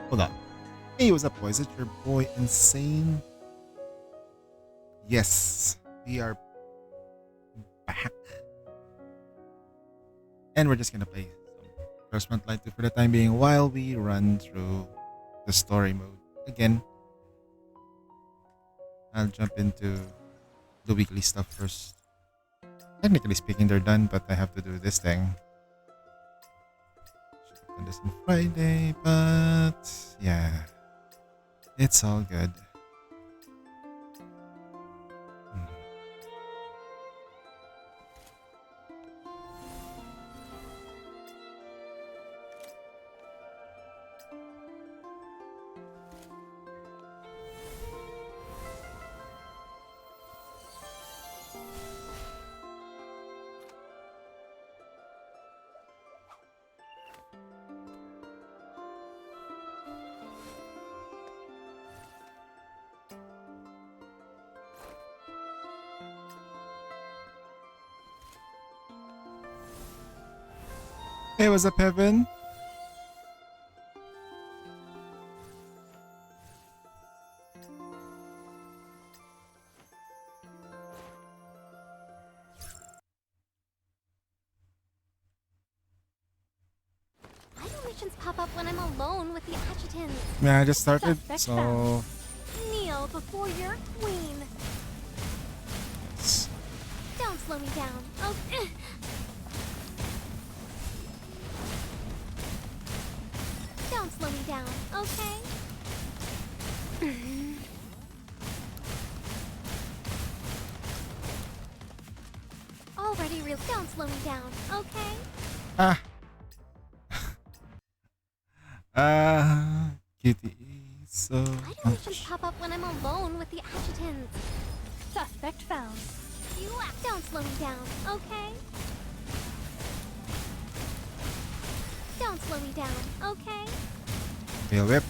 Hold on. Hey, what's up, boys? It's your boy Insane. Yes, we are back. And we're just gonna play some First Month Light 2 for the time being while we run through the story mode. Again, I'll jump into the weekly stuff first. Technically speaking, they're done, but I have to do this thing. Should have done this on Friday, but yeah, it's all good. Hey, what's up, Heaven? Why do missions pop up when I'm alone with the adjutants? Yeah, I just started, Suspect so found. Kneel before your queen. Don't slow me down. Oh, don't slow me down, okay? Already real. Don't slow me down, okay? Kitty, so Why do missions pop up when I'm alone with the adjutants? Suspect found. You don't slow me down, okay? Don't slow me down, okay? Tail whip.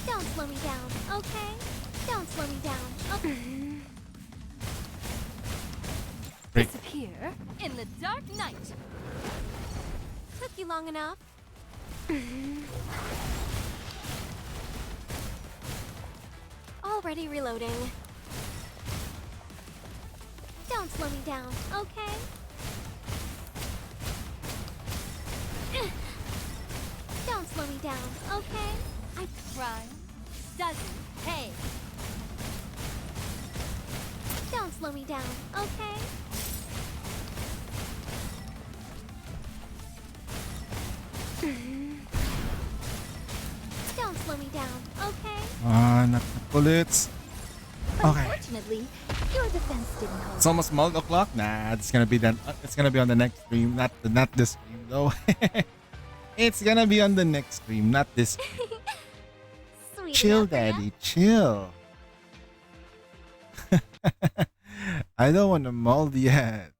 Don't slow me down, okay? Don't slow me down, okay? Break. Disappear in the dark night. Took you long enough. Already reloading. Don't slow me down, okay? Don't slow me down, okay? Crime doesn't pay. Don't slow me down, okay? Don't slow me down, okay? Not the bullets. Okay. Unfortunately, your defense didn't hold. It's almost o'clock. Nah, it's gonna be then. It's gonna be on the next stream, not this stream though. It's gonna be on the next stream, not this stream. Sweet Chill, enough for ya? daddy, chill. I don't want to mold yet.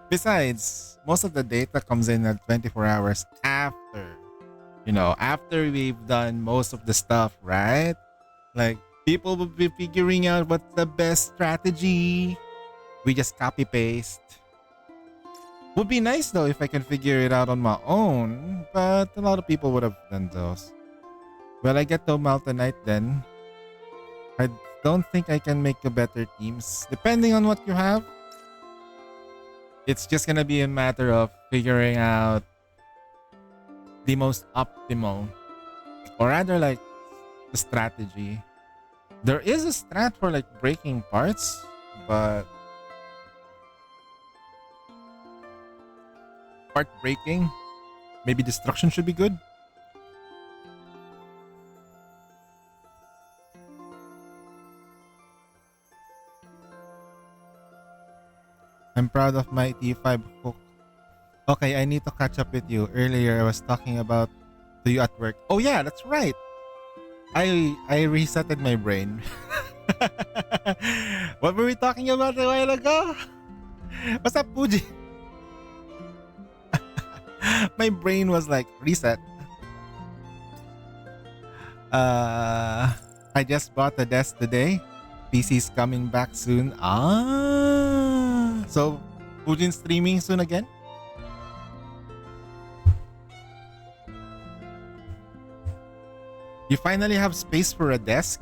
Besides, most of the data comes in at 24 hours after, after we've done most of the stuff, right? Like, people will be figuring out what's the best strategy. We just copy paste. Would be nice though if I can figure it out on my own, but a lot of people would have done those. Well, I get to Malta Knight then. I don't think I can make a better teams. Depending on what you have, it's just gonna be a matter of figuring out the most optimal, or rather like the strategy. There is a strat for like breaking parts, but part breaking, maybe destruction should be good. I'm proud of my T5 hook. Okay, I need to catch up with you. Earlier I was talking about to you at work. Oh yeah, that's right. I resetted my brain. What were we talking about a while ago? What's up, Puji? My brain was like reset. I just bought a desk today. PC's coming back soon. So Pujin's streaming soon again? You finally have space for a desk?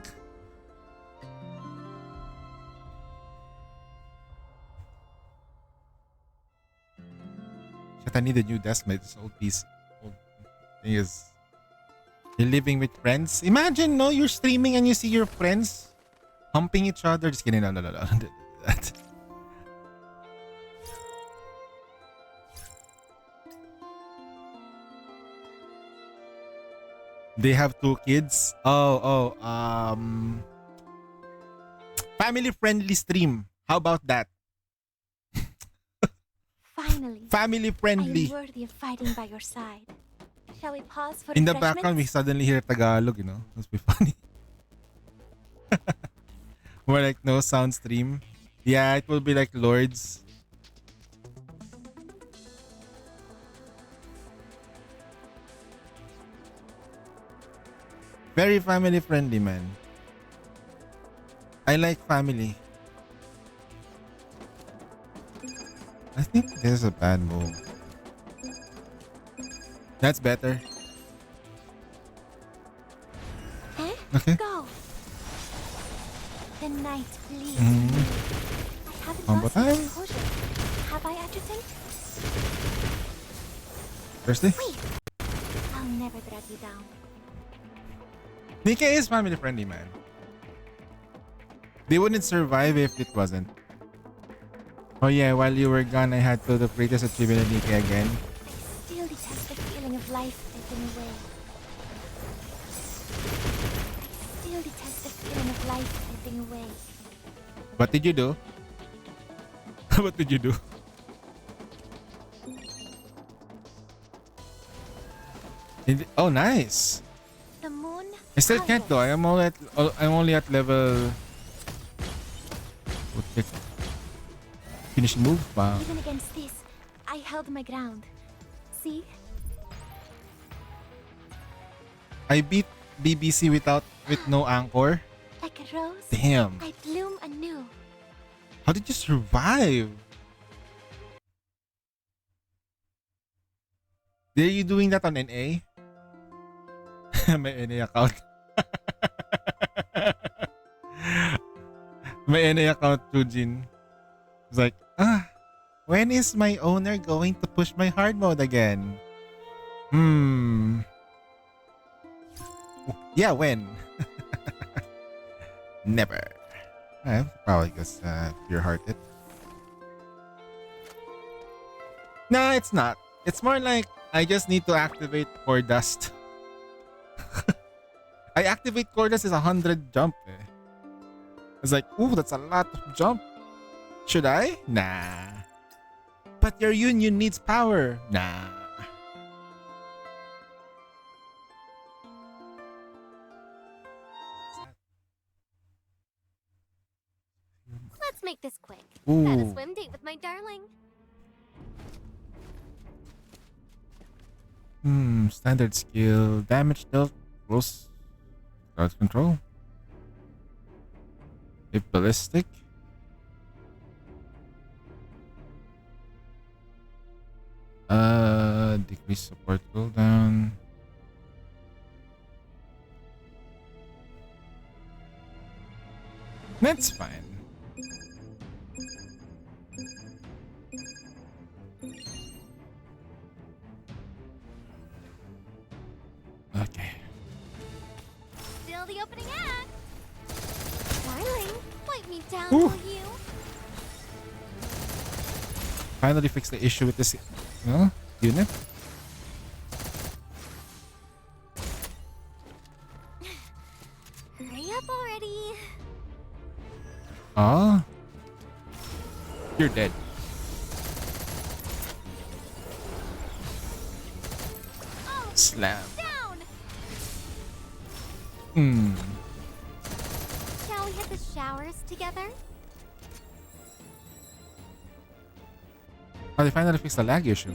Shit, I need a new desk. My this old piece. Old thing is. You're living with friends? Imagine, no, you're streaming and you see your friends humping each other. Just kidding. No, no, no, no. Don't do that. They have 2 kids. Family friendly stream. How about that? Finally, Family I friendly. am worthy of fighting by your side. Shall we pause for In the background, we refreshments? suddenly hear Tagalog, you know? Must be funny. More like no sound stream. Yeah, it will be like Lords. Very family friendly, man. I like family. I think this is a bad move. That's better. Eh? Okay. Go. The night bleeds. Mm. I haven't Combo lost my time. composure. Have I, adjutant? Thirsty? Wait. I'll never drag you down. Nika is family friendly, man. They wouldn't survive if it wasn't. Oh yeah, while you were gone, I had to the greatest achievement of Nika again. I still detest the feeling of life slipping away. I still detest the feeling of life slipping away. What did you do? What did you do? Oh, nice. The moon. I still can't though. I'm only at level. Finishing move. Wow. Even against this, I held my ground. See? I beat BBC with no anchor. Like a rose, Damn. I bloom anew. How did you survive? Are you doing that on NA? My NA account. My NA account, Jujin. It's like, when is my owner going to push my hard mode again? Yeah, when? Never. Probably because pure-hearted. No, it's not. It's more like I just need to activate Core Dust. I activate Core Dust is 100 jump. Eh. It's like, ooh, that's a lot of jump. Should I? Nah. But your union needs power. Nah. Let's make this quick. Ooh. Had a swim date with my darling. Standard skill. Damage dealt. Close. Crowd control. If ballistic. Decrease support cooldown. That's fine. Okay. Still the opening act. Darling, wipe me down, Ooh. will you? Finally fix the issue with this, unit. Hurry up already. Ah. You're dead. Oh, Slam. down. Shall we hit the showers together? Oh, they finally fixed the lag issue.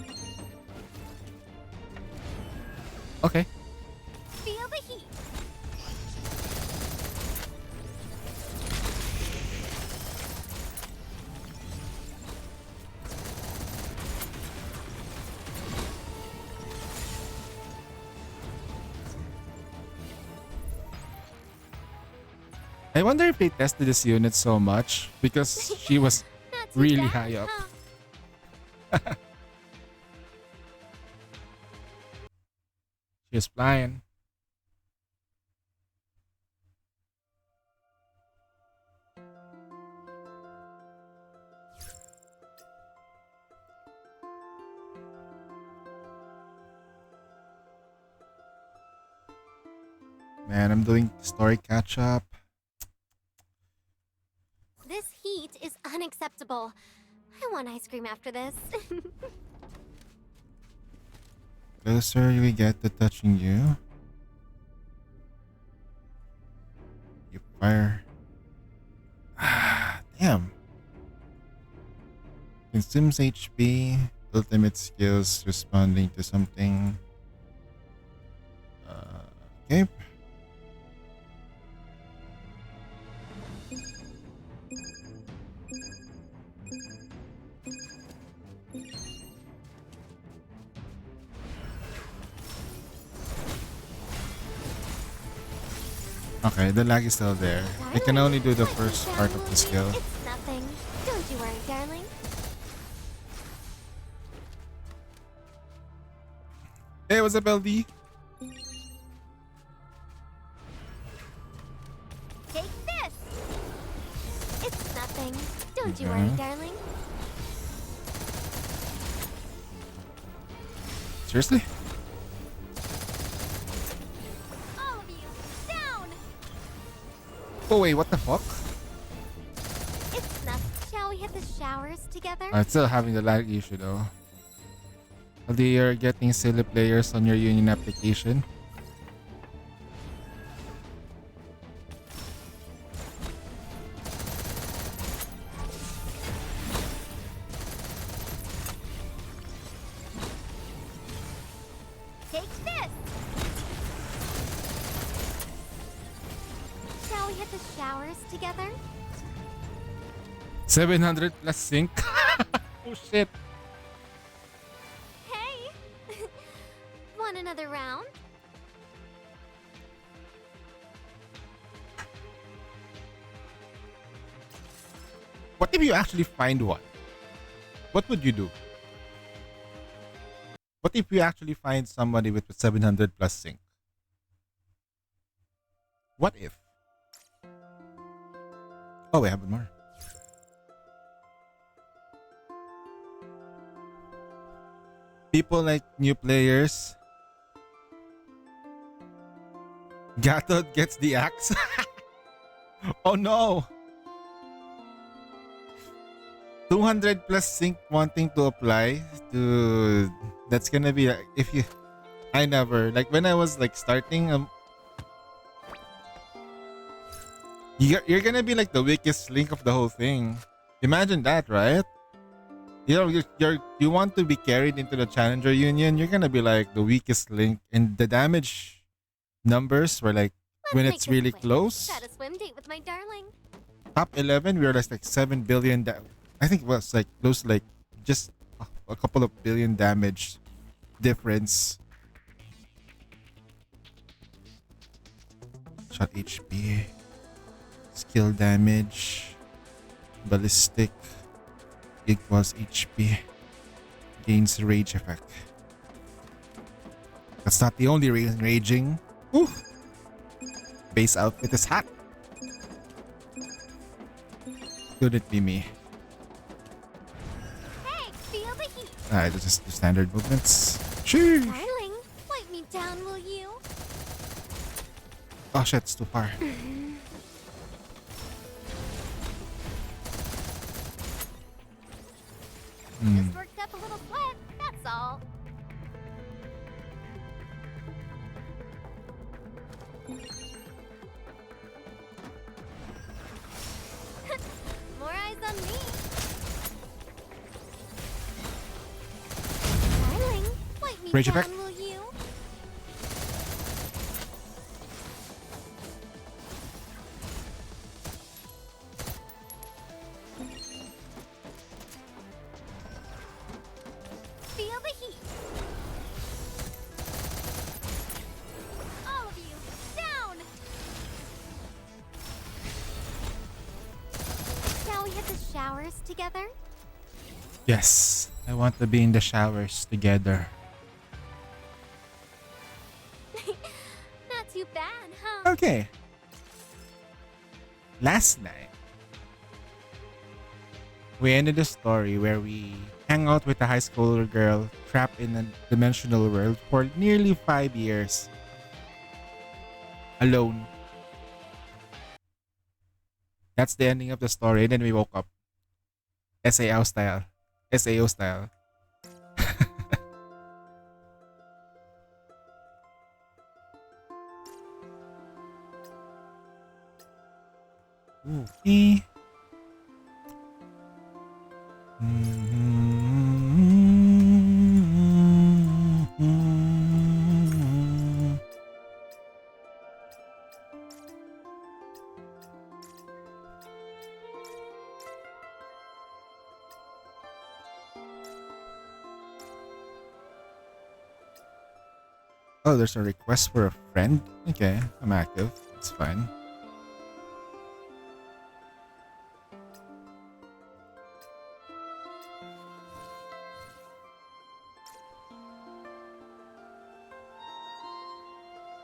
Okay. Feel the heat. I wonder if they tested this unit so much because she was Not too really bad, high up. huh? She was flying. Man, I'm doing story catch up. This heat is unacceptable. I want ice cream after this. Closer we get to touching you. You fire. Ah, damn. Consumes HP. Ultimate skills responding to something. Okay. Okay, the lag is still there. I can only do the first part of the skill. It's nothing. Don't you worry, darling. Hey, what's up, LD? Take this. It's nothing. Don't you worry, darling. Seriously? All of you, down. Oh wait, what the fuck? It's nothing. Shall we hit the showers together? I'm still having the lag issue though. LD, you're getting silly players on your union application. Take this. Shall we hit the showers together? 700 plus sync. Oh shit. Hey. Want another round? What if you actually find one? What would you do? What if you actually find somebody with 700 plus sync? What if? Oh, we have one more. People like new players. Gatot gets the axe. Oh no. 200 plus sync wanting to apply. Dude, that's gonna be like, if you, I never, like when I was like starting, you're gonna be like the weakest link of the whole thing. Imagine that, right? You know, you want to be carried into the challenger union, you're gonna be like the weakest link, and the damage numbers were like when Let's it's make this really quick. close. Got a swim date with my darling. Top 11, we were like 7 billion. I think it was like close, like just a couple of billion damage difference. Shot HP, skill damage, ballistic equals HP, gains rage effect. That's not the only reason raging. Ooh. Base outfit is hot. Could it be me? Hey, feel the heat. Alright, this is the standard movements. Sheesh. Darling, wipe me down, will you? Oh shit, it's too far. Just worked up a little sweat, that's all. More eyes on me. Darling, wipe me Rage down, effect? will you? Feel the heat. All of you, down. showers together? Yes, I want to be in the showers together. Not too bad, huh? Okay. Last night, we ended the story where we hang out with a high schooler girl trapped in a dimensional world for nearly 5 years. Alone. That's the ending of the story. And then we woke up. SAO style. SAO style. Okay. Oh, there's a request for a friend? Okay, I'm active. It's fine.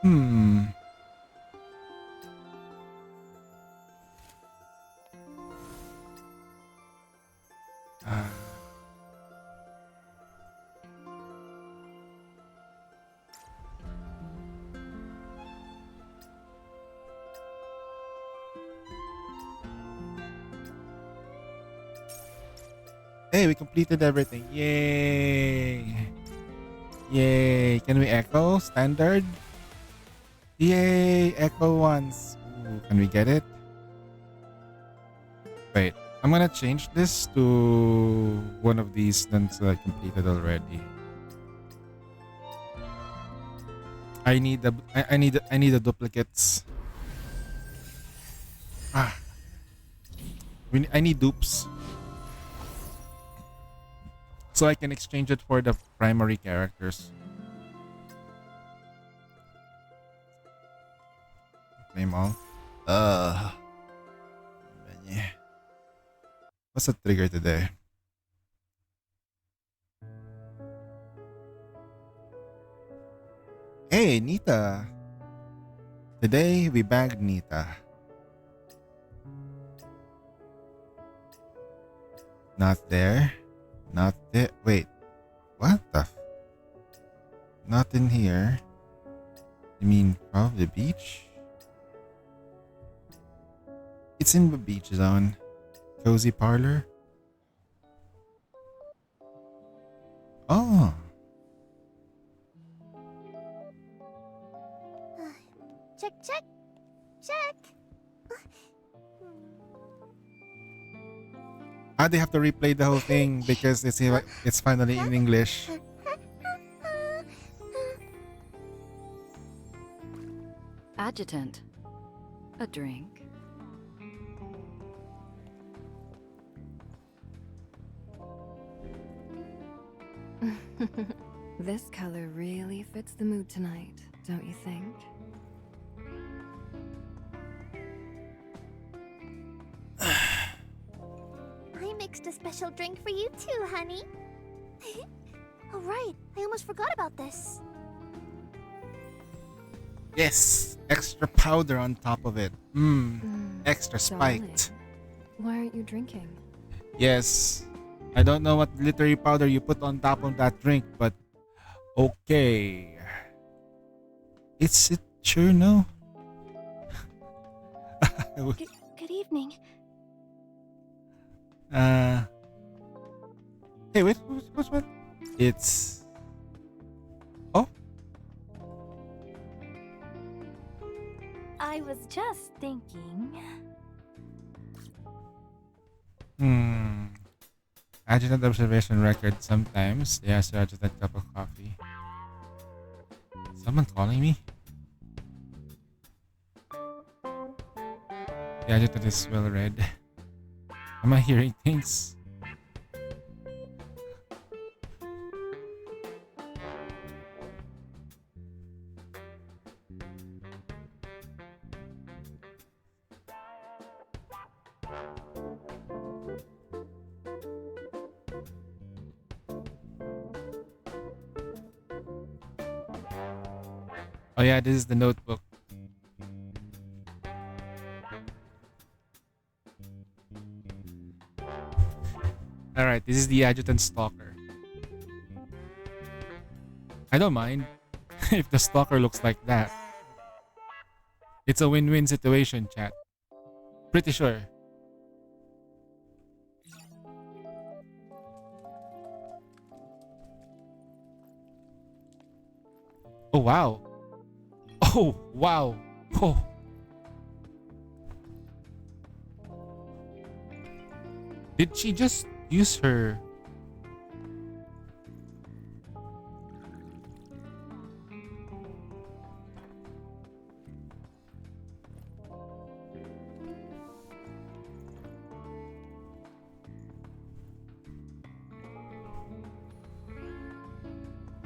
Hmm. Uh, hey, we completed everything. Yay! Yay! Can we echo? Standard? Yay! Echo once. Ooh, can we get it? Wait, I'm gonna change this to one of these since I completed already. I need the duplicates. Ah, I need dupes so I can exchange it for the primary characters. Name all. Uh, yeah. What's the trigger today? Hey, Nita. Today we bagged Nita. Not there. Not there. Wait. What the? Not in here. You mean from the beach? It's in the beach zone. Cozy parlor. Oh. Check, check, check. Ah, they have to replay the whole thing because it's finally in English. Adjutant. A drink. This color really fits the mood tonight, don't you think? I mixed a special drink for you too, honey. Oh right, I almost forgot about this. Yes, extra powder on top of it. Extra spiked. Why aren't you drinking? Yes. I don't know what glittery powder you put on top of that drink, but okay. It's it sure no. Good evening. Hey, wait, what's what? It's oh. I was just thinking. Adjutant observation record sometimes. Yes, adjutant cup of coffee. Someone calling me? The adjutant is well read. Am I hearing things? Oh yeah, this is the notebook. All right, this is the adjutant stalker. I don't mind if the stalker looks like that. It's a win-win situation, chat. Pretty sure. Oh wow. Oh wow. Oh. Did she just use her?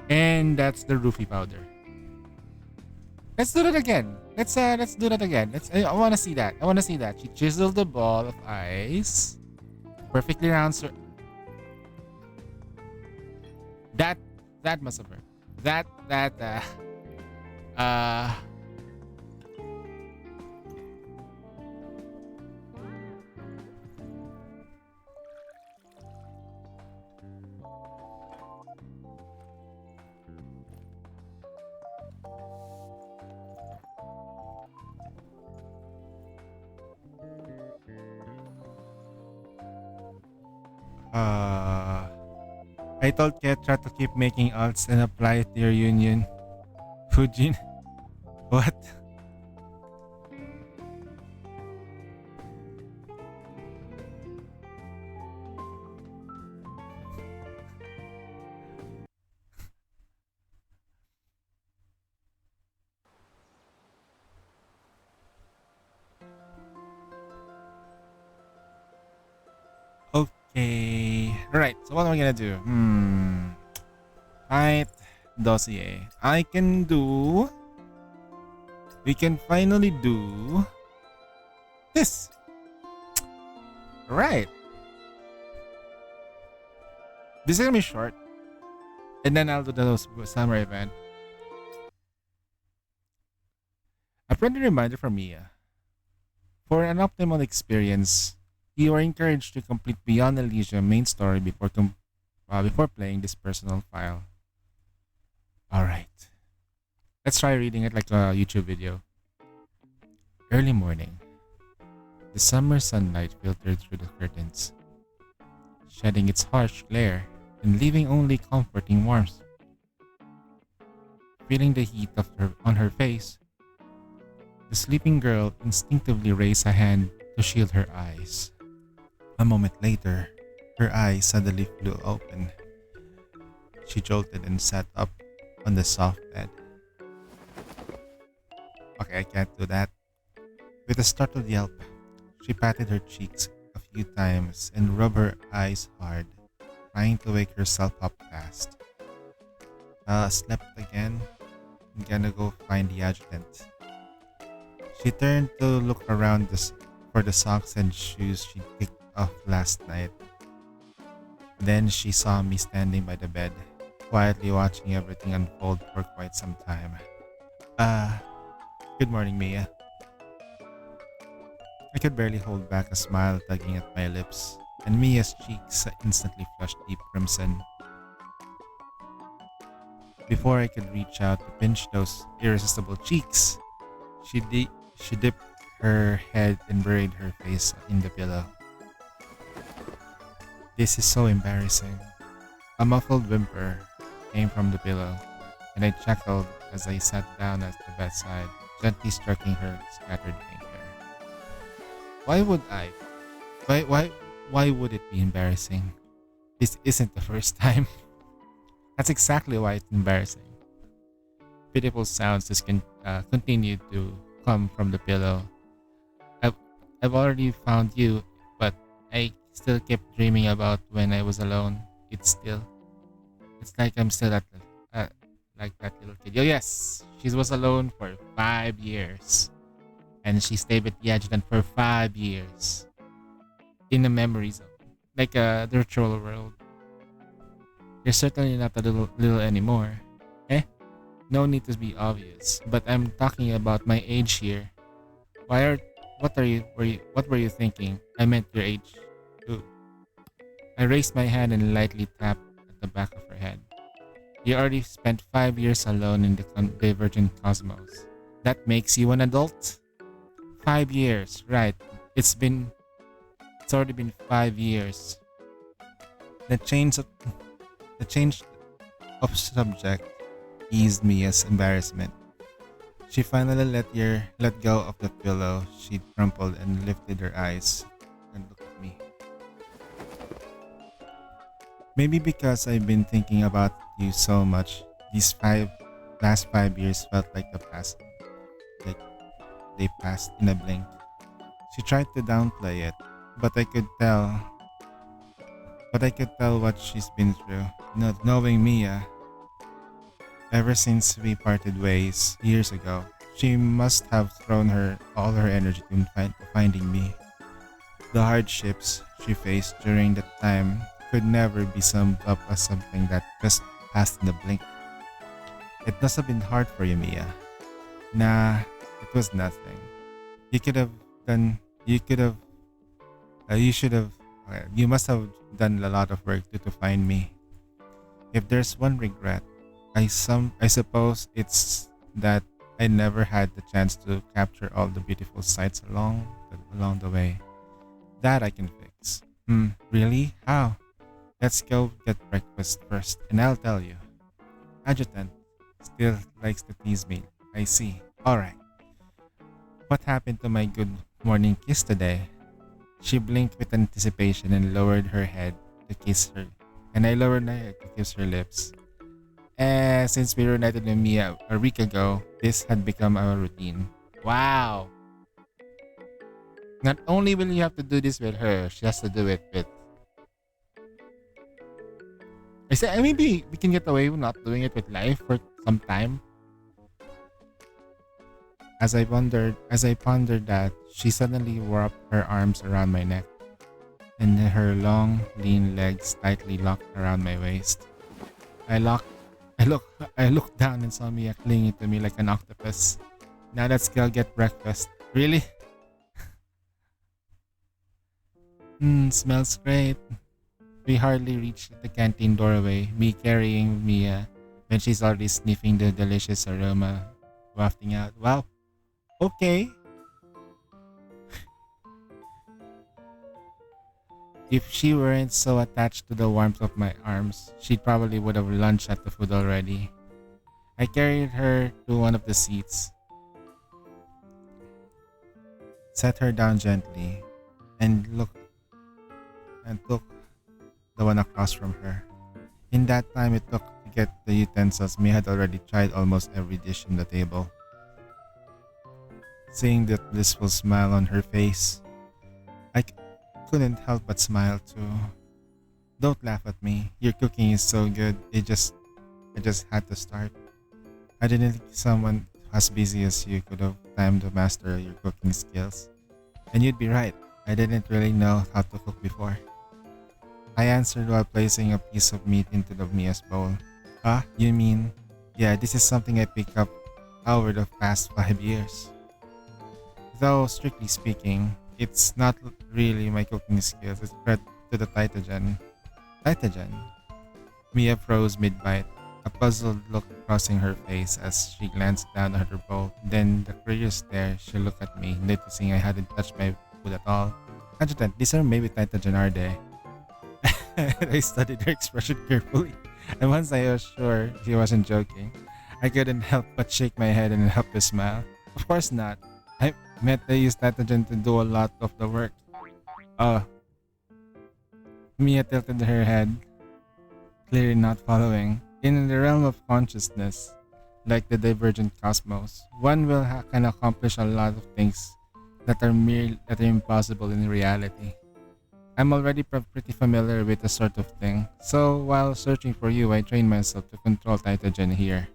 And that's the roofie powder. Let's do that again. Let's do that again. I wanna see that. I wanna see that. She chiseled the ball of ice. Perfectly round that that must have worked. Uh uh I told Ketra to keep making alts and apply it to your union. Fujin. What? Okay. Right. So what am I gonna do? Right. Dossier. We can finally do this. Right. This is gonna be short. And then I'll do the summer event. A friendly reminder from Mia. For an optimal experience, you are encouraged to complete Beyond Elysium main story before playing this personal file. Alright. Let's try reading it like a YouTube video. Early morning. The summer sunlight filtered through the curtains, shedding its harsh glare and leaving only comforting warmth. Feeling the heat on her face, the sleeping girl instinctively raised a hand to shield her eyes. A moment later, her eyes suddenly flew open. She jolted and sat up on the soft bed. Okay, I can't do that. With a startled yelp, she patted her cheeks a few times and rubbed her eyes hard, trying to wake herself up fast. Slept again. I'm gonna go find the adjutant. She turned to look around for the socks and shoes she picked off last night. Then she saw me standing by the bed, quietly watching everything unfold for quite some time. Good morning, Mia. I could barely hold back a smile tugging at my lips, and Mia's cheeks instantly flushed deep crimson. Before I could reach out to pinch those irresistible cheeks, she dipped her head and buried her face in the pillow. This is so embarrassing. A muffled whimper came from the pillow, and I chuckled as I sat down at the bedside, gently stroking her scattered pink hair. Why would I? Why would it be embarrassing? This isn't the first time. That's exactly why it's embarrassing. Pitiful sounds just continued to come from the pillow. I've already found you, but I still kept dreaming about when I was alone. It's like I'm still like that little kid. Oh yes, she was alone for 5 years, and she stayed with the adjutant for 5 years in a memory zone, like a virtual world. You're certainly not a little anymore, eh? No need to be obvious, but I'm talking about my age here. Why are what were you thinking? I meant your age too. I raised my hand and lightly tapped at the back of her head. You already spent 5 years alone in the divergent cosmos. That makes you an adult? 5 years, right. It's been it's already been 5 years. The change of the change of subject eased Mia's embarrassment. She finally let go of the pillow she'd crumpled and lifted her eyes and looked at me. Maybe because I've been thinking about you so much, these last 5 years felt like like they passed in a blink. She tried to downplay it, but I could tell what she's been through. Not knowing Mia, ever since we parted ways years ago, she must have thrown all her energy to finding me. The hardships she faced during that time could never be summed up as something that just passed in a blink. It must have been hard for you, Mia. Nah, it was nothing. You could have you could have, you should have, you must have done a lot of work to find me. If there's one regret, I suppose it's that I never had the chance to capture all the beautiful sights along the way. That I can fix. Really? How? Let's go get breakfast first, and I'll tell you. Adjutant still likes to tease me. I see. Alright. What happened to my good morning kiss today? She blinked with anticipation and lowered her head to kiss her. And I lowered my head to kiss her lips. Since we reunited with Mia a week ago, this had become our routine. Wow! Not only will you have to do this with her, she has to do it with. I said, maybe we can get away with not doing it with life for some time. As I pondered that, she suddenly wrapped her arms around my neck, and her long, lean legs tightly locked around my waist. I locked, I looked down and saw Mia clinging to me like an octopus. Now let's go get breakfast. Really? Smells great. We hardly reached the canteen doorway, me carrying Mia, when she's already sniffing the delicious aroma wafting out. Wow. Okay. If she weren't so attached to the warmth of my arms, she probably would have lunched at the food already. I carried her to one of the seats, set her down gently, and took the one across from her. In that time it took to get the utensils, Mia had already tried almost every dish on the table. Seeing that blissful smile on her face, I couldn't help but smile too. Don't laugh at me. Your cooking is so good. I just had to start. I didn't think someone as busy as you could have time to master your cooking skills. And you'd be right. I didn't really know how to cook before. I answered while placing a piece of meat into the Mia's bowl. Ah, you mean? Yeah, this is something I picked up over the past 5 years. Though, strictly speaking, it's not really my cooking skills, it's credit to the Titagen. Titagen? Mia froze mid-bite, a puzzled look crossing her face as she glanced down at her bowl. Then, the curious stare, she looked at me, noticing I hadn't touched my food at all. Adjutant, these are maybe Titagen, are they? I studied her expression carefully, and once I was sure she wasn't joking, I couldn't help but shake my head and help to smile. Of course not. I meant they use Titagen to do a lot of the work. Oh. Mia tilted her head, clearly not following. In the realm of consciousness, like the divergent cosmos, one can accomplish a lot of things that are impossible in reality. I'm already pretty familiar with the sort of thing, so while searching for you, I trained myself to control Titagen here.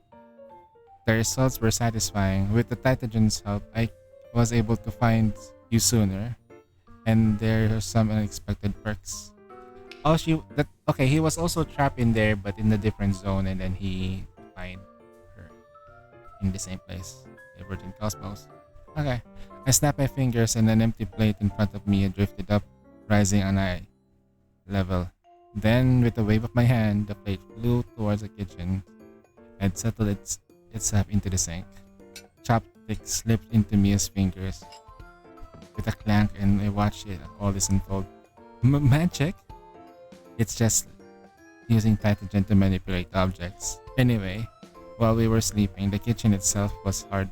The results were satisfying. With the Titagen's help, I was able to find you sooner, and there are some unexpected perks. Oh, okay. He was also trapped in there, but in a different zone, and then he find her. in the same place. Divergent cosmos. Okay. I snapped my fingers and an empty plate in front of me drifted up, rising on eye level. Then, with a wave of my hand, the plate flew towards the kitchen and settled itself into the sink. Chopstick slipped into Mia's fingers with a clank, and I watched it all this unfold. Magic? It's just using Titagen to manipulate objects. Anyway, while we were sleeping, the kitchen itself was hard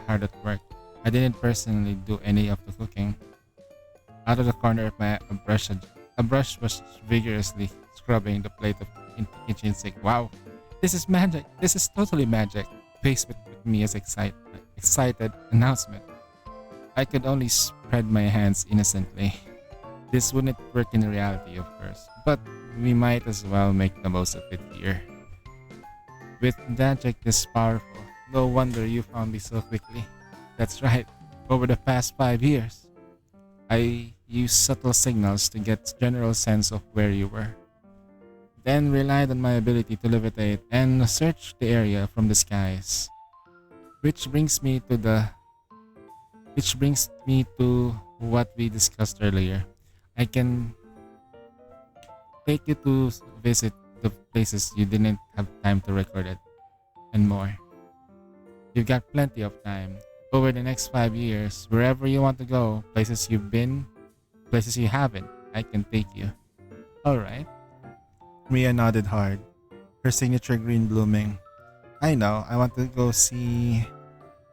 at work. I didn't personally do any of the cooking. Out of the corner of my a brush was vigorously scrubbing the plate of in the kitchen sink. Wow, this is magic! This is totally magic! Faced with Mia's excited announcement, I could only spread my hands innocently. This wouldn't work in reality, of course, but we might as well make the most of it here. With magic this powerful, no wonder you found me so quickly. That's right, over the past 5 years, I used subtle signals to get general sense of where you were. Then relied on my ability to levitate and search the area from the skies. Which brings me to what we discussed earlier. I can take you to visit the places you didn't have time to record it and more. You've got plenty of time. Over the next 5 years, wherever you want to go, places you've been, places you haven't, I can take you. Alright. Mia nodded hard, her signature green blooming. I know, I want to go see.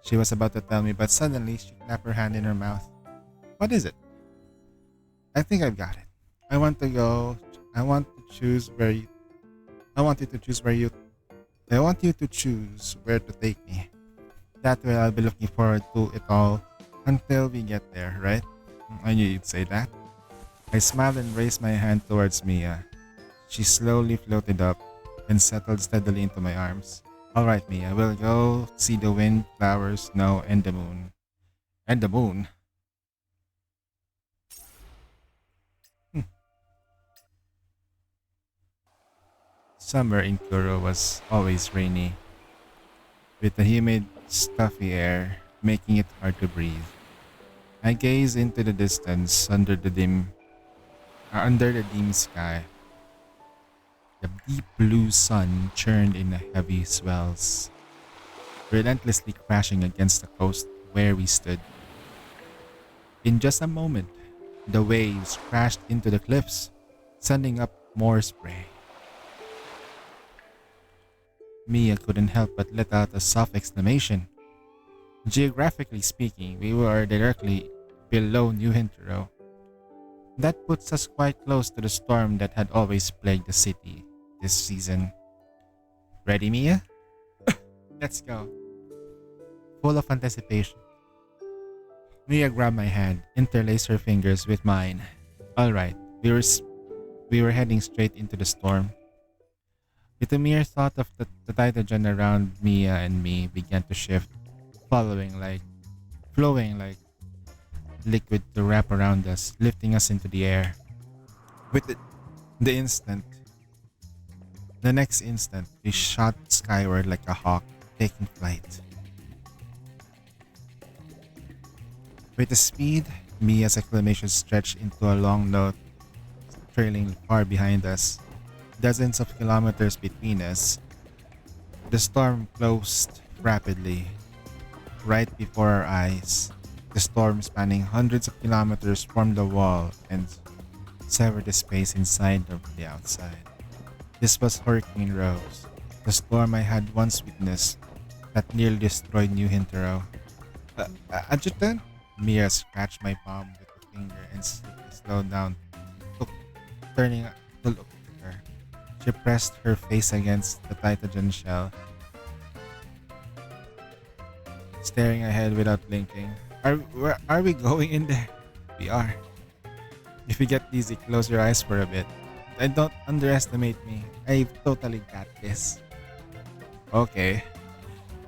She was about to tell me, but suddenly she clapped her hand in her mouth. What is it? I think I've got it. I want to go. I want to choose where you. I want you to choose where you. I want you to choose where to take me. That way I'll be looking forward to it all until we get there, right? I knew you'd say that. I smiled and raised my hand towards Mia. She slowly floated up and settled steadily into my arms. Alright, Mia, we'll go see the wind, flowers, snow, and the moon. And the moon? Summer in Kuro was always rainy, with the humid, stuffy air making it hard to breathe. I gazed into the distance under the dim sky. The deep blue sun churned in heavy swells, relentlessly crashing against the coast where we stood. In just a moment, the waves crashed into the cliffs, sending up more spray. Mia couldn't help but let out a soft exclamation. Geographically speaking, we were directly below New Hintero. That puts us quite close to the storm that had always plagued the city this season. Ready, Mia? Let's go. Full of anticipation, Mia grabbed my hand, interlaced her fingers with mine. Alright, we were heading straight into the storm. With the mere thought of the Titagen around Mia and me began to shift, flowing like liquid to wrap around us, lifting us into the air. With the next instant, we shot skyward like a hawk, taking flight. With the speed, Mia's exclamation stretched into a long note, trailing far behind us. Dozens of kilometers between us. The storm closed rapidly, right before our eyes. The storm, spanning hundreds of kilometers, formed a wall and severed the space inside of the outside. This was Hurricane Rose, the storm I had once witnessed that nearly destroyed New Hintero. Adjutant? Mia scratched my palm with a finger and slowed down, turning to look at her. She pressed her face against the Titagen shell, staring ahead without blinking. Are we going in there? We are. If you get dizzy, close your eyes for a bit. And don't underestimate me. I've totally got this. Okay.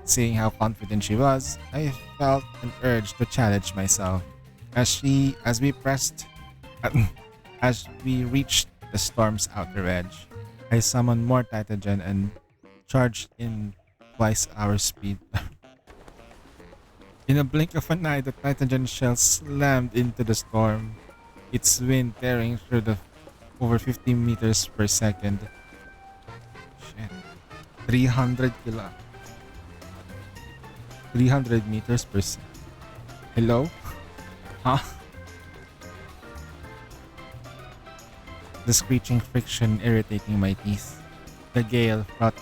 Seeing how confident she was, I felt an urge to challenge myself. As we reached the storm's outer edge, I summoned more Titagen and charged in twice our speed. In a blink of an eye, the Titan shell slammed into the storm, its wind tearing through the over 50 meters per second. Shit. 300 kilo. 300 meters per second. Hello? Huh? The screeching friction irritating my teeth. The gale fought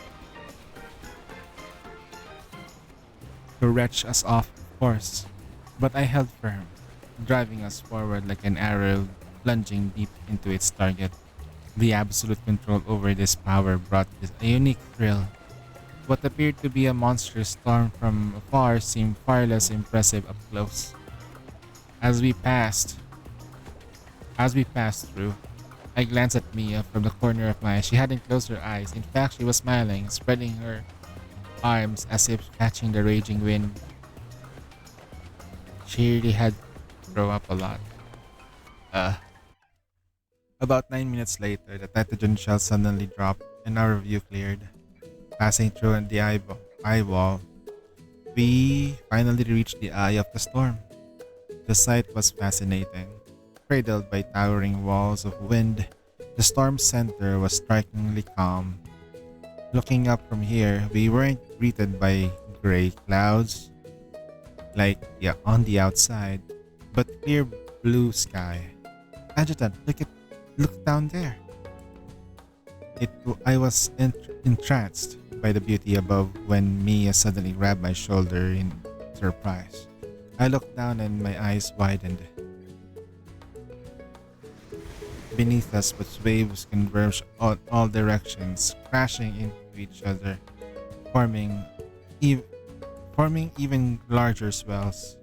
to wrench us off course, but I held firm, driving us forward like an arrow plunging deep into its target. The absolute control over this power brought this a unique thrill. What appeared to be a monstrous storm from afar seemed far less impressive up close. As we passed, as we passed through, I glanced at Mia from the corner of my eye. She hadn't closed her eyes. In fact, she was smiling, spreading her arms as if catching the raging wind. She really had to throw up a lot. Uh, about 9 minutes later, the Titan shell suddenly dropped and our view cleared. Passing through the eye wall, we finally reached the eye of the storm. The sight was fascinating. Cradled by towering walls of wind, the storm's center was strikingly calm. Looking up from here, we weren't greeted by gray clouds like on the outside, but clear blue sky. Adjutant, look down there. I was entranced by the beauty above when Mia suddenly grabbed my shoulder in surprise. I looked down and my eyes widened. Beneath us, but waves converged on all directions, crashing into each other, forming even larger swells.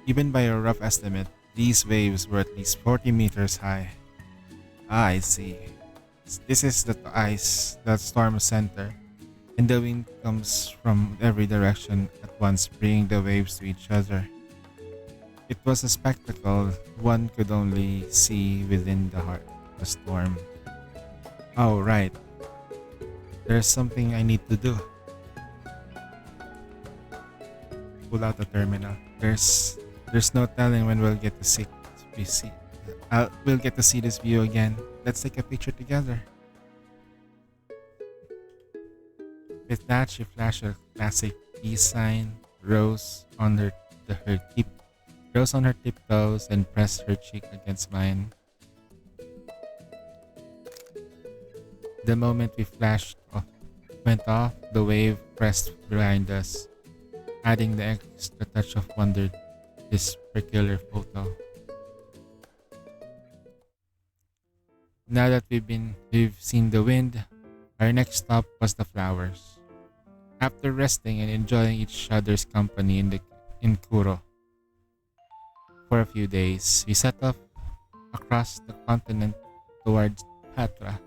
Even by a rough estimate, these waves were at least 40 meters high. Ah, I see. This is the storm center, and the wind comes from every direction at once, bringing the waves to each other. It was a spectacle one could only see within the heart of the storm. Oh, right. There's something I need to do. Pull out the terminal. There's no telling when we'll get to we'll get to see this view again. Let's take a picture together. With that, she flashed a classic peace sign, rose on her tiptoes and pressed her cheek against mine. The moment went off, the wave pressed behind us, adding the extra touch of wonder to this peculiar photo. Now that we've seen the wind, our next stop was the flowers. After resting and enjoying each other's company in Kuro for a few days, we set off across the continent towards Patra.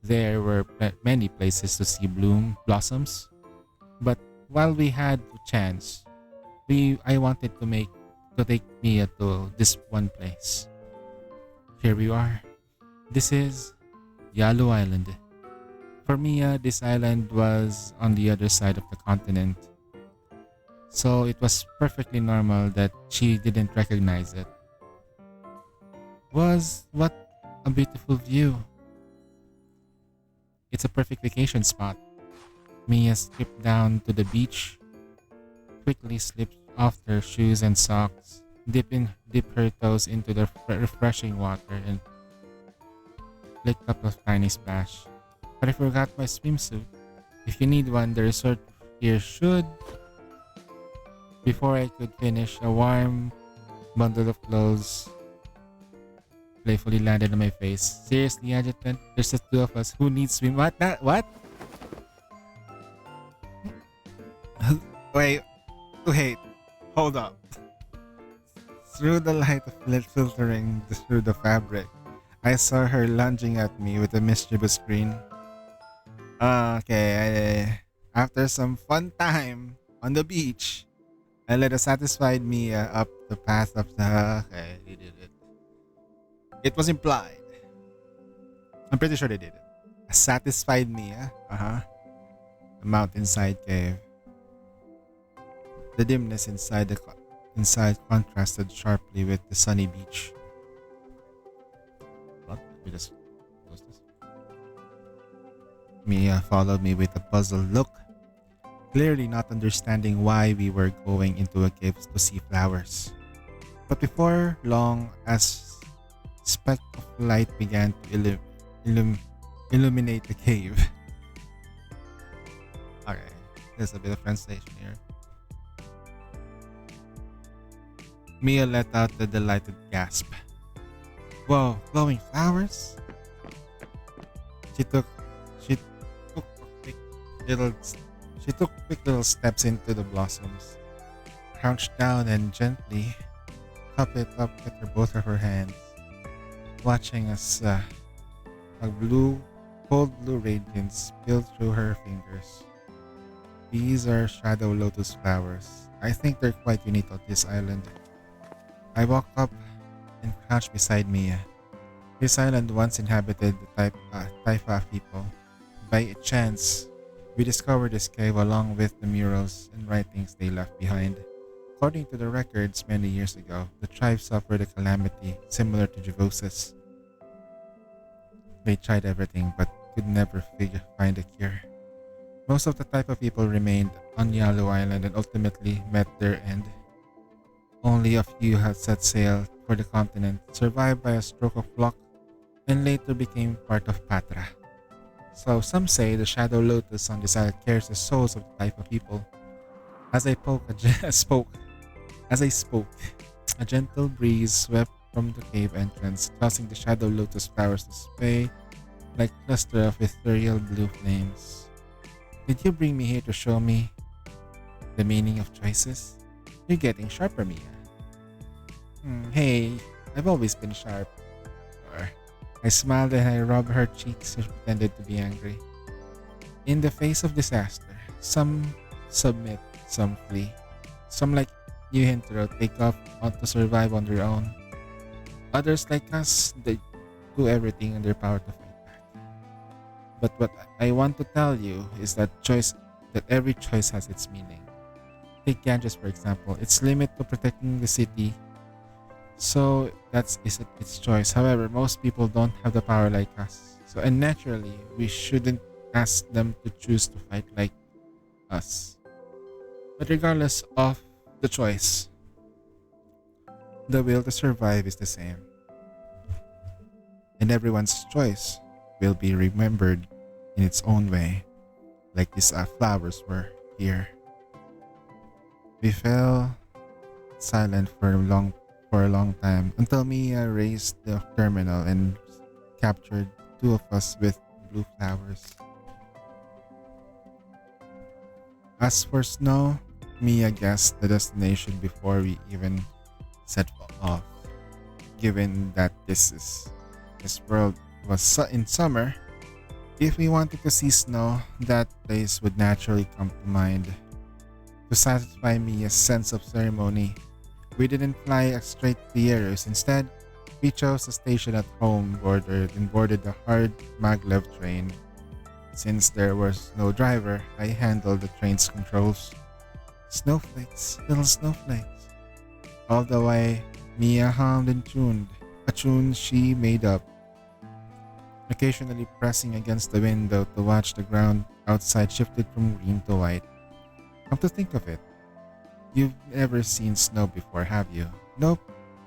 There were many places to see blossoms, but while we had the chance, I wanted to take Mia to this one place. Here we are. This is Yalu Island. For Mia, this island was on the other side of the continent, so it was perfectly normal that she didn't recognize it. What a beautiful view. It's a perfect vacation spot. Mia stripped down to the beach, quickly slipped off her shoes and socks, dipped her toes into the refreshing water and licked up a tiny splash. But I forgot my swimsuit. If you need one, the resort here should. Before I could finish, a warm bundle of clothes playfully landed on my face. Seriously, Adjutant? There's the two of us. Who needs swim? What? What? Wait. Hold up. Through the light of filtering through the fabric, I saw her lunging at me with a mischievous grin. Okay, after some fun time on the beach, I led a satisfied Mia up the path of the... Okay, they did it. It was implied. I'm pretty sure they did it. A satisfied Mia, a mountainside cave. The dimness inside contrasted sharply with the sunny beach. What? Let me just close this. Mia followed me with a puzzled look, clearly not understanding why we were going into a cave to see flowers. But before long, as speck of light began to illum- illuminate the cave. Okay, there's a bit of translation here. Mia let out a delighted gasp. Whoa, glowing flowers? She took she took quick little she took quick little steps into the blossoms, crouched down and gently cupped it up with both of her hands, watching as a cold blue radiance spilled through her fingers. These are shadow lotus flowers. I think they're quite unique on this island. I walked up and crouched beside Mia. This island once inhabited the Taifa people. By chance, we discovered this cave along with the murals and writings they left behind. According to the records many years ago, the tribe suffered a calamity similar to Javosis. They tried everything but could never find a cure. Most of the Taifa people remained on Yalu Island and ultimately met their end. Only a few had set sail for the continent, survived by a stroke of luck, and later became part of Patra. So some say the shadow lotus on this island carries the souls of the Taifa people. As I spoke, a gentle breeze swept from the cave entrance, tossing the shadow lotus flowers to sway like a cluster of ethereal blue flames. Did you bring me here to show me the meaning of choices? You're getting sharper, Mia. Hey, I've always been sharp. Or, I smiled and I rubbed her cheeks and pretended to be angry. In the face of disaster, some submit, some flee. Some like you, Hintero, take off on to survive on their own. Others like us, they do everything in their power to fight back. But what I want to tell you is that every choice has its meaning. Take Ganges for example, its limit to protecting the city. So that's its choice. However, most people don't have the power like us. So and naturally, we shouldn't ask them to choose to fight like us. But regardless of the choice, the will to survive is the same. And everyone's choice will be remembered in its own way, like these flowers were here. We fell silent for a long time until Mia raised the terminal and captured two of us with blue flowers. As for snow, Mia guessed the destination before we even set off. Given that this world was in summer, if we wanted to see snow, that place would naturally come to mind. To satisfy Mia's sense of ceremony, we didn't fly straight to Yeros. Instead, we chose a station at home and boarded the hard maglev train. Since there was no driver, I handled the train's controls. Snowflakes, little snowflakes. All the way, Mia hummed and tuned, a tune she made up, occasionally pressing against the window to watch the ground outside shifted from green to white. Come to think of it, you've never seen snow before, have you? Nope.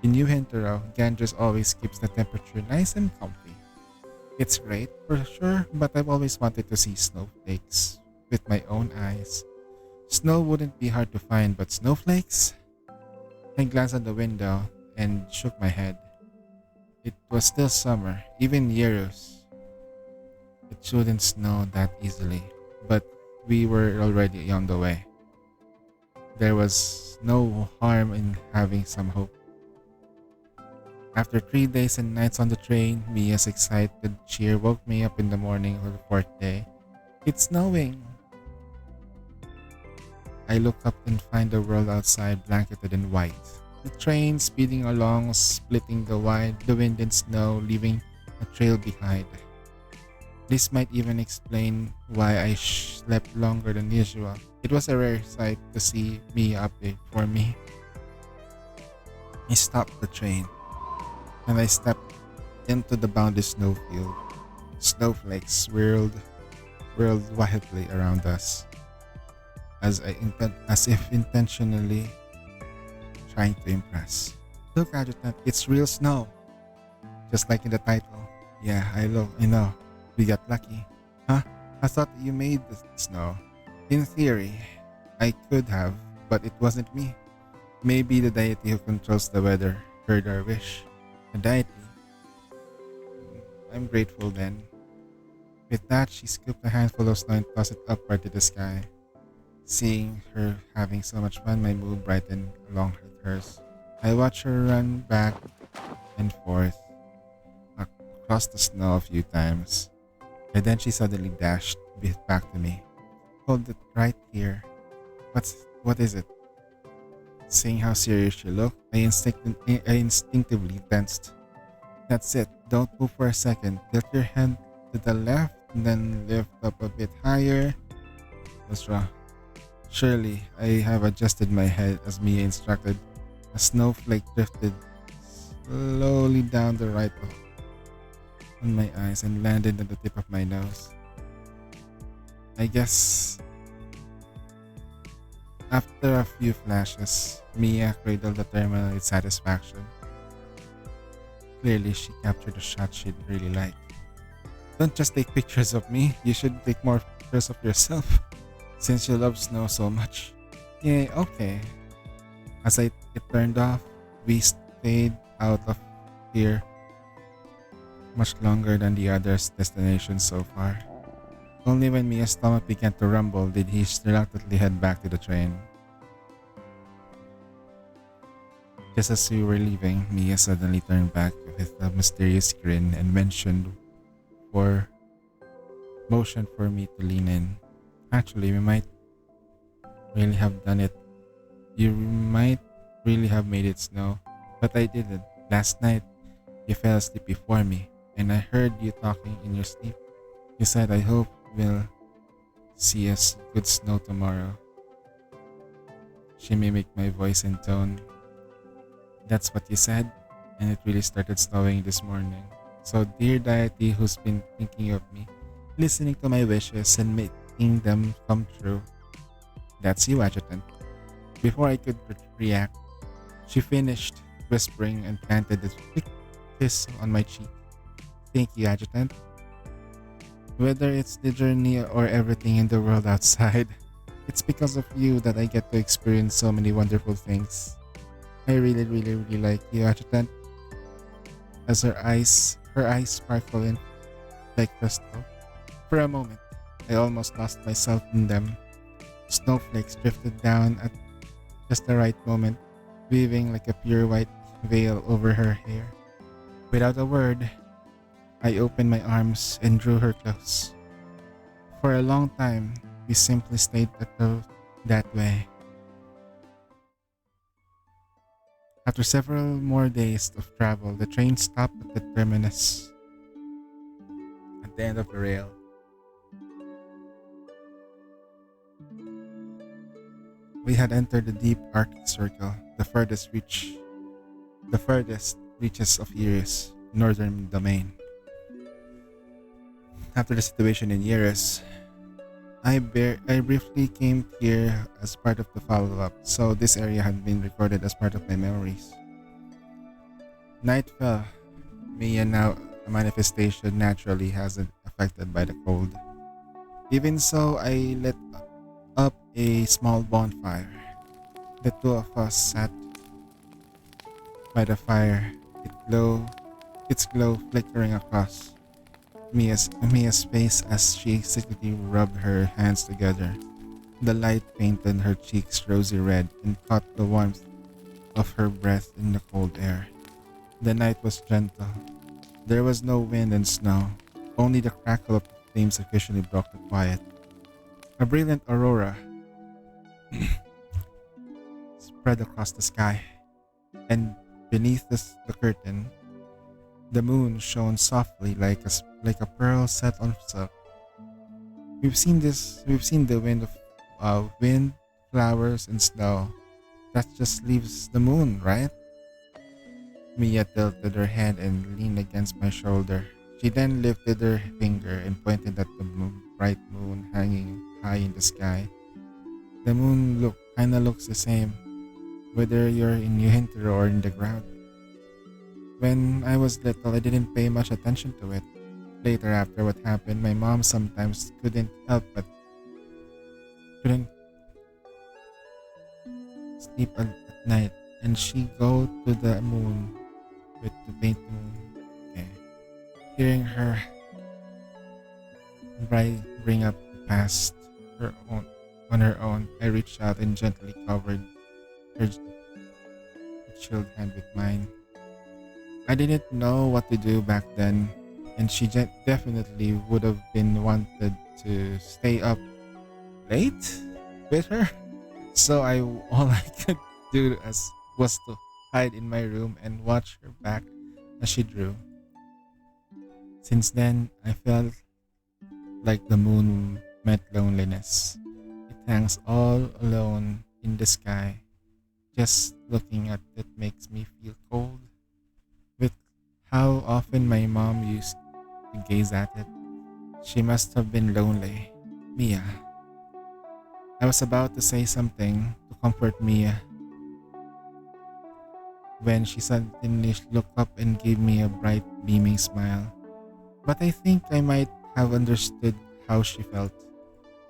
In New Hintero, Ganges always keeps the temperature nice and comfy. It's great, for sure, but I've always wanted to see snowflakes with my own eyes. Snow wouldn't be hard to find, but snowflakes? I glanced at the window and shook my head. It was still summer, even Yeros. It shouldn't snow that easily, but we were already on the way. There was no harm in having some hope. After 3 days and nights on the train, Mia's excited cheer woke me up in the morning of the fourth day. It's snowing! I look up and find the world outside blanketed in white. The train speeding along, splitting the wind and snow, leaving a trail behind. This might even explain why I slept longer than usual. It was a rare sight to see me up before me. I stopped the train and I stepped into the boundary snowfield. Snowflakes whirled wildly around us, as if intentionally trying to impress. Look, Adjutant, it's real snow, just like in the title. Yeah, I know. We got lucky. Huh? I thought you made the snow. In theory, I could have, but it wasn't me. Maybe the deity who controls the weather heard our wish. A deity. I'm grateful then. With that, she scooped a handful of snow and tossed it upward to the sky. Seeing her having so much fun, my mood brightened along with hers. I watched her run back and forth across the snow a few times, and then she suddenly dashed back to me. Hold it right here. What is it? Seeing how serious she looked, I instinctively tensed. That's it. Don't move for a second. Tilt your hand to the left and then lift up a bit higher. What's wrong? Surely, I have adjusted my head as Mia instructed. A snowflake drifted slowly down the right on my eyes and landed at the tip of my nose. I guess after a few flashes, Mia cradled the terminal with satisfaction. Clearly, she captured a shot she'd really like. Don't just take pictures of me, you should take more pictures of yourself, since you love snow so much. Yeah, okay. As it turned off, we stayed out of here much longer than the others' destinations so far. Only when Mia's stomach began to rumble did he reluctantly head back to the train. Just as we were leaving, Mia suddenly turned back with a mysterious grin and for motion for me to lean in. Actually, we might really have done it. You might really have made it snow, but I didn't. Last night, you fell asleep before me, and I heard you talking in your sleep. You said, I hope we'll see us good snow tomorrow. She mimicked my voice and tone. That's what you said, and it really started snowing this morning. So, dear deity who's been thinking of me, listening to my wishes and making them come true, that's you, Adjutant. Before I could react, she finished whispering and planted a quick kiss on my cheek. Thank you, Adjutant. Whether it's the journey or everything in the world outside, it's because of you that I get to experience so many wonderful things. I really, really, really like you, Adjutant. As her eyes sparkle in like crystal. For a moment, I almost lost myself in them. Snowflakes drifted down at just the right moment, weaving like a pure white veil over her hair. Without a word, I opened my arms and drew her close. For a long time, we simply stayed that way. After several more days of travel, the train stopped at the terminus at the end of the rail. We had entered the deep Arctic Circle, the furthest reaches of Eurus, northern domain. After the situation in Eurus, I briefly came here as part of the follow-up, so this area had been recorded as part of my memories. Night fell. Mia, now a manifestation, naturally hasn't affected by the cold. Even so, I lit up a small bonfire. The two of us sat by the fire, its glow flickering across Mia's face as she secretly rubbed her hands together. The light painted her cheeks rosy red and caught the warmth of her breath in the cold air. The night was gentle. There was no wind and snow. Only the crackle of the flames occasionally broke the quiet. A brilliant aurora spread across the sky, and beneath the curtain, The moon shone softly like a pearl set on silk. We've seen the wind, flowers, and snow. That just leaves the moon, right? Mia tilted her head and leaned against my shoulder. She then lifted her finger and pointed at the bright moon hanging high in the sky. The moon kinda looks the same, whether you're in winter or in the ground. When I was little, I didn't pay much attention to it. Later, after what happened, my mom sometimes couldn't sleep at night, and she go to the moon with the paint moon. Okay. Hearing her bring up the past her own on her own, I reached out and gently covered her chilled hand with mine. I didn't know what to do back then, and she definitely would have been wanted to stay up late with her. So all I could do was to hide in my room and watch her back as she drew. Since then, I felt like the moon met loneliness. It hangs all alone in the sky. Just looking at it makes me feel cold. With how often my mom used to gaze at it, she must have been lonely. Mia. I was about to say something to comfort Mia when she suddenly looked up and gave me a bright, beaming smile. But I think I might have understood how she felt,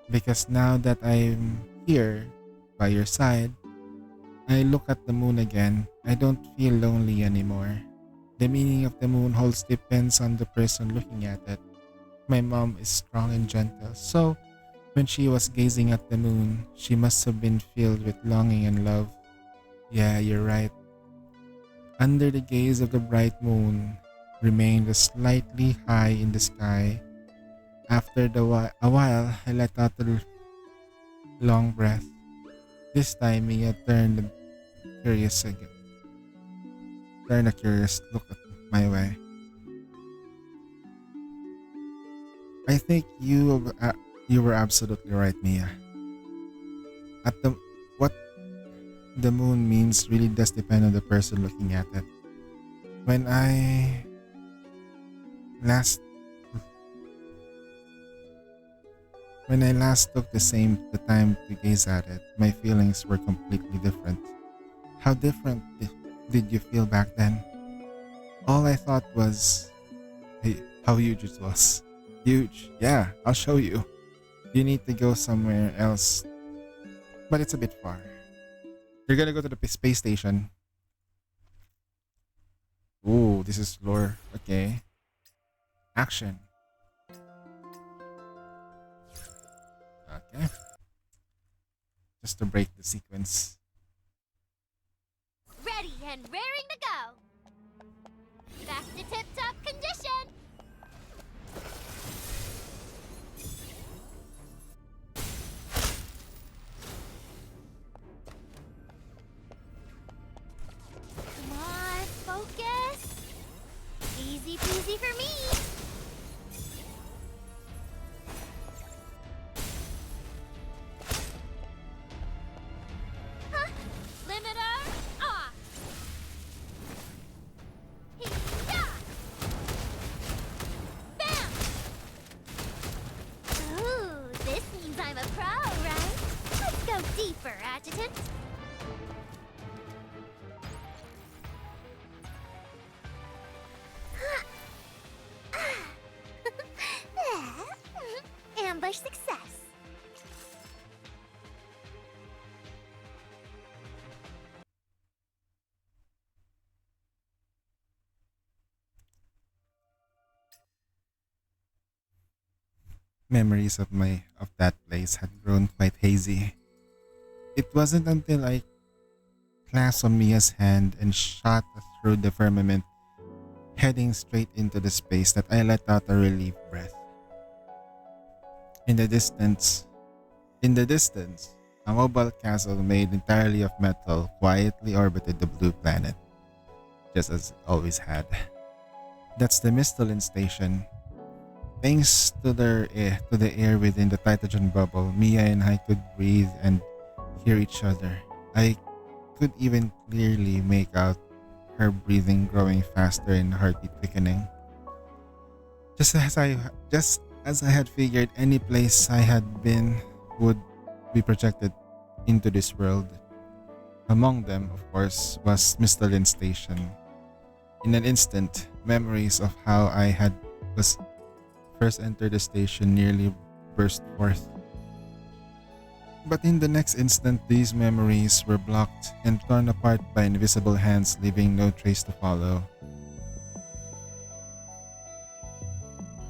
because now that I'm here by your side, I look at the moon again. I don't feel lonely anymore. The meaning of the moon holds depends on the person looking at it. My mom is strong and gentle, so when she was gazing at the moon, she must have been filled with longing and love. Yeah, you're right. Under the gaze of the bright moon, remained slightly high in the sky. After a while, I let out a long breath. This time, Mia curious again. Turned a curious look at my way. I think you were absolutely right, Mia. At the what the moon means really does depend on the person looking at it. When I last when I last took the time to gaze at it, my feelings were completely different. How different did you feel back then? All I thought was, hey, how huge it was. Huge. Yeah, I'll show you. You need to go somewhere else, but it's a bit far. You're gonna go to the space station. Ooh, this is lore. Okay. Action. Okay. Just to break the sequence. Ready and raring to go. Back to tip-top condition. Come on, focus. Easy peasy for me. Huh? Limiter off. Hee-yah! Bam! Ooh, this means I'm a pro, right? Let's go deeper, Adjutant. Ambush success. Memories of that place had grown quite hazy. It wasn't until I clasped Mia's hand and shot through the firmament, heading straight into the space, that I let out a relief breath. In the distance, a mobile castle made entirely of metal quietly orbited the blue planet, just as it always had. That's the Mistolin station. Thanks to the air within the Titagen bubble, Mia and I could breathe and hear each other. I could even clearly make out her breathing growing faster and heartbeat quickening. Just as I just as I had figured, any place I had been would be projected into this world. Among them, of course, was Mr. Lin Station. In an instant, memories of how I had was first entered the station nearly burst forth. But in the next instant, these memories were blocked and torn apart by invisible hands, leaving no trace to follow.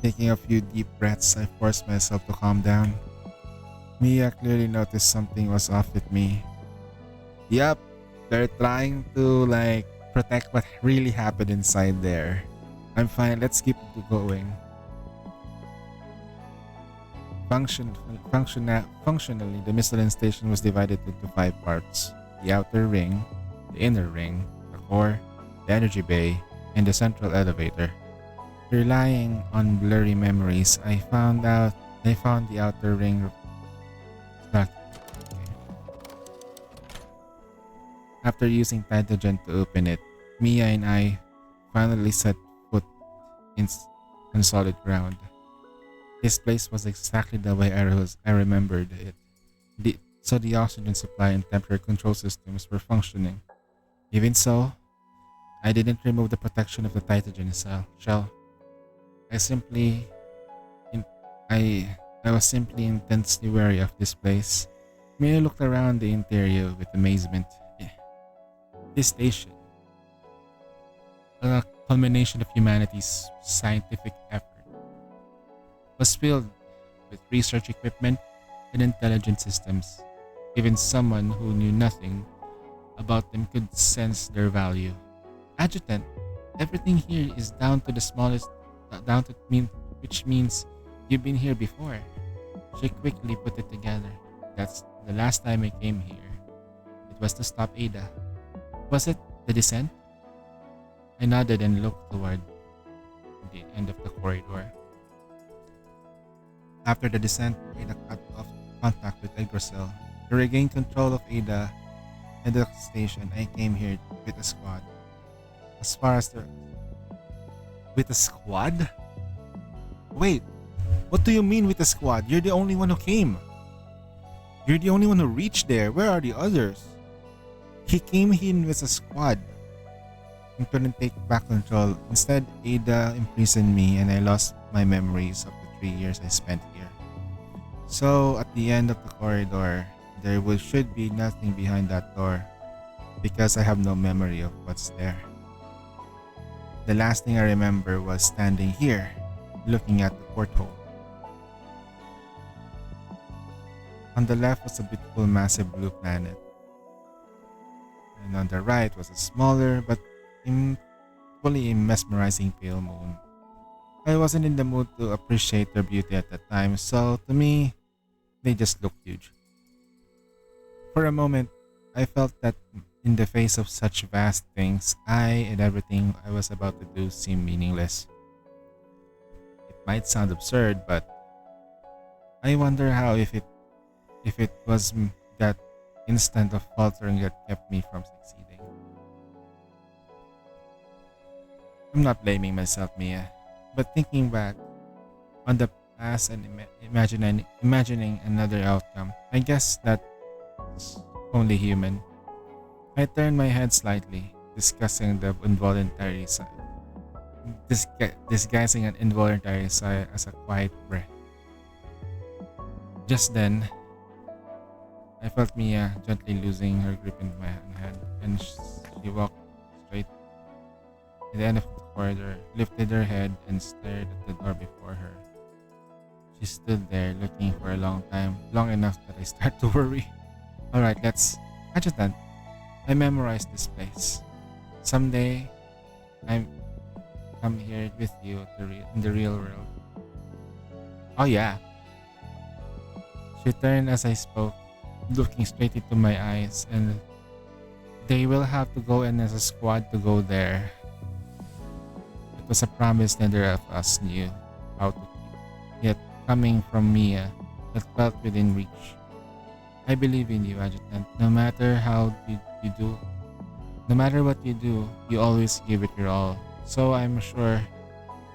Taking a few deep breaths, I forced myself to calm down. Mia clearly noticed something was off with me. Yup, they're trying to protect what really happened inside there. I'm fine, let's keep it going. Functionally, the Michelin station was divided into five parts: the outer ring, the inner ring, the core, the energy bay, and the central elevator. Relying on blurry memories, I found the outer ring stuck. After using Titagen to open it, Mia and I finally set foot in solid ground. This place was exactly the way I remembered it. So the oxygen supply and temperature control systems were functioning. Even so, I didn't remove the protection of the Titagen shell. I simply, in, I was simply intensely wary of this place. Mia looked around the interior with amazement. This station, a culmination of humanity's scientific effort, was filled with research equipment and intelligent systems. Even someone who knew nothing about them could sense their value. Adjutant, everything here is down to the smallest, which means you've been here before. She quickly put it together. That's the last time I came here. It was to stop Ada. Was it the descent? I nodded and looked toward the end of the corridor. After the descent, Ada cut off contact with Yggdrasil. To regain control of Ada and the station, I came here with a squad. As far as the... With a squad? Wait, what do you mean with a squad? You're the only one who came. You're the only one who reached there. Where are the others? He came in with a squad and couldn't take back control. Instead, Ada imprisoned me and I lost my memories of the 3 years I spent here. So, at the end of the corridor, should be nothing behind that door because I have no memory of what's there. The last thing I remember was standing here, looking at the porthole. On the left was a beautiful massive blue planet. And on the right was a smaller but equally mesmerizing pale moon. I wasn't in the mood to appreciate their beauty at that time, so to me, they just looked huge. For a moment, I felt that in the face of such vast things, I and everything I was about to do seemed meaningless. It might sound absurd, but I wonder how if it was that instant of faltering that kept me from succeeding. I'm not blaming myself, Mia, but thinking back on the past and imagining another outcome, I guess that's only human. I turned my head slightly, disguising an involuntary sigh as a quiet breath. Just then, I felt Mia gently losing her grip in my hand, and she walked straight to the end of the corridor, lifted her head, and stared at the door before her. She stood there looking for a long time, long enough that I start to worry. Alright, Adjutant, I memorized this place. Someday, I'm come here with you in the real world. Oh yeah. She turned as I spoke, looking straight into my eyes, and they will have to go in as a squad to go there. was a promise neither of us knew how to keep. Yet, coming from Mia, that felt within reach. I believe in you, Adjutant. No matter what you do, you always give it your all. So I'm sure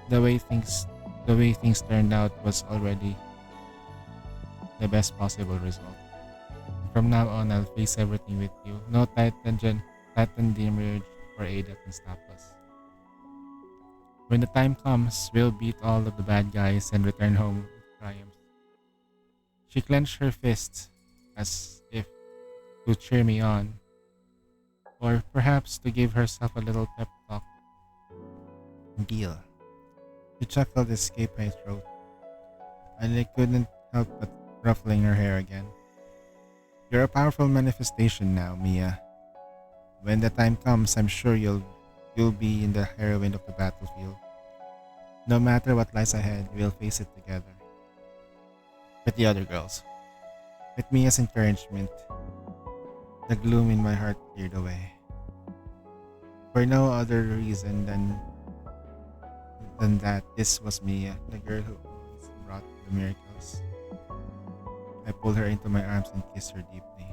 the way things the way things turned out was already the best possible result. From now on, I'll face everything with you. No Titan Demerge or Ada can stop us. When the time comes, we'll beat all of the bad guys and return home with triumph. She clenched her fists as if to cheer me on, or perhaps to give herself a little pep talk. Deal. She chuckled to escape my throat, and I couldn't help but ruffling her hair again. You're a powerful manifestation now, Mia. When the time comes, I'm sure you'll be in the heroine of the battlefield. No matter what lies ahead, we'll face it together. With the other girls. With Mia's encouragement, the gloom in my heart cleared away. For no other reason than that this was Mia, the girl who always brought the miracles. I pulled her into my arms and kissed her deeply.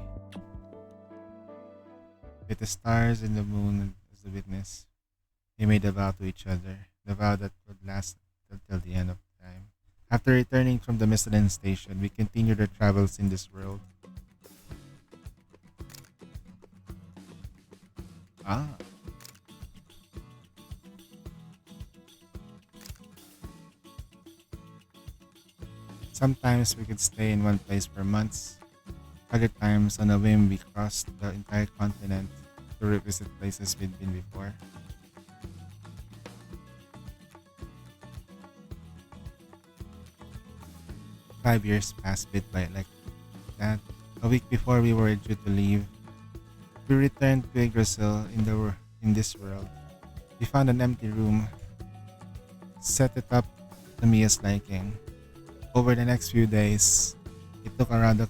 With the stars and the moon as the witness, we made a vow to each other, the vow that would last until the end of time. After returning from the Michelin station, we continued our travels in this world. Ah. Sometimes we could stay in one place for months. Other times, on a whim, we crossed the entire continent to revisit places we'd been before. 5 years passed bit by like that. A week before we were due to leave, we returned to Yggdrasil in this world. We found an empty room, set it up to Mia's liking. Over the next few days, I took her around the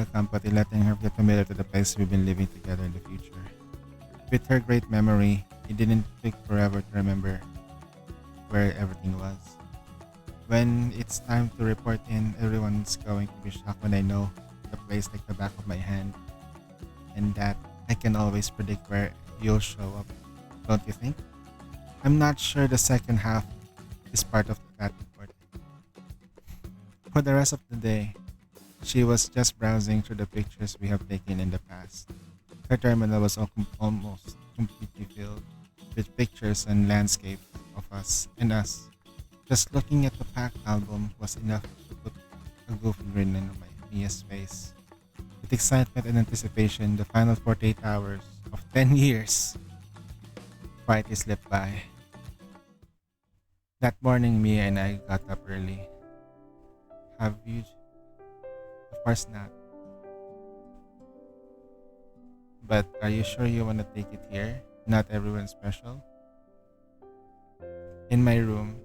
company, letting her get familiar to the place we've been living together in the future. With her great memory, it didn't take forever to remember where everything was. When it's time to report in, everyone's going to be shocked when I know the place like the back of my hand, and that I can always predict where you'll show up. Don't you think? I'm not sure the second half is part of that report. For the rest of the day, she was just browsing through the pictures we have taken in the past. Her terminal was almost completely filled with pictures and landscape of us and us. Just looking at the packed album was enough to put a goofy grin on Mia's face. With excitement and anticipation, the final 48 hours of 10 years quietly slipped by. That morning, Mia and I got up early. Have you? Of course not. But are you sure you want to take it here? Not everyone's special? In my room,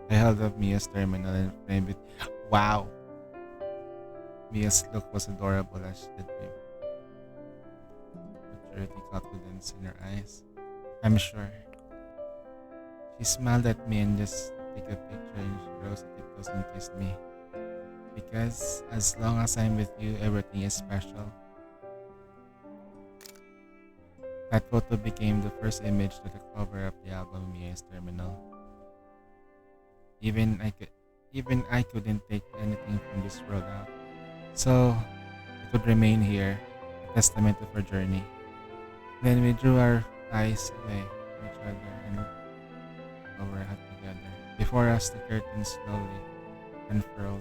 I held up Mia's terminal and framed it. Wow! Mia's look was adorable as she did maturity confidence in her eyes. I'm sure. She smiled at me and just took a picture and she rose at it close and kissed me. Because as long as I'm with you, everything is special. That photo became the first image to the cover of the album Mia's Terminal. Even I couldn't take anything from this world out. So it would remain here, a testament of our journey. Then we drew our eyes away from each other and our heart together. Before us, the curtain slowly unfurled.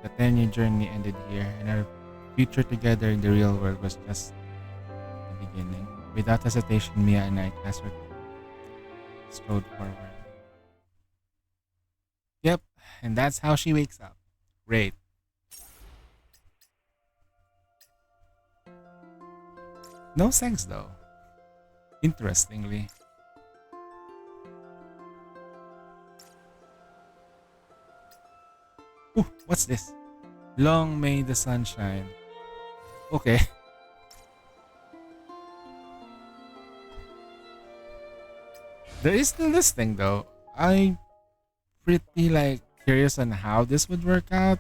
The 10-year journey ended here, and our future together in the real world was just the beginning. Without hesitation, Mia and I cast our strode forward. Yep, and that's how she wakes up. Great. No sex though. Interestingly. Ooh, what's this? Long may the sun shine. Okay. There is still this thing though. I'm pretty like curious on how this would work out.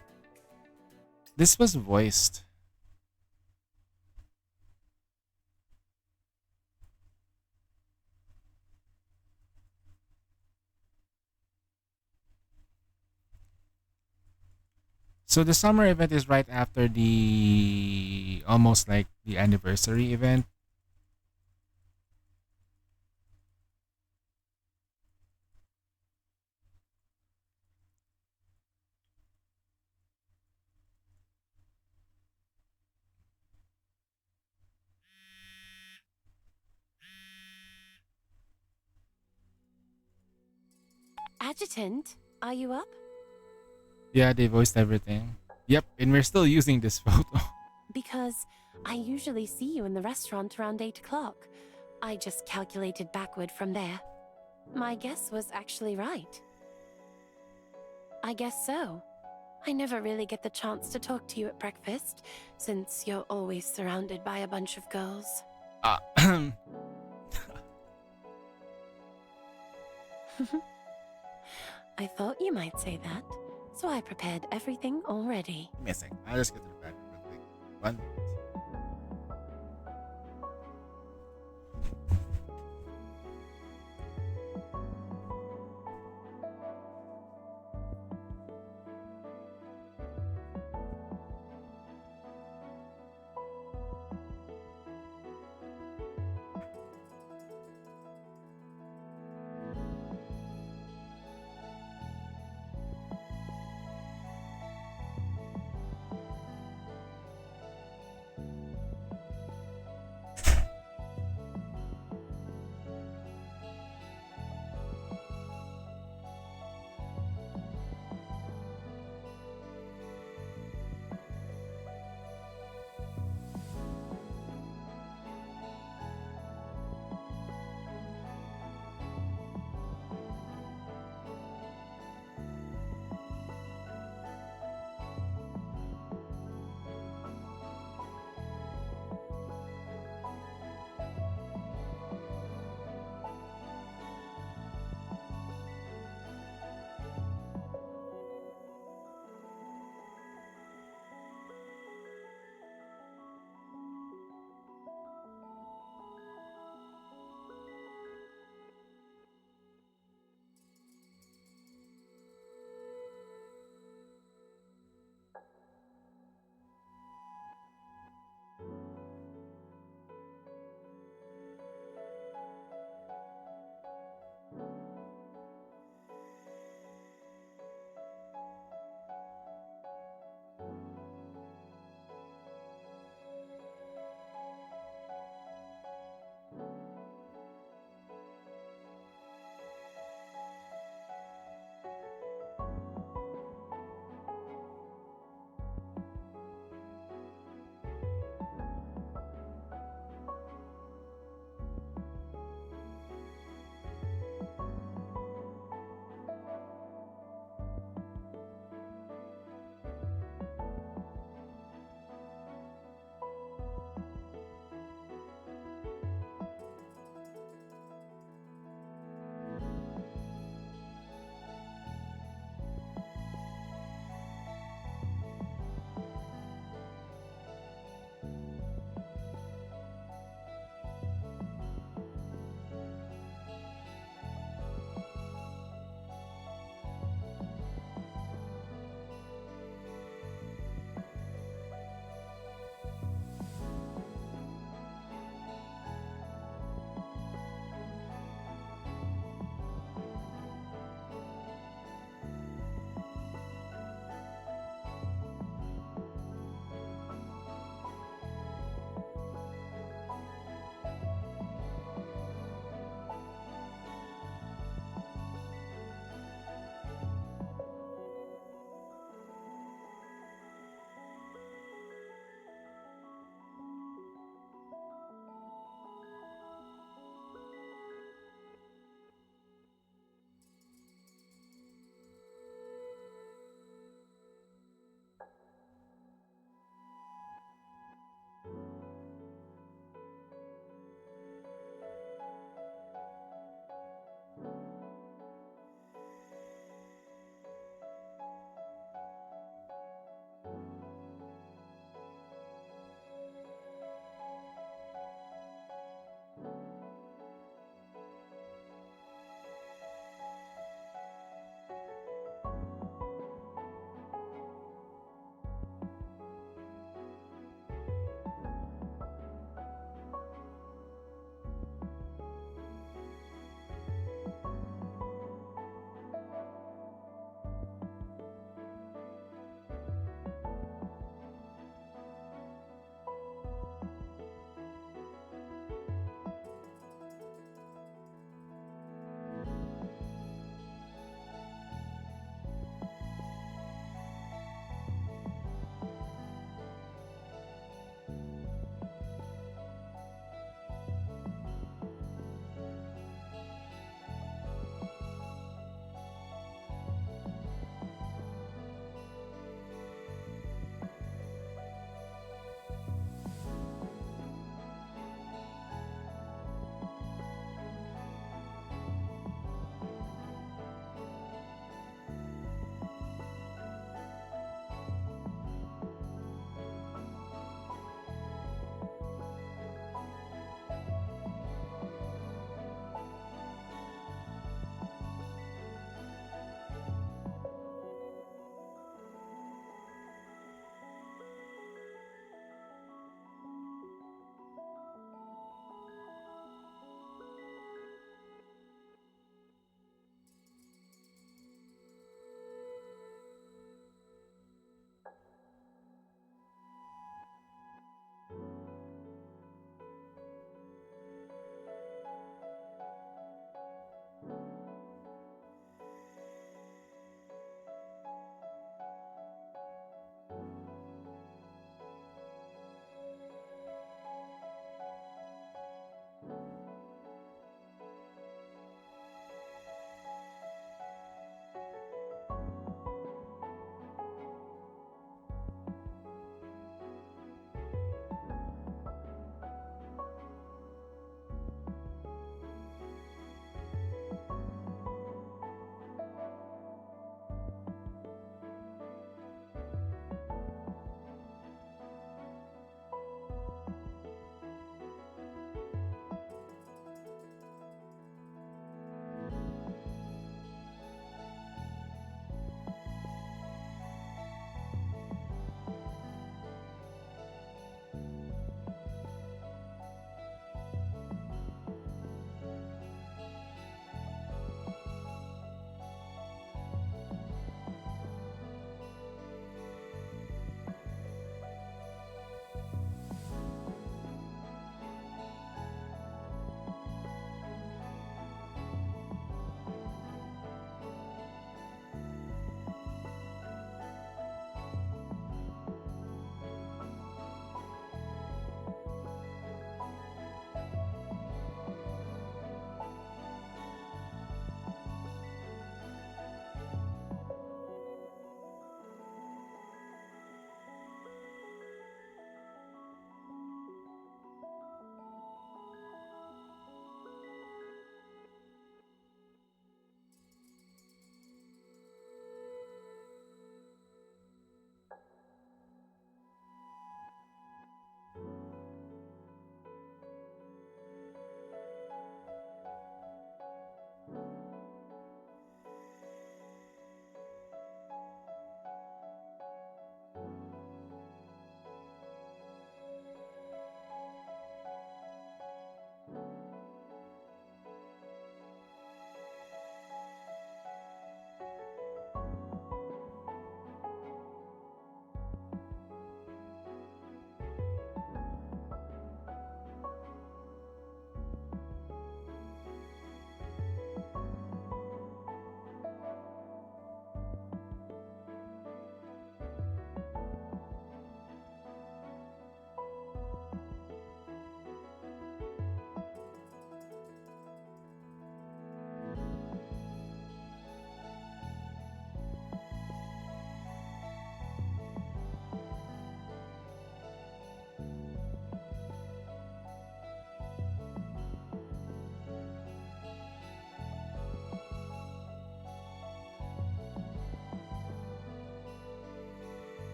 This was voiced. So the summer event is right after the almost like the anniversary event. Adjutant, are you up? Yeah, they voiced everything. Yep, and we're still using this photo. Because I usually see you in the restaurant around 8 o'clock. I just calculated backward from there. My guess was actually right. I guess so. I never really get the chance to talk to you at breakfast, since you're always surrounded by a bunch of girls. Uh, I thought you might say that, so I prepared everything already. give me a second. I'll just get to the bathroom real quick. One.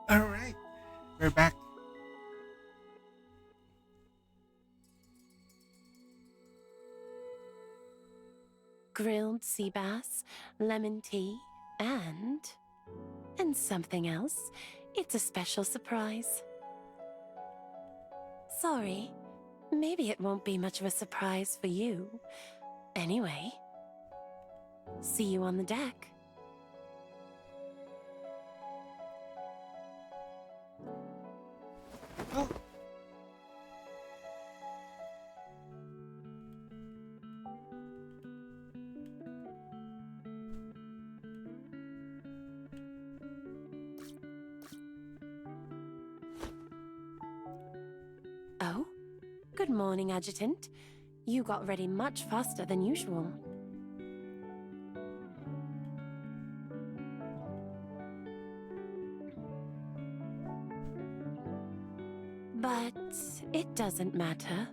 All right, we're back. Grilled sea bass, lemon tea, and something else. It's a special surprise. Sorry, maybe it won't be much of a surprise for you. Anyway, see you on the deck. Oh. Oh, good morning, Adjutant. You got ready much faster than usual. But it doesn't matter,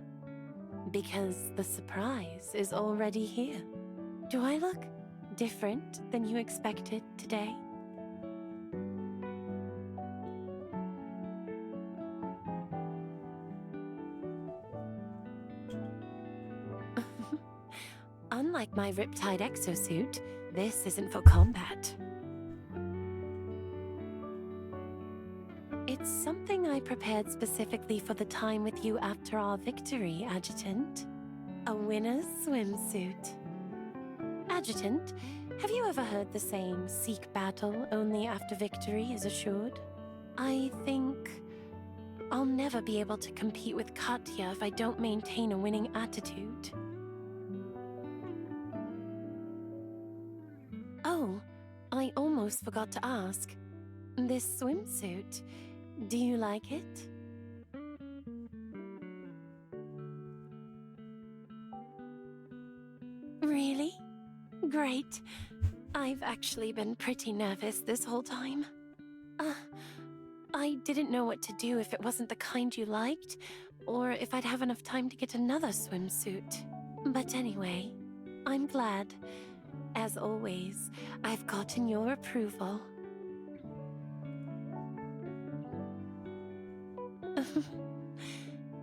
because the surprise is already here. Do I look different than you expected today? Unlike my riptide exosuit, this isn't for combat. It's something I prepared specifically for the time with you after our victory, Adjutant. A winner's swimsuit. Adjutant, have you ever heard the saying, seek battle only after victory is assured? I think I'll never be able to compete with Katya if I don't maintain a winning attitude. Oh, I almost forgot to ask. This swimsuit, do you like it? Really? Great. I've actually been pretty nervous this whole time. I didn't know what to do if it wasn't the kind you liked, or if I'd have enough time to get another swimsuit. But anyway, I'm glad. As always, I've gotten your approval.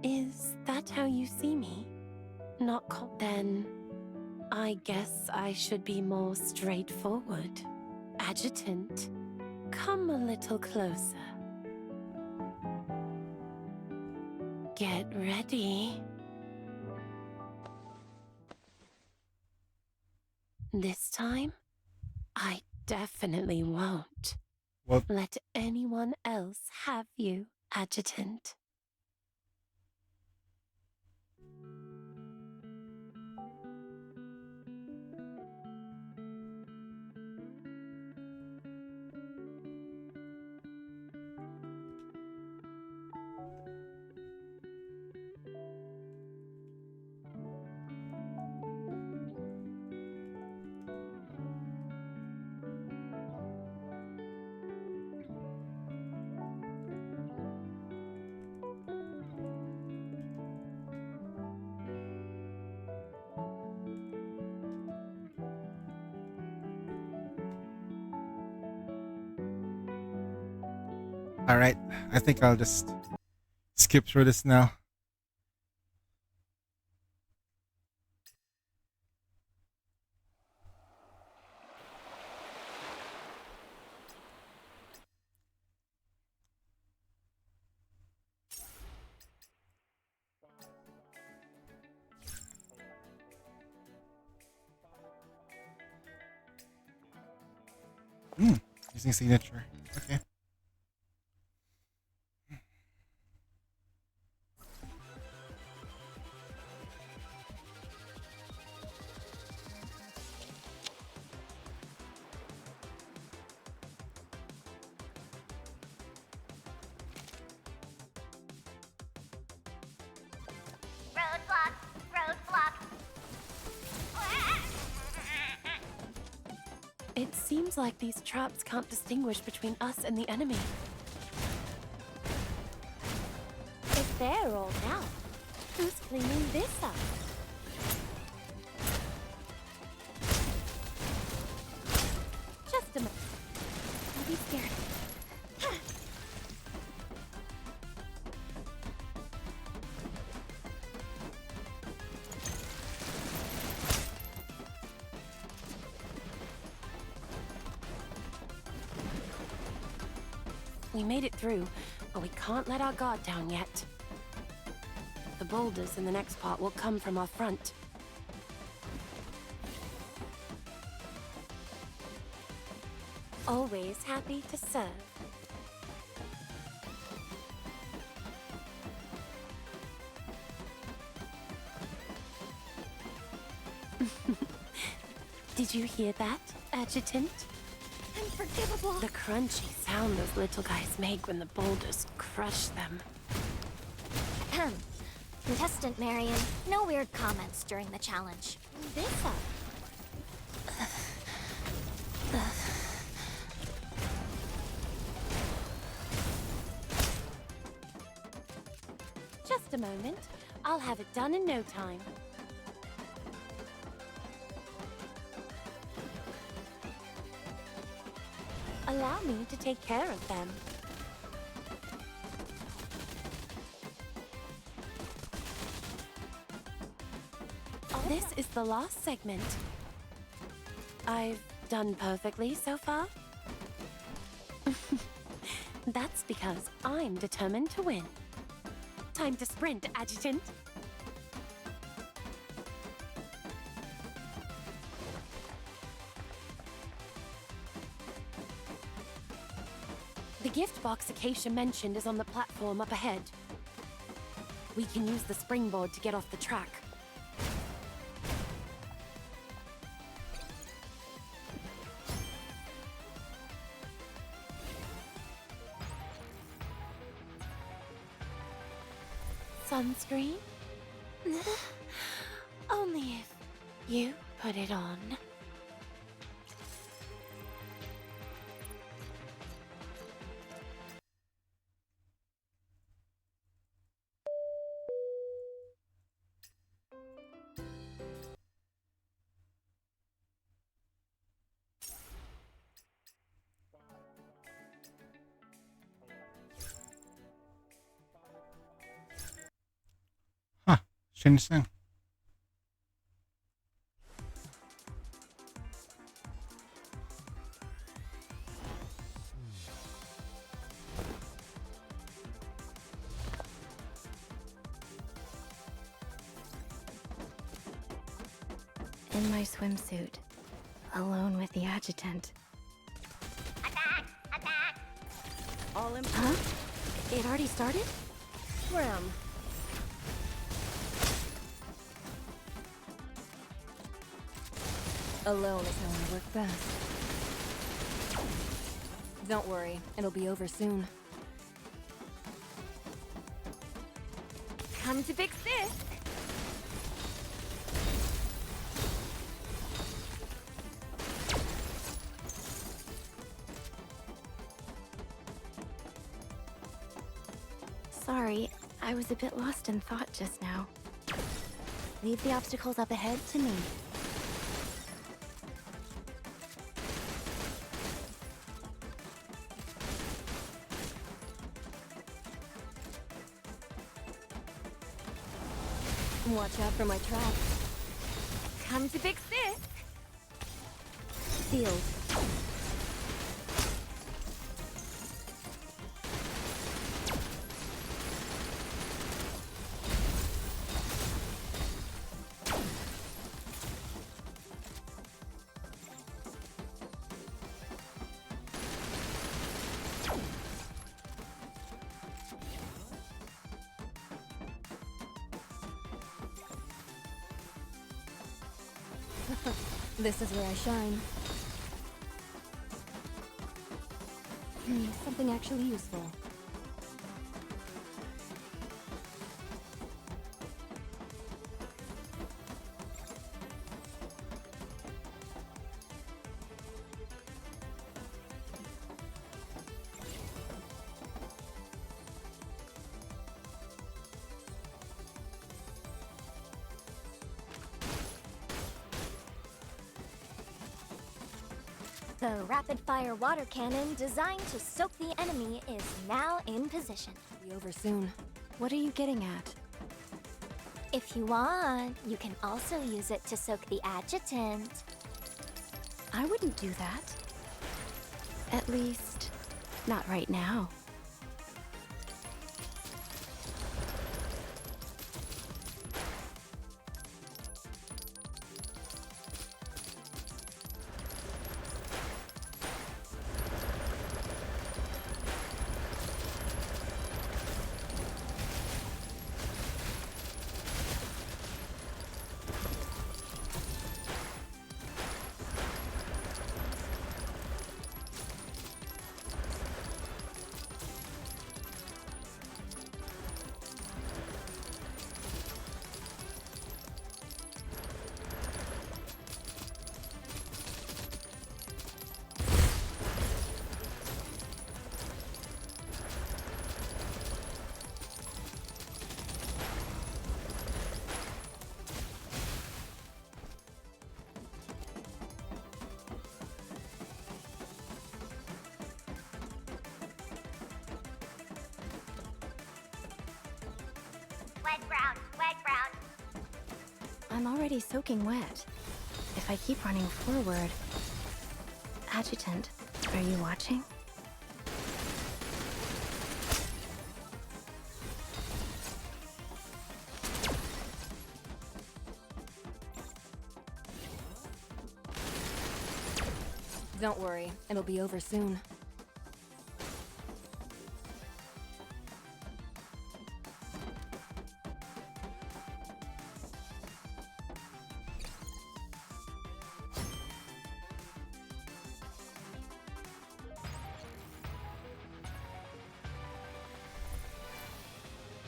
Is that how you see me? Then I guess I should be more straightforward. Adjutant, come a little closer. Get ready. This time, I definitely won't Well, let anyone else have you, Adjutant. all right. I think I'll just skip through this now. Using signature. Okay. Roadblock! Roadblock! It seems like these traps can't distinguish between us and the enemy. If they're all down, who's cleaning this up? Just a minute. Don't be scared. We made it through, but we can't let our guard down yet. The boulders in the next part will come from our front. Always happy to serve. Did you hear that, Adjutant? Unforgivable. The crunchy sound those little guys make when the boulders crush them. Ahem. Contestant Marion, no weird comments during the challenge. This up. Just a moment. I'll have it done in no time. Allow me to take care of them. This is the last segment. I've done perfectly so far. That's because I'm determined to win. Time to sprint, Adjutant. The gift box Acacia mentioned is on the platform up ahead. We can use the springboard to get off the track. Sunscreen? Only if you put it on. Huh. Shinseng. In my swimsuit, alone with the adjutant. All in. Huh? It already started? Ram. Alone is how I work best. Don't worry, it'll be over soon. Come to fix this. Sorry, I was a bit lost in thought just now. Leave the obstacles up ahead to me. Watch out for my trap. Come to fix this. Sealed. This is where I shine. Something actually useful. The rapid-fire water cannon designed to soak the enemy is now in position. Be over soon. What are you getting at? If you want, you can also use it to soak the adjutant. I wouldn't do that. At least, not right now. Wet ground, wet ground. I'm already soaking wet. If I keep running forward... Adjutant, are you watching? Don't worry, it'll be over soon.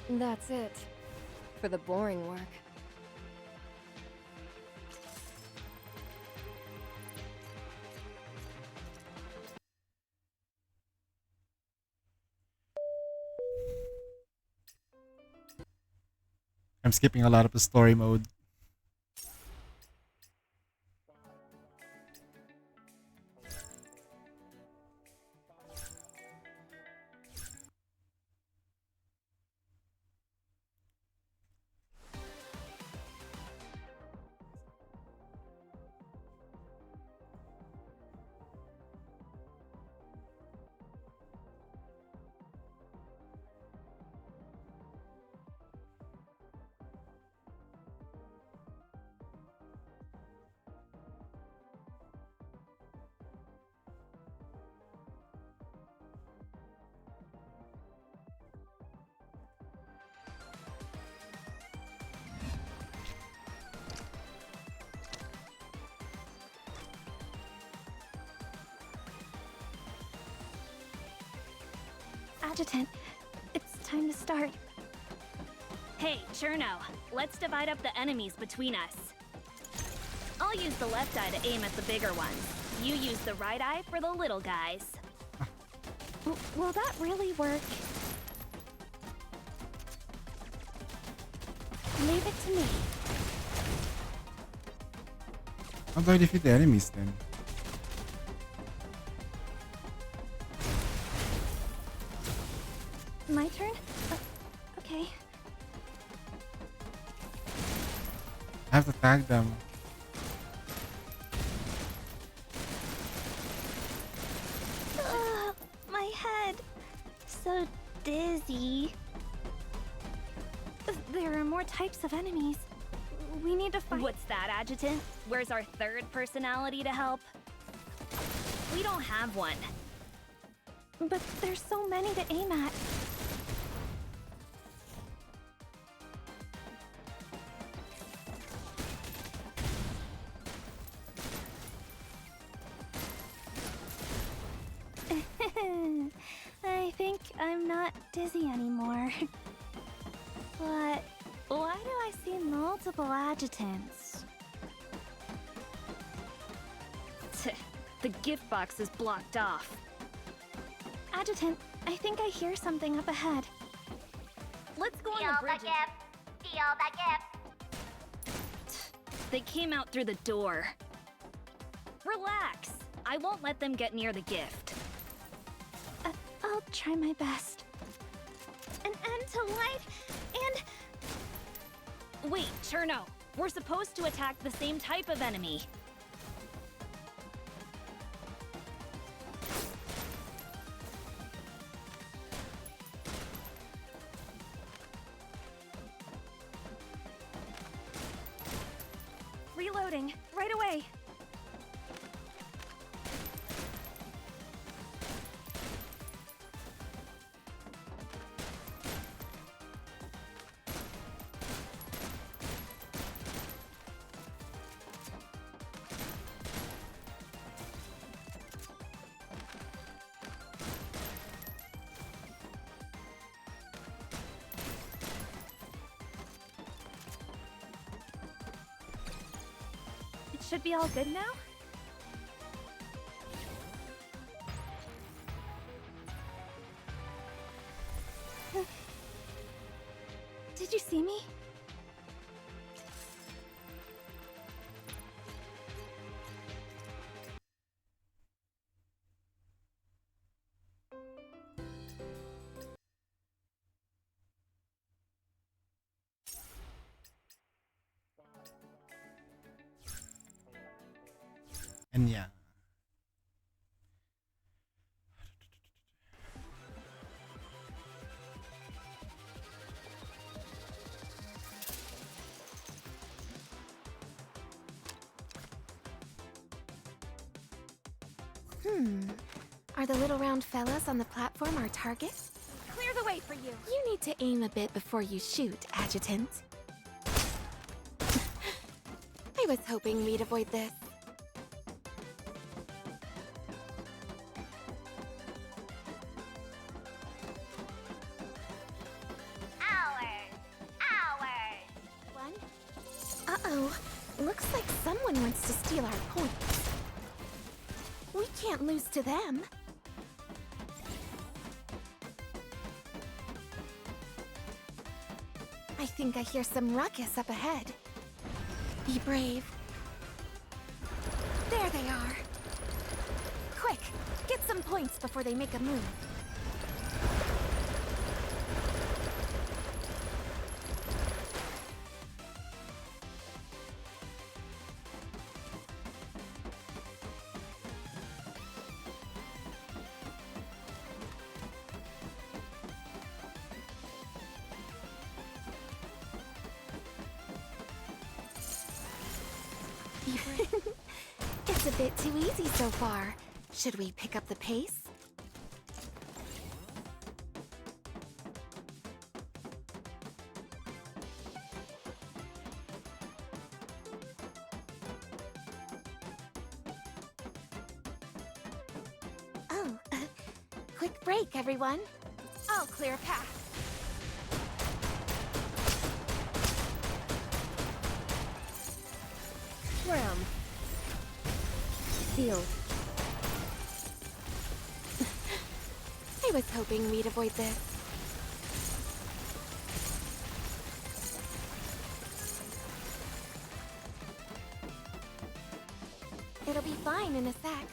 That's it. For the boring work. I'm skipping a lot of the story mode. Adjutant, it's time to start. Hey, Cherno, let's divide up the enemies between us. I'll use the left eye to aim at the bigger ones. You use the right eye for the little guys. Will that really work? Leave it to me. How do I defeat the enemies then? My turn? Okay. I have to tag them. My head. So dizzy. There are more types of enemies. We need to find... What's that, Adjutant? Where's our third personality to help? We don't have one. But there's so many to aim at. I think I'm not dizzy anymore. But why do I see multiple adjutants? The gift box is blocked off. Adjutant, I think I hear something up ahead. Let's go on Feel the the bridge. gift. Feel the gift. They came out through the door. Relax. I won't let them get near the gift. I'll try my best. An end to life and... Wait, Cherno. We're supposed to attack the same type of enemy. Reloading, right away. Should be all good now? Did you see me? And yeah. Are the little round fellas on the platform our target? Clear the way for you. You need to aim a bit before you shoot, Adjutant. I was hoping we'd avoid this. One. Uh-oh. Looks like someone wants to steal our points. We can't lose to them. I think I hear some ruckus up ahead. Be brave. There they are. Quick, get some points before they make a move. It's a bit too easy so far. Should we pick up the pace? Oh, quick break, everyone. I'll clear a path. Round. Field. I was hoping we'd avoid this. It'll be fine in a sec.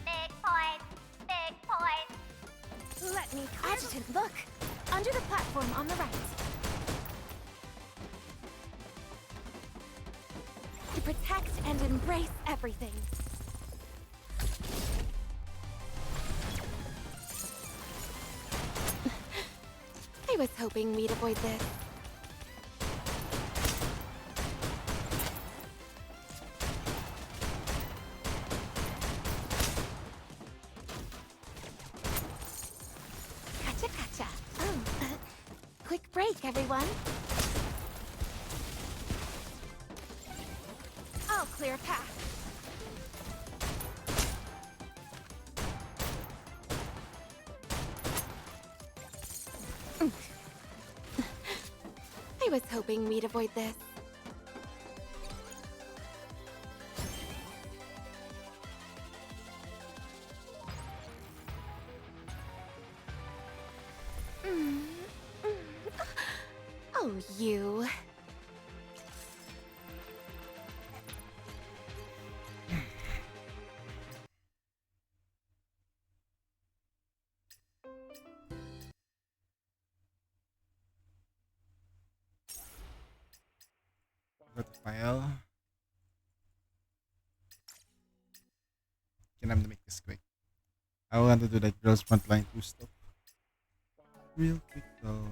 Big point. Big point. Let me Adjutant, look! Under the platform on the right. To protect and embrace everything. I was hoping we'd avoid this. Gotcha. Oh, quick break, everyone. I'll clear a path. I was hoping we'd avoid this. Oh, you. Go to file. Can I make this quick? I want to do that girls frontline 2 stuff. Real quick though.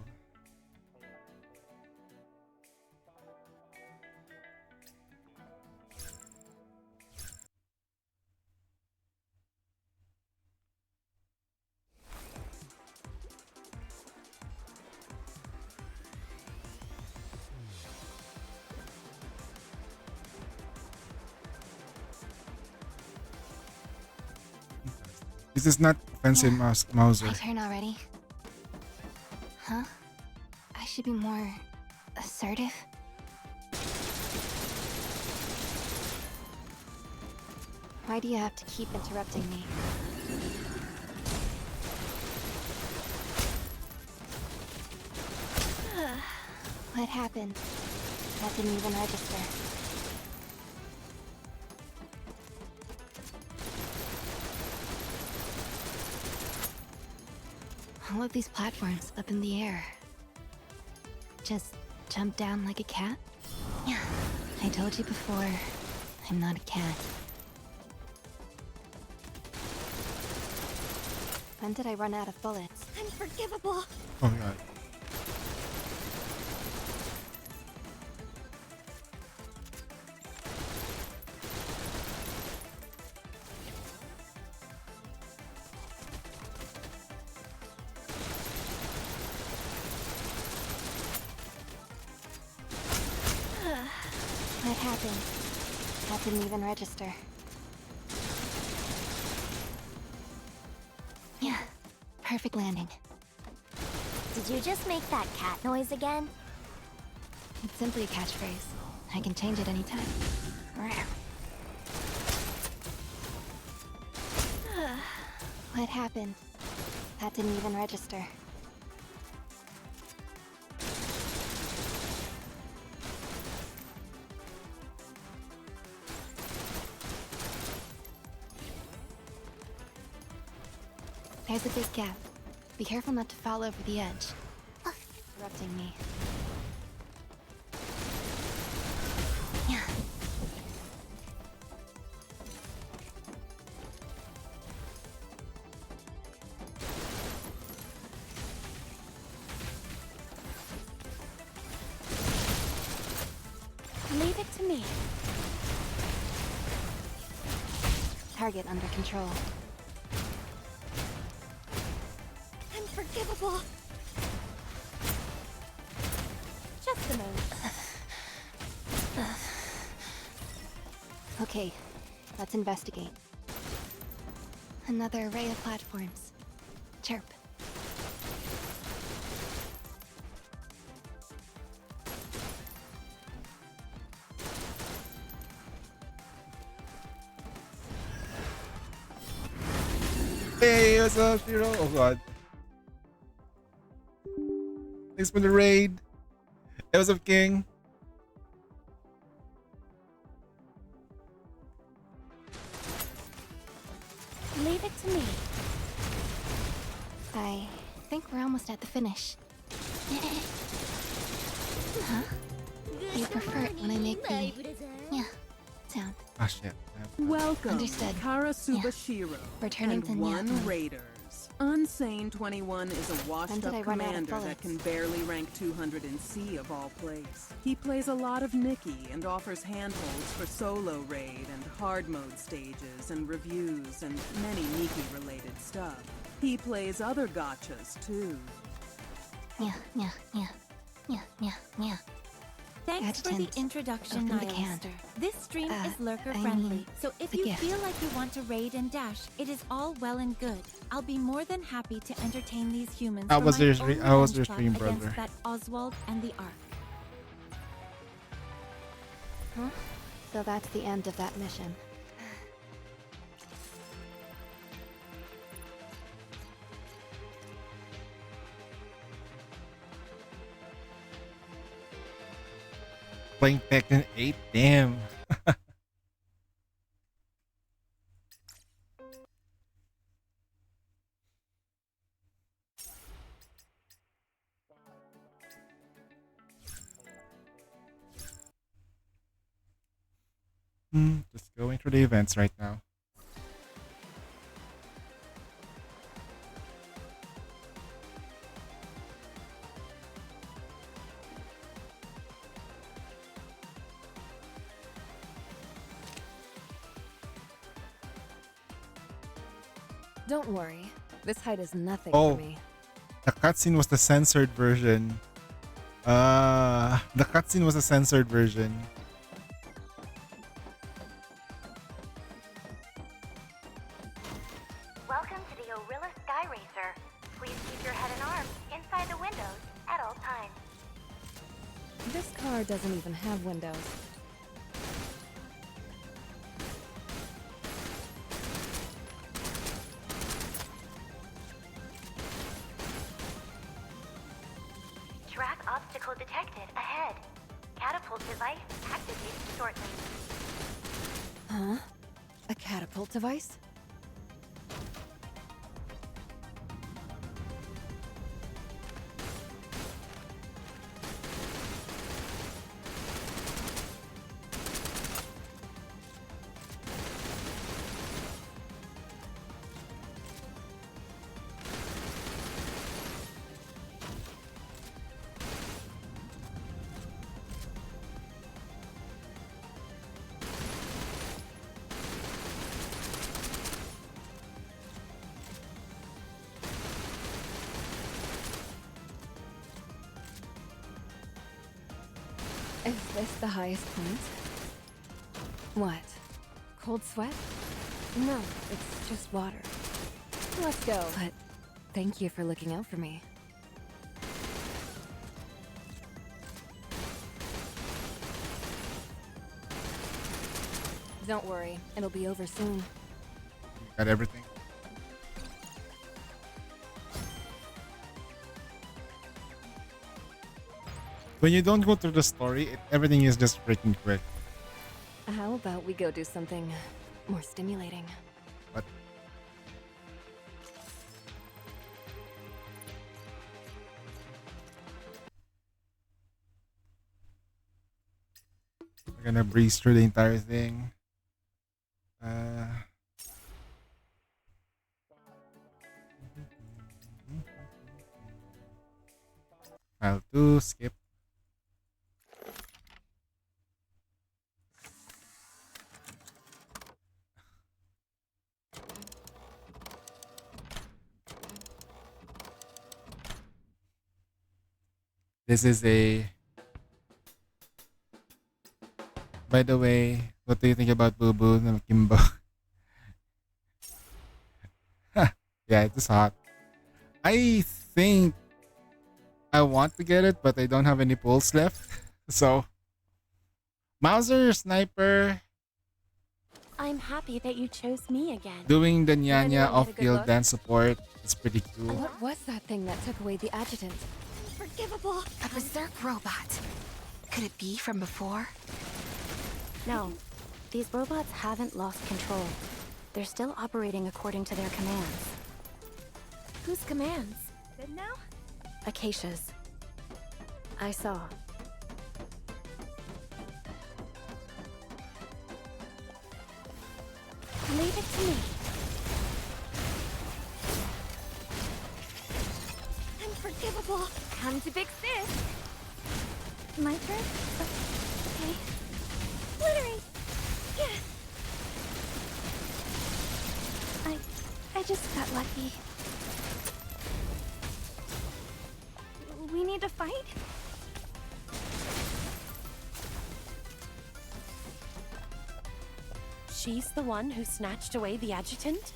This is not offensive, Yeah. Mauser. My turn already. Huh? I should be more assertive. Why do you have to keep interrupting me? What happened? That didn't even register. All of these platforms up in the air. Just jump down like a cat? Yeah, I told you before. I'm not a cat. When did I run out of bullets? Unforgivable. Oh god. What happened? That didn't even register. Yeah, perfect landing. Did you just make that cat noise again? It's simply a catchphrase. I can change it anytime. What happened? That didn't even register. There's a big gap. Be careful not to fall over the edge. Interrupting me. Yeah. Leave it to me. Target under control. Unforgivable. Just a moment. Okay, let's investigate. Another array of platforms. Chirp. Hey, what's up, Shiro? Oh god. Thanks for the raid. Hey, what's up, King? Leave it to me. I think we're almost at the finish. Huh? You prefer it when I make the... yeah, sound. Ah, shit. Welcome, Understood. Karasuba Shiro Returning to and one Nyathma. Raiders. Unsane 21 is a When washed-up did I run out of commander that bullets? can barely rank 200 in C of all plays. He plays a lot of Mickey and offers handholds for solo raid and hard mode stages and reviews and many Miki-related stuff. He plays other gotchas too. Yeah, yeah, yeah. Yeah, yeah, yeah. Thanks for the Adjutant, introduction, open the can. Nihilister. This stream is lurker I friendly, mean, so if the you gift. feel like you want to raid and dash, it is all well and good. I'll be more than happy to entertain these humans. How for was my your own stream- how was your revenge stream, plot against brother? That Oswald and the Ark. Huh? So that's the end of that mission. Playing Tekken 8? Damn. Just going through the events right now. Don't worry. This height is nothing Oh. for me. The cutscene was the censored version. The cutscene was a censored version. Welcome to the Orilla Sky Racer. Please keep your head and arms inside the windows at all times. This car doesn't even have windows. Track obstacle detected ahead. Catapult device activated shortly. Huh? A catapult device? this the highest point? What? Cold sweat? No, it's just water. Let's go. But thank you for looking out for me. Don't worry, it'll be over soon. Got everything. When you don't go through the story, everything is just freaking quick. How about we go do something more stimulating? But we're gonna breeze through the entire thing. I'll do skip. This is a. By the way, what do you think about Boo Boo and Kimbo? Yeah, it is hot. I think I want to get it, but I don't have any pulls left. So, Mauser Sniper I'm happy that you chose me again. doing the anyone Nyanya get a good off-field look? dance support is pretty cool. What was that thing that took away the adjutant? Unforgivable. A berserk robot. Could it be from before? No, these robots haven't lost control. They're still operating according to their commands. Whose commands? Good now? Acacia's. I saw. Leave it to me. Unforgivable. Come to fix this. My turn? Okay. Glittery! Yes! I just got lucky. We need to fight? She's the one who snatched away the adjutant?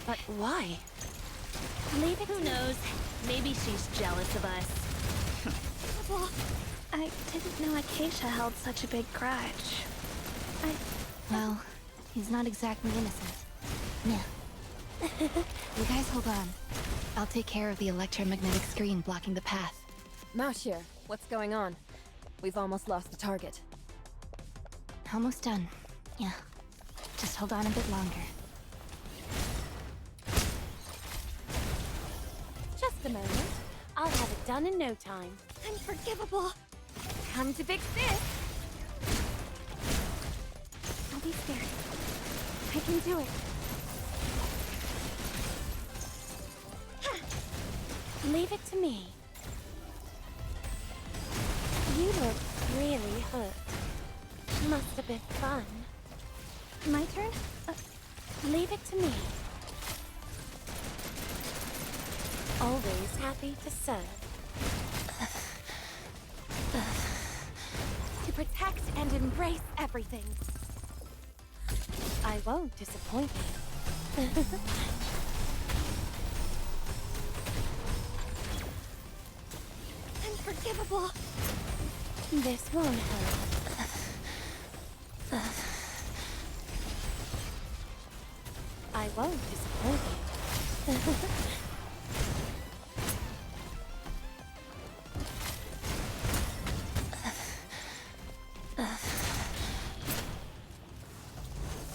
But why? Leave it. Who knows? Maybe she's jealous of us. Well, I didn't know Acacia held such a big grudge. Well, he's not exactly innocent. Yeah. You guys hold on. I'll take care of the electromagnetic screen blocking the path. Maushir, what's going on? We've almost lost the target. Almost done. Yeah. Just hold on a bit longer. Just a moment. I'll have it done in no time. Unforgivable. Come to fix this. Don't be scared. I can do it. Leave it to me. You look really hurt. Must have been fun. My turn? Leave it to me. Always happy to serve. To protect and embrace everything. I won't disappoint you. Unforgivable. This won't hurt. I won't disappoint you.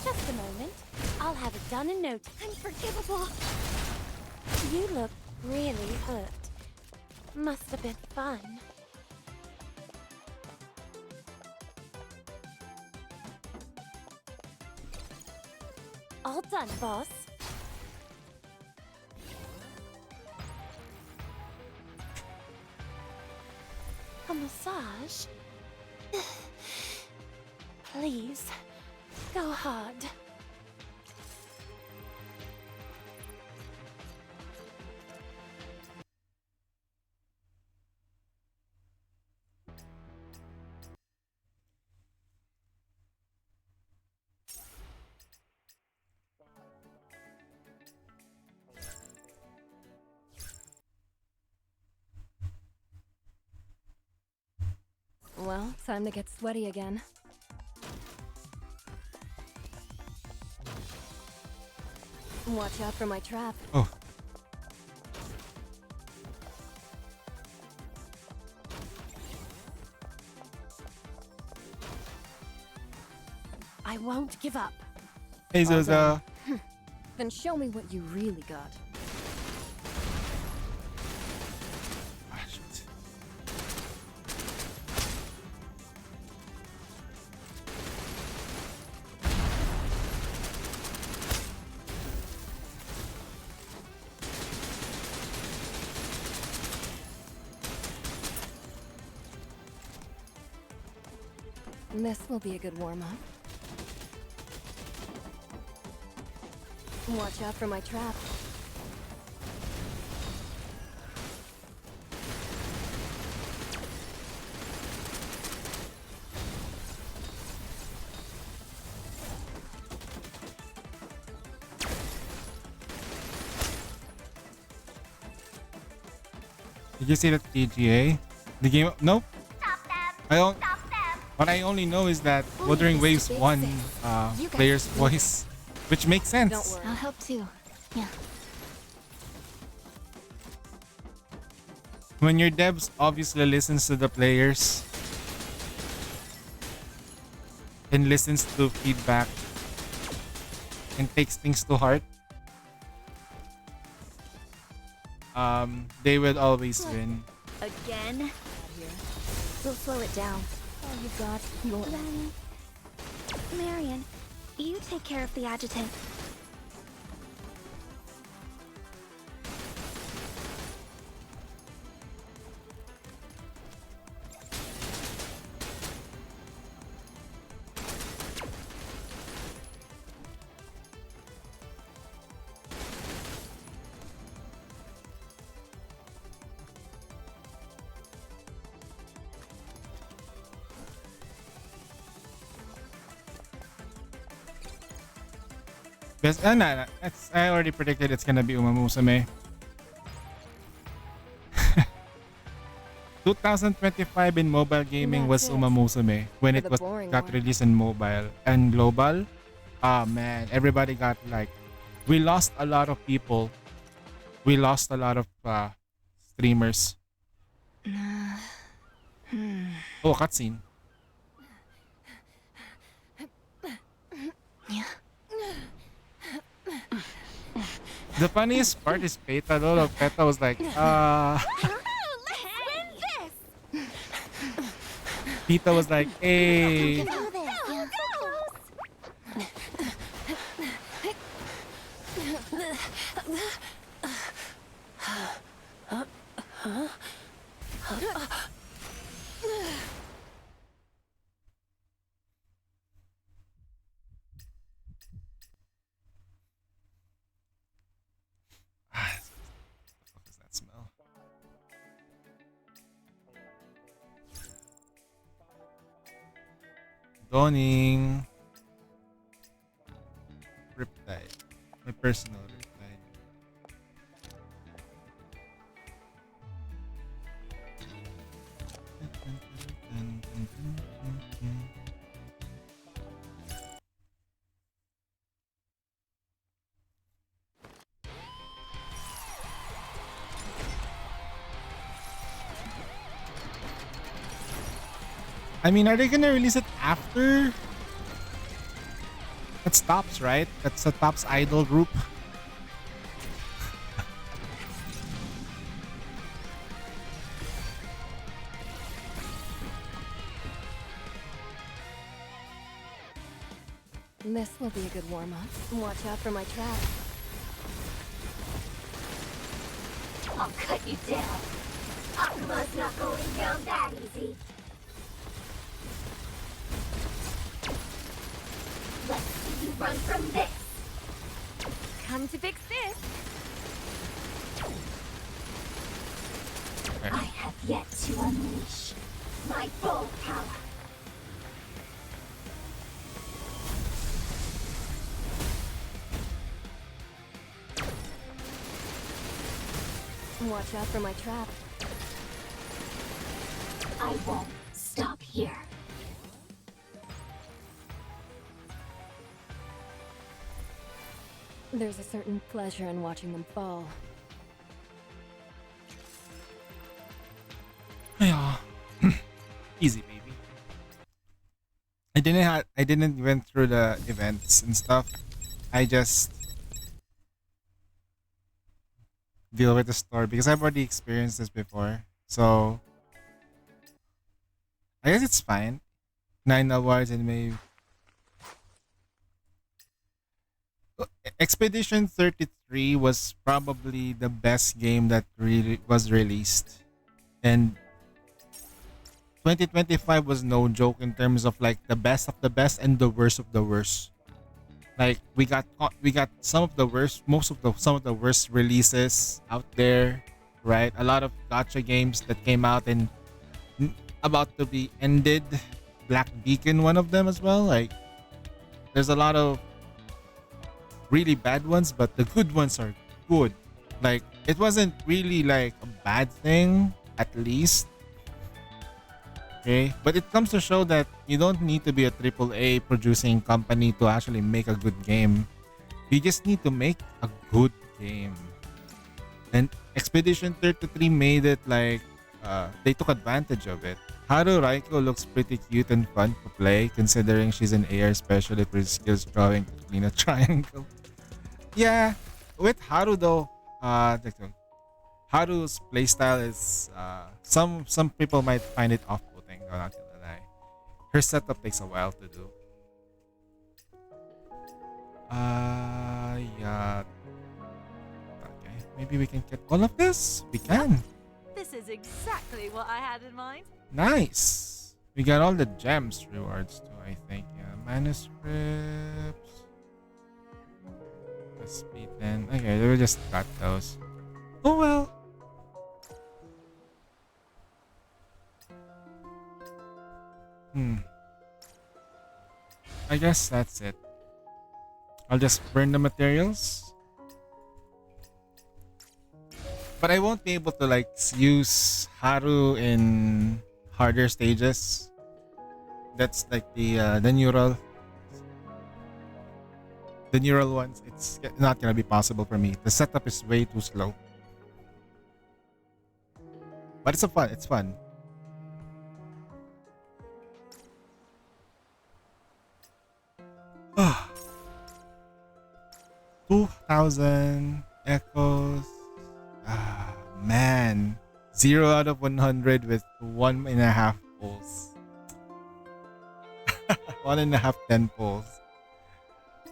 Just a moment. I'll have it done in no time. Unforgivable. You look really hurt. Must have been fun. All done, boss. A massage? Please, go hard. Time to get sweaty again. Watch out for my trap. Oh. I won't give up. Hey, Zozo. Then show me what you really got. Ah, shoot. This will be a good warm-up. Watch out for my trap. Did you see that TGA? The game? Nope. Stop them! I don't. Stop them! What I only know is that Wuthering Waves won player's voice, which makes sense. Don't worry. I'll help too. Yeah. When your devs obviously listens to the players and listens to feedback and takes things to heart, they will always win. Again? We'll slow it down. All you got, your Then... Marion, you take care of the adjutant. Best, no, that's, I already predicted it's gonna be Uma Musume. 2025 in mobile gaming was Uma Musume when For it the was boring got one. released in mobile and global. Ah man, everybody got like, we lost a lot of people. We lost a lot of streamers. Oh, cutscene. Yeah. The funniest part is Peta though. Like, Peta was like, Peta was like, hey. What the fuck is that smell? Dawning. Riptide. My personal Riptide. I mean, are they gonna release it after? That's Tops, right? That's the Tops idol group. This will be a good warm-up. Watch out for my trap. I'll cut you down. Akuma's not going down that easy. Let's see you run from this. Come to fix this. I have yet to unleash my full power. Watch out for my trap. I won't stop here. There's a certain pleasure in watching them fall. Yeah. Easy, baby. I didn't went through the events and stuff. I just deal with the story because I've already experienced this before. So I guess it's fine. 9 awards and maybe Expedition 33 was probably the best game that really was released. And 2025 was no joke in terms of like the best of the best and the worst of the worst. Like we got some of the worst, some of the worst releases out there, right? A lot of gotcha games that came out and about to be ended. Black Beacon, one of them as well. Like there's a lot of really bad ones, but the good ones are good. Like it wasn't really like a bad thing, at least. Okay, but it comes to show that you don't need to be a AAA producing company to actually make a good game. You just need to make a good game. And Expedition 33 made it like they took advantage of it. Haru Raiko looks pretty cute and fun to play, considering she's an AR specialist with skills drawing to clean a triangle. Yeah, with Haru though, Haru's playstyle is some people might find it off-putting. I'm not gonna lie. Her setup takes a while to do. Yeah. Okay, maybe we can get all of this. We can. This is exactly what I had in mind. Nice. We got all the gems rewards too, I think. Yeah, manuscripts. Speed 10. Okay, we'll just cut those. Oh well. I guess that's it. I'll just burn the materials. But I won't be able to like use Haru in harder stages. That's like the neural ones. It's not gonna be possible for me. The setup is way too slow. But it's fun. It's fun. Ah, 2,000 echoes. Ah, man. 0 out of 100 with 1.5 pulls. 1.5 10 pulls.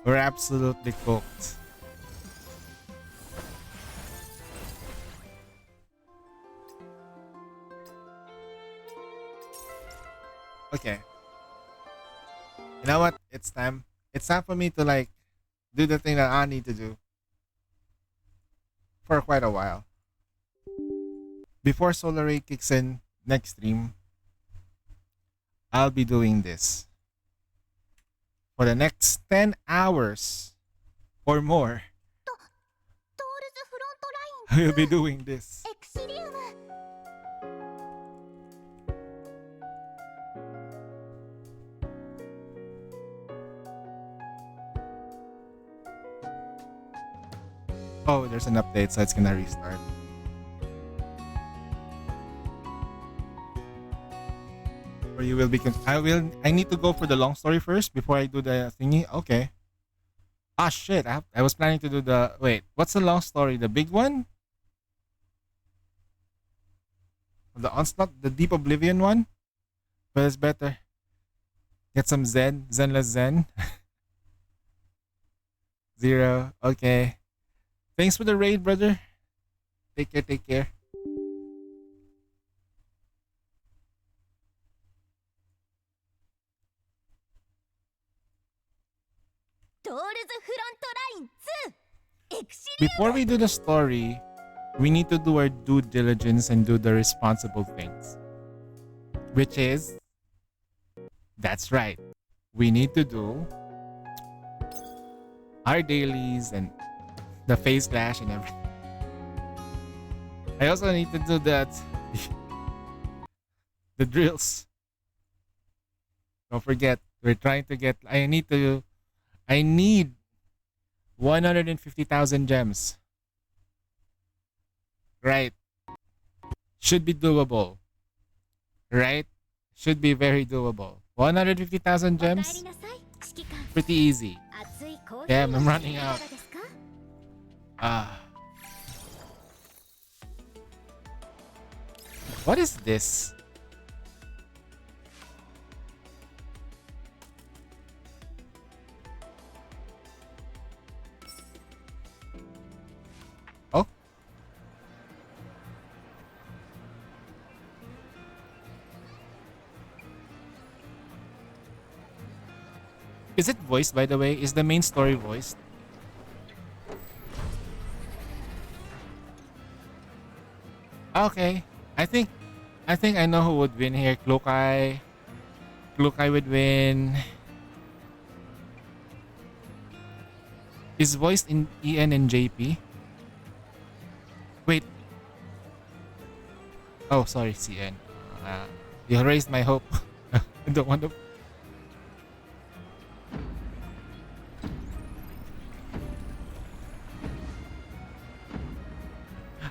We're absolutely cooked. Okay. You know what? It's time. It's time for me to like do the thing that I need to do for quite a while. Before Solar Ray kicks in next stream, I'll be doing this. For the next 10 hours or more, I will be doing this. Oh, there's an update, so it's gonna restart. Or you will be. I need to go for the long story first before I do the thingy. Okay. Ah shit! I was planning to do the. Wait, what's the long story? The big one? The onslaught, the deep oblivion one. But it's better. Get some zenless zen. 0. Okay. Thanks for the raid, brother. Take care. Take care. Before we do the story, we need to do our due diligence and do the responsible things. Which is, that's right, we need to do our dailies and the face slash and everything. I also need to do that. The drills. Don't forget, we're trying to get. I need 150,000 gems. Right. Should be doable. Right? Should be very doable. 150,000 gems? Pretty easy. Damn, I'm running out. What is this? Oh. Is it voiced, by the way? Is the main story voiced? Okay. I think I know who would win here. Klukai. Klukai would win. Is voiced in EN and JP? Wait. Oh, sorry, CN. You raised my hope. I don't want to.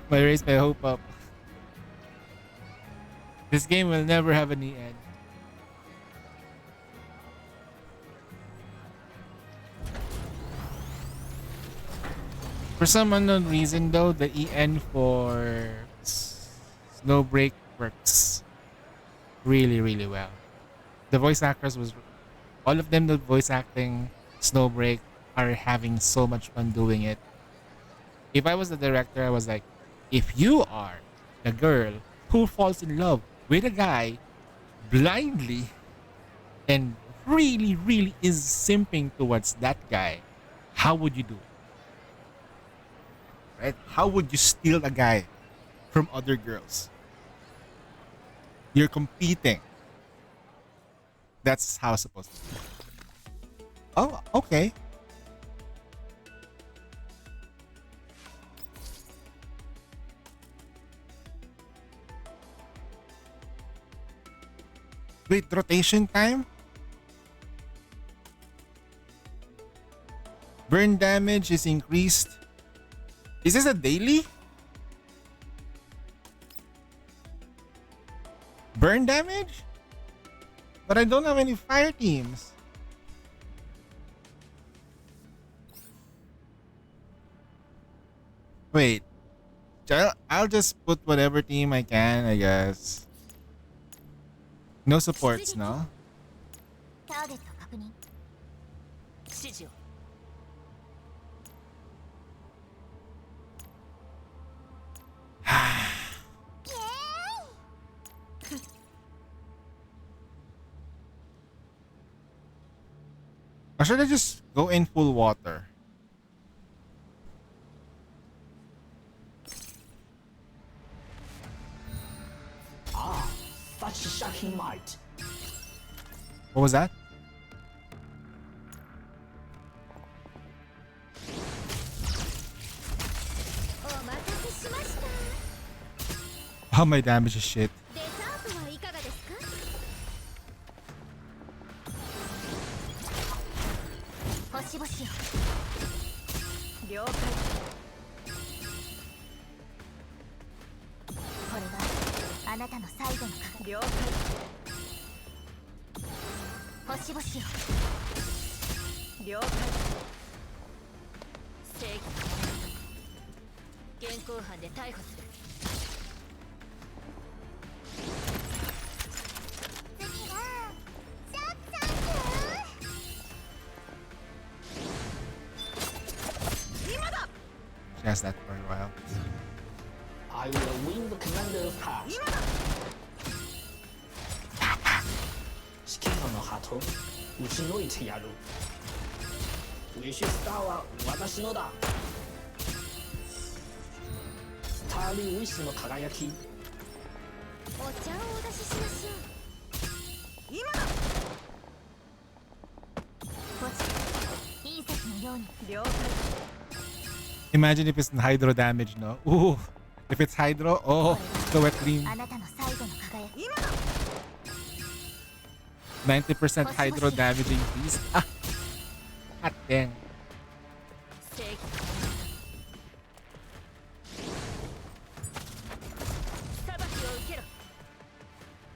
I raised my hope up. This game will never have an EN. For some unknown reason though, the EN for Snowbreak works really, really well. The voice actors was all of them, the voice acting Snowbreak, are having so much fun doing it. If I was the director, I was like, if you are the girl who falls in love with a guy blindly and really, really is simping towards that guy, how would you do it? Right? How would you steal a guy from other girls? You're competing. That's how it's supposed to be. Oh, okay. Wait, rotation time? Burn damage is increased. Is this a daily? Burn damage? But I don't have any fire teams. Wait. I'll just put whatever team I can, I guess. No supports, no? Or should I just go in full water? Such shocking might. What was that? Oh, my damage is shit. She has that for a while. I will win the commander's heart. 指揮官のハート撃ち抜いてやる。ウィッシュスターは私のだ。スターリーウィッシュの輝き。お茶をお出ししましょう。今だ。こっち。隕石のように。了解。Imagine if it's hydro damage, no? Ooh, if it's hydro, oh, the wet dream. 90% hydro damage increase. Ah, hot dang.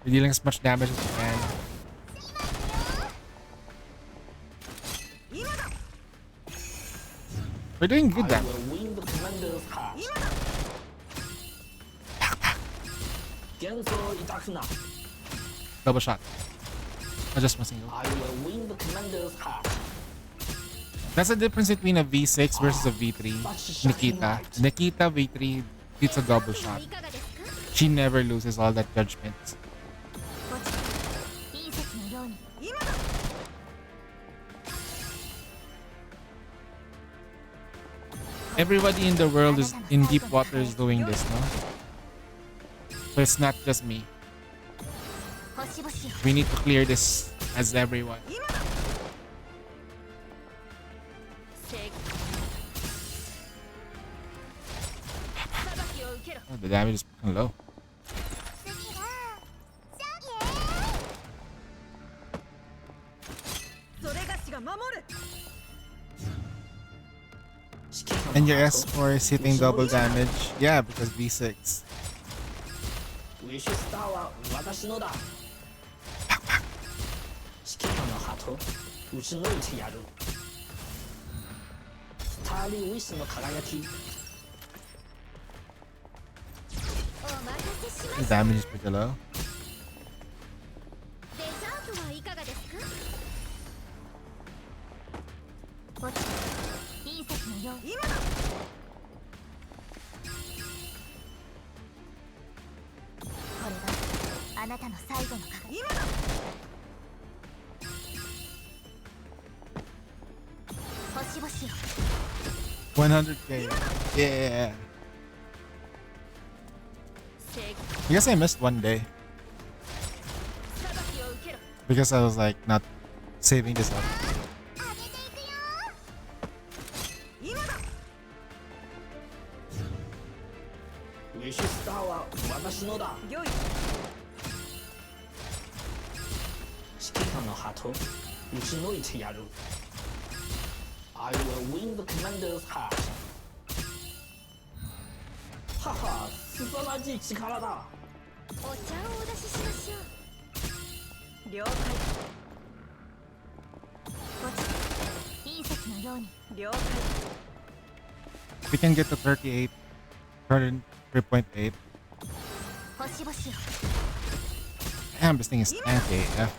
We're dealing as much damage as we can. We're doing good damage. Double shot. Not just one single. That's the difference between a V6 versus a V3. Nikita. Nikita V3 hits a double shot. She never loses all that judgment. Everybody in the world is in deep water is doing this, no? So it's not just me. We need to clear this as everyone. Oh, the damage is fucking low. And your S4 is hitting double damage. Yeah, because V6. The damage is pretty low. $100K. Yeah. I guess I missed one day. Because I was like not saving this up. I will win the commander's heart. Haha, 素晴らしい力だ。お茶をお出ししましょう。了解。ごち、隕石のように。了解。We can get to 38, 3.8. 星々を。Damn, this thing is tanky AF.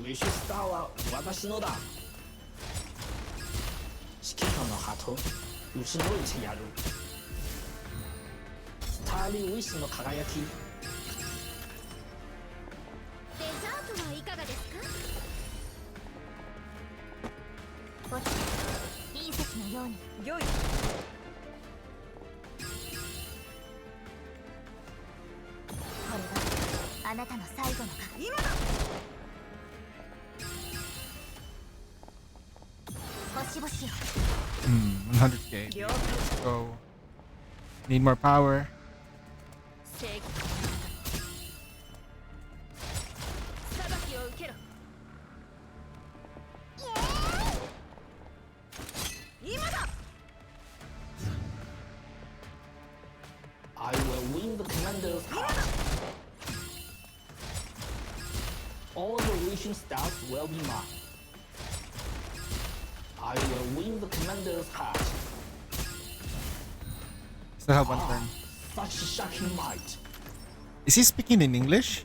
Wish Star は私のだ。指揮官の鳩、打ち抜いてやる。スターリーウィッシュの輝き。デザートはいかがですか？ごち、隕石のように。良い。これがあなたの最後の鍵。今だ。$100K. Let's go. Need more power. I will win the commander's heart. All the wishing stars will be mine. I will win the commander's heart. Still have one turn. Such shocking might. Is he speaking in English?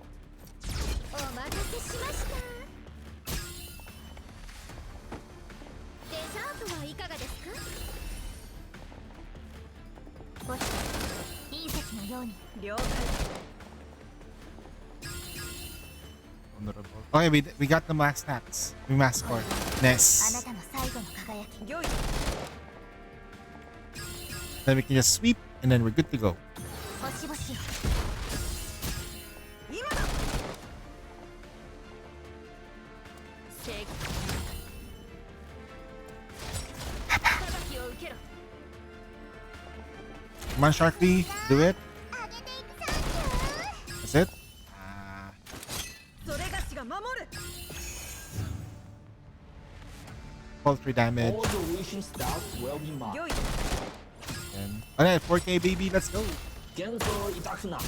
Okay, we got the max stats. We max score. Nice. Then we can just sweep and then we're good to go. Take. Come on, Sharky, do it. That's it. Poultry damage. All the wishing stars will be mine. Alright, 4K baby, let's go. Genzo Itakuna.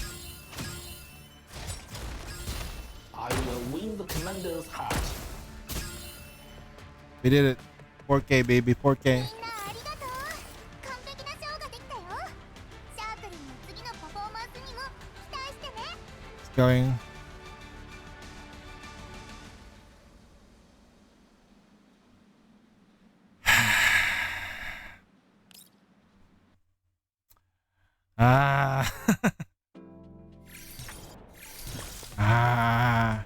I will win the commander's heart. We did it. 4K baby, 4K. It's going. Ah. Ah.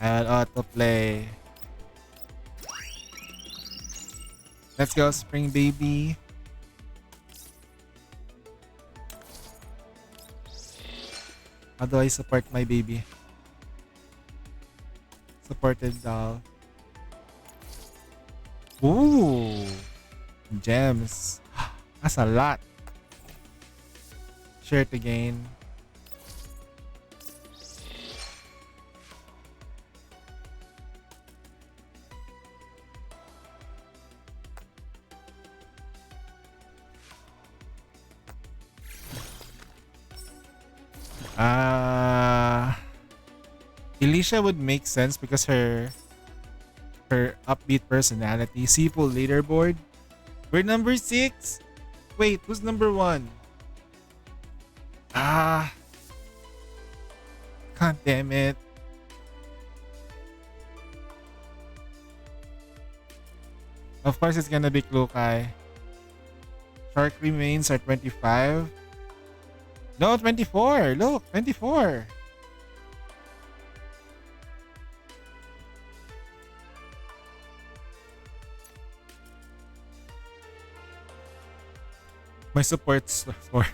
I'll autoplay. Let's go, Spring Baby. How do I support my baby? Supported doll. Ooh, gems. That's a lot. Share it again. Elisha would make sense because her upbeat personality. Sipo leaderboard. We're number 6. Wait, who's number 1? God damn it. Of course it's gonna be Klukai. Shark remains are 25. No, 24. Look, 24. My support's for.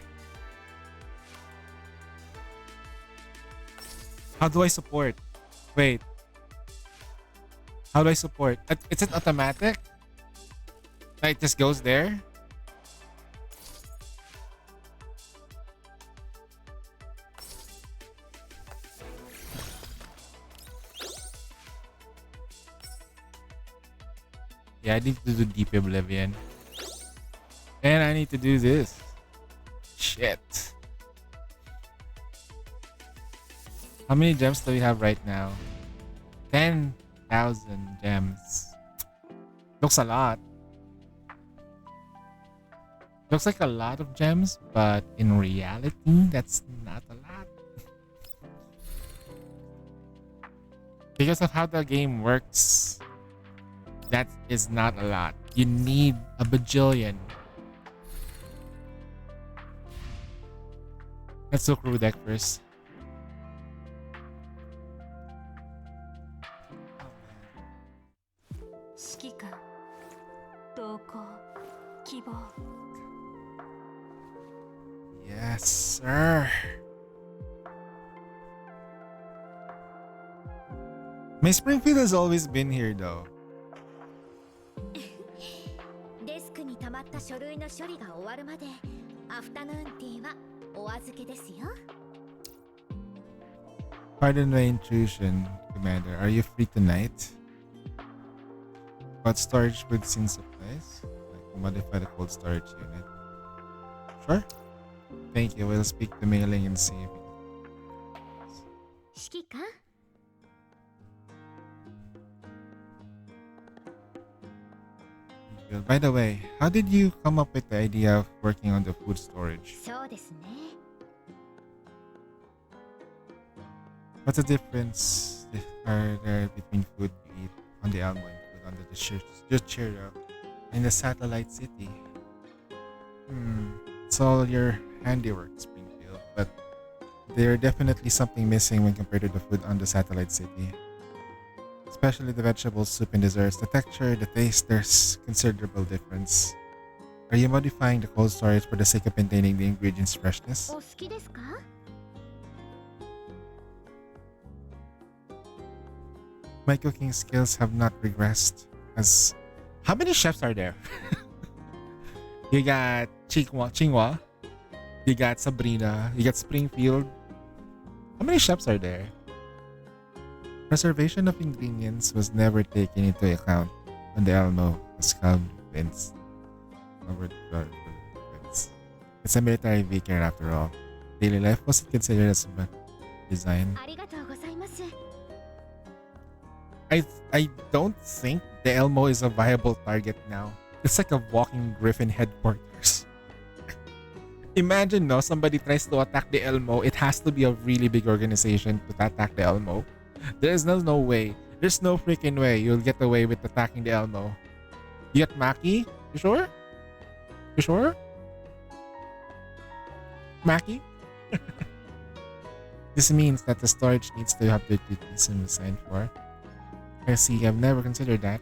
How do I support? Wait. How do I support? Is it automatic? Like, it just goes there? Yeah, I need to do Deep Oblivion. And I need to do this. Shit. How many gems do we have right now? 10,000 gems. Looks a lot. Looks like a lot of gems, but in reality, that's not a lot. Because of how the game works, that is not a lot. You need a bajillion. Let's look through deck first. Yes, sir. My Springfield has always been here, though. デスクに溜まった書類の処理が終わるまでアフタヌーンティーはお預けですよ。 Pardon my intrusion, Commander. Are you free tonight? What storage goods and supplies? Like modify the cold storage unit. Sure. Thank you. We'll speak to mailing and see if we指揮官 can. By the way, how did you come up with the idea of working on the food storage? そうですね。 What's the difference are there between food you eat on the Almo and food on the Juchero in the satellite city? It's all your handiwork, Springfield, but there's definitely something missing when compared to the food on the satellite city. Especially the vegetables, soup, and desserts. The texture, the taste, there's considerable difference. Are you modifying the cold storage for the sake of maintaining the ingredients' freshness? お好きですか？ My cooking skills have not regressed. As how many chefs are there? You got Chingwa, you got Sabrina, you got Springfield. How many chefs are there? Preservation of ingredients was never taken into account when the Elmo was convinced. It's a military vicar after all. Daily life wasn't considered as a design. I don't think the Elmo is a viable target now. It's like a walking Griffin headquarters. Imagine, no, somebody tries to attack the Elmo. It has to be a really big organization to attack the Elmo. There's no way. There's no freaking way you'll get away with attacking the Elmo. You got Maki? You sure? You sure? Maki? This means that the storage needs to have the duties and assigned for. I see, I've never considered that.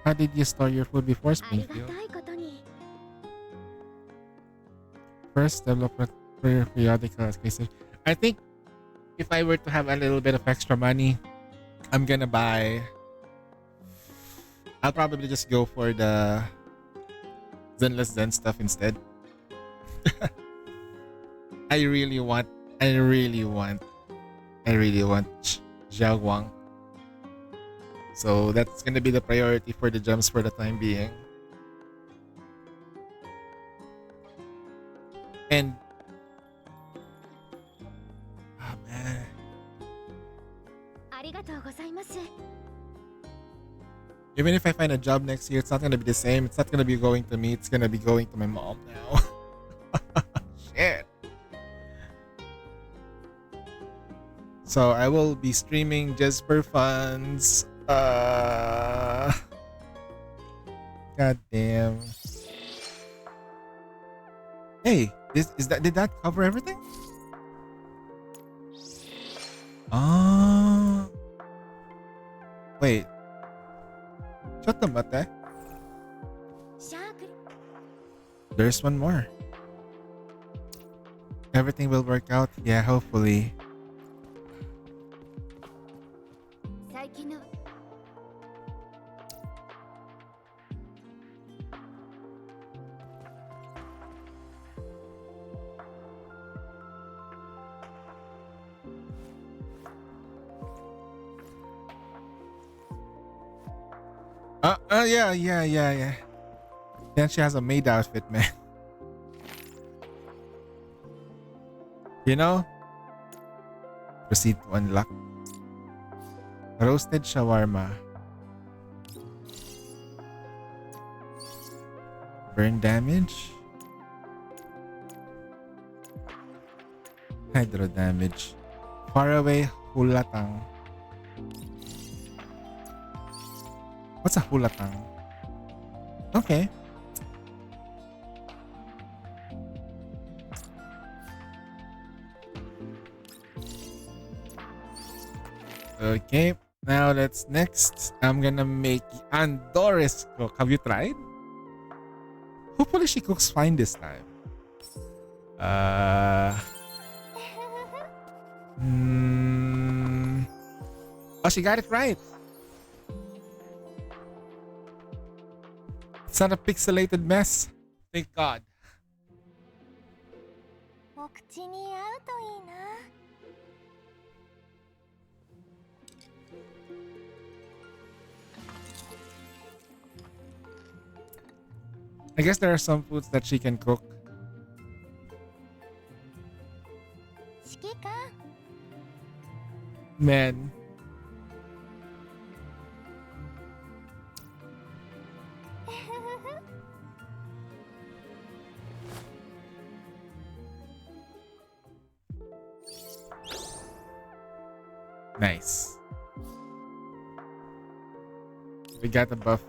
How did you store your food before Springfield? First, develop a periodical education. I think if I were to have a little bit of extra money, I'm gonna buy. I'll probably just go for the Zenless Zen stuff instead. I really want Xiao Guang. So that's gonna be the priority for the gems for the time being. And oh man. Even if I find a job next year, it's not gonna be the same. It's not gonna be going to me, it's gonna be going to my mom now. Shit. So I will be streaming just for funds. God damn. Hey, did that cover everything? Ah. Wait. Chotamate. There's one more. Everything will work out. Yeah, hopefully. Yeah. Then she has a maid outfit, man. You know? Proceed to unlock. Roasted shawarma. Burn damage. Hydro damage. Faraway hulatang. What's a hulatang? Okay. Okay, now let's next. I'm gonna make Andores cook. Have you tried? Hopefully she cooks fine this time. Oh, she got it right. It's not a pixelated mess. Thank God. I guess there are some foods that she can cook. Man. Nice. We got the buff.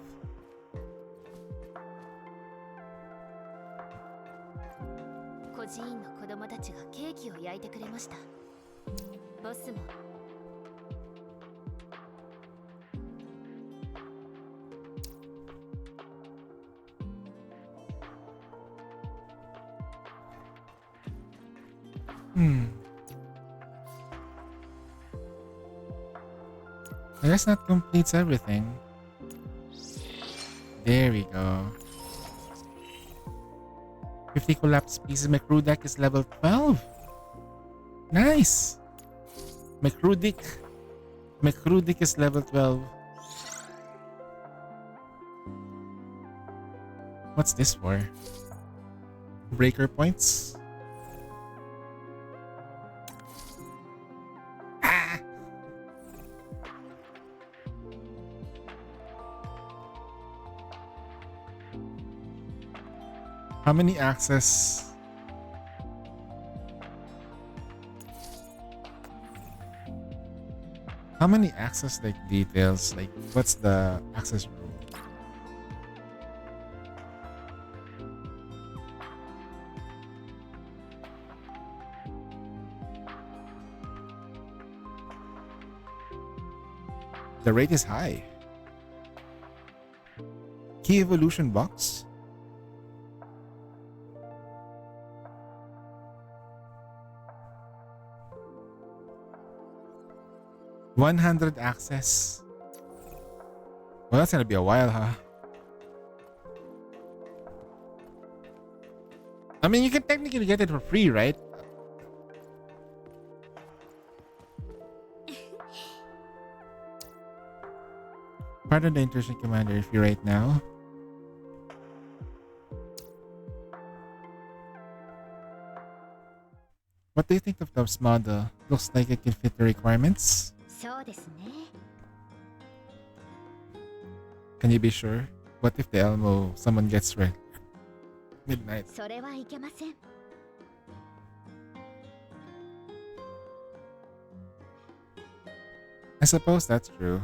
I guess that completes everything. There we go. 50 collapse pieces. My crew deck is level 12. Nice. My crew deck is level 12. What's this for? Breaker points? Ah! How many access? How many access like details? Like what's the access rule? The rate is high. Key evolution box? $100 access. Well, that's gonna be a while, huh? I mean, you can technically get it for free, right? Pardon the intrusion, Commander, if you right now. What do you think of Dove's model? Looks like it can fit the requirements. Can you be sure? What if the Elmo someone gets red? Midnight. I suppose that's true.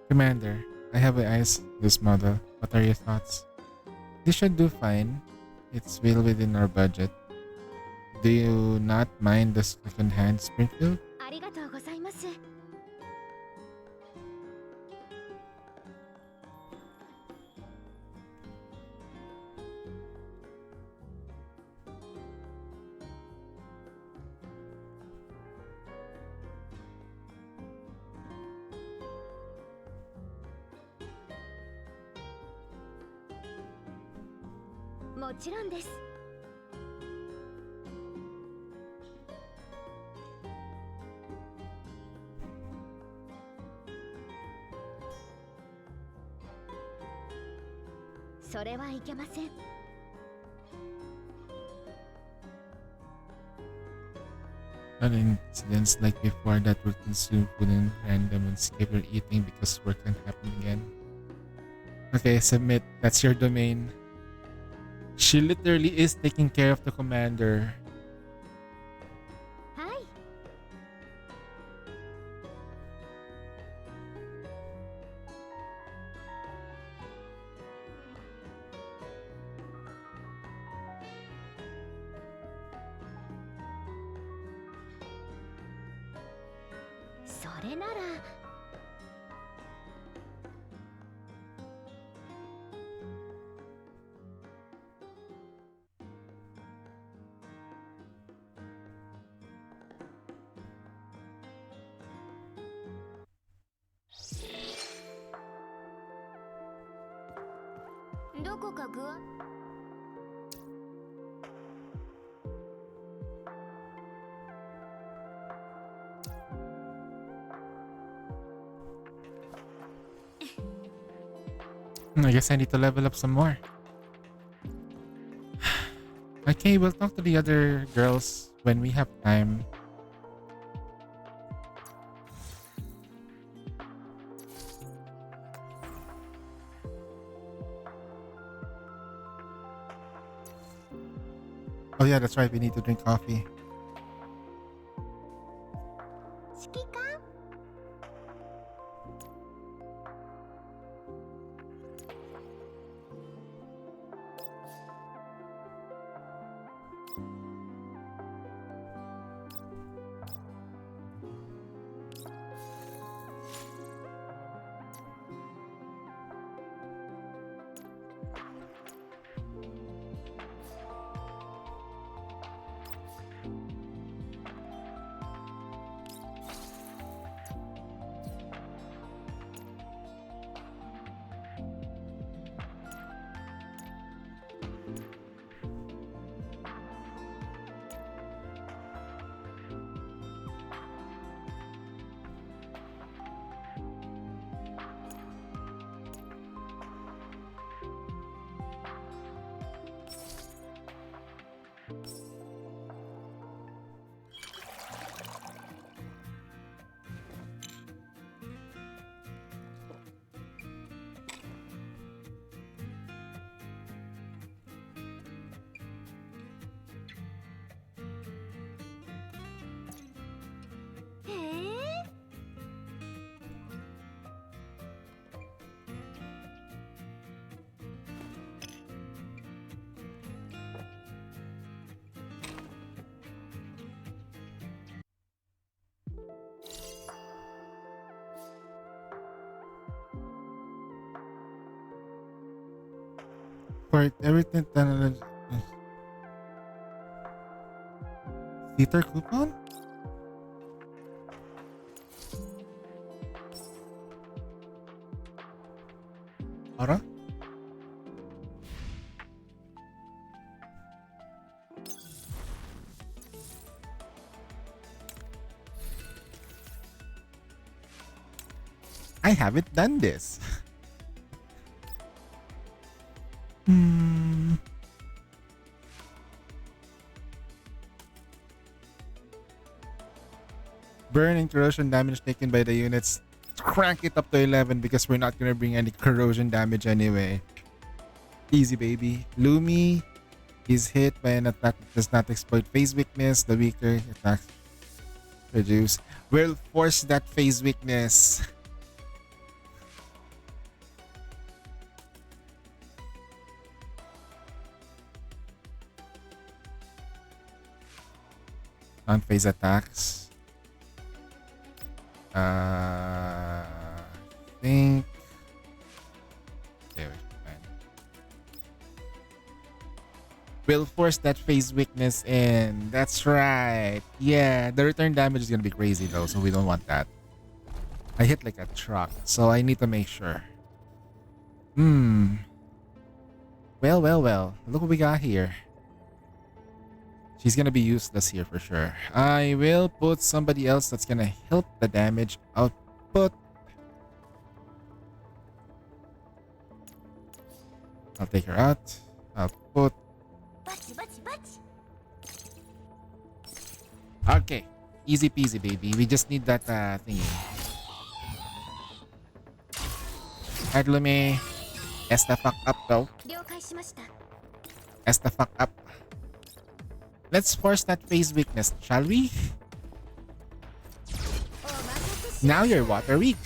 Commander, I have eyes this model. What are your thoughts? This should do fine. It's well within our budget. Do you not mind the second-hand Springfield? Not incidents like before that will consume food and random and skip your eating because work can happen again. Okay, submit. That's your domain. She literally is taking care of the commander. Hi. I guess I need to level up some more. Okay, we'll talk to the other girls when we have time. Oh yeah, that's right. We need to drink coffee. Part everything. Theater coupon? Ara? I haven't done this. Hmm. Burn and corrosion damage taken by the units. Crank it up to 11 because we're not gonna bring any corrosion damage anyway. Easy, baby. Lumi is hit by an attack that does not exploit phase weakness. The weaker attacks reduce. We'll force that phase weakness. On phase attacks. I think. There, fine. We'll force that phase weakness in. That's right. Yeah, the return damage is gonna be crazy though, so we don't want that. I hit like a truck, so I need to make sure. Well. Look what we got here. She's gonna be useless here for sure. I will put somebody else that's gonna help the damage output. I'll take her out. I'll put. Okay. Easy peasy, baby. We just need that thingy. Alright, Lumi. S the fuck up, though. S the fuck up. Let's force that phase weakness, shall we? Now you're water weak.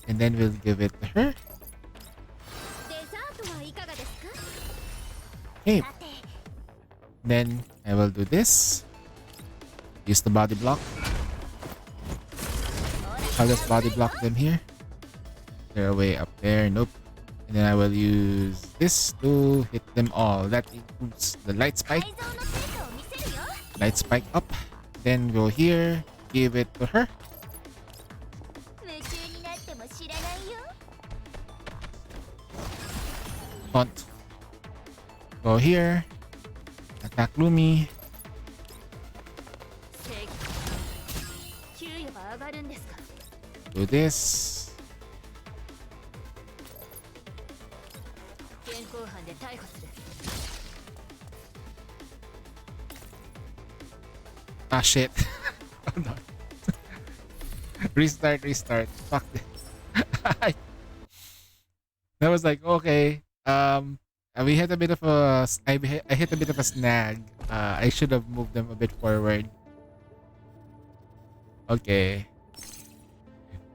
And then we'll give it to her. Okay. Then I will do this. Use the body block. I'll just body block them here. They're way up there. Nope. And then I will use this to hit them all. That includes the light spike. Light spike up. Then go here. Give it to her. Taunt. Go here. Attack Lumi. Do this. Ah, shit. Hold on. Restart. Fuck this. That was like, okay. We hit a bit of a... I hit a bit of a snag. I should have moved them a bit forward. Okay.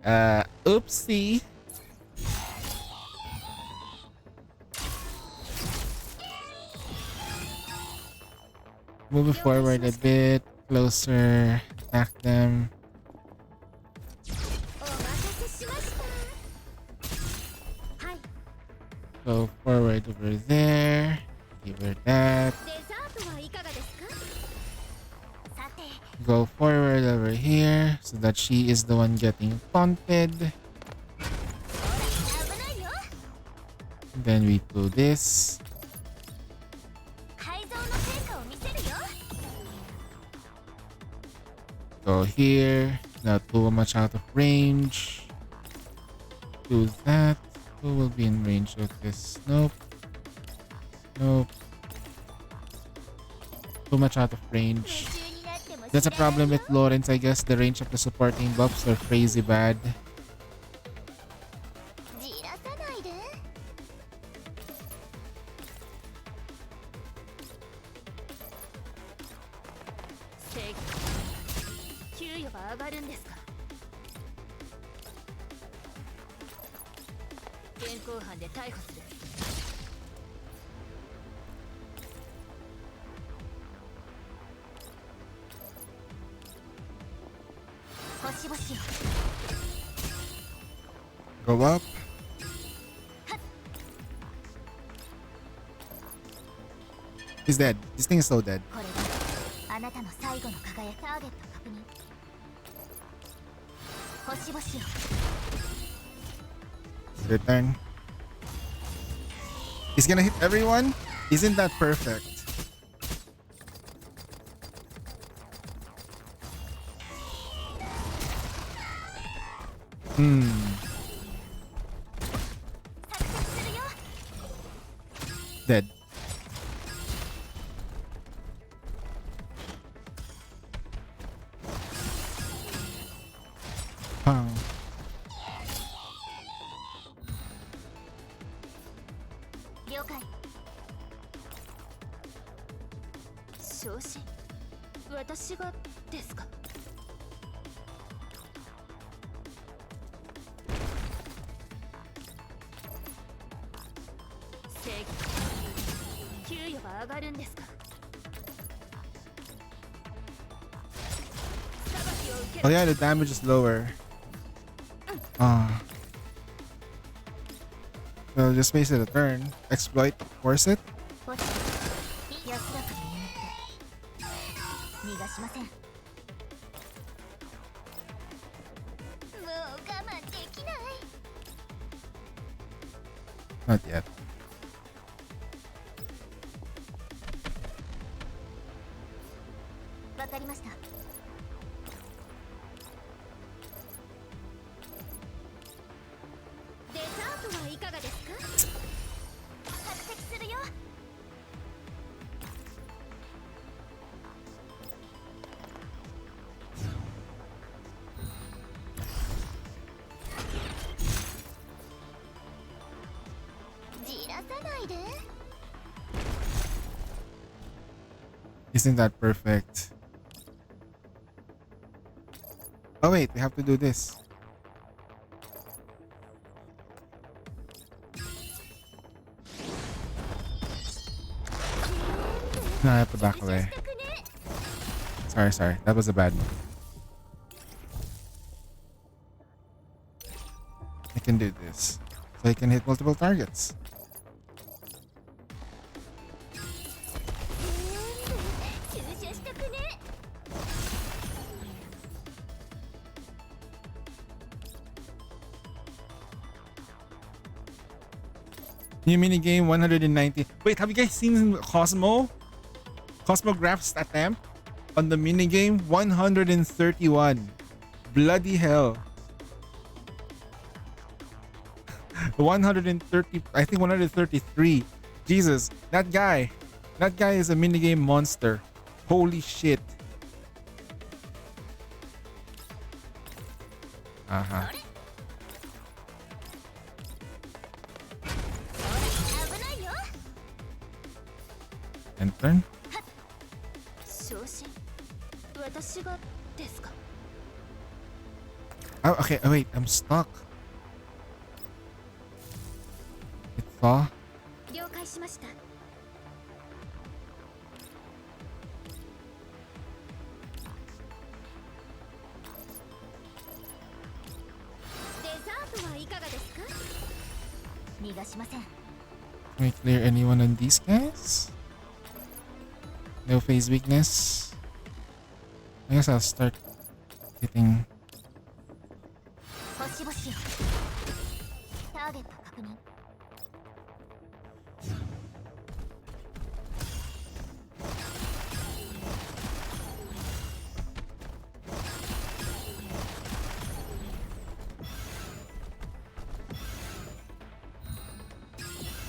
Oopsie. Move it forward a bit. Closer. Attack them. Go forward over there. Give her that. Go forward over here so that she is the one getting taunted. Then we do this. Go here. Not too much out of range. Do that. Who will be in range of this? Nope. Nope. Too much out of range. That's a problem with Lawrence, I guess. The range of the supporting buffs are crazy bad. Go up. He's dead. This thing is so dead. これがあなたの最後の輝き。ターゲット確認。星々よ。 Return. He's gonna hit everyone? Isn't that perfect? Dead. Pang. 了解。昇進。私がですか。正義。給与は上がるんですか。裁きを受け Oh yeah, the damage is lower. So just face it a turn. Exploit, force it. 安らかに眠って逃がしません。もう我慢できない。 Not yet. わかりました。デザートはいかがですか。着席するよ。じらさないで。 Isn't that perfect? Oh wait, we have to do this. No, I have to back away. Sorry. That was a bad move. I can do this. So I can hit multiple targets. New minigame 190. Wait, have you guys seen Cosmo? Cosmograph's attempt on the minigame 131. Bloody hell. 130, I think 133. Jesus, that guy is a minigame monster. Holy shit. Uh-huh. And turn. Oh, okay. Oh, wait. I'm stuck. It saw. 了解しました。デザートはいかがですか。逃がしません。Can we clear anyone on these guys? No phase weakness. I guess I'll start hitting. 星々よ。ターゲット確認。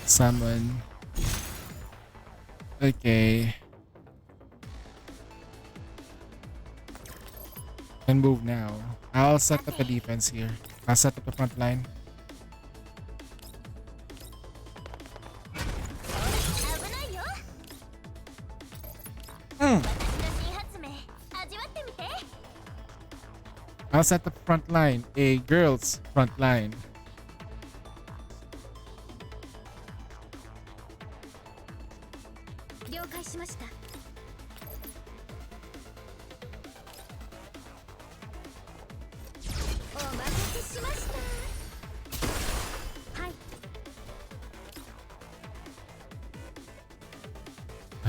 Summon. Okay. Can move now. I'll set up a defense here. I'll set up the front line. I'll set the front line. A girl's front line.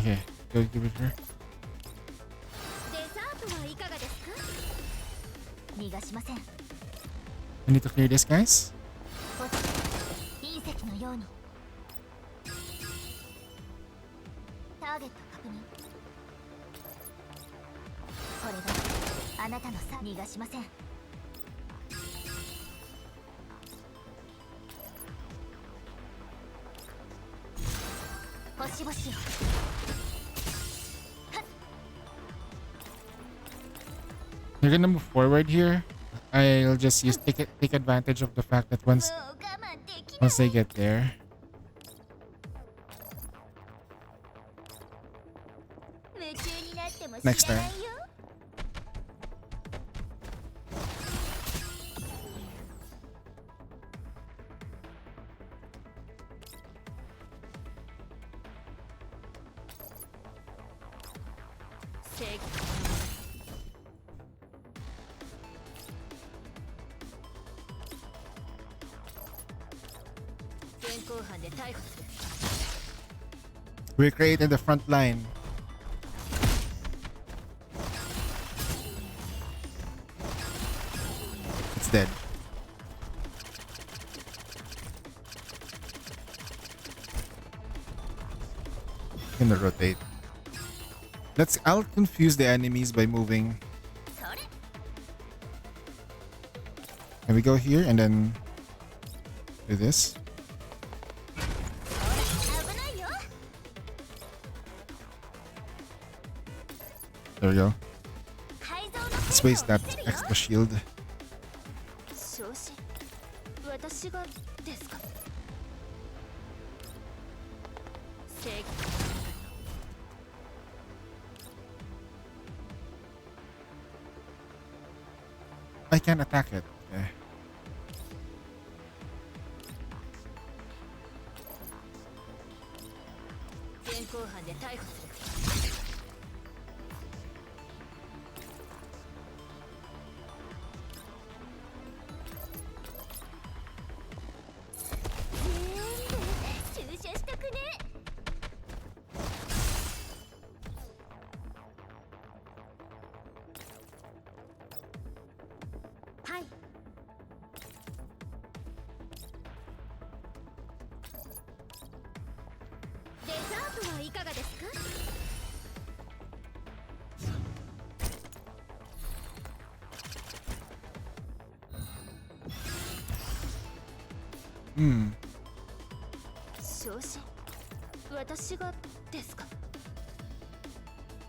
Okay, go give it her. デザートはいかがですか？逃がしません。 I need to clear this, guys. 隕石のように。ターゲット確認。これがあなたのさ逃がしません。星々を。 You're gonna move forward here. I'll just take advantage of the fact that once they get there. Next turn. We created the front line. It's dead. Gonna rotate. I'll confuse the enemies by moving. Can we go here and then do this? There we go. Let's waste that extra shield. I can't attack it. Okay. Hmm.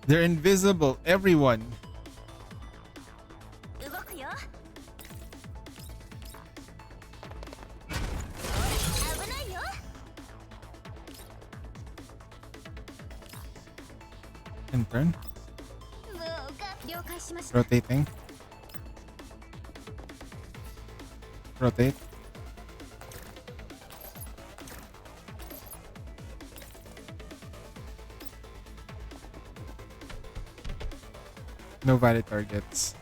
They're invisible, everyone. In turn. Rotating. Rotate. No valid targets.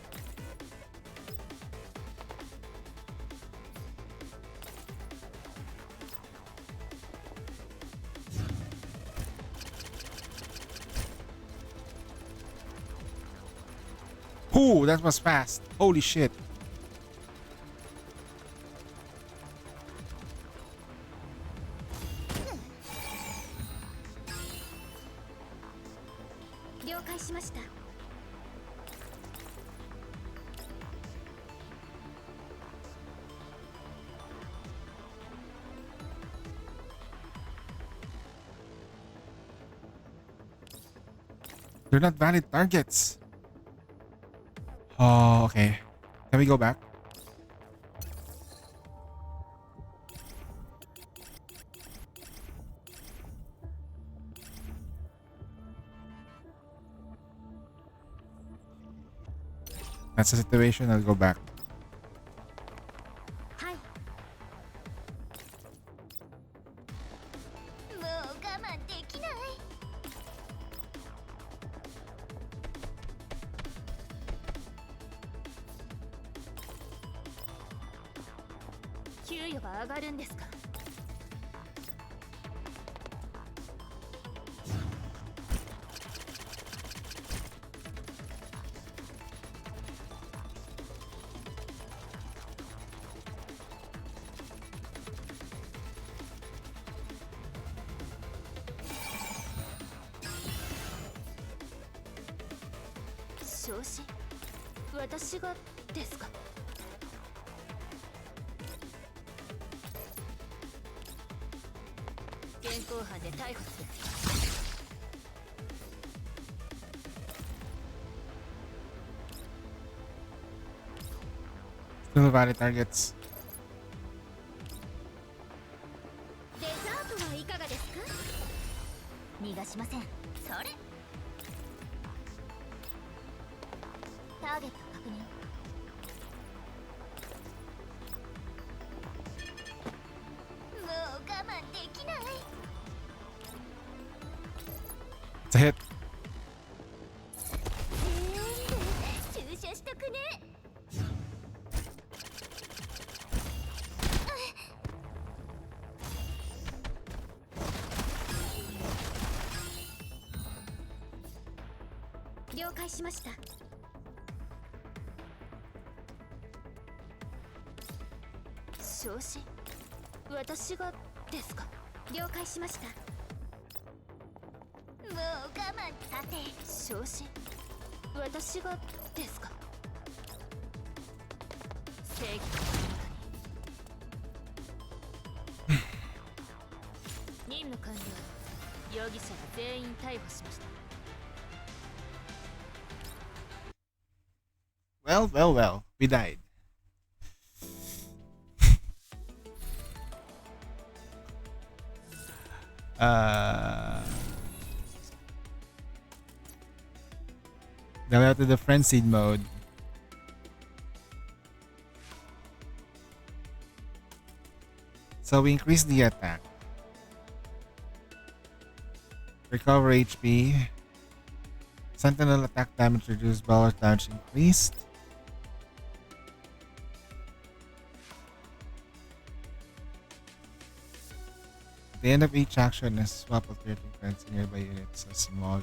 Ooh, that was fast. Holy shit. They're not valid targets. Oh, okay. Can we go back? That's the situation. I'll go back. 子私がですか 現行犯で逮捕する Still valid targets. デザートはいかがですか逃がしませんそれターゲット確認もう我慢できない It's a hit. 全部注射しとくね 了解しました昇進私がですか了解しましたもう我慢さて昇進私がですか正義の任務完了容疑者は全員逮捕しました Well, well, well. We died. Now we have to the frenzied mode. So we increase the attack. Recover HP. Sentinel attack damage reduced, balance damage increased. At the end of each action, a swap of 13 friends in nearby units as small.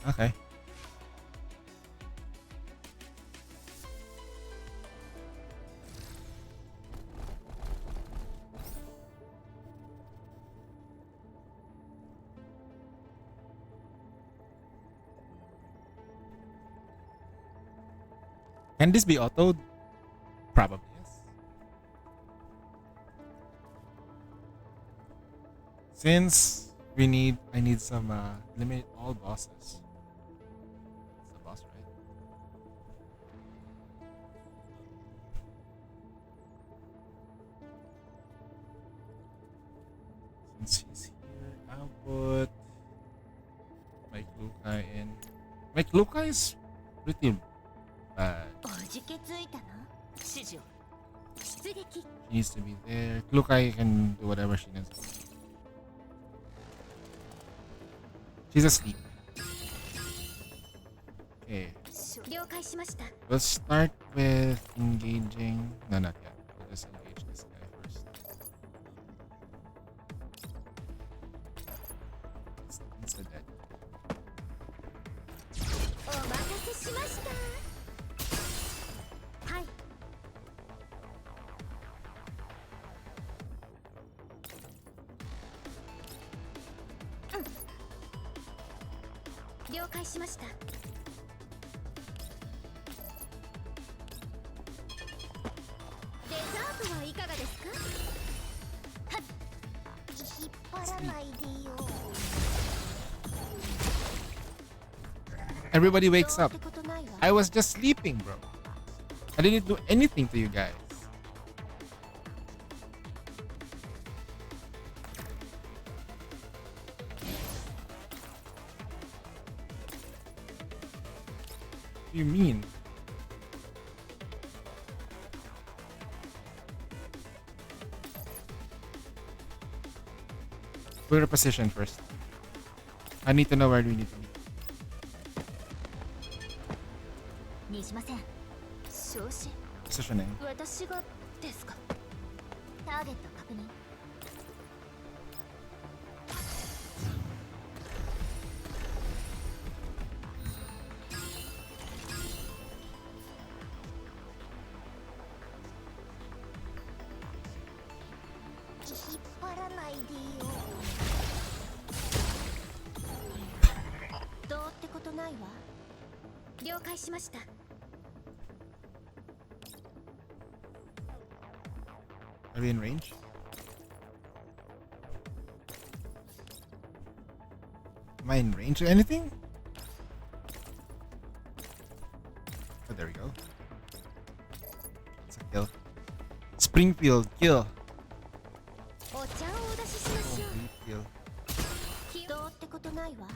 Okay. Can this be autoed? Probably yes. Since I need some limit all bosses. It's the boss, right? Since he's here, I'll put Mike Lukai in. Mike Lukai is pretty bad. She needs to be there. Lukai can do whatever she needs. She's asleep. Okay. We'll start with engaging. No, not yet. We'll just engage this guy first. It's the dead. Everybody wakes up. I was just sleeping, bro. I didn't do anything to you guys. What do you mean? Put a position first. I need to know where we need to be. Positioning. ないわ。了解しました。Are we in range? Am I in range or anything? Oh, there we go. It's a kill. Springfield, kill. お茶をお出ししましょう。 Kill. どうってことないわ。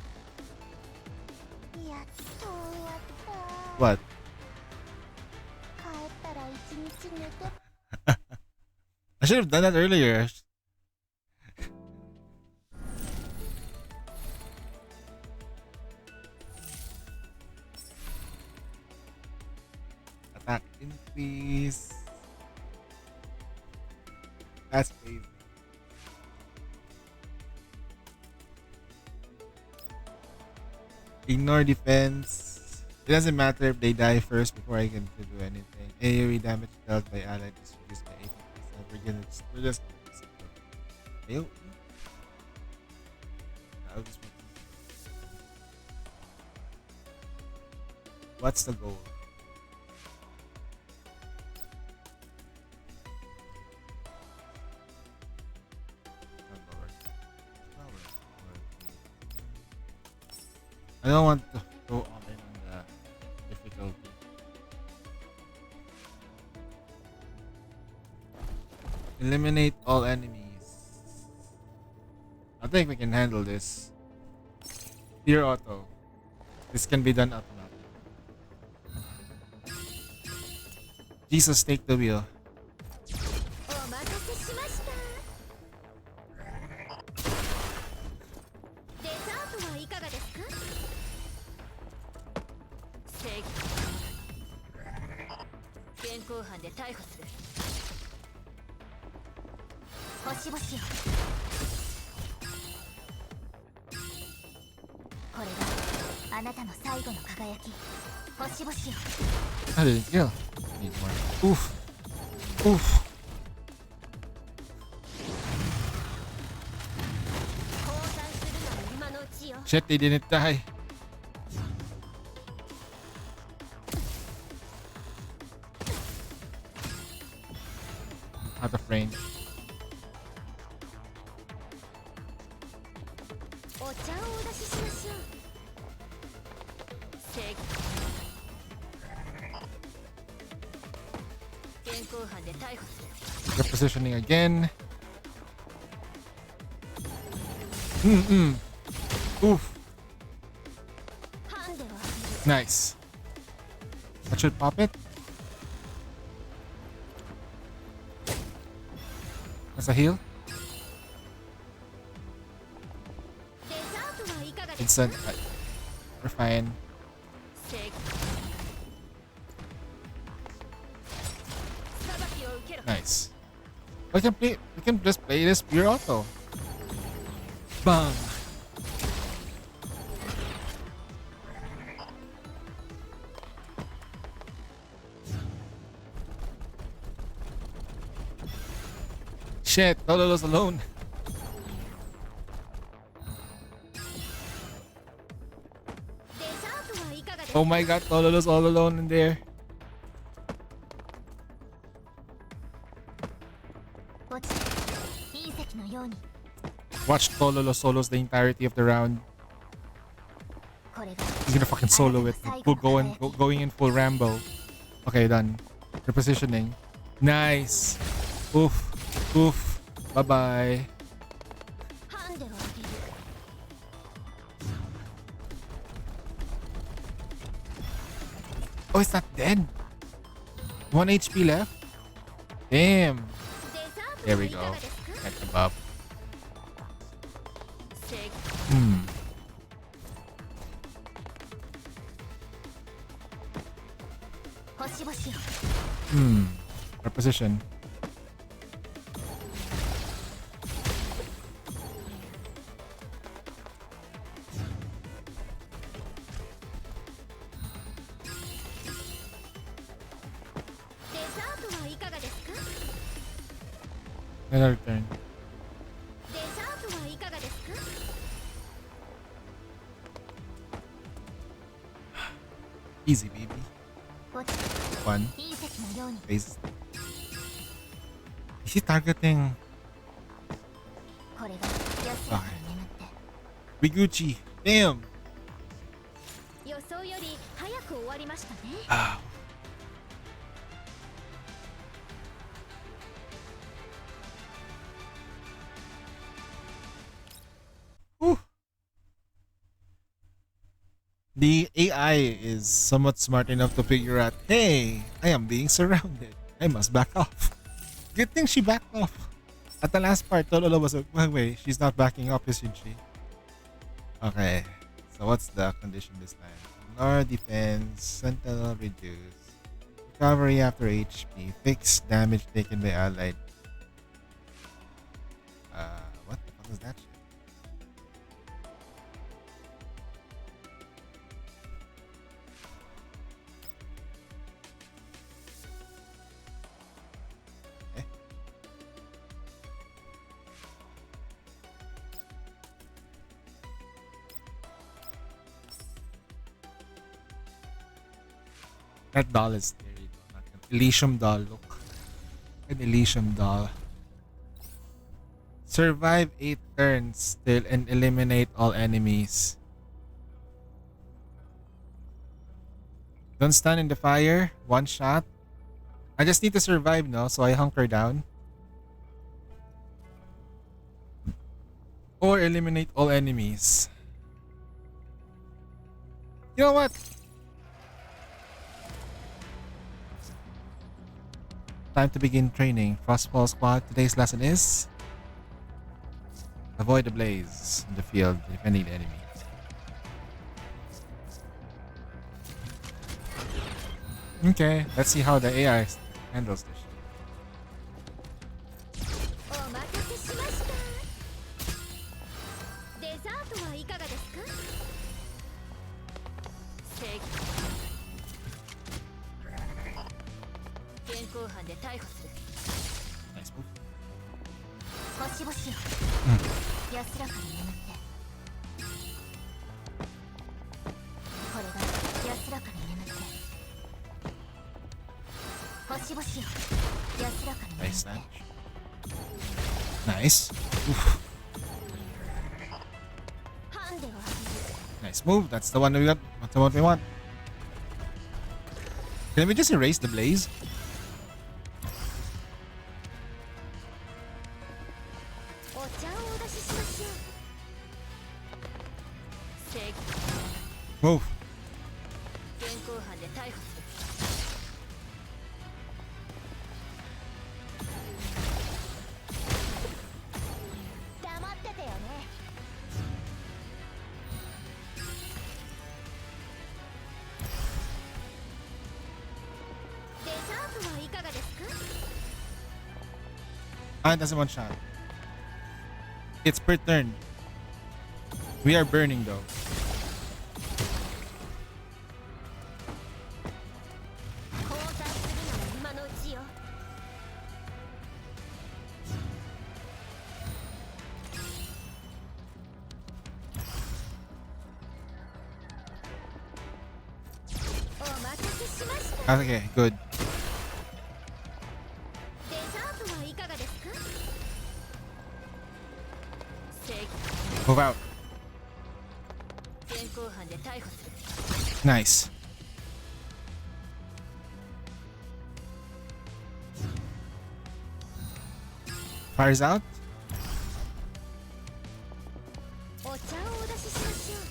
やっと終わった。 What? 帰ったら一日寝て。 I should have done that earlier. Attack increase. That's crazy. Ignore defense. It doesn't matter if they die first before I can do anything. AoE damage dealt by allied is reduced by 80%. We're just AoE? I'll just make it. What's the goal? I don't want to go all in on the difficulty. Eliminate all enemies. I think we can handle this. Dear Auto. This can be done automatically. Jesus, take the wheel. お待たせしました。デザートはいかがですか？正義現行犯で逮捕する。星々よ。これがあなたの最後の輝き。星々よ。 I didn't kill. Need more. Oof. Oof. 降参するなら今のうちよ。 Shit, they didn't die. Out of range. お茶をお出ししましょう。正義現行犯で逮捕する。 Repositioning again. Oof. ハンデは Nice. That should pop it. That's a heal. デザートはいかがですか？ Instant. We're fine. 正義裁きを受けろ。 Nice. We can just play this pure auto. Bang. Shit, Tololo's alone. Oh my god, Tololo's all alone in there. Watch Tololo solos the entirety of the round. He's gonna fucking solo it. Going in full Rambo. Okay, done. Repositioning. Nice. Oof. Oof. Bye-bye. Oh, it's not dead. 1 HP left? Damn. There we go. Get the buff. Reposition. Another turn. Easy, baby. 1. 隕石のように Base. Is he targeting これが安らかに眠って Wiguchi? Damn! 予想より早く終わりましたね。 Ah. Whew. The AI is somewhat smart enough to figure out, hey, I am being surrounded. I must back off. Good thing she backed off. At the last part, Tololo was like, wait, she's not backing up, isn't she? Okay, so what's the condition this time? Ignore defense, sentinel reduce, recovery after HP, fix damage taken by allied. What the fuck is that shit? That doll is scary though. Not an Elysium doll, look. An Elysium doll. Survive 8 turns still and eliminate all enemies. Don't stand in the fire. 1 shot. I just need to survive now, so I hunker down. Or eliminate all enemies. You know what? Time to begin training. Frostfall squad. Today's lesson is avoid the blaze in the field, defending the enemy. Okay, let's see how the AI handles this. お待たせしました。デザートはいかがですか？現行犯で逮捕する。 Nice move. 星々よ安らかに眠ってこれが安らかに眠って星々よ安らかに眠って Nice snatch. Nice. Oof. ハンデを浴びる Nice move. That's the one we got. That's the one we want. Can we just erase the blaze? お茶をお出ししましょう。 Move. 現行犯で逮捕する。黙っててよねデザートはいかがですか？ Ah, that's a 1 shot. It's per turn. We are burning though. 交代するなら今のうちよ。 お待たせしました。 Okay, good. デザートはいかがですか？ Move out. 現行犯で逮捕する。 Nice. Fires out. お茶をお出ししましょう。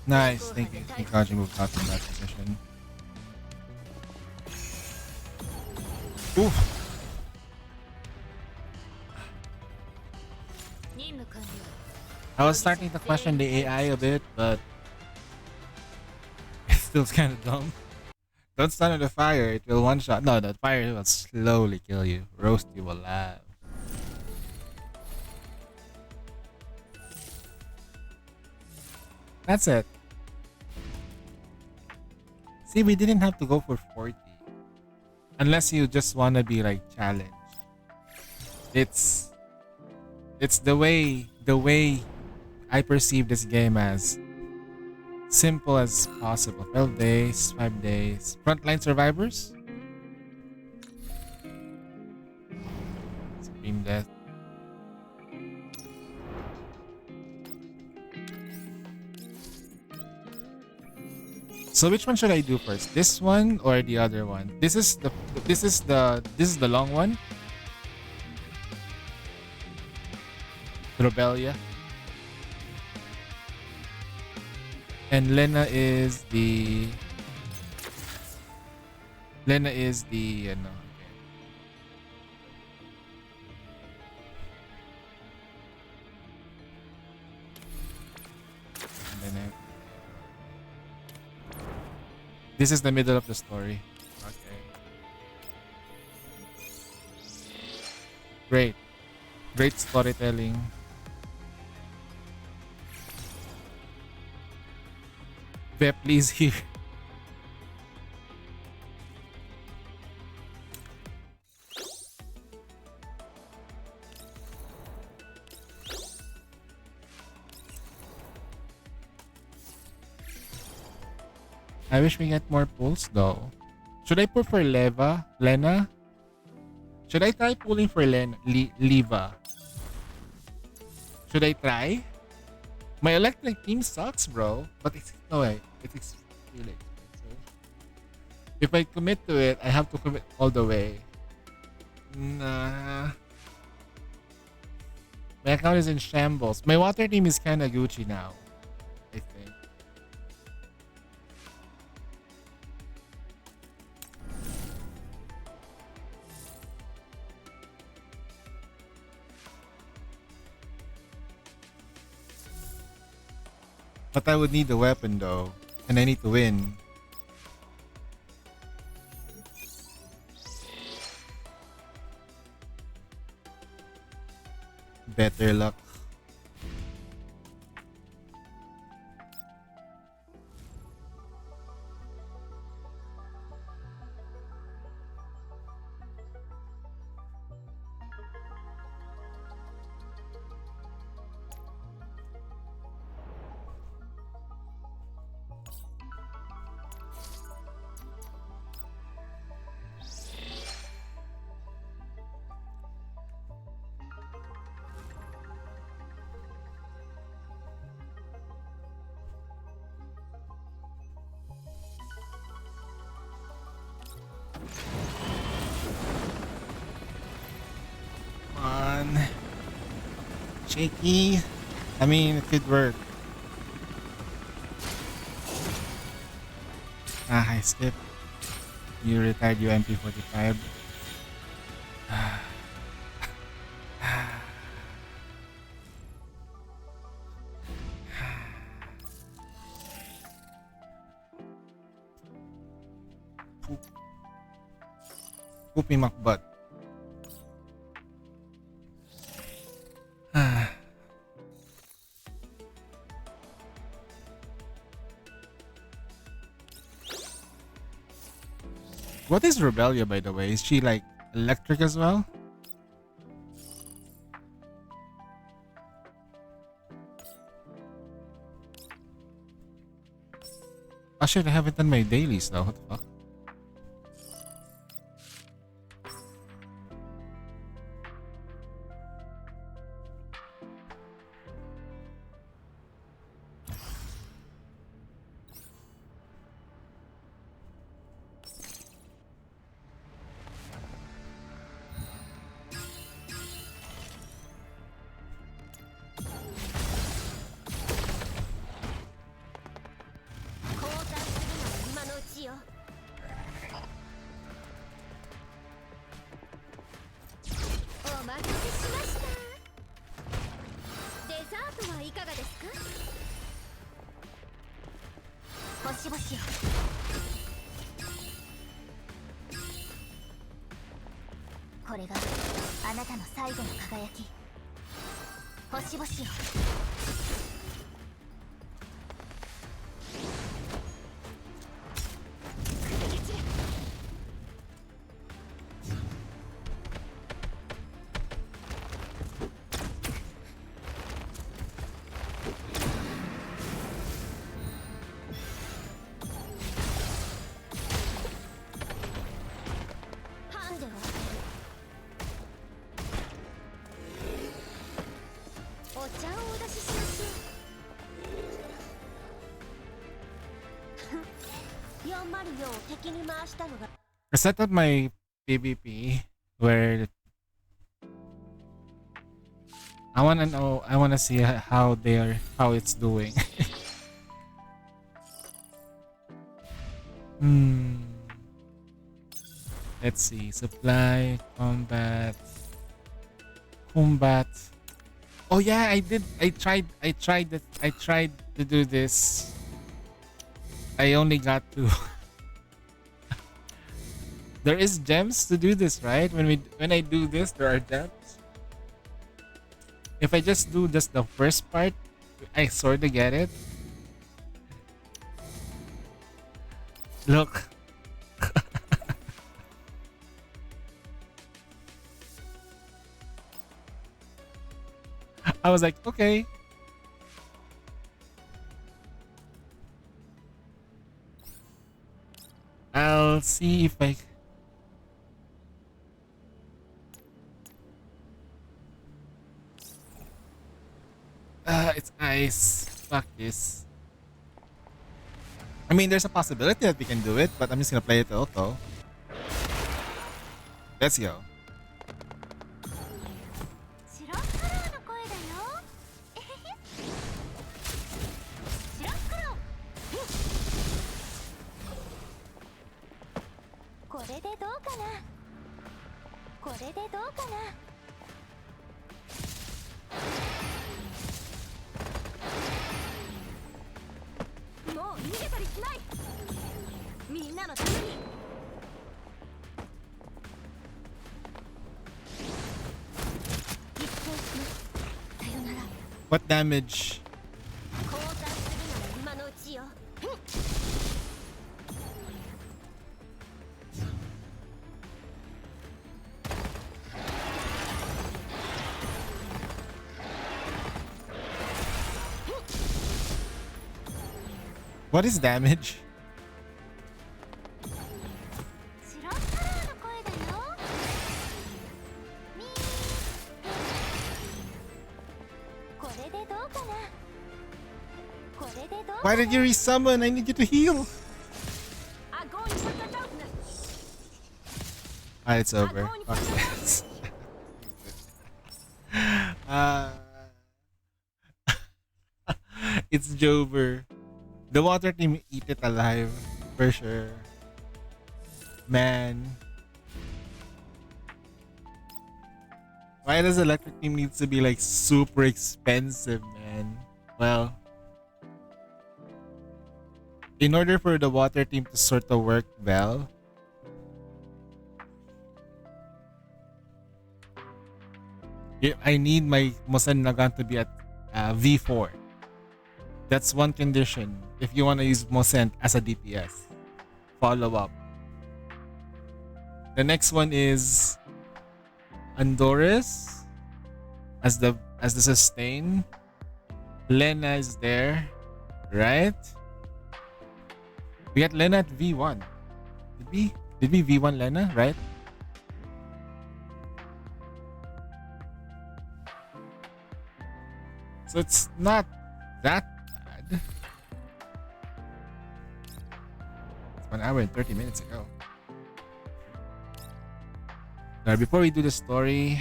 Nice. Thank you. Thank God you moved out from that position. Oof. 任務完了。 I was starting to question the AI a bit, but it feels kind of dumb. Don't stand on the fire, it will one shot. No, the fire will slowly kill you, roast you alive. That's it. See, we didn't have to go for 40. Unless you just want to be like challenged. It's the way I perceive this game as simple as possible. 12 days, 5 days. Frontline survivors? Supreme Death. So which one should I do first? This one or the other one? This is the long one. Rebellia. And Lena is the no. Lena. This is the middle of the story. Okay. Great. Great storytelling. Pep, please here. I wish we get more pulls though. Should I pull for Lena? Should I try pulling for Leva? Should I try? My electric team sucks, bro. But it's no way. It's really expensive. If I commit to it, I have to commit all the way. Nah. My account is in shambles. My water team is kinda Gucci now, I think. But I would need the weapon though. And I need to win. Better luck. Shaky. I mean, it could work. I skipped. You retired UMP45. Poopy McButt. What is Rebellia, by the way? Is she like electric as well? Oh shit, I haven't done my dailies though. What the fuck? I set up my PvP where I wanna know. I wanna see how how it's doing. Hmm. Let's see. Supply, combat. Oh yeah, I did. I tried. I tried to do this. I only got to. There is gems to do this, right? When I do this, there are gems. If I just do just the first part, I sort of get it. Look. I was like, okay. I'll see if I... it's ice. Fuck this. I mean, there's a possibility that we can do it, but I'm just gonna play it auto. Let's go. What damage? What is damage? Why did you resummon? I need you to heal. Ah, it's over. Fuck this. It's Jover. The water team eat it alive. For sure. Man. Why does electric team needs to be like super expensive, man? Well, in order for the water team to sort of work well, I need my Musen Nagan to be at V4. That's one condition if you want to use Musen as a DPS. Follow up. The next one is Andoris as the sustain. Lena is there, right? We got Lena at V1. Did we V1 Lena, right? So it's not that bad. It's 1 hour and 30 minutes ago. Now, before we do the story,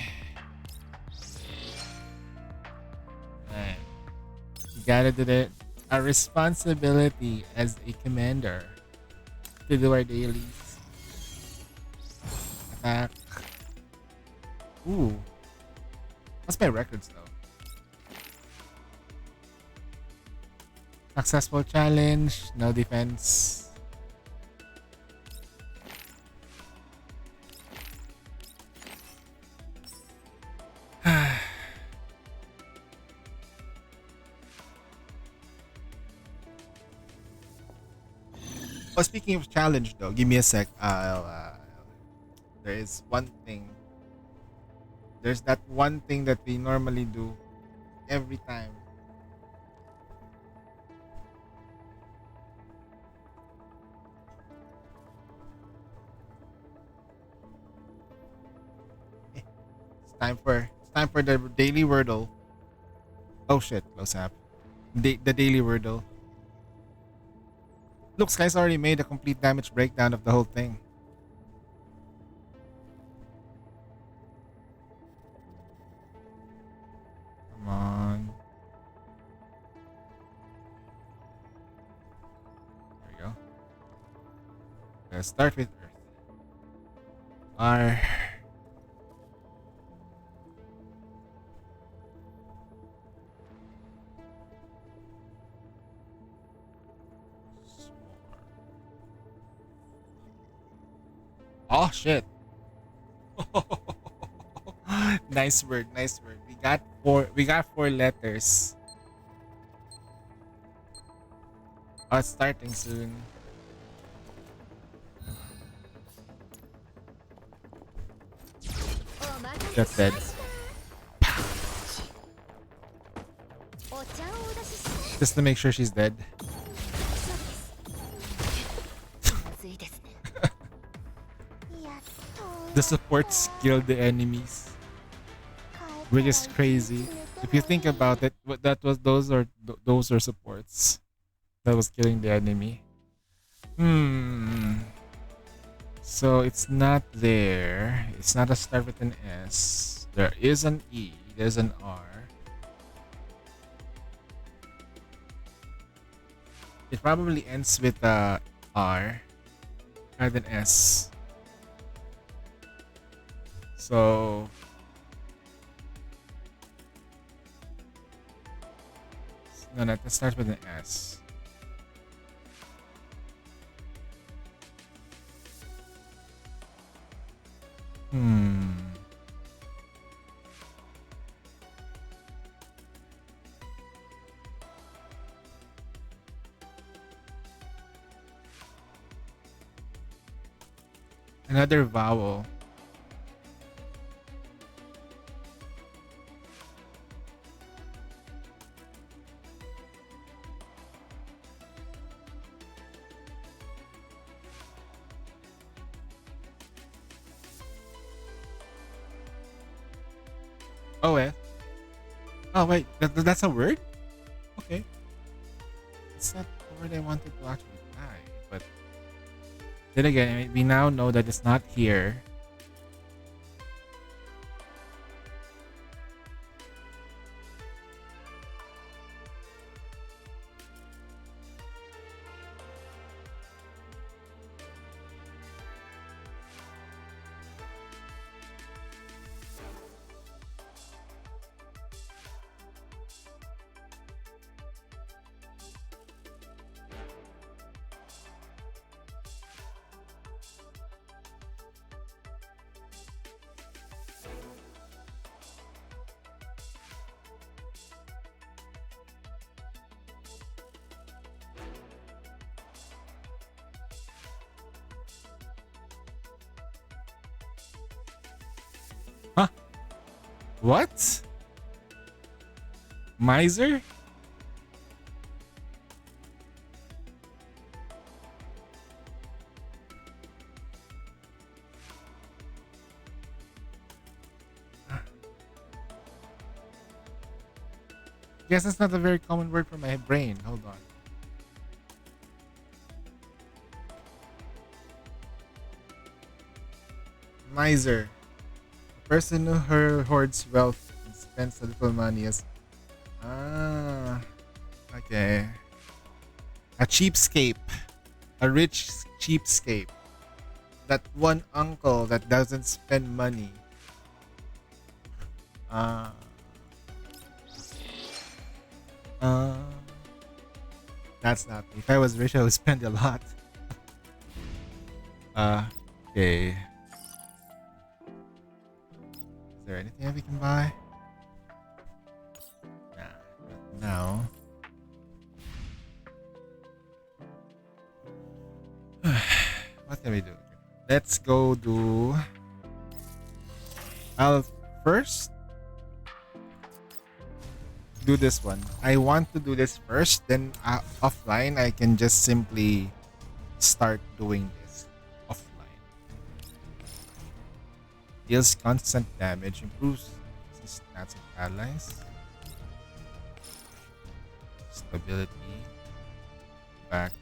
we gotta do it. Our responsibility as a commander to do our dailies. Attack. Ooh. What's my records though? Successful challenge, no defense. Oh, speaking of challenge though, give me a sec. There is one thing. There's that one thing that we normally do every time. It's time for the daily wordle. Oh shit, close app. The daily wordle. Look, Sky's already made a complete damage breakdown of the whole thing. Come on. There we go. Let's start with Earth. R. Oh shit. Nice word, nice word. We got four letters. Oh, it's starting soon. That's dead. Just to make sure she's dead. The supports kill the enemies, which is crazy. If you think about it, those are supports that was killing the enemy. So it's not there. It's not a start with an S. There is an E. There's an R. It probably ends with a R rather than S. So no, that starts with an S. Another vowel. Oh, eh? Oh, wait. That's a word? Okay. It's not the word I wanted to actually type, but then again, we now know that it's not here. Huh? What? Miser? Guess that's not a very common word for my brain. Hold on. Miser. A person who hoards wealth and spends a little money as... Ah. Okay. A cheapskate. A rich cheapskate. That one uncle that doesn't spend money. That's not me. If I was rich, I would spend a lot. Okay. Is there anything that we can buy? Nah, not now. What can we do? Let's go do... I'll first do this one. I want to do this first, then offline I can just simply start doing this offline. Deals constant damage, improves stats of allies. ability. Back.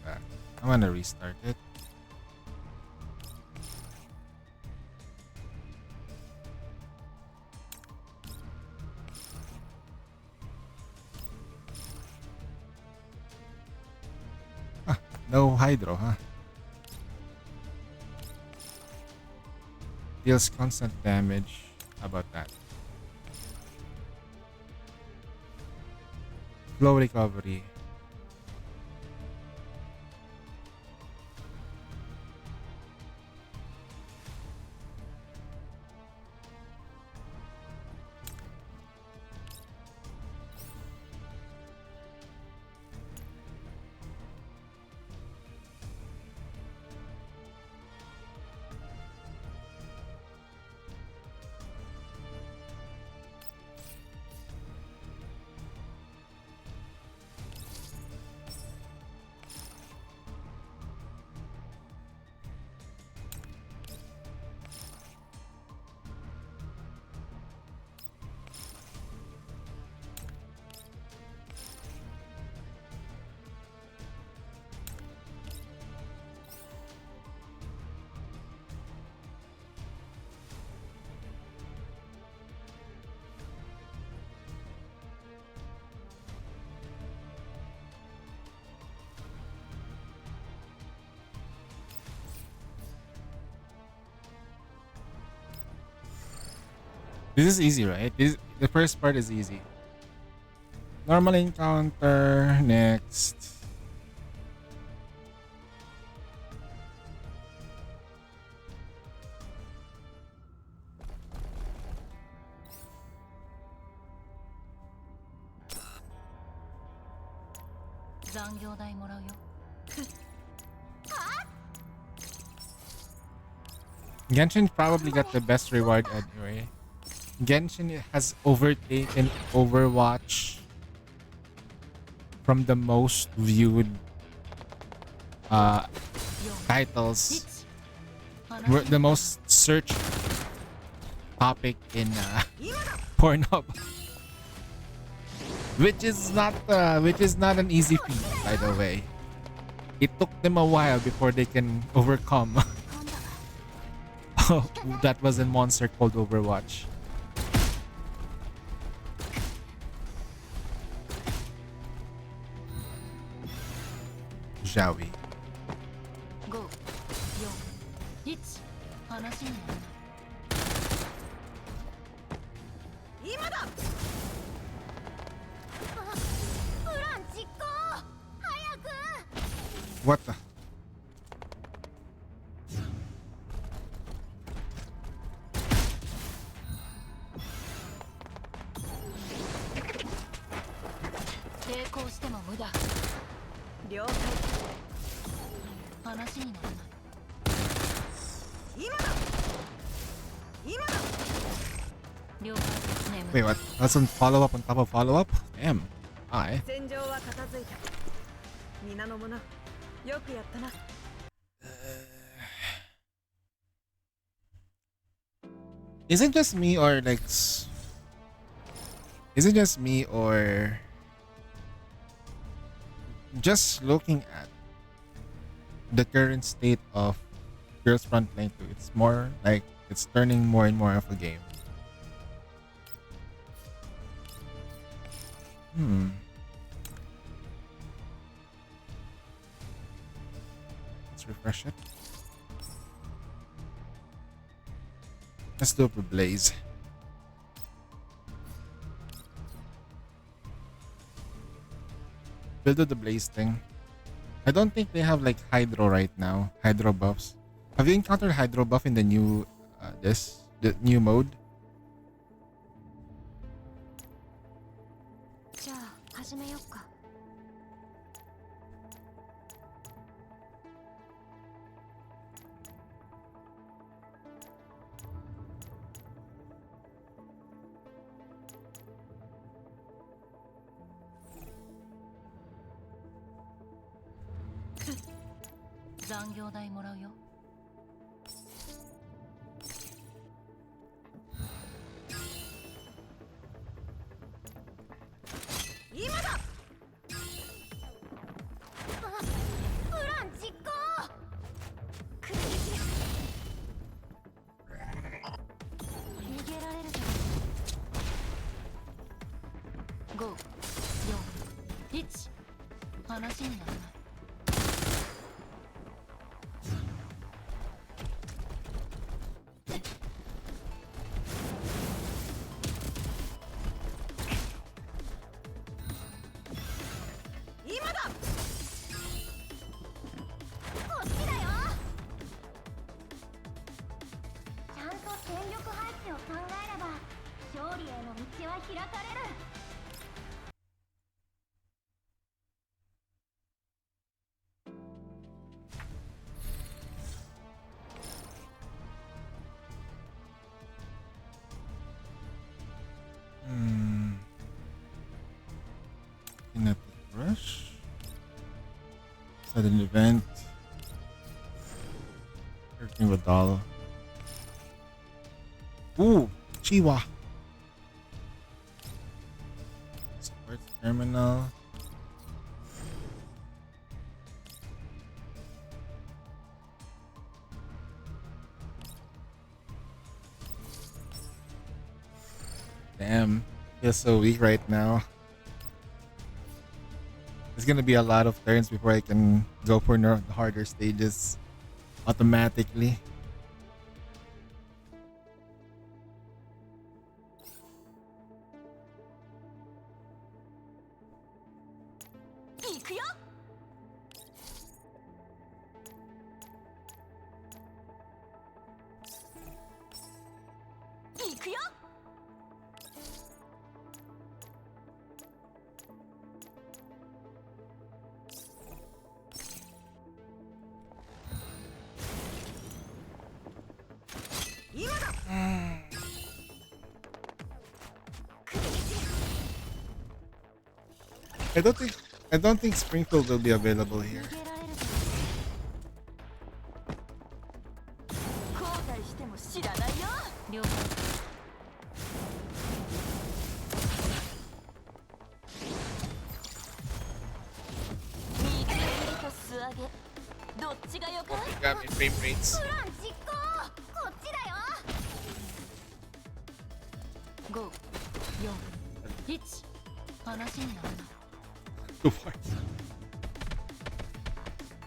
Back. I'm gonna restart it. No hydro, huh? Deals constant damage. How about that? Slow recovery. This is easy, right? The first part is easy. Normal encounter. Next. Genshin probably got the best reward anyway. Genshin has overtaken Overwatch from the most viewed titles. The most searched topic in Pornhub. Which is not an easy feat, by the way. It took them a while before they can overcome. Oh, that was a monster called Overwatch. Shall we? What the? Wait, what? That's on follow up on top of follow up? Damn. Hi. Is it just me or like is it just me or just looking at the current state of Girls Frontline 2, it's more like it's turning more and more of a game. Let's refresh it. Let's do up a blaze. We'll do the blaze thing. I don't think they have like hydro right now. Hydro buffs. Have you encountered hydro buff in the new the new mode? 5、4、1。話にならない。今だ。こっちだよ。ちゃんと戦力配置を考えれば勝利への道は開かれる。Kinetic Rush. Sudden event. Working with Doll. Ooh, Chiwa. Sports Terminal. Damn, feels so weak right now. There's gonna be a lot of turns before I can go for the harder stages automatically. I don't think Springfield will be available here. Got me frame rates. 5、4、1。話にならない。Too far.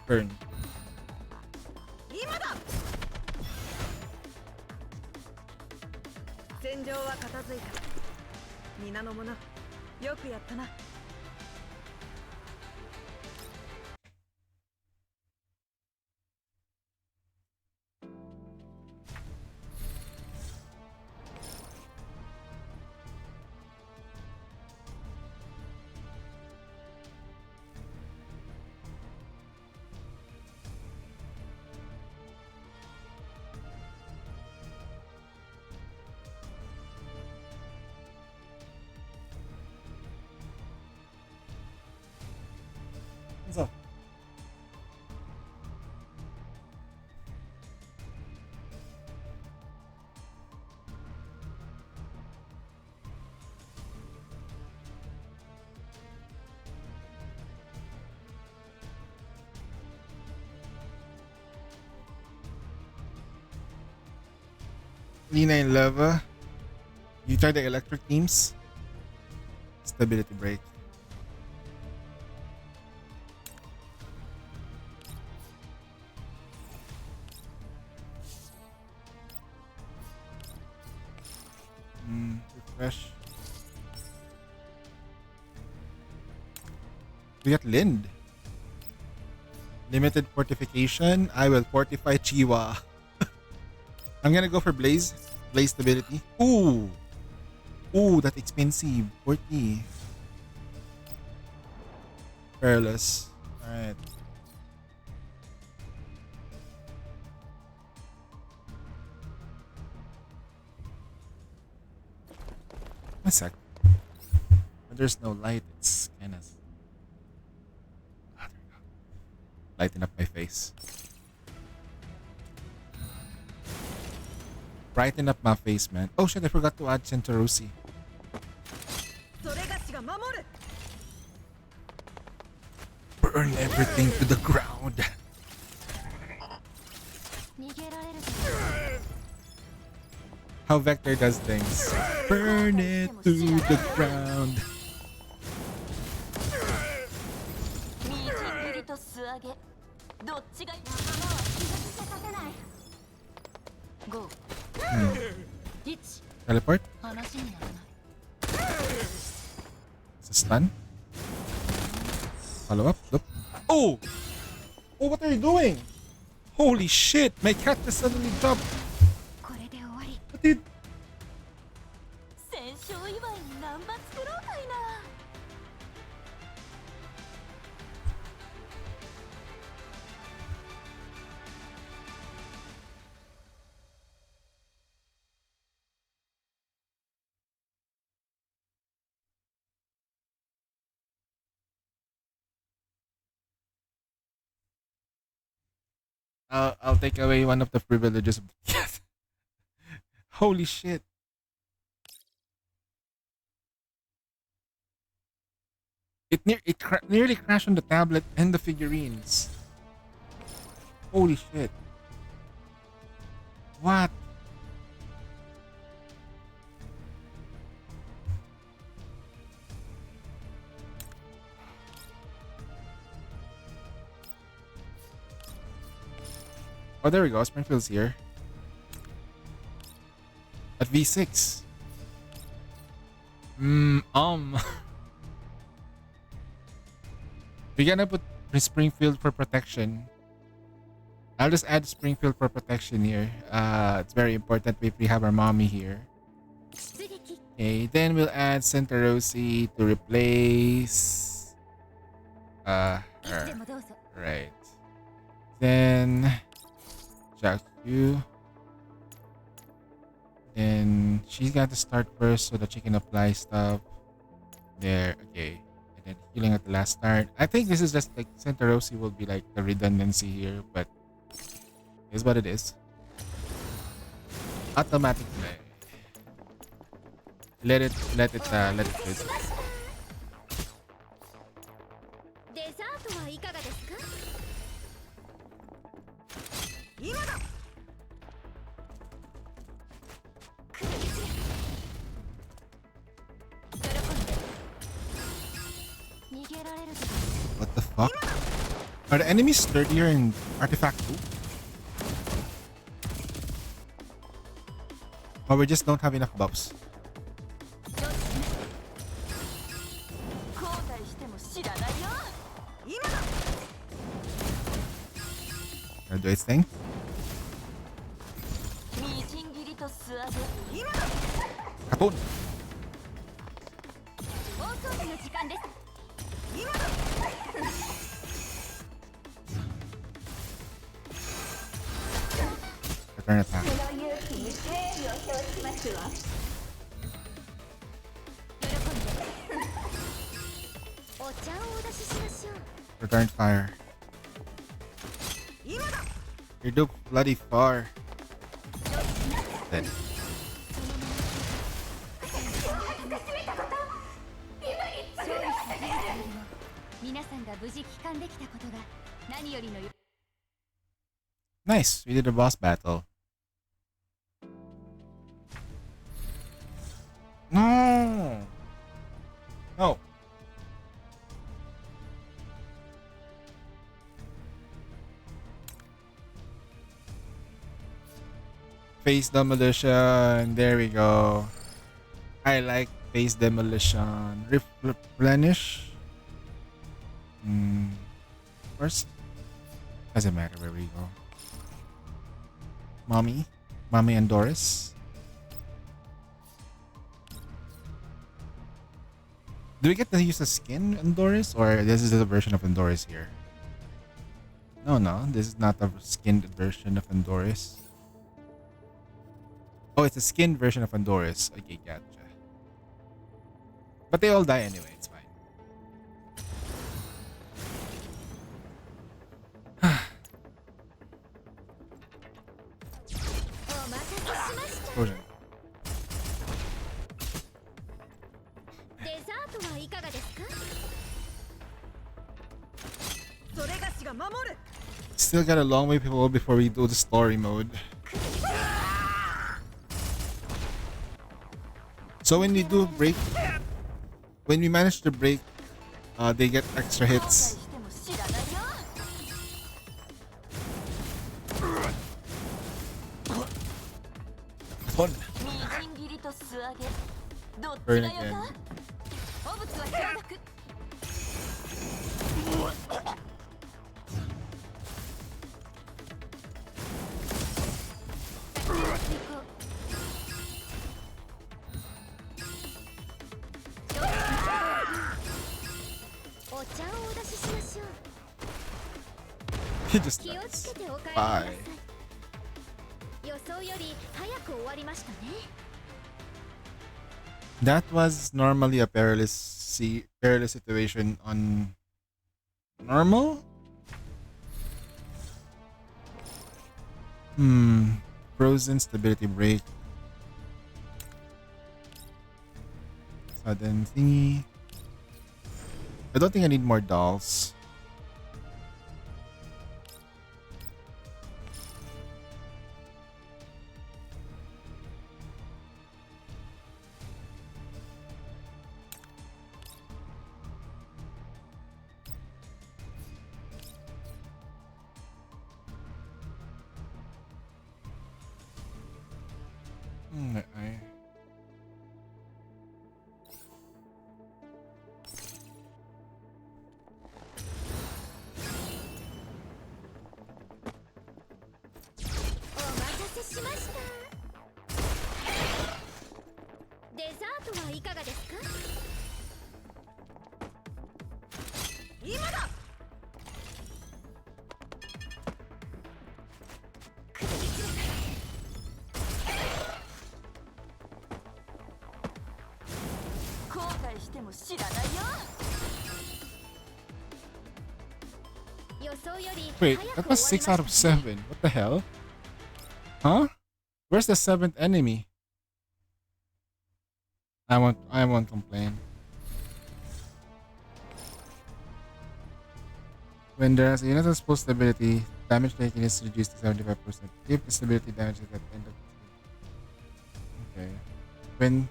Burn. 今だ。戦場は片付いた。皆の者、よくやったな。What's up? Lina and Lava. You try the electric teams? Stability break. Refresh. We got Lind. Limited fortification. I will fortify Chiwa. I'm gonna go for Blaze. Blaze stability. Ooh. Ooh, that's expensive. 40. Perilous. Alright. A sec. When there's no light, it's kind of... Lighten up my face. Brighten up my face, man. Oh shit, I forgot to add Centarusi. Burn everything to the ground. How Vector does things. Burn it to the ground. Go. Teleport? It's a stun? Follow up? Nope. Oh! Oh, what are you doing? Holy shit! My cat just suddenly jumped. What did... I'll take away one of the privileges of the cat. Holy shit. It nearly crashed on the tablet and the figurines. Holy shit. What? Oh, there we go. Springfield's here. At V6. We're gonna put Springfield for protection. I'll just add Springfield for protection here. It's very important if we have our mommy here. Okay, then we'll add Santa Rosie to replace her. Right. Then Jack you. Then she's got to start first so that she can apply stuff. There, okay. And then healing at the last start. I think this is just like Santa Rosie will be like the redundancy here, but is what it is. Automatic play. Let it fit. What the fuck? Are the enemies sturdier in Artifact 2? Or we just don't have enough buffs? Gonna do its thing? Katon! Return attack. Return fire. You're too bloody far. Then. Nice, we did a boss battle. No! No. Face demolition. There we go. I like face demolition. Replenish. First. Doesn't matter where we go. Mommy and Doris. Do we get to use the skin Endoris, or this is the version of Endoris here? No, this is not a skinned version of Endoris. Oh, it's a skinned version of Endoris. Okay, gotcha. But they all die anyway, it's fine. Explosion. Still got a long way before we do the story mode. So when we do break, when we manage to break, they get extra hits. Burn again. He just dies. Bye. That was normally a perilous situation on normal? Frozen stability break. Sudden thingy. I don't think I need more dolls. Wait, that was 6 out of 7. What the hell? Huh? Where's the 7th enemy? I won't complain. When there is a unit of full stability, damage taken is reduced to 75%. If the stability damage is at the end of the okay. When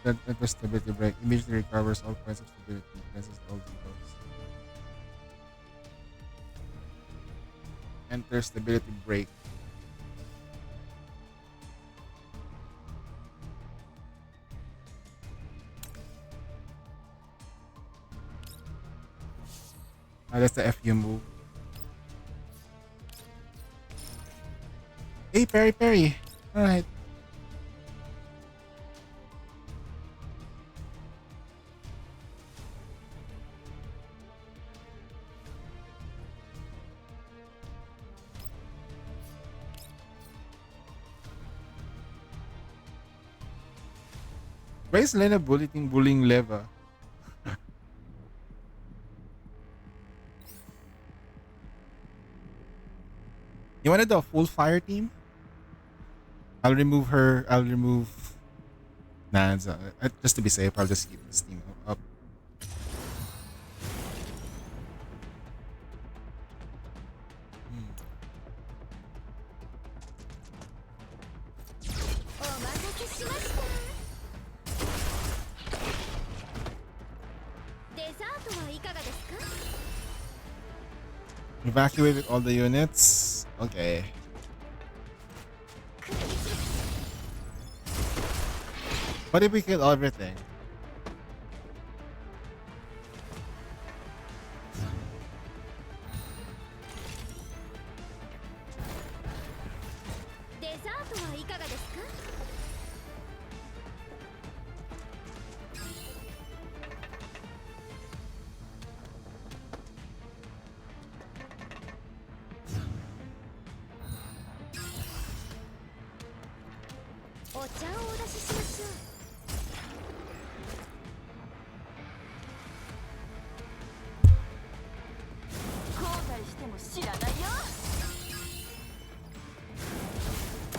that enters stability break, immediately recovers all points of stability, cancels all debuffs. Enter stability break. That's the FU move. Hey, Perry. Alright. Why is Lena bullying Leva? You wanna do a full fire team? I'll remove her. Nah, just to be safe, I'll just keep this team up. Evacuated all the units. Okay. What if we kill everything?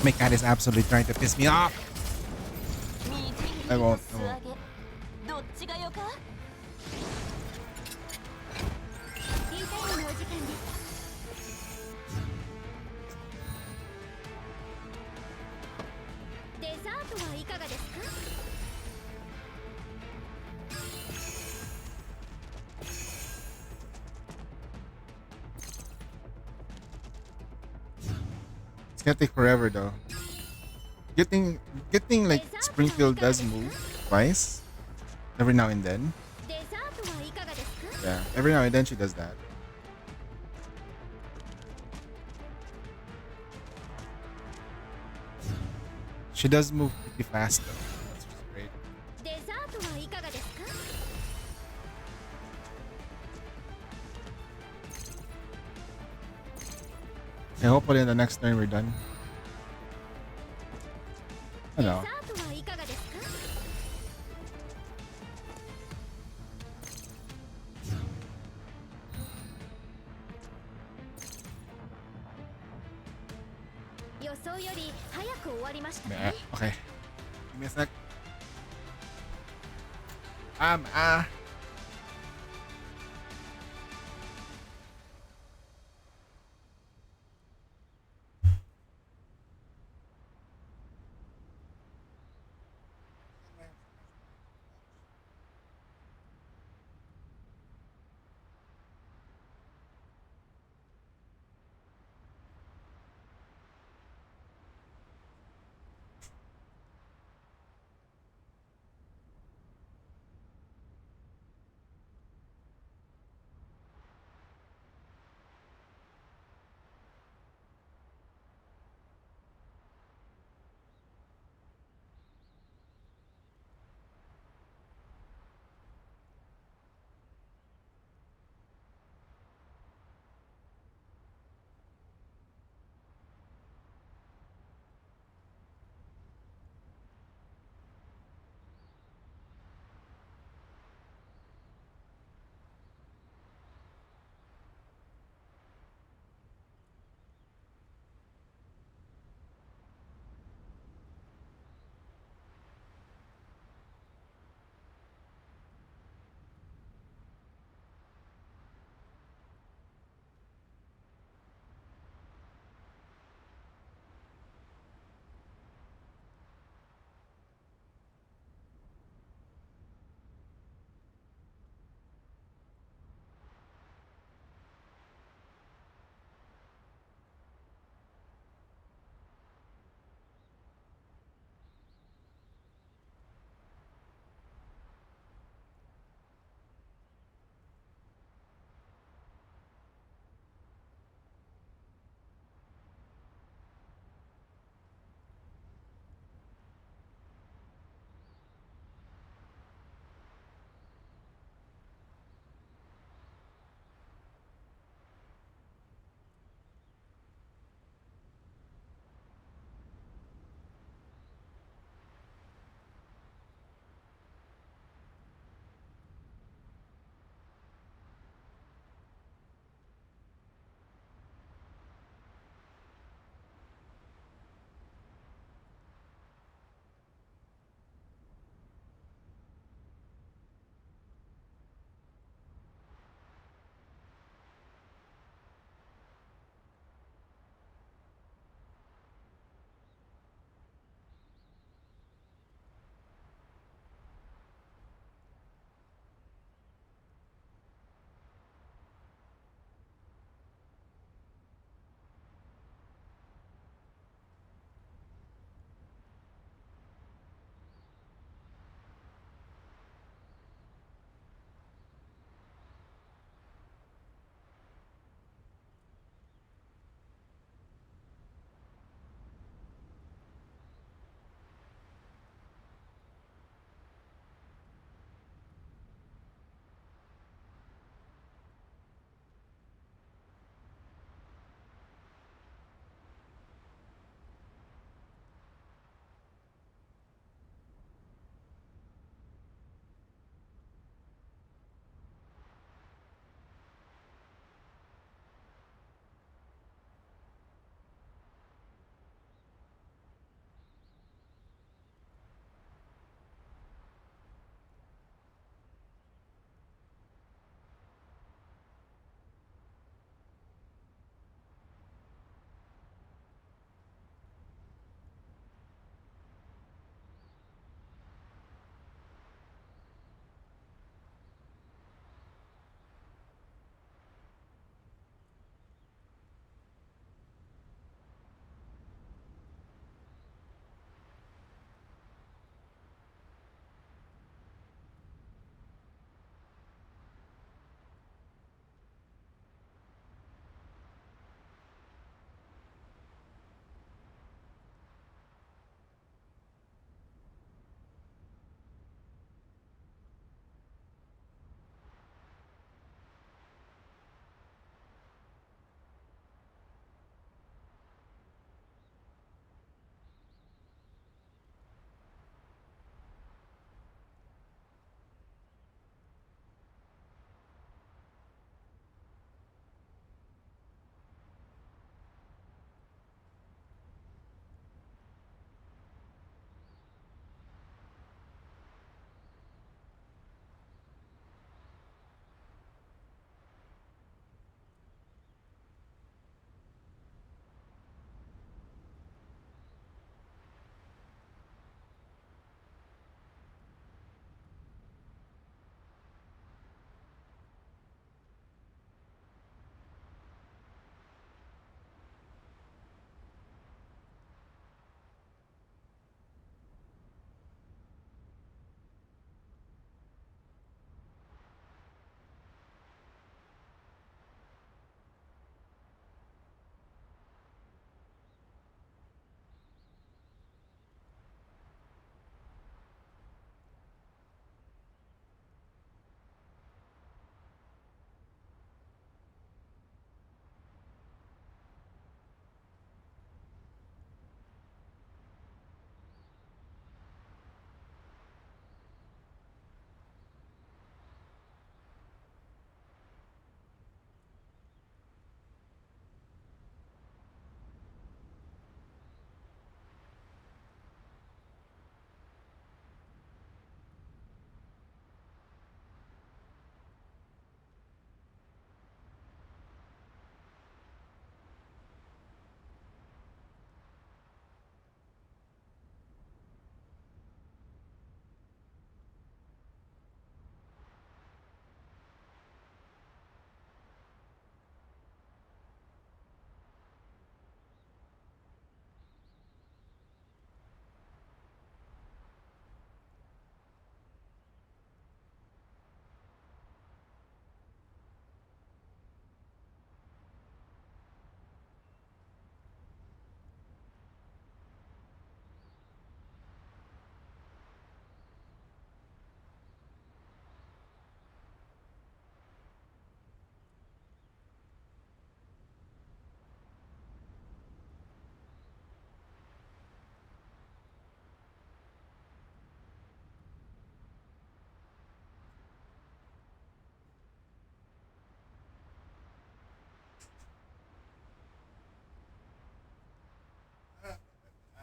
My cat is absolutely trying to piss me off. I won't. It's gonna take forever though. Good thing, good thing like Springfield does move twice every now and then. デザートはいかがですか？ Yeah, every now and then she does that. She does move pretty fast though. That's just great. デザートはいかがですか？ And hopefully in the next turn we're done. I デザ know. ートはいかがですか？ 予想より早く終わりましたね。 Okay. Give me a sec.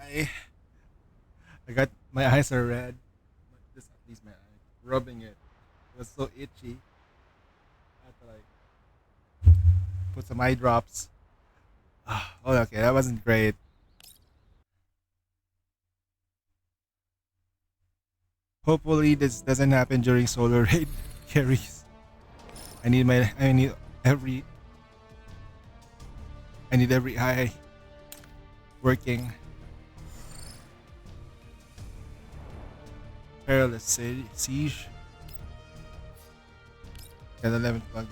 I got my eyes are red. This at least my eye. Rubbing it. It was so itchy. I had to like put some eye drops. Oh, okay, that wasn't great. Hopefully this doesn't happen during solo raid carries. I need every eye working. Perilous siege. Got 11 plugins.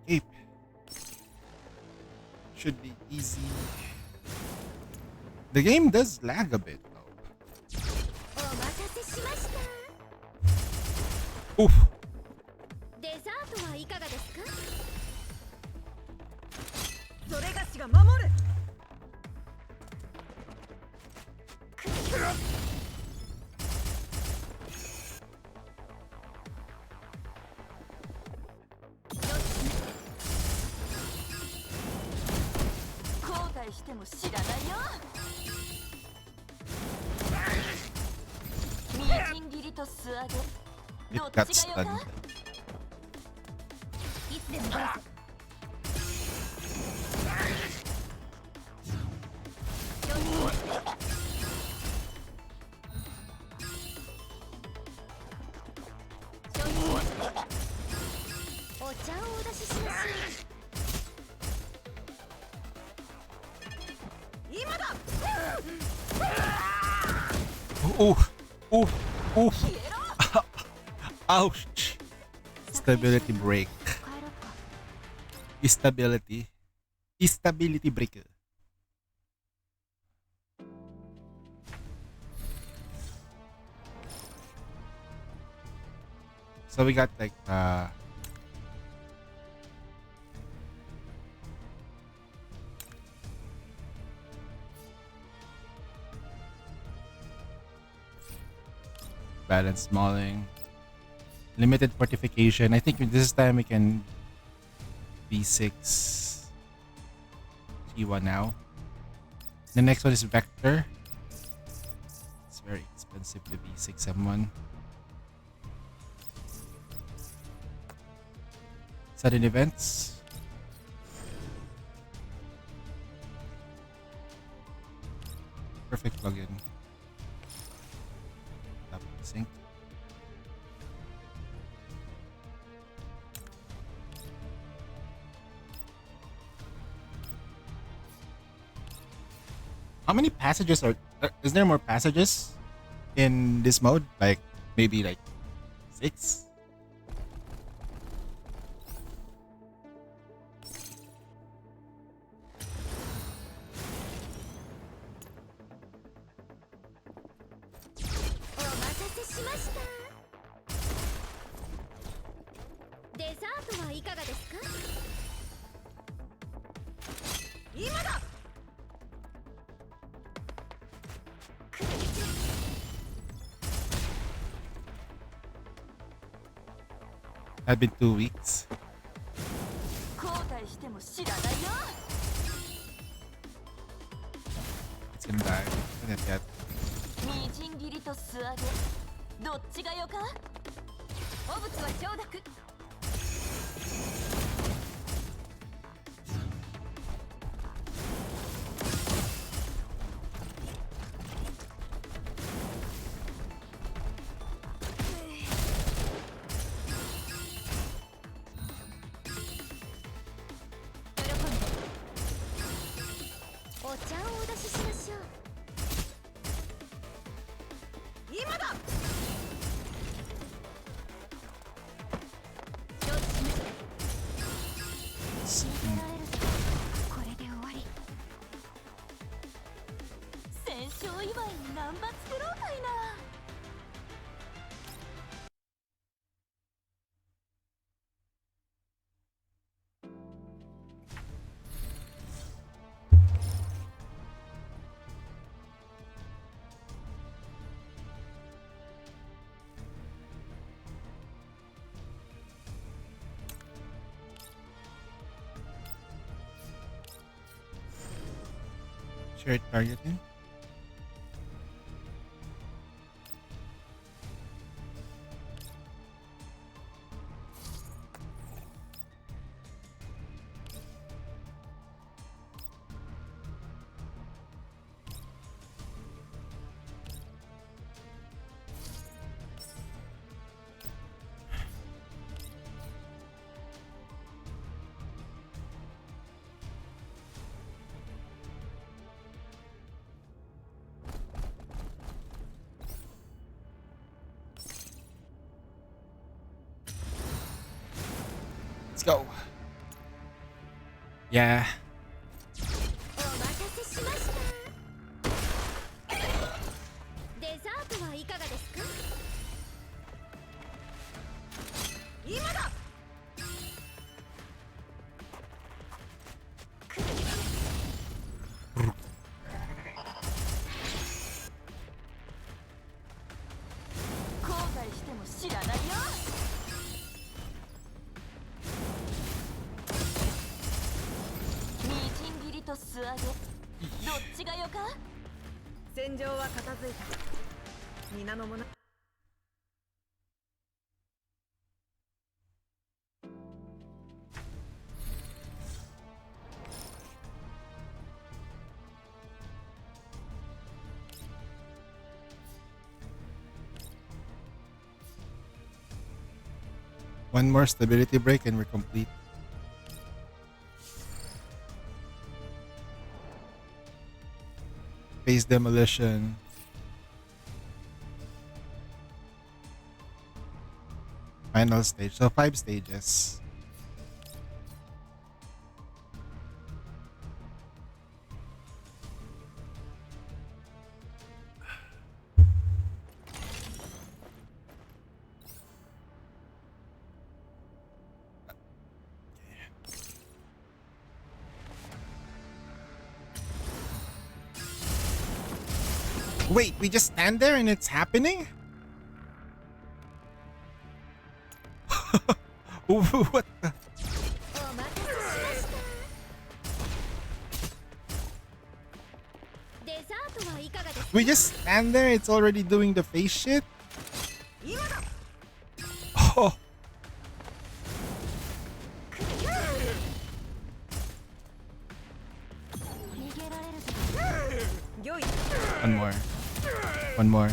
Cape. Should be easy. The game does lag a bit though. Oof. デザートはいかがですか？それがしが守る。後悔しても知らないよ。みじん切りと素揚げ。 It got stunned. いつでもどうぞ。お茶をお出ししましょう。今だ。 Oh, oh, oh. Ouch. Stability break. Stability breaker. So we got like balance mauling. Limited fortification. I think this time we can B6 G1 now. The next one is Vector. It's very expensive to B6 M1. Sudden events. Perfect plugin. Tap sync. How many passages are is there more passages in this mode? Like maybe like 6? Had been 2 weeks. It's gonna die. Look at that. みじん切りと素揚げ。どっちがよか？お物は承諾。 お茶をお出ししましょう。今だ。これで終わり。戦勝祝いにナンバ作ろうかいな。 I Shared targeting. Let's go. Yeah. お待たせしました。デザートはいかがですか？今だ。後悔しても知らないよ。みじん切りと素揚げ、どっちがよか？戦場は片付いた。皆の者。One more stability break and we're complete. Phase demolition. Final stage. So 5 stages. Wait, we just stand there and it's happening? What the? We just stand there, it's already doing the face shit? Oh. One more. One more.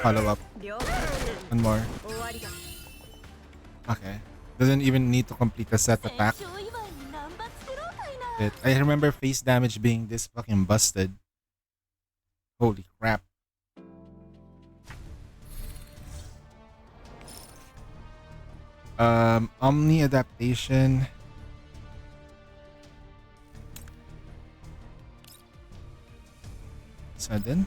Follow up. One more. Okay. Doesn't even need to complete the set attack. I remember face damage being this fucking busted. Holy crap. Omni adaptation. Sudden.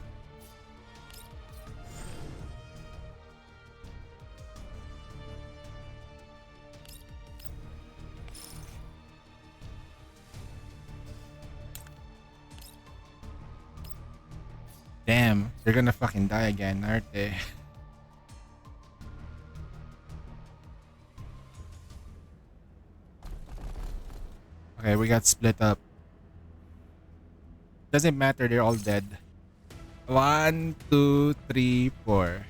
Damn, they're gonna fucking die again, aren't they? Okay, we got split up. Doesn't matter, they're all dead. 1, 2, 3, 4.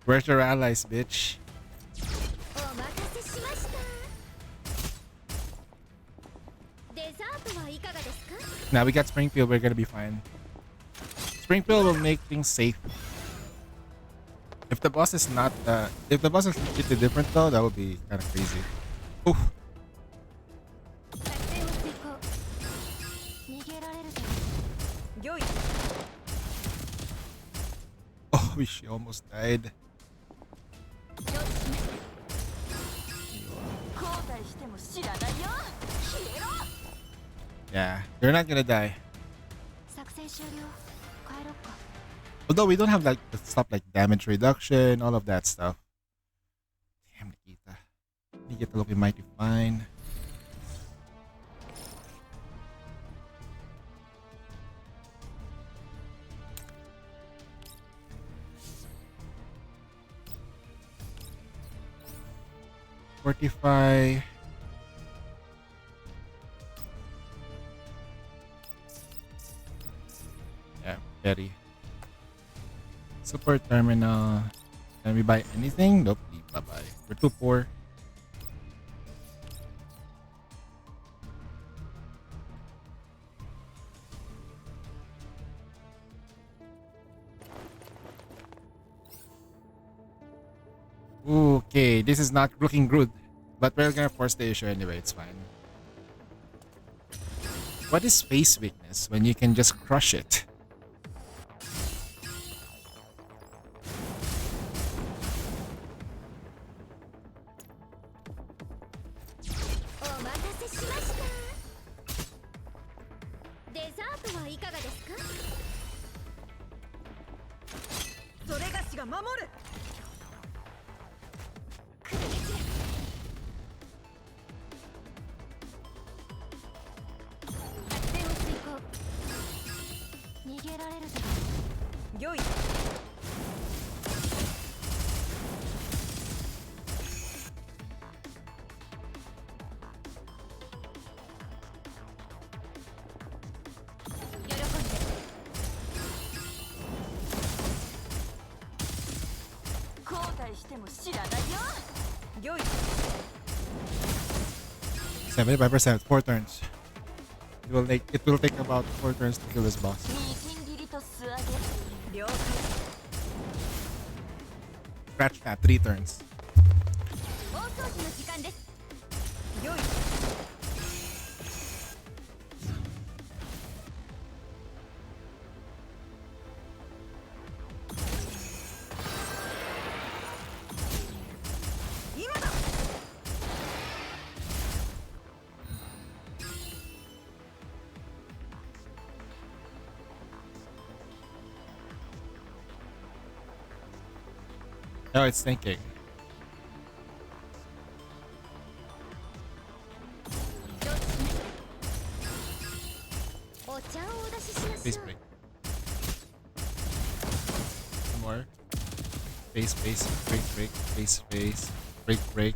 Where's your allies, bitch? Now we got Springfield, we're gonna be fine. Springfield will make things safe. If the boss is not if the boss is completely different though, that would be kind of crazy. Oof. Oh, she almost died. Yeah, you're not gonna die. Although we don't have like the stuff like damage reduction, all of that stuff. Damn, Nikita. Nikita looking mighty fine. Fortify. Yeah, carry. Support terminal. Can we buy anything? Nope. Bye bye. We're too poor. Okay, this is not looking good. But we're gonna force the issue anyway, it's fine. What is space weakness when you can just crush it? Yo. 75%, 4 turns. It will take about 4 turns to kill this boss. Scratch that, 3 turns. Oh, it's thinking. Face break. One more. Face, break, face, break, break.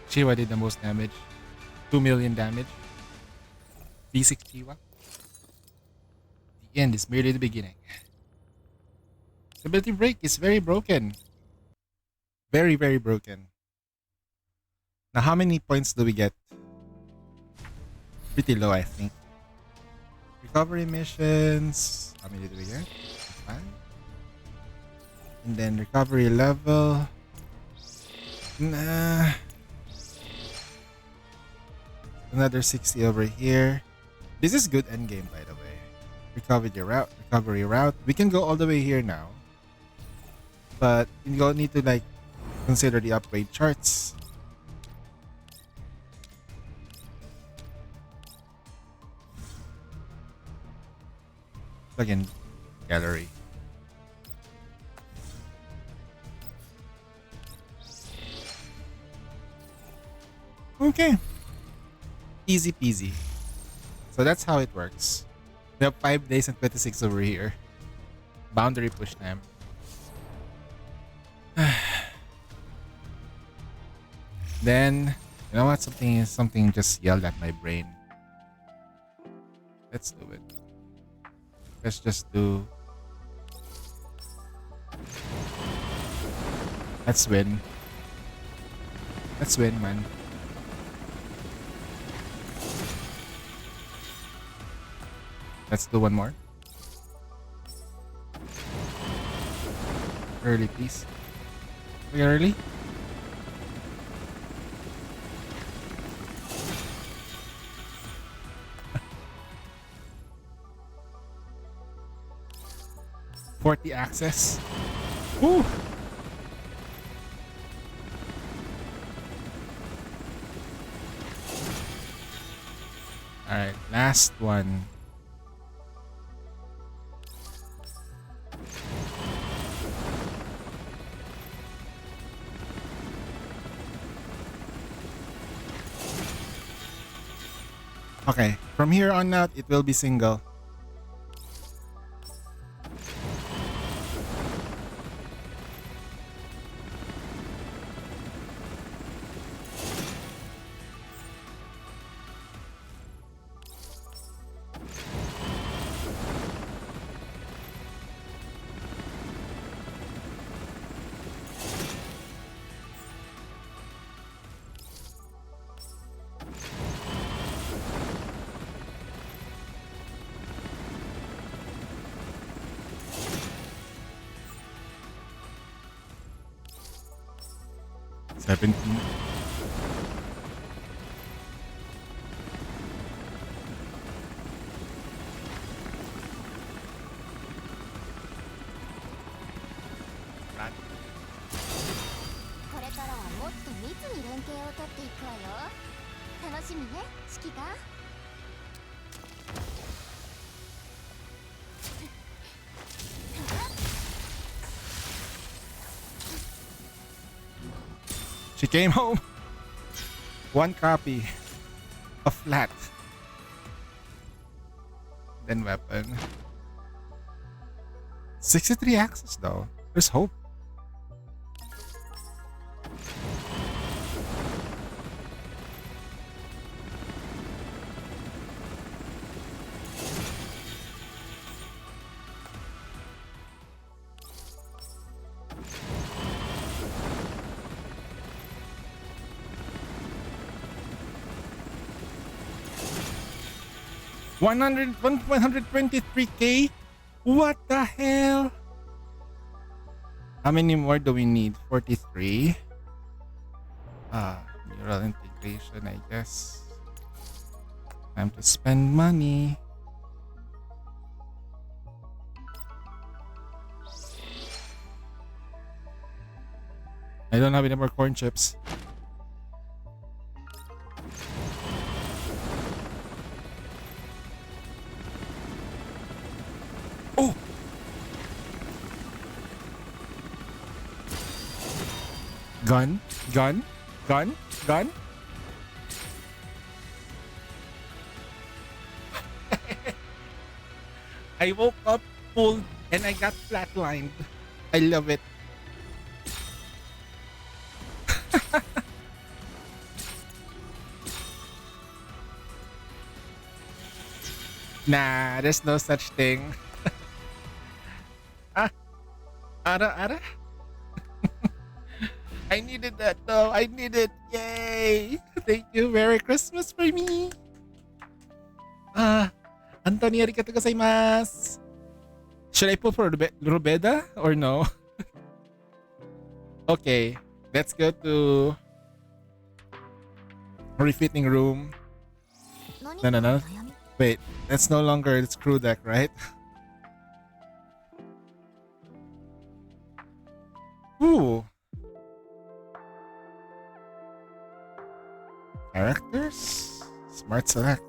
Chiwa did the most damage. 2 million damage. B6 Chiwa. The end is merely the beginning. Stability break is very broken. Very, very broken. Now, how many points do we get? Pretty low, I think. Recovery missions. How many do we get? 5. And then recovery level. Nah. Another 60 over here. This is good endgame, by the way. Recovery route. We can go all the way here now. But you need to like consider the upgrade charts. Plug in gallery. Okay. Easy peasy. So that's how it works. We have 5 days and 26 over here. Boundary push time. Then, you know what? Something just yelled at my brain. Let's do it. Let's just do... Let's win. Let's win, man. Let's do one more. Early, please. We are early. $40 access. Woo! Alright, last one. Okay, from here on out, it will be single. She came home. One copy of flat. Then weapon. 63 axes though. There's hope. $123K? What the hell? How many more do we need? 43? Neural integration, I guess. Time to spend money. I don't have any more corn chips. Oh! Gun, gun, gun, gun. I woke up full and I got flatlined. I love it. Nah, there's no such thing. Ara. I needed that though. I need it. Yay! Thank you. Merry Christmas for me. Anthony, arigatou gozaimasu. Should I pull for Rubeda or no? Okay, let's go to refitting room. No. Wait, that's no longer its crew deck, right? Ooh. Characters? Smart select.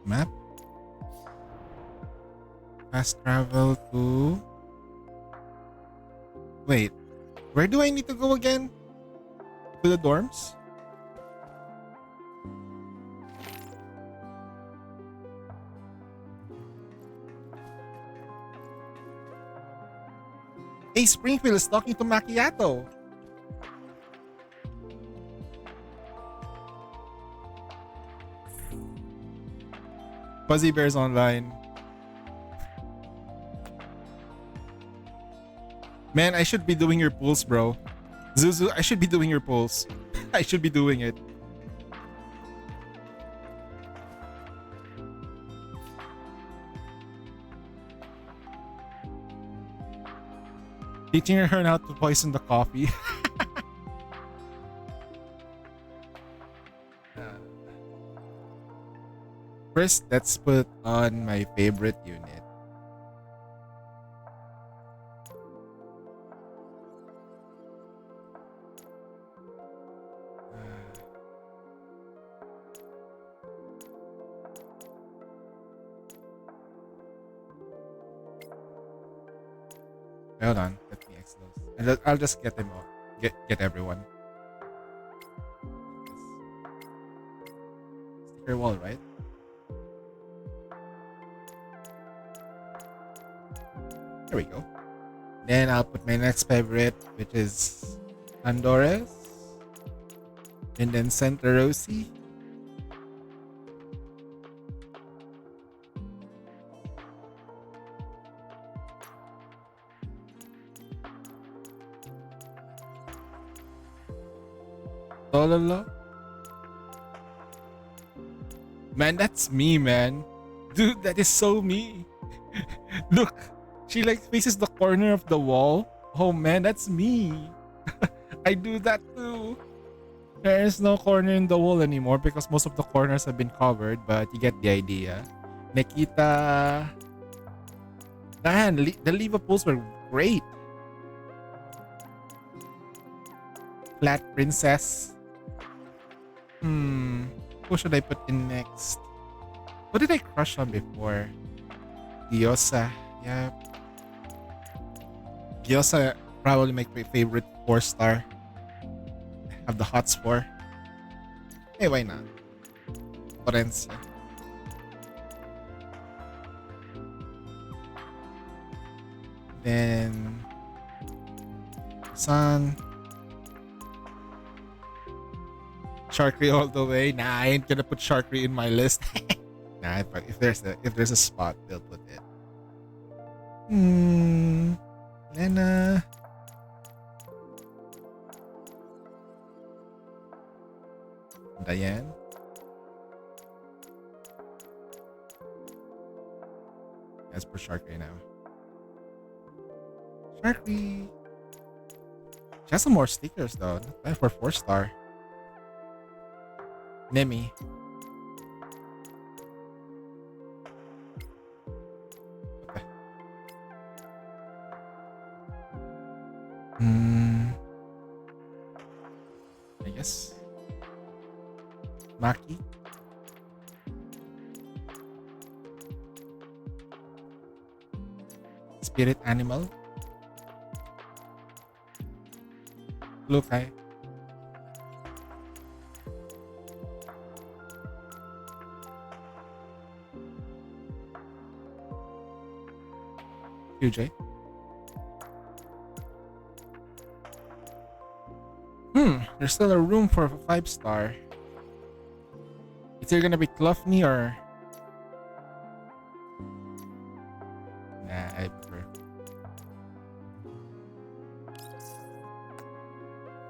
Map. Fast travel to... Wait, where do I need to go again? To the dorms? Hey, Springfield is talking to Macchiato. Fuzzy Bears online. Man, I should be doing your pulls, bro. Zuzu, I should be doing your pulls. I should be doing it. Teaching her how to poison the coffee. First, let's put on my favorite unit. Hold on, let me X those. And I'll just get them all. Get everyone. Sticker wall, right? There we go. Then I'll put my next favorite, which is Andorres. And then Santa Rosie. Sololo. Man, that's me, man. Dude, that is so me. Look, she like faces the corner of the wall. Oh man, that's me. I do that too. There is no corner in the wall anymore because most of the corners have been covered, but you get the idea. Nikita. Man, the Liverpools were great. Flat Princess. Who should I put in next? What did I crush on before? Diosa. Yeah. Diosa probably my favorite 4-star. Have the hots for. Hey, why not? Florencia. Then Sun. Sharkry all the way. Nah, I ain't gonna put Sharkry in my list. Nah, if there's a spot, they'll put it. Lena. Diane. As per Sharkry now. Sharkry. She has some more stickers though. Not bad for 4-star. Nemi. Okay. I guess. Maki. Spirit animal. Lukai. QJ. There's still a room for a 5-star. Is there gonna be Cluffney or... Nah, I prefer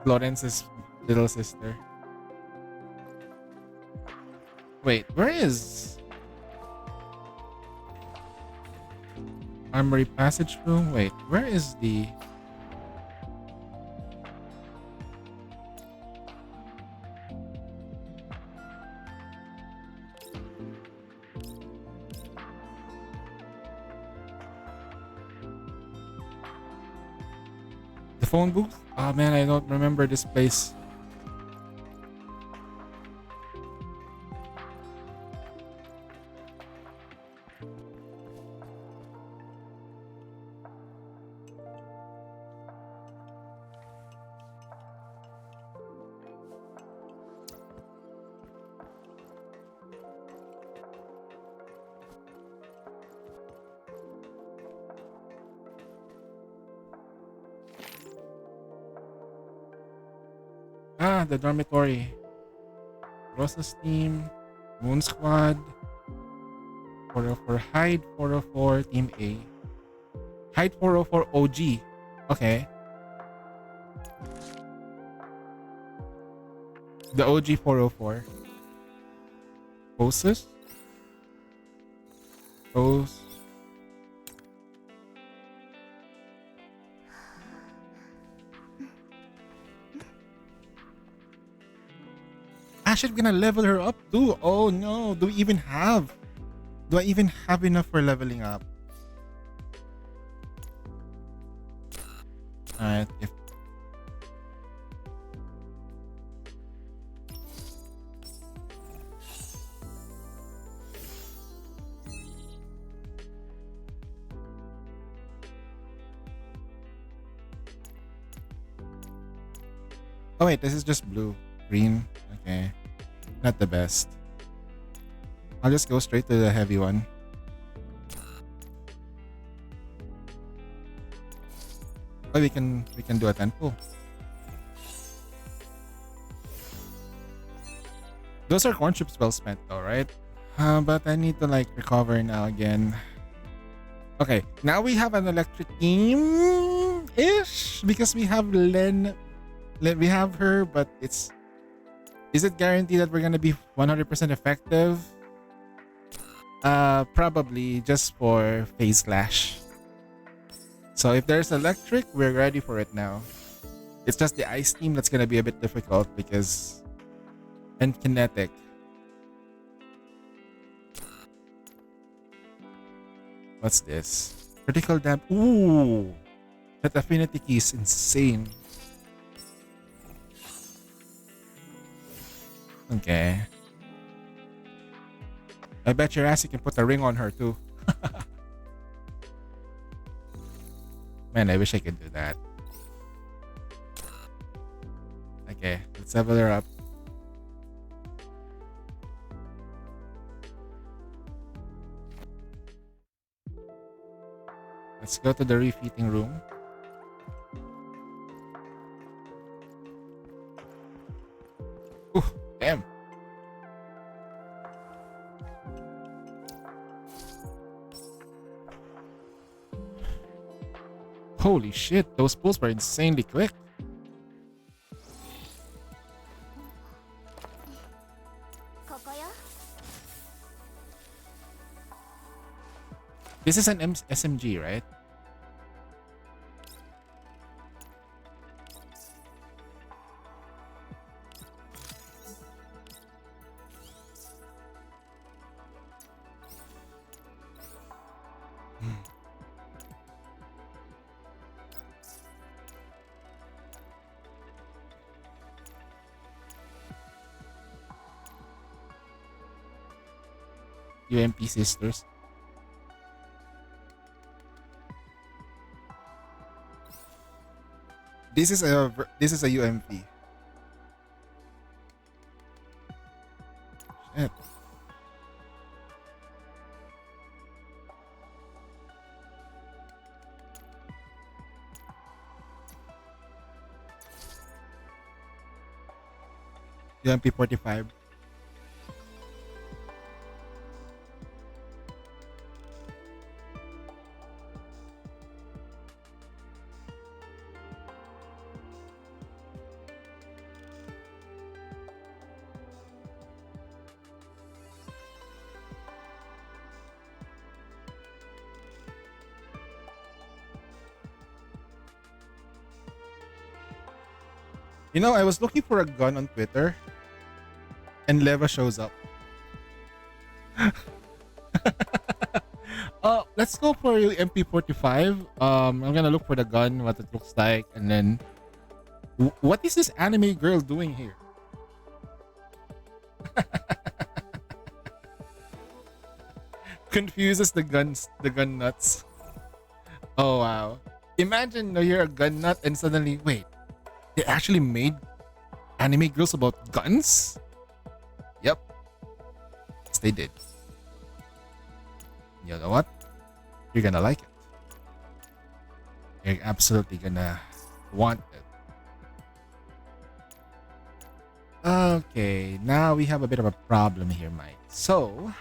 Florence's little sister. Wait, where is... Armory passage room? Wait, where is the... The phone booth? Oh man, I don't remember this place. Ah, the dormitory. Rosa's team, Moon Squad, 404 Hyde, 404 Team A. Hyde 404 OG. Okay. The OG 404. Poses? Pose. Actually, I'm gonna level her up too. Oh no, do I even have enough for leveling up? Alright, if oh wait, this is just blue. Green. Okay. Not the best. I'll just go straight to the heavy one. Oh, we can do a tempo. Those are corn chips well spent though, right? But I need to like recover now again. Okay, now we have an electric team ish because we have Len. We have her, but is it guaranteed that we're gonna be 100% effective? Probably just for phase clash. So if there's electric, we're ready for it now. It's just the ice team that's gonna be a bit difficult because and kinetic. What's this? Critical dam. Ooh, that affinity key is insane. Okay. I bet your ass you can put a ring on her too. Man, I wish I could do that. Okay, let's level her up. Let's go to the refitting room. Ooh, damn. Holy shit, those pulls were insanely quick. This is an SMG, right? UMP sisters. This is a UMP. Shit. UMP 45. You know, I was looking for a gun on Twitter and Leva shows up. Let's go for MP45. I'm gonna look for the gun, what it looks like, and then what is this anime girl doing here? Confuses the gun nuts. Oh wow. Imagine you're a gun nut and suddenly wait. They actually made anime girls about guns? Yep. Yes, they did. You know what? You're gonna like it. You're absolutely gonna want it. Okay, now we have a bit of a problem here, Mike. So,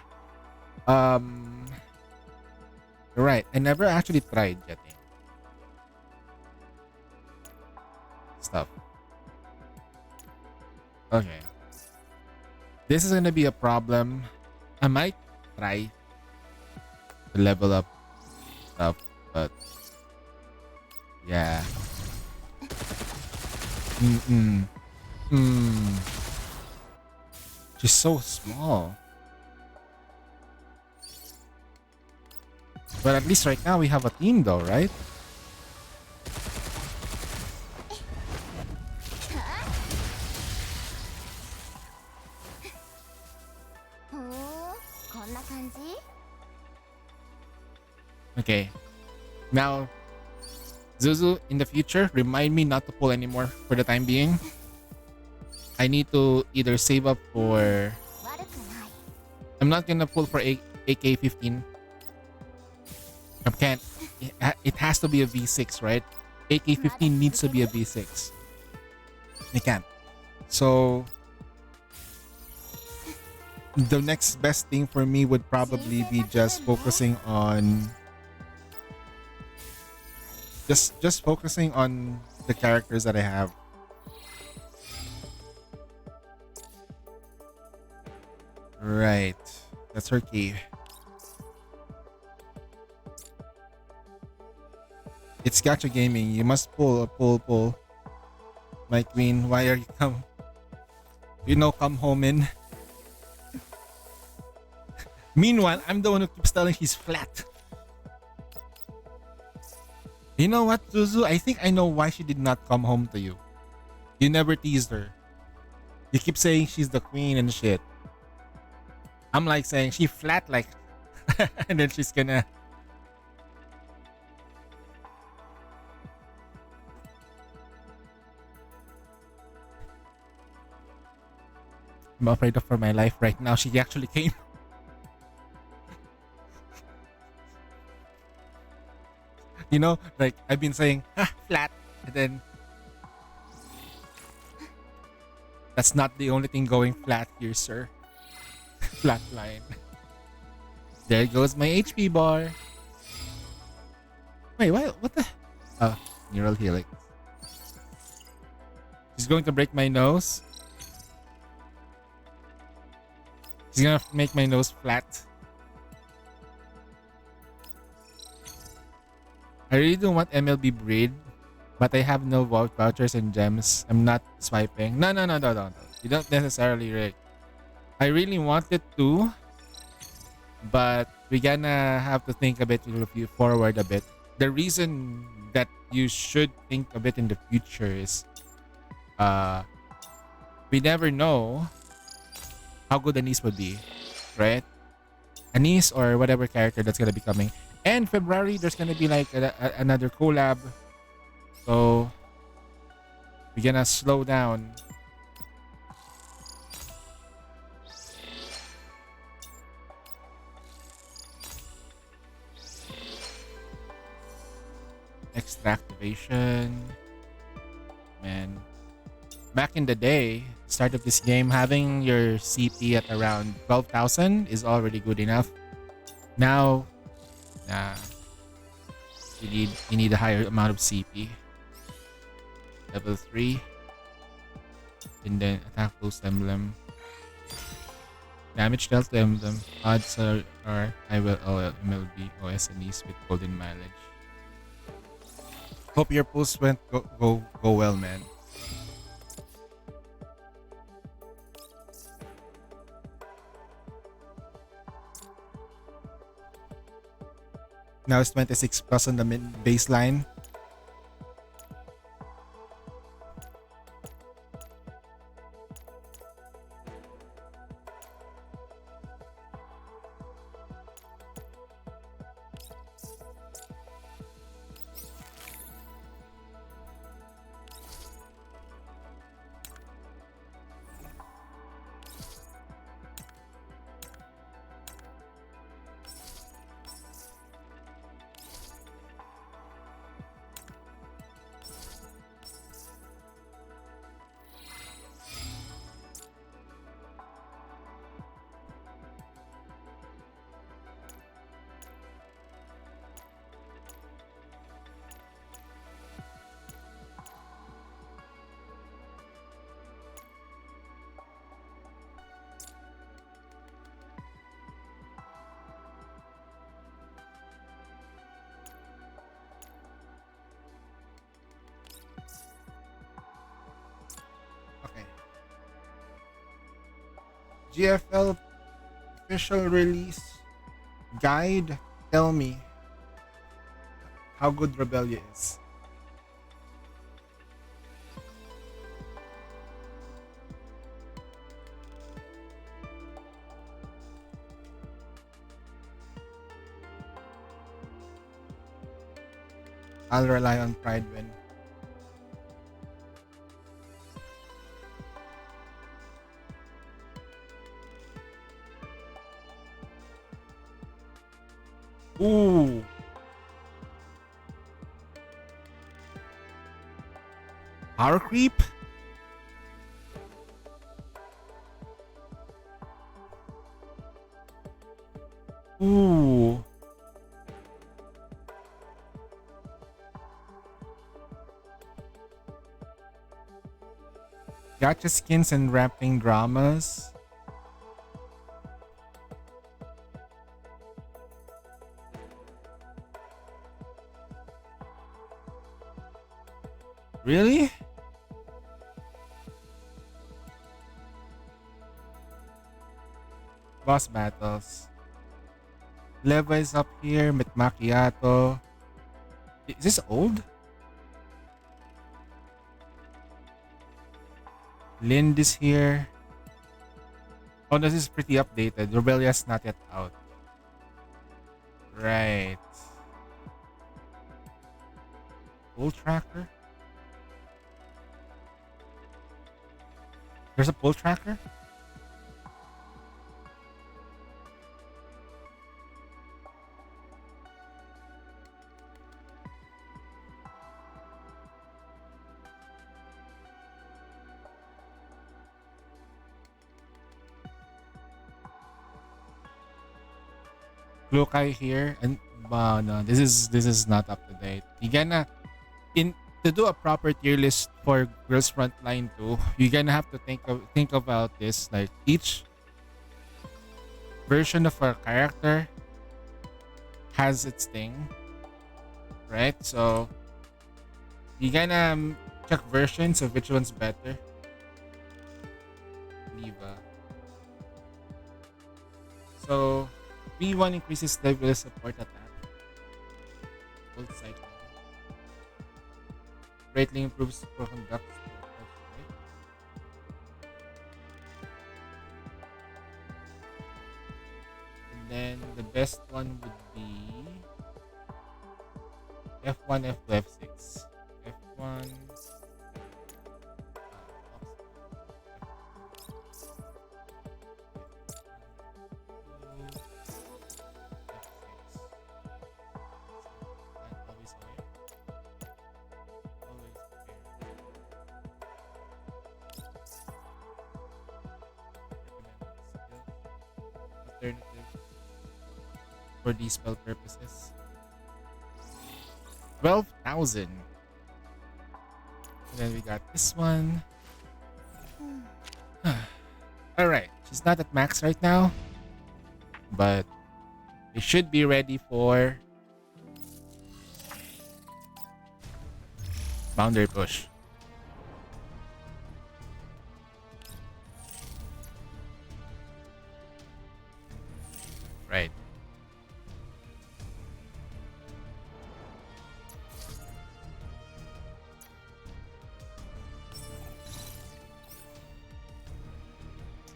right. I never actually tried jetting stuff. Okay. This is gonna be a problem. I might try to level up stuff, but yeah. Mm-mm. Mm. She's so small. But at least right now we have a team though, right? Okay. Now, Zuzu, in the future, remind me not to pull anymore for the time being. I need to either save up for... I'm not gonna pull for AK-15. I can't. It has to be a V6, right? AK-15 needs to be a V6. I can't. So... the next best thing for me would probably be just focusing on... Just focusing on the characters that I have. Right. That's her key. It's Gacha Gaming. You must pull. My queen, why are you come? Come home in. Meanwhile, I'm the one who keeps telling she's flat. You know what, Zuzu? I think I know why she did not come home to you. You never teased her. You keep saying she's the queen and shit. I'm like saying she flat like and then she's gonna... I'm afraid of for my life right now. She actually came. Like I've been saying, flat, and then that's not the only thing going flat here, sir. Flat line. There goes my HP bar. Wait, what the? Oh, neural helix. She's going to break my nose. She's gonna make my nose flat. I really don't want MLB breed, but I have no vouchers and gems. I'm not swiping. No. You don't necessarily, Rick. I really wanted to, but we're gonna have to think a bit forward a bit. The reason that you should think a bit in the future is, we never know how good Anise would be, right? Anise or whatever character that's gonna be coming. And February, there's gonna be like another collab. So we're gonna slow down. Extra activation. Man. Back in the day, start of this game, having your CP at around 12,000 is already good enough. Now, nah. You need a higher amount of CP. Level 3. And then attack boost emblem. Damage dealt to emblem. Odds are I will MLB OS and East with golden mileage. Hope your pulls went go well, man. Now it's 26 plus on the mid baseline. GFL official release guide. Tell me how good Rebellia is. I'll rely on Pride win. Ooh. Power creep? Ooh. Gacha skins and rapping dramas. Really? Boss battles. Leva is up here. Mit Macchiato. Is this old? Lind is here. Oh, this is pretty updated. Rebellia's not yet out. Right. Pull tracker? There's a pull tracker? Lukai here, and no, this is not up to date. You gonna to do a proper tier list for Girls Frontline 2, you're gonna have to think about this. Like each version of a character has its thing, right? So you gonna check versions of which one's better. Leva. So V1 increases level of support attack. Gold cycle. Greatly improves pro conduct. Right? And then the best one would be F1, F2, F6. F1. For these spell purposes. 12,000. And then we got this one. Alright, she's not at max right now, but we should be ready for boundary push. Right.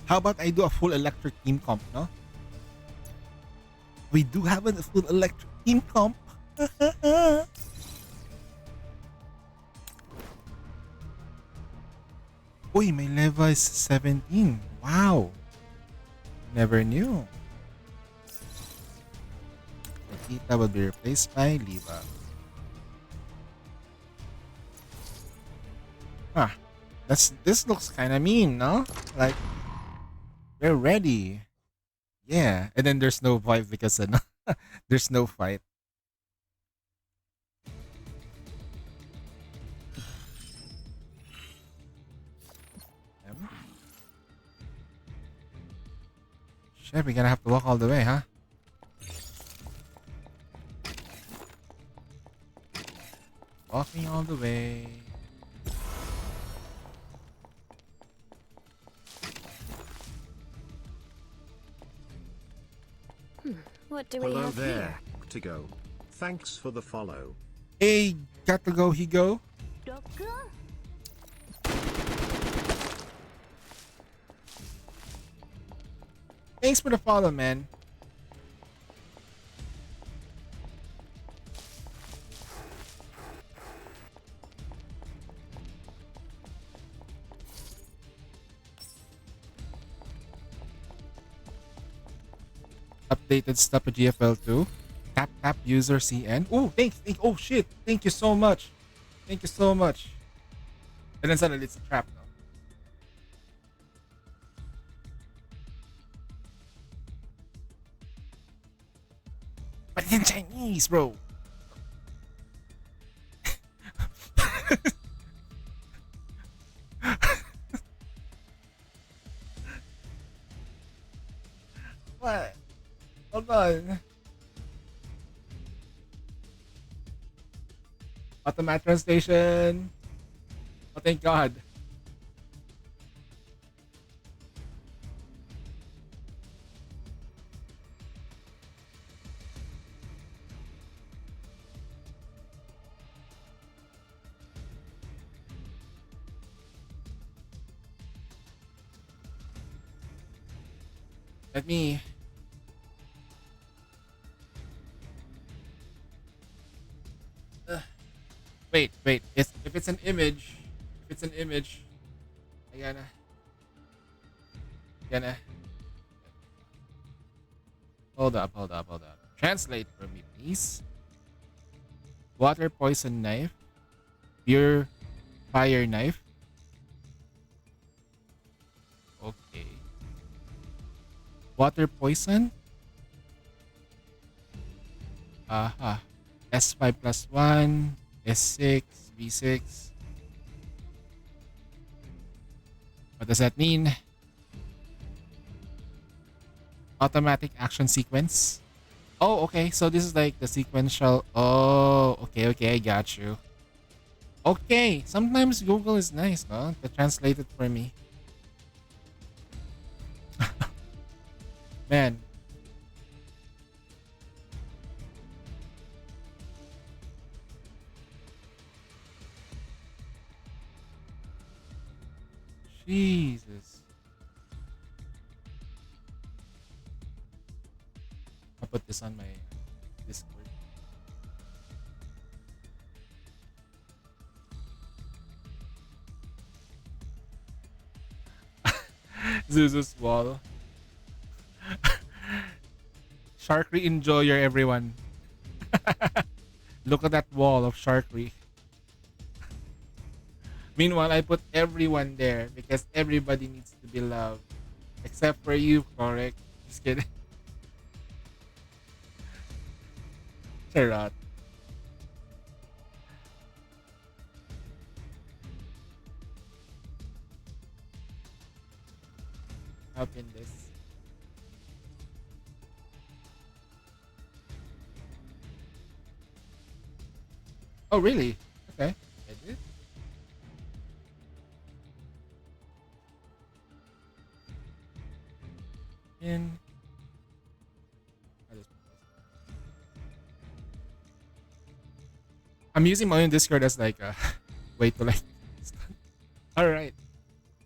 How about I do a full electric team comp, no? We do have a full electric team comp. Uy, my level is 17. Wow. Never knew. Nikita will be replaced by Leva. Huh. This looks kind of mean, no? Like, we're ready. Yeah. And then there's no vibe because there's no fight. Shit, we're gonna have to walk all the way, huh? Walking all the way. What do we Hello have there, to go. Thanks for the follow. Hey, got to go, Higo. Thanks for the follow, man. Updated stuff at GFL2. Tap tap user CN. Oh, thanks. Oh shit. Thank you so much. Thank you so much. And then suddenly it's a trap now. But it's in Chinese, bro. What? Hold on. Automatic translation. Oh, thank God. Let me. Wait. If it's an image, I gotta. Hold up. Translate for me, please. Water poison knife. Pure fire knife. Okay. Water poison. Aha. S5 plus 1. S6. V6. What does that mean? Automatic action sequence. Oh, okay. So this is like the sequential. Oh, okay. I got you. Okay. Sometimes Google is nice, no? To translate it for me. Man. Jesus. I'll put this on my Discord. Zuzu's wall. Sharkery enjoyer, everyone. Look at that wall of sharkery. Meanwhile, I put everyone there because everybody needs to be loved. Except for you, correct? Just kidding. Charot. Open this. Oh, really? Okay. Edit. In. I'm using my own Discord as like a way to like. All right.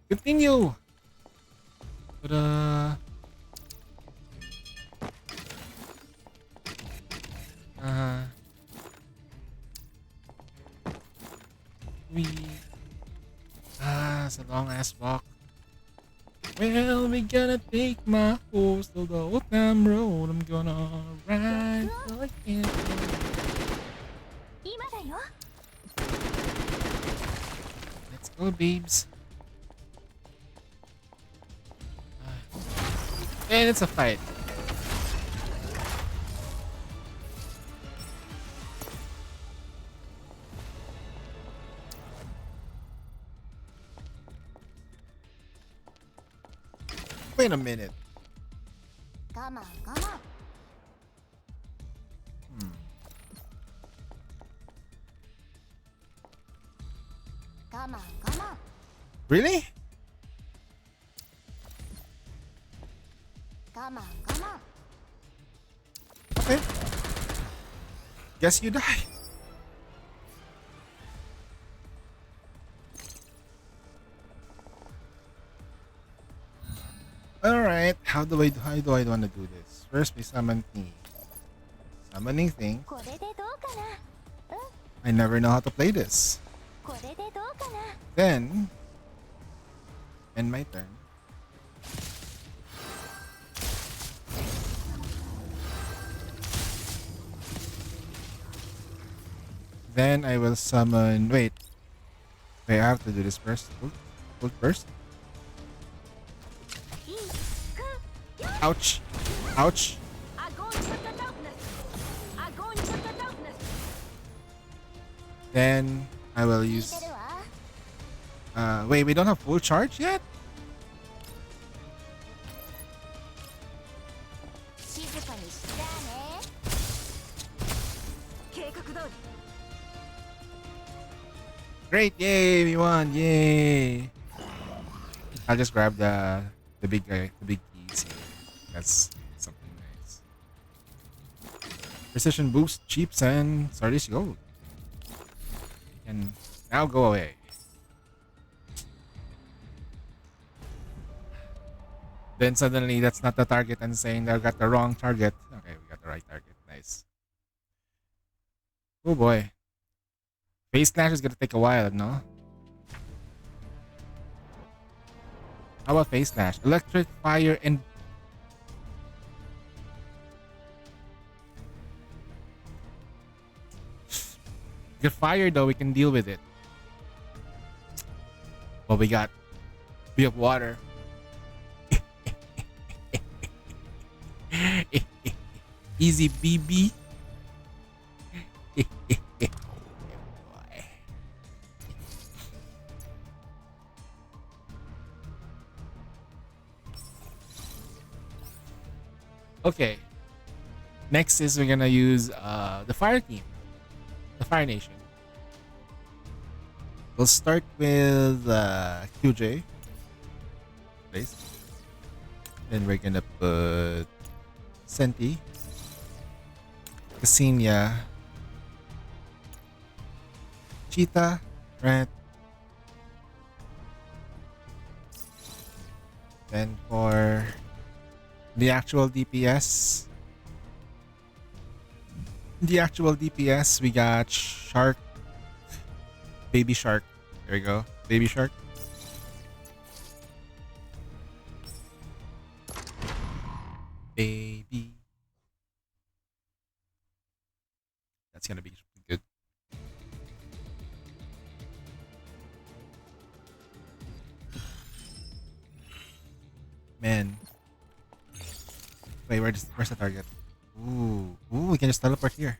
Continue. Ta-da. It's a long ass walk. Well, we gonna take my horse to the old time road. I'm gonna ride till I can't. Let's go, babes. And it's a fight. Wait a minute. Come on. Come on. Really? Come on. it. Guess you die. Alright, how do I want to do this? First we summon me. Summoning thing. I never know how to play this. Then end my turn. Then I will summon. Wait, I have to do this first. Ult first. Ouch! Ouch! Then I will use. Wait, we don't have full charge yet? Great! Yay! We won! Yay! I'll just grab the big guy, the big keys here. That's something nice. Precision boost, cheaps, and Sardis gold. And now go away. Then suddenly that's not the target and saying I got the wrong target. Okay, we got the right target. Nice. Oh boy. Phase Clash is gonna take a while, no? How about Phase Clash? Electric, fire, and get fire though, we can deal with it. But we have water. Easy BB. Okay. Next is we're gonna use the fire team. The Fire Nation. We'll start with QJ. Place. Then we're gonna put Senti, Cassinia, Cheetah, right? Then for the actual DPS, we got Shark, Baby Shark. There we go, Baby Shark. Baby. That's gonna be good. Man. Wait, where's the target? Ooh, we can just teleport here.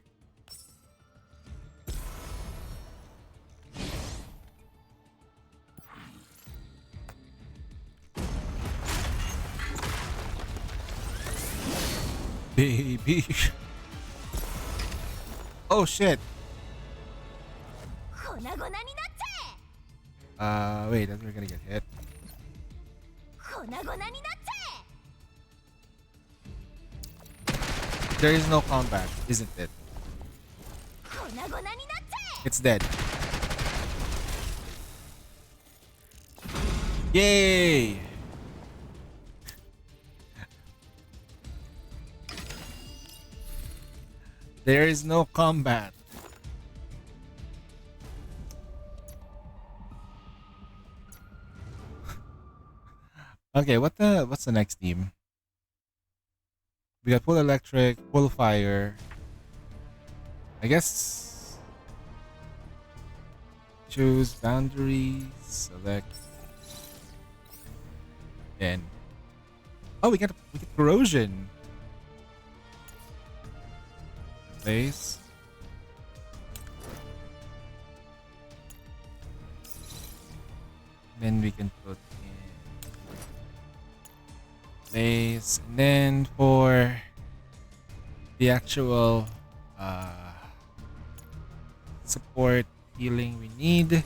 Baby. Oh shit. Wait, that's we're gonna get hit. There is no combat, isn't it? It's dead. Yay! There is no combat. Okay, what's the next team? We got full electric, full fire. I guess choose boundaries, select. Then we get corrosion. Place. Then we can put in place, and then for the actual support healing we need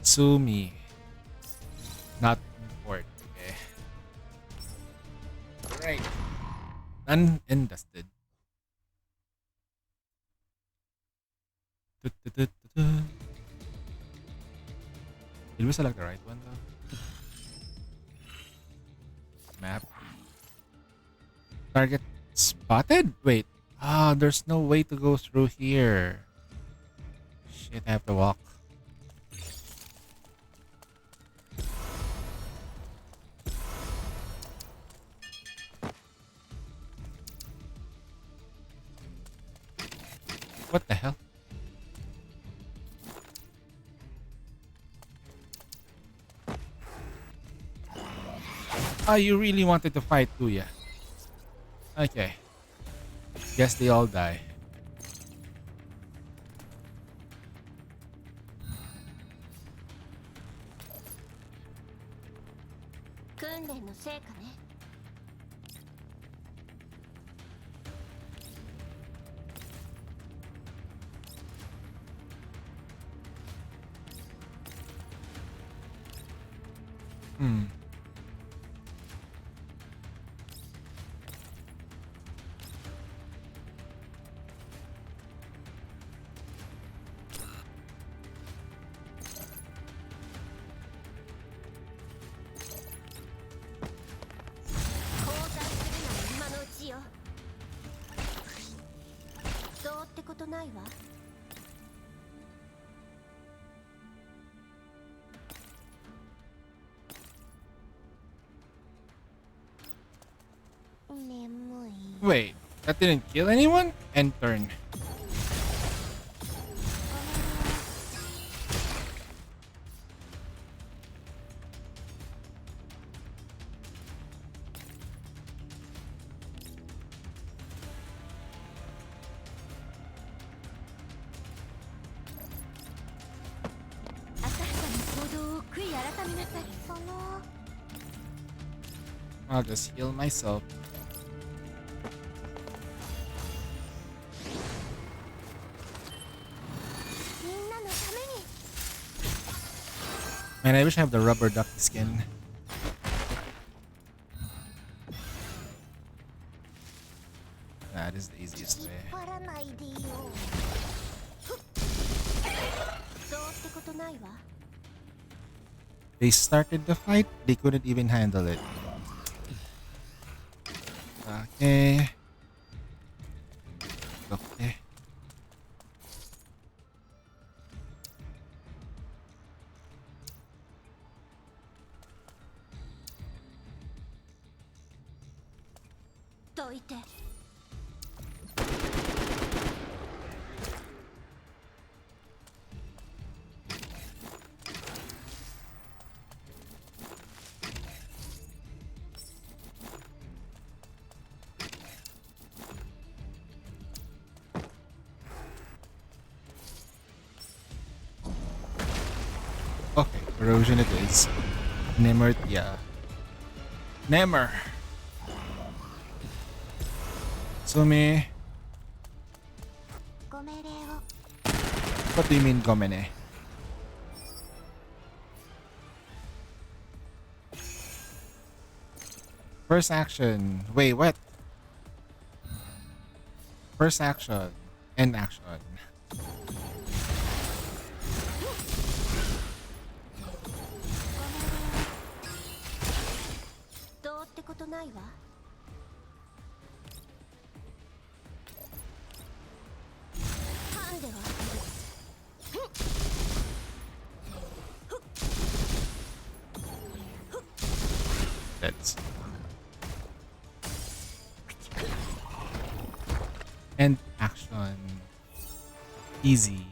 Sumi, not import. Okay. Alright. Done and dusted. Did we select the right one though? Map. Target spotted? Wait. Ah, there's no way to go through here. Shit, I have to walk. What the hell? Oh, you really wanted to fight, do ya? Okay. Guess they all die. Hmm. Wait, that didn't kill anyone? End turn. I'll just heal myself. Man, I wish I have the rubber duck skin. That is the easiest way. They started the fight, they couldn't even handle it. Okay. Okay. Okay, corrosion it is. Nemmer, yeah. Nemmer. Sumi. What do you mean, gomene? First action. Wait, what? First action. End action. That's end action. Easy.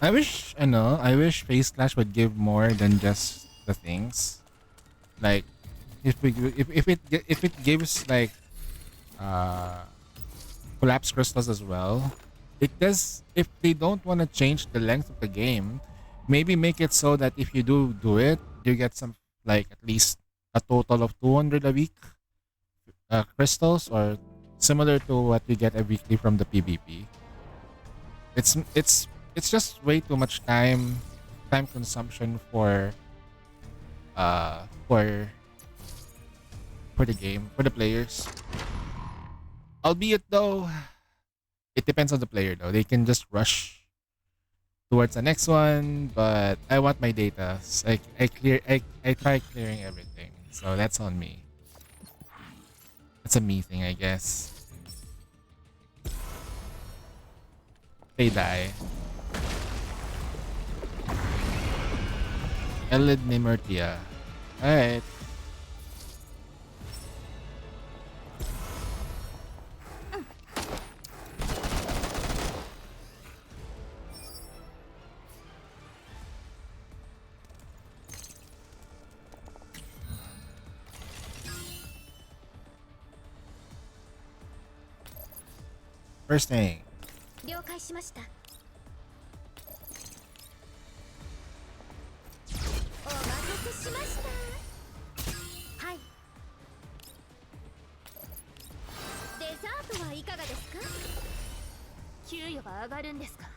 I wish Face Clash would give more than just the things. Like, if it gives like collapse crystals as well, it does. If they don't want to change the length of the game, maybe make it so that if you do it, you get some, like, at least a total of 200 a week crystals, or similar to what we get a weekly from the PvP. It's just way too much time consumption for for the game, for the players. Albeit though, it depends on the player though. They can just rush towards the next one, but I want my data. So I try clearing everything. So that's on me. That's a me thing, I guess. They die. Elid Nimurtia. Alright. First thing. 了解しました。お待たせしました。はい。デザートはいかがですか？給与が上がるんですか？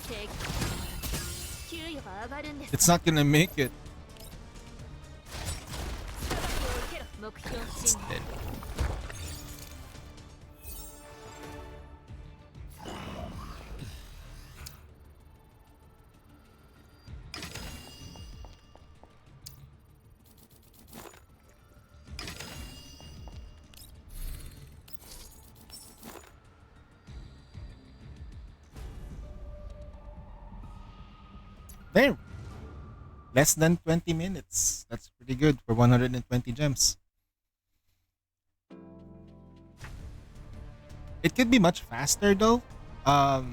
正義の給与が上がるんですか？ It's not gonna make it. It's dead. There. Less than 20 minutes. That's pretty good for 120 gems. It could be much faster though. No,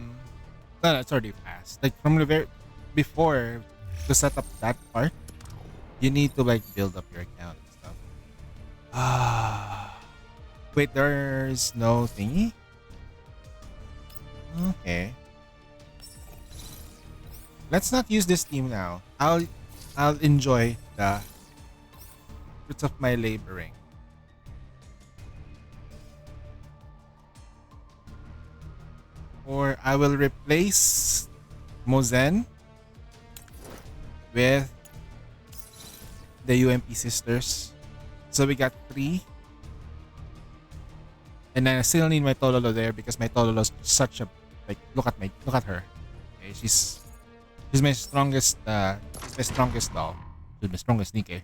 it's already fast. Like from the very before to set up that part, you need to like build up your account and stuff. Wait, there's no thingy? Okay. Let's not use this team now. I'll enjoy the fruits of my laboring. Or I will replace Mozen with the UMP sisters. So we got 3. And then I still need my Tololo there because my Tololo is such a like look at her. Okay, she's my strongest doll. She's my strongest Nike.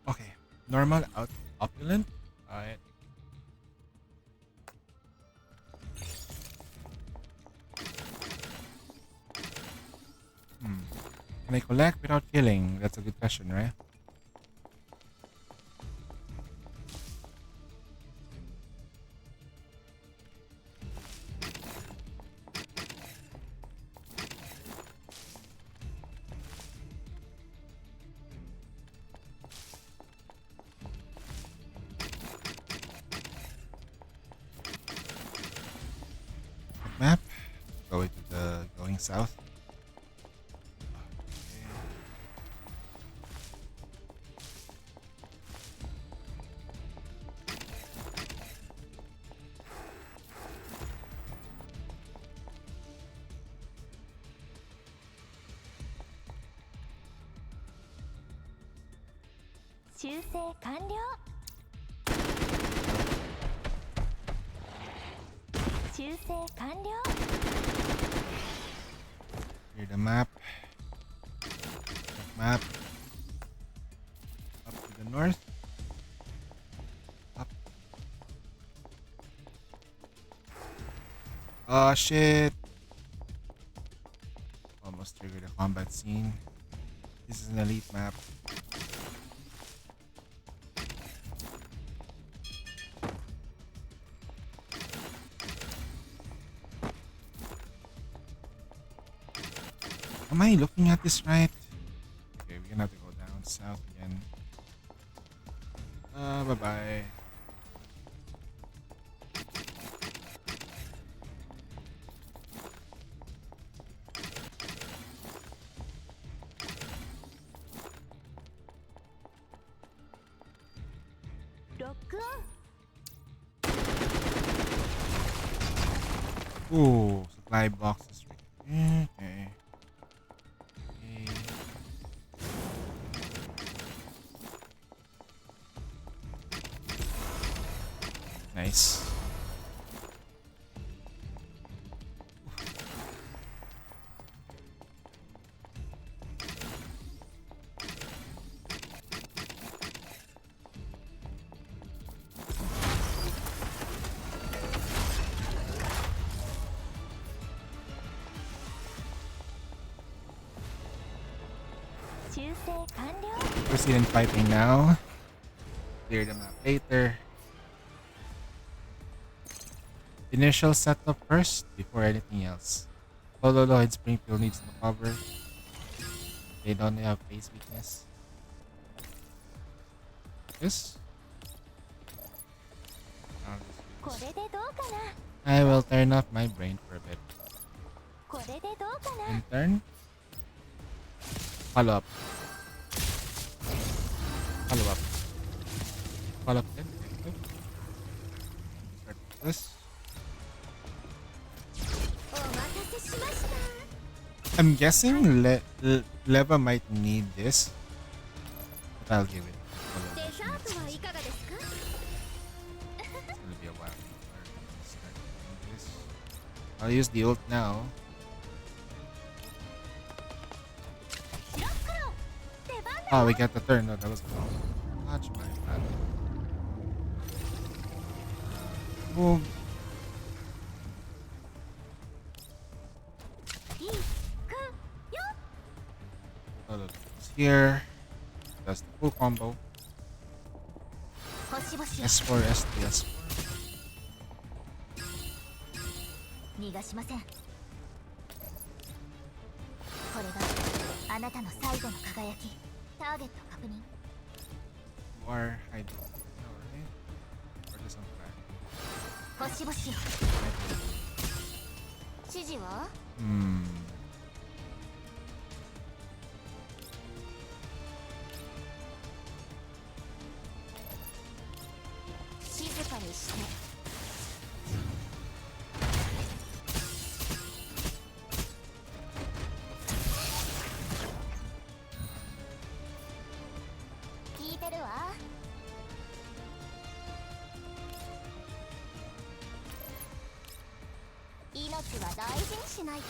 Okay. Normal, opulent. Alright. Can I collect without killing? That's a good question, right? Map. Going south. Clear the map. Map. Up to the north. Up. Oh shit. Almost triggered a combat scene. This is an elite map. Am I looking at this right? Okay, we're gonna have to go down south again. Bye-bye. Ooh, supply boxes. Okay. Okay. Nice. Proceed in fighting now. Clear the map later. Initial setup first before anything else. Lolo and Springfield needs to cover. They don't have face weakness. This? I will turn off my brain for a bit. In turn. Follow up. Follow up. Follow up then. Start with this. I'm guessing Leva might need this. But I'll give it. It's gonna be a while before I start doing this. I'll use the ult now. Oh, we got the turn. No, that was much my bad. Boom. It's here. That's the full combo. S4, S3, S4. 逃がしません。これがあなたの最後の輝き。ターゲット確認。Or hide. Alright. Or this on fire. 星々よ。指示は？静かにして。聞いてるわ。命は大事にしないと。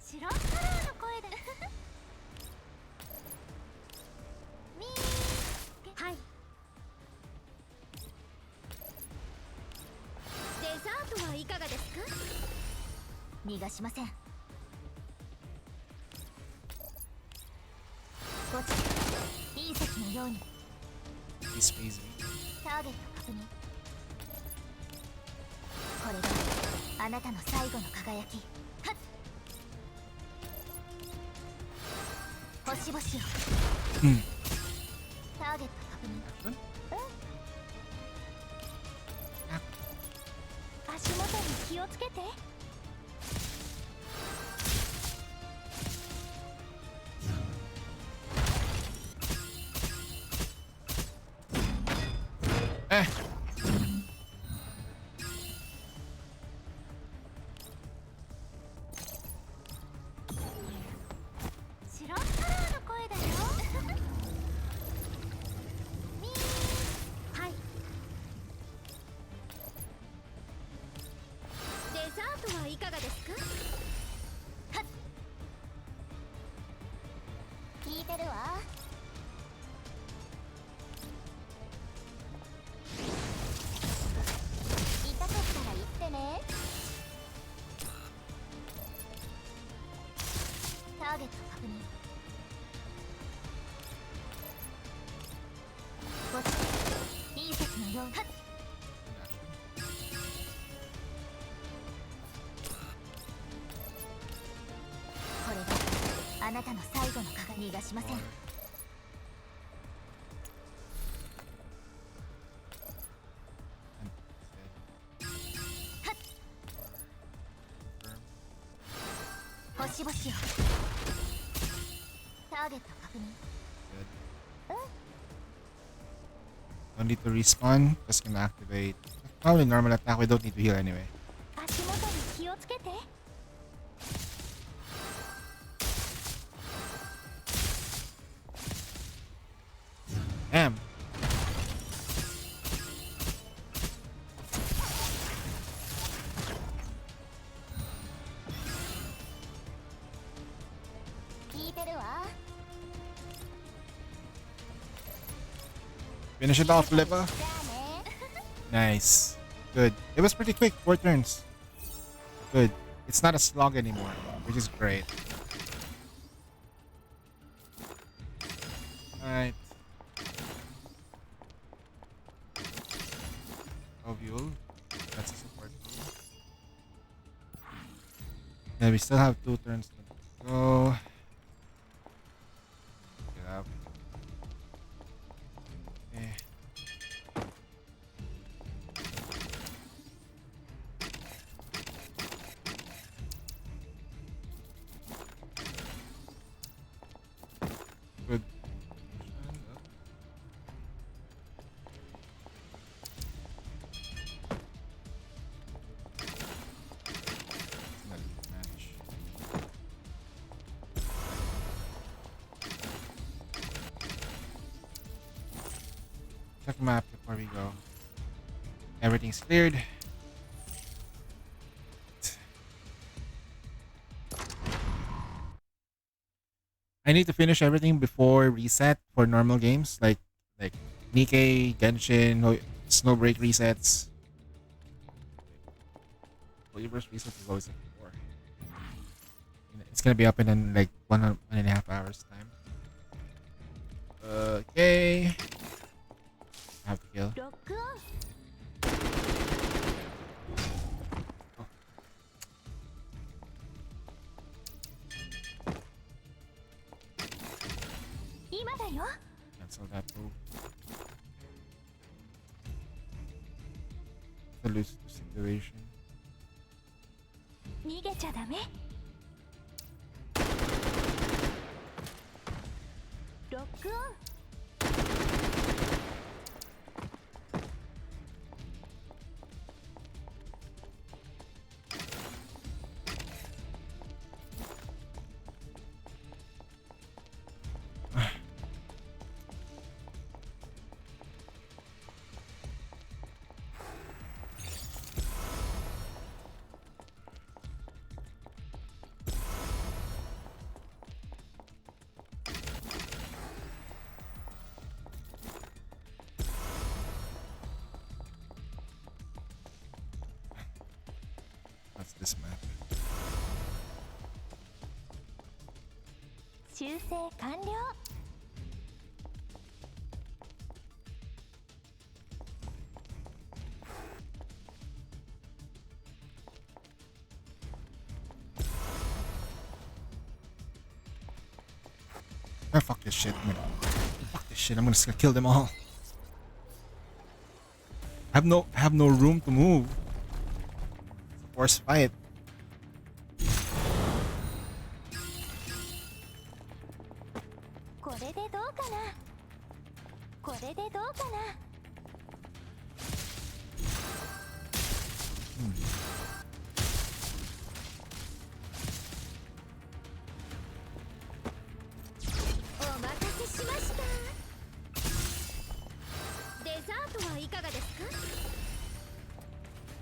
白カラーの声でみーはい。デザートはいかがですか？逃がしません。こっち隕石のように。He's phasing. ターゲット確認。これがあなたの最後の輝き。はっ。星々よ。ターゲット確認。足元に気をつけて。白カラーの声だよ。みーはい。デザートはいかがですか？はっ。聞いてるわ。痛かったら言ってね。ターゲット確認。こっち隕石のよう。はっ。これがあなたの最後の輝き。逃がしません。星々よ。ターゲット確認。 Don't need to respawn. Just gonna activate. Probably normal attack. We don't need to heal anyway. 足元に気をつけて。 Damn. Finish it off, Lipa. Nice. Good. It was pretty quick. 4 turns. Good. It's not a slog anymore, which is great. Alright. Ovule. That's a support. Yeah, we still have 2 turns to go. Get up. Okay. Good. Check the map before we go. Everything's cleared. I need to finish everything before reset for normal games like Nikkei, Genshin, Snowbreak resets. Reverse reset is always like 4. It's gonna be up in like 1.5 hours time. Okay. I have to kill. Oh. Cancel that move. To lose the situation. 逃げちゃダメ。ロックオン。 What's this map? 修正完了。 Oh, fuck this shit. Fuck this shit. I'm just gonna kill them all. I have no room to move. It's a forced fight.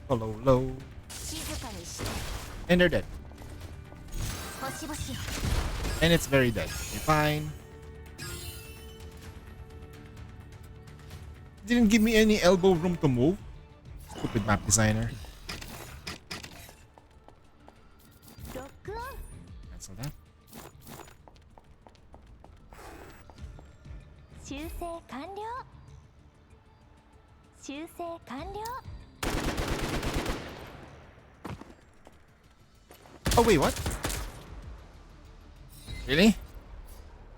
Low, low. And they're dead. And it's very dead. Okay, fine. Didn't give me any elbow room to move. Stupid map designer. Cancel that. 修正完了。修正完了。 Oh wait, what? Really?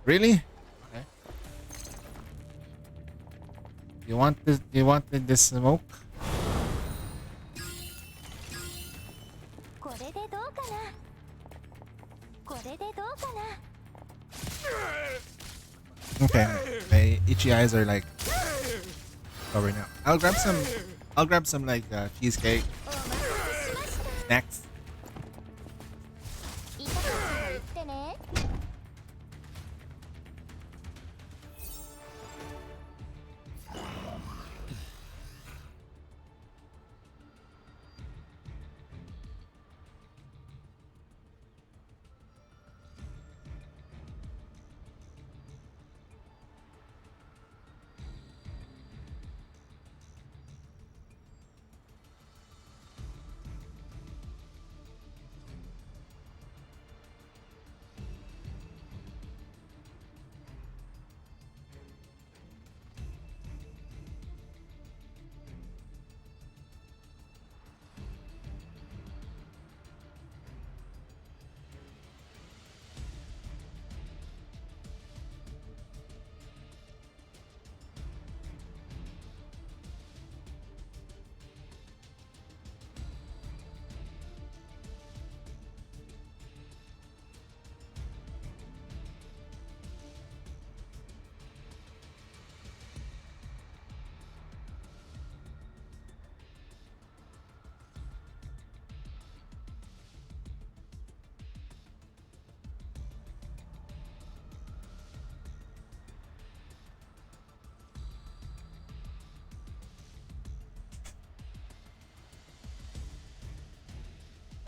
Really? Okay. You want this? You wanted this smoke? これでどうかな。Okay, my itchy eyes are like covered now. I'll grab some. I'll grab some like cheesecake. Next.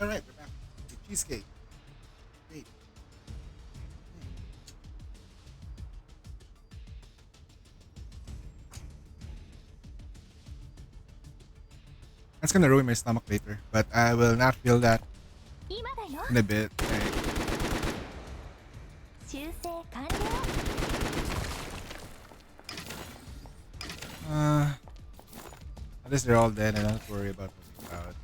All right, we're back. The cheesecake. Wait. That's gonna ruin my stomach later, but I will not feel that in a bit. At least they're all dead. I don't have to worry about the crowd.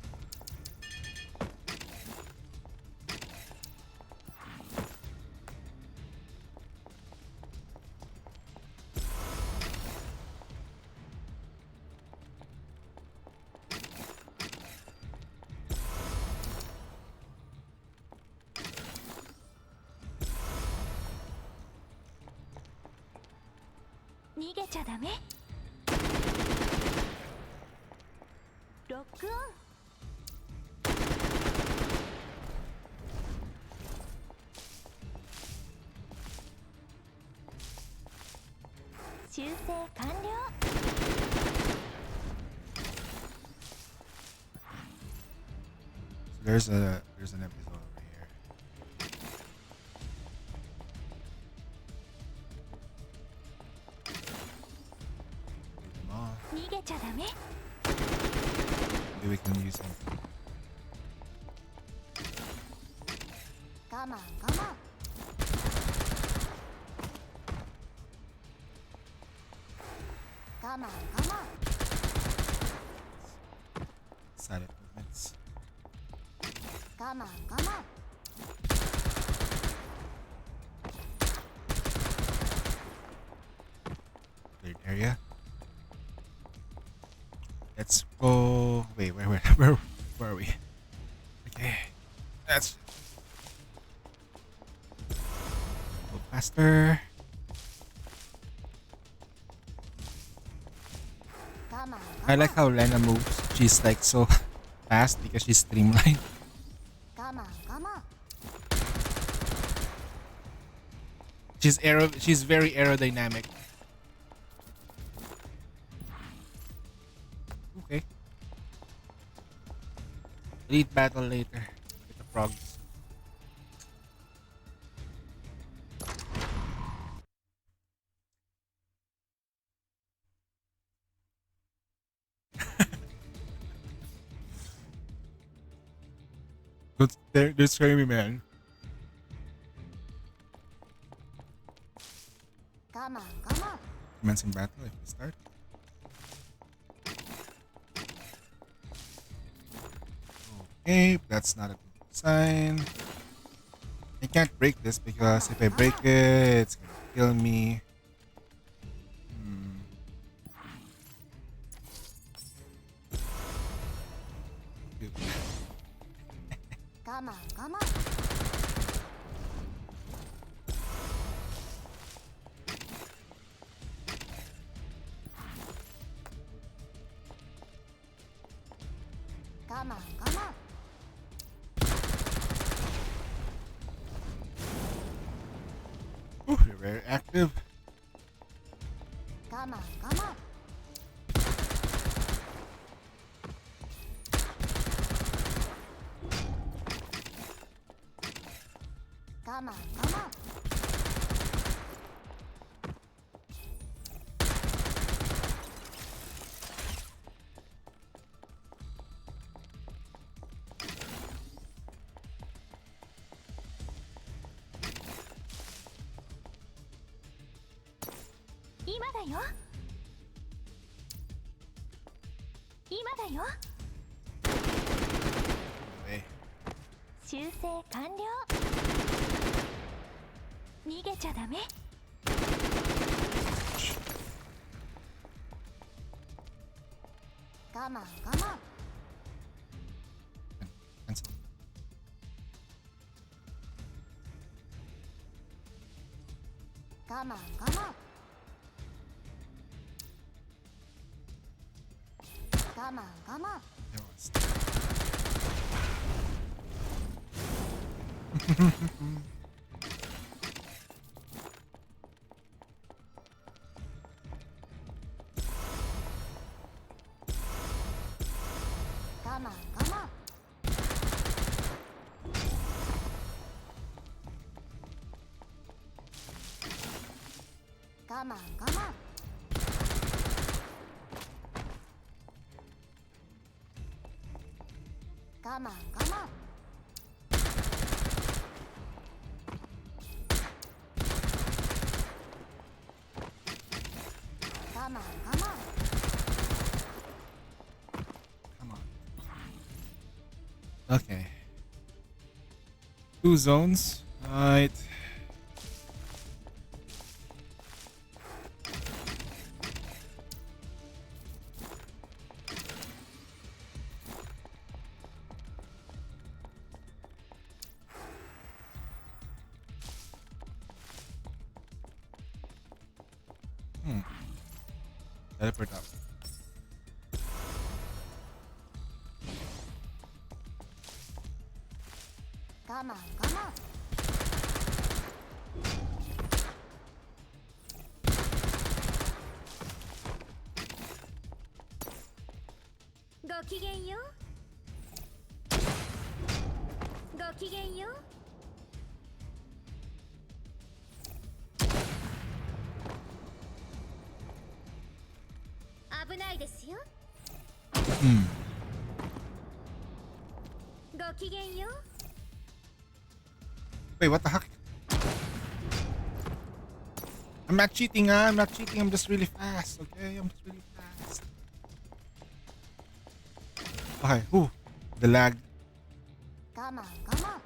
There's an episode over here. Leave them off. Maybe we can use them. Silent movements. Third area. Let's go. Wait, where are we? Okay, that's go faster. I like how Lena moves. She's like so fast because she's streamlined. She's very aerodynamic. Okay. Elite battle later with the frogs. They're scaring me, man. Commencing battle if we start. Okay, that's not a good sign. I can't break this because if I break it, it's gonna kill me. Come on, come on. Ooh, you're very active. Come on, come on. Come on, come on. Hey. 修正完了。逃げちゃダメ。Come on, come on. Cancel. Come on, come on. Come on, come on. There was. Come on, come on. Come on, come on. Come on, come on. Come on, come on. Come on. Okay. 2 zones. Alright. Teleport up. Come on, come on. Go きげんよう。ごきげんよう。危ないですよ。ごきげんよう。 Wait, what the heck? I'm not cheating, I'm not cheating. I'm just really fast, okay? I'm just really fast. Okay, ooh, the lag. Come on, come on.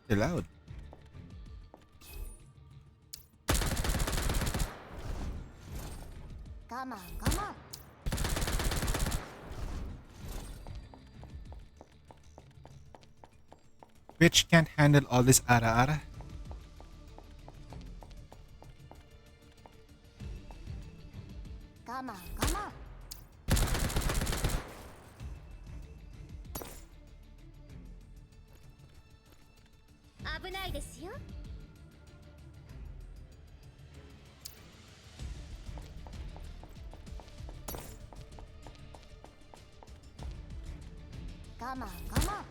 They're loud. Come on, come on. Bitch can't handle all this ara-ara. Come on, come on. Come on, come on.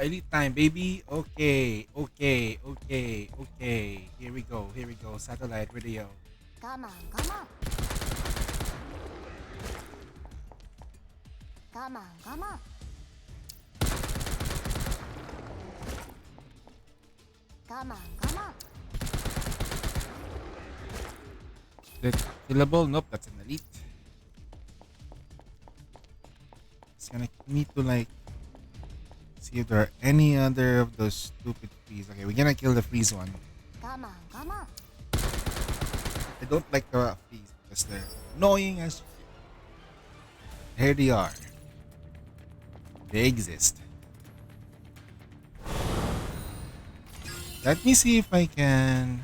Elite time, baby. Okay, okay, okay, okay. Here we go, here we go. Satellite radio. Come on, come on. Come on, come on. Come on, come on. Killable? Nope, that's an elite. It's gonna need to like see if there are any other of those stupid freeze. Okay, we're gonna kill the freeze one. Come on, come on. I don't like the freeze because they're annoying as shit. Here they are. They exist. Let me see if I can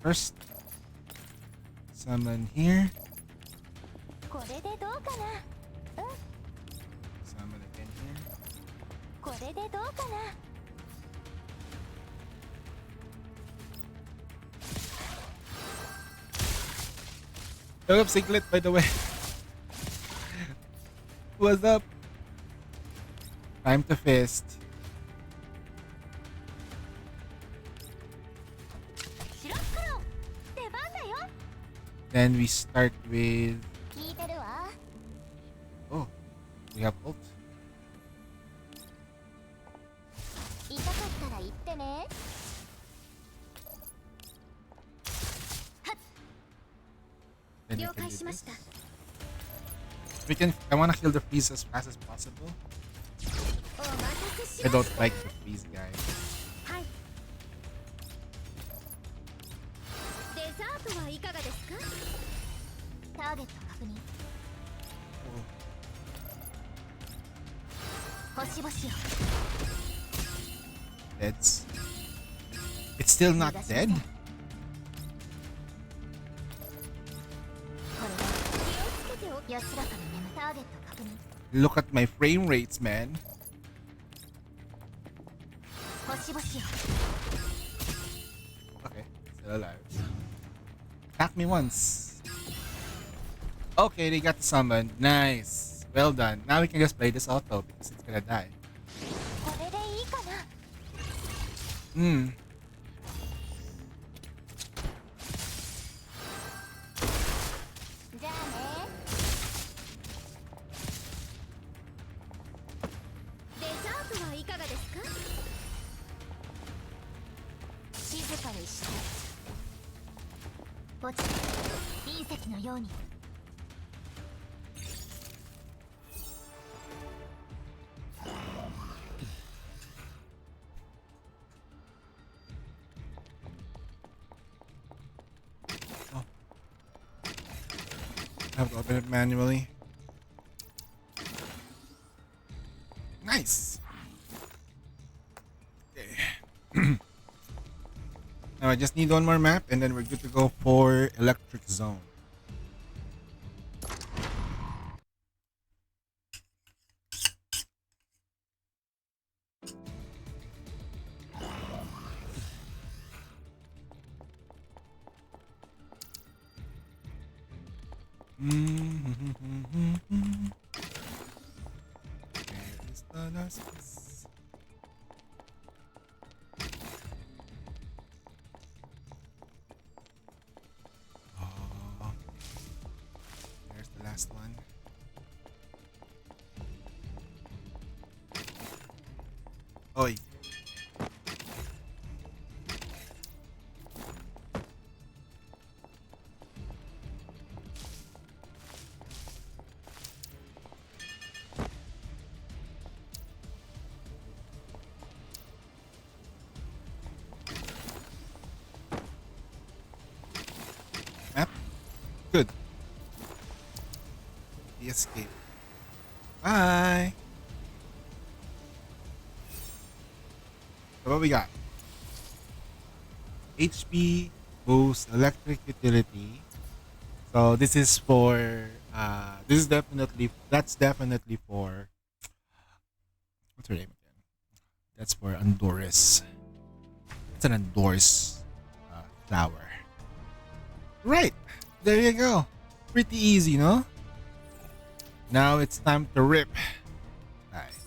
first summon here. これでどうかな。 Summon again here. これでどうかな。 Look up Siglet, by the way. What's up? Time to fist. 白黒出番だよ。 Then we start with. 聞いてるわ。 Oh, we have ult. 痛かったら言ってね。 Then we 了 can 解 do しました。 this. We can. I wanna kill the freeze as fast as possible. お待たせし I ま don't した。 like the freeze guy. はい。デザートはいかがですか。ターゲット確認。星々よ。 Deads. It's still not dead. これは気をつけてお安らかに眠ターゲット確認。 Look at my frame rates, man. 星々よ。 Okay, still alive. Attack me once. Okay, they got summoned. Nice. Well done. Now we can just play this auto because it's gonna die. これでいいかな。 Hmm. じゃあね。デザートはいかがですか。静かにして。落ちて隕石のように。 I have to open it manually. Nice. Okay. Now I just need one more map and then we're good to go for Electric Zone. Where is the narcissist? Oh, there's the last one. Oi. Map? Good. The escape. Bye. So what we got? HP boost electric utility. So this is for that's definitely for what's her name again? That's for Andoris. It's an Andoris flower. Right. There you go. Pretty easy, no? Now it's time to rip. Right.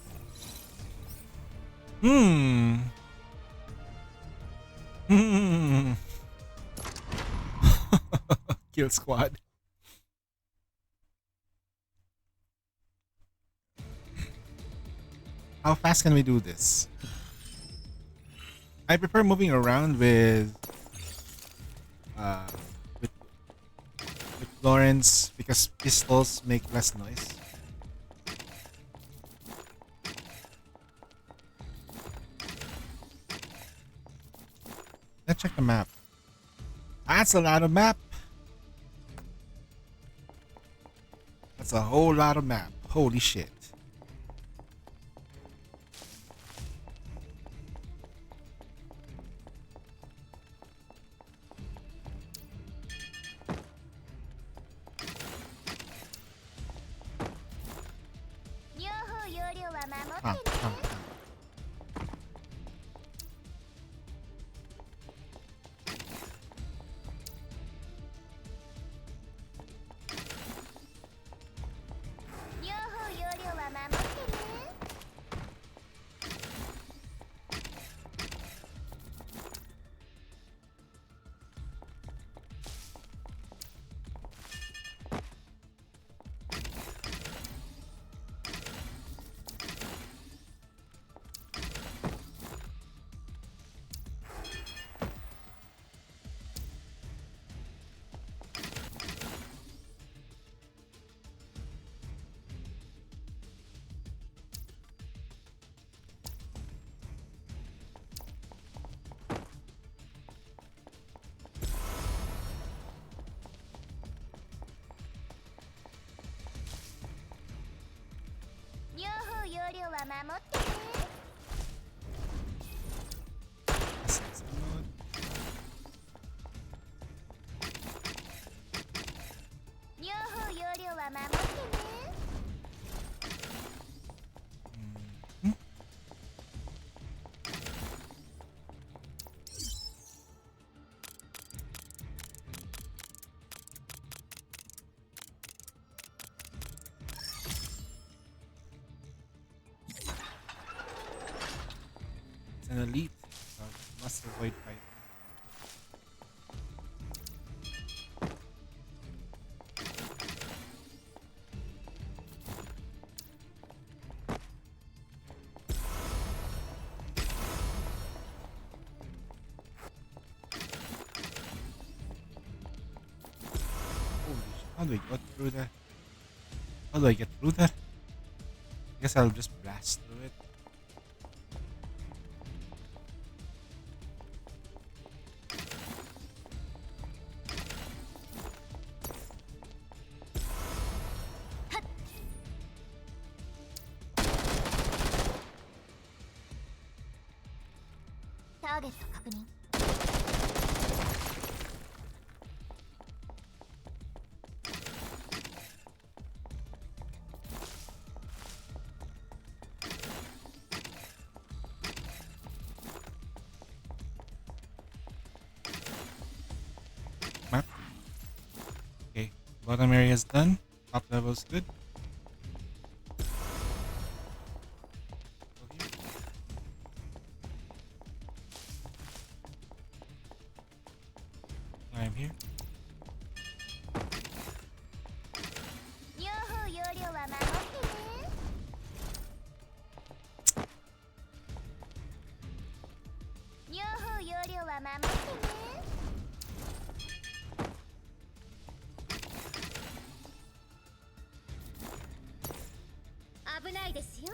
Kill squad. How fast can we do this? I prefer moving around with with Lawrence because pistols make less noise. Let's check the map. That's a lot of map. That's a whole lot of map. Holy shit. It's an elite, so must avoid fighting. How do I get through that? How do I get through that? I guess I'll just blast through it. Target 確認。Map. Okay, bottom area is done. Top level is good. I'm here. 両方容量は守ってね。両方容量は守ってね。危ないですよ。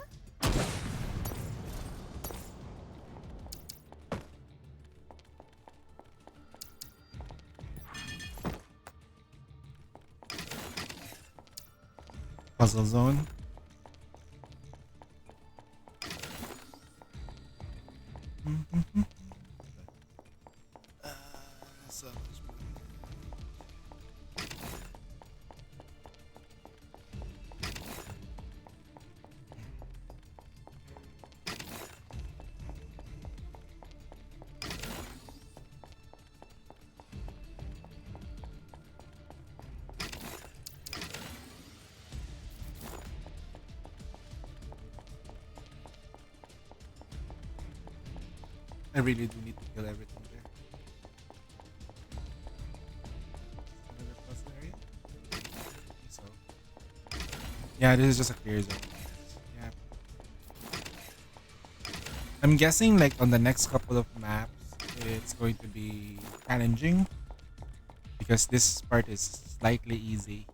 Puzzle zone. So much more. I really do need to kill everything there. Another puzzle area? I think so. Yeah, this is just a clear zone. Yeah. I'm guessing like on the next couple of maps it's going to be challenging because this part is slightly easy.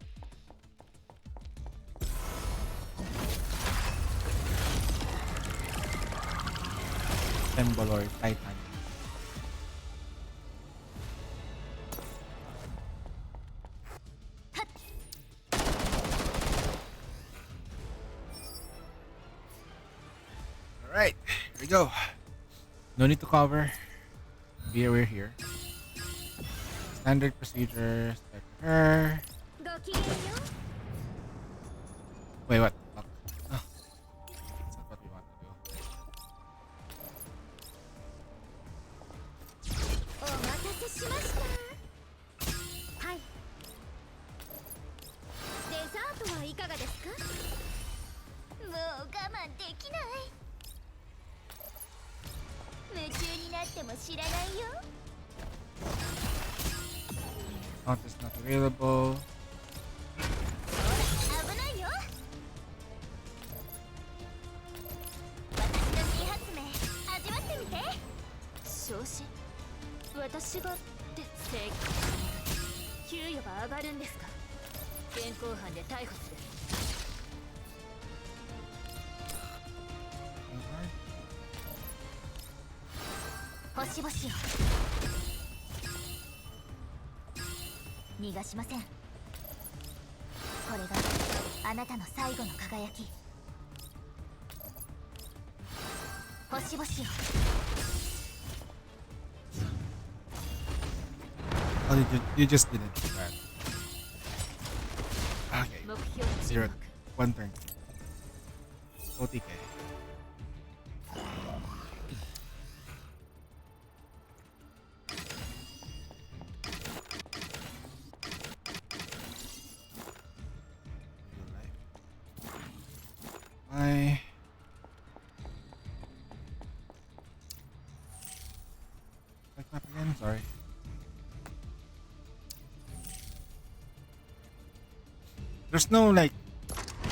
Symbol or Titan. we go. No need to cover. We're here. Standard procedure. Start with her. Wait, what? Oh. Oh. That's not what we want to do. お待たせしました。はい。デザートはいかがですか？もう我慢できない。夢中になっても知らないよ。 Count is not available. 危ないよ。私の新発明味わってみて。昇進。私がって正義。給与が上がるんですか？現行犯で逮捕する。星々よ。逃がしません。これがあなたの最後の輝き。星々よ。 Oh, you just didn't do that. Okay. 0. 1 turn. OTK. Bye. Like map again? Sorry. There's no like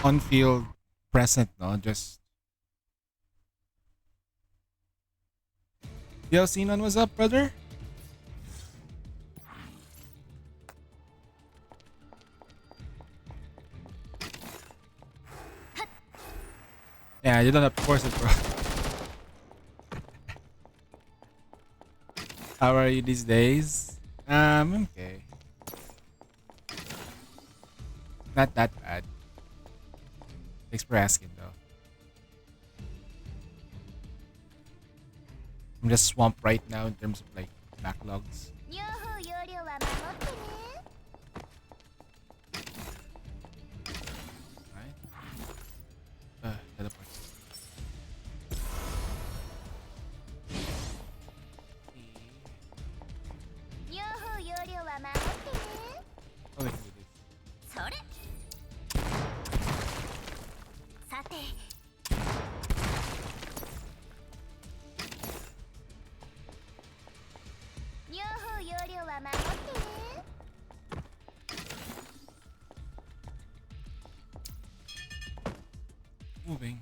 on-field present, no? Just yo, Sinon, what's up, brother? Yeah, you don't have to force it, bro. How are you these days? Okay. Not that bad. Thanks for asking, though. I'm just swamped right now in terms of like backlogs. Right? Teleport. Oh, wait, wait, wait. さて。両方要領は守ってね。Moving.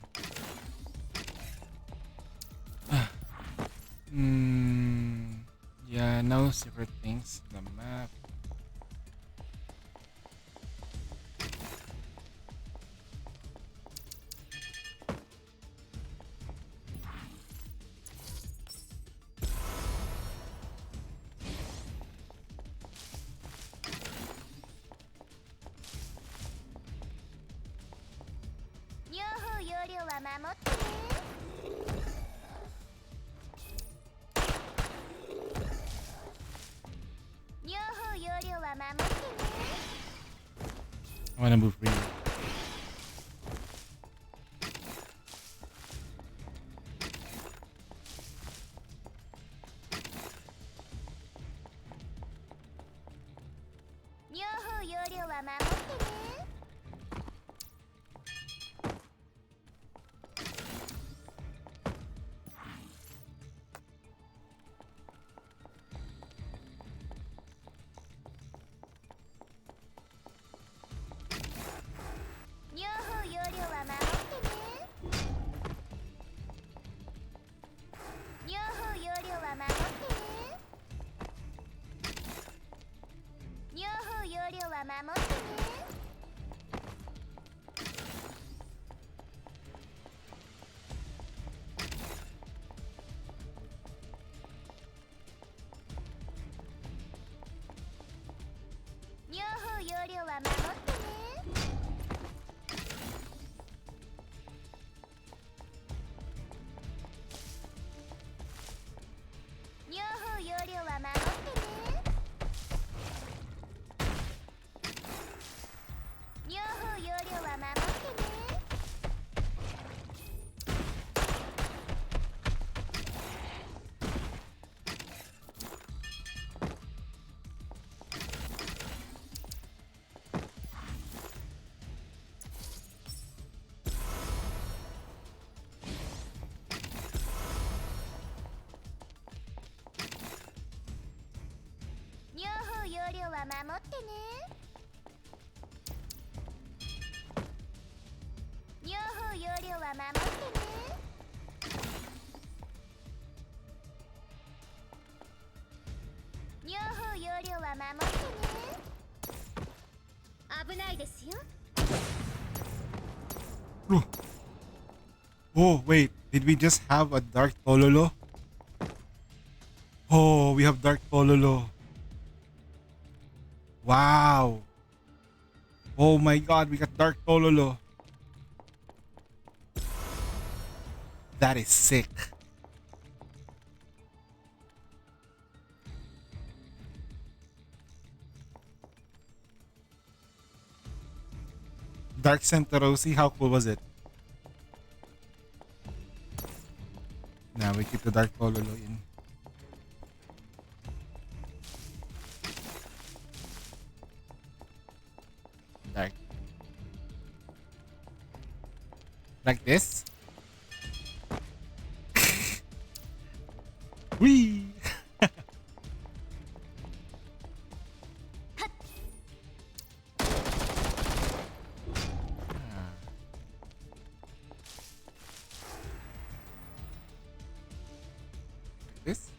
Yeah, no secret things in the map. I wanna move really. 守ってね。両方容量は守ってね。両方容量は守ってね。危ないですよ。 Oh, wait. Did we just have a Dark Tololo? Oh, we have Dark Tololo. Wow. Oh my god, we got Dark Tololo. That is sick. Dark Centarosi, how cool was it? Now we keep the Dark Tololo in. Dark. Like this? Whee! This?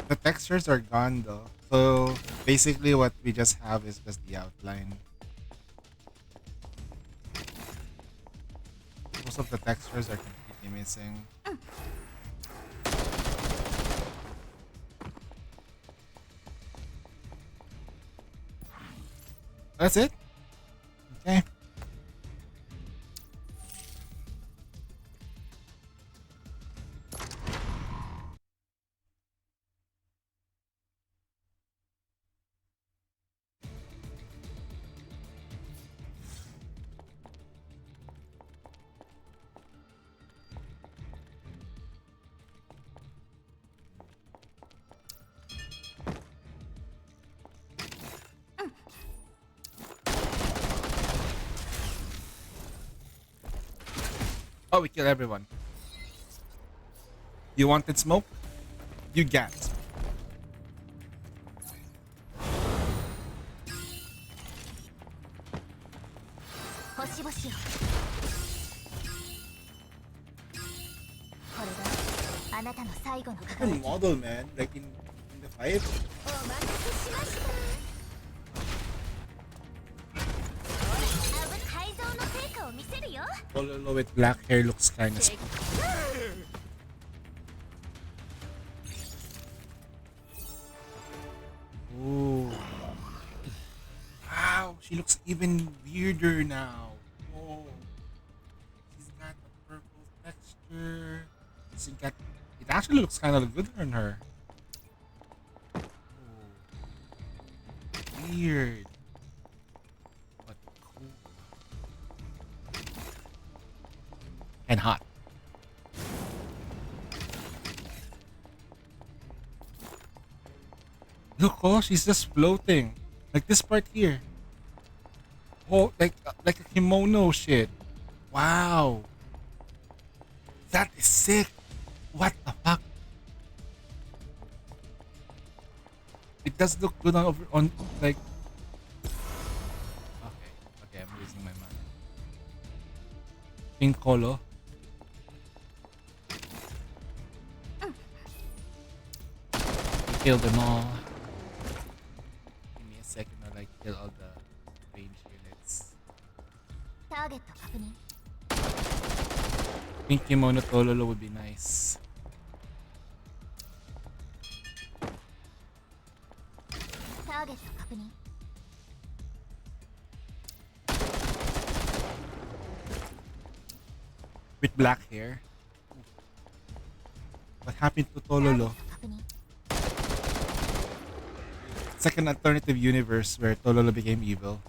The textures are gone though. So basically what we just have is just the outline. Most of the textures are completely missing. That's it? Okay. Oh, we kill everyone. You wanted smoke? You got. Different model, man. Like in the fight. Pololo with black hair looks kind of. Ooh. Wow, she looks even weirder now. Oh. She's got a purple texture. She's got. It actually looks kind of good on her. Oh. Weird. But cool. And hot. Look, oh, she's just floating. Like this part here. Oh, like a kimono shit. Wow. That is sick. What the fuck? It does look good on like. Okay, I'm losing my mind. Pink color. Kill them all. Give me a second while I kill all the range units. Pink kimono Tololo would be nice. With black hair. What happened to Tololo? It's like an alternative universe where Tololo became evil.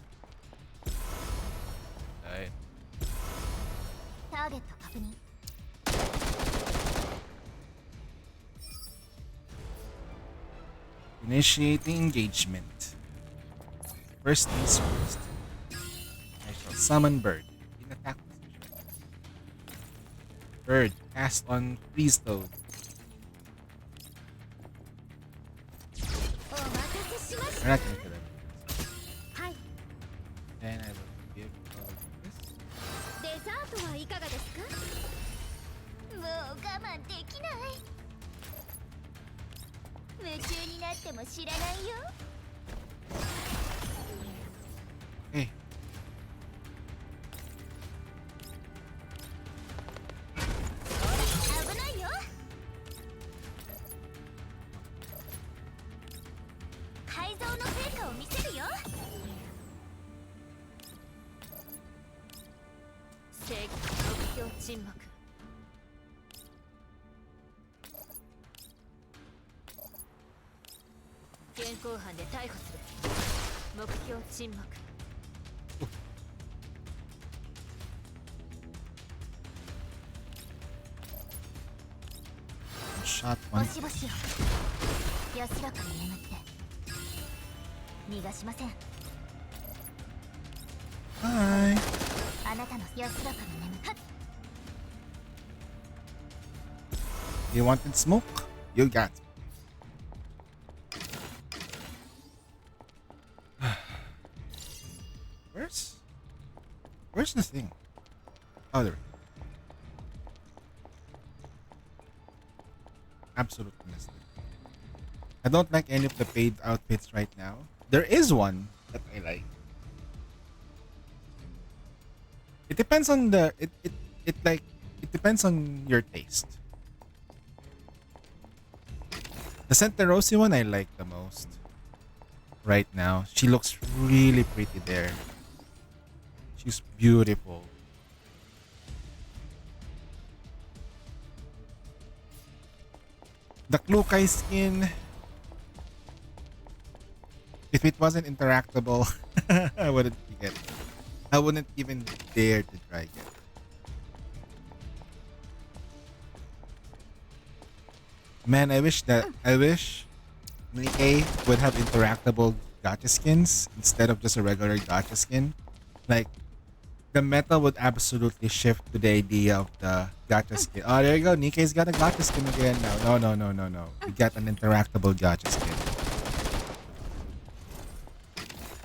Right. Initiating engagement. First things first. I shall summon Bird in attack position. Bird, cast on Freeze Toad. We're not gonna kill him. Then I will give this. デザートはいかがですか？もう我慢できない。夢中になっても知らないよ。Hey. 危ないよ。改造の成果を見せるよ。正義目標沈黙。現行犯で逮捕する。目標沈黙。Shot お one. しぼしよ。安らかに眠って。逃がしません。 Hi. あなたの安らかに眠って。 You wanted smoke? You got it. Where's the thing? Oh, there. Absolutely missed it. I don't like any of the paid outfits right now. There is one that I like. It depends on the it depends on your taste. The Santa Rosie one I like the most. Right now. She looks really pretty there. She's beautiful. The Klukai skin. If it wasn't interactable, I wouldn't get it. I wouldn't even dare to try it. Man, I wish Nikkei would have interactable gacha skins instead of just a regular gacha skin. Like, the meta would absolutely shift to the idea of the gacha skin. Oh, there you go. Nikkei's got a gacha skin again now. No. We got an interactable gacha skin.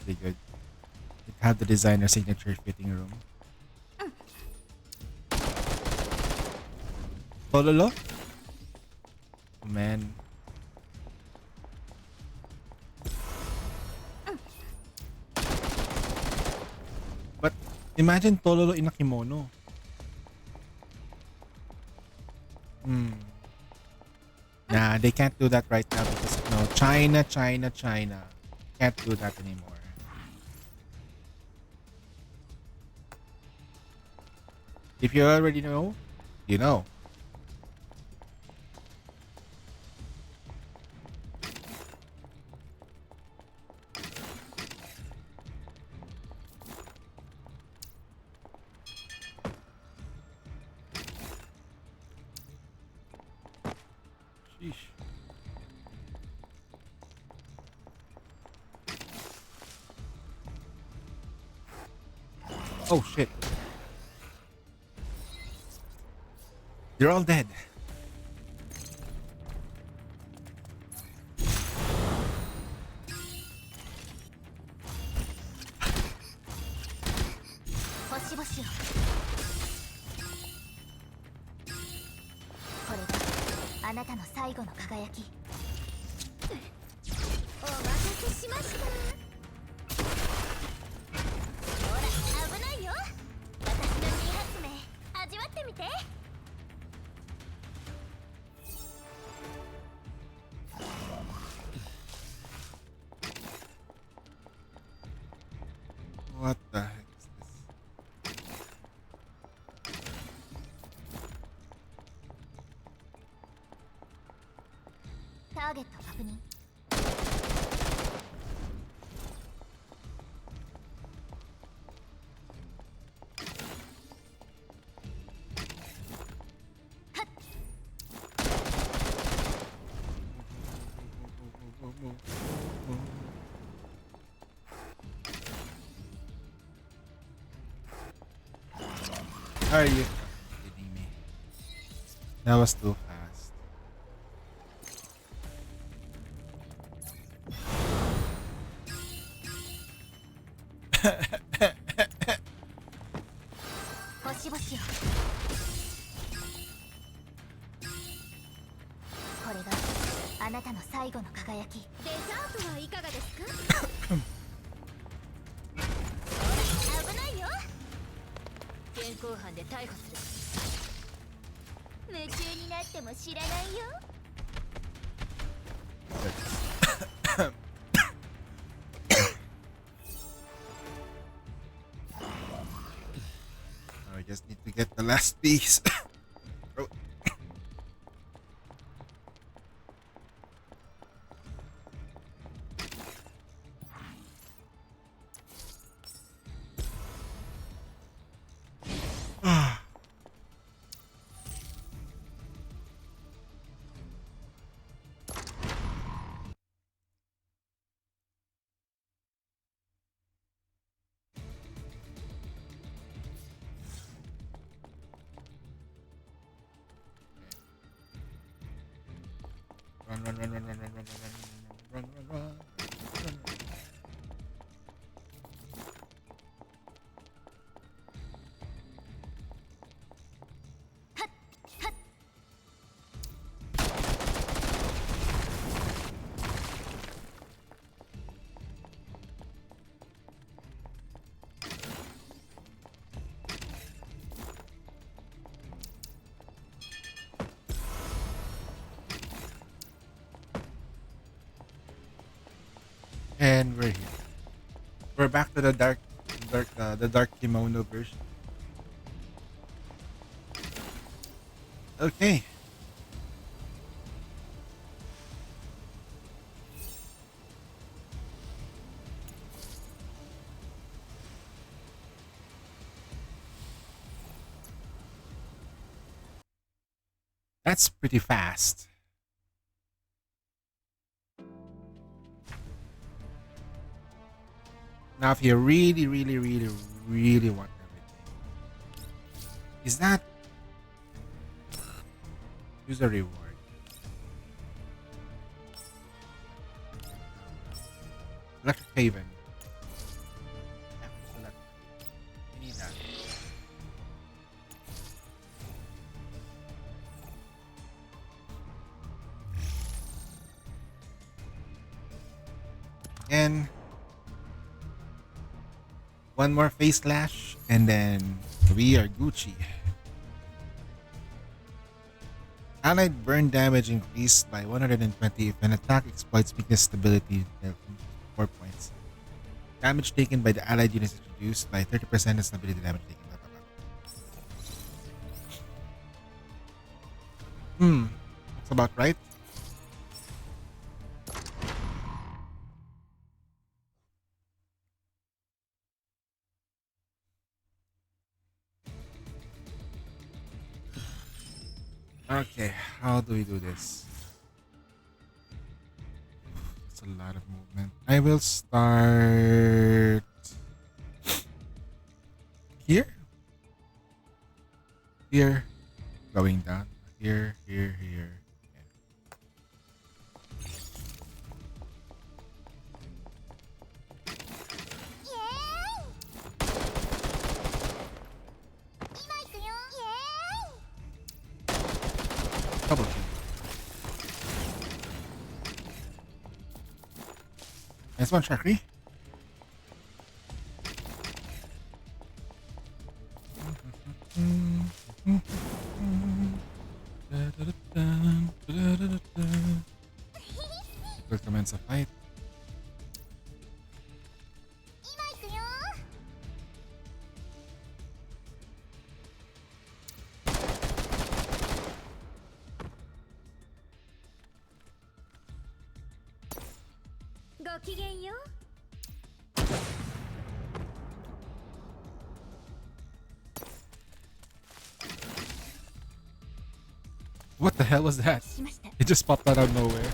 Pretty good. It had the designer signature fitting room. Pololo? Oh, man. But imagine Tololo in a kimono. Nah, they can't do that right now because China. Can't do that anymore. If you already know, you know. Sheesh. Oh shit. They're all dead. What the heck is this? Target 確認。Move. Are you kidding me? That was too fast. I just need to get the last piece. Oh. Run, run, run, run, run, run, run, run, run, run, run, run. And we're here. We're back to the dark kimono version. Okay. That's pretty fast. Now, if you really, really, really, really want everything, is that use a reward? Electric Haven. We need that. And one more face slash, and then we are Gucci. Allied burn damage increased by 120 if an attack exploits weakness stability, 4 points. Damage taken by the allied unit is reduced by 30% and stability damage taken. That's about right. Okay, how do we do this? It's a lot of movement. I will start here. Here. Going down. Here, here, here. Double kill. Nice one, Shakri. We'll commence a fight. What the hell was that? It just popped out of nowhere.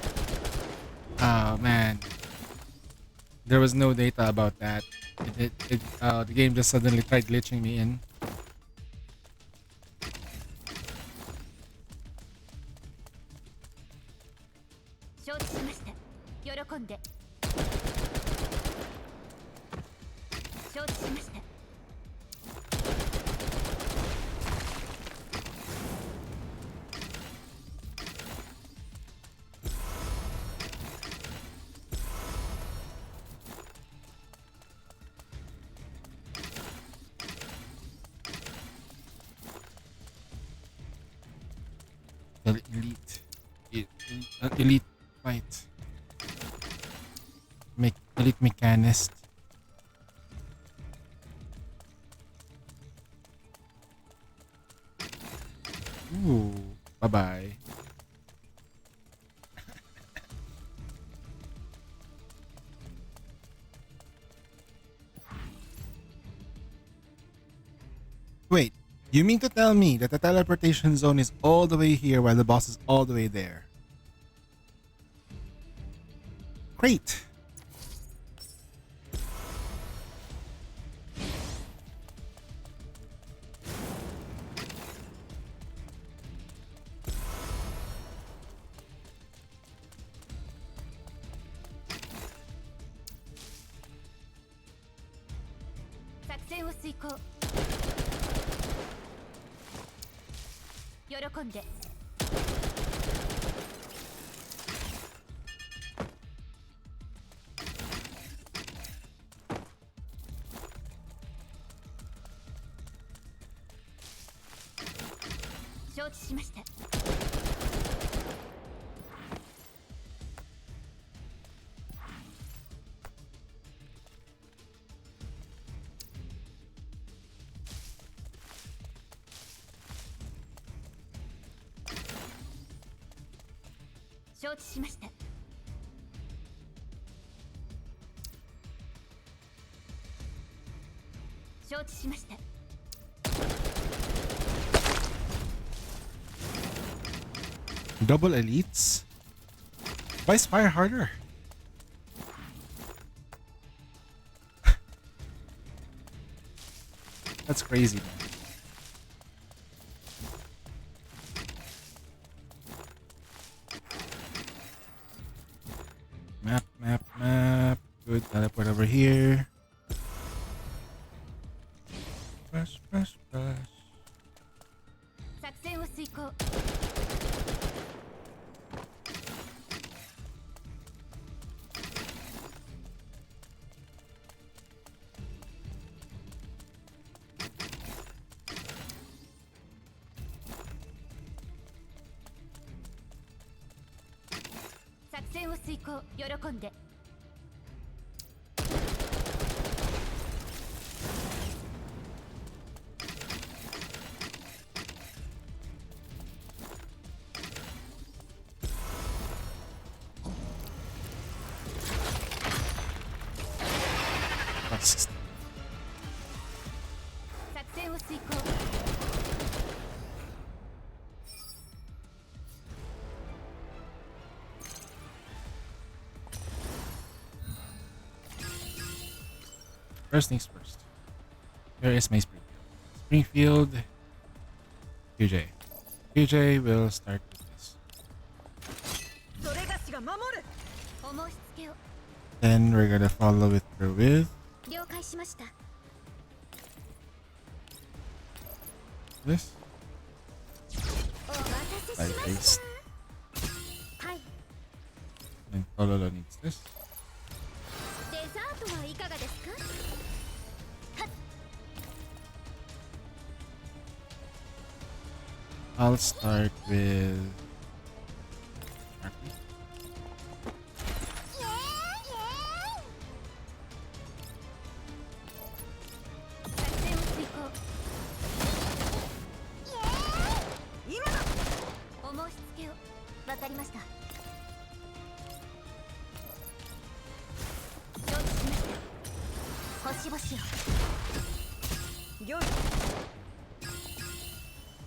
Oh man. There was no data about that. The game just suddenly tried glitching me in. 承知しました。喜んで。承知しました。Elite fight. Elite mechanist. Ooh, bye bye. Wait, you mean to tell me that the teleportation zone is all the way here while the boss is all the way there? Great! Double elites? Why is fire harder? That's crazy, man. Map. Good, teleport over here. Press. 作戦を遂行。作戦を遂行。喜んで。作戦を遂行。First things first. Where is my Springfield? QJ. QJ will start with this. Then we're gonna follow it through with 了解しました。 this. お待たせしま Face. した。はい。 And Tololo needs this. デザートはいかがですか？ I'll start with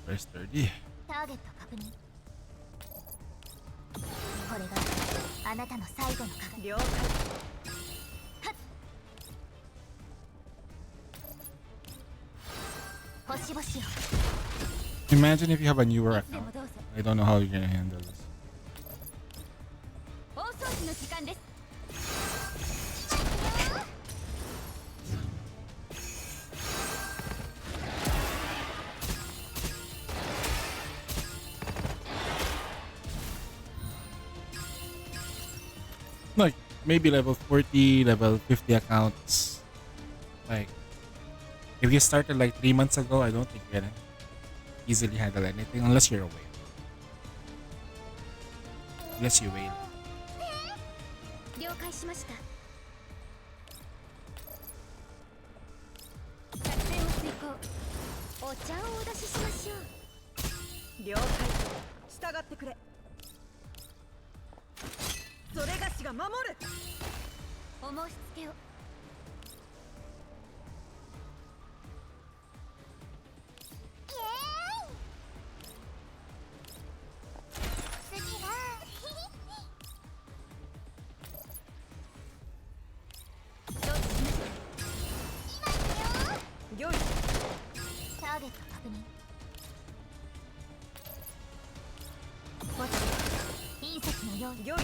Verse 30. ターゲット確認。これがあなたの最後の鏡。了解。星々を。 Imagine if you have a newer account. I don't know how you're gonna handle this. maybe level 40, level 50 accounts. Like, if you started like 3 months ago, I don't think you're gonna easily handle anything unless you're a whale. Unless you whale. 了解しました。作戦を遂行。お茶をお出ししましょう。了解。従ってくれ。それがしが守る。お申し付けを。よい。ターゲット確認。墓地隕石の用意。よい。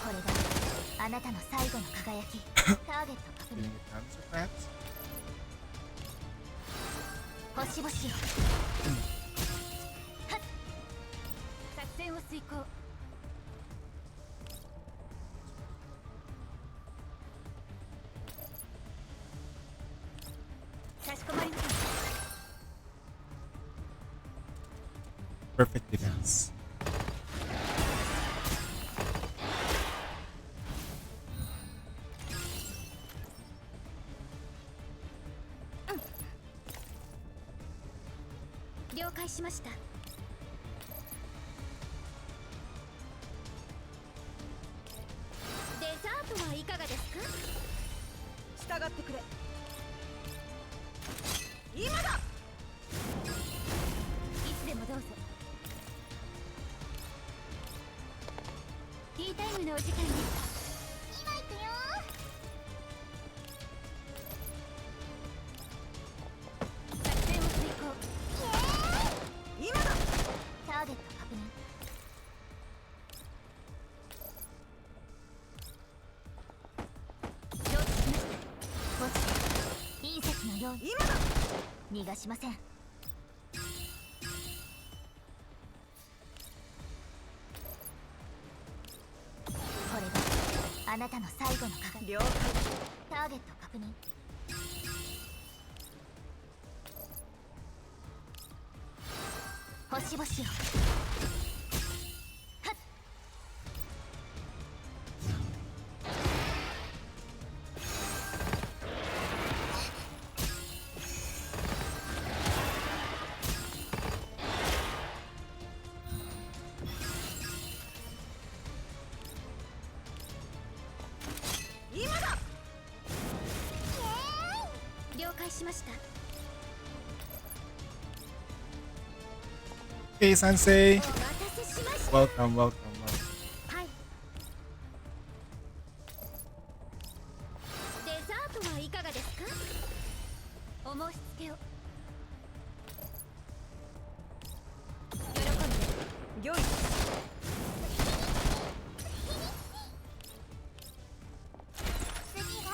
これがあなたの最後の輝き。ターゲット確認。 Feeling it answer, perhaps? 星々を。作戦を遂行。かしこまりました。 Perfect defense. Mm. 了解しました。デザートはいかがですか？従ってくれ。今だ。いつでもどうぞ。ティータイムのお時間に。今行くよ。作戦を遂行。今だ。ターゲット確認。承知しました。墓地隕石の用意。今だ。逃がしません。これがあなたの最後の輝き。了解。ターゲット確認。星々を。はっ。今だ。了解しました。 Hey, Sensei. お待たせしました。 Welcome, welcome, welcome. はい。デザートはいかがですか？お申し付けを。喜んで。よい。次は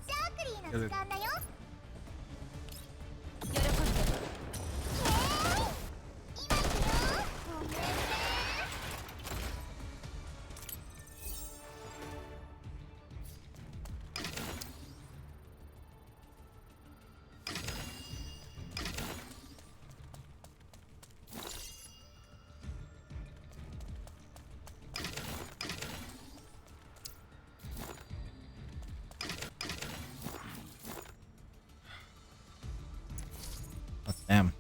シャークリーの時間だよ。喜んで。今行くよ。ごめんね。Oh, damn.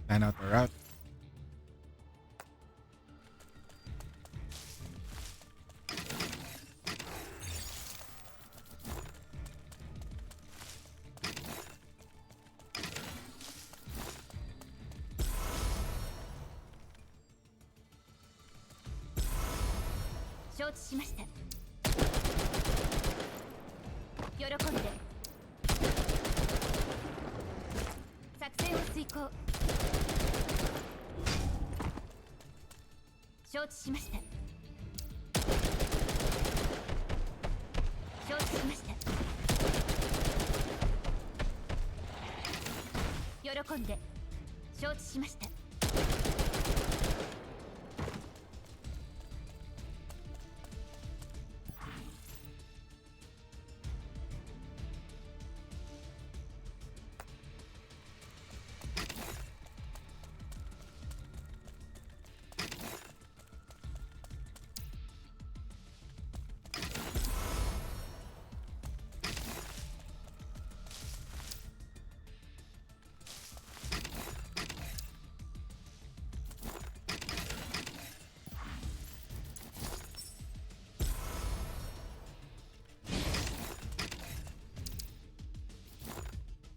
Plan out the route. 承知しました。喜んで。作戦を遂行。承知しました。承知しました。喜んで。承知しました。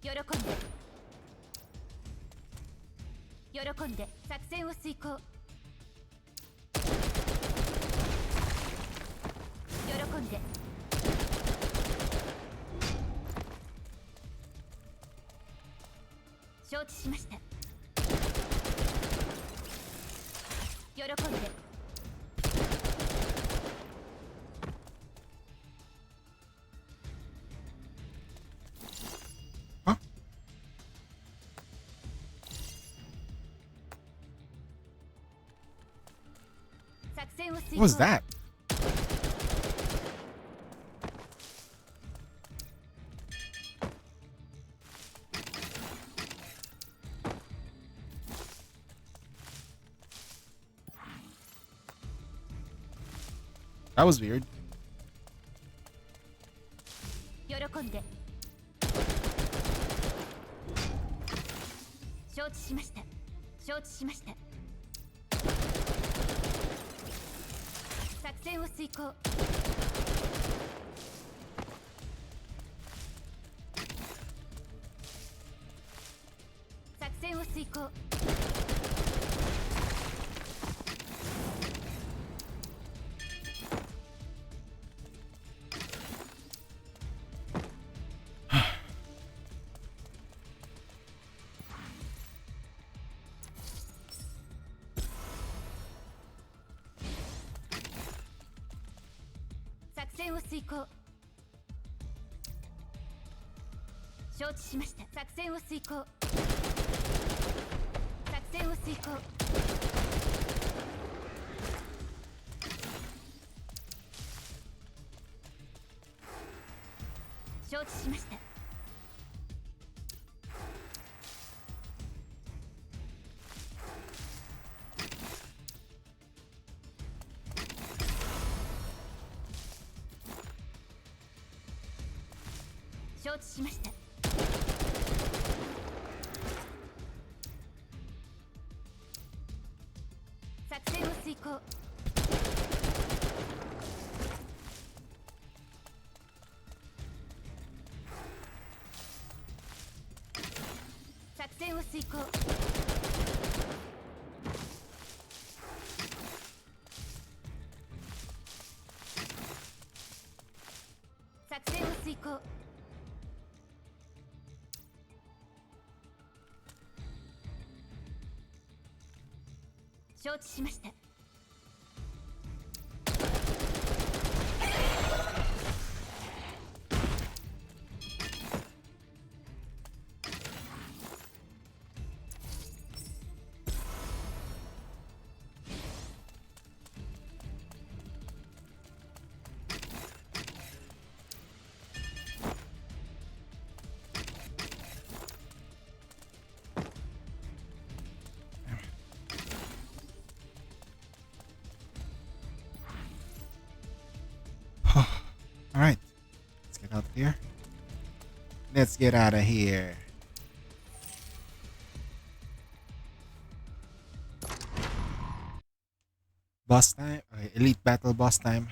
喜んで。喜んで。作戦を遂行。喜んで。承知しました。喜んで。What was that? That was weird. 喜んで。承知しました。承知しました。作戦を遂行。作戦を遂行。作戦を遂行。承知しました。作戦を遂行。作戦を遂行。承知しました。承知しました。作戦を遂行。作戦を遂行。作戦を遂行。承知しました。All right, let's get out of here. Let's get out of here. Boss time. Okay, elite battle boss time.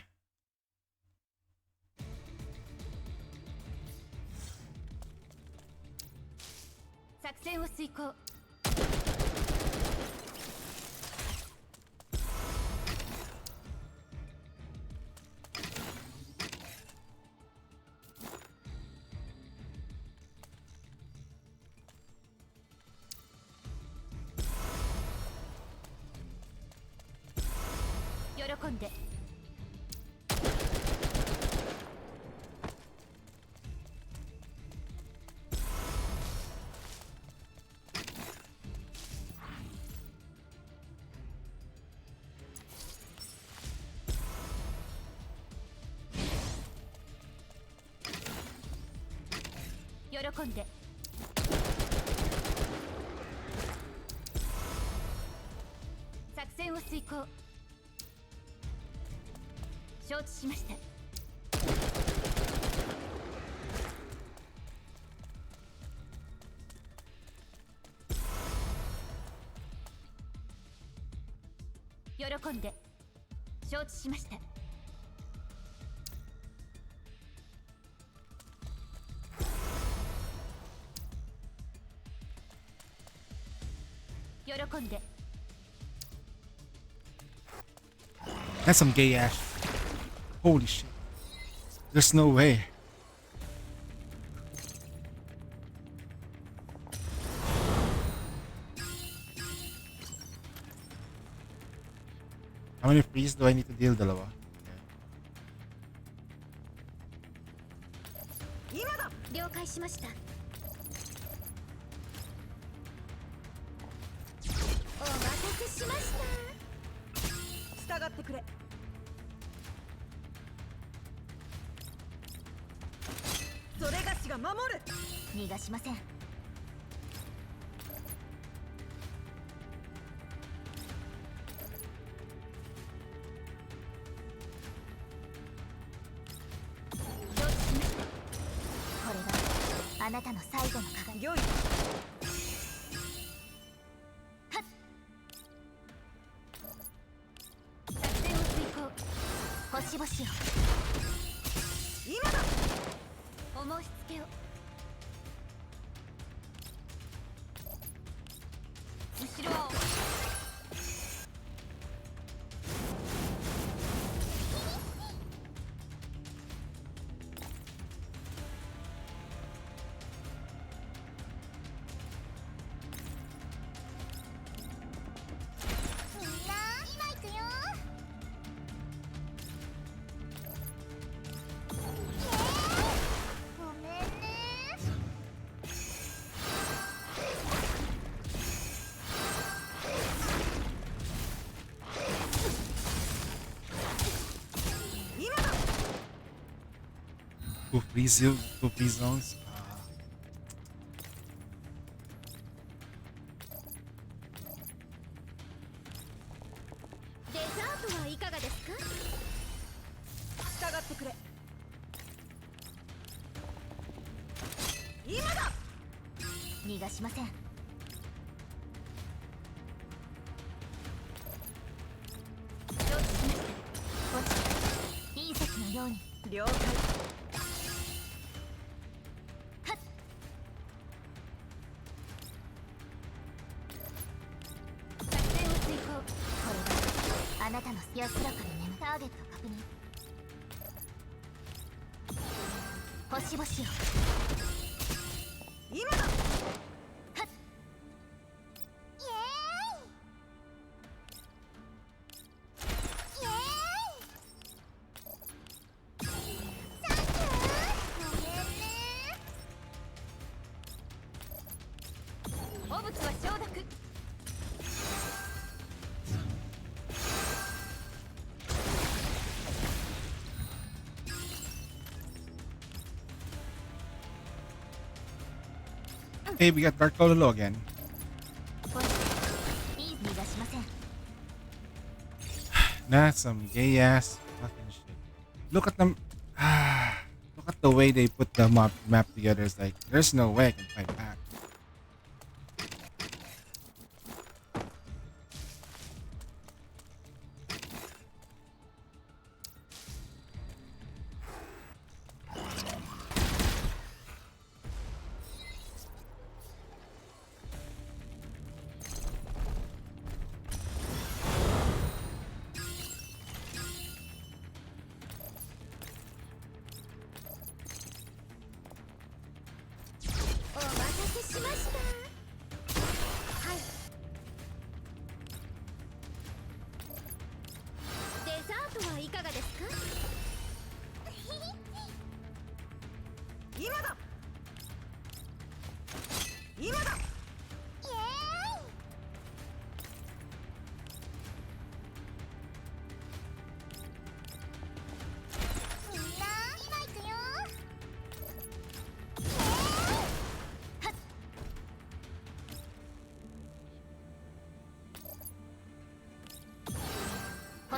喜んで。喜んで。作戦を遂行。承知しました。喜んで。承知しました。喜んで。 That's some gay ass. Holy shit. There's no way. How many freeze do I need to deal, dalawa? 了解しました。お待たせしました。従ってくれ。それがしが守る。逃がしません。あなたの最後の輝き。よい。はっ。作戦を遂行。星々を。今だ。お申し付けを。後ろを。Two free zones. デザートはいかがですか。従ってくれ。今だ。逃がしません。承知しました。落ち隕石のように。了解。あなたの安らかに眠ターゲット確認。星々を。今だ。はっ。イエーイ。イエーイ。サンキュー。ごめんね。汚物は承諾。Hey, we got Dark Cololo again. That's some gay ass fucking shit. Look at them. Look at the way they put the map together. It's like, there's no way I can fight back.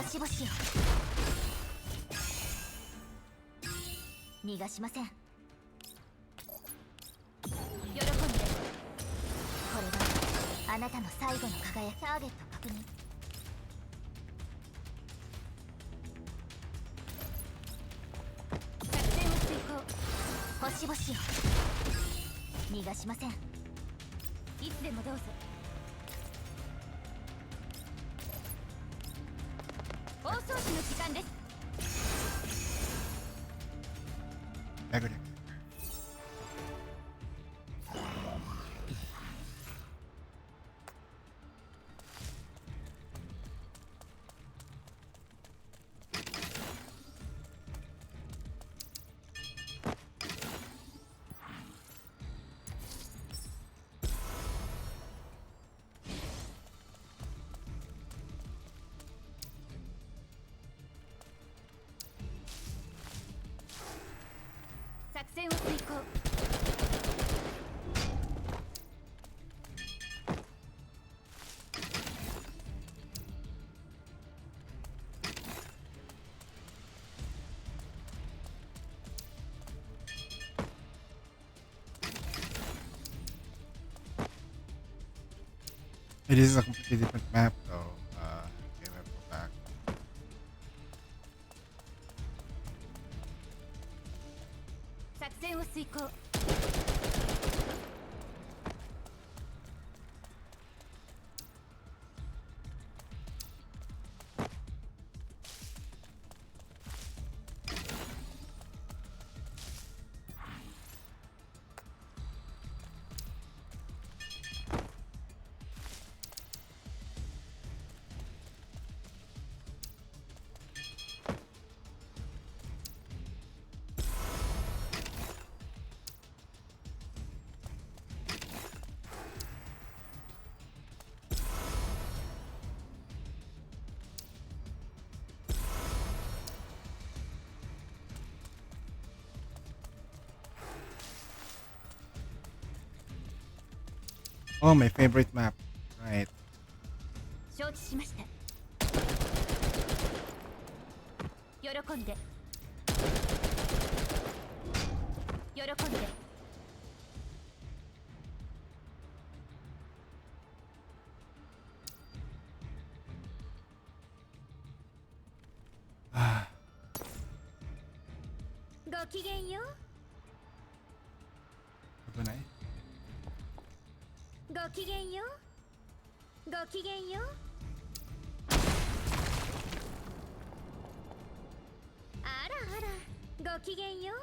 し星よ。逃がしません。喜んで。これはあなたの最後の輝き。ターゲット確認。作戦を遂行。星々よ。逃がしません。いつでもどうぞ。放送時の時間です。作戦を遂行。It is a completely different map though. Okay, let's go back. 作戦を遂行。Oh, my favorite map. Right. 承知しました。喜んで。喜んで。ごきげんよう。危ない。ごきげんよう。ごきげんよう。あらあら、ごきげんよう。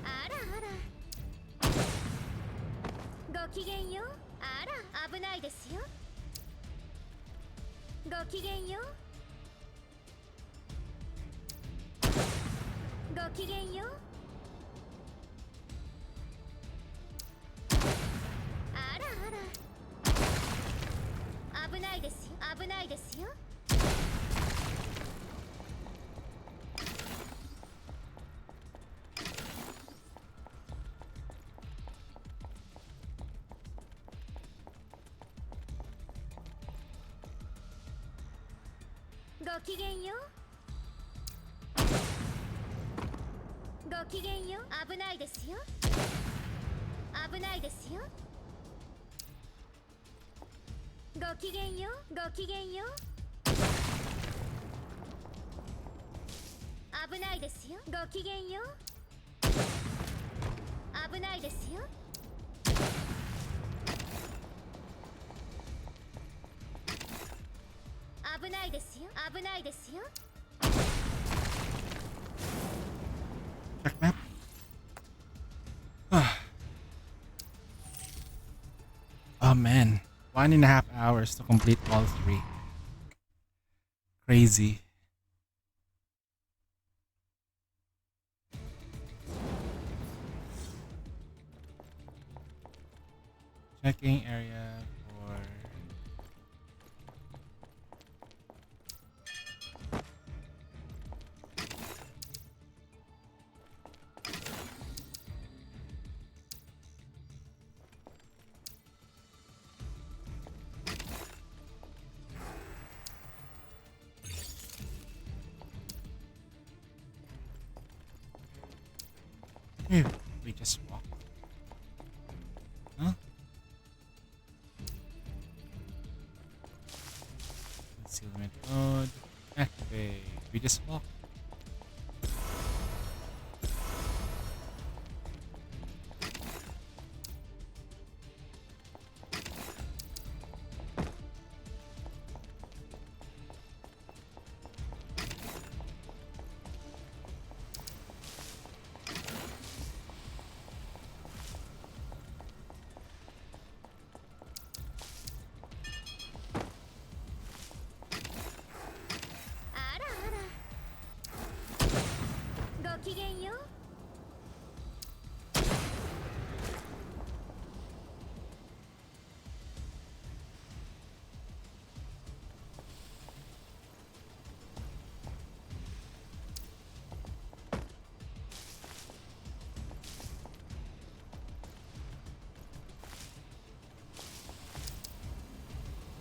あらあら、ごきげんよう。あら、危ないですよ。ごきげんよう。ごきげんよう。あらあら、危ないですよ。危ないですよ。ごきげんよう。ごきげんよう。危ないですよ。危ないですよ。ごきげんよう。ごきげんよう。危ないですよ。ごきげんよう。危ないですよ。危ないですよ。危ないですよ。Check map. Oh man, 1.5 hours to complete all 3. Crazy. Checking area for Phew, we just walk. Huh? Concealment mode. Activate. We just walk.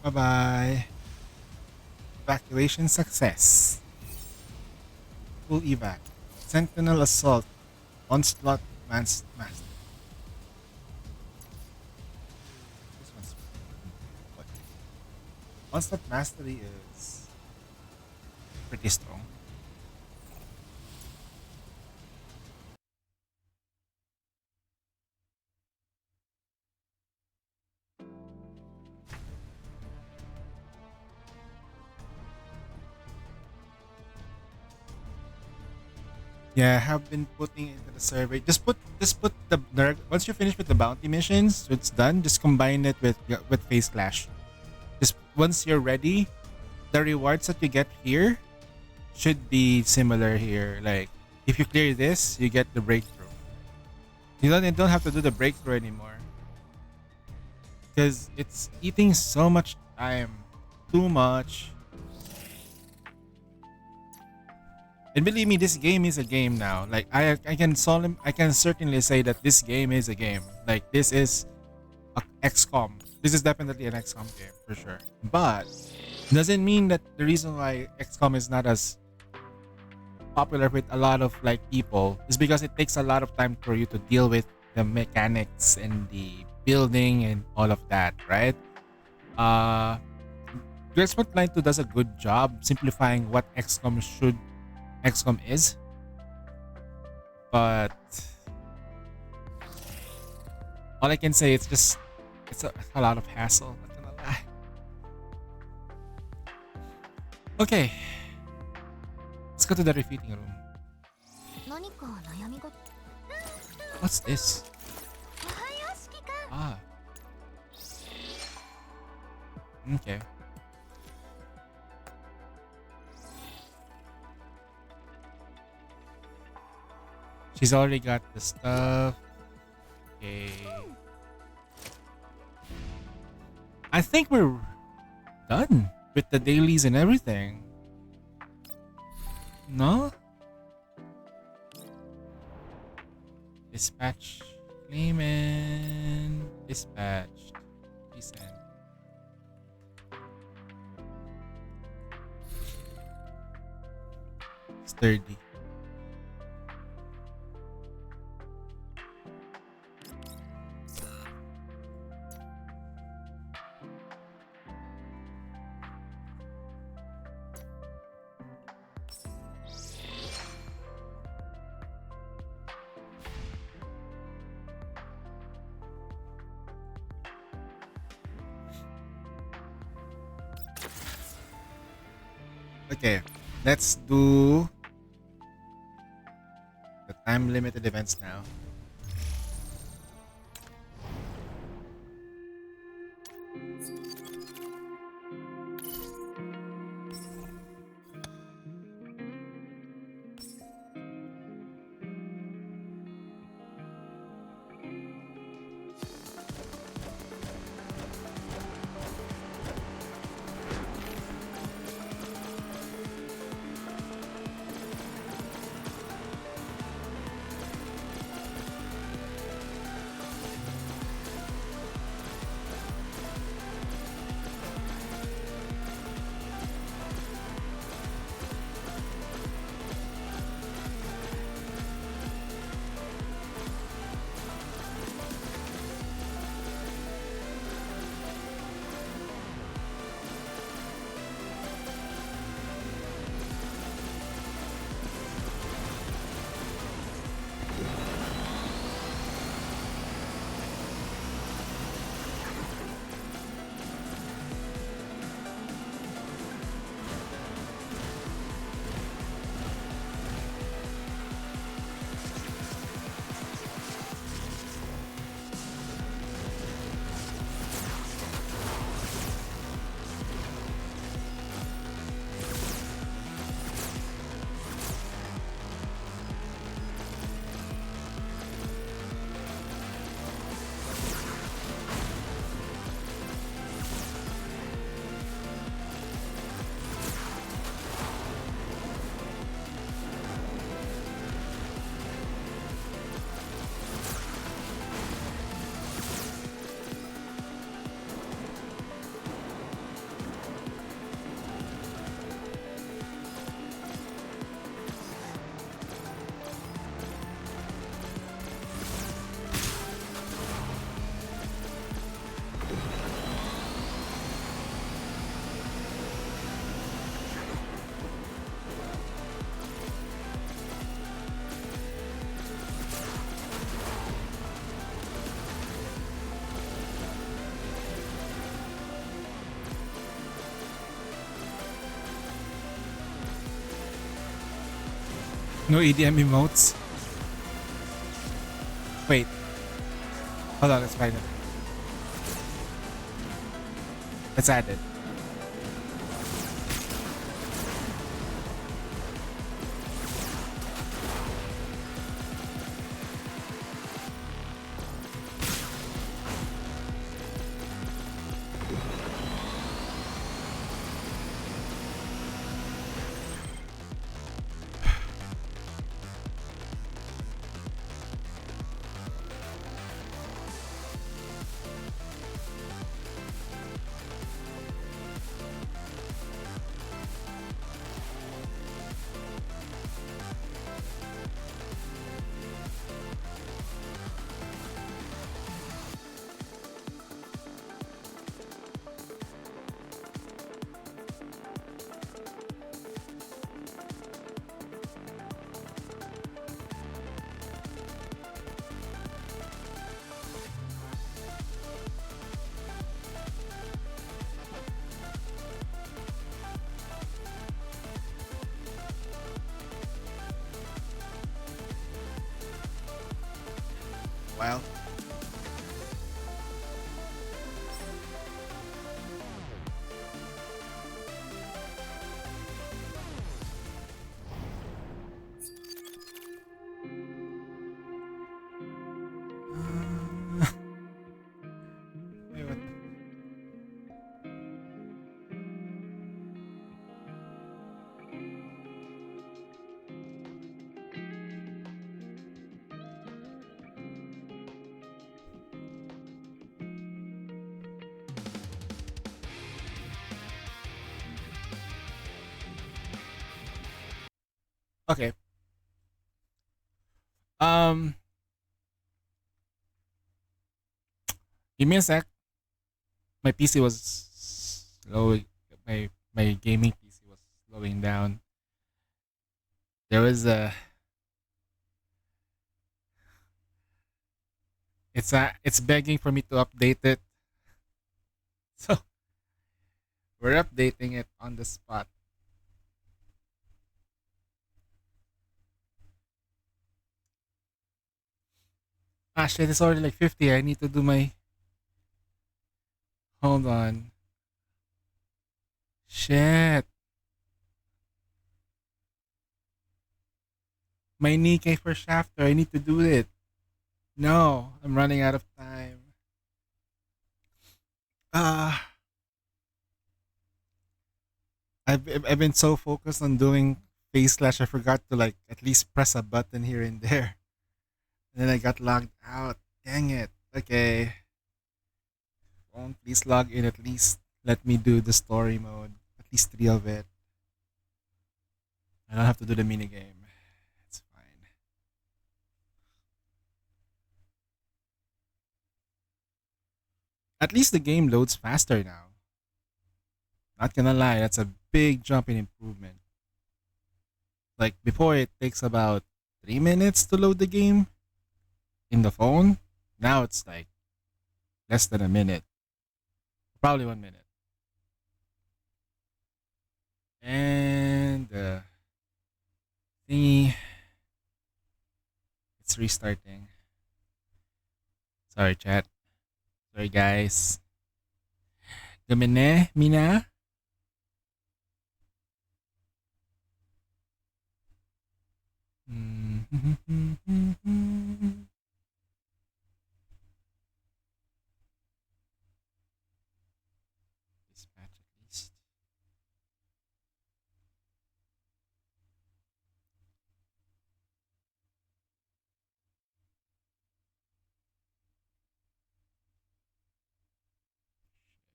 Bye-bye. Evacuation success. Full evac. Sentinel assault. Onslaught master. This one's what? Onslaught mastery is pretty strong. Yeah, I have been putting into the survey. Just put the once you finish with the bounty missions, so it's done. Just combine it with Face Clash. Just once you're ready, the rewards that you get here should be similar here. Like if you clear this, you get the breakthrough. You don't have to do the breakthrough anymore because it's eating so much time, too much. And believe me, this game is a game now. Like I can certainly say that this game is a game. Like this is a XCOM. This is definitely an XCOM game for sure. But doesn't mean that the reason why XCOM is not as popular with a lot of like people is because it takes a lot of time for you to deal with the mechanics and the building and all of that, right? Guess what Line 2 does a good job simplifying what XCOM is, but all I can say it's a lot of hassle. Not gonna lie. Okay, let's go to the refitting room. What's this? Ah, okay. She's already got the stuff. Okay. I think we're done with the dailies and everything. No? Dispatch. Clayman. Dispatched. Resend. Sturdy. Okay, let's do the time limited events now. No EDM emotes. Wait. Hold on, let's find it. Let's add it. Well. Wait, what the- Okay. Um, Give me a sec. My PC was slow. My gaming PC was slowing down. There was a. It's begging for me to update it. So we're updating it on the spot. Ah shit, it's already like 50. I need to do my. Hold on. Shit. My Nikkei for Shafter. I need to do it. No, I'm running out of time. Ah, I've been so focused on doing face slash, I forgot to like at least press a button here and there. And then I got logged out. Dang it. Okay. Phone, please log in at least. Let me do the story mode. At least 3 of it. I don't have to do the mini game. It's fine. At least the game loads faster now. Not gonna lie, that's a big jump in improvement. Like before, it takes about 3 minutes to load the game in the phone. Now it's like less than a minute, probably 1 minute. And thingy, it's restarting. Sorry, chat. Sorry, guys. Gamine, Mina. Dispatch at least.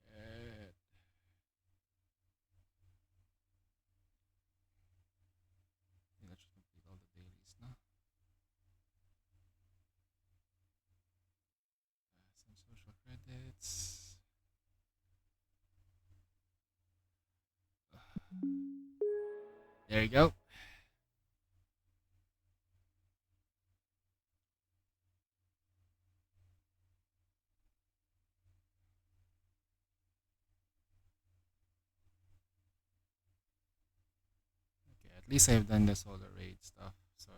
Shit. Yeah, that should complete all the dailies, no? Some social credits. There you go. Okay, at least I've done the solar raid stuff. So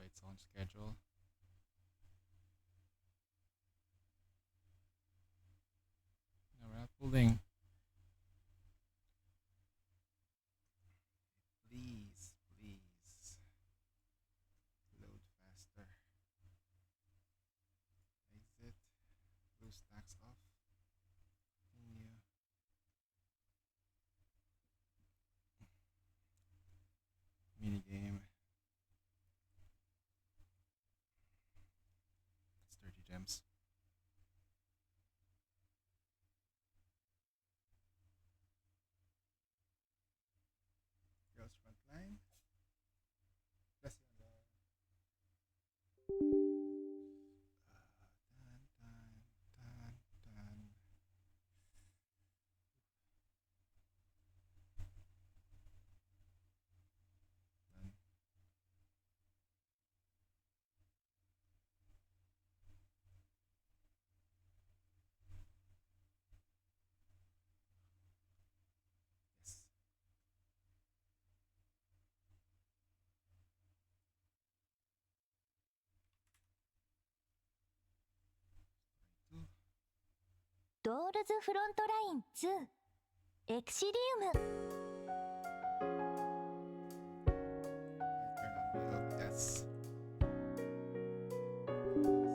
stacks off. Continue. Mini game. It's 30 gems. Girls front line. Let's see. Dun, dun, dun. Done. Yes. Two. ドールズフロントライン2エクシリウム Turn on build. Yes. Oh,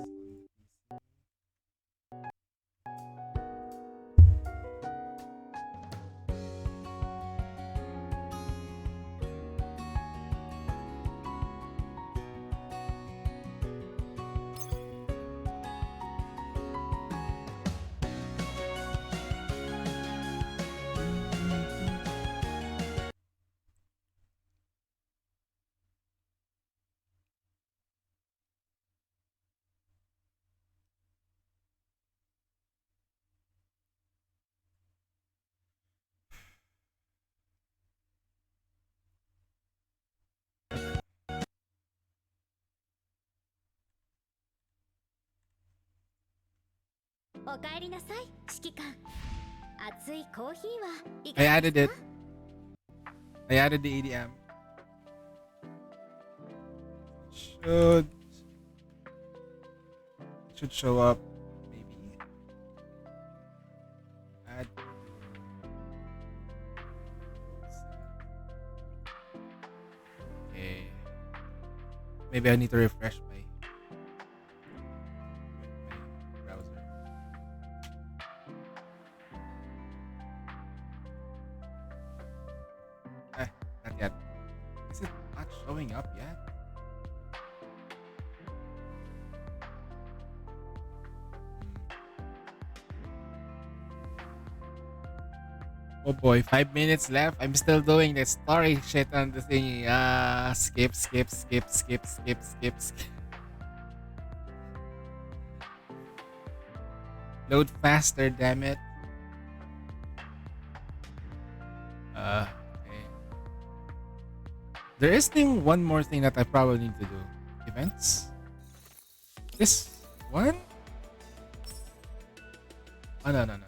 おかえりなさい指揮官熱いコーヒーはいか I が added です it. か I added the EDM. Should should show up maybe. Add. Okay. Maybe I need to refresh my browser. Not yet. Is it not showing up yet? Oh boy, 5 minutes left. I'm still doing the story shit on the thingy. Skip, skip, skip, skip, skip, skip, skip. Load faster, damn it. Okay. There is one more thing that I probably need to do. Events? This one? Oh, no, no, no.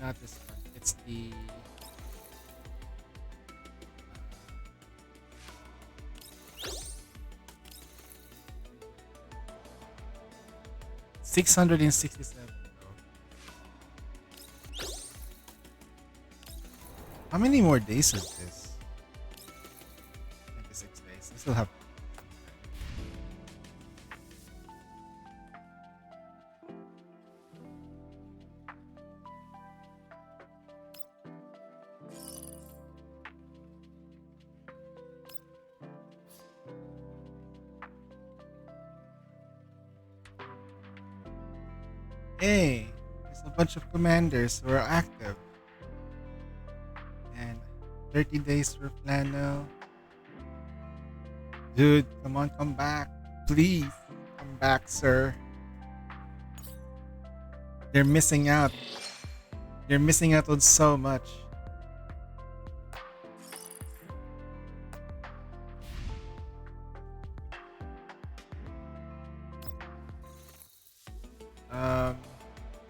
Not this one. It's the 667. How many more days is this? 26 days. I still have. Hey, there's a bunch of commanders who are active. And 30 days for Flano. Dude, come on, come back. Please, come back, sir. They're missing out. They're missing out on so much.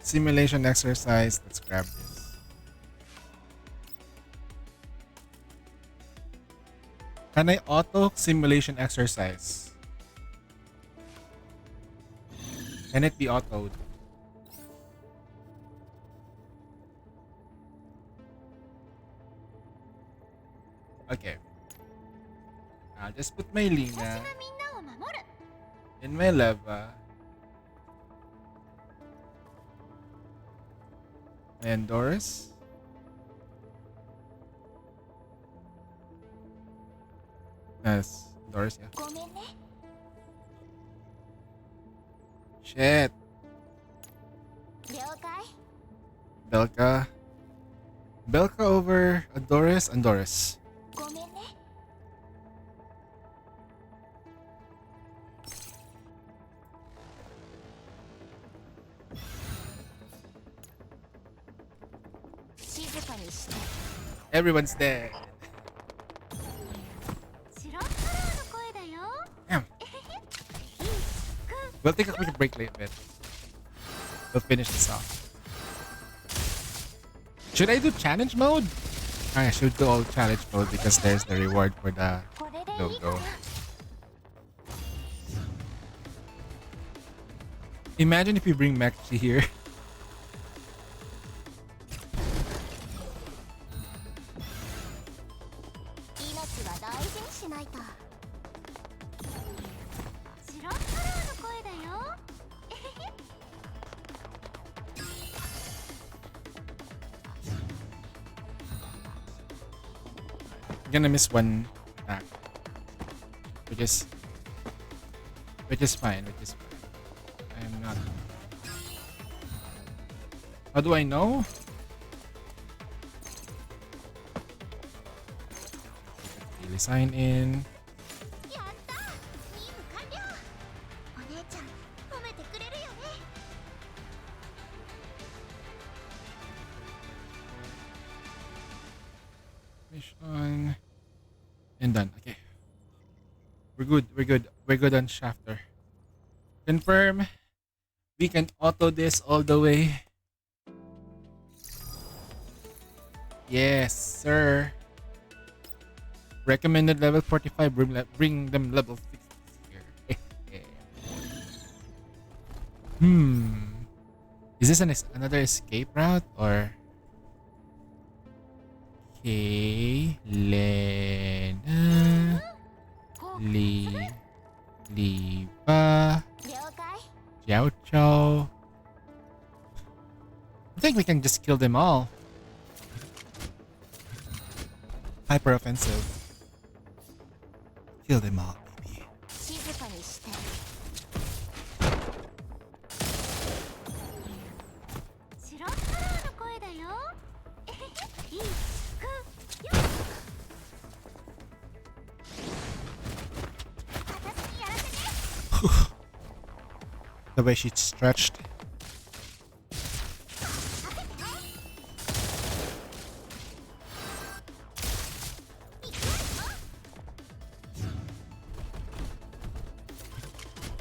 Simulation exercise. Let's grab this. Can I auto simulation exercise? Can it be autoed? Okay. I'll just put my Lina in my lava. And Doris. Yes, Doris, yeah. ごめんね Shit. 了解 Belka. Belka over Doris and Doris. ごめんね 静かにして Everyone's dead. 白ハローの声だよ Damn. We'll take a quick break later. We'll finish this off. Should I do challenge mode? I should do all challenge mode because there's the reward for the logo. Imagine if you bring Mekchi here. Gonna miss one attack, which is fine. I'm not. How do I know? Daily sign in. やった任務完了お姉ちゃん褒めてくれるよね Mission and done. Okay, we're good. We're good on Shafter. Confirm. We can auto this all the way. Yes, sir. Recommended level 45. Bring them level 60 here. Is this another escape route or? Okay, Lena, Liva, Xiao Chou. I think we can just kill them all. Hyper offensive. Kill them all, baby. 静かにして白ハローの声だよえへへいくよ私にやらせて The way she stretched.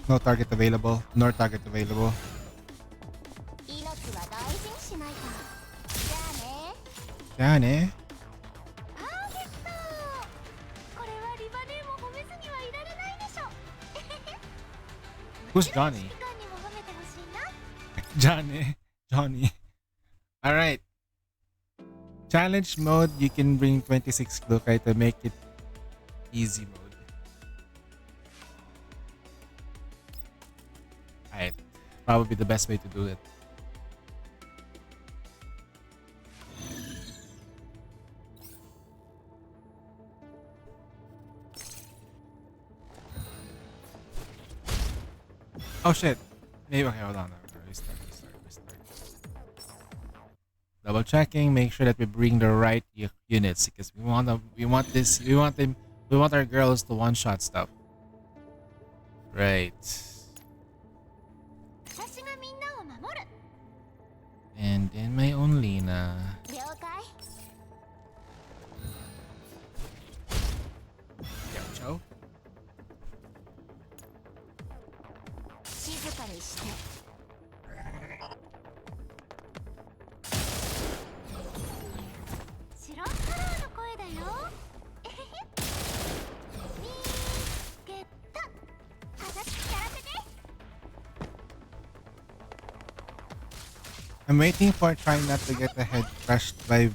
No target available. Nor target available. 命は大事にしないとじゃあね Yeah, パーフェクトこれはリバネーも褒めずにはいられないでしょえへへ Who's Johnny? 時間にも褒めてほしいな Johnny. Alright. Challenge mode, you can bring 26 Klukai to make it easy mode. Alright. Probably the best way to do it. Oh shit. Maybe okay, hold on. Restart. Double checking, make sure that we bring the right units because we want our girls to one-shot stuff. Right. 私がみんなを守る And then my own Lena. 了解 Chow. 静かにして白ハローの声だよえへへ見つけた私やらせて I'm waiting for trying not to get the head crushed by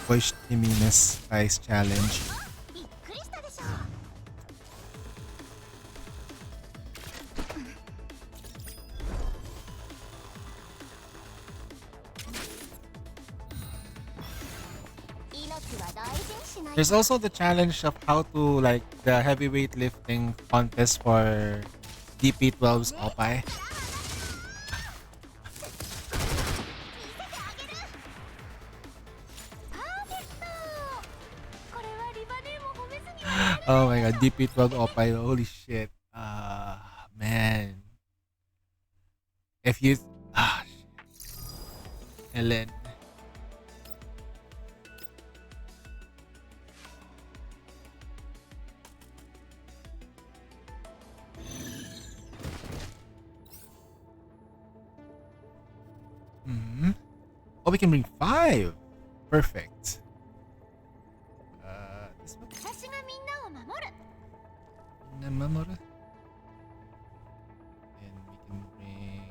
Voice Timiness size challenge. びっくりしたでしょ I There's also the challenge of how to like the heavyweight lifting contest for DP12's Oppai. Oh my god, DP12 Oppai, holy shit. Man. If you Ellen. Oh, we can bring 5. Perfect. This one. Namamoru. And we can bring.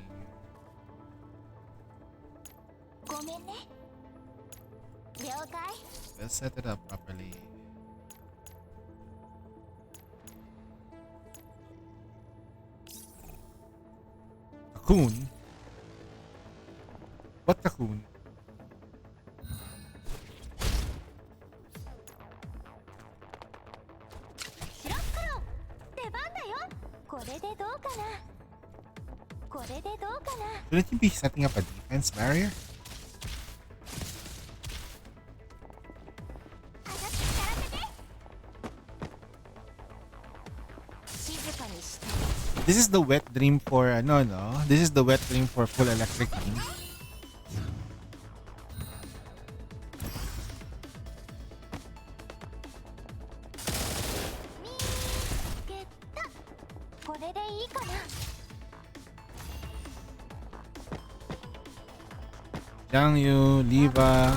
Let's set it up properly. Cocoon? What cocoon? Shouldn't you be setting up a defense barrier? This is the wet dream for no. This is the wet dream for full electric team. Jiang Yu, Liva.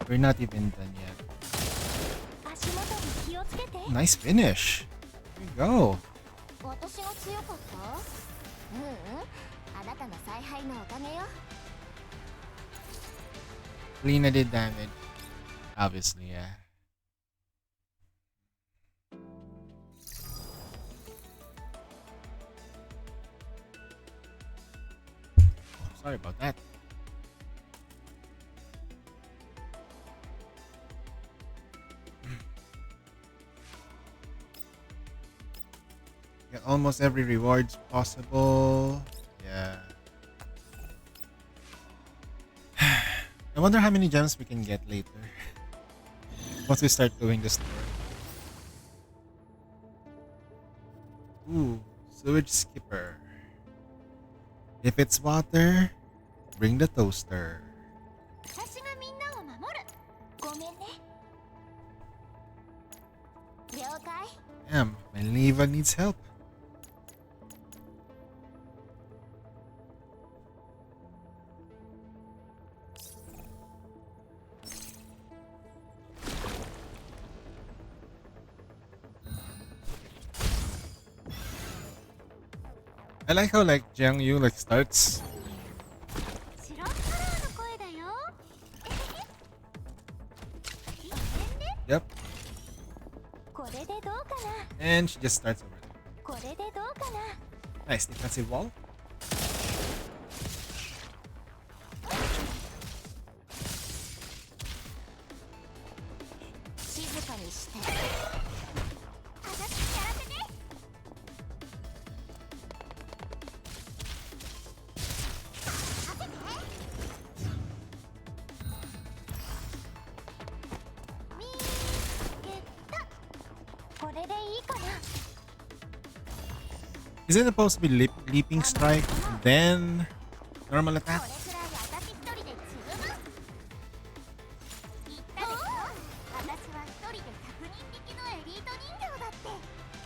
We're not even done yet. Nice finish. There you go. Lena did damage. Obviously, yeah. Sorry about that. Get almost every rewards possible. Yeah. I wonder how many gems we can get later. Once we start doing the store. Ooh, sewage skipper. If it's water, bring the toaster. Damn, my Leva needs help. I like how like Jiang Yu like starts. Yep. And she just starts over there. Nice defensive wall. Is it supposed to be leaping strike, then normal attack?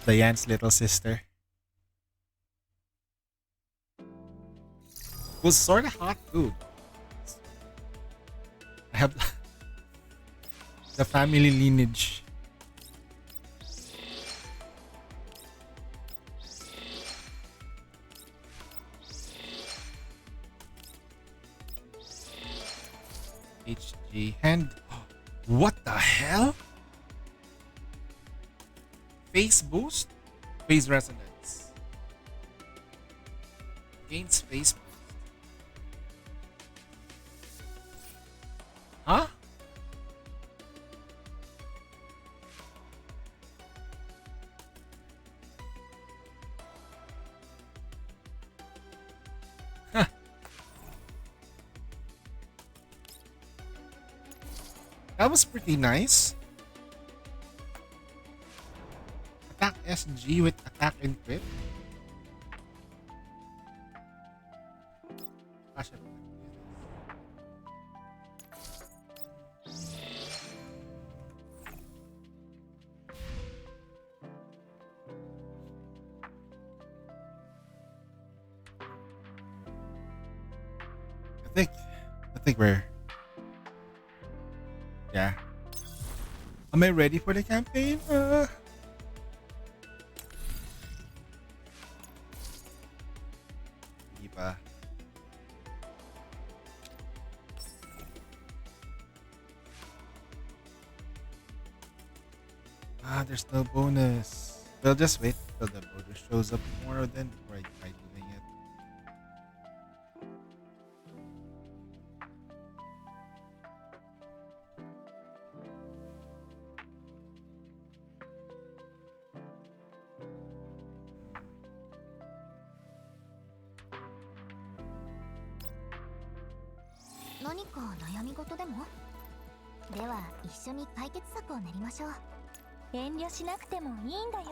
Diane's little sister. Was sort of hot food. I have the family lineage. A hand. What the hell? Phase boost? Phase resonance. Gains phase boost. Huh? Huh. That was pretty nice. Attack SG with attack and crit. Gosh, I think we're, yeah. Am I ready for the campaign? Diba? There's no bonus. We'll just wait till the bonus shows up tomorrow then before I try doing it.何か悩み事でも？では一緒に解決策を練りましょう。遠慮しなくてもいいんだよ。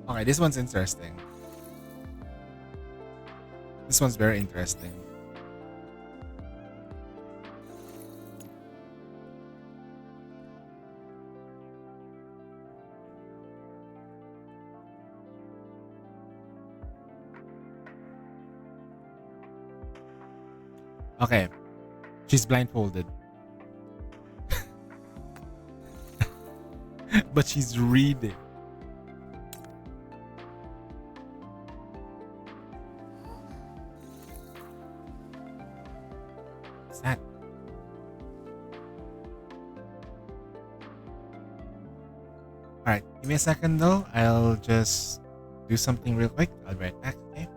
Okay, this one's interesting. This one's very interesting. Okay, she's blindfolded. But she's reading. What's that? Alright, give me a second though. I'll just do something real quick. I'll be right back, okay?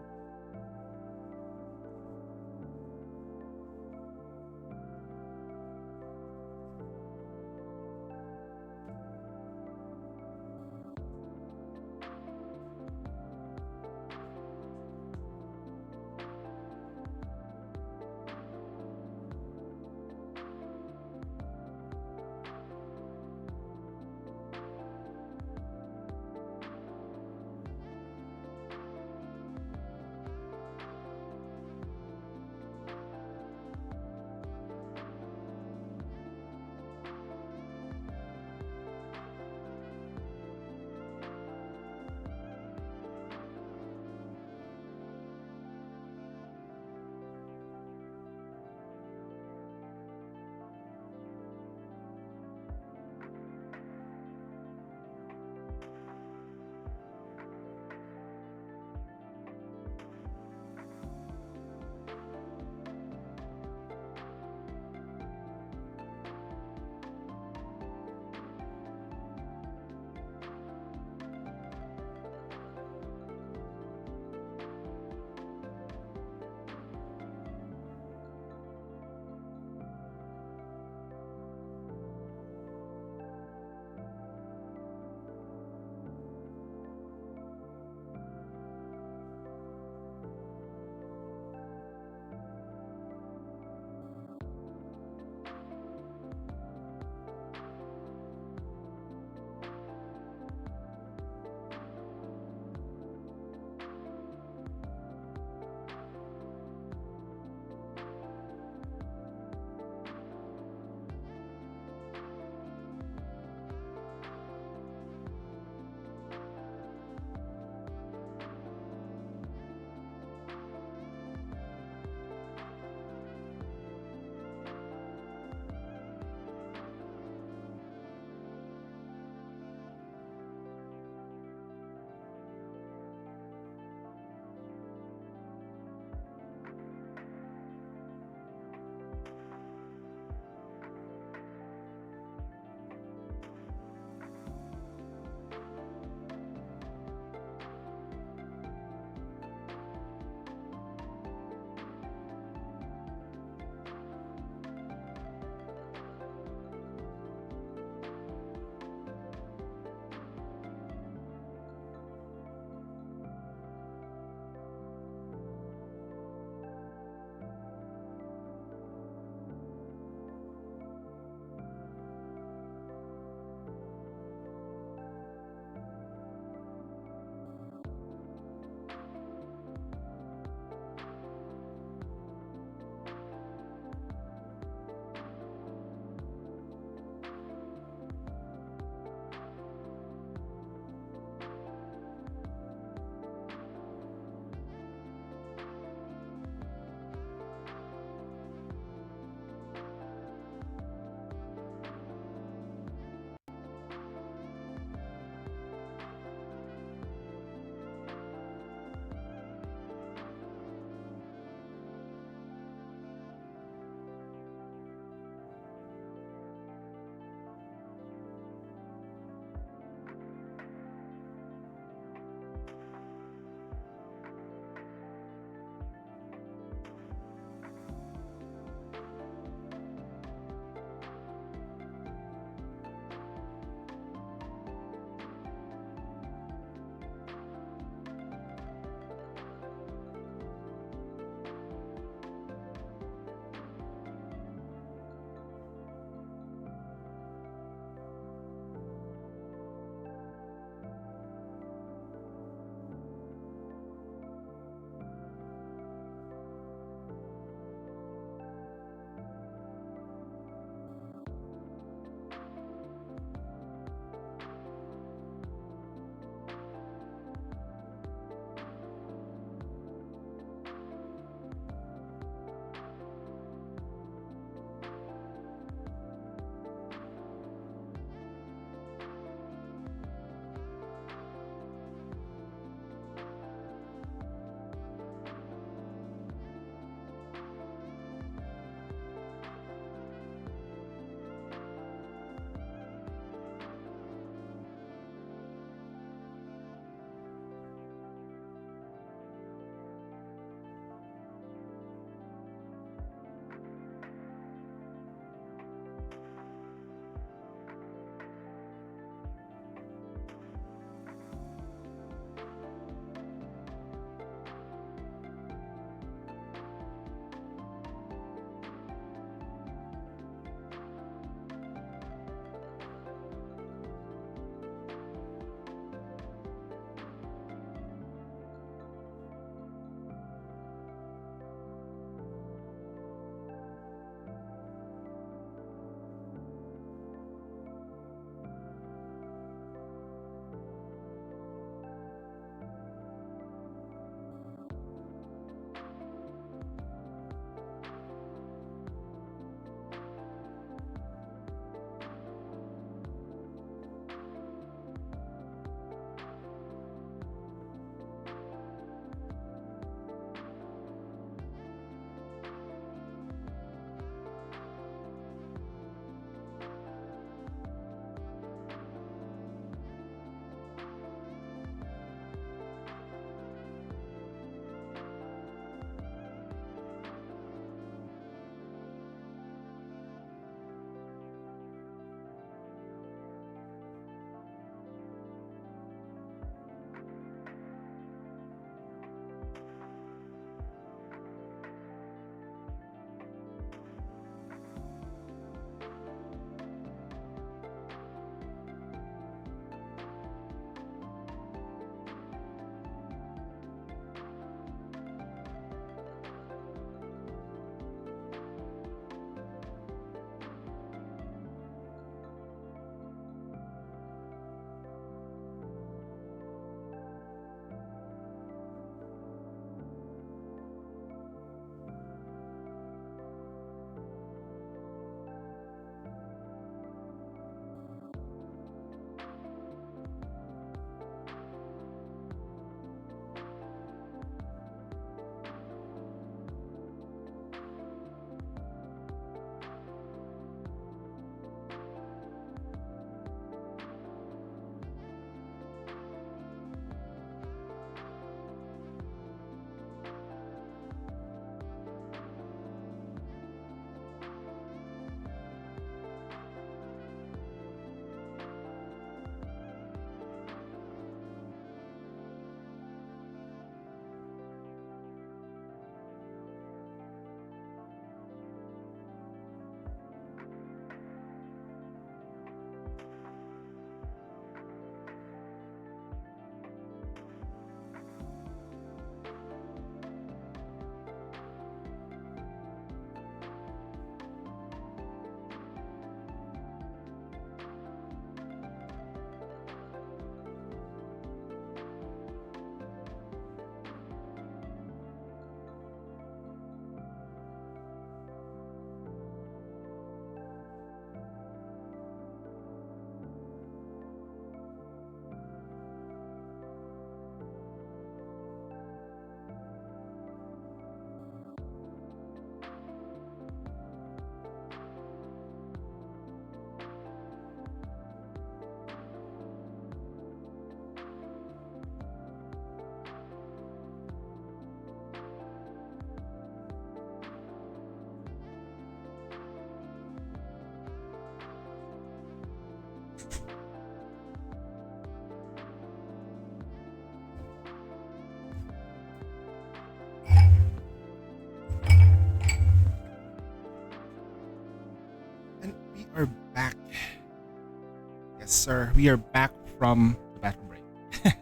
Yes, sir. We are back from the bathroom break.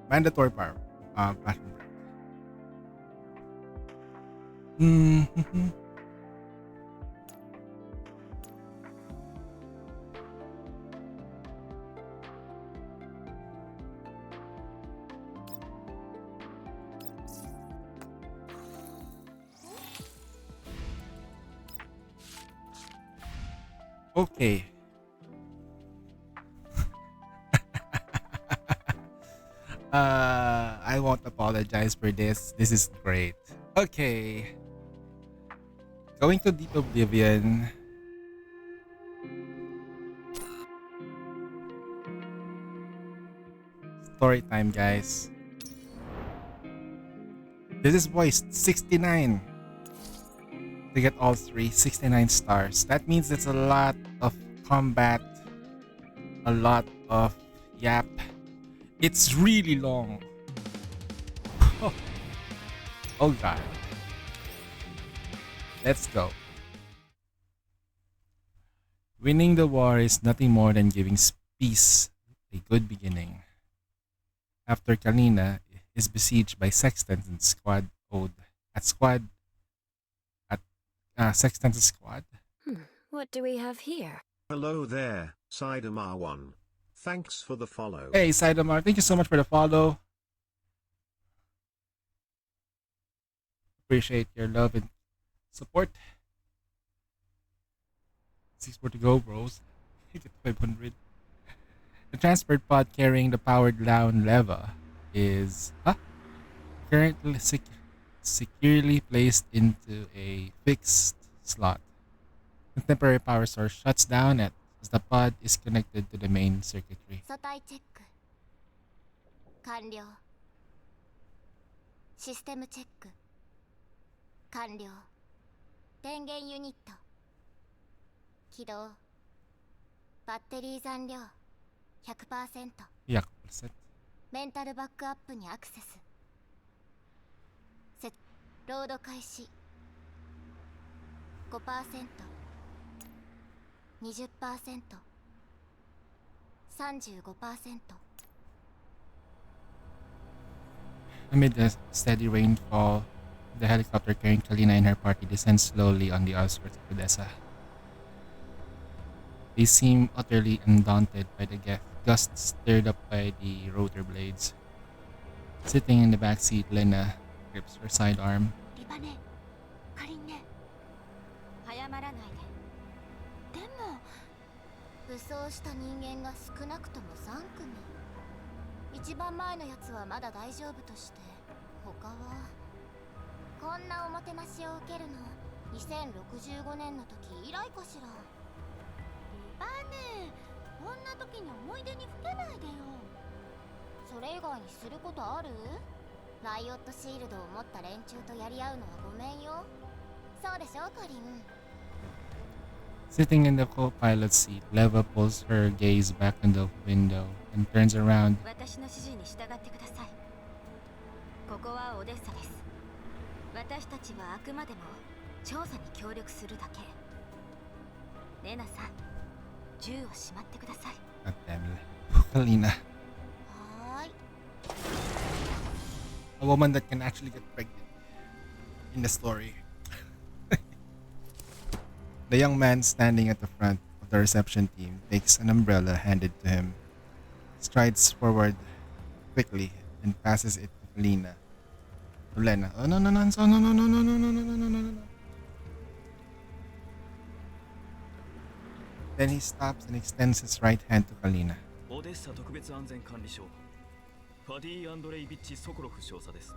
Mandatory power. Bathroom break. Mm-hmm. Okay. I won't apologize for this. This is great. Okay. Going to Deep Oblivion. Story time, guys. This is voiced 69. To get all three, 69 stars. That means it's a lot of combat, a lot of yap. It's really long. Oh god. Let's go. Winning the war is nothing more than giving peace a good beginning. After Kalina is besieged by Sextans and Squad Ode at Sextans Squad. What do we have here? Hello there, Sidamar1. Thanks for the follow. Hey Sidamar, thank you so much for the follow. Appreciate your love and support. 6 more to go, bros. Hit it 500. The transport pod carrying the powered down lever is currently securely placed into a fixed slot. The temporary power source shuts down as the pod is connected to the main circuitry. 素体チェック完了。システムチェック完了。電源ユニット起動。バッテリー残量 100%。 100%。 メンタルバックアップにアクセス。ロード開始。 5%、 20%、 35%。 Amid the steady rainfall, the helicopter carrying Kalina and her party descends slowly on the outskirts of Odessa. They seem utterly undaunted by the gusts stirred up by the rotor blades. Sitting in the back seat, Lena grips her sidearm. リバネ、カリンね。早まらないで。でも、武装した人間が少なくとも3組。一番前のやつはまだ大丈夫として、他はこんなおもてなしを受けるの2065年の時以来かしら。リバネ、こんな時に思い出にふけないでよ。それ以外にすることある？ライオットシールドを持った連中とやり合うのはごめんよ。そうでしょ、カリン。 Sitting in the co-pilot seat, Leva pulls her gaze back in the window and turns around. 私の指示に従ってください。ここはオデッサです。私たちはあくまでも調査に協力するだけ。レナさん、銃をしまってください。 God damn it. Kalina. はーい。 A woman that can actually get pregnant in the story. The young man standing at the front of the reception team takes an umbrella handed to him, strides forward quickly, and passes it to Lena. To Lena. Oh no no no no no no no no no no no no no no. Then he stops and extends his right hand to Kalina. オデッサ特別安全管理省ファディ・アンドレイビッチ・ソコロフ少佐です。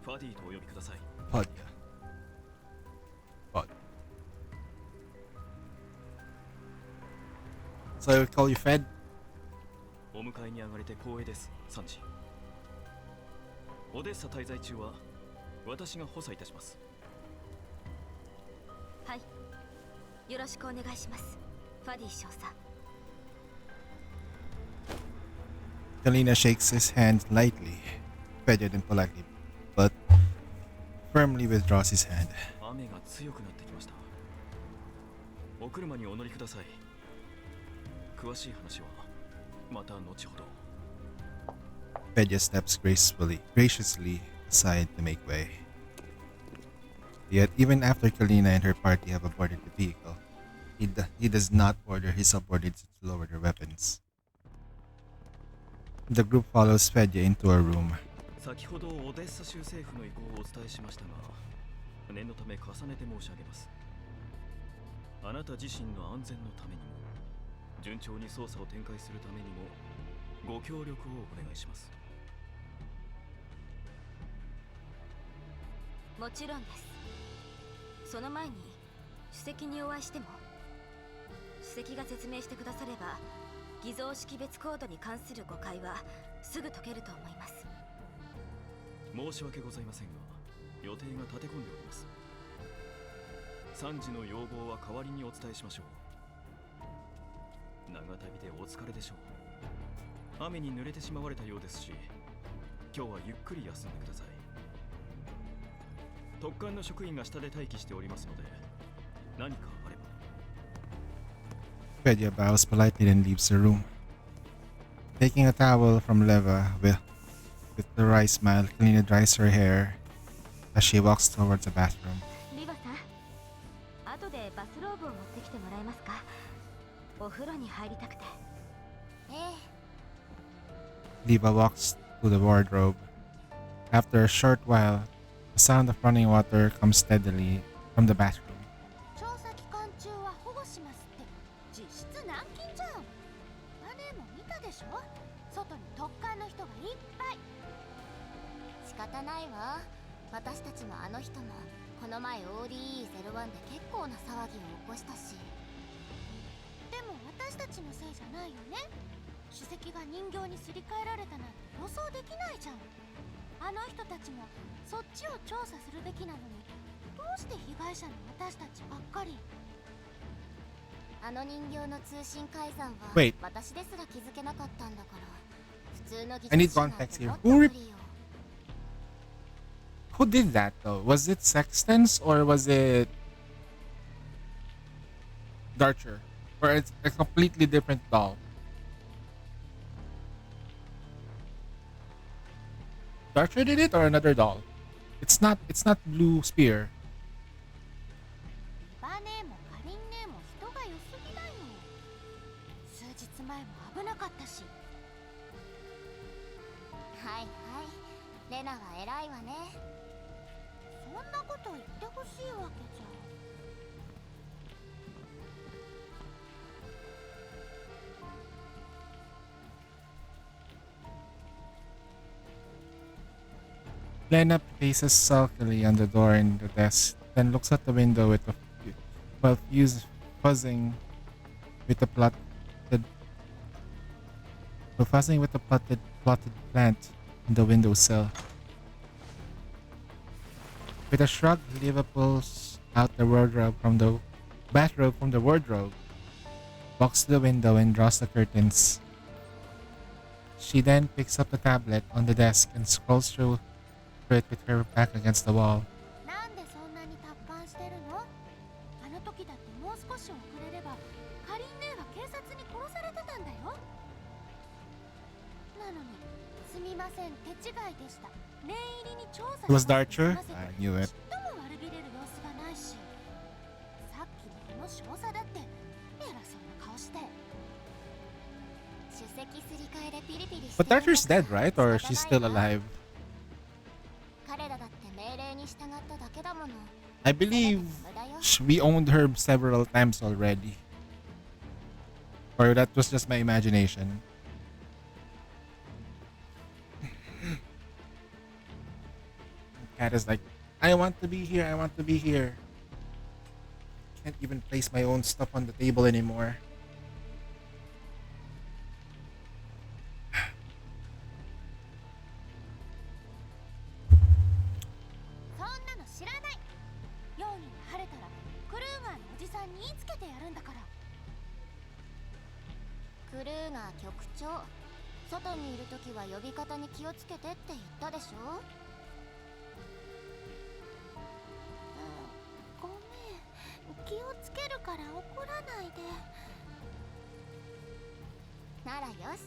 ファディとお呼びください。ファディア。So I would call you Fed? お迎えに上がれて光栄です、サンジ。オデッサ滞在中は私が補佐いたします。はい。よろしくお願いします、ファディ少佐。 Kalina shakes his hand lightly, Fedid and politely, but firmly withdraws his hand. 雨が強くなってきました。お車にお乗りください。詳しい話はまた後ほど。 Fedya steps graciously aside to make way. Yet, even after Kalina and her party have aborted the vehicle, he does not order his subordinates to lower their weapons. The group follows Fedya into a room. 先ほどオデッサ州政府の意向をお伝えしましたが、念のため重ねて申し上げます。あなた自身の安全のためにも、順調に捜査を展開するためにもご協力をお願いします。もちろんです。その前に主席にお会いしても、主席が説明してくだされば偽造識別コードに関する誤解はすぐ解けると思います。申し訳ございませんが、予定が立て込んでおります。3時の要望は代わりにお伝えしましょう。長旅でお疲れでしょう。雨に濡れてしまわれたようですし、今日はゆっくり休んでください。特艦の職員が下で待機しておりますので、何かあれば。 Fedya bows politely and leaves the room. Taking a towel from Leva with a wry smile, Kalina dries her hair as she walks towards the bathroom. リヴァさん、後でバスローブを持ってきてもらえますか？お風呂に入りたくて。Liva walks to the wardrobe. After a short while, the sound of running water comes steadily from the bathroom. 調査期間中は保護しますって実質軟禁じゃん。姉も見たでしょ？外に特艦の人がいっぱい。仕方ないわ。私たちもあの人もこの前 ODE01 で結構な騒ぎを起こしたし。でも私たちのせいじゃないよね。主席が人形にすり替えられたなんて予想できないじゃん。あの人たちもそっちを調査するべきなのに、どうして被害者の私たちばっかり。あの人形の通信改ざんは Wait. 私ですら気づけなかったんだから。普通の技 I need 術者なん context て here. もっと無理よ。 Who did that though? Was it Sextons or was it Darcher? Or it's a completely different doll? Darcher did it or another doll? It's not Blue Spear. リバネもカリンネも人が良すぎだよ。数日前も危なかったし。はいはい、レナは偉いわね。そんなこと言ってほしいわけじゃ。Lena paces sulkily on the door in the desk, then looks at the window with a fuse fuzzing with the plotted plant in the windowsill. With a shrug, Liva pulls out the bathrobe from the wardrobe, walks to the window and draws the curtains. She then picks up the tablet on the desk and scrolls through it with her back against the wall. なんでそんなに達観してるの？あの時だってもう少し遅れればカリン姉が警察に殺されてたんだよ。なのに、すみません、手違いでした。念入りに調査 It was Darcher? I knew it. ちっとも悪びれる様子がないし、さっきのこの少佐だって偉そうな顔して。出席すり替えでピリピリして But Darcher's dead, right? Or she's still alive? 彼らだって命令に従っただけだもの。 I believe we owned her several times already. Or that was just my imagination. Cat is like, I want to be here, I want to be here. Can't even place my own stuff on the table anymore. Kruger 局長、外にいるときは呼び方に気をつけてって言ったでしょ。ごめん、気をつけるから怒らないで。らよし。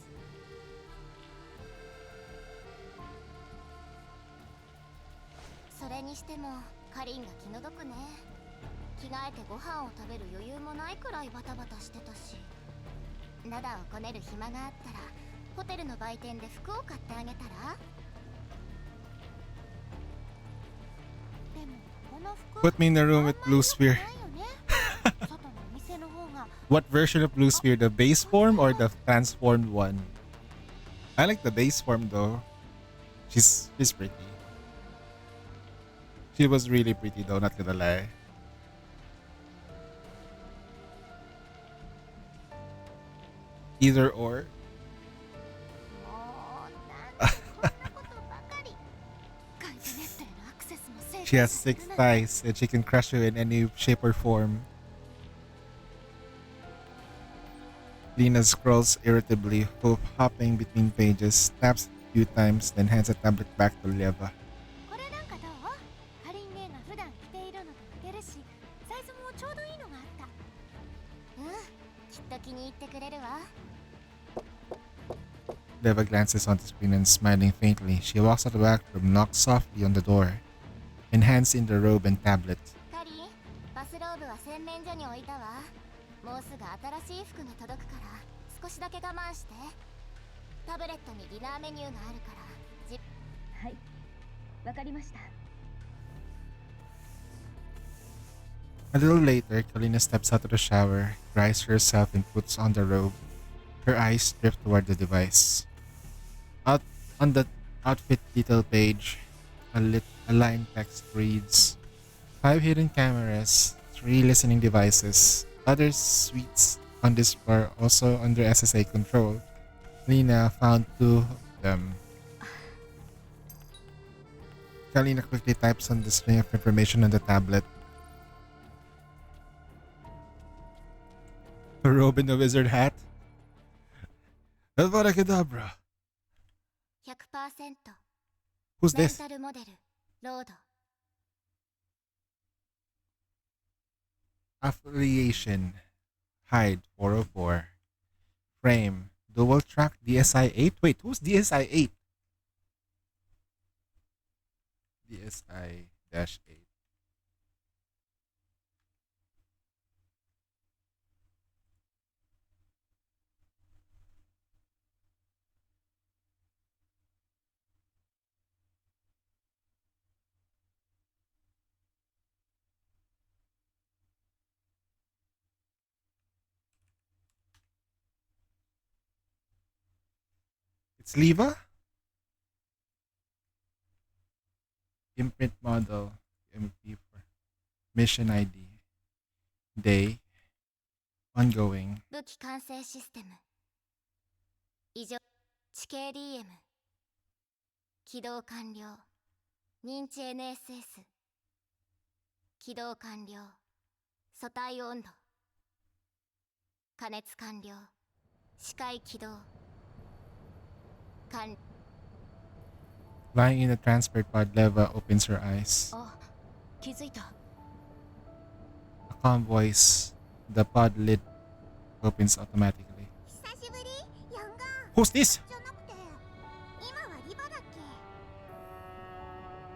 それにしてもカリンが気の毒ね。着替えてご飯を食べる余裕もないくらいバタバタしてたし、ダダをこねる暇があったらホテルの売店で服を買ってあげたら。でもこの服 Put me in the room with Blue Sphere. What version of Blue Sphere? The base form or the transformed one? I like the base form though. She's pretty. She was really pretty though, not gonna lie. Either or. She has 6 thighs and she can crush you in any shape or form. Lena scrolls irritably, hopping between pages, taps a few times, then hands a tablet back to Leva. Leva glances on the screen and smiling faintly. She walks out the back room, knocks softly on the door, and hands in the robe and tablet. もうすぐ新しい服が届くから少しだけ我慢して。タブレットにディナーメニューがあるから。はい、わかりました。A little later, Kalina steps out of the shower, dries herself and puts on the robe. Her eyes drift toward the device. Out on the outfit detail page, a line text reads, 5 hidden cameras, 3 listening devices. Other suites on this floor also under SSA control. Lena found 2 of them. Kalina quickly types on the string of information on the tablet. A robe and a wizard hat? Abracadabra. 100% Who's this? メンタルモデルロード。Affiliation. Hide 404. Frame. Dual track DSI 8. Wait, who's DSI 8? DSI 8. It's Leva? Imprint model. MP4. Mission ID. Day. Ongoing. 武器完成システム異常地形 DM 起動完了。認知 NSS 起動完了。素体温度加熱完了。視界起動完。 Lying in the transport pod, Leva opens her eyes. あ、気づいた。 A calm voice. The pod lid opens automatically. 久しぶり、ヤンガー。 Who's this? じゃなくて、今はリバだっけ。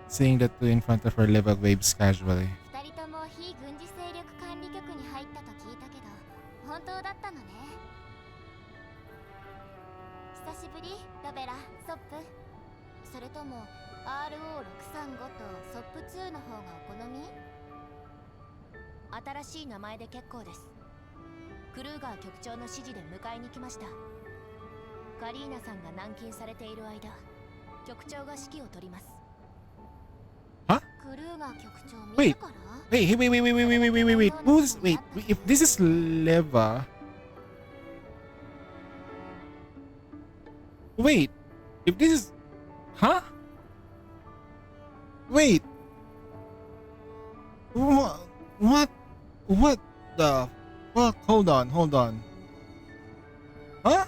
Seeing the two in front of her, Leva waves casually. 二人とも非軍事勢力管理局に入ったと聞いたけど、本当だったのね。久しぶり、ロベラ、ソップ。それとも RO635 とソップ2の方がお好み？新しい名前で結構です。クルーガー局長の指示で迎えに来ました。カリーナさんが軟禁されている間、局長が指揮を取ります。 Huh? クルーガー局長見 Wait, てから？ wait. Who's wait? If this is Leva, wait. If this is, huh? Wait. What? What the fuck? Hold on. Huh?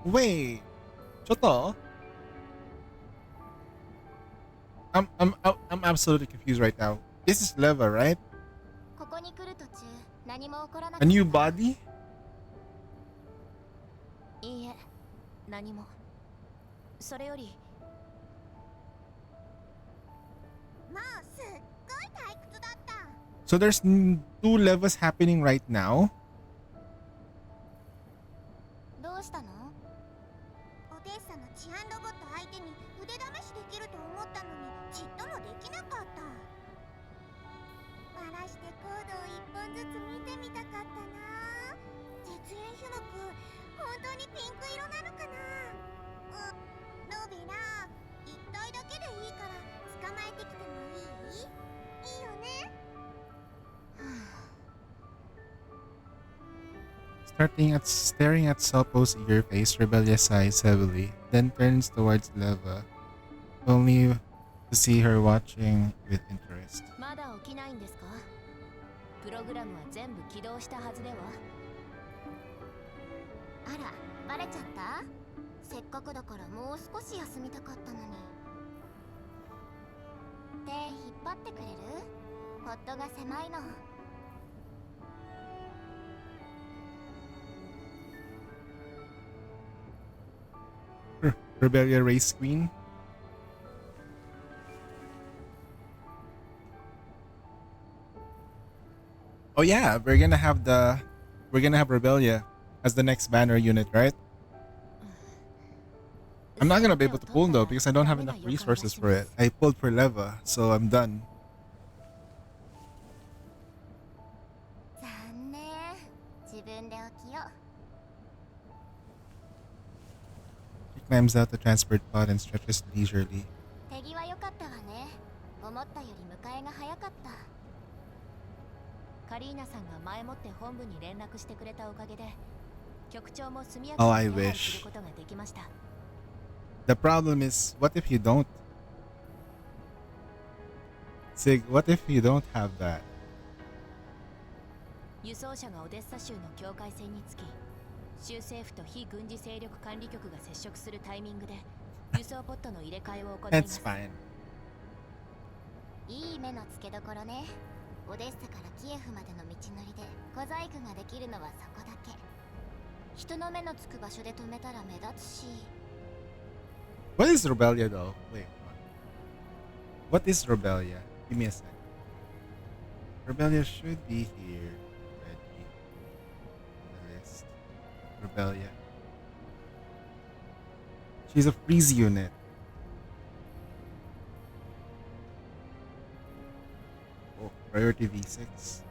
Wait. ちょっと? I'm absolutely confused right now. This is Leva, right? ここに来る途中、何も起こらなかった。 A new body? いいえ、何も。それより。もうすっごい退屈だった。 So there's two levels happening right now. どうしたの？オデッサの治安ロボット相手に腕試しできると思ったのにちっともできなかった。バラしてコードを一本ずつ見てみたかったな。実演種目本当にピンク色なのかな。ノベラ、一体だけでいいから捕まえてきてもいい？いいよね。Staring at Sopo's eager face, Rebellia sighs heavily, then turns towards Leva, only to see her watching with interest. まだ起きないんですか？プログラムは全部起動したはずでは。あら、バレちゃった？せっかくだからもう少し休みたかったのに。手引っ張ってくれる？ポットが狭いの。Rebellia race screen. Oh yeah, we're gonna have Rebellia as the next banner unit, right? I'm not gonna be able to pull though because I don't have enough resources for it. I pulled for Leva, so I'm done. 残念。自分で起きよう。 She climbs out the transport pod and stretches leisurely. 手際良かったわね。思ったより迎えが早かった。カリーナさんが前もって本部に連絡してくれたおかげで、局長も速や Oh, か I に手配 wish. することができました。The problem is, what if you don't? Sig, what if you don't have that? 輸送車がオデッサ州の境界線につき、州政府と非軍事勢力管理局が接触するタイミングで輸送ポットの入れ替えを行いま That's す。 fine. いい目の付けどころね。オデッサからキエフまでの道のりで小細工ができるのはそこだけ。人の目のつく場所で止めたら目立つし。 What is Rebellia though? Wait, what is Rebellia? Give me a sec. Rebellia should be here already on the list. Rebellia. She's a freeze unit. Oh, priority V6.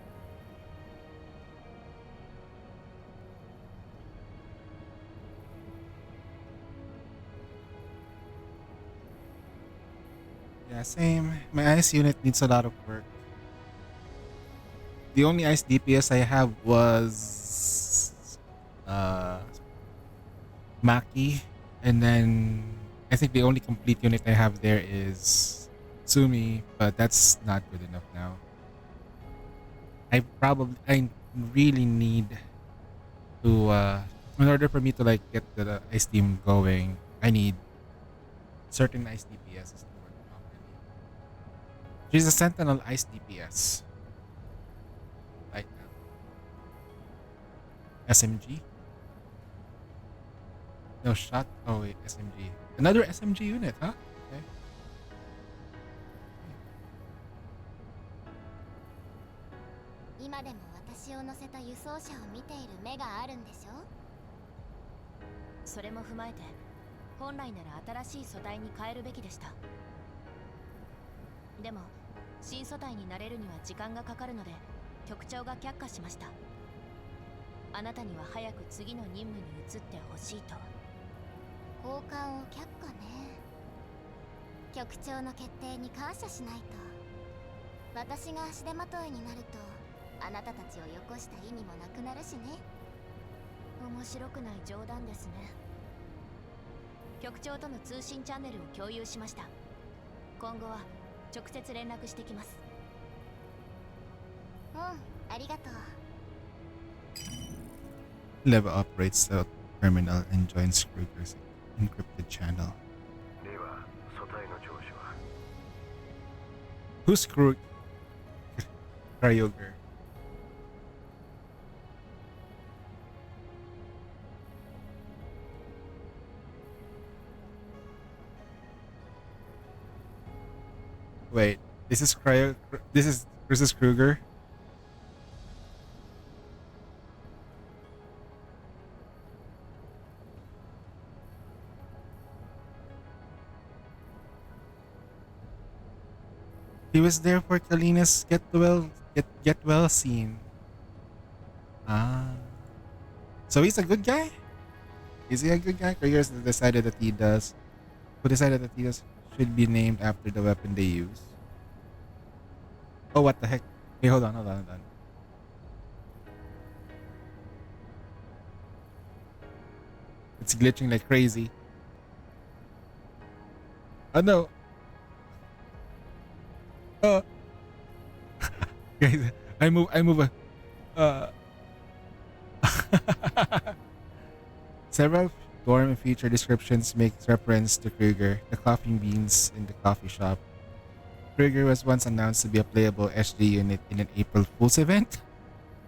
Yeah, same. My ice unit needs a lot of work. The only ice DPS I have was Maki, and then I think the only complete unit I have there is Sumi, but that's not good enough now. I really need to in order for me to like get the ice team going, I need certain ice DPSs to work properly. She's a Sentinel ice DPS. Like SMG? No shot. Oh wait, SMG. Another SMG unit, huh? Okay. 今でも私を乗せた輸送車を見ている目があるんでしょ？それも踏まえて、本来なら新しい素体に変えるべきでした。でも、新素体になれるには時間がかかるので、局長が却下しました。あなたには早く次の任務に移ってほしいと。交換を却下ね。局長の決定に感謝しないと。私が足手まといになると、あなたたちをよこした意味もなくなるしね。面白くない冗談ですね。局長との通信チャンネルを共有しました。今後は直接連絡してきます。うん、ありがとう。Leva operates the terminal and joins Kruger's encrypted channel. Who's Krug? Kryoger. Wait, this is Cryo. This is Kruger. He was there for Kalina's get well scene. Ah, so he's a good guy. Is he a good guy? Kruger's decided that he does. Who decided that he does should be named after the weapon they use. Oh, what the heck? Hey, hold on. It's glitching like crazy. Oh no. Uh, guys, I move. Uh, Several dorm and feature descriptions make reference to Kruger, the coffee beans in the coffee shop. Kruger was once announced to be a playable SG unit in an April Fool's event.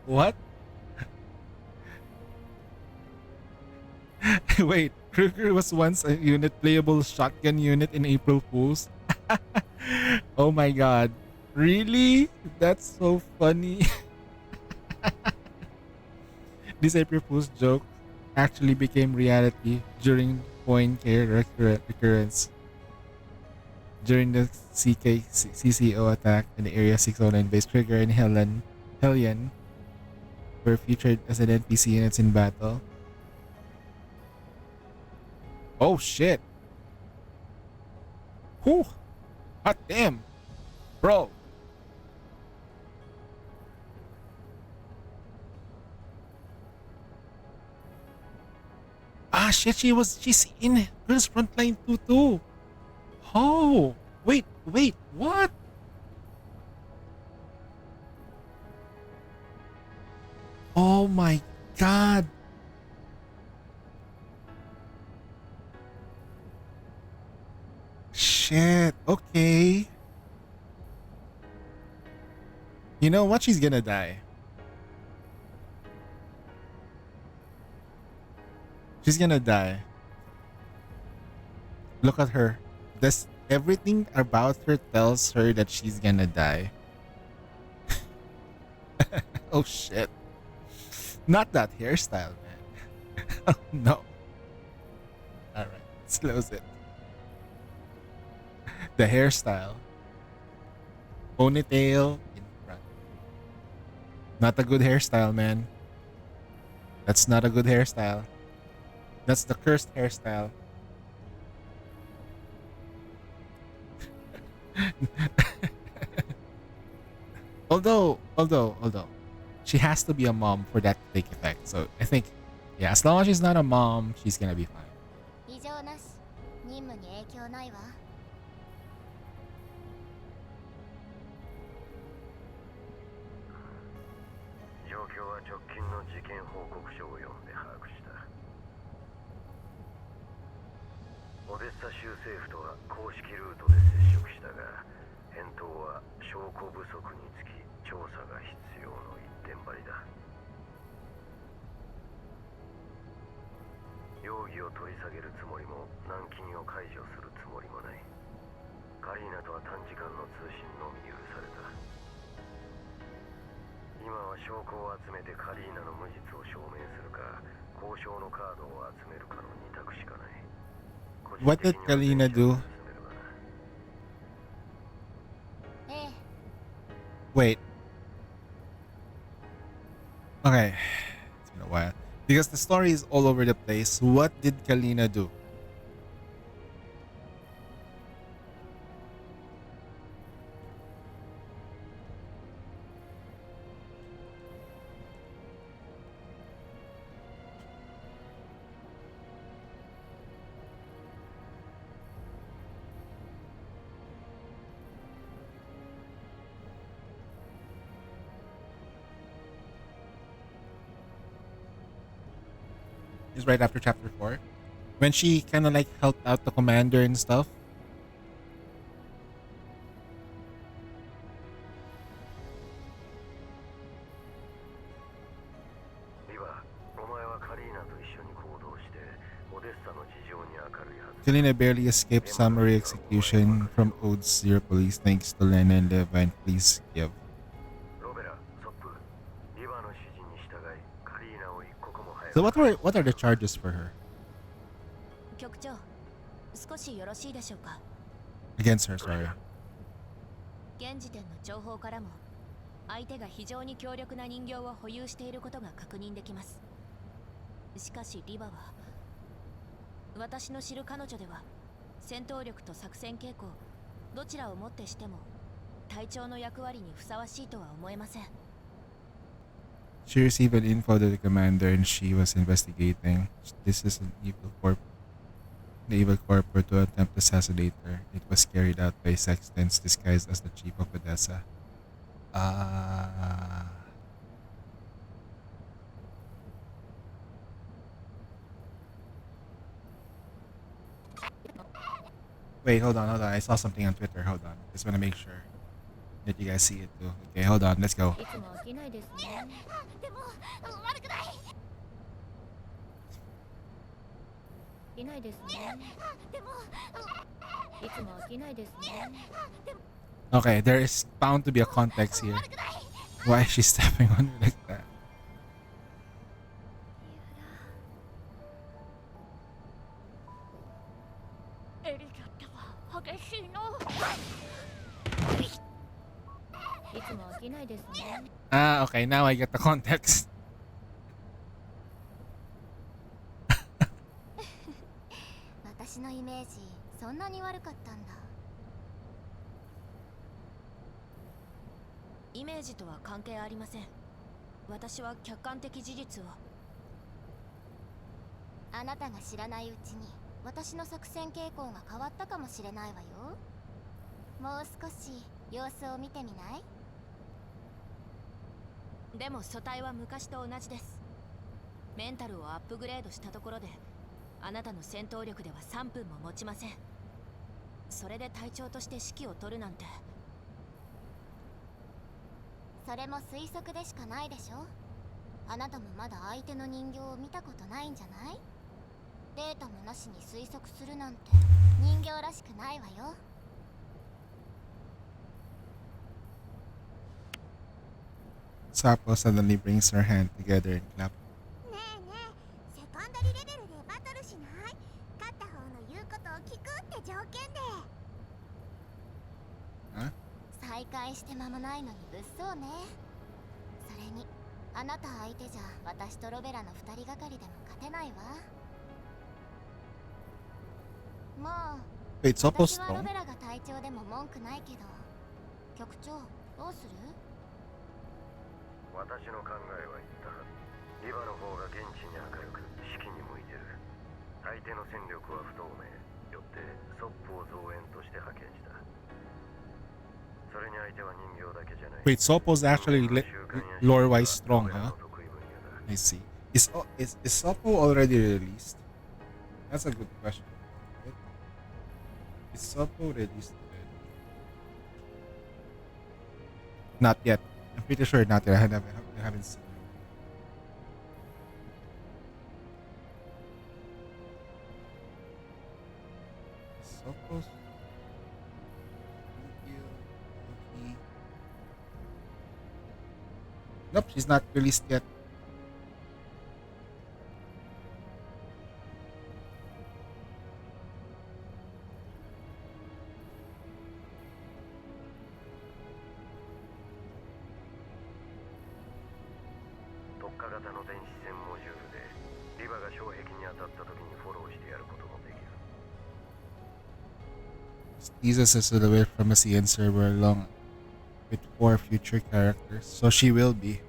What? Wait, Kruger was once a playable shotgun unit in April Fool's? Oh my god. Really? That's so funny. This April Fool's joke actually became reality during Point Care recurrence. During the CCO attack in the Area 609 base, Trigger and Hellion were featured as an NPC units in battle. Oh shit! Whew! Hot damn! Bro! Ah shit, she's in Girls Frontline 2 too! Oh! Wait, what? Oh my god! Shit, okay. You know what? She's gonna die. She's gonna die. Look at her. Everything about her tells her that she's gonna die. Oh shit. Not that hairstyle, man. Oh no. Alright, let's close it. The hairstyle. Ponytail in front. Not a good hairstyle, man. That's not a good hairstyle. That's the cursed hairstyle. although she has to be a mom for that to take effect. So I think, yeah, as long as she's not a mom, she's gonna be fine. 異常なし。任務に影響ないわ。状況は直近の事件報告書を読んで把握した。オデッサ州政府とは公式ルートで接触したが、返答は証拠不足につき調査が必要の一点張りだ。容疑を取り下げるつもりも軟禁を解除するつもりもない。カリーナとは短時間の通信のみ許された。今は証拠を集めてカリーナの無実を証明するか、交渉のカードを集めるかの二択しかない。What did Kalina do? Wait. Okay. It's been a while. Because the story is all over the place. What did Kalina do? Is right after chapter 4 when she kind of like helped out the commander and stuff. オデッサの事情に明るいはず。 Selena barely escaped summary execution from Ode's Zero Police thanks to Lena and Levine. Please give. ロベラ、ソップ、リバの指示に従いカリーナを一刻も早く。 So what are the charges for her? 局長、少しよろしいでしょうか。 Against her, sorry. 現時点の情報からも相手が非常に強力な人形を保有していることが確認できます。しかしリバは私の知る彼女では戦闘力と作戦傾向どちらをもってしても隊長の役割にふさわしいとは思えません。 She received an info that the commander and she was investigating. This is an evil corp to attempt to assassinate her. It was carried out by Sextons disguised as the chief of Odessa. Wait, hold on. I saw something on Twitter. Hold on. Just want to make sure that you guys see it too. Okay, hold on. Let's go. Okay, there is bound to be a context here. Why is she stepping on her like that? Okay, now I get the context. 私のイメージそんなに悪かったんだ。イメージとは関係ありません。私は客観的事実を。あなたが知らないうちに私の作戦傾向が変わったかもしれないわよ。もう少し様子を見てみない？でも素体は昔と同じです。メンタルをアップグレードしたところであなたの戦闘力では3分も持ちません。それで隊長として指揮を取るなんて。それも推測でしかないでしょ。あなたもまだ相手の人形を見たことないんじゃない？データもなしに推測するなんて人形らしくないわよ。Sapo suddenly brings her hand together and clap. ねえねえ、セコンダリレベルでバトルしない？勝った方の言うことを聞くって条件で。再会して間もないのに物騒ね。それにあなた相手じゃ私とロベラの2人がかりでも勝てないわ。もう Wait, Sapo's 私はロ strong? ベラが隊長でも文句ないけど、局長どうする？私の考えは言ったはず。リバの方が現地に明るく指揮に向いてる。相手の戦力は不透明。よってソップを増援として派遣した。それに相手は人形だけじゃない。 Wait, Sapo's actually lore-wise strong, huh? I see. Is Sapo already released? That's a good question. Is Sapo released? Not yet. I'm pretty sure not yet. I haven't seen it. Sapo's Nope, she's not released yet. Uses a silhouette from a CN server along with 4 future characters, so she will be.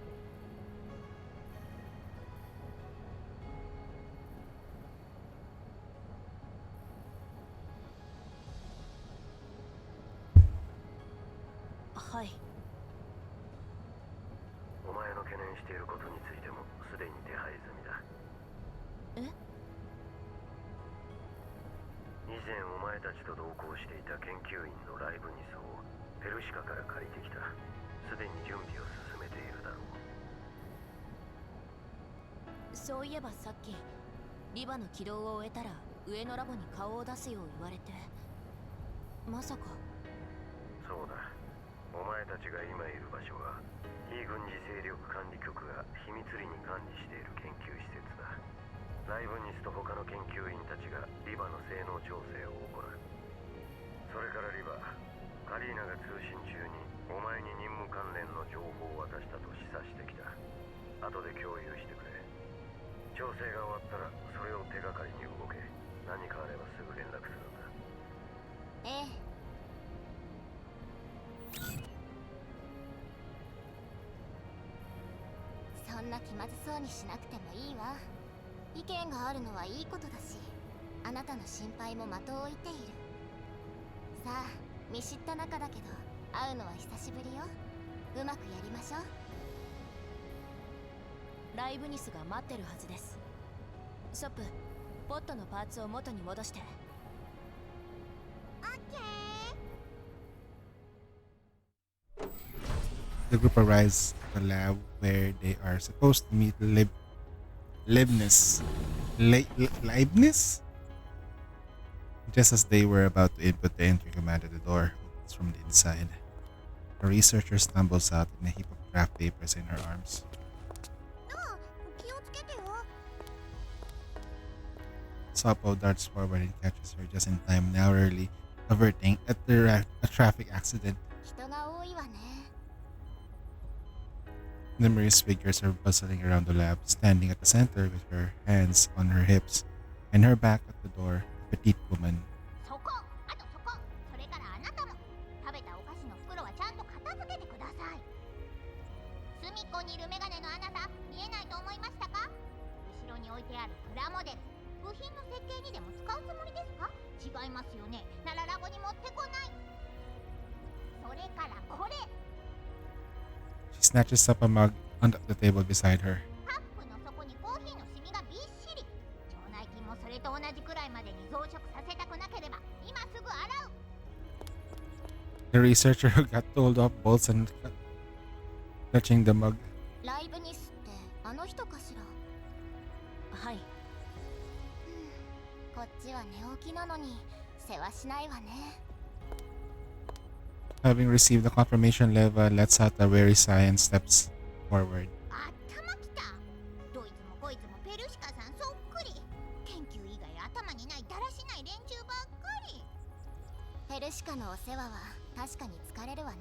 Hi. お前の懸念していることについてもすでに手配済みだ。以前お前たちと同行していた研究員のライブニスをペルシカから借りてきた。すでに準備を進めているだろう。そういえばさっきリバの起動を終えたら上のラボに顔を出すよう言われて。まさか。そうだ、お前たちが今いる場所は非軍事勢力管理局が秘密裏に管理している研究施設だ。ライブニスと他の研究員たちがリバの性能調整を行う。それからリバ、アリーナが通信中にお前に任務関連の情報を渡したと示唆してきた。後で共有してくれ。調整が終わったらそれを手がかりに動け。何かあればすぐ連絡するんだ。ええ。そんな気まずそうにしなくてもいいわ。意見があるのはいいことだし、あなたの心配も的を置いている。さあ、見知った仲だけど会うのは久しぶりよ。うまくやりましょう。ライブニスが待ってるはずです。ショップ、ポットのパーツを元に戻して。オッケー。 The group arrives at the lab where they are supposed to meet Leibniz. Leibniz? Just as they were about to input the entry command at the door opens from the inside. A researcher stumbles out in a heap of craft papers in her arms. Sapo darts forward and catches her just in time, narrowly averting a traffic accident. 人が多いわね。 Numerous figures are bustling around the lab, standing at the center with her hands on her hips and her back at the door, a petite woman. そこ、あとそこ、それからあなたも食べたお菓子の袋はちゃんと片付けてください。隅っこにいるメガネのあなた、見えないと思いましたか？後ろに置いてあるプラモデル、部品の設計にでも使うつもりですか？違いますよね。ならラボに持ってこない。それからこれ。 She snatches up a mug on the table beside her. カップの底にコーヒーのシミがびっしり。腸内菌もそれと同じくらいまでに増殖させたくなければ今すぐ洗う。 The researcher got told off bolts and touching the mug. ライブニスってあの人かしら？はい。こっちは寝起きなのに世話しないわね。 Having received the confirmation, Leva lets out a weary sigh and steps forward. 頭きた。どいつもこいつもペルシカさんそっくり。研究以外頭にないだらしない連中ばっかり。ペルシカのお世話は確かに疲れるわね。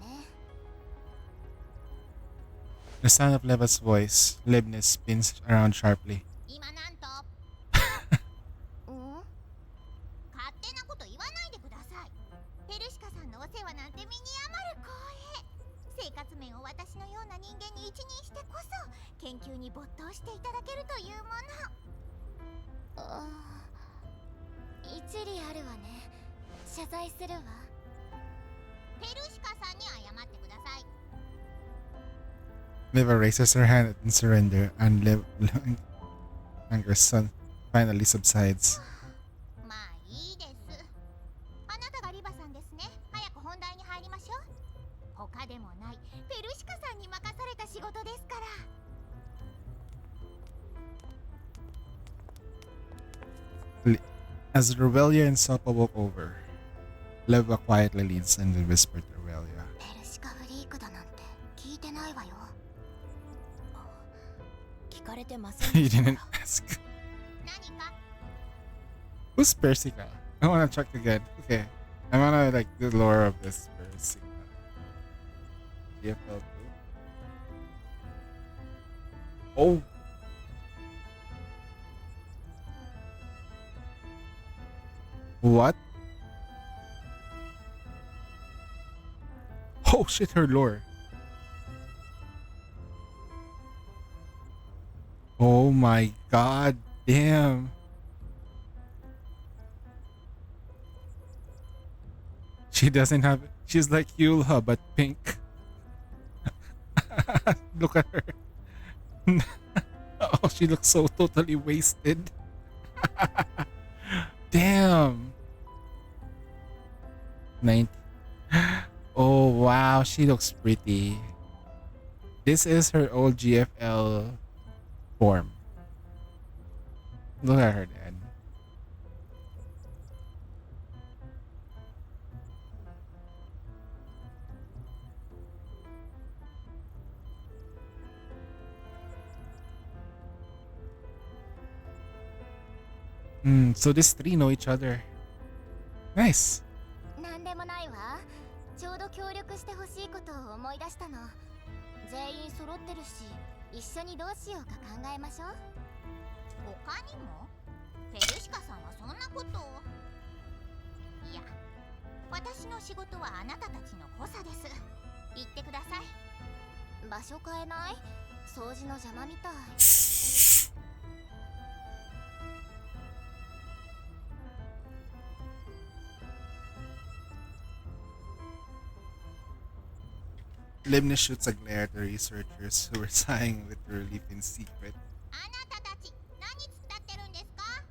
The sound of Leva's voice, Leibniz spins around sharply. 今なんと勝手なこと言わないでください。ペルシカさんのお世話なんて身に余る光栄。生活面を私のような人間に一任してこそ研究に没頭していただけるというもの。一理あるわね。謝罪するわ。ペルシカさんに謝ってください。 Leva raises her hand in surrender, and Anger's son finally subsides. まあいいです。あなたがリバさんですね。早く本題に入りましょう。他でもないペルシカさんに任された仕事ですから。 As Revelia and Soppa walk over, Leva quietly leans and whispered to Revelia. ペルシカフリークだなんて聞いてないわよ。聞かれてません。 You didn't ask. 何か Who's Persica? I wanna check again. Okay. I wanna like the lore of this Persica. GFL 2. Oh! What? Oh shit, her lore. Oh my god, damn. She doesn't have, she's like Yulha but pink. Look at her. Oh, she looks so totally wasted. Damn. 90. Oh wow, she looks pretty. This is her old GFL form. Look at her there. So these three know each other. Nice. なんでもないわ。ちょうど協力してほしいことを思い出したの。全員揃ってるし、一緒にどうしようか考えましょう。他にもペルシカさんはそんなことを。いや、私の仕事はあなたたちの補佐です。言ってください。場所変えない？掃除の邪魔みたい。Limnus shoots a glare at the researchers who were sighing with relief in secret. あなたたち何突っ立ってるんですか？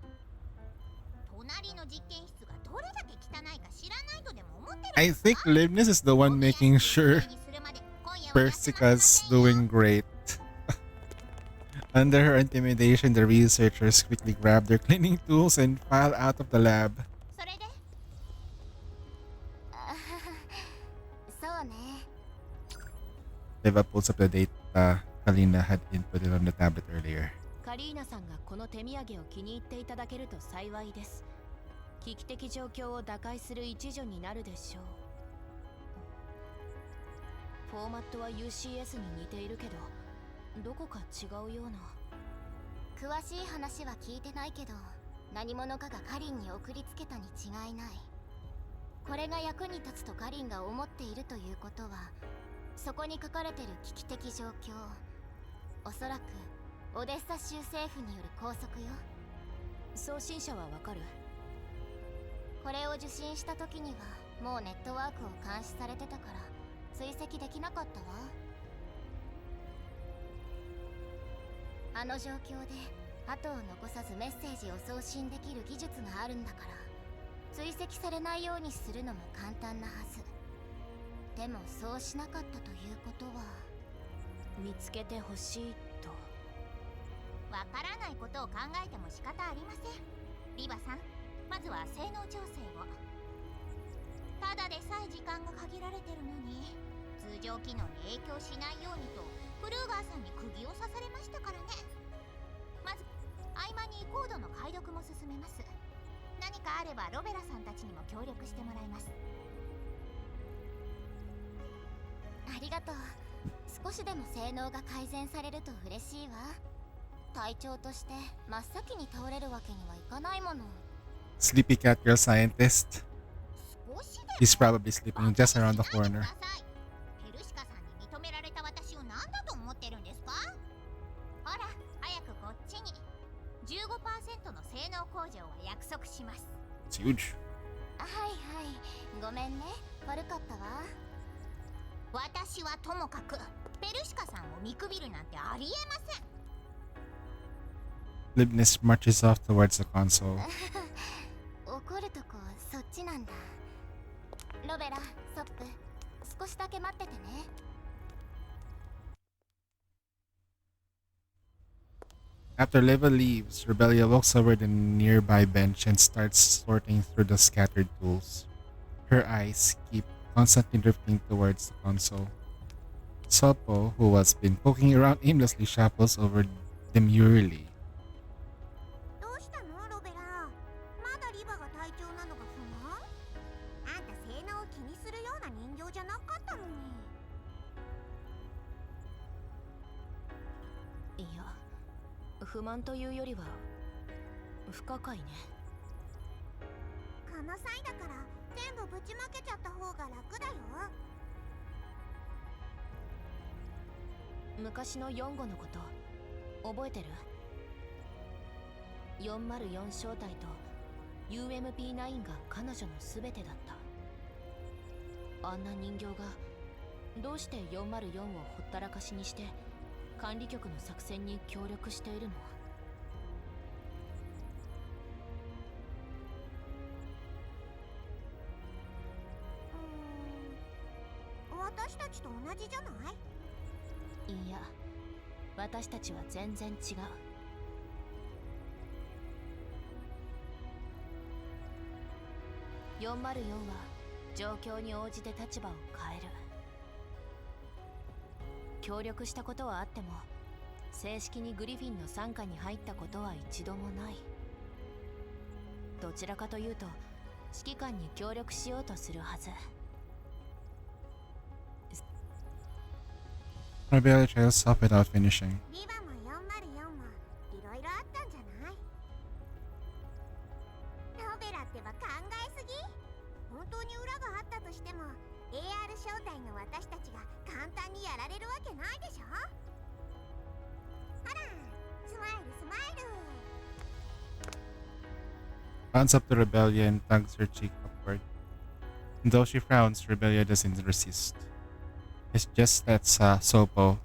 隣の実験室がどれだけ汚いか知らないとでも思ってるんですか？ I think Limnus is the one making sure Persica's doing great. Under her intimidation, the researchers quickly grab their cleaning tools and file out of the lab. それでそうね。Eva pulls up the data Kalina had inputted on the tablet earlier. カリーナさんがこの手土産を気に入っていただけると幸いです。危機的状況を打開する一助になるでしょう。フォーマットは UCS に似ているけど、どこか違うような。詳しい話は聞いてないけど、何者かがカリンに送りつけたに違いない。これが役に立つとカリンが思っているということは、そこに書かれてる危機的状況、おそらくオデッサ州政府による拘束よ。送信者はわかる？これを受信した時にはもうネットワークを監視されてたから追跡できなかったわ。あの状況で後を残さずメッセージを送信できる技術があるんだから、追跡されないようにするのも簡単なはず。でもそうしなかったということは、見つけてほしいと。わからないことを考えても仕方ありません。リバさん、まずは性能調整を。ただでさえ時間が限られてるのに、通常機能に影響しないようにとクルーガーさんに釘を刺されましたからね。まず合間にコードの解読も進めます。何かあればロベラさんたちにも協力してもらいます。ありがとう。少しでも性能が改善されると嬉しいわ。隊長として真っ先に倒れるわけにはいかないもの。 Sleepy cat girl scientist. He's probably sleeping just around the corner. ペルシカさんに認められた私を何だと思ってるんですか？ほら、早くこっちに。15% の性能向上は約束します。 It's huge. はいはい、ごめんね、悪かったわ。私はともかくペルシカさんを見くびるなんてありえません。Libnis marches off towards the console. 怒るとこそっちなんだ。ロベラ、ソップ、少しだけ待っててね。After Leva leaves, Rebellia walks over the nearby bench and starts sorting through the scattered tools. Her eyes keep constantly drifting towards the console. Sopo, who has been poking around aimlessly, shuffles over demurely. どうしたのロベラ？まだリバが隊長なのが不満？あんた性能を気にするような人形じゃなかったのに。いや、不満というよりは不可解ね。この際だから全部ぶちまけちゃった方が楽だよ。昔の4号のこと覚えてる？ 404 正体と UMP9 が彼女の全てだった。あんな人形がどうして404をほったらかしにして管理局の作戦に協力しているの？私たちと同じじゃない？いや、私たちは全然違う。404は状況に応じて立場を変える。協力したことはあっても正式にグリフィンの傘下に入ったことは一度もない。どちらかというと指揮官に協力しようとするはず。 Rebellion trails off without finishing. リバも404もいろいろあったんじゃない？ノベラってば考えすぎ。本当に裏があったとしても AR 招待の私たちが簡単にやられるわけないでしょ。ほら、スマイルスマイル。 Bounce up to Rebellion, tugs her cheek upward. And though she frowns, Rebellion doesn't resist. It just lets Sopo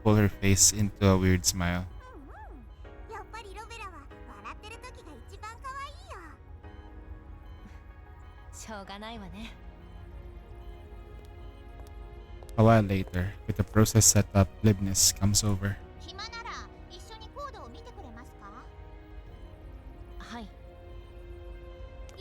pull her face into a weird smile. やっぱりロベラは笑ってる時が一番可愛いよ。しょうがないわね。 A while later, with the process set up, Libnus comes over. 暇なら一緒にコードを見てくれますか？はい。了解。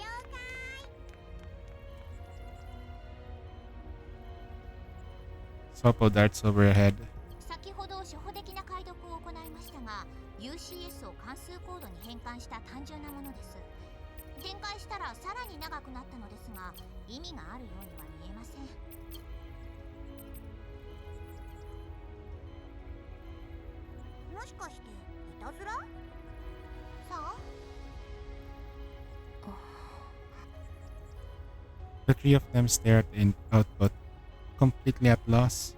Sopo darts over her head. 先ほど初歩的な解読を行いましたが UCS を関数コードに変換した単純なものです。展開したらさらに長くなったのですが意味があるようには見えません。もしかしていたずら？そう？ The three of them stare at the output, completely at loss.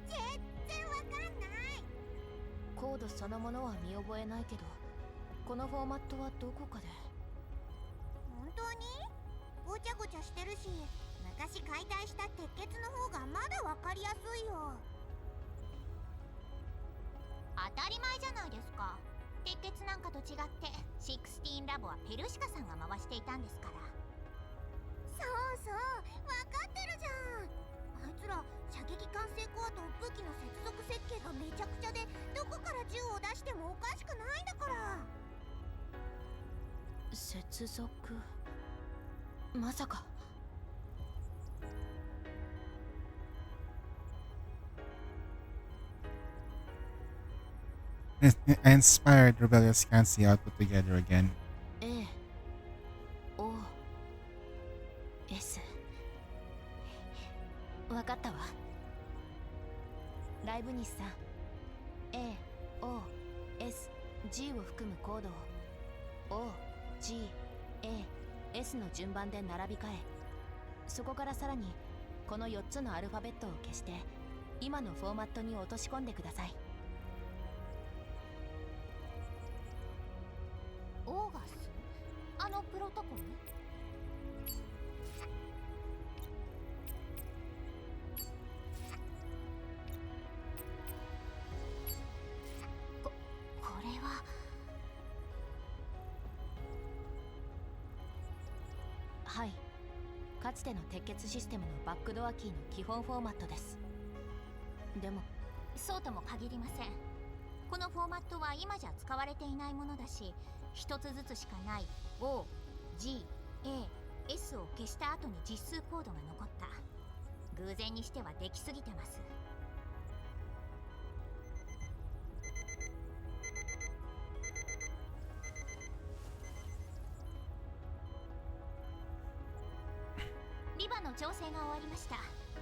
全然わかんない。コードそのものは見覚えないけど、このフォーマットはどこかで。本当に？ごちゃごちゃしてるし、昔解体した鉄血の方がまだわかりやすいよ。当たり前じゃないですか。鉄血なんかと違って16ラボはペルシカさんが回していたんですから。そうそう、わかってるじゃん。あいつら射撃管制コアと武器の接続設計がめちゃくちゃで、どこから銃を出してもおかしくないんだから。接続、まさか。 Inspired, Rebellious scans the output together again. A O S わかったわ。ライブニスさん A O S G を含むコードを O G A S の順番で並び替え、そこからさらにこの4つのアルファベットを消して今のフォーマットに落とし込んでください。オーガス？あのプロトコル？これは。はい、かつての鉄血システムのバックドアキーの基本フォーマットです。でもそうとも限りません。このフォーマットは今じゃ使われていないものだし、一つずつしかない O、G、A、S を消した後に実数コードが残った。偶然にしてはできすぎてます。リバの調整が終わりました。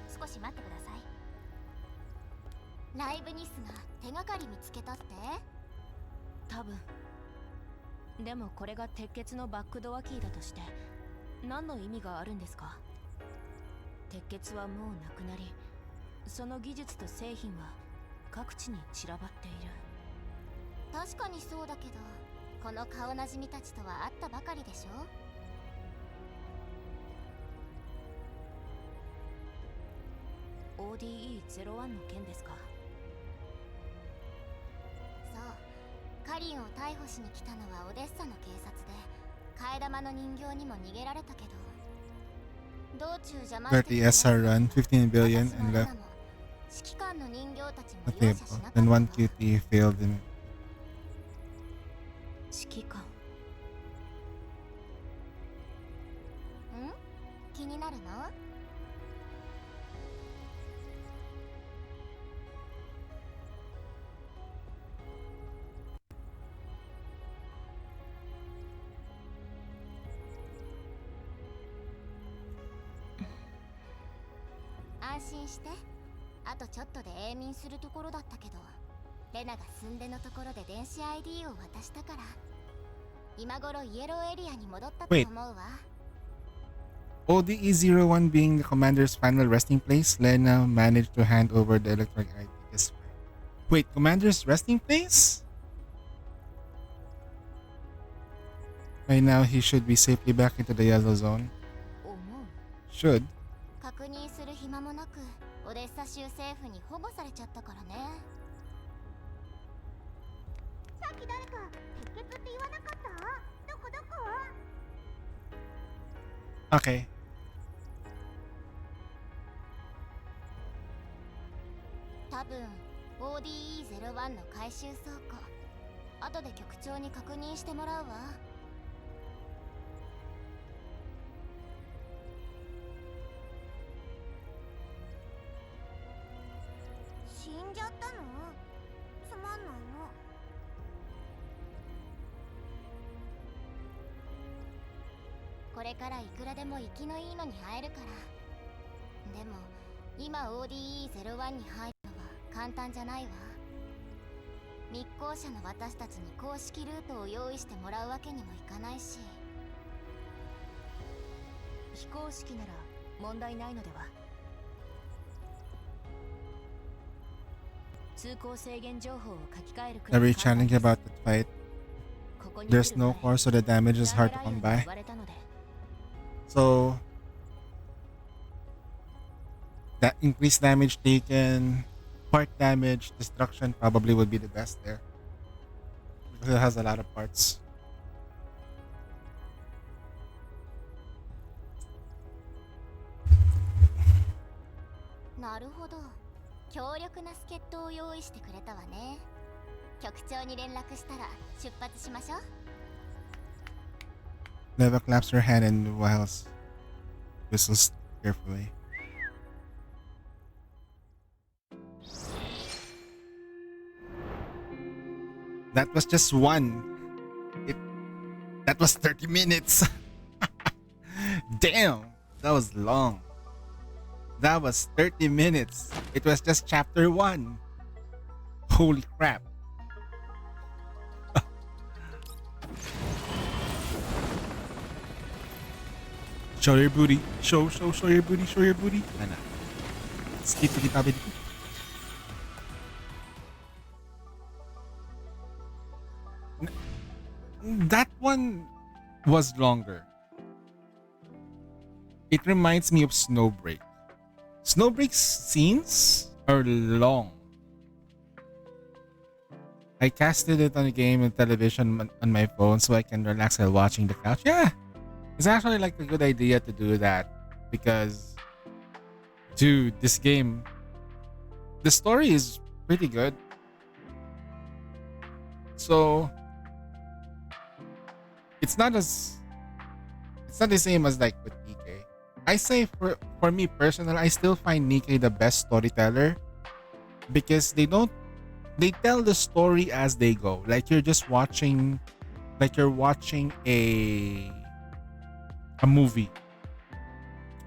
少し待ってください。ライブニスが手がかり見つけたって？多分。でもこれが鉄血のバックドアキーだとして何の意味があるんですか？鉄血はもうなくなり、その技術と製品は各地に散らばっている。確かにそうだけど、この顔なじみたちとは会ったばかりでしょ。ODE01 の件ですか？そう、カリンを逮捕しに来たのはオデッサの警察で、替え玉の人形にも逃げられたけど、道中邪魔して 30 SR run, 15 billion and left 指揮官の人形たちも a 容 table. 赦しなかった Then わ。 one QT failed in 指揮官。ん？気になるの？安心して。あとちょっとで永眠するところだったけど、レナが寸でのところで電子 ID を渡したから、今頃イエローエリアに戻ったと思うわ。ODE-01 being the commander's final resting place, Lena managed to hand over the electronic ID. Wait, commander's resting place? By now, he should be safely back into the yellow zone. Should. 確認する暇もなく、オデッサ州政府に保護されちゃったからね。さっき誰か鉄血って言わなかった？どこ？ Okay. 多分 ODE-01 の回収倉庫。後で局長に確認してもらうわ。死んじゃったの？つまんないの。これからいくらでも生きのいいのに会えるから。でも今 ODE-01 に入るのは簡単じゃないわ。密航者の私たちに公式ルートを用意してもらうわけにもいかないし。非公式なら問題ないのでは。通行制限情報を書き換えるくらい Very challenging about the fight. There's no core, so the damage is hard to come by. So that increased damage taken, part damage, destruction probably would be the best there. Because it has a lot of parts. なるほど。強力な助っ人を用意してくれたわね。局長に連絡したら出発しましょう。Leva claps her hand and whistles carefully. That was just one. That was 30 minutes. Damn, that was long. That was 30 minutes. It was just chapter 1. Holy crap. Show your booty. Show your booty. Show your booty. Nah. Skippity babbity. That one was longer. It reminds me of Snowbreak. Snowbreak's scenes are long. I casted it on a game and television on my phone so I can relax while watching the couch. Yeah, it's actually like a good idea to do that because, dude, this game, the story is pretty good. So it's not the same as like with Nikkei. I say for me personally, I still find Nikkei the best storyteller because they tell the story as they go. Like you're watching a movie,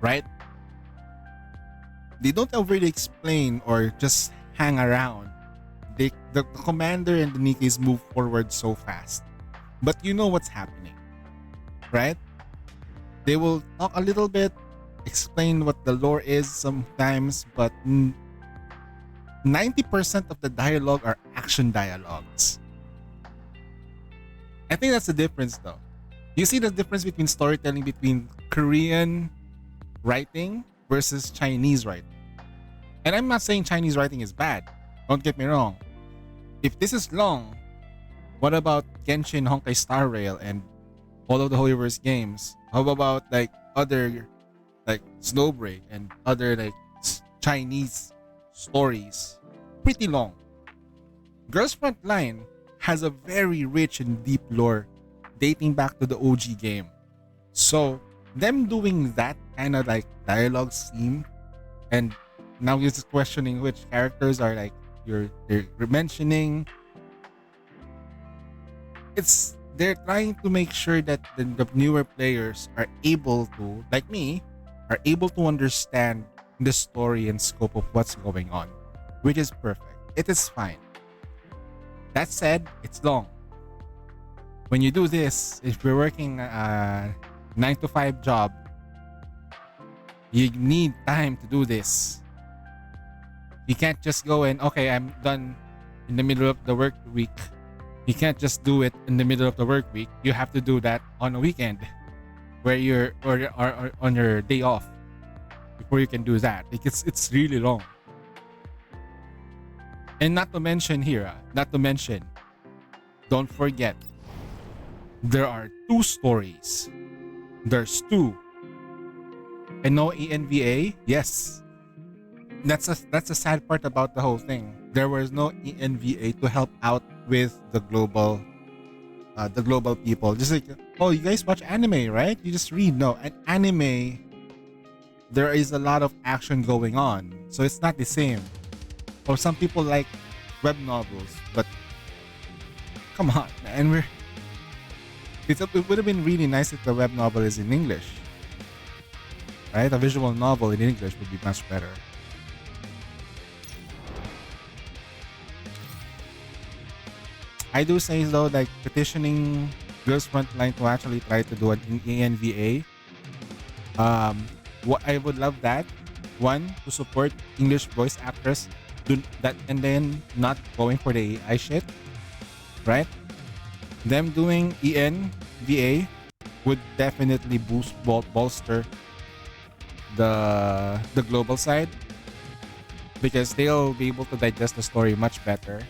right? They don't overly explain or just hang around. The commander and the Nikkeis move forward so fast, but you know what's happening, right? They will talk a little bit, explain what the lore is sometimes, but 90% of the dialogue are action dialogues. I think that's the difference though. You see the difference between storytelling between Korean writing versus Chinese writing. And I'm not saying Chinese writing is bad. Don't get me wrong. If this is long, what about Genshin, Honkai Star Rail, and all of the Holyverse games? How about like other like Snowbreak and other like Chinese stories? Pretty long. Girls Frontline has a very rich and deep lore dating back to the OG game. So them doing that kind of like dialogue scheme, and now you're just questioning which characters are like you're mentioning. They're trying to make sure that the newer players are able to, like me, are able to understand the story and scope of what's going on, which is perfect. It is fine. That said, it's long. When you do this, if you're working a 9 to 5 job, you need time to do this. You can't just go and, okay, I'm done in the middle of the work week. You can't just do it in the middle of the work week. You have to do that on a weekend where you're or on your day off before you can do that. Like it's really long. And not to mention here, don't forget, there are 2 stories. There's 2. And no ENVA. Yes. That's a sad part about the whole thing. There was no ENVA to help out with the global people. Just like, oh, you guys watch anime, right? You just read. No, an anime, there is a lot of action going on, so it's not the same. Or some people like web novels, but come on, man, it would have been really nice if the web novel is in English, right? A visual novel in English would be much better. I do say though, like petitioning Girls Frontline to actually try to do an ENVA. What I would love that, one, to support English voice actors, do that, and then not going for the AI shit, right? Them doing ENVA would definitely bolster the global side, because they'll be able to digest the story much better.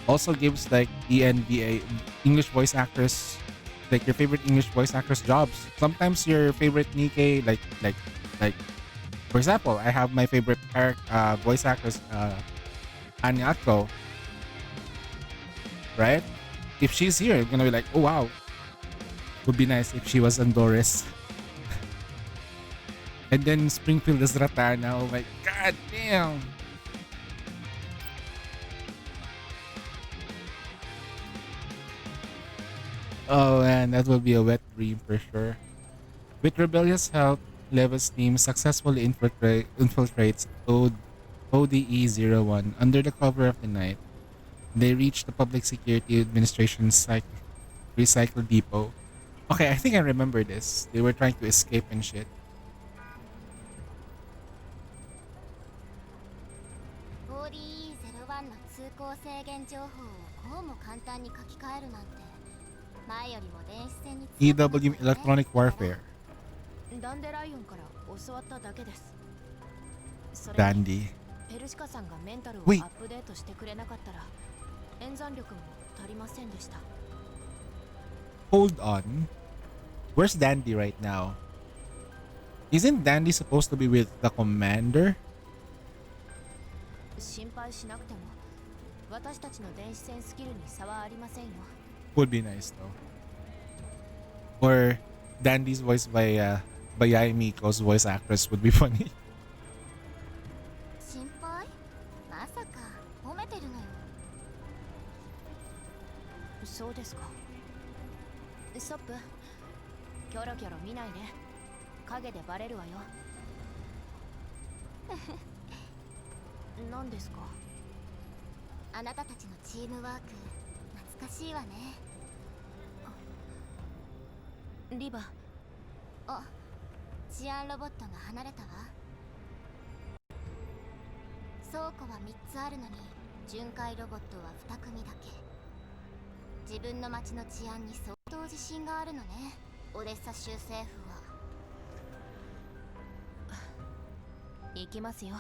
Also gives like ENVA, English voice actors, like your favorite English voice actors jobs. Sometimes your favorite Nikkei, like for example, I have my favorite voice actress, Anyako, right? If she's here, I'm gonna be like, oh wow, would be nice if she was on Doris. And then Springfield is Ratana. Oh my god damn. Oh man, that would be a wet dream for sure. With rebellious help, Leva's team successfully infiltrates ODE-01 under the cover of the night. They reach the Public Security Administration's recycle depot. Okay, I think I remember this. They were trying to escape and shit. ODE-01 の通行制限情報をこうも簡単に書き換えるなんて。EW Electronic Warfare. ダンデライオンから教わっただけです。ダンディ。ペルシカさんがメンタルをアップデートしてくれなかったら演算力も足りませんでした。Hold on. Where's Dandy right now? Isn't Dandy supposed to be with the commander? 心配しなくても私たちの電子戦スキルに差はありませんよ。Would be nice though. Or Dandy's voice by Yai Miko's voice actress would be funny. 心配？まさか褒めてるのよ。そうですか。ストップ。キョロキョロ見ないで。影でバレるわよ。何ですか？あなたたちのチームワーク懐かしいわね。リバ。あ、治安ロボットが離れたわ。倉庫は3つあるのに巡回ロボットは2組だけ。自分の町の治安に相当自信があるのね、オデッサ州政府は。行きますよ。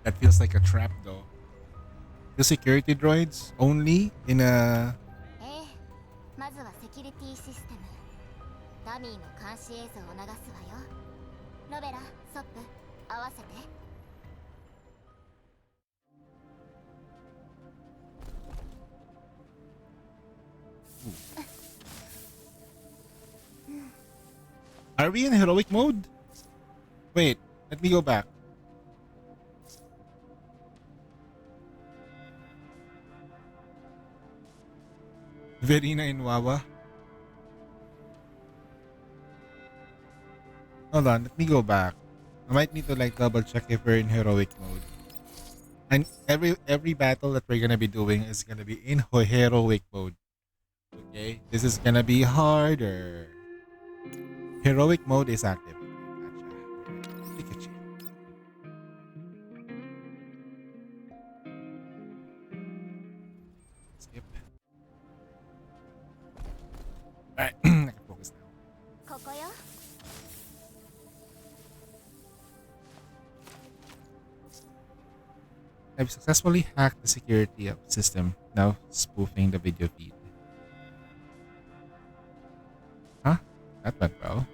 That feels like a trap though. The security droids only in a... まずはセキュリティシステム。ダミーの監視映像を流すわよ。ロベラ、ソップ、合わせて。Are we in heroic mode? Wait, let me go back. Verina in Wawa. Hold on, let me go back. I might need to like double check if we're in heroic mode. And every battle that we're gonna be doing is gonna be in heroic mode. Okay, this is gonna be harder. Heroic mode is active. Okay, gotcha. Pikachu. Skip. Alright, I can focus now. ここよ。I've successfully hacked the security of system, now spoofing the video feed. Huh? That went well.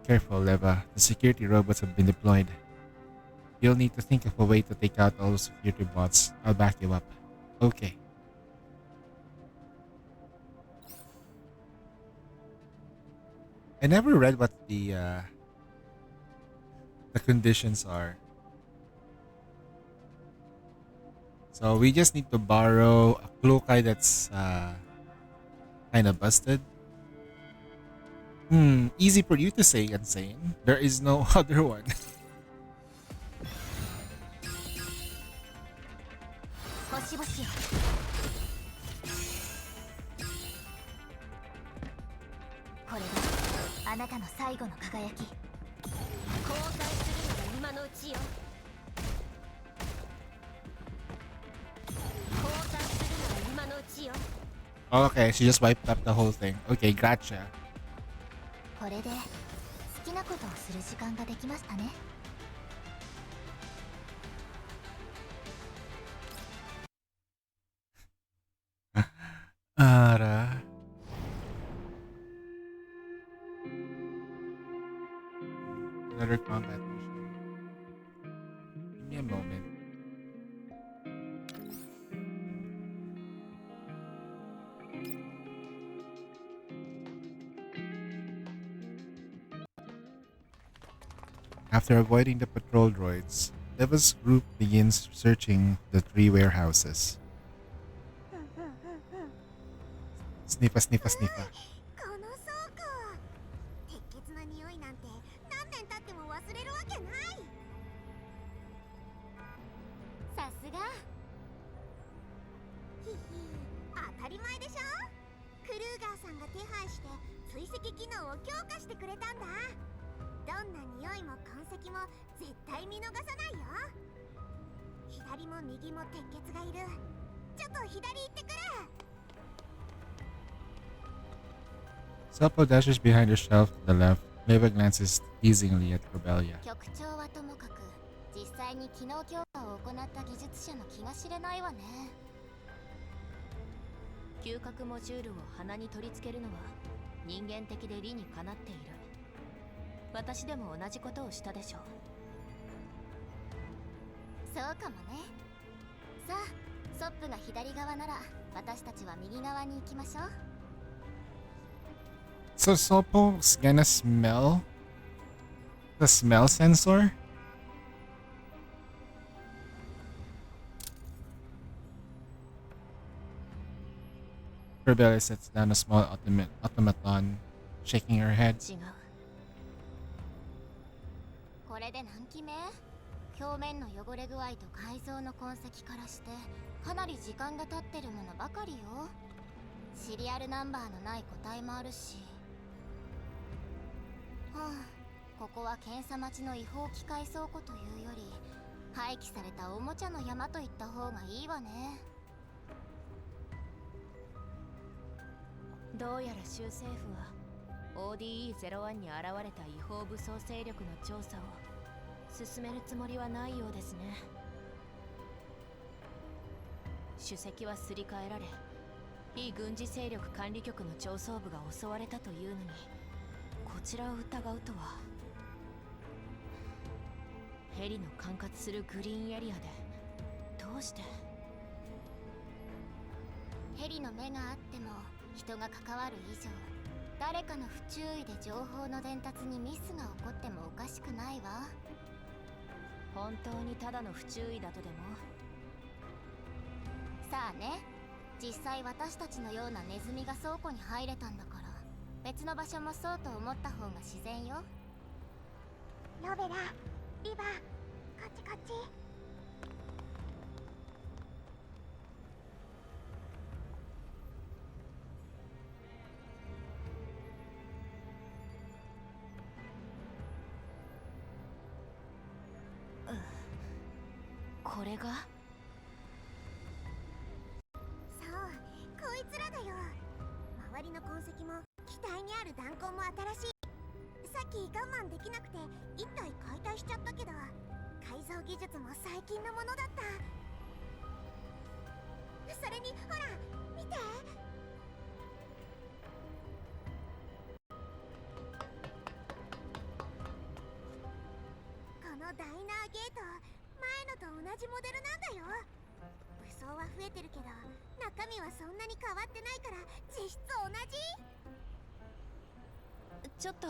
Careful, Leva. The security robots have been deployed. You'll need to think of a way to take out all the security bots. I'll back you up. Okay. I never read what the conditions are. So we just need to borrow a Cloakai that's kind of busted. Easy for you to say, Insane. There is no other one. 星々よ。これがあなたの最後の輝き。交代するのが今のうちよ。交代するのが今のうちよ。 Okay, she just wiped up the whole thing. Okay, gotcha. これで好きなことをする時間ができましたね。Ara. Another combat mission. Give me a moment. After avoiding the patrol droids, Leva's group begins searching the three warehouses. Sniffa, sniffa, sniffa. この倉庫。鉄血の匂いなんて何年経っても忘れるわけない。さすが。ひひ、当たり前でしょ。クルーガーさんが手配して追跡機能を強化してくれたんだ。どんな匂いも痕跡も絶対見逃さないよ。左も右も鉄血がいる。ちょっと左行ってくる。 Suppo dashes behind her shelf to the left. Leva glances teasingly at Corbelia. 局長はともかく実際に機能強化を行った技術者の気が知れないわね。嗅覚モジュールを鼻に取り付けるのは人間的で理にかなっている。私でも同じことをしたでしょう。そうかもね。さあ、ソップが左側なら私たちは右側に行きましょう。 So Suppo's gonna smell the smell sensor? Corbelia sets down a small automaton, shaking her head. 違う。これで何機目？表面の汚れ具合と改造の痕跡からしてかなり時間が経ってるものばかりよ。シリアルナンバーのない個体もあるし。はあ、ここは検査待ちの違法機械倉庫というより廃棄されたおもちゃの山といった方がいいわね。どうやら州政府は ODE-01 に現れた違法武装勢力の調査を進めるつもりはないようですね。主席はすり替えられ、非軍事勢力管理局の上層部が襲われたというのに、こちらを疑うとは。ヘリの管轄するグリーンエリアでどうして？ヘリの目があっても人が関わる以上、誰かの不注意で情報の伝達にミスが起こってもおかしくないわ。本当にただの不注意だとでも？さあね、実際私たちのようなネズミが倉庫に入れたんだから、別の場所もそうと思った方が自然よ。ロベラ、リバ、こっちこっち。これが？そう、こいつらだよ。周りの痕跡も機体にある弾痕も新しい。さっき我慢できなくて一体解体しちゃったけど、改造技術も最近のものだった。それにほら見て、このダイナーゲート、前のと同じモデルなんだよ。武装は増えてるけど中身はそんなに変わってないから実質同じ。ちょっと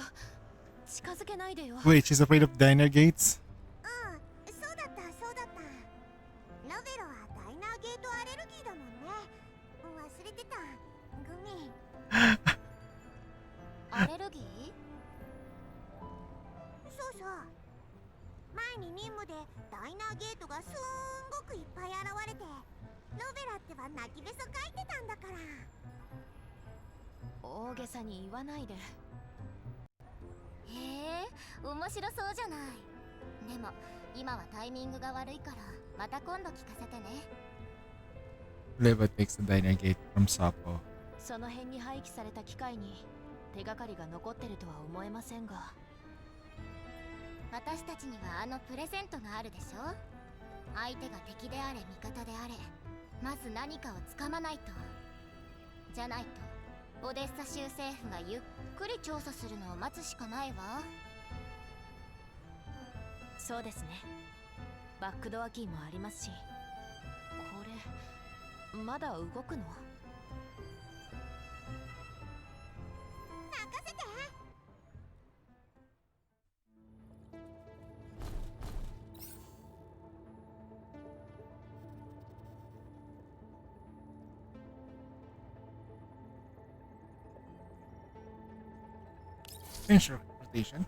近づけないでよ。 Wait, she's afraid of diner gates? うん、そうだったそうだった。ロベロはダイナーゲートアレルギーだもんね。忘れてた。ごめん。アレルギー？そうそう。前に任務でダイナーゲートがすんごくいっぱい現れて、ロベラってば泣きべそ書いてたんだから。大げさに言わないで。へえ、面白そうじゃない。でも今はタイミングが悪いからまた今度聞かせてね。 Leva takes the diner gate from Sapo. その辺に廃棄された機械に手がかりが残ってるとは思えませんが。私たちにはあのプレゼントがあるでしょ。相手が敵であれ味方であれ、まず何かをつかまないと。じゃないとオデッサ州政府がゆっくり調査するのを待つしかないわ。そうですね。バックドアキーもありますし。これまだ動くの？任せて。Finish your rotation.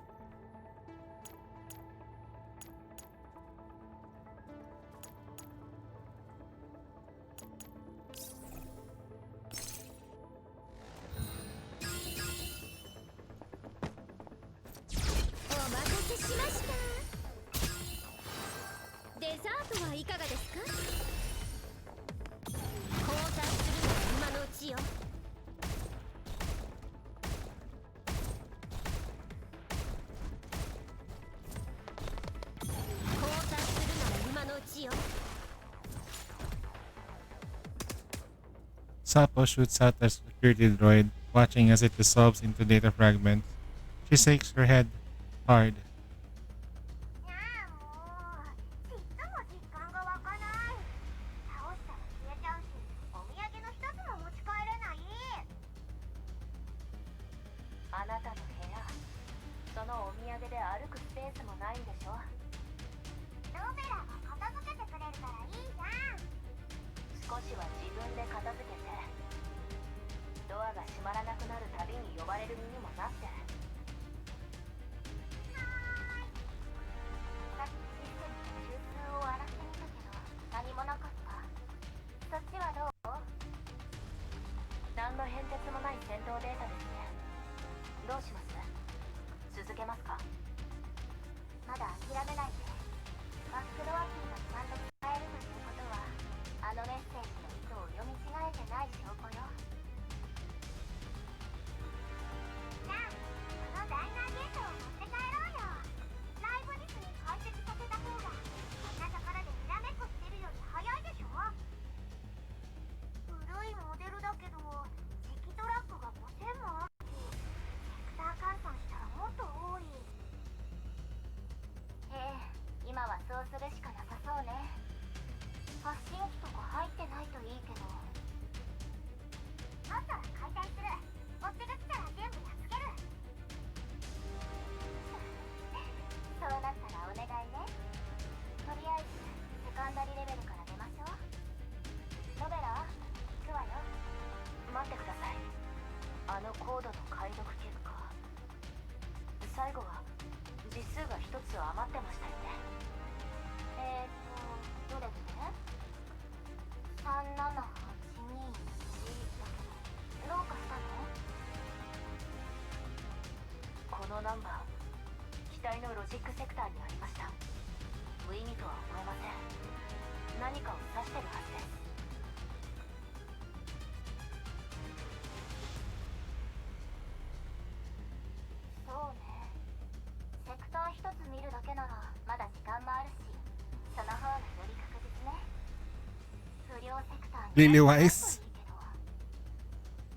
Sapo shoots at a security droid, watching as it dissolves into data fragments. She shakes her head hard. どうかしたの？このナンバー、機体のロジックセクターにありました。無意味とは思えません。何かを指してるはずです。そうね。セクター一つ見るだけならまだ時間もあるし、その方がより確実ね。不良セクターに Lily Wise.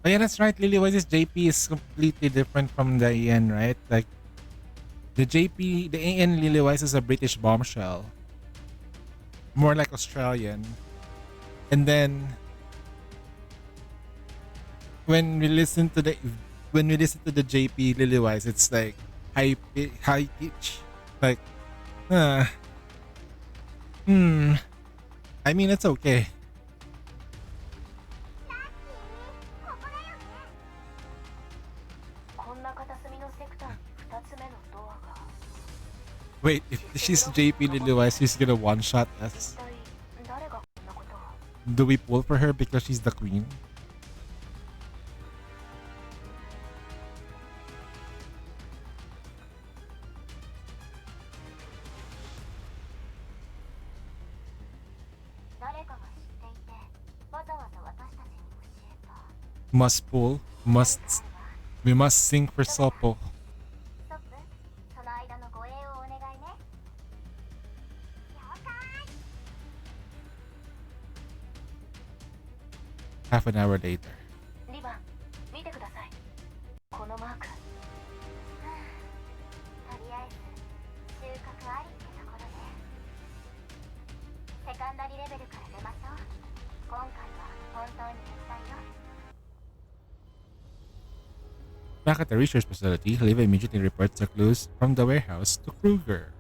Oh yeah, that's right. Lily Wise's JP is completely different from the AN, right? Like the JP, the AN Lily Wise is a British bombshell, more like Australian. And then when we listen to the JP Lily Wise, it's like high pitch, like, I mean, it's okay. Wait, if she's JP Lily Wise, she's gonna one-shot us. Do we pull for her because she's the queen? Must pull, we must sing for Sopo. Half an hour later. Back at the research facility, Liva immediately reports the clues from the warehouse to Kruger.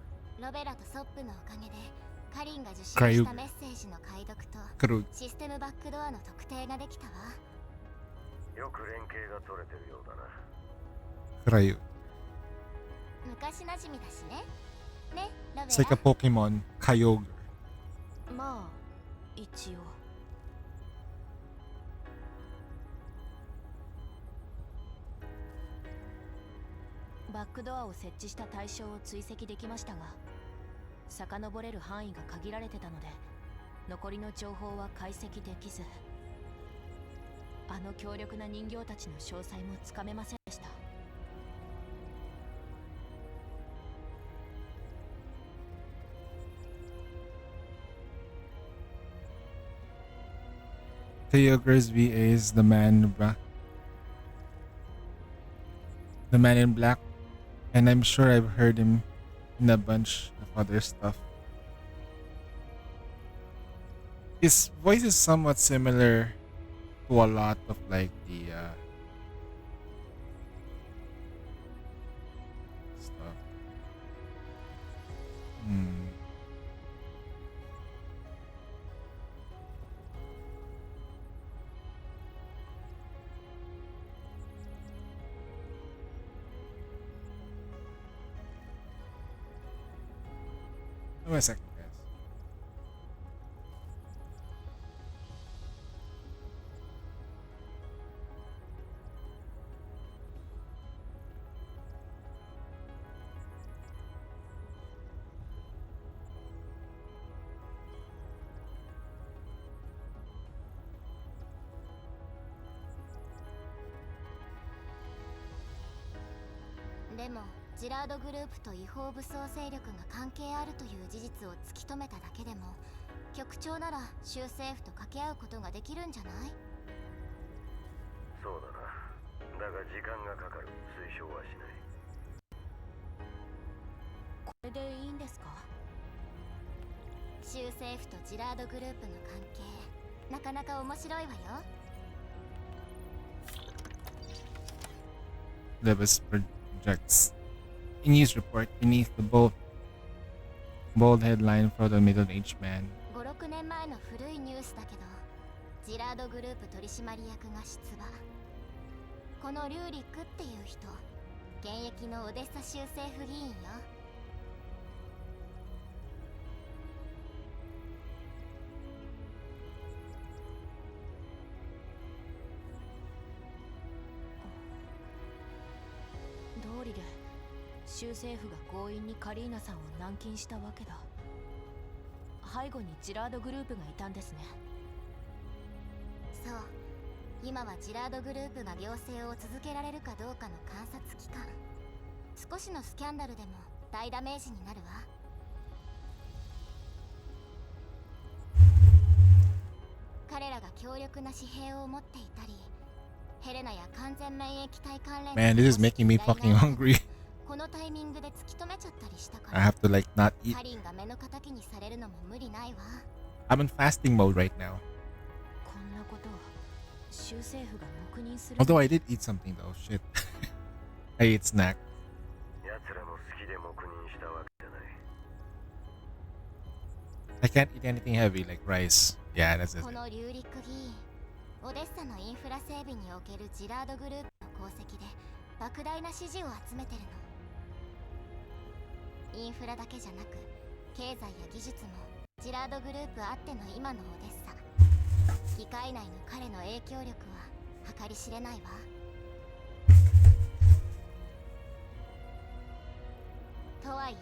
Krug. Krayug. It's like a Pokemon, Kyogre. まあ一応バックドアを設置した対象を追跡できましたが、遡れる範囲が限られてたので残りの情報は解析できず、あの強力な人形たちの詳細もつかめませんでした。Kyogre's VA is the man in black, and I'm sure I've heard him in a bunch of other stuff. His voice is somewhat similar to a lot of like the stuff. Wait a second, guys. Demo.ジラードグループと違法武装勢力が関係あるという事実を突き止めただけでも、局長なら州政府と掛け合うことができるんじゃない？そうだな。だが時間がかかる。推奨はしない。これでいいんですか？州政府とジラードグループの関係、なかなか面白いわよ。Levis projects a news report beneath the bold headline for the middle-aged man. 5、6年前の古いニュースだけど、ジラードグループ取締役が出馬。このリューリックっていう人、現役のオデッサ州政府議員よ。州政府が強引にカリーナさんを軟禁したわけだ。背後にジラードグループがいたんですね。そう、今はジラードグループが行政を続けられるかどうかの観察期間。少しのスキャンダルでも大ダメージになるわ。彼らが強力な紙幣を持っていたり、ヘレナや完全免疫体関連 Man, this is making me fucking hungry. このタイミングで突き止めちゃったりしたか I ら have to like not eat. カリンが目の敵にされるのも無理ないわ。 I'm in fasting mode right now. こんなことを州政府が黙認する。 Although I did eat something though. Shit. I ate snack. 奴らも好きで黙認したわけじゃない。 I can't eat anything heavy like rice. Yeah, that's it. このリューリック議員、オデッサのインフラ整備におけるジラードグループの功績で莫大な支持を集めてるの。インフラだけじゃなく経済や技術もジラードグループあっての今のオデッサ。議会内の彼の影響力は計り知れないわ。とはい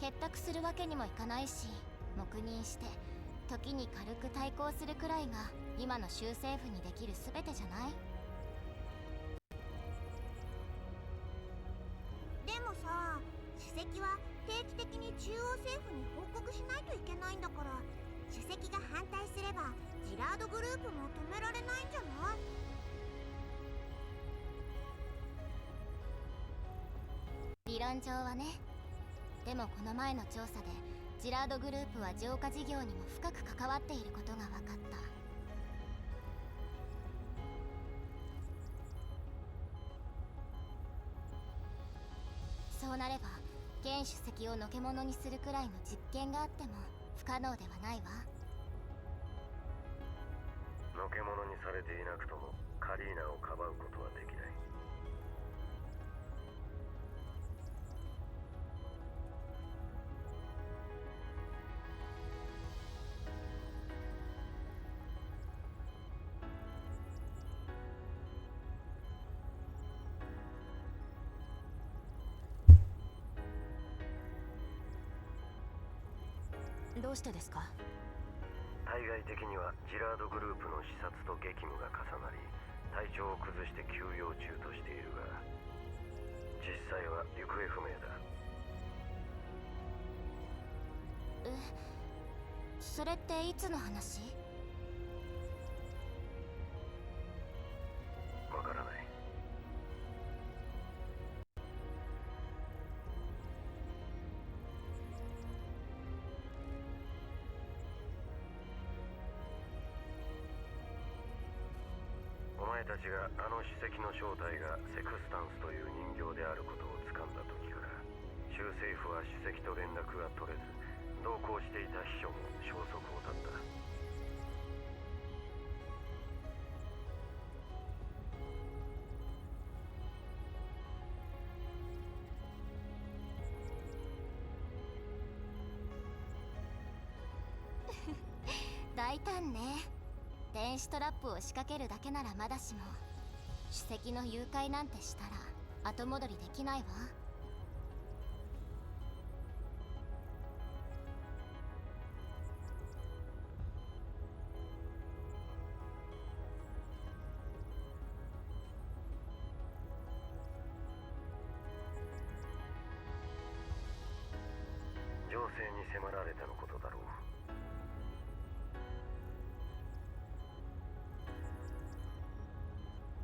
え結託するわけにもいかないし、黙認して時に軽く対抗するくらいが今の州政府にできる全てじゃない？でもさ、主席は定期的に中央政府に報告しないといけないんだから、主席が反対すればジラードグループも止められないんじゃない？理論上はね。でもこの前の調査でジラードグループは浄化事業にも深く関わっていることが分かった。そうなれば現主席をのけ者にするくらいの実験があっても不可能ではないわ。のけ者にされていなくともカリーナをかばうことはできない。どうしてですか？対外的にはジラードグループの視察と激務が重なり体調を崩して休養中としているが、実際は行方不明だ。それっていつの話？わからない。お前たちがあの主席の正体がセクスタンスという人形であることを掴んだ時から、州政府は主席と連絡が取れず同行していた秘書も消息を絶った。大胆ね。電子トラップを仕掛けるだけならまだしも、主席の誘拐なんてしたら後戻りできないわ。情勢に迫られてのことだろう。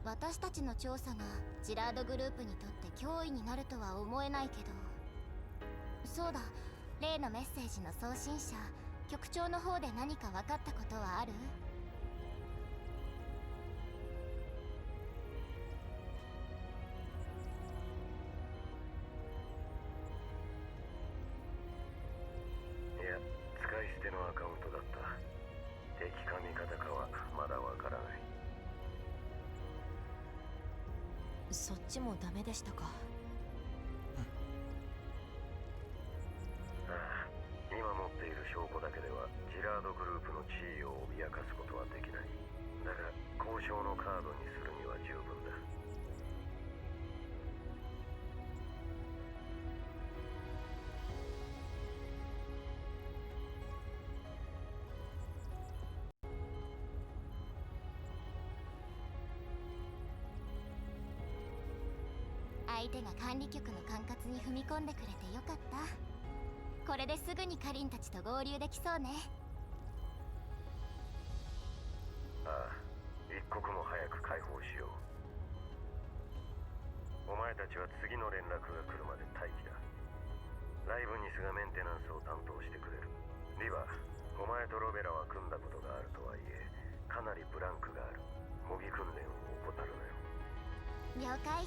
私たちの調査がジラードグループにとって脅威になるとは思えないけど。そうだ、例のメッセージの送信者、局長の方で何か分かったことはある？いや、使い捨てのアカウントだった。敵か味方かはまだわからない。そっちもダメでしたか？ああ、今持っている証拠だけではジラードグループの地位を脅かすことはできない。だが交渉のカードにするには十分だ。相手が管理局の管轄に踏み込んでくれてよかった。これですぐにカリンたちと合流できそうね。ああ、一刻も早く解放しよう。お前たちは次の連絡が来るまで待機だ。ライブニスがメンテナンスを担当してくれる。リバ、お前とロベラは組んだことがあるとはいえ、かなりブランクがある。模擬訓練を怠るなよ。了解。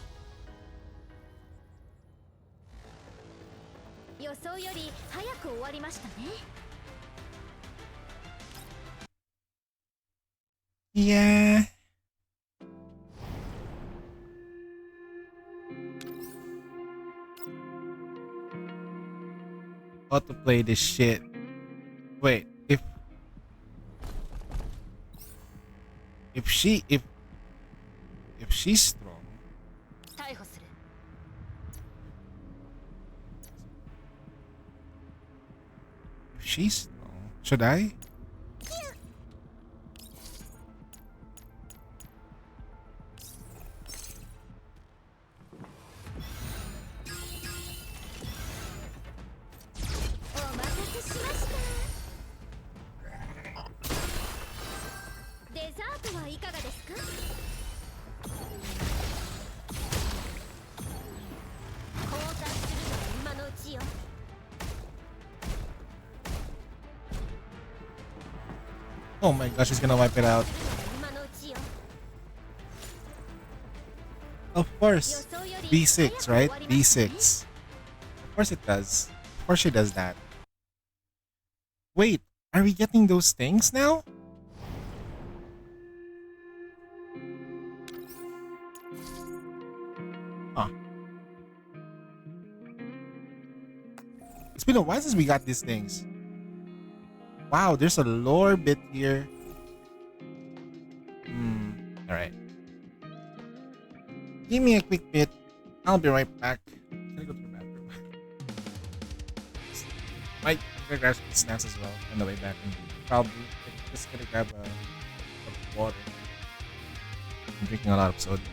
予想より早く終わりましたね。Yeah. How to play this shit. Wait, if she's strong. 逮捕する。If she's strong, should I? Oh my gosh, he's gonna wipe it out. Of course. B6, right? B6. Of course it does. Of course she does that. Wait, are we getting those things now? Huh. It's been a while since we got these things. Wow, there's a lore bit here. Alright. Give me a quick bit. I'll be right back. Can I go to the bathroom? Might grab some snacks as well on the way back. And probably just gonna grab a cup of water. I'm drinking a lot of soda.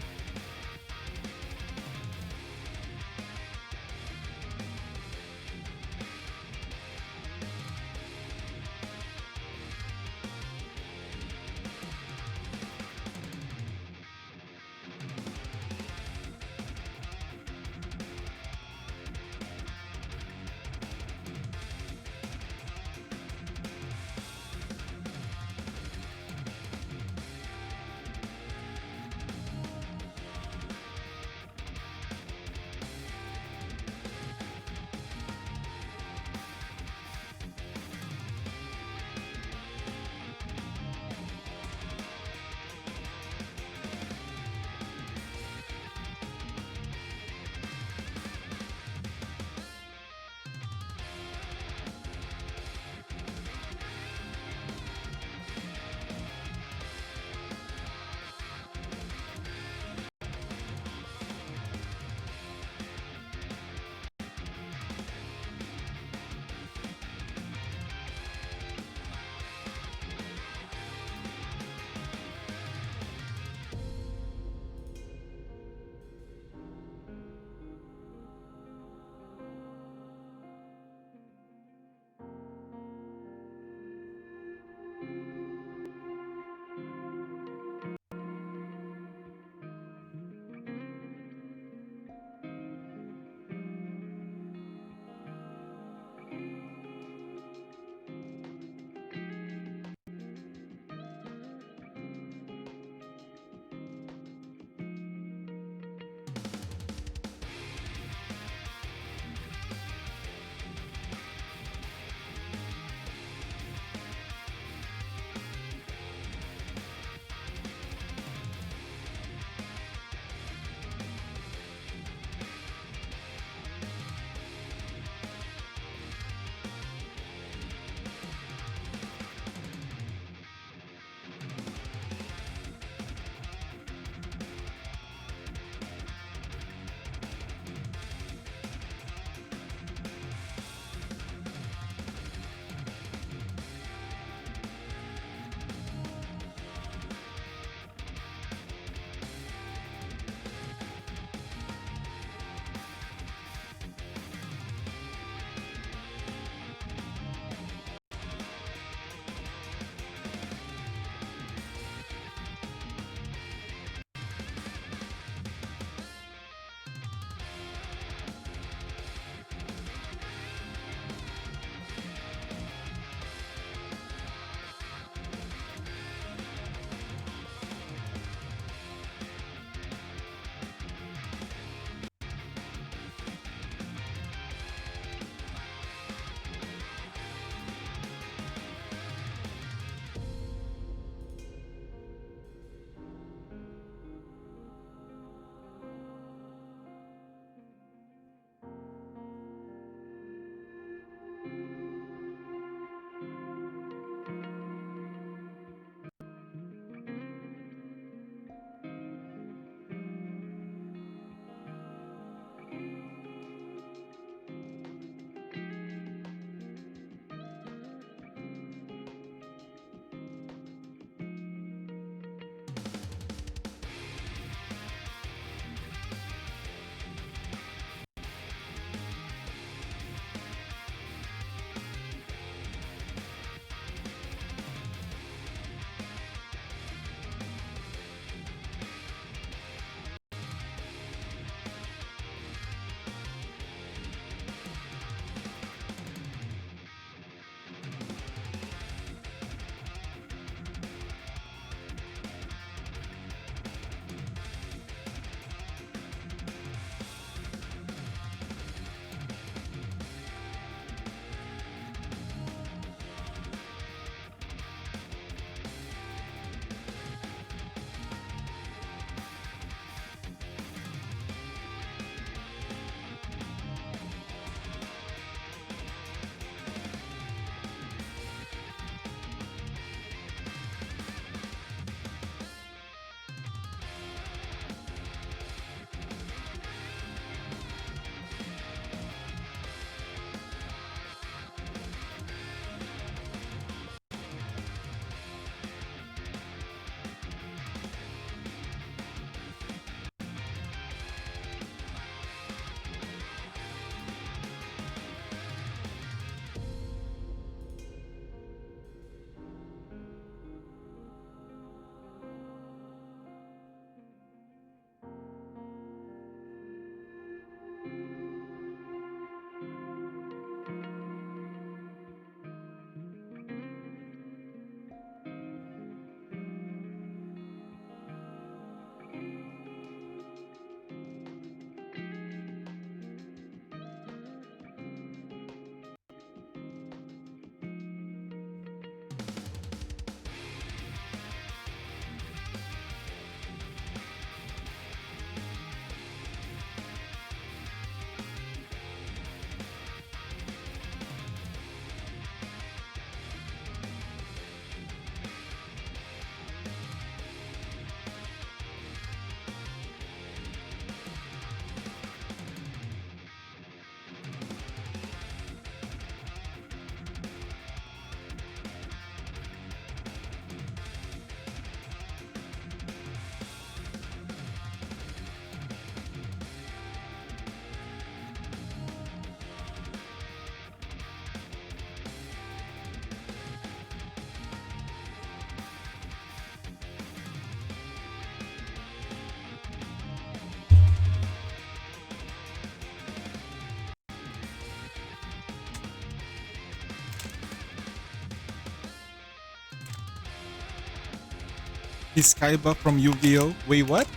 He's Kaiba from Yu-Gi-Oh! Wait, what?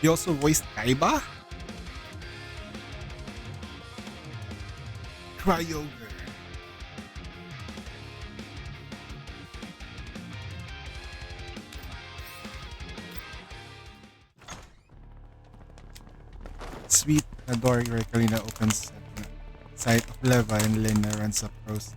He also voiced Kaiba? Cryoger. Sweet, the door where Kalina opens at the sight of Leva and Lena runs up close.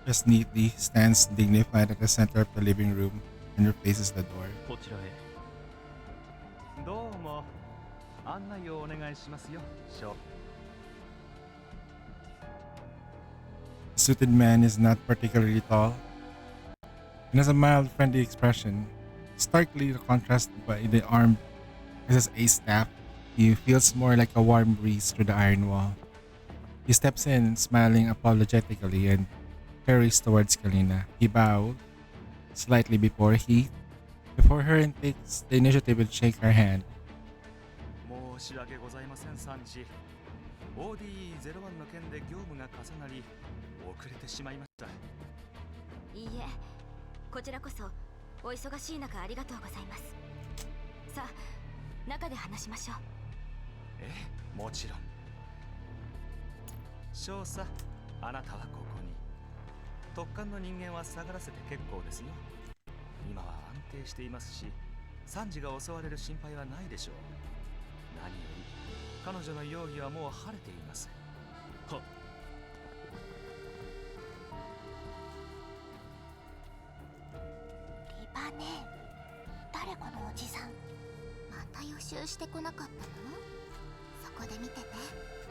Just neatly stands dignified at the center of the living room and replaces the door. こちらへ。どうも。案内をお願いしますよ。The suited man is not particularly tall and has a mild, friendly expression. Starkly contrasted by the armed SSA staff, he feels more like a warm breeze through the iron wall. He steps in, smiling apologetically, and hurries towards Kalina. He bows slightly before her and takes the initiative and shake her hand. 申し訳ございません、サンジ。OD01 の件で業務が重なり、遅れてしまいました。いいえ、こちらこそお忙しい中ありがとうございます。さあ、中で話しましょう。ええ、もちろん。少佐、あなたはここに。特艦の人間は下がらせて結構ですよ。今は安定していますし、サンジが襲われる心配はないでしょう。何より彼女の容疑はもう晴れています。はっ。リバネ、誰このおじさん。また予習してこなかったの？そこで見てて、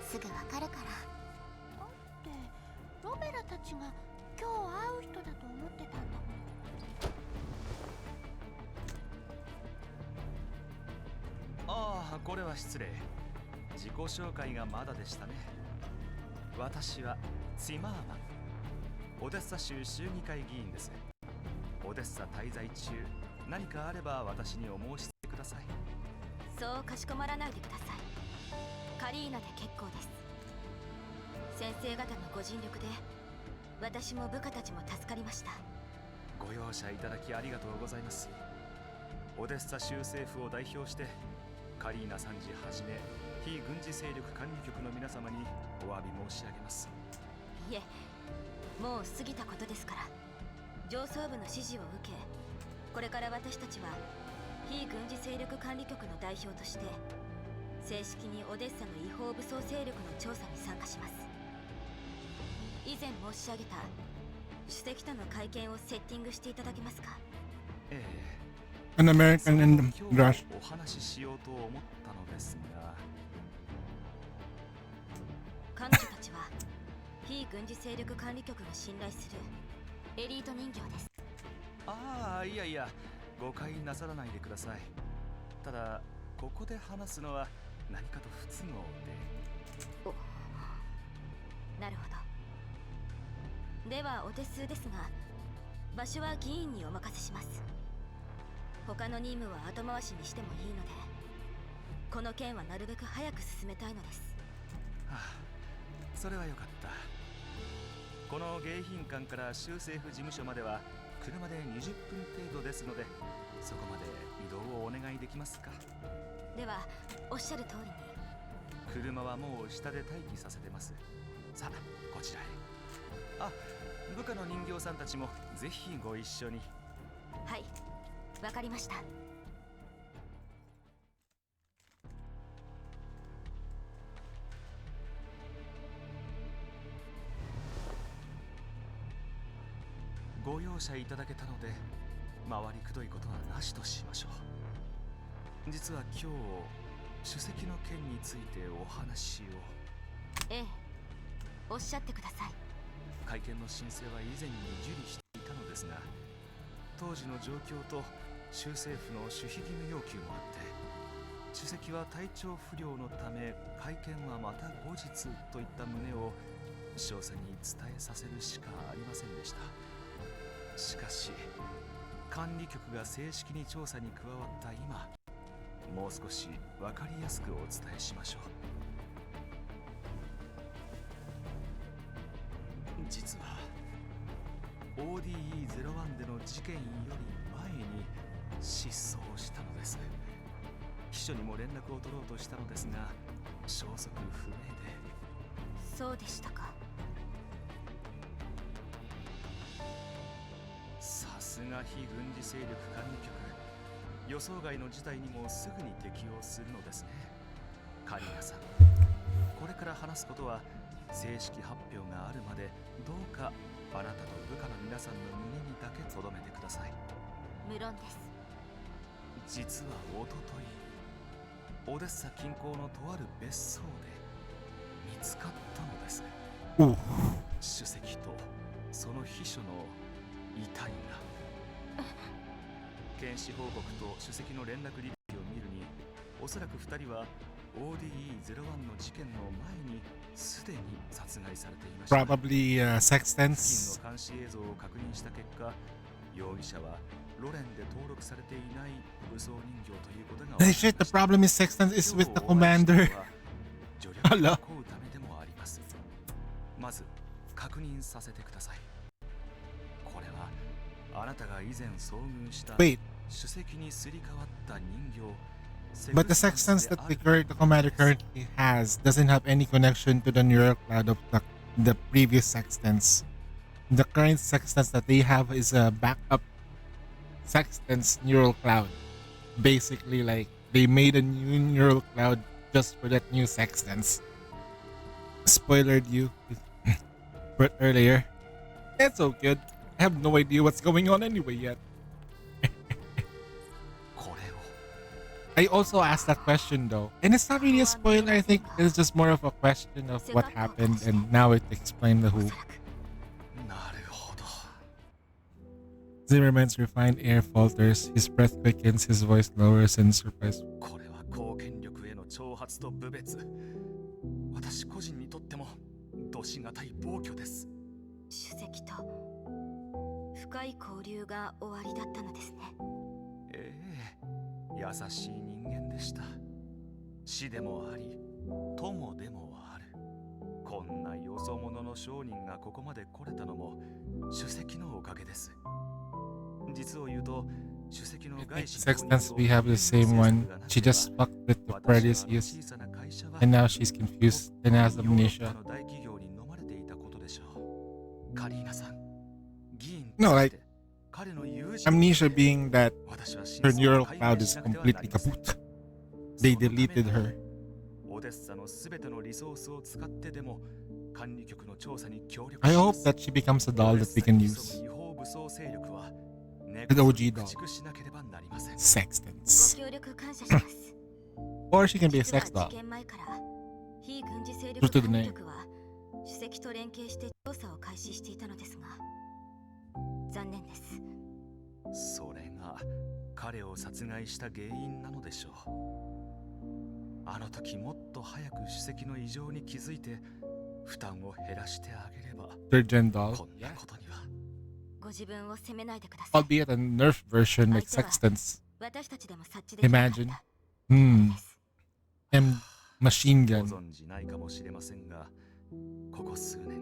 すぐわかるから。だってロベラたちが今日会う人だと思ってたんだもん。ああ、これは失礼。自己紹介がまだでしたね。私はツィマーマン、オデッサ州州議会議員です。オデッサ滞在中、何かあれば私にお申し付けください。そうかしこまらないでください。カリーナで結構です。先生方のご尽力で私も部下たちも助かりました。ご容赦いただきありがとうございます。オデッサ州政府を代表してカリーナ参事はじめ非軍事勢力管理局の皆様にお詫び申し上げます。いえ、もう過ぎたことですから。上層部の指示を受け、これから私たちは非軍事勢力管理局の代表として正式にオデッサの違法武装勢力の調査に参加します。以前申し上げた主席との会見をセッティングしていただけますか？ええ。An American in the rush. お話ししようと思ったのですが、彼女たちは非軍事勢力管理局が信頼するエリート人形です。ああ、いやいや、誤解なさらないでください。ただここで話すのは何かと不都合で。なるほど。ではお手数ですが、場所は議員にお任せします。他の任務は後回しにしてもいいので、この件はなるべく早く進めたいのです。はあ、それはよかった。この迎賓館から州政府事務所までは車で20分程度ですので、そこまで移動をお願いできますか？ではおっしゃる通りに。車はもう下で待機させてます。さあこちらへ。あ、部下の人形さんたちもぜひご一緒に。はい、わかりました。ご容赦いただけたので回りくどいことはなしとしましょう。実は今日首席の件についてお話を。ええ、おっしゃってください。会見の申請は以前に受理していたのですが、当時の状況と州政府の守秘義務要求もあって、首席は体調不良のため会見はまた後日といった旨を少佐に伝えさせるしかありませんでした。しかし管理局が正式に調査に加わった今、もう少し分かりやすくお伝えしましょう。実は ODE01 での事件より前に失踪したのです。秘書にも連絡を取ろうとしたのですが消息不明で。そうでしたか。さすが非軍事勢力管理局、予想外の事態にもすぐに適応するのですね。カリナさん、これから話すことは正式発表があるまでどうかあなたと部下の皆さんの胸にだけ留めてください。無論です。実はおととい、オデッサ近郊のとある別荘で見つかったのです。首席とその秘書の遺体が。検視報告と首席の連絡履歴を見るに、おそらく2人は ODE01 の事件の前にすでに殺害されていました。Probably Sextants. 付近の監視映像を確認した結果、容疑者はロレンで登録されていない武装人形ということが分かりました。Shit, the problem is Sextants is with the commander. 助力を請うためでもあります。まず確認させてください。これはあなたが以前遭遇した首席にすり替わった人形。But the Sextants that the commander currently has doesn't have any connection to the neural cloud of the previous Sextants. The current Sextants that they have is a backup Sextants neural cloud. Basically, like, they made a new neural cloud just for that new Sextants. Spoilered you but earlier. It's so good. I have no idea what's going on anyway yet. I also asked that question though, and it's not really a spoiler. I think it's just more of a question of what happened, and now it explained the who. Zimmerman's refined air falters, his breath quickens, his voice lowers in surprise. これは公権力への挑発と侮蔑。私個人にとってもどしがたい暴挙です。首席と深い交流が終わりだったのですね。ええ、優しい人間でした。師でもあり、友でもある。こんなよそ者の商人がここまで来れたのも首席のおかげです。実を言うと、首席の外資 Sextants, we have the same one. She just fucked with the previous use, and now she's confused and has amnesia. No, like, amnesia being that her neural cloud is completely kaput. They deleted her. I hope that she becomes a doll that we can use. An OG doll. Sextants. Or she can be a sex doll. True to the name. 首席と連携して調査を開始していたのですが、残念です。それが彼を殺害した原因なのでしょう。あの時もっと早く首席の異常に気づいて負担を減らしてあげれば、 Third gen doll. こんなことには。ご自分を責めないでください。 Albeit a nerf version like Sextants. 私たちでも察知できなかった。 Imagine. M machine gun. ご存じないかもしれませんが、ここ数年、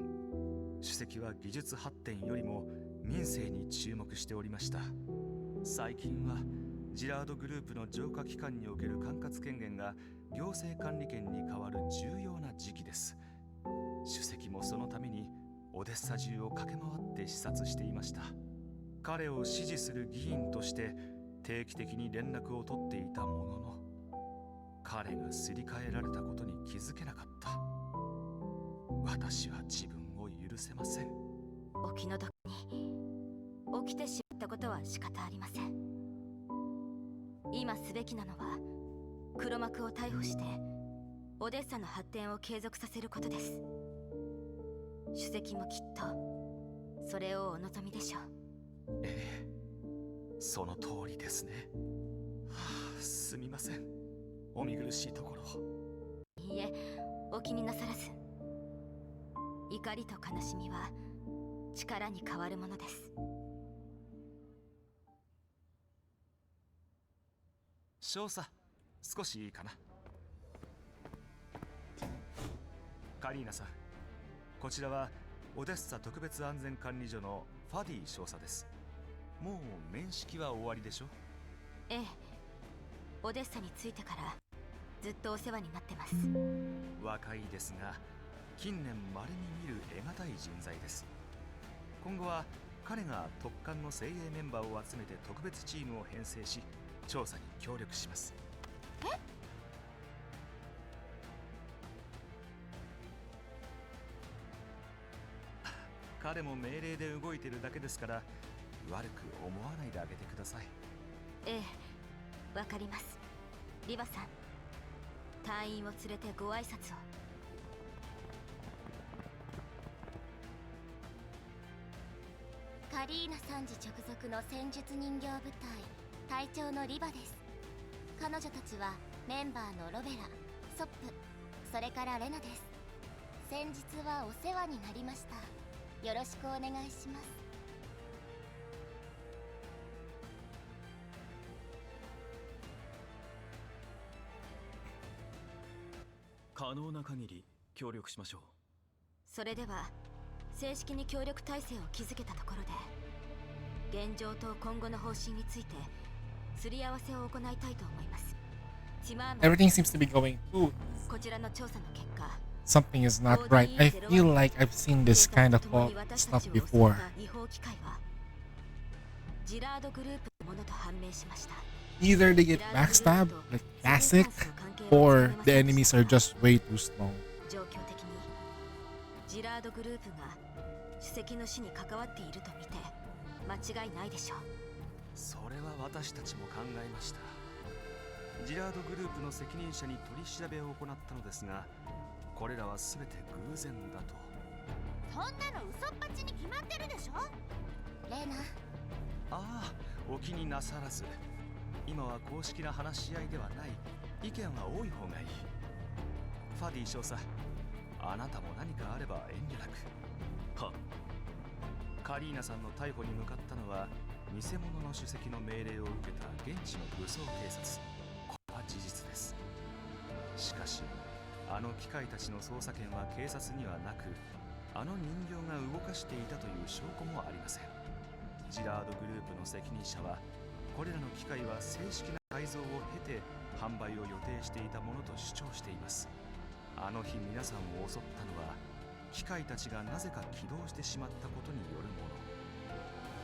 首席は技術発展よりも民生に注目しておりました。最近はジラードグループの浄化機関における管轄権限が行政管理権に代わる重要な時期です。主席もそのためにオデッサ中を駆け回って視察していました。彼を支持する議員として定期的に連絡を取っていたものの、彼がすり替えられたことに気づけなかった。私は自分を許せません。お気の毒に起きてしまったことは仕方ありません。今すべきなのは黒幕を逮捕してオデッサの発展を継続させることです。主席もきっとそれをお望みでしょう。ええ、その通りですね。すみません、お見苦しいところを。いいえ、お気になさらず。怒りと悲しみは力に変わるものです。少佐、少しいいかな。カリーナさん、こちらはオデッサ特別安全管理所のファディ少佐です。もう面識は終わりでしょ？ええ、オデッサに着いてからずっとお世話になってます。若いですが近年稀に見る得難い人材です。今後は彼が特艦の精鋭メンバーを集めて特別チームを編成し調査に協力します。え？彼も命令で動いてるだけですから悪く思わないであげてください。ええ、わかります。リバさん、隊員を連れてご挨拶を。カリーナ参事直属の戦術人形部隊隊長のリバです。彼女たちはメンバーのロベラ、ソップ、それからレナです。先日はお世話になりました。よろしくお願いします。可能な限り協力しましょう。それでは正式に協力体制を築けたところで現状と今後の方針についてすり合わせを行いたいと思います。Everything seems to be going too. こちらの調査の結果、 Something is not right. I feel like I've seen this kind of stuff before. 違法機械はジラードグループのものと判明しました。 Either they get backstabbed, like classic, or the enemies are just way too strong. 状況的にジラードグループが主席の死に関わっていると見て間違いないでしょう。それは私たちも考えました。ジラードグループの責任者に取り調べを行ったのですが、これらは全て偶然だと。そんなの嘘っぱちに決まってるでしょ。レナ。ああ、お気になさらず。今は公式な話し合いではない。意見は多い方がいい。ファディ少佐、あなたも何かあれば遠慮なく。は。カリーナさんの逮捕に向かったのは偽物の主席の命令を受けた現地の武装警察。これは事実です。しかしあの機械たちの捜査権は警察にはなく、あの人形が動かしていたという証拠もありません。ジラードグループの責任者はこれらの機械は正式な改造を経て販売を予定していたものと主張しています。あの日皆さんを襲ったのは機械たちがなぜか起動してしまったことによるもの。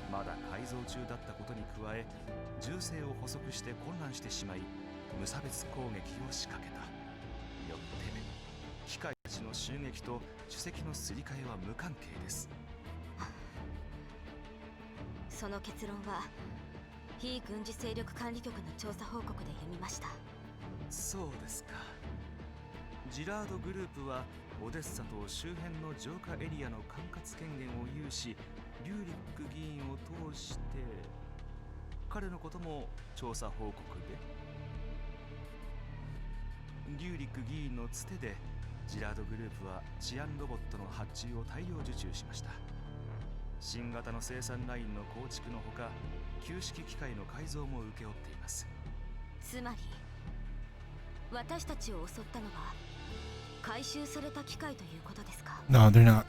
まだ改造中だったことに加え、銃声を捕捉して混乱してしまい無差別攻撃を仕掛けた。よって機械たちの襲撃と主席のすり替えは無関係です。その結論は非軍事勢力管理局の調査報告で読みました。そうですか。ジラードグループはオデッサと周辺の浄化エリアの管轄権限を有し、リューリック議員を通して彼のことも調査報告で。リューリック議員のつてでジラードグループは治安ロボットの発注を大量受注しました。新型の生産ラインの構築のほか、旧式機械の改造も請け負っています。つまり私たちを襲ったのは回収された機械ということですか？ No, they're not.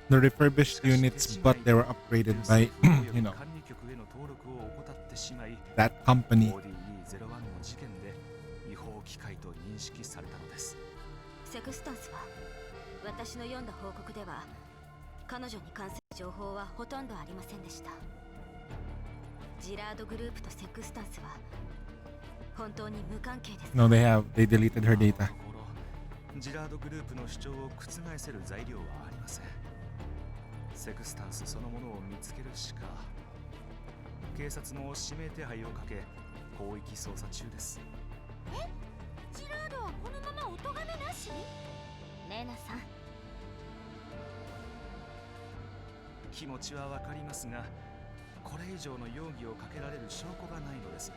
the refurbished units, but they were upgraded by, you know, 管理局への登録を怠ってしまい that company. ODE01 の事件で違法機械と認識されたのです。セクスタンスは私の読んだ報告では彼女に関する情報はほとんどありませんでした。ジラードグループとセクスタンスは本当に無関係です。 No, they deleted her data. ジラードグループの主張を覆せる材料はありません。セクスタンスそのものを見つけるしか。警察も指名手配をかけ広域捜査中です。え、ジラードはこのままお咎めなし？レナさん、気持ちはわかりますが、これ以上の容疑をかけられる証拠がないのです。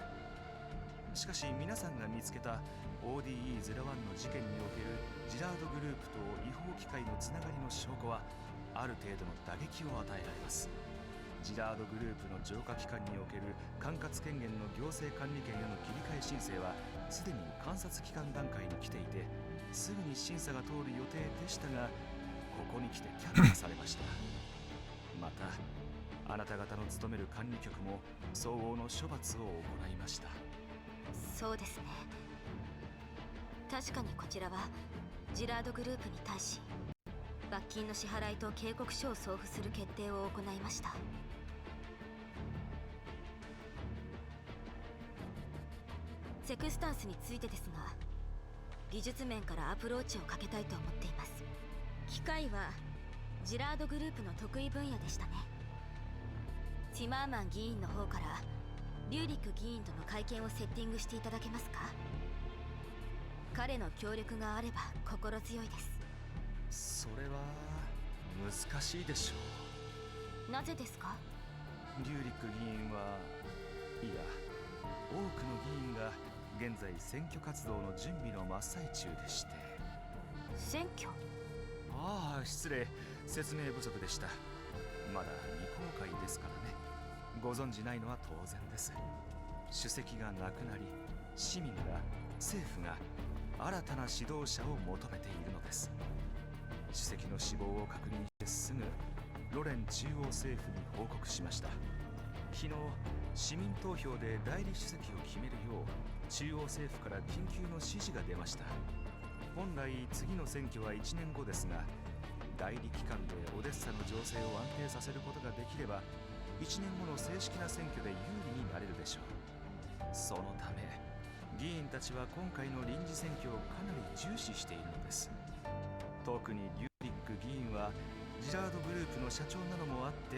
しかし皆さんが見つけた ODE01 の事件におけるジラードグループと違法機械のつながりの証拠はある程度の打撃を与えられます。ジラードグループの浄化機関における管轄権限の行政管理権への切り替え申請はすでに監察機関段階に来ていて、すぐに審査が通る予定でしたが、ここに来て却下されました。またあなた方の務める管理局も相応の処罰を行いました。そうですね。確かにこちらはジラードグループに対し罰金の支払いと警告書を送付する決定を行いました。セクスタンスについてですが、技術面からアプローチをかけたいと思っています。機械はジラードグループの得意分野でしたね。ティマーマン議員の方からリューリック議員との会見をセッティングしていただけますか？彼の協力があれば心強いです。それは難しいでしょう。なぜですか？リューリック議員はいや、多くの議員が現在選挙活動の準備の真っ最中でして。選挙？ああ、失礼、説明不足でした。まだ未公開ですからね。ご存じないのは当然です。主席が亡くなり、市民が、政府が新たな指導者を求めているのです。主席の死亡を確認してすぐロレン中央政府に報告しました。昨日市民投票で代理主席を決めるよう中央政府から緊急の指示が出ました。本来次の選挙は1年後ですが、代理期間でオデッサの情勢を安定させることができれば1年後の正式な選挙で有利になれるでしょう。そのため議員たちは今回の臨時選挙をかなり重視しているのです。特にリューリック議員はジラードグループの社長なのもあって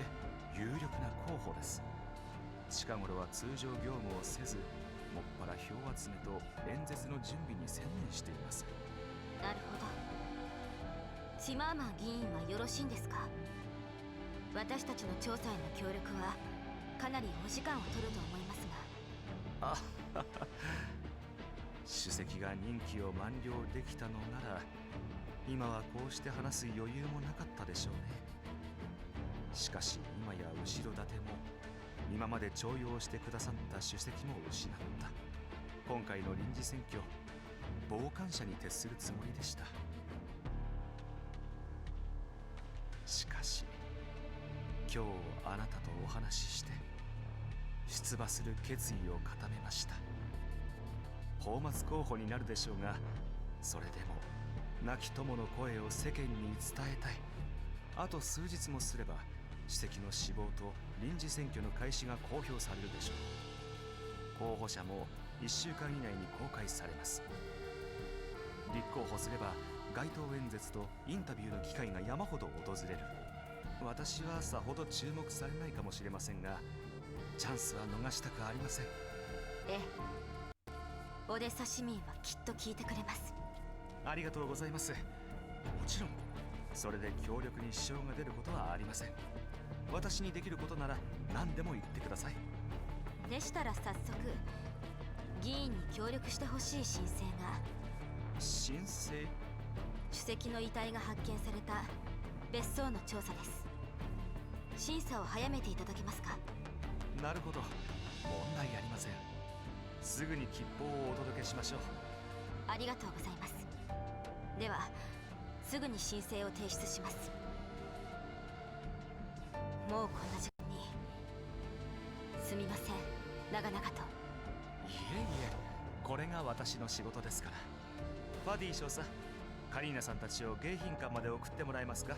有力な候補です。近頃は通常業務をせず、もっぱら票集めと演説の準備に専念しています。なるほど。ティマーマン議員はよろしいんですか？私たちの調査への協力はかなりお時間を取ると思いますが。あ主席が任期を満了できたのなら、今はこうして話す余裕もなかったでしょうね。しかし今や後ろ盾も、今まで重用してくださった主席も失った。今回の臨時選挙、傍観者に徹するつもりでした。しかし今日あなたとお話しして出馬する決意を固めました。泡沫候補になるでしょうが、それでも亡き友の声を世間に伝えたい。あと数日もすれば主席の死亡と臨時選挙の開始が公表されるでしょう。候補者も1週間以内に公開されます。立候補すれば街頭演説とインタビューの機会が山ほど訪れる。私はさほど注目されないかもしれませんが、チャンスは逃したくありません。ええ、オデッサ市民はきっと聞いてくれます。ありがとうございます。もちろんそれで協力に支障が出ることはありません。私にできることなら何でも言ってください。でしたら早速議員に協力してほしい申請が。申請？主席の遺体が発見された別荘の調査です。審査を早めていただけますか？なるほど、問題ありません。すぐに吉報をお届けしましょう。ありがとうございます。ではすぐに申請を提出します。もうこんな時間に。すみません、長々と。いえいえ、これが私の仕事ですから。バディ少佐、カリーナさんたちを迎賓館まで送ってもらえますか？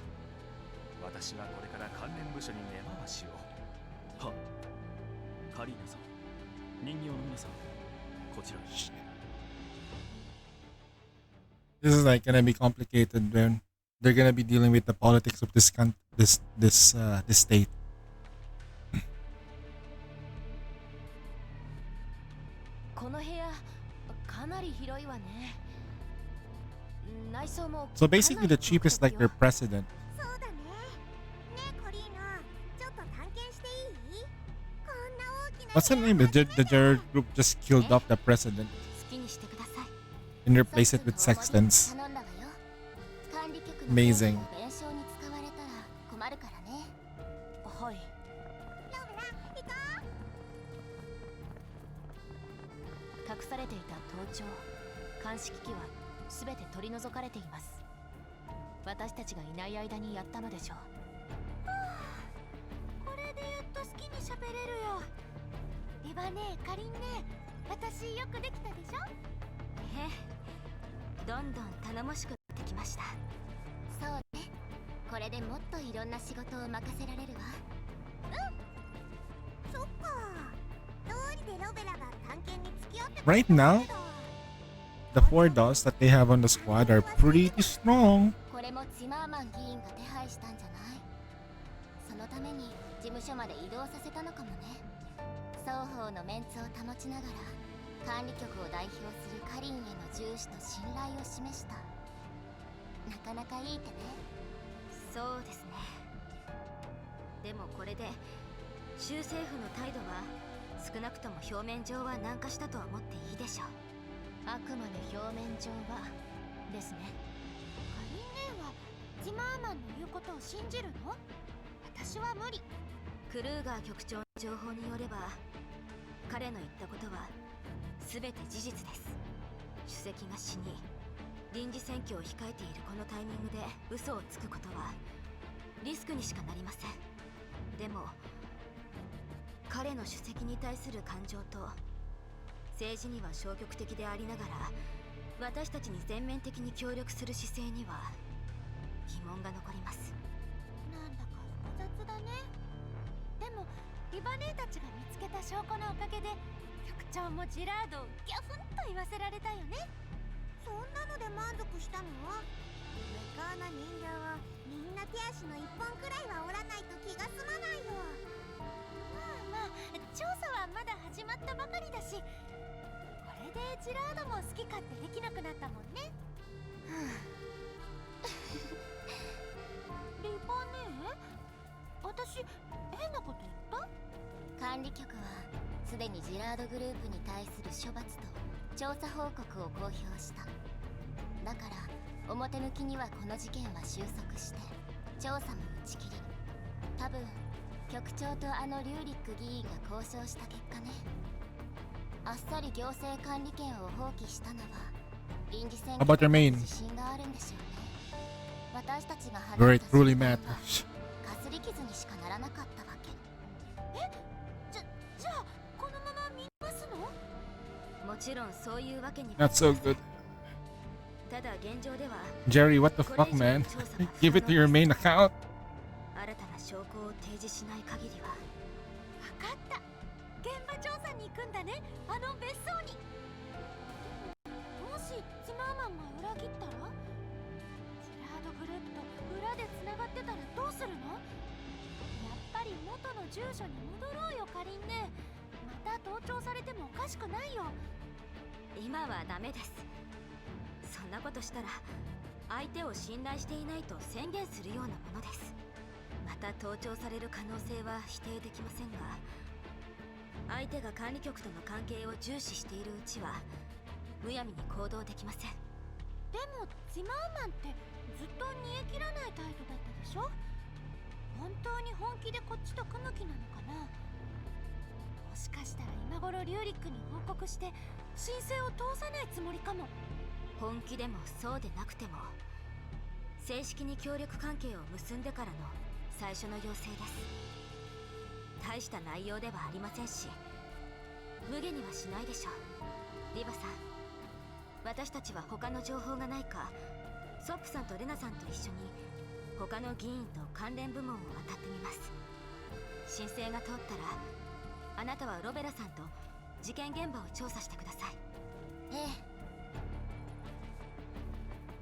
私はこれから関連部署に根回しを。はカリーナさん、人形の皆さん、こちらへ。This is like gonna be complicated when they're gonna be dealing with the politics of this this state. この部屋かなり広いわね。内装も So basically, the chief is like their president. そうだね。ねえコリーナ、ちょっと探検していい？こんな大きな What's the name? The Jared group just killed off the president 好きにしてください。 and replaced it with sextons. 頼んだわよ。管理局の Amazing. 弁償に使われたら困るからね。はい。隠されていた盗聴、監視機器はすべて取り除かれています。私たちがいない間にやったのでしょう。これでやっと好きに喋れるよ。リバねえ、カリンねえ、私よくできたでしょ？ええ、どんどん頼もしくなってきました。そうね、これでもっといろんな仕事を任せられるわ。そっか。どうりでロベラが探検に付き合って Right now, the 4 dolls that they have on the squad are pretty strong. これもツィマーマン議員が手配したんじゃない？そのために事務所まで移動させたのかもね。双方のメンツを保ちながら管理局を代表するカリンへの重視と信頼を示した。なかなかいい手ね。そうですね。でもこれで州政府の態度は少なくとも表面上は軟化したとは思っていいでしょう。あくまで表面上はですね。カリン姉はジマーマンの言うことを信じるの？私は無理。クルーガー局長の情報によれば、彼の言ったことは全て事実です。主席が死に臨時選挙を控えているこのタイミングで嘘をつくことはリスクにしかなりません。でも彼の主席に対する感情と政治には消極的でありながら私たちに全面的に協力する姿勢には疑問が残ります。なんだか複雑だね。でもリバ姉たちが見つけた証拠のおかげで局長もジラードをギャフンと言わせられたよね。そんなので満足したの？向こうの人形をみんな手足の1本くらいは折らないと気が済まないよ。まあ調査はまだ始まったばかりだし、これでジラードも好き勝手できなくなったもんね。リバねえ、私変なこと言った？管理局はすでにジラードグループに対する処罰と調査報告を公表した。だから表向きにはこの事件は収束して調査も打ち切り、多分局長とあのリューリック議員が交渉した結果ね。あっさり行政管理権を放棄したのは臨時選挙 How about your main? 自信があるんでしょうね。私たちが放 Where っ it た truly 手段は matters. かすり傷にしかならなかったわけ。じゃあこのまま見ますの？もちろんそういうわけに Not so good. ただ現状では Jerry, what the fuck, man? Give it to your main account. 新たな証拠を提示しない限りは。分かった。現場調査に行くんだね、あの別荘に。もしツマーマンが裏切ったら、ジラードグループと裏でつながってたらどうするの？やっぱり元の住所に戻ろうよカリンね。また盗聴されてもおかしくないよ。今はダメです。そんなことしたら相手を信頼していないと宣言するようなものです。また盗聴される可能性は否定できませんが、相手が管理局との関係を重視しているうちはむやみに行動できません。でもツィマーマンってずっと煮え切らない態度だったでしょ？本当に本気でこっちと組む気なのかな？もしかしたら今頃リューリックに報告して申請を通さないつもりかも。本気でもそうでなくても正式に協力関係を結んでからの最初の要請です。大した内容ではありませんし、無下にはしないでしょう。リバさん、私たちは他の情報がないか、ソップさんとレナさんと一緒に他の議員と関連部門を当たってみます。申請が通ったら、あなたはロベラさんと事件現場を調査してください。え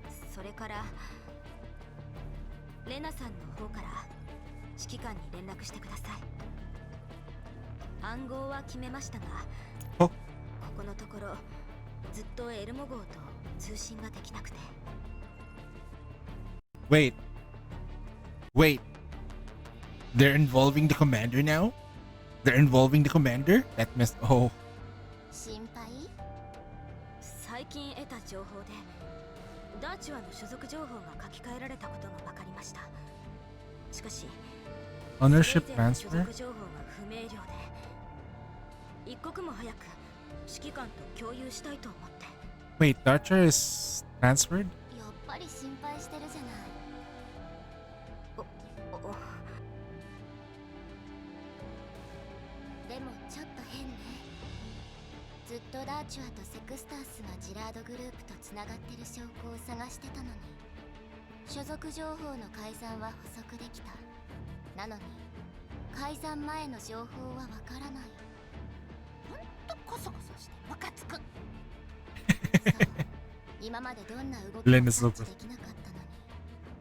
え。それからレナさんの方から指揮官に連絡してください。暗号は決めましたが、ここのところずっとエルモ号と通信ができなくて。Wait. They're involving the commander now? They're involving the commander? That must... Oh. 心配？最近得た情報でダーチュアの所属情報が書き換えられたことが分かりました。しかし Ownership 所 transfer? 属情報が不明瞭で、一刻も早く指揮官と共有したいと思って。 Wait, Darcher is transferred? やっぱり心配してるじゃない。でもちょっと変ね。ずっとダーチュアとセクスタースがジラードグループとつながってる証拠を探してたのに、所属情報の改ざんは補足できた。なのに改ざん前の情報はわからない。ほんとコソコソしてムカつく。そう、今までどんな動きも察知できなかったのに、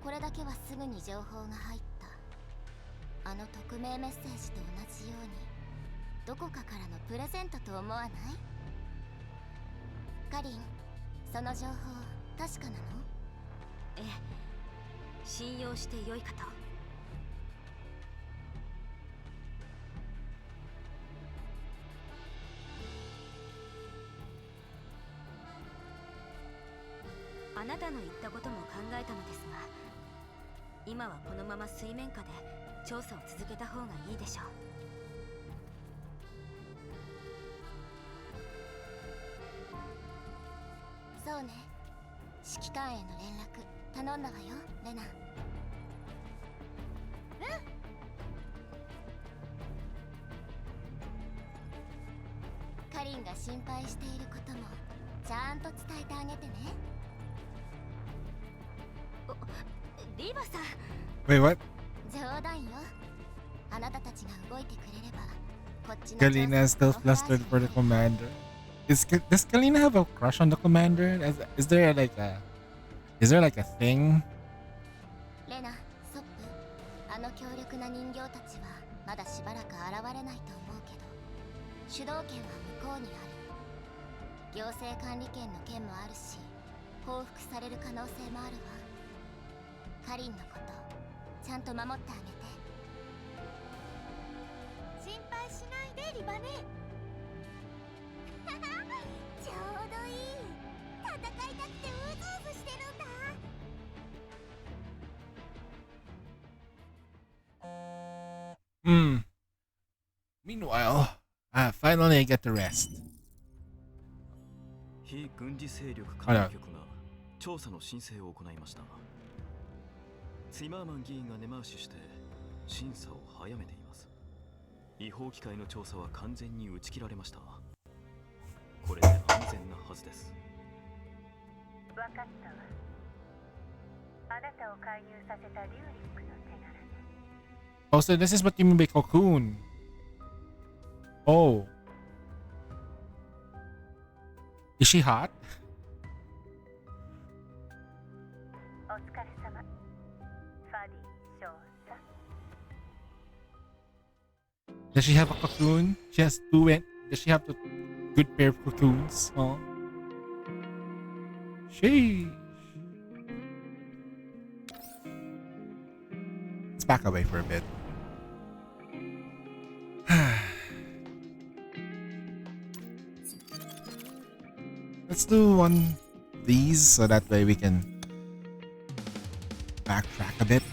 これだけはすぐに情報が入った。あの匿名メッセージと同じように、どこかからのプレゼントと思わない？カリン、その情報確かなの？ええ、信用してよいかと。あなたの言ったことも考えたのですが、今はこのまま水面下で調査を続けた方がいいでしょう。そうね、指揮官への連絡頼んだわよ、レナ。カリンが心配していることもちゃんと伝えてあげてね。リバさん。 Wait, what? 冗談よ。あなたたちが動いてくれれば、こっちの Kalina is still flustered for the commander. Does Kalina have a crush on the commander? Is there like a thing? レナ、ソップ、あの強力な人形たちはまだしばらく現れないと思うけど、主導権は向こうにある。行政管理権の件もあるし、報復される可能性もあるわ。カリンのことちゃんと守ってあげて。心配しないで、リバネ。ちょうどいい。戦いたくてうずうずしてるんだ。Meanwhile, finally I get to rest. 非軍事勢力管理局が調査の申請を行いました。ツィマーマン議員が根回しして審査を早めています。違法機械の調査は完全に打ち切られました。これで安全なはずです。分かったわ。あなたを介入させたリューリックの手柄ね。Oh, so this is what you mean by cocoon. Oh. Is she hot? お疲れ様。ファディ少佐。 Does she have a cocoon? She has two. Does she have a good pair of cocoons? Oh. Sheesh. Let's back away for a bit. Let's do one of these so that way we can backtrack a bit.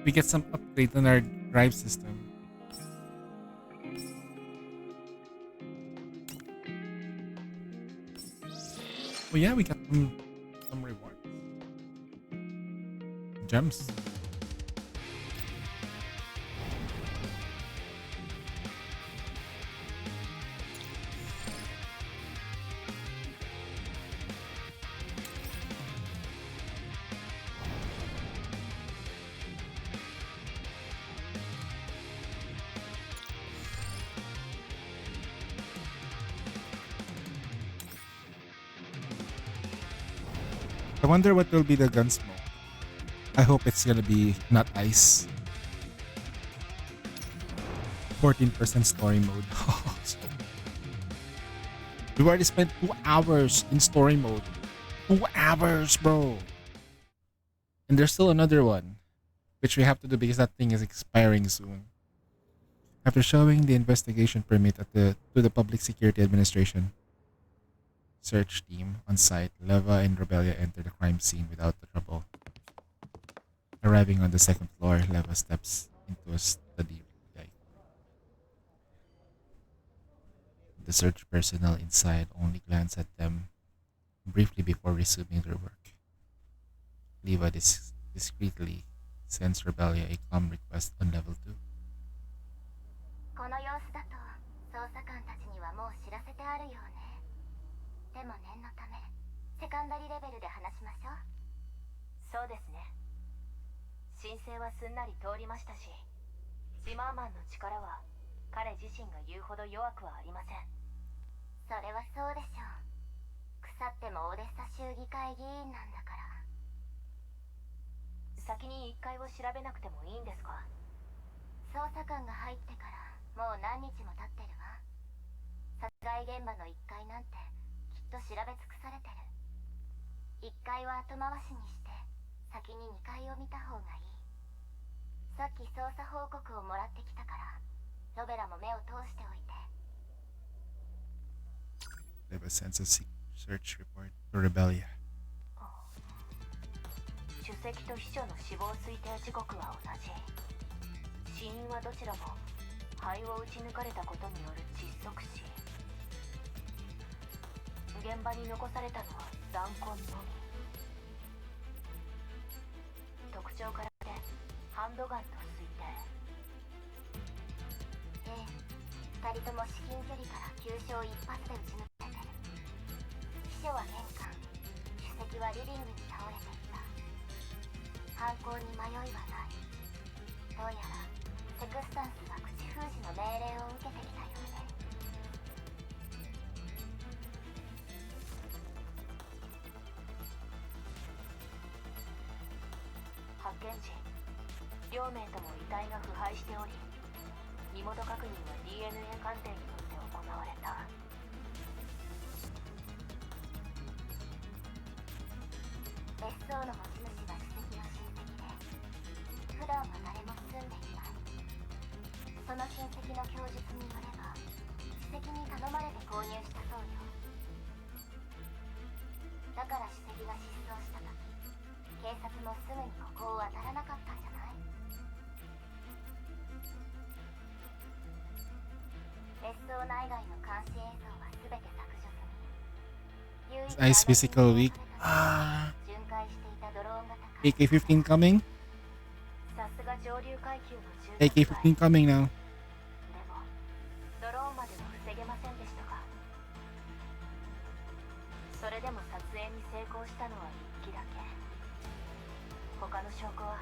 we get some upgrade on our drive system. Oh yeah, we got some rewards. Gems. I wonder what will be the gun smoke. I hope it's gonna be not ice. 14% story mode. We've already spent 2 hours in story mode. 2 hours, bro. And there's still another one, which we have to do because that thing is expiring soon. After showing the investigation permit to the Public Security Administration search team on site, Leva and Rebellia enter the crime scene without the trouble. Arriving on the second floor, Leva steps into a study. The search personnel inside only glance at them briefly before resuming their work. Leva discreetly sends Rebellia a calm request on level 2. この様子だと捜査官たちにはもう知らせてあるようね。でも念のためセカンダリレベルで話しましょう。そうですね。申請はすんなり通りましたし、ジマーマンの力は彼自身が言うほど弱くはありません。それはそうでしょう。腐ってもオデッサ州議会議員なんだから。先に1階を調べなくてもいいんですか？捜査官が入ってからもう何日も経ってるわ。殺害現場の1階なんてきっと調べ尽くされてる。1階は後回しにして先に2階を見た方がいい。さっき捜査報告をもらってきたからロベラも目を通しておいて。Leva sends a search report to Rebellia. 主席と秘書の死亡推定時刻は同じ。死因はどちらも肺を打ち抜かれたことによる窒息死。現場に残されたのは残魂のみ。特徴からでハンドガンと推定。ええ、2人とも至近距離から急所を一発で撃ち抜かれてる。秘書は玄関、主席はリビングに倒れていた。犯行に迷いはない。どうやらセクスタンスが口封じの命令を受けてきたようね。発見時、両名とも遺体が腐敗しており、身元確認は DNA 鑑定によって行われた。別荘の持ち主が主席の親戚で、普段は誰も住んでいない。その親戚の供述によれば、主席に頼まれて購入したそうよ。だから主席が失踪した時、警察もすぐにここを渡らなかったんじゃない？別荘内外の監視映像は全て削除済み。 Ice physical week. AK-15 coming? さすが上流階級の銃。 AK-15 coming now. でもドローンまでは防げませんでしたか？それでも撮影に成功したのは1機だけ。他の証拠は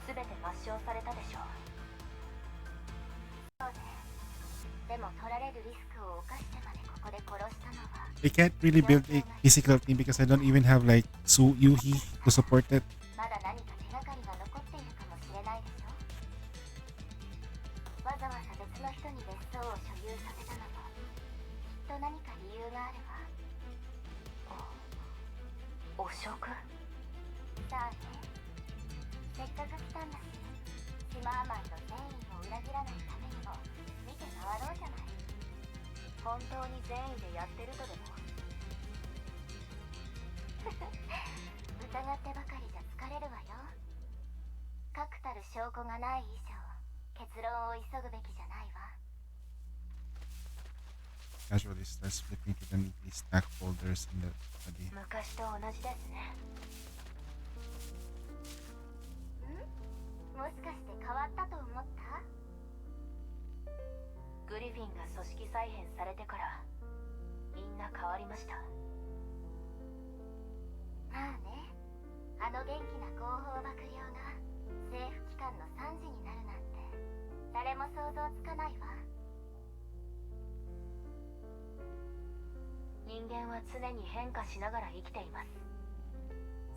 全て抹消されたでしょう。そうね。でも取られるリスクを冒してまでここで殺したのは。 I can't really build a physical team because I don't even have like Yuhi to support it. まだ何か手がかりが残っているかもしれないでしょ。わざわざ別の人に別荘を所有させたのもきっと何か理由があるわ。汚職？さあね。せっかく来たんだし、シマーマンの善意を裏切らないためにも見て回ろうじゃない。本当に善意でやってるとでも？疑ってばかりじゃ疲れるわよ。確たるる証拠がない以上、結論を急ぐべきじゃないわ。Casually starts flipping to the neatly stacked folders in the study. 昔と同じですね。もしかして変わったと思った？グリフィンが組織再編されてからみんな変わりました。まあね、あの元気な広報幕僚が政府機関の参事になるなんて誰も想像つかないわ。人間は常に変化しながら生きています。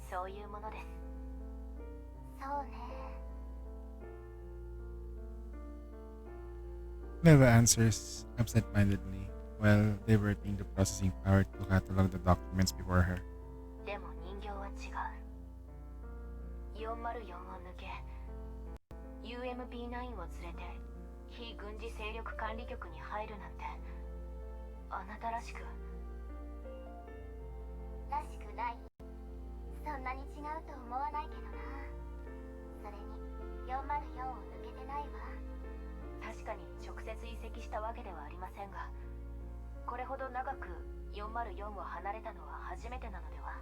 そういうものです。そうね。Neva answers absent-mindedly while diverting the processing power to catalog the documents before her. でも人形は違う。404を抜け UMP9 を連れて非軍事勢力管理局に入るなんてあなたらしくない。そんなに違うと思わないけどな。それに404を抜けてないわ。確かに直接移籍したわけではありませんが、これほど長く404を離れたのは初めてなのでは。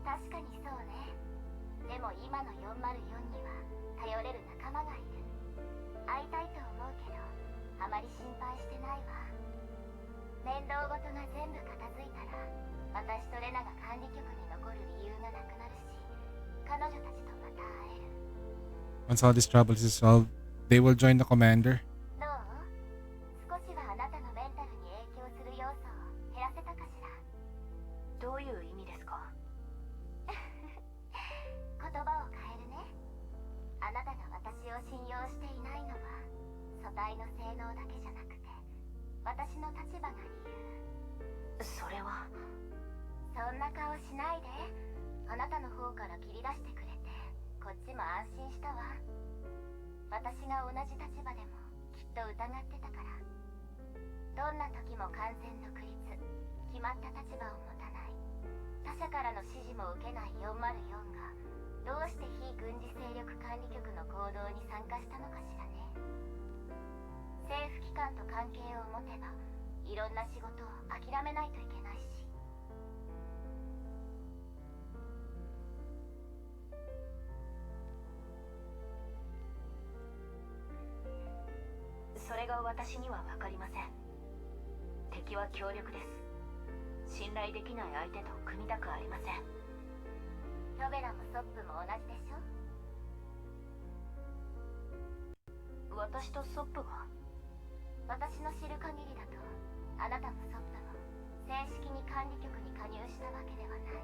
確かにそうね。でも今の404には頼れる仲間がいる。会いたいと思うけどあまり心配してないわ。面倒事が全部片付いたら私とレナが管理局に残る理由がなくなるし、彼女たちとまた会える。 Once all this trouble is resolved, they will join the commander. どう？少しはあなたのメンタルに影響する要素を減らせたかしら。どういう意味ですか？言葉を変えるね。あなたが私を信用していないのは素体の性能だけじゃなくて、私の立場が理由。それは。そんな顔しないで。あなたの方から切り出してくれてこっちも安心したわ。私が同じ立場でもきっと疑ってたから。どんな時も完全独立、決まった立場を持たない、他者からの指示も受けない404がどうして非軍事勢力管理局の行動に参加したのかしらね。政府機関と関係を持てばいろんな仕事を諦めないといけないし。それが私には分かりません。敵は強力です。信頼できない相手と組みたくありません。ロベラもソップも同じでしょ。私とソップが？私の知る限りだとあなたもソップも正式に管理局に加入したわけではない。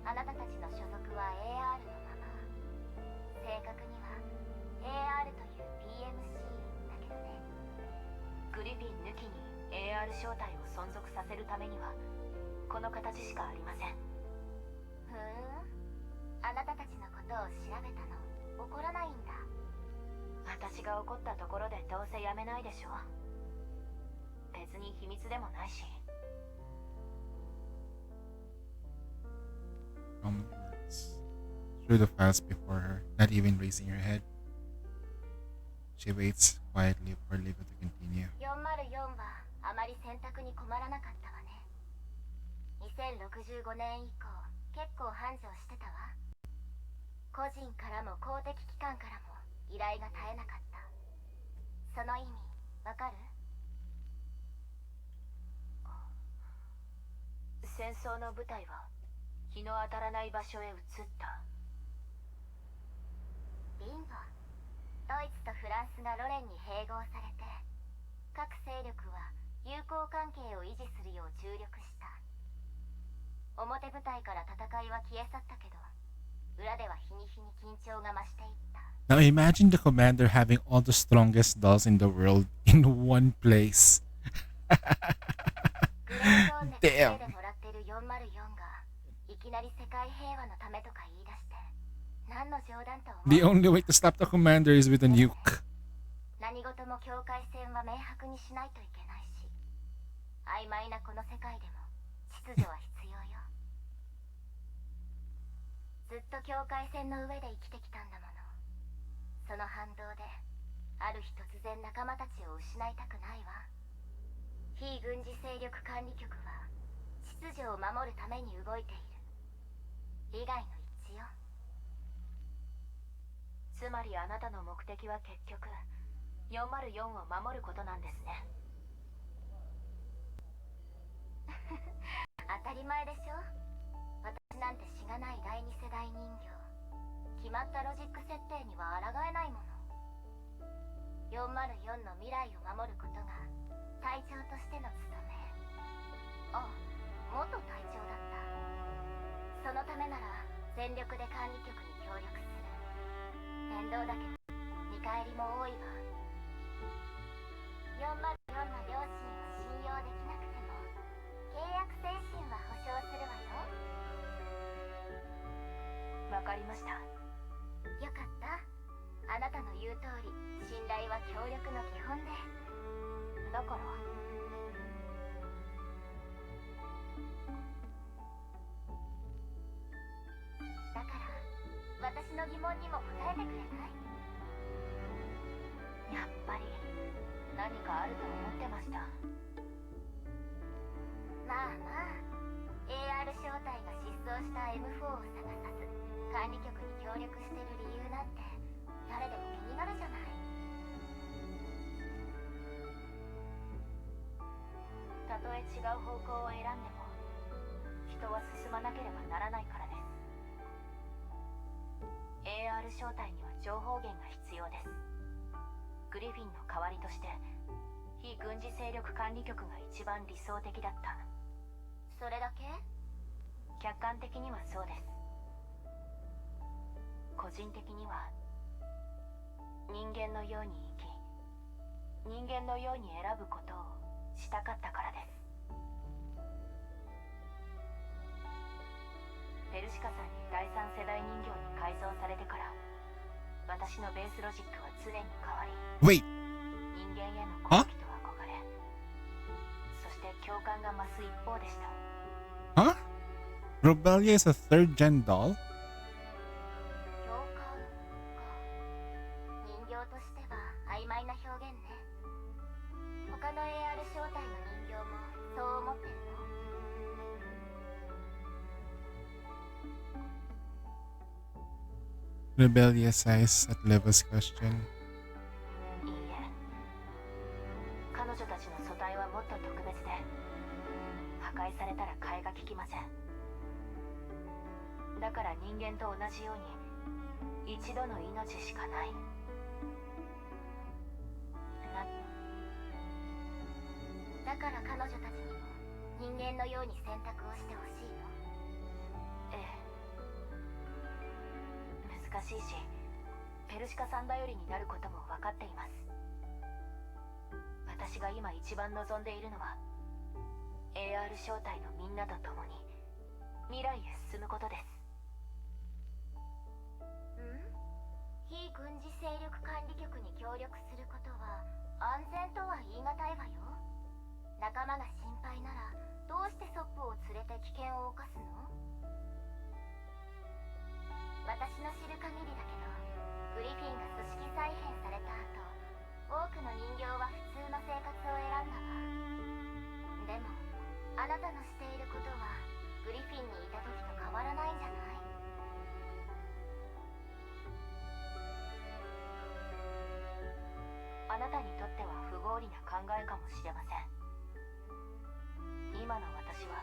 あなたたちの所属は AR のまま。正確には AR という PMC だけどね。グリフィン抜きに AR 正体を存続させるためにはこの形しかありません。あなたたちのことを調べたの怒らないんだ。私が怒ったところでどうせやめないでしょ。別に秘密でもないし。Words through the files before her, not even raising her head. She waits quietly for Liva to continue. 404はあまり選択に困らなかったわね。2065年以降結構繁盛してたわ。個人からも公的機関からも依頼が絶えなかった。その意味わかる？戦争の舞台は日の当たらない場所へ移った。ビンゴ。ドイツとフランスがロレンに併合されて、各勢力は友好関係を維持するよう注力した。表舞台から戦いは消え去ったけど、裏では日に日に緊張が増していった。Now imagine the commander having all the strongest dolls in the world in one place. Damn. The only way to stop the commander is with a nuke. 何事も境界線は明白にしないといけないし、曖昧なこの世界でも秩序は必要よ。ずっと境界線の上で生きてきたんだもの。その反動である日突然仲間たちを失いたくないわ。非軍事勢力管理局は秩序を守るために動いている。利害の一致よ。つまりあなたの目的は結局404を守ることなんですね。当たり前でしょ。私なんてしがない第二世代人形。決まったロジック設定には抗えないもの。404の未来を守ることが隊長としての務め。あ、元隊長だった。そのためなら全力で管理局に協力する。面倒だけど見返りも多いわ。404の両親を信用できなくても契約精神は保証するわよ。わかりました。よかった。あなたの言う通り信頼は協力の基本で。だから私の疑問にも答えてくれない？やっぱり何かあると思ってました。まあまあ AR 正体が失踪した M4 を探さず管理局に協力してる理由なんて誰でも気になるじゃない。たとえ違う方向を選んでも人は進まなければならないからです。AR 正体には情報源が必要です。グリフィンの代わりとして非軍事勢力管理局が一番理想的だった。それだけ？客観的にはそうです。個人的には人間のように生き人間のように選ぶことをしたかったからです。ペルシカさんに第三世代人形に改造されてから私のベースロジックは常に変わり、Wait. 人間への好奇と憧れ、そして共感が増す一方でした。Huh? Robelia is a third gen doll? 共感か。人形としては曖昧な表現ね。他の AR 正体の人形もそう思ってるの？Rebellious eyes at Leva's question. いいえ、彼女たちの素体はもっと特別で破壊されたら替えが利きません。だから人間と同じように一度の命しかないだから彼女たちにも人間のように選択をしてほしいの？ええ、難しいしペルシカさん頼りになることも分かっています。私が今一番望んでいるのは AR 正体のみんなと共に未来へ進むことです。非軍事勢力管理局に協力することは安全とは言い難いわよ。仲間が心配ならどうしてソップを連れて危険を冒すの？私の知る限りだけどグリフィンが組織再編された後多くの人形は普通の生活を選んだわ。でもあなたのしていることはグリフィンにいた時と変わらないんじゃない？あなたにとっては不合理な考えかもしれません。今の私は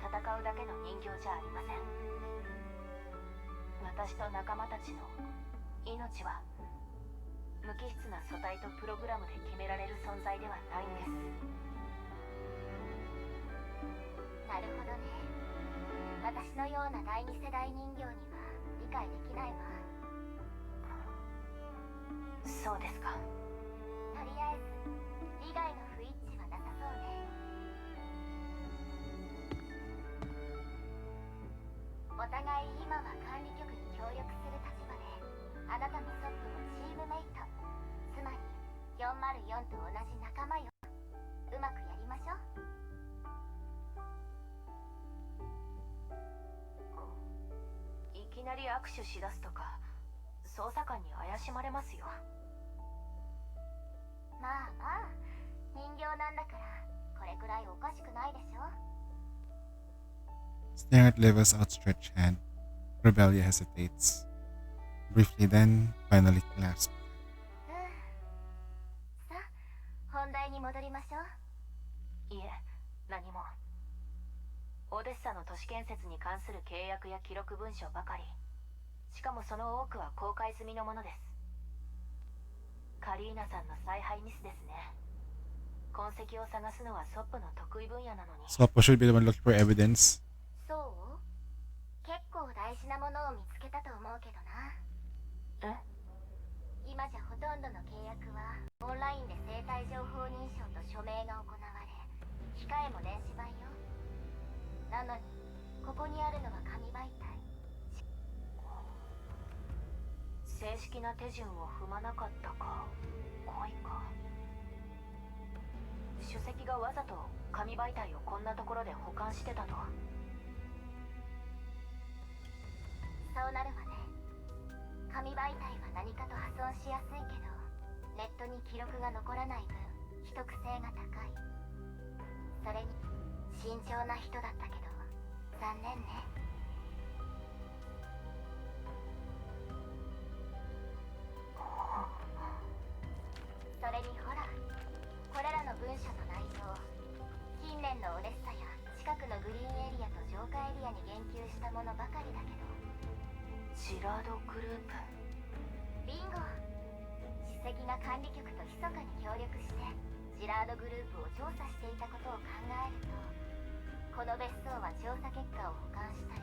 戦うだけの人形じゃありません。私と仲間たちの命は無機質な素体とプログラムで決められる存在ではないんです。なるほどね。私のような第二世代人形には理解できないわ。そうですか。とりあえず利害の不一致はなさそうね。お互い今は管理局に協力する立場であなたもソップもチームメイト、つまり404と同じ仲間よ。うまくやりましょう。いきななり握手しだすとか捜査官に怪しまれますよ。まあまあ、人形なんだからこれくらいおかしくないでしょ。 Staring at Liva's outstretched hand, Rebellia hesitates. Briefly then, finally clasps. さあ、本題に戻りましょう。いえ、何も。オデッサの都市建設に関する契約や記録文書ばかり。しかもその多くは公開済みのものです。カリーナさんの采配ミスですね。痕跡を探すのはソップの得意分野なのに。Soppo should be the one looking for evidence. そう？結構大事なものを見つけたと思うけどな。今じゃほとんどの契約はオンラインで生体情報認証と署名が行われ、控えも電子版よ。なのにここにあるのは紙媒体。正式な手順を踏まなかったか恋か。主席がわざと紙媒体をこんなところで保管してたと。そうなるわね。紙媒体は何かと破損しやすいけど、ネットに記録が残らない分秘匿性が高い。それに慎重な人だったけど残念ね。それにほら、これらの文書の内容、近年のオデッサや近くのグリーンエリアと浄化エリアに言及したものばかりだけど。ジラードグループ。ビンゴ。主席が管理局と密かに協力してジラードグループを調査していたことを考えると、この別荘は調査結果を保管したり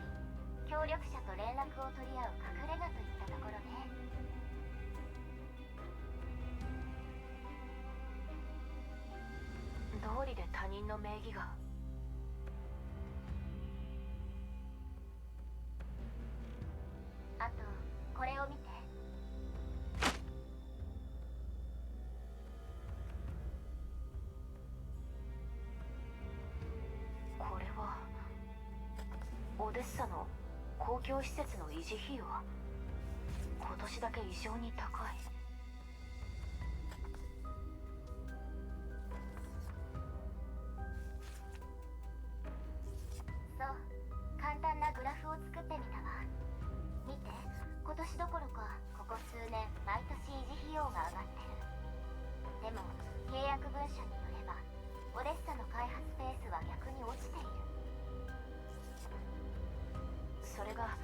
協力者と連絡を取り合う隠れ家といったところね。道理で他人の名義が。あとこれを見て。これはオデッサの公共施設の維持費用。今年だけ異常に高い。そう、簡単なグラフを作ってみたわ。見て、今年どころかここ数年毎年維持費用が上がってる。でも契約文書によればオデッサの開発ペースは逆に落ちている。それが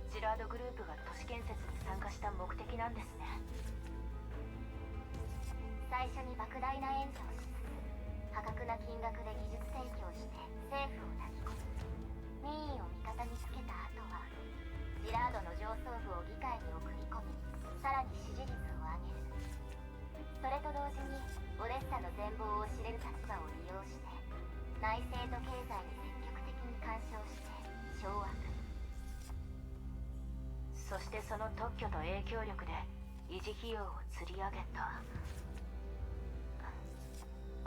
ジラードグループが都市建設に参加した目的なんですね。最初に莫大な援助をしつつ破格な金額で技術提供して政府を抱き込み、民意を味方につけた後はジラードの上層部を議会に送り込み、さらに支持率を上げる。それと同時にオデッサの全貌を知れる立場を利用して内政と経済に積極的に干渉して掌握。そしてその特許と影響力で維持費用を釣り上げた。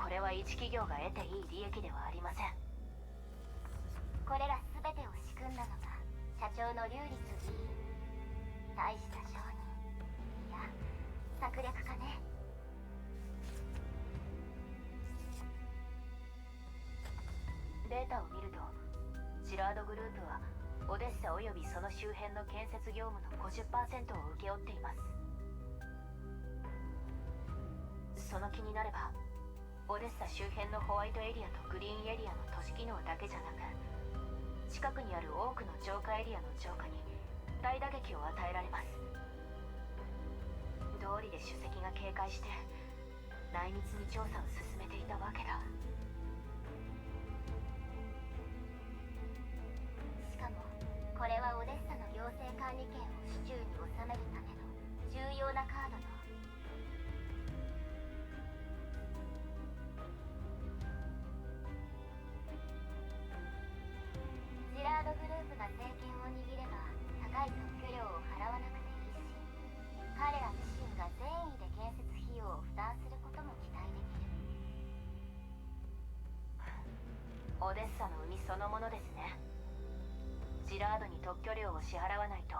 これは一企業が得ていい利益ではありません。これら全てを仕組んだのが社長の龍立議員。大した商人、いや策略家ね。データを見るとジラードグループはオデッサおよびその周辺の建設業務の 50% を請け負っています。その気になればオデッサ周辺のホワイトエリアとグリーンエリアの都市機能だけじゃなく、近くにある多くの浄化エリアの浄化に大打撃を与えられます。道理で主席が警戒して内密に調査を進めていたわけだ。しかもこれはオデッサの行政管理権を手中に収めるための重要なカードの。ジラードグループが政権を握れば高い特許料を払わなくていいし、彼ら自身が善意で建設費用を負担することも期待できる。オデッサの海そのものですね。ジラードに特許料を支払わないと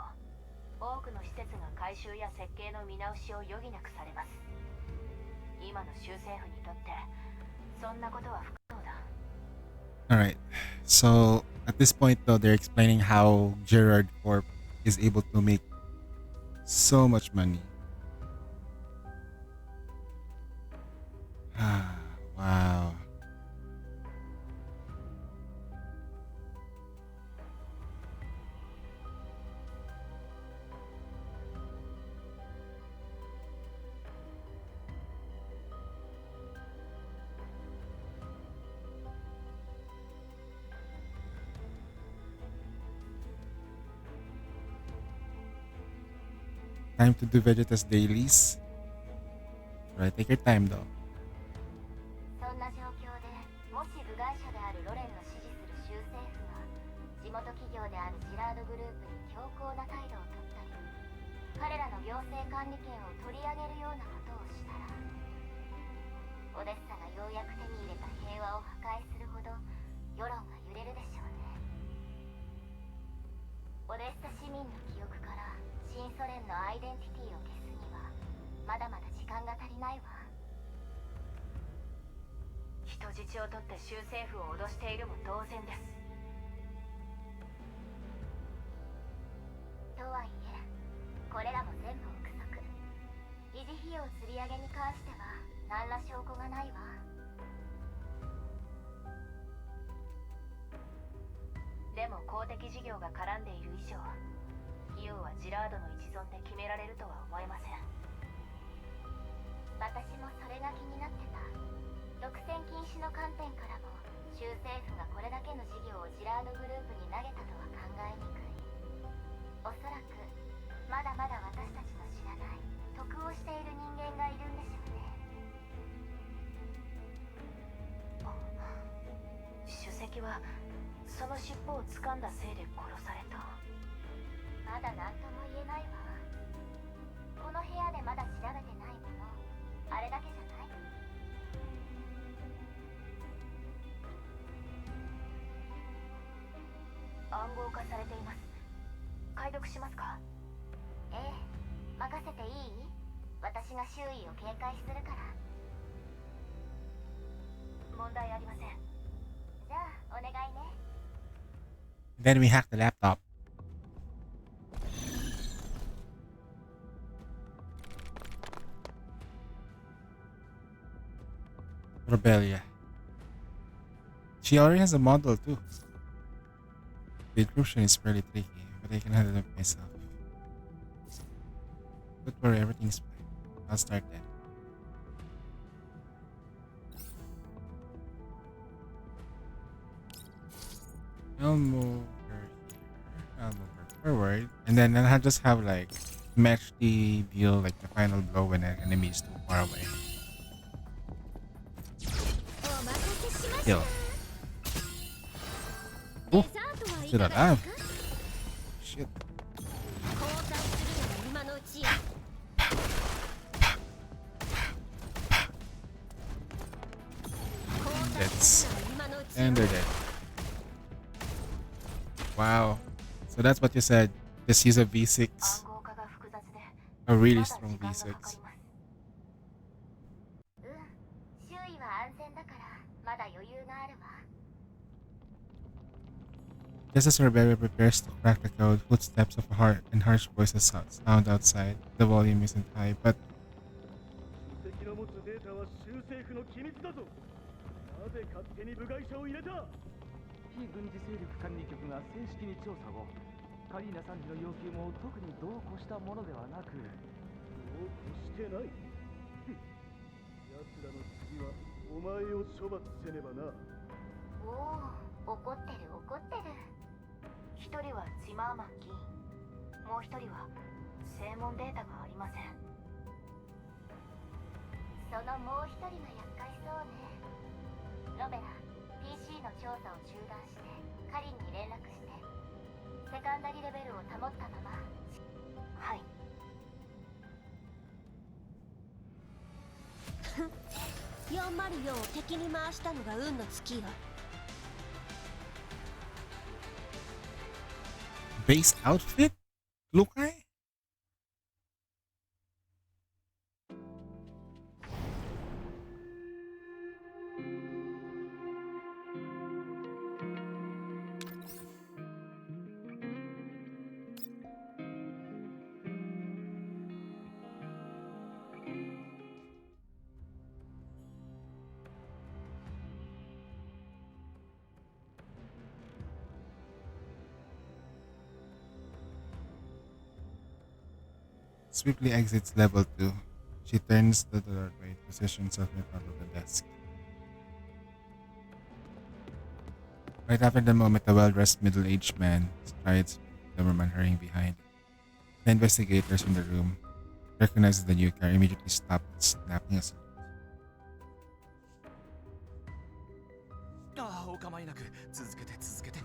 多くの施設が改修や設計の見直しを余儀なくされます。今の州政府にとってそんなことは不可能だ。 Alright. So at this point though, they're explaining how Gerard Corp is able to make so much money. Wow. Time to do Vegeta's dailies. Right, take your time though. そんな状況でもし部外者であるロレンの支持する州政府が地元企業であるジラードグループに強硬な態度をとったり彼らの行政管理権を取り上げるようなことをしたらオデッサがようやく手に入れた平和を破壊するほど世論が揺れるでしょうね。オデッサ市民の記憶から新ソ連のアイデンティティを消すにはまだまだ時間が足りないわ。人質を取って州政府を脅しているも当然です。とはいえこれらも全部憶測。維持費用釣り上げに関しては何ら証拠がないわ。でも公的事業が絡んでいる以上費用はジラードの一存で決められるとは思えません。私もそれが気になってた。独占禁止の観点からも州政府がこれだけの事業をジラードグループに投げたとは考えにくい。おそらくまだまだ私たちの知らない得をしている人間がいるんでしょうね。主席はその尻尾を掴んだせいで殺された。まだ何とも言えないわ。この部屋でまだ調べてないものあれだけじゃない？暗号化されています。解読しますか？ええ、任せていい？私が周囲を警戒するから。問題ありません。じゃあお願いね。Then we hack the laptop. Rebellia. She already has a model too. The encryption is fairly tricky, but I can handle it myself. Don't worry, everything's fine. I'll start then. I'll move her here. I'll move her forward. And then I'll just have like match the deal, like the final blow when an enemy is too far away. Kill. Oh, still alive. Shit. And they're dead. Wow. So that's what you said. Just use a V6. A really strong V6. Just as Rebecca prepares to crack the code, footsteps of a heart and harsh voices sound outside. The volume isn't high, but怒ってる怒ってる。一人はジマーマン議員、もう一人は正門データがありません。そのもう一人が厄介そうね。ロベラ、PC の調査を中断してカリンに連絡して、セカンダリレベルを保ったまま。はい。404を敵に回したのが運の尽きよ。base outfit? Lukai? swiftly exits level 2. She turns to the doorway, positions herself in front of the desk. Right after the moment, a well-dressed middle-aged man strides the woman hurrying behind. The investigators in the room recognize the newcomer, immediately stop snapping a salute. ああ、お構いなく続けて続けて。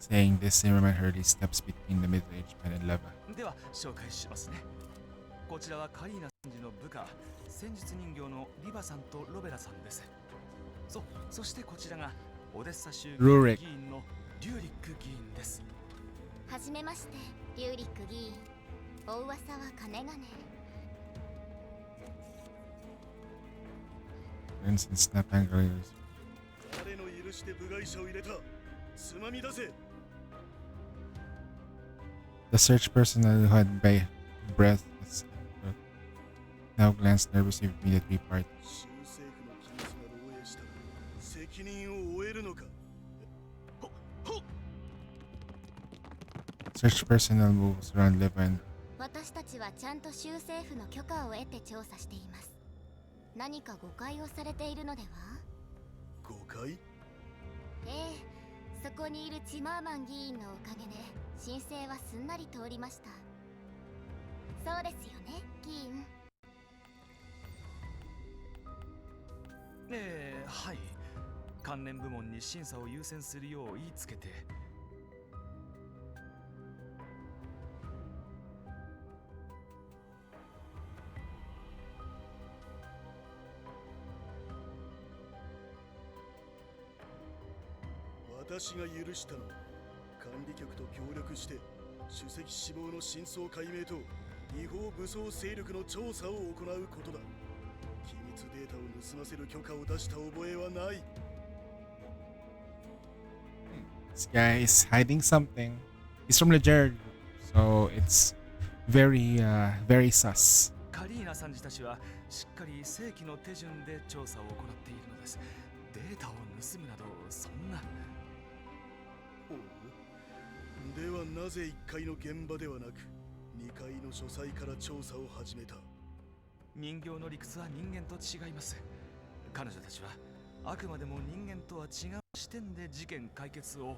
Saying this, Zimmerman hurriedly steps between the middle-aged man and Leva. では紹介しますね。こちらはカリーナ参事の部下、戦術人形のリバさんとロベラさんです。そしてこちらがオデッサ州議員のリューリック議員です。はじめまして、リューリック議員。お噂は金がね。Turns and snap angrily. 誰の許して部外者を入れた。つまみ出せ。The search personnel who had breath now glanced nervously at me, the three parties. 州政府の機密が漏洩したら責任を負えるのか。Search personnel moves around Leva and 私たちはちゃんと州政府の許可を得て調査しています。何か誤解をされているのでは？誤解？ええ。そこにいるチマーマン議員のおかげで申請はすんなり通りました。そうですよね、議員。はい。関連部門に審査を優先するよう言いつけて。私が許したのは管理局と協力して主席死亡の真相解明と違法武装勢力の調査を行うことだ。機密データを盗ませる許可を出した覚えはない。This guy is hiding something. He's from the Jared group, so it's very sus. カリーナ参事たちはしっかり正規の手順で調査を行っているのです。データを盗むなどそんな。ではなぜ1階の現場ではなく2階の書斎から調査を始めた？人形の理屈は人間と違います。彼女たちはあくまでも人間とは違う視点で事件解決を。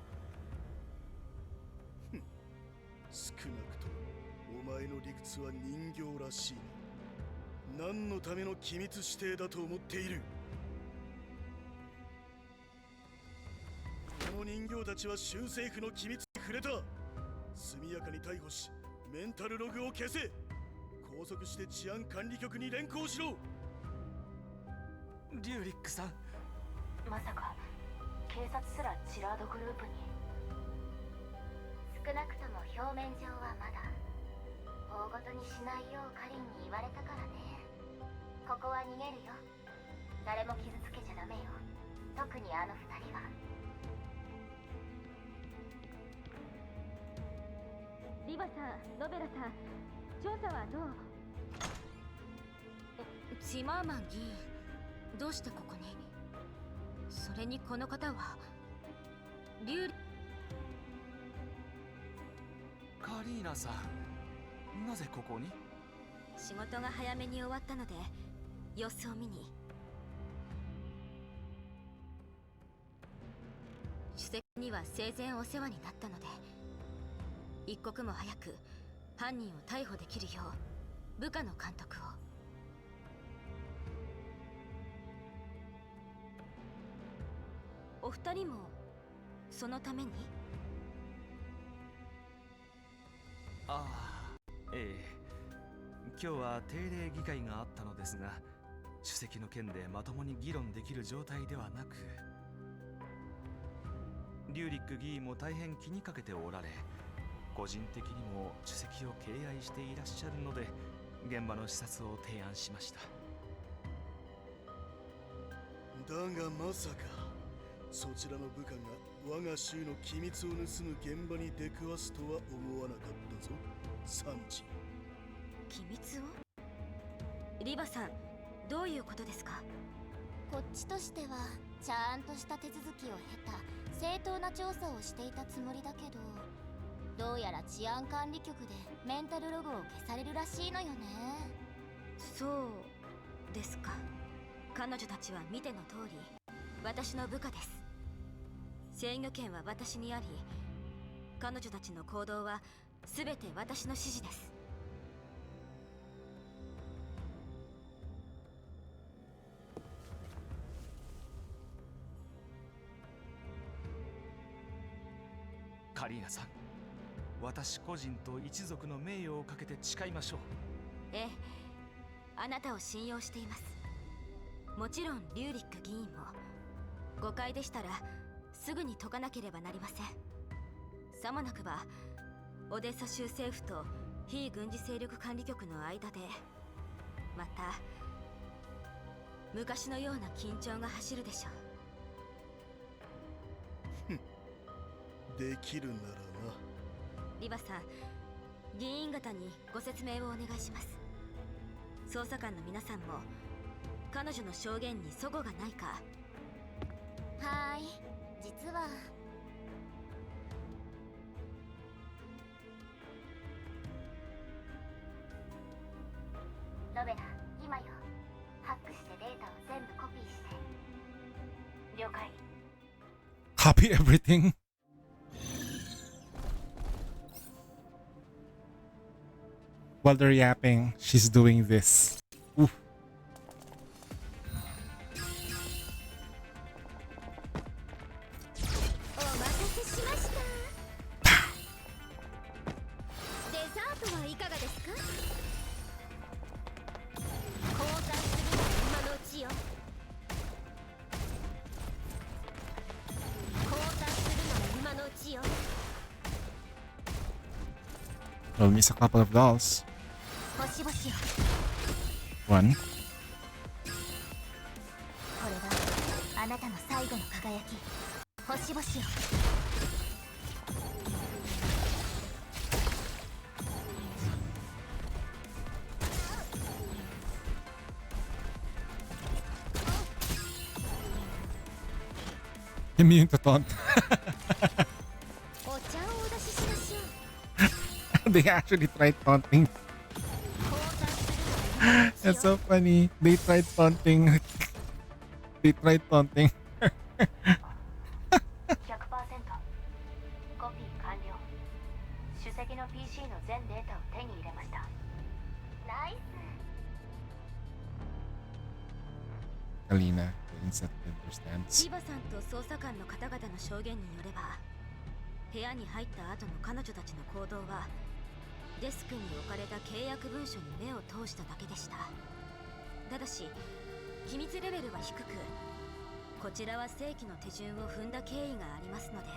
少なくともお前の理屈は人形らしい。何のための機密指定だと思っている？この人形たちは州政府の機密に触れた。速やかに逮捕しメンタルログを消せ。拘束して治安管理局に連行しろ。リューリックさん、まさか警察すらチラードグループに。少なくとも表面上はまだ。大ごとにしないようカリンに言われたからね。ここは逃げるよ。誰も傷つけちゃダメよ。特にあの二人は。リバさん、ロベラさん、調査はどう？チマーマン議員、どうしてここに？それにこの方はリューリ。カリーナさん、なぜここに？仕事が早めに終わったので様子を見に。主席には生前お世話になったので、一刻も早く犯人を逮捕できるよう部下の監督を。お二人もそのために？ああ、今日は定例議会があったのですが、主席の件でまともに議論できる状態ではなく、リューリック議員も大変気にかけておられ、個人的にも主席を敬愛していらっしゃるので、現場の視察を提案しました。だがまさかそちらの部下が我が州の機密を盗む現場に出くわすとは思わなかったぞ、サンジ。機密を？リバさん、どういうことですか？こっちとしてはちゃんとした手続きを経た正当な調査をしていたつもりだけど、どどうやら治安管理局でメンタルログを消されるらしいのよね。そうですか。彼女たちは見ての通り私の部下です。制御権は私にあり、彼女たちの行動は全て私の指示です。カリーナさん、私個人と一族の名誉をかけて誓いましょう。ええ、あなたを信用しています。もちろんリューリック議員も誤解でしたらすぐに解かなければなりません。さもなくばオデッサ州政府と非軍事勢力管理局の間でまた昔のような緊張が走るでしょう。できるならな。リバさん、議員方にご説明をお願いします。捜査官の皆さんも彼女の証言に齟齬がないか。はーい、実はロベラ、今よ。ハックしてデータを全部コピーして。了解。 Copy everything. While they're yapping, she's doing this. Oof. お待たせしました。デザートはいかがですか？交換するのは今のうちよ。交換するのは今のうちよ。 We'll miss a couple of dolls. 星々よ。 One. これがあなたの最後の輝き。星々よ。Immune to taunt. お茶をお出ししましょう。They actually tried taunting. That's so funny. They tried taunting. They tried taunting. コピー完了。主席の PC の全データを手に入れました。ナイス。 Alina instantly understands. リバさんと捜査官の方々の証言によれば、部屋に入った後の彼女たちの行動はデスクに置かれた契約文書に目を通しただけでした。ただし機密レベルは低く、こちらは正規の手順を踏んだ経緯がありますので、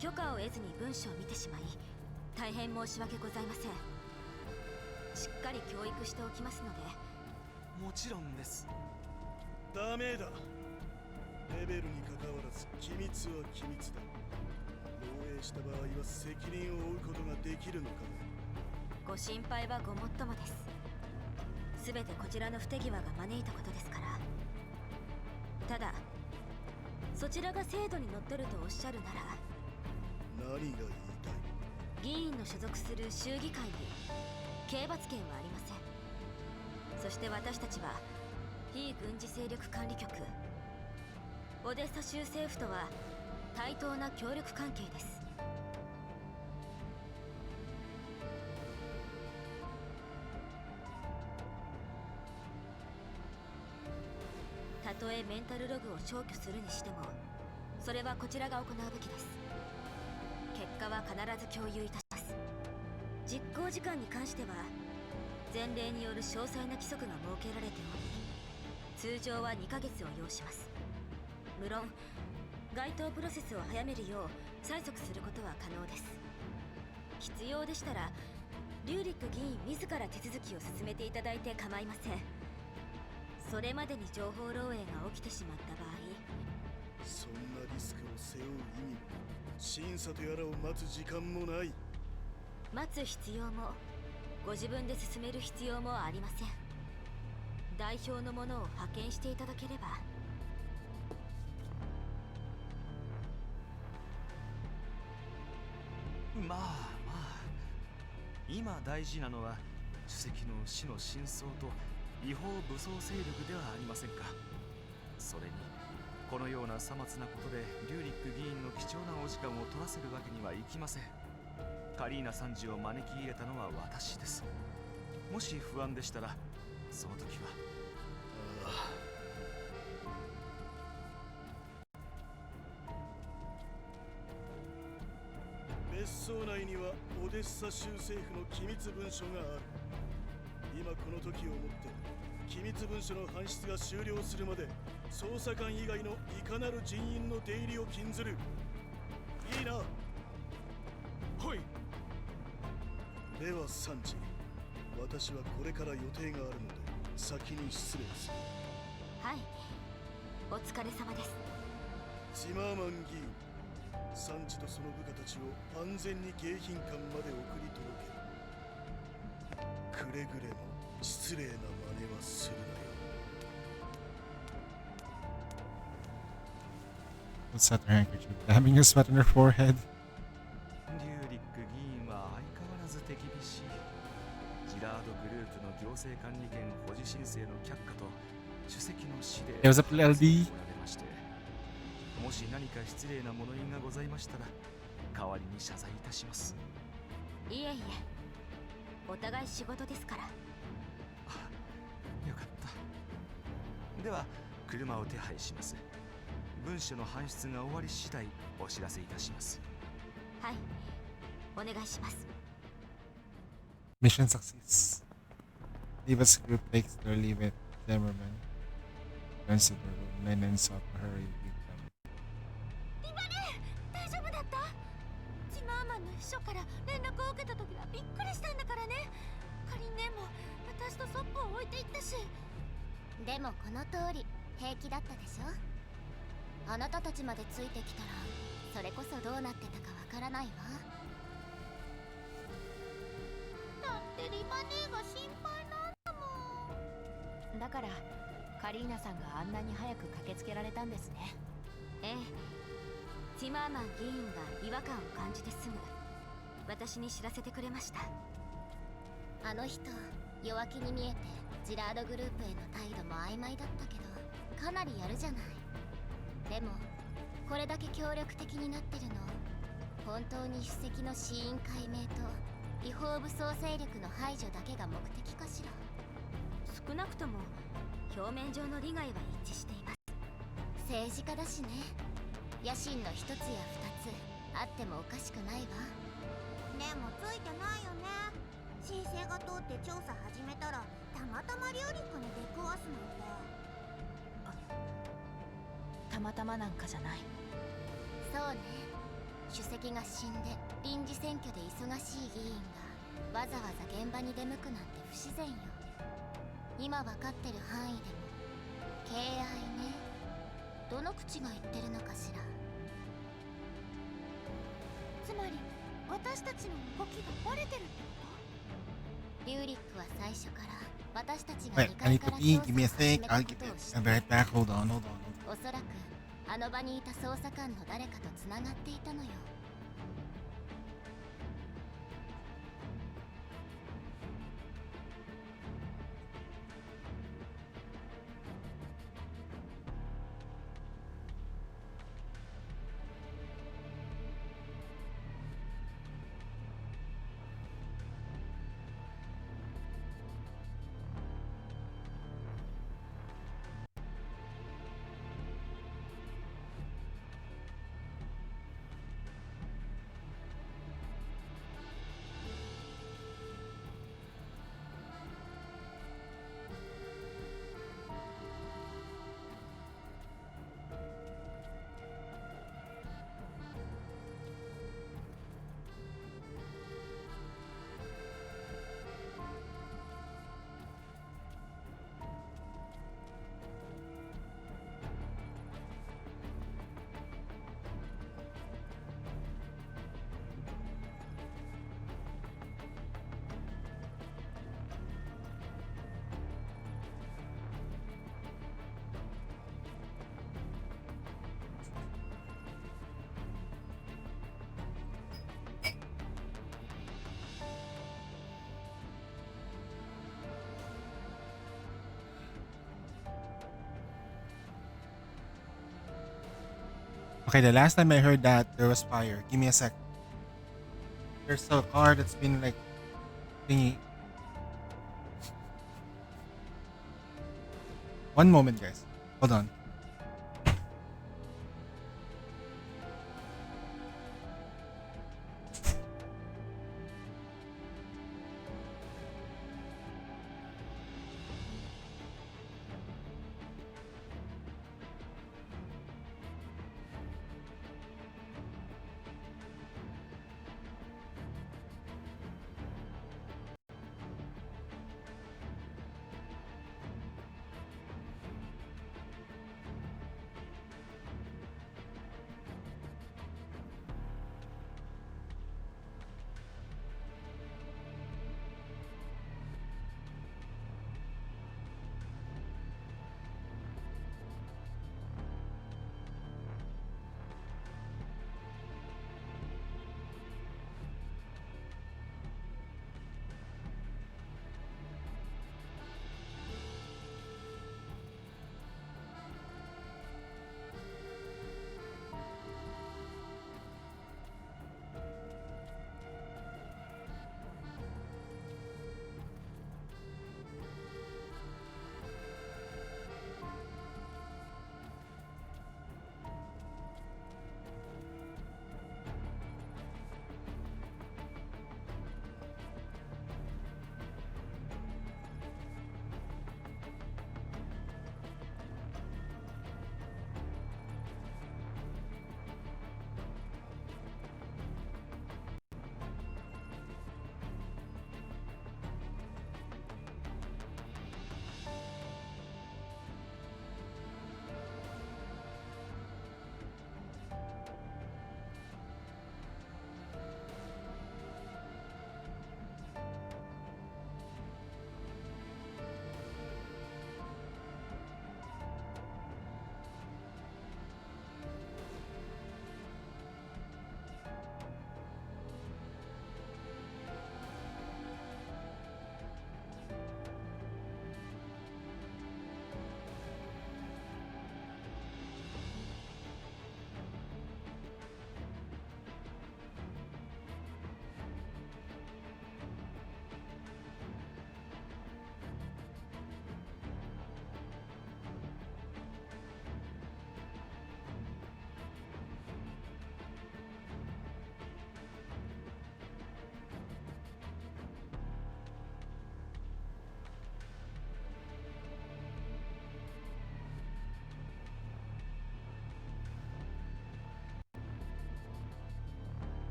許可を得ずに文書を見てしまい大変申し訳ございません。しっかり教育しておきますので。もちろんです。ダメだ。レベルに関わらず機密は機密だ。漏洩した場合は責任を負うことができるのか。ご心配はごもっともです。すべてこちらの不手際が招いたことですから。ただそちらが制度にのっとるとおっしゃるなら、何が言いたい？議員の所属する州議会に刑罰権はありません。そして私たちは非軍事勢力管理局オデッサ州政府とは対等な協力関係です。たとえメンタルログを消去するにしても、それはこちらが行うべきです。結果は必ず共有いたします。実行時間に関しては前例による詳細な規則が設けられており、通常は2ヶ月を要します。無論該当プロセスを早めるよう催促することは可能です。必要でしたらリューリック議員自ら手続きを進めていただいて構いません。それまでに情報漏洩が起きてしまった場合、そんなリスクを背負う意味も審査とやらを待つ時間もない。待つ必要もご自分で進める必要もありません。代表の者を派遣していただければ。まあまあ、今大事なのは主席の死の真相と違法武装勢力ではありませんか。それにこのようなさまつなことでリューリック議員の貴重なお時間を取らせるわけにはいきません。カリーナ参事を招き入れたのは私です。もし不安でしたらその時は。別荘内にはオデッサ州政府の機密文書がある。今この時をもって機密文書の搬出が終了するまで捜査官以外のいかなる人員の出入りを禁ずる。いいな。はい。ではサンジ、私はこれから予定があるので先に失礼する。はい、お疲れ様です。チマーマン議員、サンジとその部下たちを安全に迎賓館まで送り届ける。くれぐれも失礼な真似はするなよ。What's that handkerchief? Dabbing a sweat on her forehead. リューリック議員は相変わらず手厳しい。ジラードグループの行政管理権保持申請の却下と主席の死で It was up to LD. もし何か失礼な物言いがございましたら代わりに謝罪いたします。いえいえ、お互い仕事ですから。よかった。では車を手配します。文書の搬出が終わり次第お知らせいたします。はい、お願いします。 Mission success. Diva's group takes their leave at Zimmerman. Runs to the room, then ends up hurried with them. リバネ、大丈夫だった？チマーマンの秘書から連絡を受けた時はびっくりしたんだからね。カリン姉も私とソップを置いていったし。でもこの通り平気だったでしょ。あなたたちまでついてきたらそれこそどうなってたかわからないわ。だってリバネが心配なんだもん。だからカリーナさんがあんなに早く駆けつけられたんですね。ええ、ティマーマン議員が違和感を感じてすぐ私に知らせてくれました。あの人弱気に見えてジラードグループへの態度も曖昧だったけどかなりやるじゃない。でもこれだけ協力的になってるの本当に主席の死因解明と違法武装勢力の排除だけが目的かしら。少なくとも表面上の利害は一致しています。政治家だしね。野心の一つや二つあってもおかしくないわ。でもついてないよね。申請が通って調査始めたらたまたまリュウリックに出くわすなんて。たまたまなんかじゃない。そうね。主席が死んで臨時選挙で忙しい議員がわざわざ現場に出向くなんて不自然よ。今わかってる範囲でも敬愛ね。どの口が言ってるのかしら。つまり私たちの動きがバレてるってこと？リュウリックは最初から私たちが Wait, I need to pee. Give me a sec. I'll get it. I'll be right back. Hold on, hold on. おそらくあの場にいた捜査官の誰かとつながっていたのよ。Okay, the last time I heard that, there was fire. Give me a sec. There's a car that's been like thingy. One moment, guys. Hold on.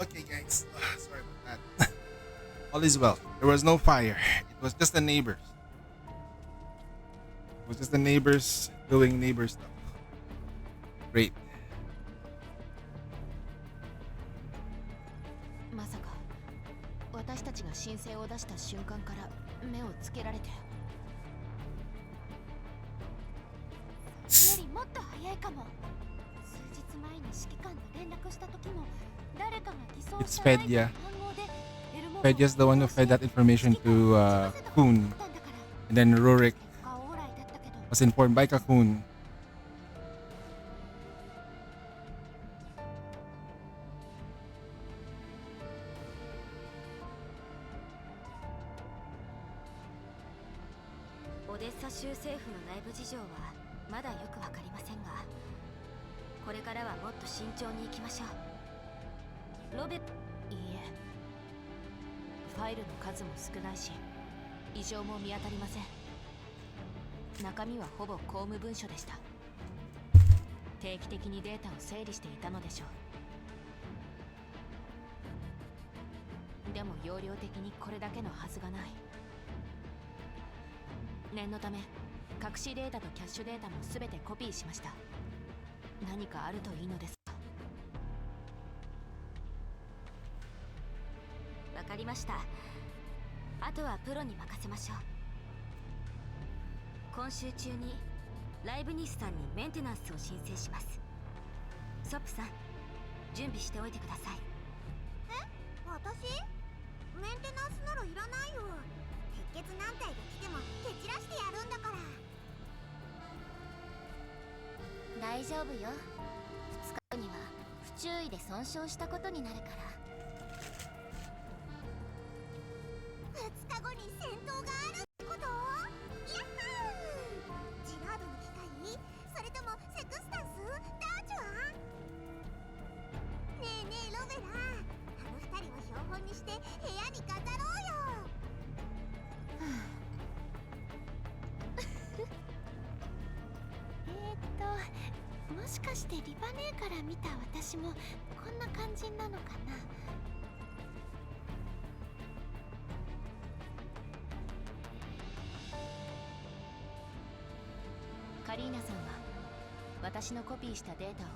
Okay, guys. Sorry about that. All is well. There was no fire. It was just the neighbors. It was just the neighbors doing neighbor stuff. Great. まさか私たちが申請を出した瞬間から目をつけられて。よりもっと早いかも。数日前に指揮官と連絡した時も誰かが偽装 It's したナイフの Fedya. 暗号でエルモ Fedya's the one who fed that information to Kun. And then Rurik がオーライだったけど was informed by Kakun. オデッサ州政府の内部事情はまだよくわかりませんが、これからはもっと慎重に行きましょう。ロベ、いいえ、ファイルの数も少ないし異常も見当たりません。中身はほぼ公務文書でした。定期的にデータを整理していたのでしょう。でも容量的にこれだけのはずがない。念のため隠しデータとキャッシュデータも全てコピーしました。何かあるといいのですが。わかりました。あとはプロに任せましょう。今週中にライブニスさんにメンテナンスを申請します。ソップさん、準備しておいてください。え、私？メンテナンスならいらないよ。鉄血軟体が来ても蹴散らしてやるんだから。大丈夫よ。2日後には不注意で損傷したことになるから。2日後に戦闘があるってこと？ヤッホー！ジラードの機械？それともセクスタンス？ダーチは？ねえねえロベラ、あの2人を標本にして部屋に飾ろうよ。もしかしてリバネーから見た私もこんな感じなのかな。カリーナさんは私のコピーしたデータを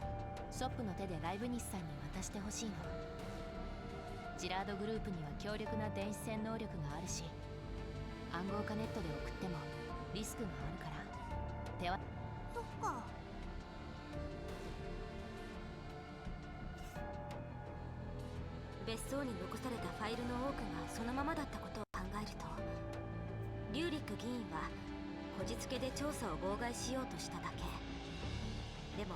ソップの手でライブニスさんに渡してほしいの。ジラードグループには強力な電子戦能力があるし、暗号化ネットで送ってもリスクがあるから手は。そっか。別荘に残されたファイルの多くがそのままだったことを考えると、リューリック議員はこじつけで調査を妨害しようとしただけ。でも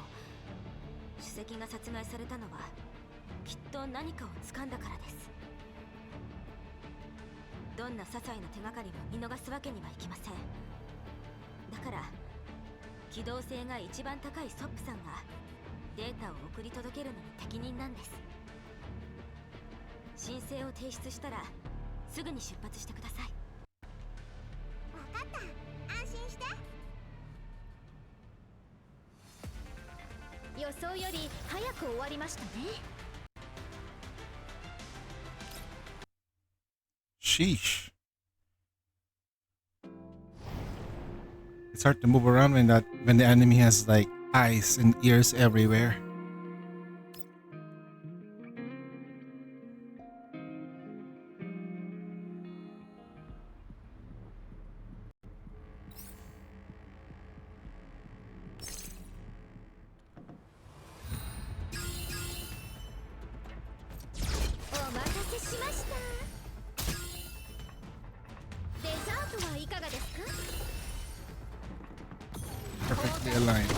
主席が殺害されたのはきっと何かを掴んだからです。どんな些細な手がかりも見逃すわけにはいきません。だから機動性が一番高いソップさんがデータを送り届けるのに適任なんです。申請を提出したらすぐに出発してください。わかった。安心して。予想より早く終わりましたね。Sheesh. It's hard to move around when the enemy has like eyes and ears everywhere. Perfectly aligned.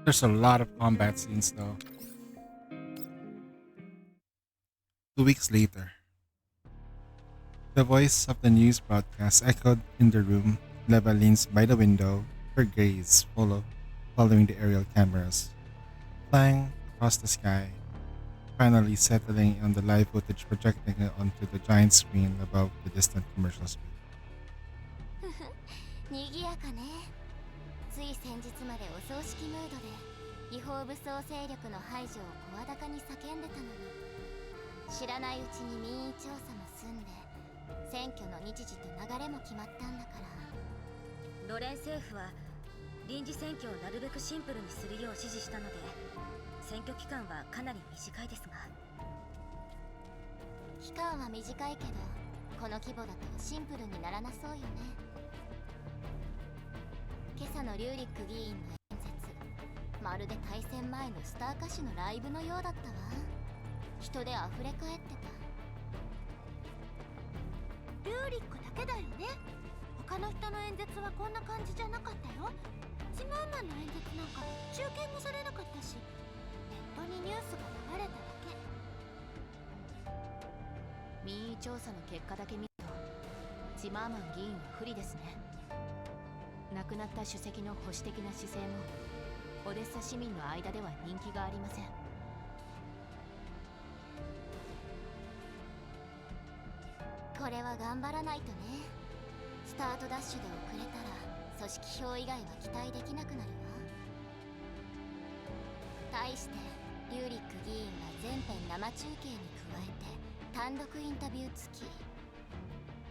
There's a lot of combat scenes though. 2 weeks later. The voice of the news broadcast echoed in the room. Leva leans by the window, her gaze following the aerial cameras, flying across the sky, finally settling on the live footage projecting it onto the giant screen above the distant commercial screen. 賑やかね。つい先日までお葬式ムードで違法武装勢力の排除を声高に叫んでたのに、知らないうちに民意調査も済んで選挙の日時と流れも決まったんだから。ロレン政府は臨時選挙をなるべくシンプルにするよう指示したので、選挙期間はかなり短いですが。期間は短いけど、この規模だとシンプルにならなそうよね。今朝のリューリック議員の演説、まるで大戦前のスター歌手のライブのようだったわ。人で溢れ返ってた。リューリックだけだよね。他の人の演説はこんな感じじゃなかったよ。チマーマンの演説なんか中継もされなかったし、ネットにニュースが流れただけ。民意調査の結果だけ見ると、チマーマン議員は不利ですね。亡くなった主席の保守的な姿勢もオデッサ市民の間では人気がありません。これは頑張らないとね。スタートダッシュで遅れたら組織票以外は期待できなくなるわ。対してリューリック議員は全編生中継に加えて単独インタビュー付き。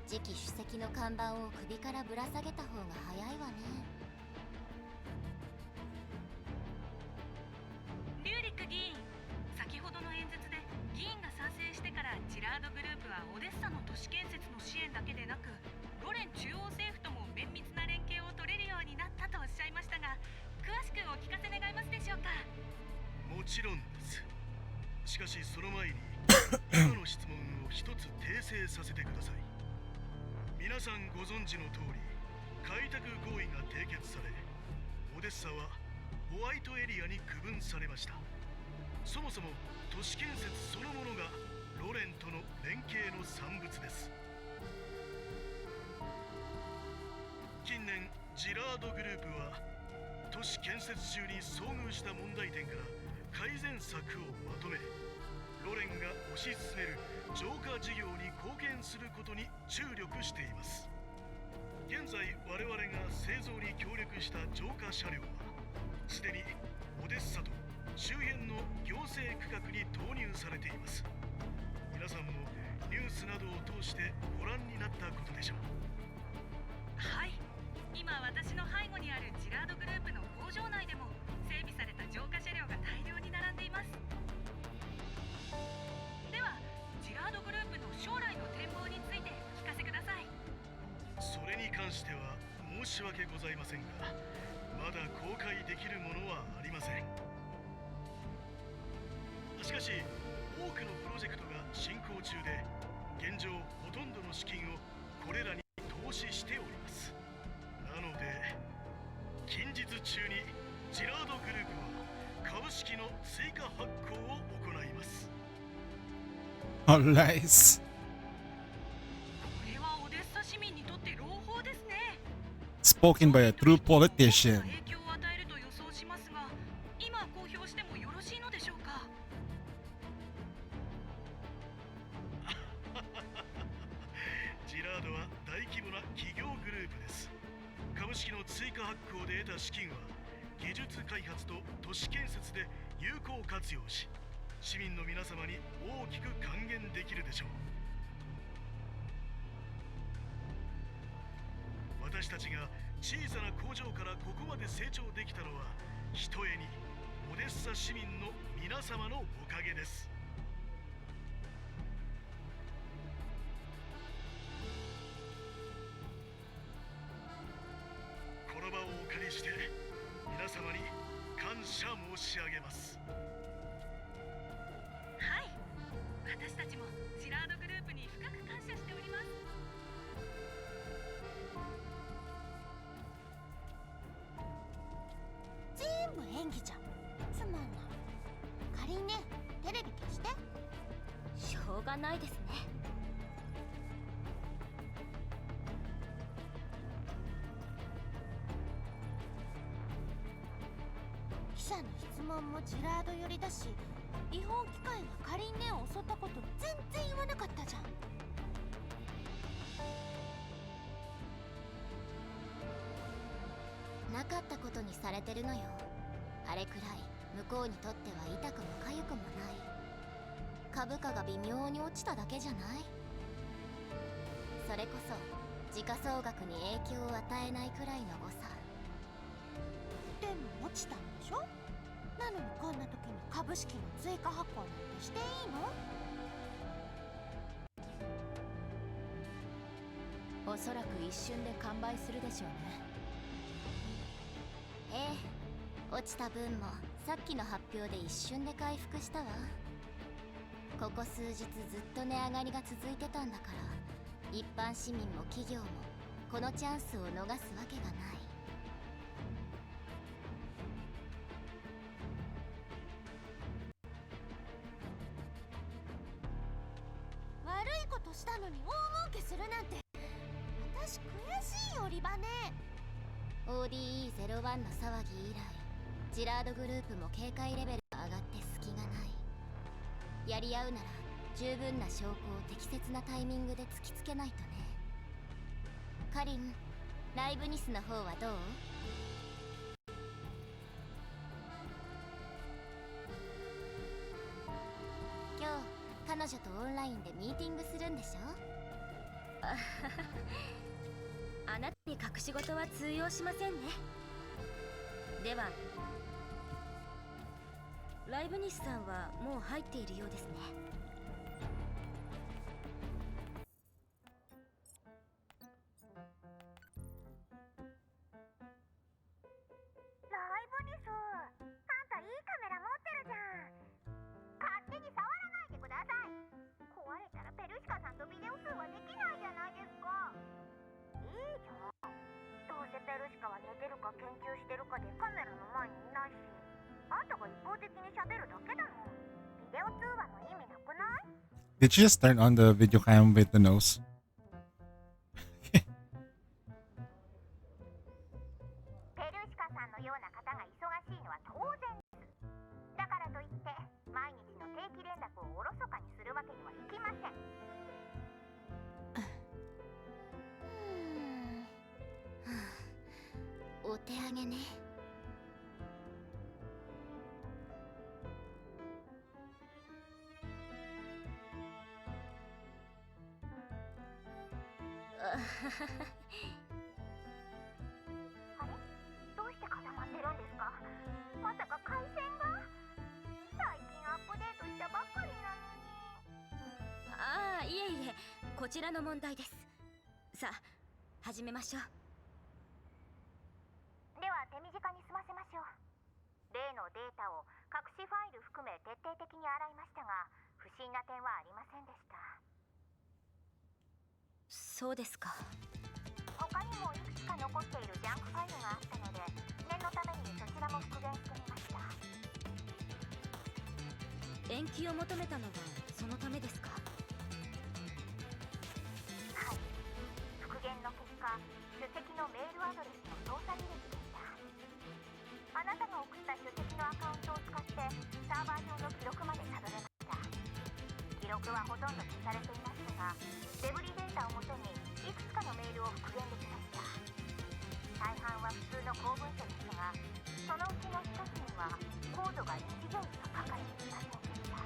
次期主席の看板を首からぶら下げた方が早いわね。リューリック議員、先ほどの演説で議員が賛成してからジラードグループはオデッサの都市建設の支援だけでなく、ロレン中央政府とも綿密な連携を取れるようになったとおっしゃいましたが、詳しくお聞かせ願えますでしょうか。もちろんです。しかしその前に今の質問を一つ訂正させてください。皆さんご存知の通り、開拓合意が締結され、オデッサはホワイトエリアに区分されました。そもそも都市建設そのものがロレンとの連携の産物です。近年ジラードグループは都市建設中に遭遇した問題点から改善策をまとめ、ロレンが推し進める浄化事業に貢献することに注力しています。現在我々が製造に協力した浄化車両はすでにオデッサと周辺の行政区画に投入されています。皆さんもニュースなどを通してご覧になったことでしょう。はい、今私の背後にあるジラードグループの工場内でも整備された浄化車両が大量に並んでいます。ではジラードグループの将来の展望についてお聞かせください。それに関しては申し訳ございませんが、まだ公開できるものはありません。しかし多くのプロジェクトが進行中で、現状ほとんどの資金をこれらに投資しております。なので近日中にジラードグループは株式の追加発行を行います。Alright. これはオデッサ市民にとって朗報ですね。 Spoken by a true politician. 影響を与えると予想しますが、今公表してもよろしいのでしょうか。ジラードは大規模な企業グループです。株式の追加発行で得た資金は技術開発と都市建設で有効活用し、市民の皆様に大きく還元できるでしょう。私たちが小さな工場からここまで成長できたのは、ひとえにオデッサ市民の皆様のおかげです。この場をお借りして皆様に感謝申し上げます。はい、私たちもジラードグループに深く感謝しております。全部演技じゃん。つまんない。かりんね、テレビ消して。しょうがないですね。者の質問もジラード寄りだし、違法機械がカリンネを襲ったこと全然言わなかったじゃん。なかったことにされてるのよ。あれくらい向こうにとっては痛くも痒くもない。株価が微妙に落ちただけじゃない？それこそ時価総額に影響を与えないくらいの誤差。でも落ちたんでしょ？なのにこんな時に株式の追加発行なんてしていいの？おそらく一瞬で完売するでしょうね。ええ、落ちた分もさっきの発表で一瞬で回復したわ。ここ数日ずっと値上がりが続いてたんだから、一般市民も企業もこのチャンスを逃すわけがない。悪いことしたのに大儲けするなんて、私悔しいよリバネ。ODE01 の騒ぎ以来、ジラードグループも警戒レベルが上がって隙がない。やり合うなら十分な証拠を適切なタイミングで突きつけないとね。カリン、ライブニスの方はどう？今日彼女とオンラインでミーティングするんでしょ？あなたに隠し事は通用しませんね。ではライブニスさんはもう入っているようですね。ライブニス、あんたいいカメラ持ってるじゃん。勝手に触らないでください。壊れたらペルシカさんとビデオ通話できないじゃないですか。いいじゃん。どうせペルシカは寝てるか研究してるかでカメラの前にいないし、あんたが一方的に喋るだけだもん。ビデオ通話の意味なくない？ Did you just turn on the video cam with the nose? ペルシカさんのような方が忙しいのは当然です。だからといって毎日の定期連絡をおろそかにするわけにはいきません。お手上げね。あれ？どうして固まってるんですか？まさか回線が？最近アップデートしたばっかりなのに。ああ、いえいえ、こちらの問題です。さあ始めましょう。では手短に済ませましょう。例のデータを隠しファイル含め徹底的に洗いましたが、不審な点はありませんでした。そうですか。他にもいくつか残っているジャンクファイルがあったので、念のためにそちらも復元してみました。延期を求めたのはそのためですか？はい。復元の結果、書籍のメールアドレスの操作履歴でした。あなたが送った書籍のアカウントを使ってサーバー上の記録までたどれました。記録はほとんど消されていましたが、デブリデータをもとにいくつかのメールを復元できました。大半は普通の公文書ですが、そのうちの一つにはコードが1行しか書かれていませんでした。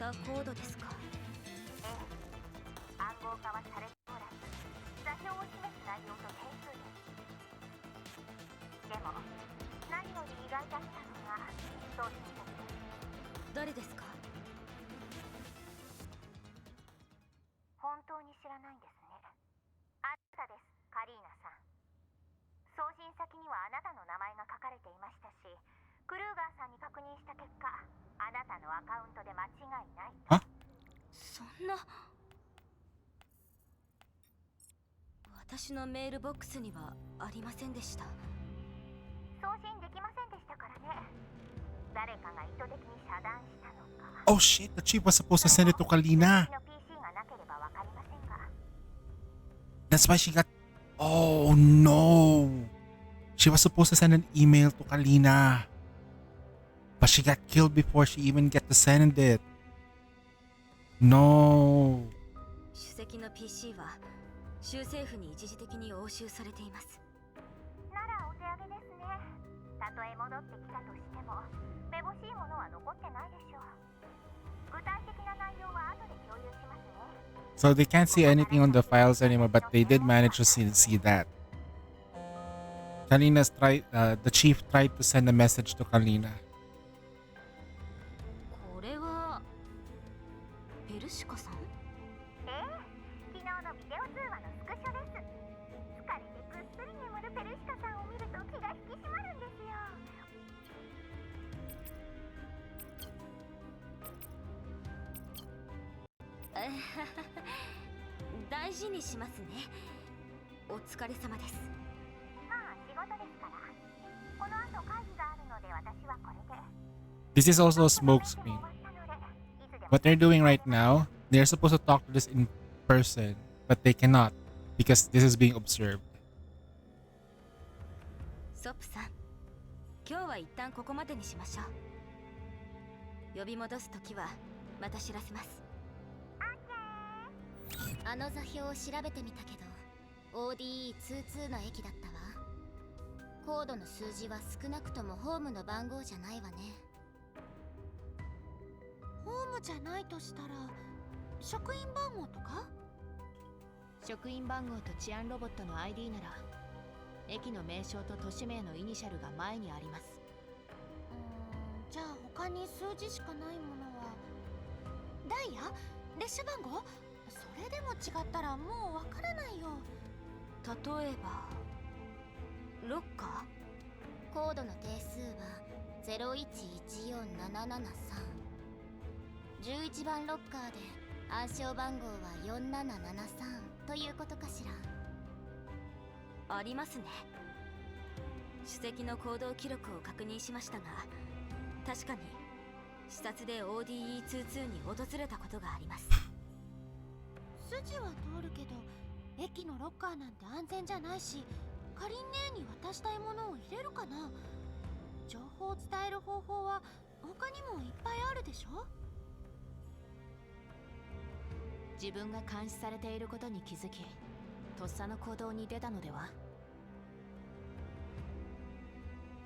またコードですか？ええ、暗号化はされておらず、座標を示す内容と定数です。でも何より意外だったのが送信先です。誰ですか？本当に知らないんですね。あなたです、カリーナさん。送信先にはあなたの名前が書かれていましたし、クルーガーさんに確認した結果、あなたのアカウントで間違いないと。そんな。私のメールボックスにはありませんでした。送信できませんでしたからね。誰かが意図的に遮断したのか。Oh shit, the chief was supposed to send it to Kalina. That's why she got... Oh no. She was supposed to send an email to Kalina. But she got killed before she even get to send it. No. 主席の PC は州政府に一時的に押収されています。ならお手上げですね。たとえ戻ってきたとしてもめぼしいものは残ってないでしょう。具体的な内容は後で共有しますね。 So they can't see anything on the files anymore, but they did manage to see that. The chief tried to send a message to Kalina. これはペルシカさん？昨日のビデオ通話のスクショです。疲れてぐっすり眠るペルシカさんを見ると気が引き締まるんですよ。大事にしますね。お疲れ様です。まあ仕事ですから。この後会議があるので私はこれで。 This is also a smokescreen. What they're doing right now, they're supposed to talk to this in person, but they cannot because this is being observed. ソップさん、今日は一旦ここまでにしましょう。呼び戻すときはまた知らせます。あの座標を調べてみたけど ODE22 の駅だったわ。コードの数字は少なくともホームの番号じゃないわね。ホームじゃないとしたら職員番号とか？職員番号と治安ロボットの ID なら駅の名称と都市名のイニシャルが前にあります。じゃあ他に数字しかないものはダイヤ？列車番号？それでも違ったらもうわからないよ。例えばロッカー？コードの定数は0114773。11番ロッカーで暗証番号は4773ということかしら。ありますね。主席の行動記録を確認しましたが、確かに視察で ODE22 に訪れたことがあります。筋は通るけど駅のロッカーなんて安全じゃないし、かりん姉に渡したいものを入れるかな。情報を伝える方法は他にもいっぱいあるでしょ。自分が監視されていることに気づき、とっさの行動に出たのでは。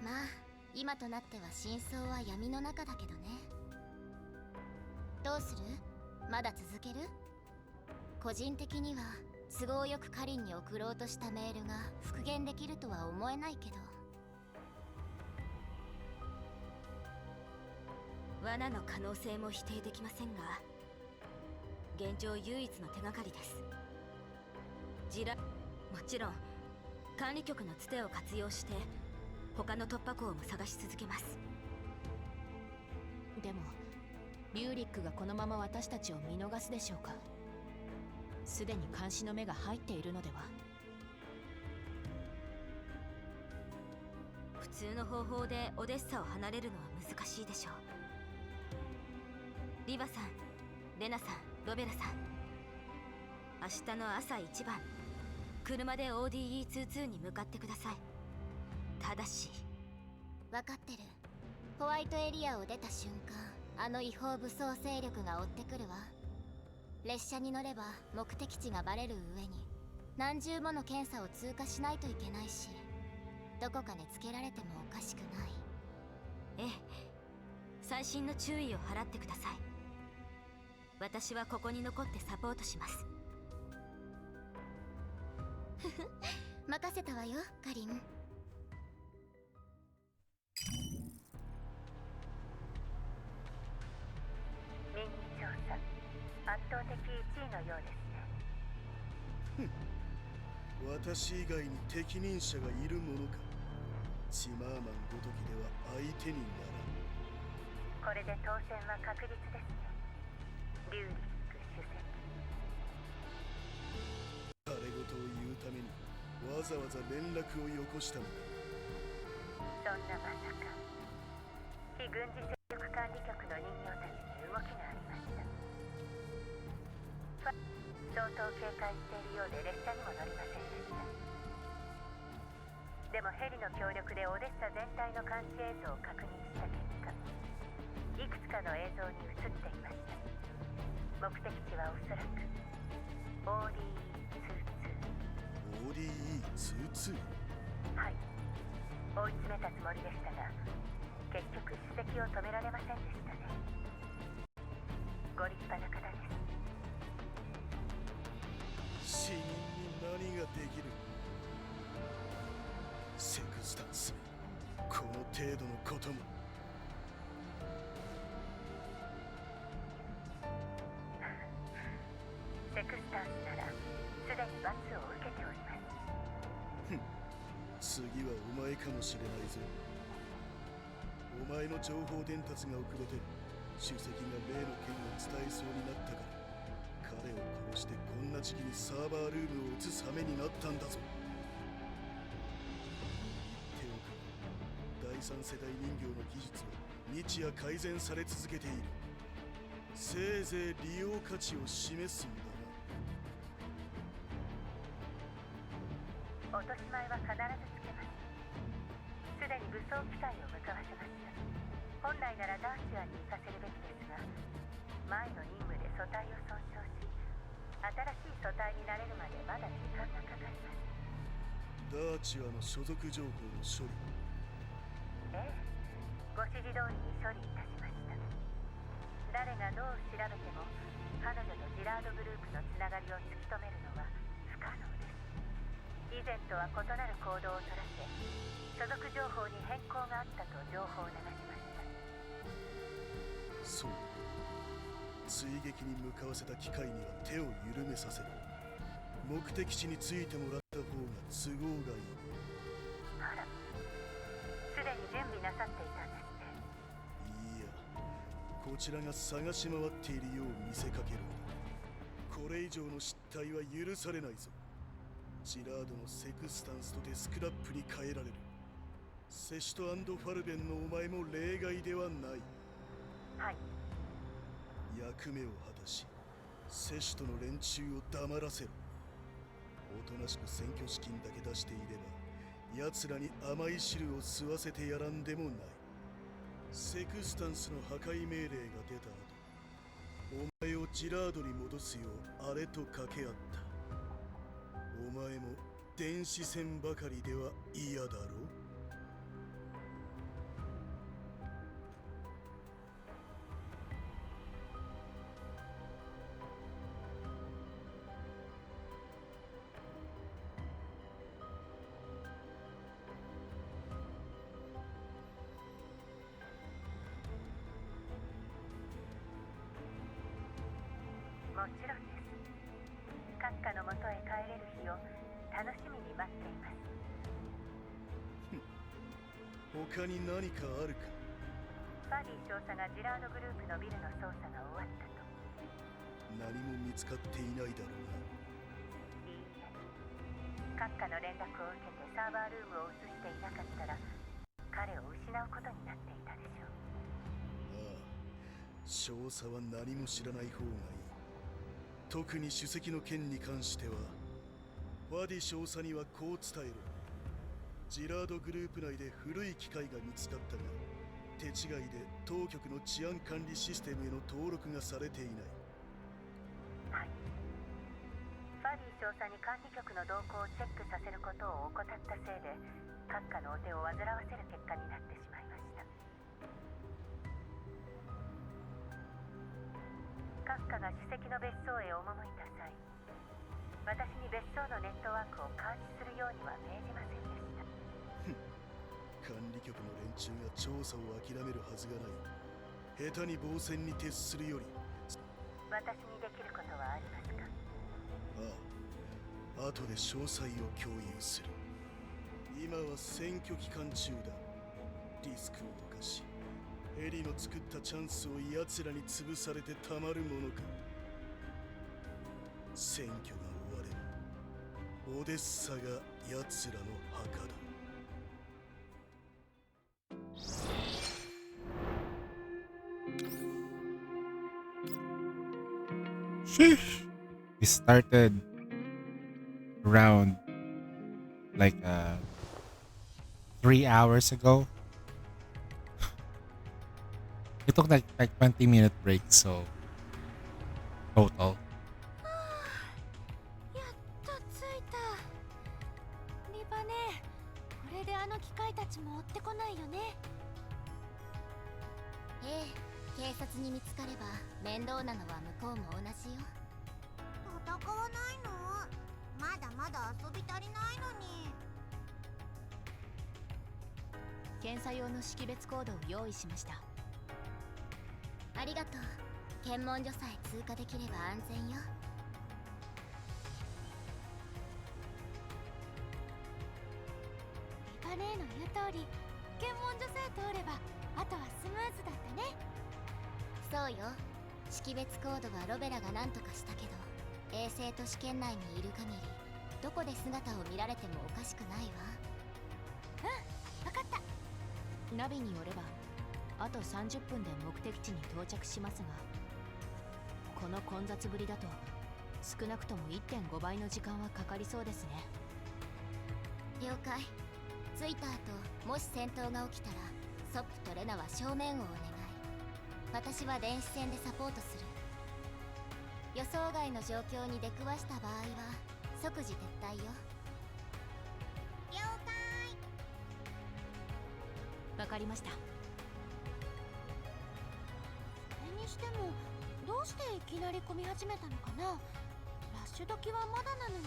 まあ今となっては真相は闇の中だけどね。どうする？まだ続ける？個人的には都合よくカリンに送ろうとしたメールが復元できるとは思えないけど。罠の可能性も否定できませんが、現状唯一の手がかりです。もちろん管理局のつてを活用して他の突破口も探し続けます。でもリューリックがこのまま私たちを見逃すでしょうか。すでに監視の目が入っているのでは。普通の方法でオデッサを離れるのは難しいでしょう。リヴァさん、レナさん、ロベラさん、明日の朝一番車で ODE22 に向かってください。ただし、分かってる。ホワイトエリアを出た瞬間、あの違法武装勢力が追ってくるわ。列車に乗れば目的地がバレる上に何重もの検査を通過しないといけないし、どこかでつけられてもおかしくない。ええ、細心の注意を払ってください。私はここに残ってサポートします。ふふ、任せたわよ、カリン。民意調査、圧倒的1位のようですね。私以外に適任者がいるものか。チマーマンごときでは相手になこれで当選は確実ですね。リューリック主席。らん。誰事を言うためにわざわざ連絡をよこしたのか。そんなまさか非軍事勢力管理局の人形たちに動きがありました。相当警戒しているようで列車にも乗りませんでした。でもヘリの協力でオデッサ全体の監視映像を確認した結果、か。いくつかの映像に映っていました。目的地はおそらく ODE22。 はい、追い詰めたつもりでしたが、結局主席を止められませんでしたね。ご立派な方です。死人に何ができる。セクスタンス、この程度のことも。セクスタンスならすでに罰を受けております。次はお前かもしれないぞ。お前の情報伝達が遅れて主席が例の件を伝えそうになったから、彼を殺してこんな時期にサーバールームを移す羽目になったんだぞ。言っておく、第三世代人形の技術は日夜改善され続けている。せいぜい利用価値を示すんだな。落とし前は必ずつけます。すでに武装機械を向かわせました。本来ならダーチュアに行かせるべきですが、前の任務で素体を損傷し、新しい素体になれるまでまだ時間がかかります。ダーチュアの所属情報の処理。ええ、ご指示通りに処理いたしました。誰がどう調べても彼女とジラードグループのつながりを突き止めるのは不可能です。以前とは異なる行動をとらせ、所属情報に変更があったと情報を流しました。そう、追撃に向かわせた機械には手を緩めさせる。目的地に着いてもらった方が都合がいい。あら、すでに準備なさっていたんですね。いいや、こちらが探し回っているよう見せかけるんだ。これ以上の失態は許されないぞ。ジラードのセクスタンスとてスクラップに変えられる。セシト&ファルベンのお前も例外ではない。はい。役目を果たし、セシトの連中を黙らせろ。おとなしく選挙資金だけ出していれば、奴らに甘い汁を吸わせてやらんでもない。セクスタンスの破壊命令が出た後、お前をジラードに戻すようあれと掛け合った。お前も電子戦ばかりでは嫌だろう。もちろんです。閣下のもとへ帰れる日を楽しみに待っています。他に何かあるか。ファディ少佐がジラードグループのビルの捜査が終わったと。何も見つかっていないだろうな。いいえ、閣下の連絡を受けてサーバールームを移していなかったら彼を失うことになっていたでしょう。ああ、少佐は何も知らない方がいい。特に主席の件に関してはファディ少佐にはこう伝えろ。ジラードグループ内で古い機械が見つかったが、手違いで当局の治安管理システムへの登録がされていない。はい。ファディ少佐に管理局の動向をチェックさせることを怠ったせいで、閣下のお手を煩わせる結果になってしまいました。閣下が主席の別荘へ赴いた際、私に別荘のネットワークを監視するようには命じませんでした。管理局の連中が調査を諦めるはずがない。下手に防戦に徹するより。私にできることはありますか？ああ、後で詳細を共有する。今は選挙期間中だ。リスクを冒しエリの作ったチャンスを奴らに潰されてたまるものか。選挙が終わればオデッサが奴らの墓だ。Sheesh. We started around like 3 hours ago. We took like 20-minute break, so total. やっと着いた。リバネ、これであの機械たちも追ってこないよね。ええ、警察に見つかれば面倒なのは向こうも同じよ。戦わないの？まだまだ遊び足りないのに。検査用の識別コードを用意しました。ありがとう。検問所さえ通過できれば安全よ。リバネーの言う通り、検問所さえ通ればあとはスムーズだったね。そうよ。識別コードはロベラが何とかしたけど、衛星都市圏内にいる限りどこで姿を見られてもおかしくないわ。わかった。ナビによればあと30分で目的地に到着しますが、この混雑ぶりだと少なくとも 1.5 倍の時間はかかりそうですね。了解。着いた後、もし戦闘が起きたらソップとレナは正面をお願い。私は電子戦でサポートする。予想外の状況に出くわした場合は即時撤退よ。了解。わかりました。それにしてもどうしていきなり混み始めたのかな。ラッシュ時はまだなのに。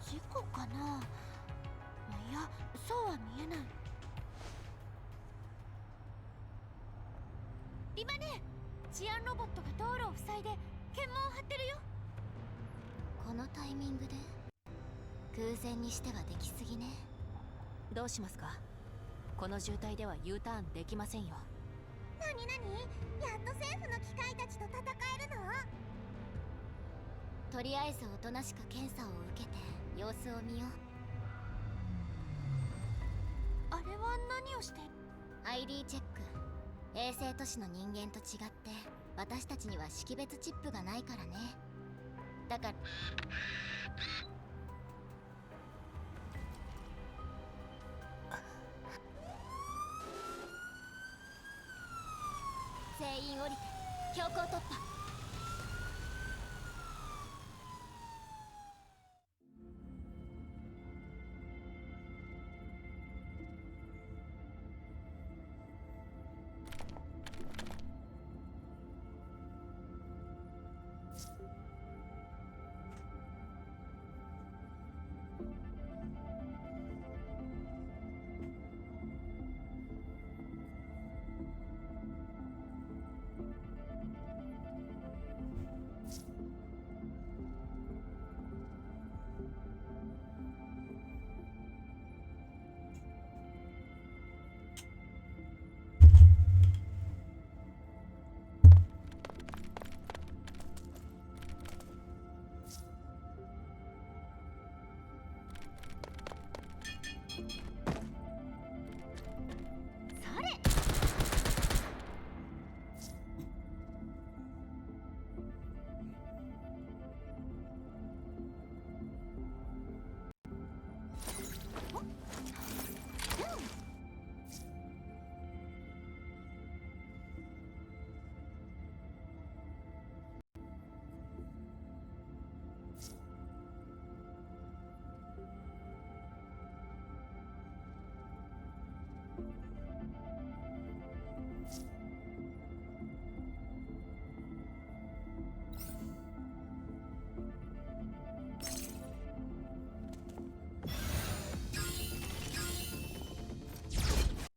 事故かな。いや、そうは見えない。リバネ、治安ロボットが道路を塞いで検問を張ってるよ。このタイミングで偶然にしてはできすぎね。どうしますか。この渋滞では U ターンできませんよ。なになに、やっと政府の機械たちと戦えるの？とりあえずおとなしく検査を受けて様子を見よう。あれは何をして？ ID チェック。衛星都市の人間と違って私たちには識別チップがないからね。だから全員降りて強行突破。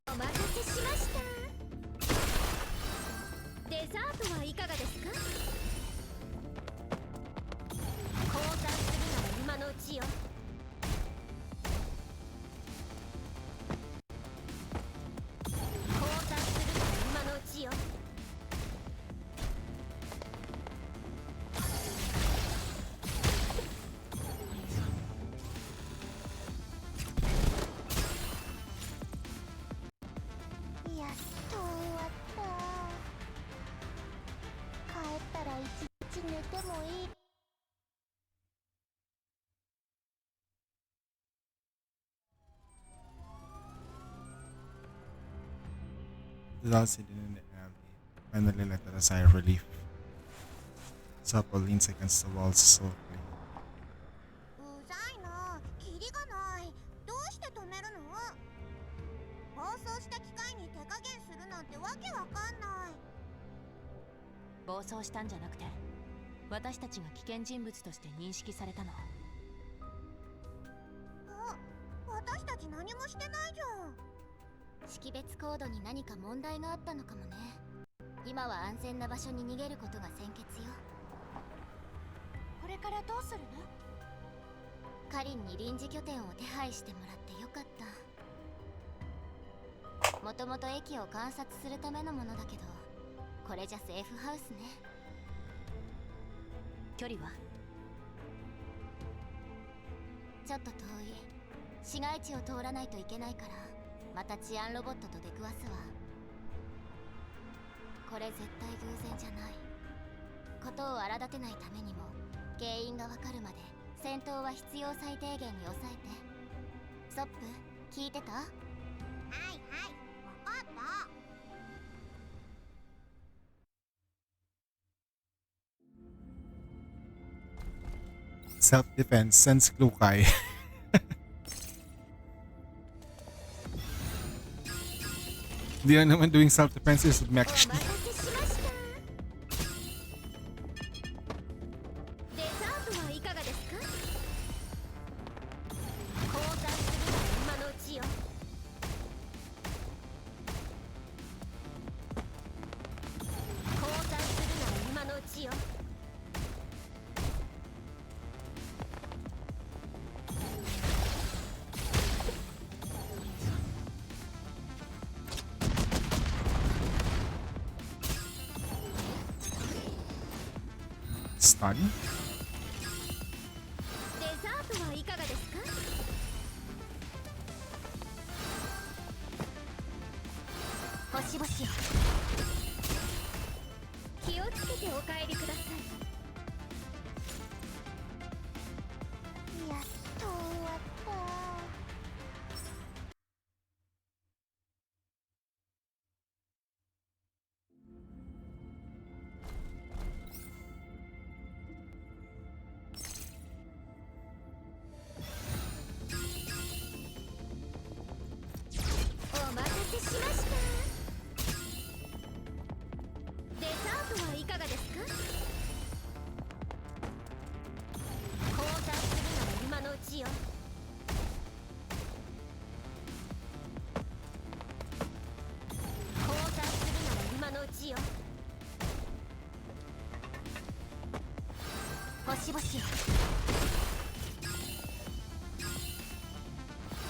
お待たせしました。デザートはいかがですか？降参するなら今のうちよ。降参するなら今のうちよ。やっと終わった。帰ったら一日寝てもいい？ dust hidden in the alley. Finally let out a sigh of relief. Supple leans against the wall softly. うざいな、キリがない。どうして止めるの？暴走した機械に手加減するなんてわけわかんない。暴走したんじゃなくて、私たちが危険人物として認識されたの。私たち何もしてないじゃん。識別コードに何か問題があったのかもね。今は安全な場所に逃げることが先決よ。これからどうするの？カリンに臨時拠点を手配してもらってよかった。もともと駅を観察するためのものだけど、これじゃセーフハウスね。距離は？ちょっと遠い。市街地を通らないといけないから、また治安ロボットと出くわすわ。これ絶対偶然じゃない。ことを荒立てないためにも、原因がわかるまで戦闘は必要最低限に抑えて。ソップ、聞いてた？はいはい、わかった。Self-defense sense clue kay. Hindi naman doing self-defense is mech. スタン？デザートはいかがですか？星々よ、気をつけてお帰りください。やっと終わった。お待たせしました。デザートはいかがですか？交代するなら今のうちよ。交代するなら今のうちよ。星々よ、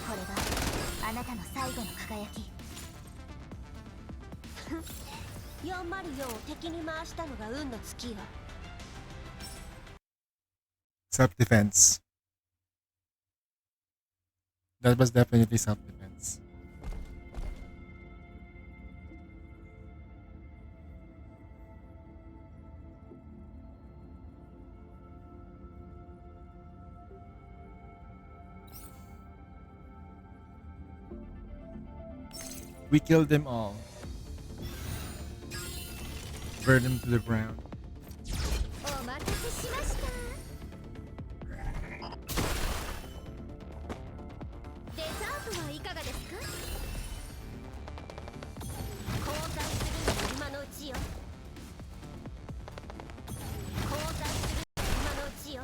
これがあなたの最後の輝き。404を敵に回したのが運の尽きよ。Self-defense. That was definitely self-defense. We killed them all. Burn them to the ground. お待たせしました。デザートはいかがですか？交代するなら今のうちよ。交代するなら今のうちよ。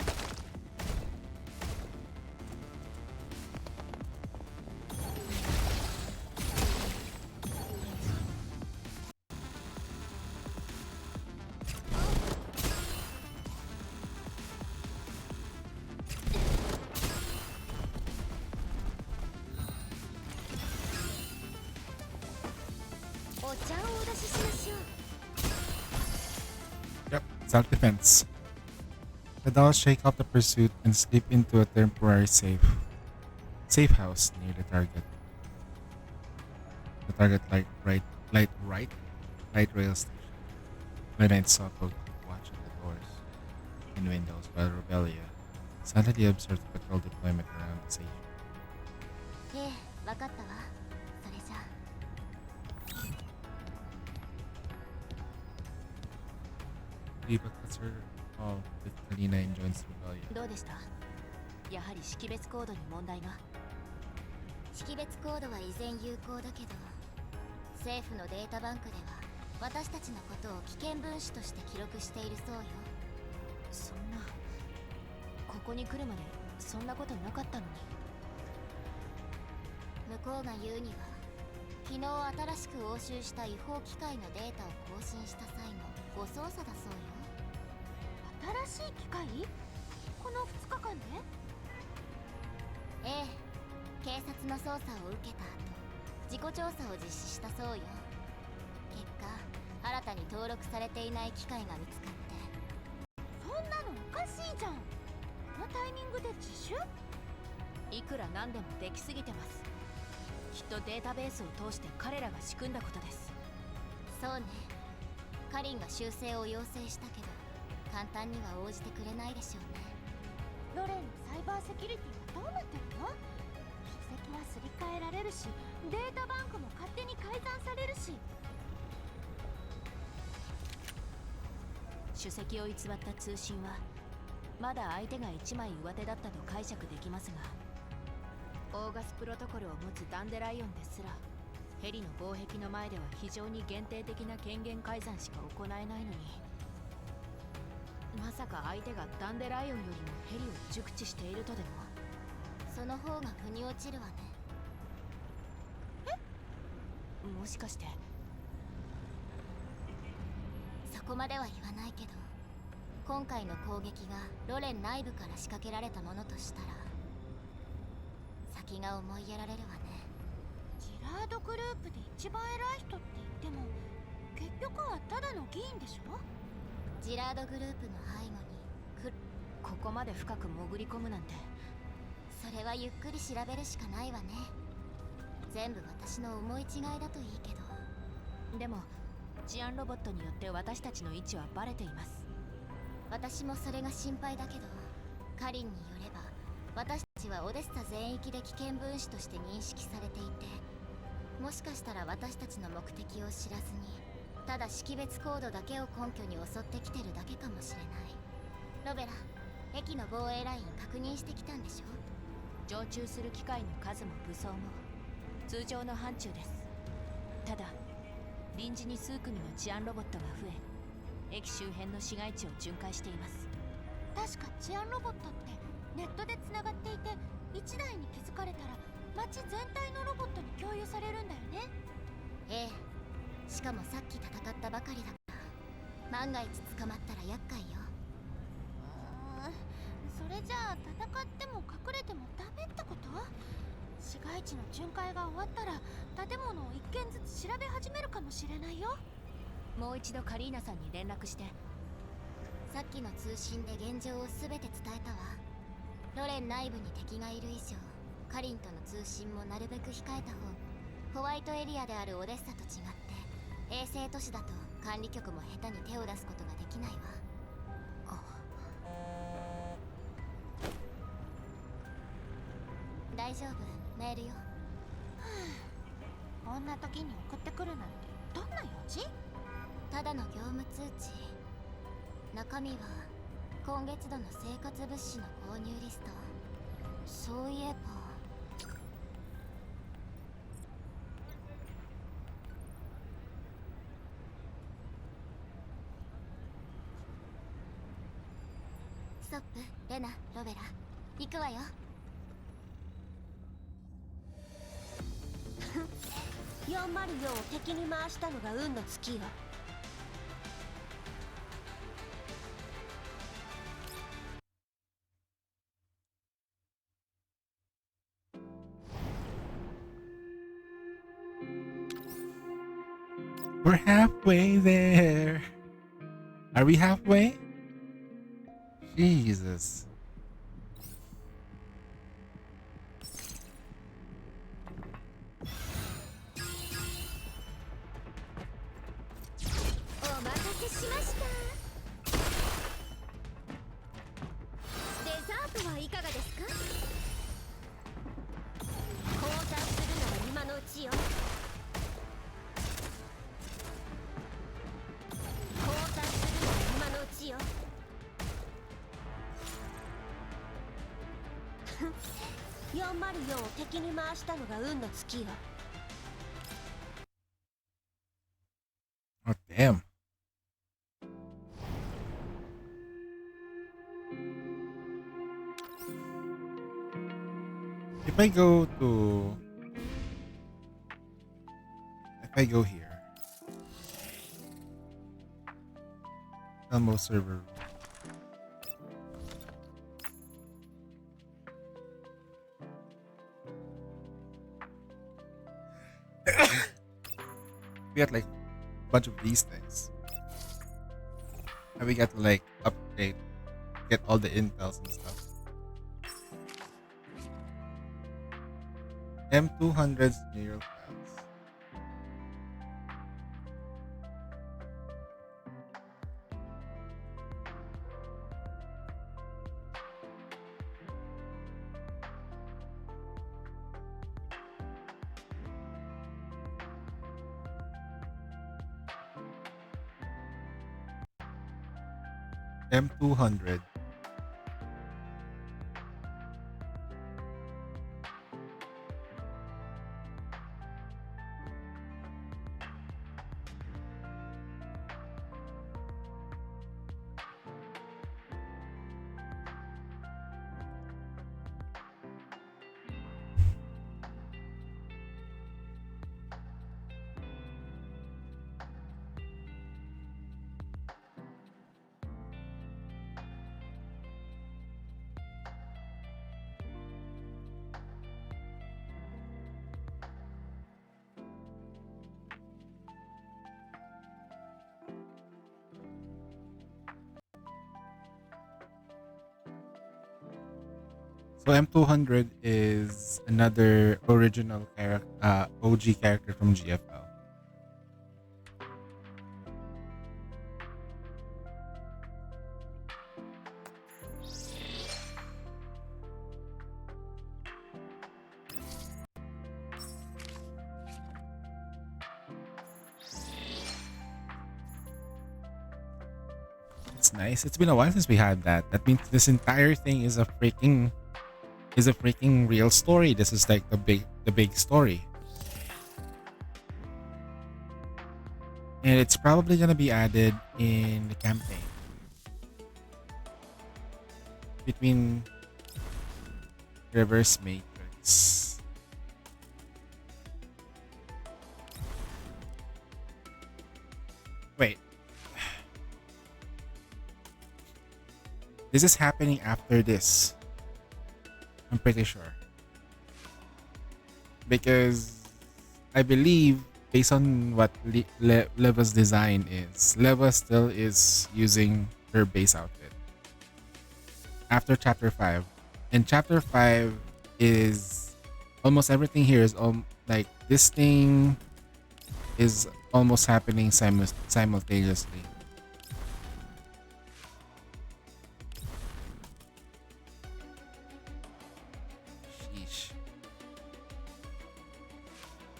お茶をお出ししましょう。 Yep, self-defense. The dolls shake off the pursuit and slip into a temporary safe house near the target. The target light rail station. Midnight Sokol keep watch at the doors and windows while Rebelia suddenly observes patrol deployment around the station. ええ、わかったわ。それじゃあ Eva cuts her off with Kalina and joins rebellion. どうでした？やはり識別コードに問題が。識別コードは依然有効だけど、政府のデータバンクでは私たちのことを危険分子として記録しているそうよ。そんな、ここに来るまでそんなことなかったのに。向こうが言うには、昨日新しく押収した違法機械のデータを更新した際の誤操作だそうよ。新しい機械？この2日間で？ええ、警察の捜査を受けた後、自己調査を実施したそうよ。結果、新たに登録されていない機械が見つかって。そんなのおかしいじゃん。このタイミングで自首？いくらなんでもできすぎてます。きっとデータベースを通して彼らが仕組んだことです。そうね。カリンが修正を要請したけど、簡単には応じてくれないでしょうね。ロレンのサイバーセキュリティはどうなってるの？書籍はすり替えられるし、データバンクも勝手に改ざんされるし。首席を偽った通信はまだ相手が一枚上手だったと解釈できますが、オーガスプロトコルを持つダンデライオンですらヘリの防壁の前では非常に限定的な権限改ざんしか行えないのに、まさか相手がダンデライオンよりもヘリを熟知しているとでも。その方が腑に落ちるわね。もしかして。そこまでは言わないけど、今回の攻撃がロレン内部から仕掛けられたものとしたら、先が思いやられるわね。ジラードグループで一番偉い人って言っても、結局はただの議員でしょ？ジラードグループの背後にここまで深く潜り込むなんて。それはゆっくり調べるしかないわね。全部私の思い違いだといいけど。でも治安ロボットによって私たちの位置はバレています。私もそれが心配だけど、カリンによれば私たちはオデッサ全域で危険分子として認識されていて、もしかしたら私たちの目的を知らずに、ただ識別コードだけを根拠に襲ってきてるだけかもしれない。ロベラ、駅の防衛ライン確認してきたんでしょ？常駐する機械の数も武装も通常の範疇です。ただ臨時に数組の治安ロボットが増え、駅周辺の市街地を巡回しています。確か治安ロボットってネットでつながっていて、1台に気づかれたら街全体のロボットに共有されるんだよね。ええ、しかもさっき戦ったばかりだから、万が一捕まったら厄介よ。それじゃあ戦っても隠れてもダメってこと？市街地の巡回が終わったら建物を一軒ずつ調べ始めるかもしれないよ。もう一度カリーナさんに連絡して。さっきの通信で現状を全て伝えたわ。ロレン内部に敵がいる以上、カリンとの通信もなるべく控えた方。ホワイトエリアであるオデッサと違って衛星都市だと管理局も下手に手を出すことができないわ。大丈夫、メールよ。こんな時に送ってくるなんてどんな用事？ただの業務通知。中身は今月度の生活物資の購入リスト。そういえばストップ、レナ、ロベラ、行くわよ。404を敵に回したのが運の尽きよ。We're halfway there. Are we halfway? Jesus. 404を敵に回したのが運の尽きよ。 Oh, damn. If I go to... If I go here... Elmo server. We got like a bunch of these things. And we got to like upgrade, get all the intels and stuff. M200's neural files. M200. So M200 is another original character, OG character from GFL. It's nice. It's been a while since we had that. That means this entire thing is a freaking real story. This is like the big story. And it's probably gonna be added in the campaign. Between Reverse Matrix. Wait. This is happening after this. I'm pretty sure. Because I believe, based on what Leva's design is, Leva still is using her base outfit. After Chapter 5. And Chapter 5 is... Almost everything here is... like, this thing is almost happening simultaneously.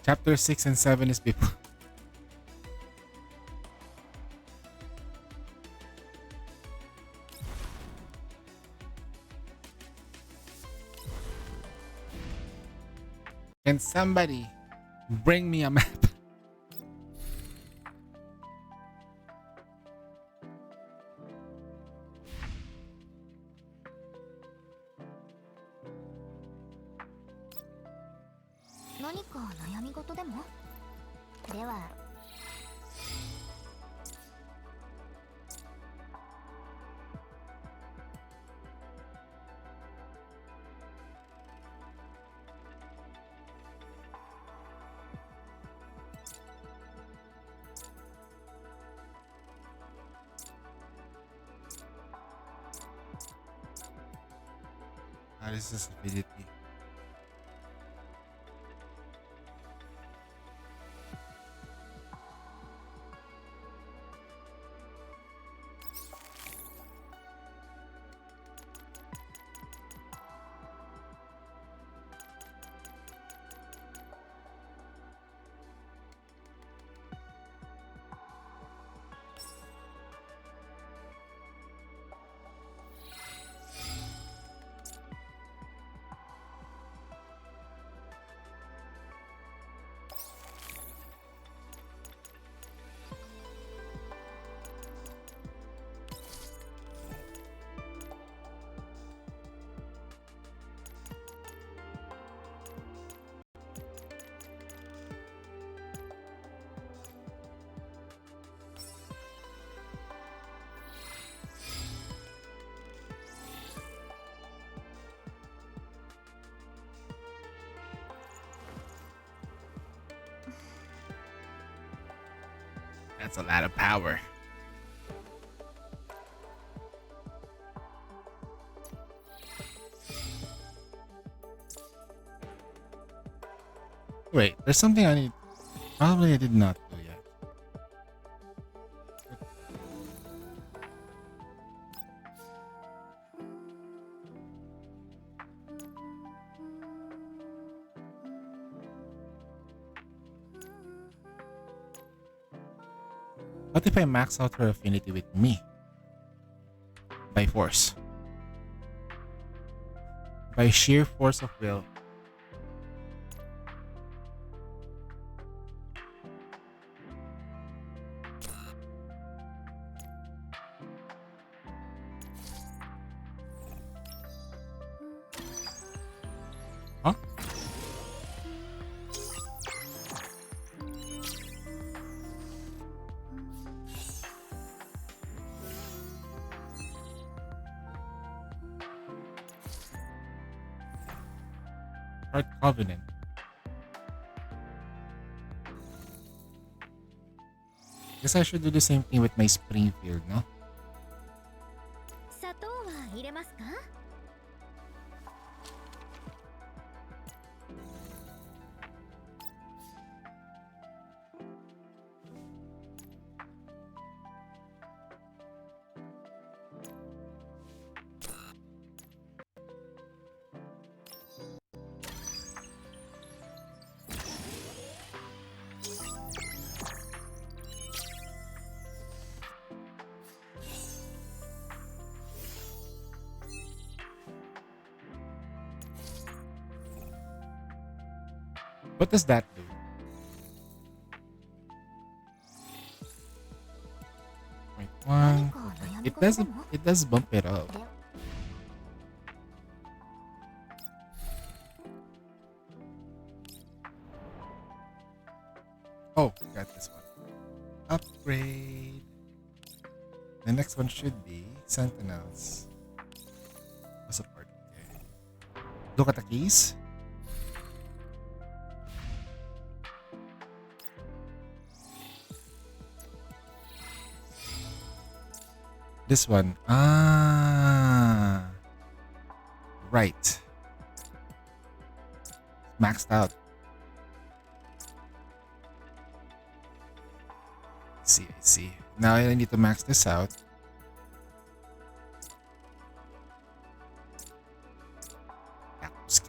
Chapter 6 and 7 is before. Can somebody bring me a map? This is ability. That's a lot of power. Wait, there's something I need. Probably I did not do yet. What if I max out her affinity with me? By force. By sheer force of will. Huh? Heart Covenant. Guess I should do the same thing with my Springfield, no? 砂糖は入れますか？ What does that do? Point one. It does bump it up. Oh, got this one. Upgrade. The next one should be Sentinels. What's the part? Okay. Look at the keys. This one. Ah. Right. Maxed out. I see. Now I need to max this out. It's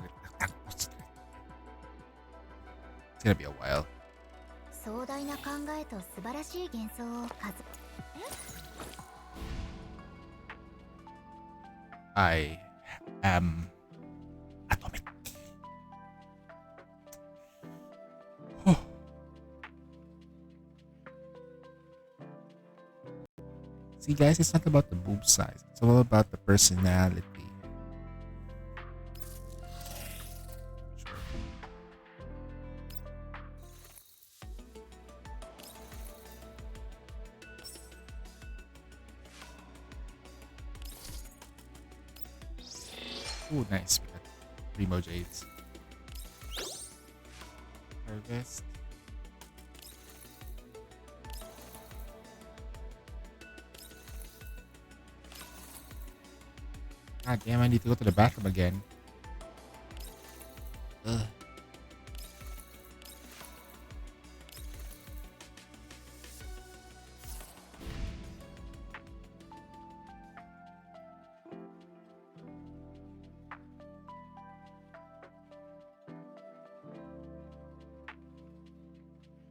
gonna be a while. 壮大な考えと素晴らしい幻想を数I am atomic. Oh. See, guys, it's not about the boob size. It's all about the personality. Ooh, nice. We got Primo Jades. Harvest. God damn, I need to go to the bathroom again. Ugh.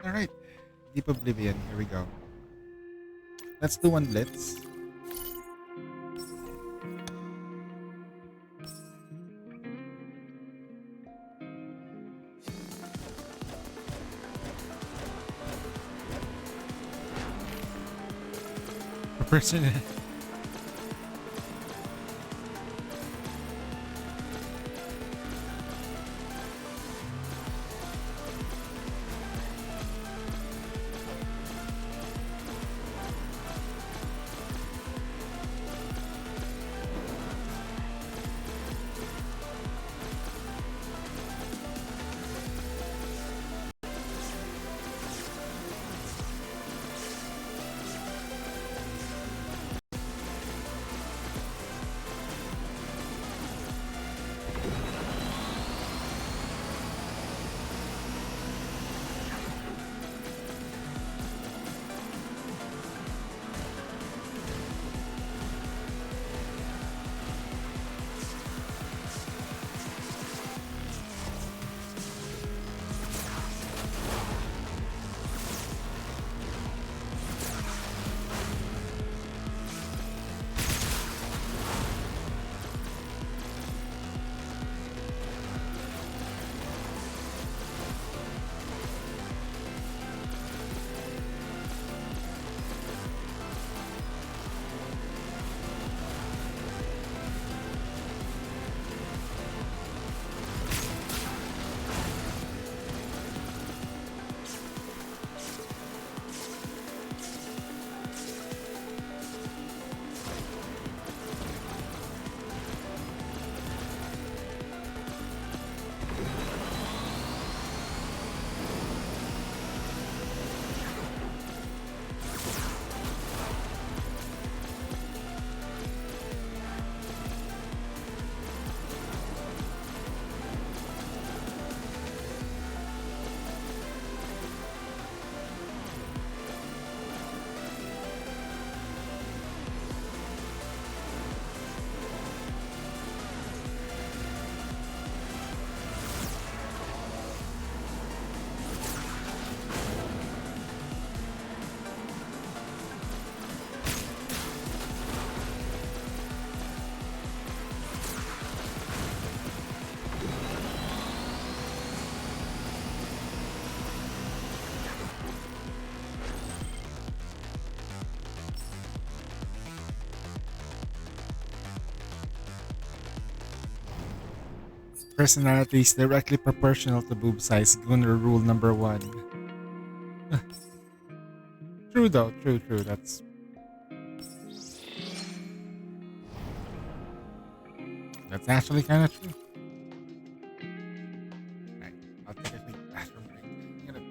Alright. Deep Oblivion. Here we go. Let's do one blitz. A person. Personality is directly proportional to boob size. Gunner rule number 1. True though, true. That's actually kind of true. Right, I'll take a quick bathroom break. I'm gonna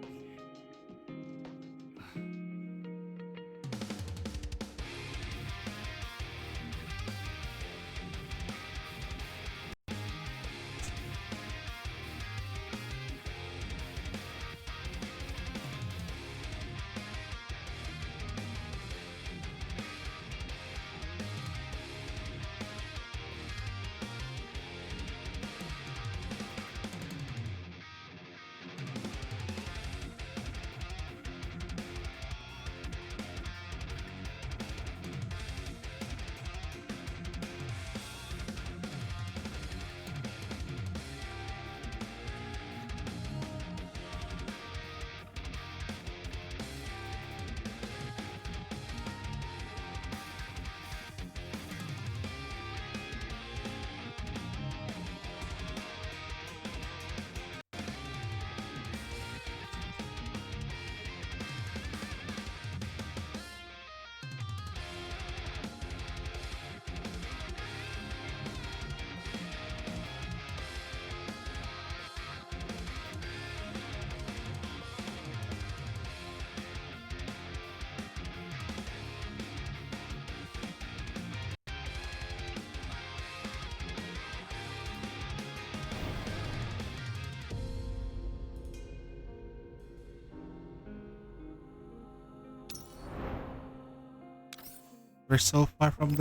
We're so far from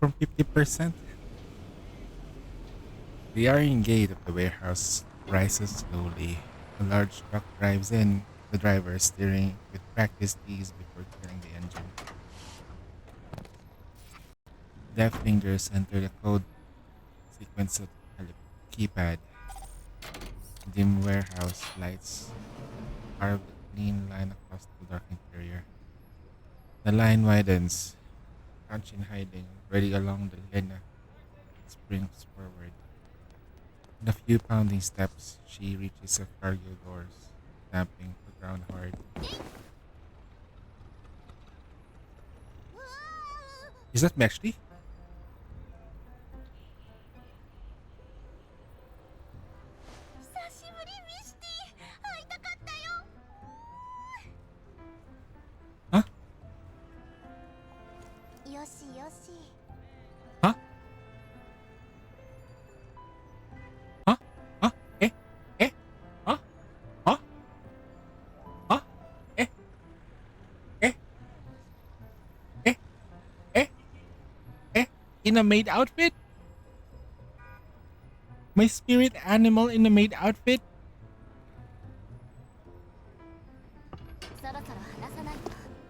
50%. The iron gate of the warehouse rises slowly. A large truck drives in, the driver steering with practiced ease before turning the engine. Deft fingers enter the code sequence of the keypad. Dim warehouse lights carve a clean line across the dark interior. The line widens. Kanchin hiding, ready along the lena, springs forward. In a few pounding steps, she reaches the cargo doors, stamping the ground hard. Is that Meshti? Huh? Huh? Huh? Huh? Eh? Eh? Huh? Huh? Huh? Eh? Eh? Eh? Eh? Eh? In a maid outfit? My spirit animal in a maid outfit?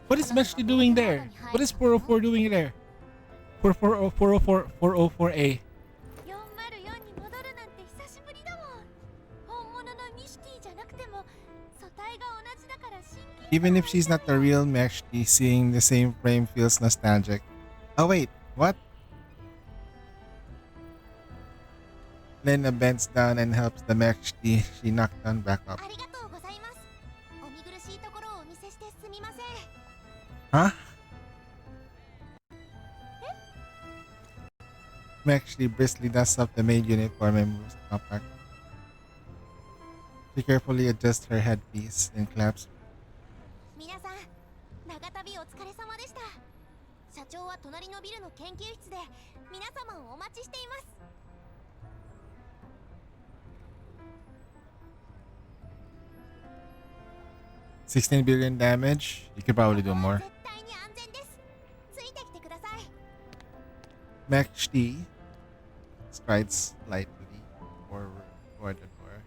What is Meshti doing there? What is 404 doing there? 404A. Even if she's not the real Meshti, seeing the same frame feels nostalgic. Oh wait, what? Lena bends down and helps the Meshti she knocked down back up. Huh? Meshti briskly dusts off the maid uniform and moves compact. She carefully adjusts her headpiece and claps. 皆さん、長旅お疲れ様でした。社長は隣のビルの研究室で皆様をお待ちしています。16 billion damage? You could probably do more. Meshti strides lightly forward toward the door.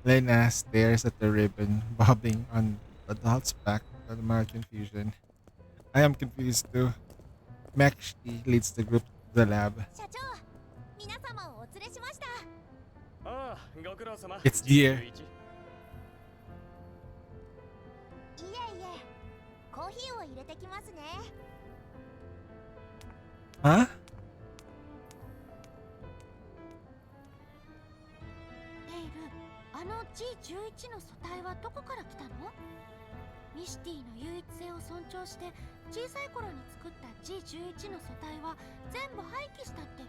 Lena stares at the ribbon bobbing on the doll's back with mild confusion. I am confused too. Meshti leads the group to the lab. It's dear. いるあの G11 の素体はどこから来たの？ミシティの唯一性を尊重して小さい頃に作った G11 の素体は全部廃棄したって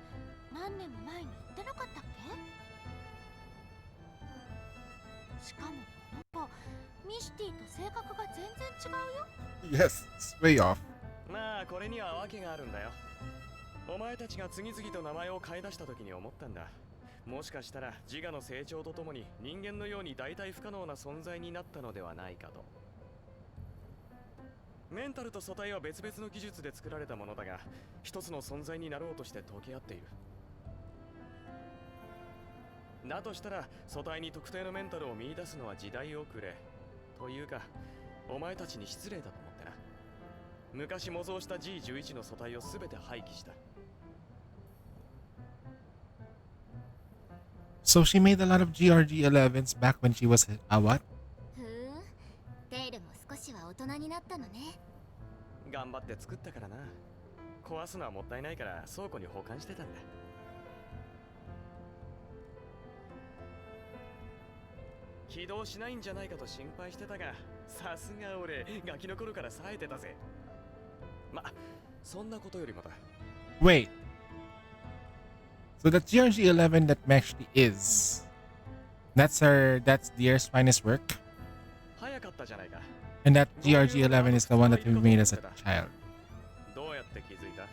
何年も前に言ってなかったっけ？しかもこの子ミシティと性格が全然違うよ。 Yes, it's way off. まあこれには訳があるんだよ。お前たちが次々と名前を変え出した時に思ったんだ。もしかしたら自我の成長とともに人間のように代替不可能な存在になったのではないかと。メンタルと素体は別々の技術で作られたものだが、一つの存在になろうとして溶け合っている。だとしたら素体に特定のメンタルを見出すのは時代遅れというか、お前たちに失礼だと思ってな。昔模造した G11 の素体を全て廃棄した。So she made a lot of GRG11s back when she was a what? ふん、テイルも少しは大人になったのね。頑張って作ったからな。壊すのはもったいないから倉庫に保管してたんだ。起動しないんじゃないかと心配してたが、さすが俺ガキの頃から冴えてたぜ。ま、そんなことよりもだ。 Wait. So the GRG11 that Meshti is. That's Deer's finest work? 早かったじゃないか。And that GRG11 is the one that we made as a child. どうやって気づいた？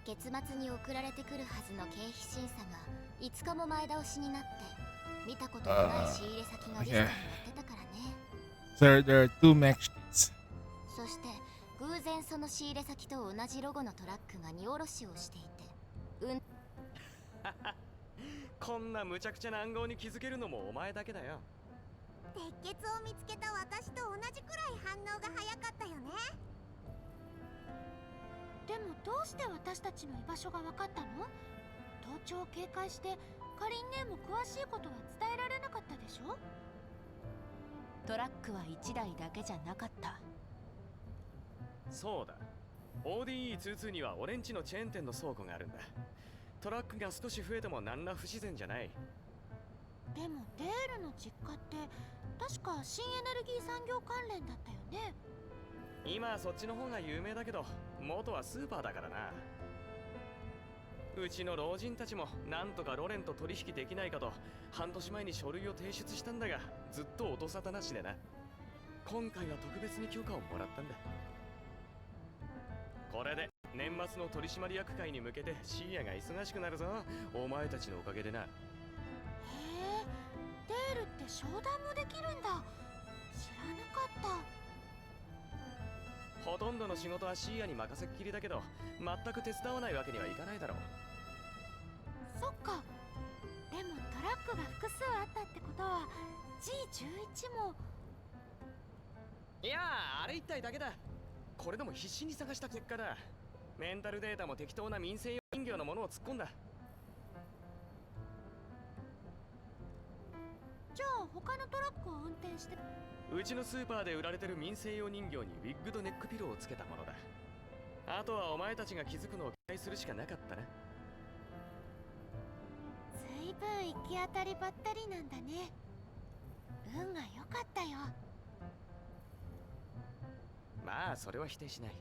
月末に送られてくるはずの経費審査が5日も前倒しになって、見たことのない仕入れ先がリストに載ってたからね。So there are two Meshtis. そして偶然その仕入れ先と同じロゴのトラックが荷下ろしをしていて、こんな無茶苦茶な暗号に気づけるのもお前だけだよ。鉄血を見つけた私と同じくらい反応が早かったよね。でもどうして私たちの居場所が分かったの？盗聴を警戒してカリン姉も詳しいことは伝えられなかったでしょ？トラックは1台だけじゃなかった。そうだ、 ODE22 には俺んちのチェーン店の倉庫があるんだ。トラックが少し増えても何ら不自然じゃない。でもデールの実家って確か新エネルギー産業関連だったよね。今はそっちの方が有名だけど、元はスーパーだからな。うちの老人たちもなんとかロレンと取引できないかと半年前に書類を提出したんだが、ずっと音沙汰なしでな。今回は特別に許可をもらったんだ。これで年末の取締役会に向けてシーヤが忙しくなるぞ。お前たちのおかげでな。へえ、デールって商談もできるんだ。知らなかった。ほとんどの仕事はシーヤに任せっきりだけど、全く手伝わないわけにはいかないだろう。そっか。でもトラックが複数あったってことは G11 も。いやあ、あれ1体だけだ。これでも必死に探した結果だ。メンタルデータも適当な民生用人形のものを突っ込んだ。じゃあ他のトラックを運転して。うちのスーパーで売られてる民生用人形にウィッグとネックピローをつけたものだ。あとはお前たちが気づくのを期待するしかなかったな。ずいぶん行き当たりばったりなんだね。運が良かったよ。まあそれは否定しない。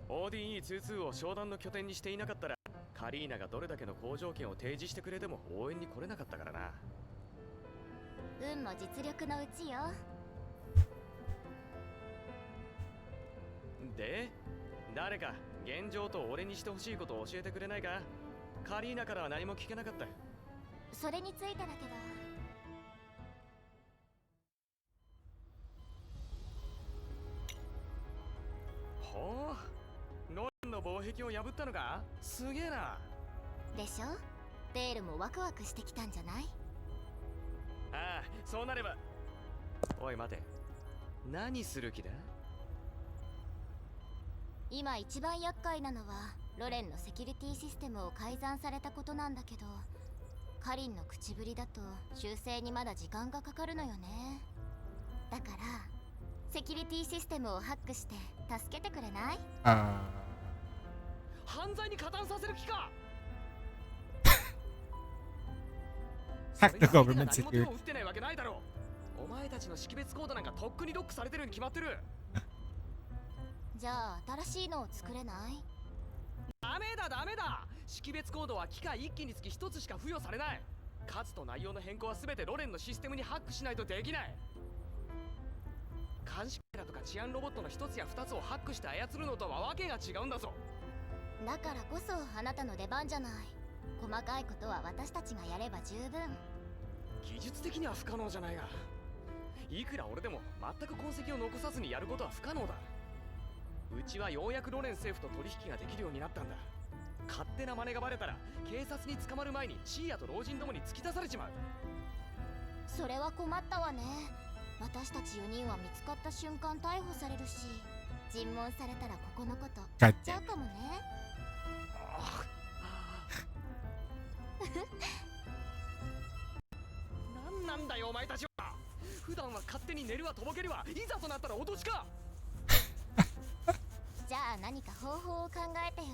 ODE22 を商談の拠点にしていなかったら、カリーナがどれだけの好条件を提示してくれても応援に来れなかったからな。運も実力のうちよ。で、誰か現状と俺にしてほしいことを教えてくれないか？カリーナからは何も聞けなかった。それについてだけど、ほう、ロレンの防壁を破ったのか？すげえな。でしょ？デールもワクワクしてきたんじゃない？ああ、そうなれば。おい待て、何する気だ？今一番厄介なのはロレンのセキュリティシステムを改ざんされたことなんだけど、カリンの口ぶりだと修正にまだ時間がかかるのよね。だからセキュリティシステムをハックして助けてくれない？犯罪に加担させる気か？ Hack the government security. 打ってないわけないだろう。お前たちの識別コードなんかとっくにロックされてるに決まってる。じゃあ新しいのを作れない？ダメだ。識別コードは機械1機につき1つしか付与されない。数と内容の変更は全てロレンのシステムにハックしないとできない。監視カメラとか治安ロボットの1つや2つをハックして操るのとはわけが違うんだぞ。だからこそあなたの出番じゃない。細かいことは私たちがやれば十分。技術的には不可能じゃないが、いくら俺でも全く痕跡を残さずにやることは不可能だ。うちはようやくロレン政府と取引ができるようになったんだ。勝手な真似がバレたら警察に捕まる前にシーヤと老人どもに突き出されちまう。それは困ったわね。私たち4人は見つかった瞬間逮捕されるし、尋問されたらここのこと言っちゃうかもね。何なんだよお前たちは。普段は勝手に寝るわとぼけるわ、いざとなったら脅しか。じゃあ何か方法を考えてよ。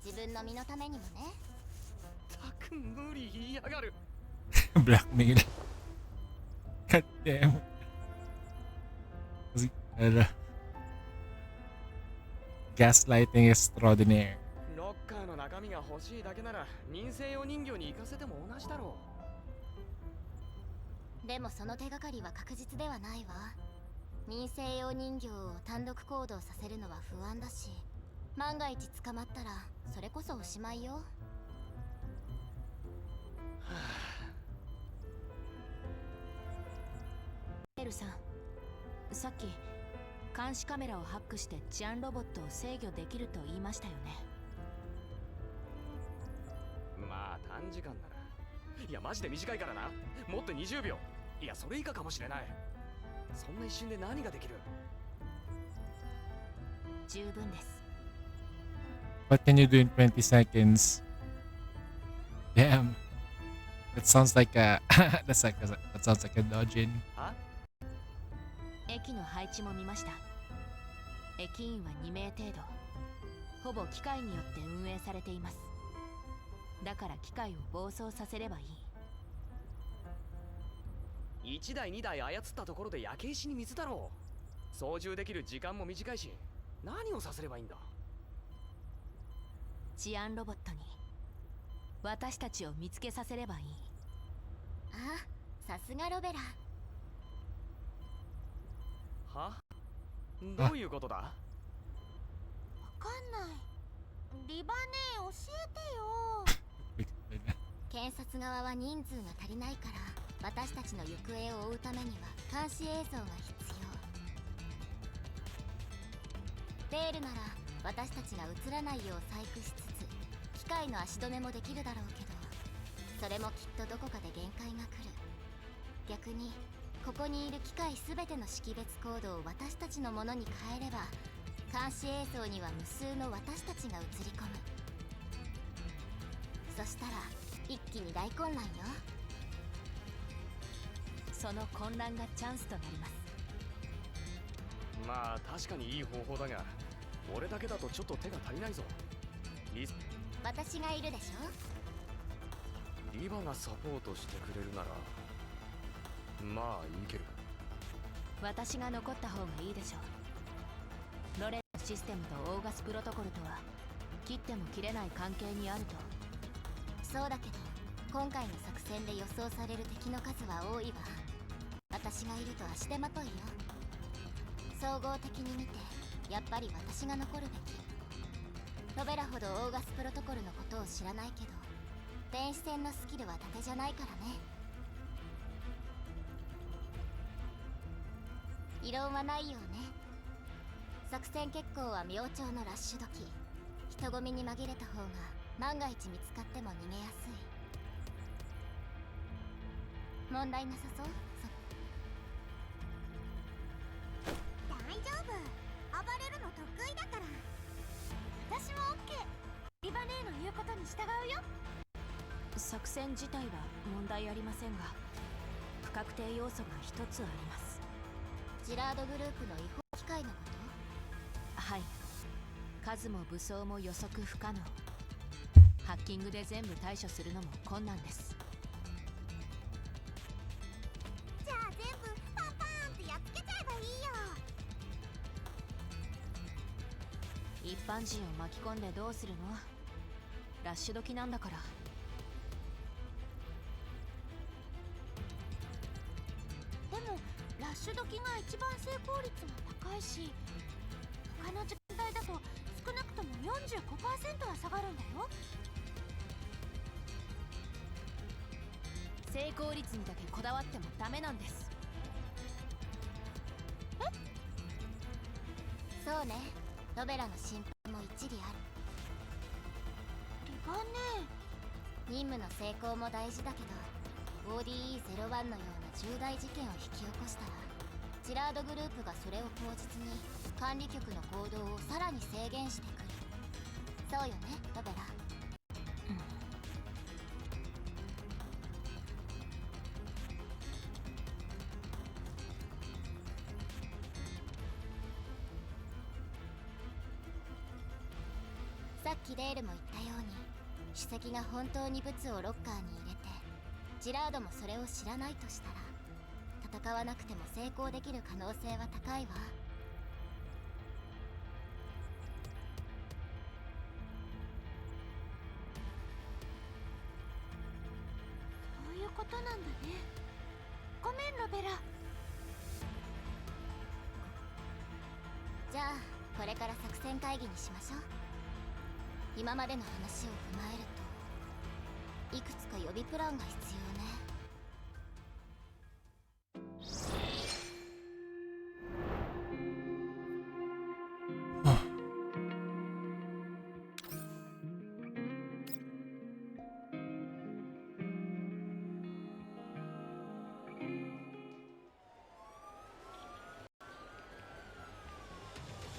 自分の身のためにもね。たく無理言いやがる。Blackmail. God damn. Gaslighting extraordinaire. ロッカーの中身が欲しいだけなら民生用人形に行かせても同じだろう。でもその手がかりは確実ではないわ。民生用人形を単独行動させるのは不安だし、万が一捕まったらそれこそおしまいよ。エルさん、さっき監視カメラをハックして治安ロボットを制御できると言いましたよね。まあ短時間なら。いやマジで短いからな。もっと20秒、いやそれ以下かもしれない。そんな一瞬で何ができる？十分です。 What can you do in 20 seconds? Damn. That sounds like a that sounds like a dodging. 駅の配置も見ました。駅員は2名程度、ほぼ機械によって運営されています。だから機械を暴走させればいい。1台2台操ったところで焼け石に水だろう。操縦できる時間も短いし、何をさせればいいんだ。治安ロボットに私たちを見つけさせればいい。あ、さすがロベラ。は？どういうことだ？わかんない。リバネ教えてよ。検察側は人数が足りないから、私たちの行方を追うためには監視映像が必要。レールなら私たちが映らないよう細工しつつ機械の足止めもできるだろうけど、それもきっとどこかで限界が来る。逆にここにいる機械すべての識別コードを私たちのものに変えれば、監視映像には無数の私たちが映り込む。そしたら一気に大混乱よ。その混乱がチャンスとなります。まあ確かにいい方法だが、俺だけだとちょっと手が足りないぞ。私がいるでしょ。リバがサポートしてくれるならまあいける。私が残った方がいいでしょう。ロレンシステムとオーガスプロトコルとは切っても切れない関係にあると。そうだけど今回の作戦で予想される敵の数は多いわ。私がいると足手まといよ。総合的に見てやっぱり私が残るべき。ロベラほどオーガスプロトコルのことを知らないけど、電子戦のスキルは伊達じゃないからね。異論はないようね。作戦決行は明朝のラッシュ時。人混みに紛れた方が万が一見つかっても逃げやすい。問題なさそう？大丈夫。暴れるの得意だから。私も OK。 リバネーの言うことに従うよ。作戦自体は問題ありませんが、不確定要素が一つあります。ジラードグループの違法機械のこと？はい。数も武装も予測不可能。ハッキングで全部対処するのも困難です。一般人を巻き込んでどうするの？ラッシュ時なんだから。でもラッシュ時が一番成功率も高いし、他の時間帯だと少なくとも 45% は下がるんだよ。成功率にだけこだわってもダメなんです。そうね、ロベラの心配も一理ある。リバネ、任務の成功も大事だけど ODE01 のような重大事件を引き起こしたらジラードグループがそれを口実に管理局の行動をさらに制限してくる。そうよね、ロベラ。さっきレールも言ったように、主席が本当にブツをロッカーに入れてジラードもそれを知らないとしたら、戦わなくても成功できる可能性は高いわ。そういうことなんだね。ごめんロベラ。じゃあこれから作戦会議にしましょう。今までの話を踏まえるといくつか予備プランが必要ね。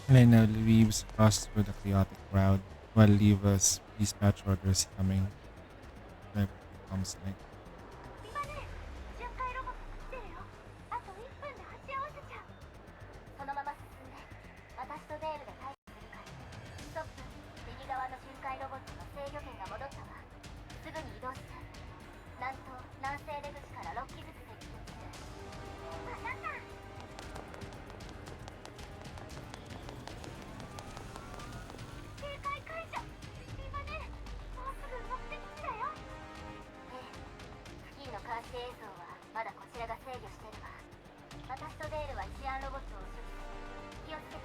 Elena weaves across through the chaotic crowd while Leva's dispatch orders coming. Like comes like 巡回ロボットが来てるよ。あと1分で鉢合わせちゃう。そのまま進んで、私とデールで対処するから。ストップ。右側の巡回ロボットの制御権が戻ったわ。すぐに移動する。南東、南西出口から6機ずつ接近する。わかった。警戒解除。今ね、もうすぐ目的地だよ。ええ、付近の監視映像はまだこちらが制御してるわ。私とデールはシアンロボットを処理する。気をつけて。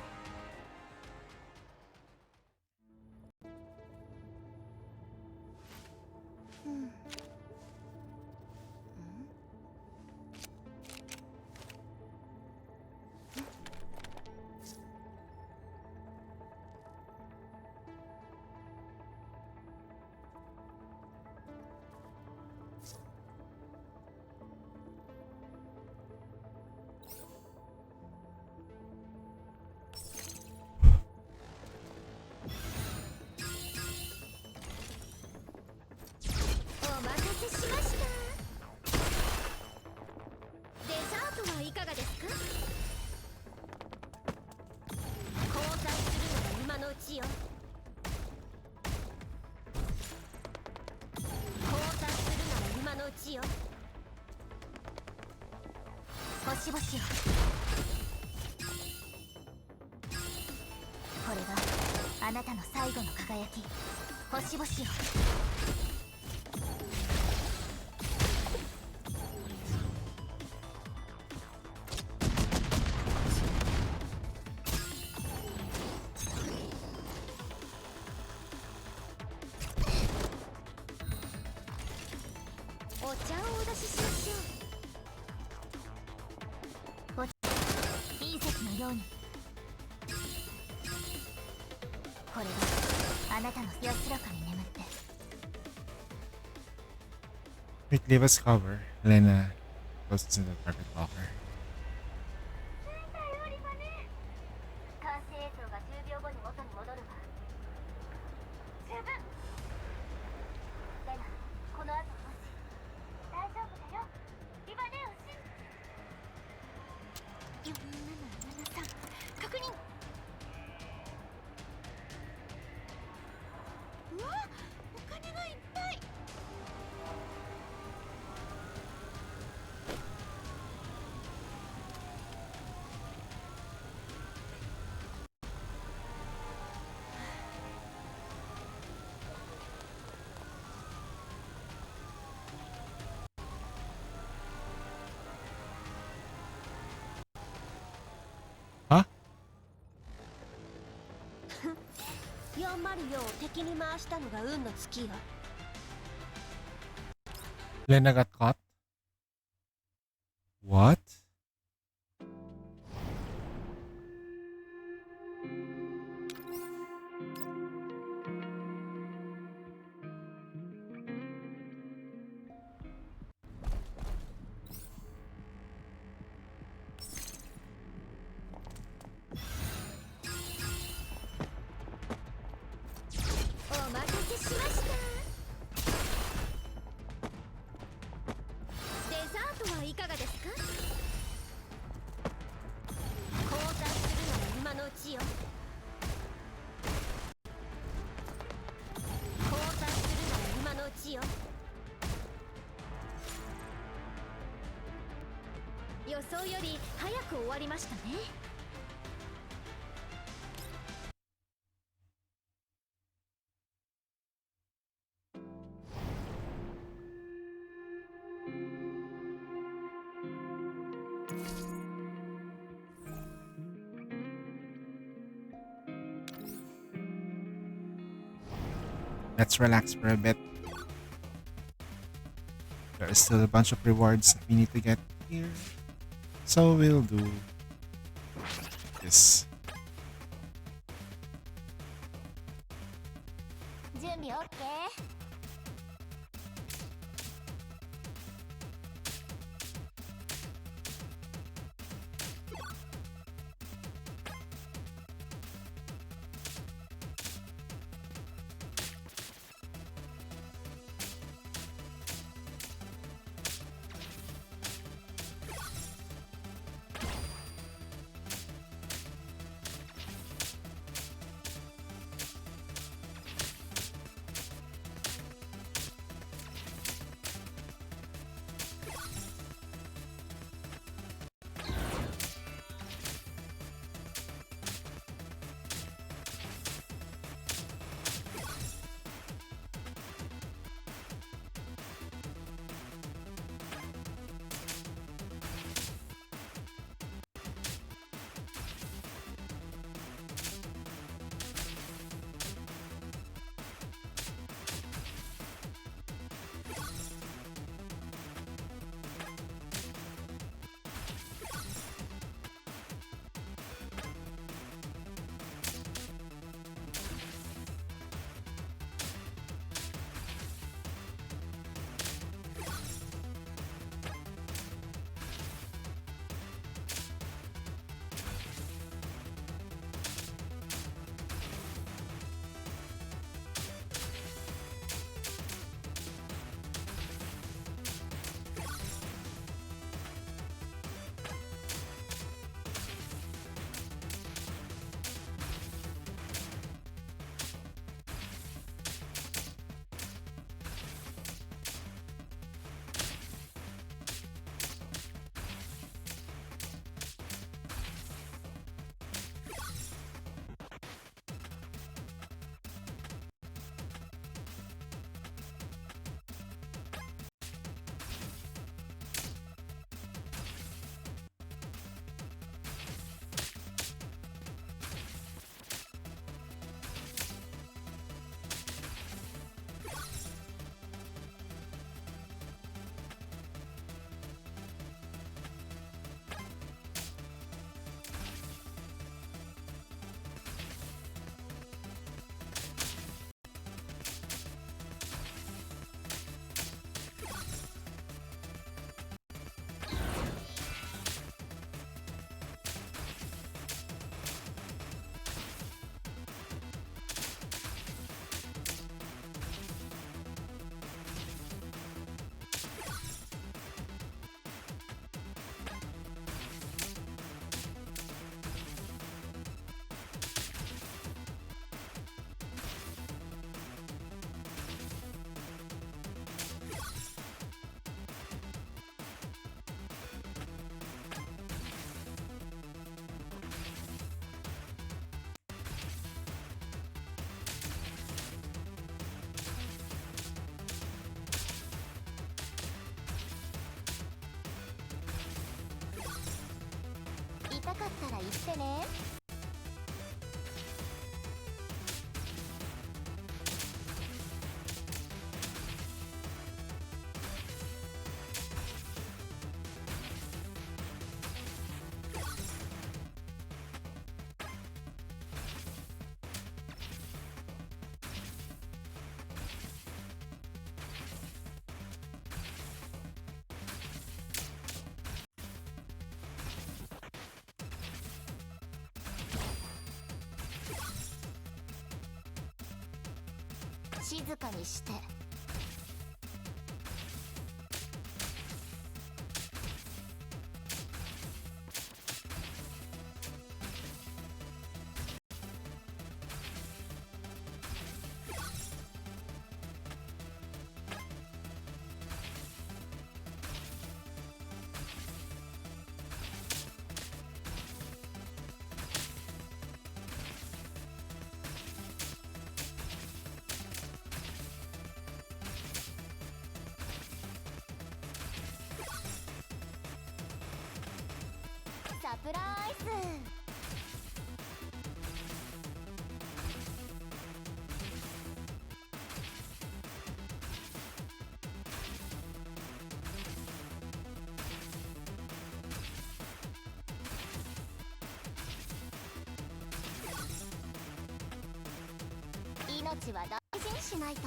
お待たせしました。デザートはいかがですか？交代するのが今のうちよ。交代するのが今のうちよ。星々よ。これがあなたの最後の輝き。星々よ。お茶をお出ししましょう。隕石のように。これがあなたの安らかに眠って。 With Leva's cover, Elena goes to the target locker. 監視映像が10秒後に元に戻るわ。十分。レナ、この後もし大丈夫だよ。リバネを信じ。4773確認。うわ、お金がいっぱい。るよう敵に回したのが運の尽きよ。 Lena got caught? What? Let's relax for a bit. There is still a bunch of rewards we need to get here. So we'll do this. 準備 OK。 痛かったら言ってね。静かにして。サプライズ。命は大事にしないと。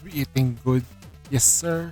We eating good? Yes, sir.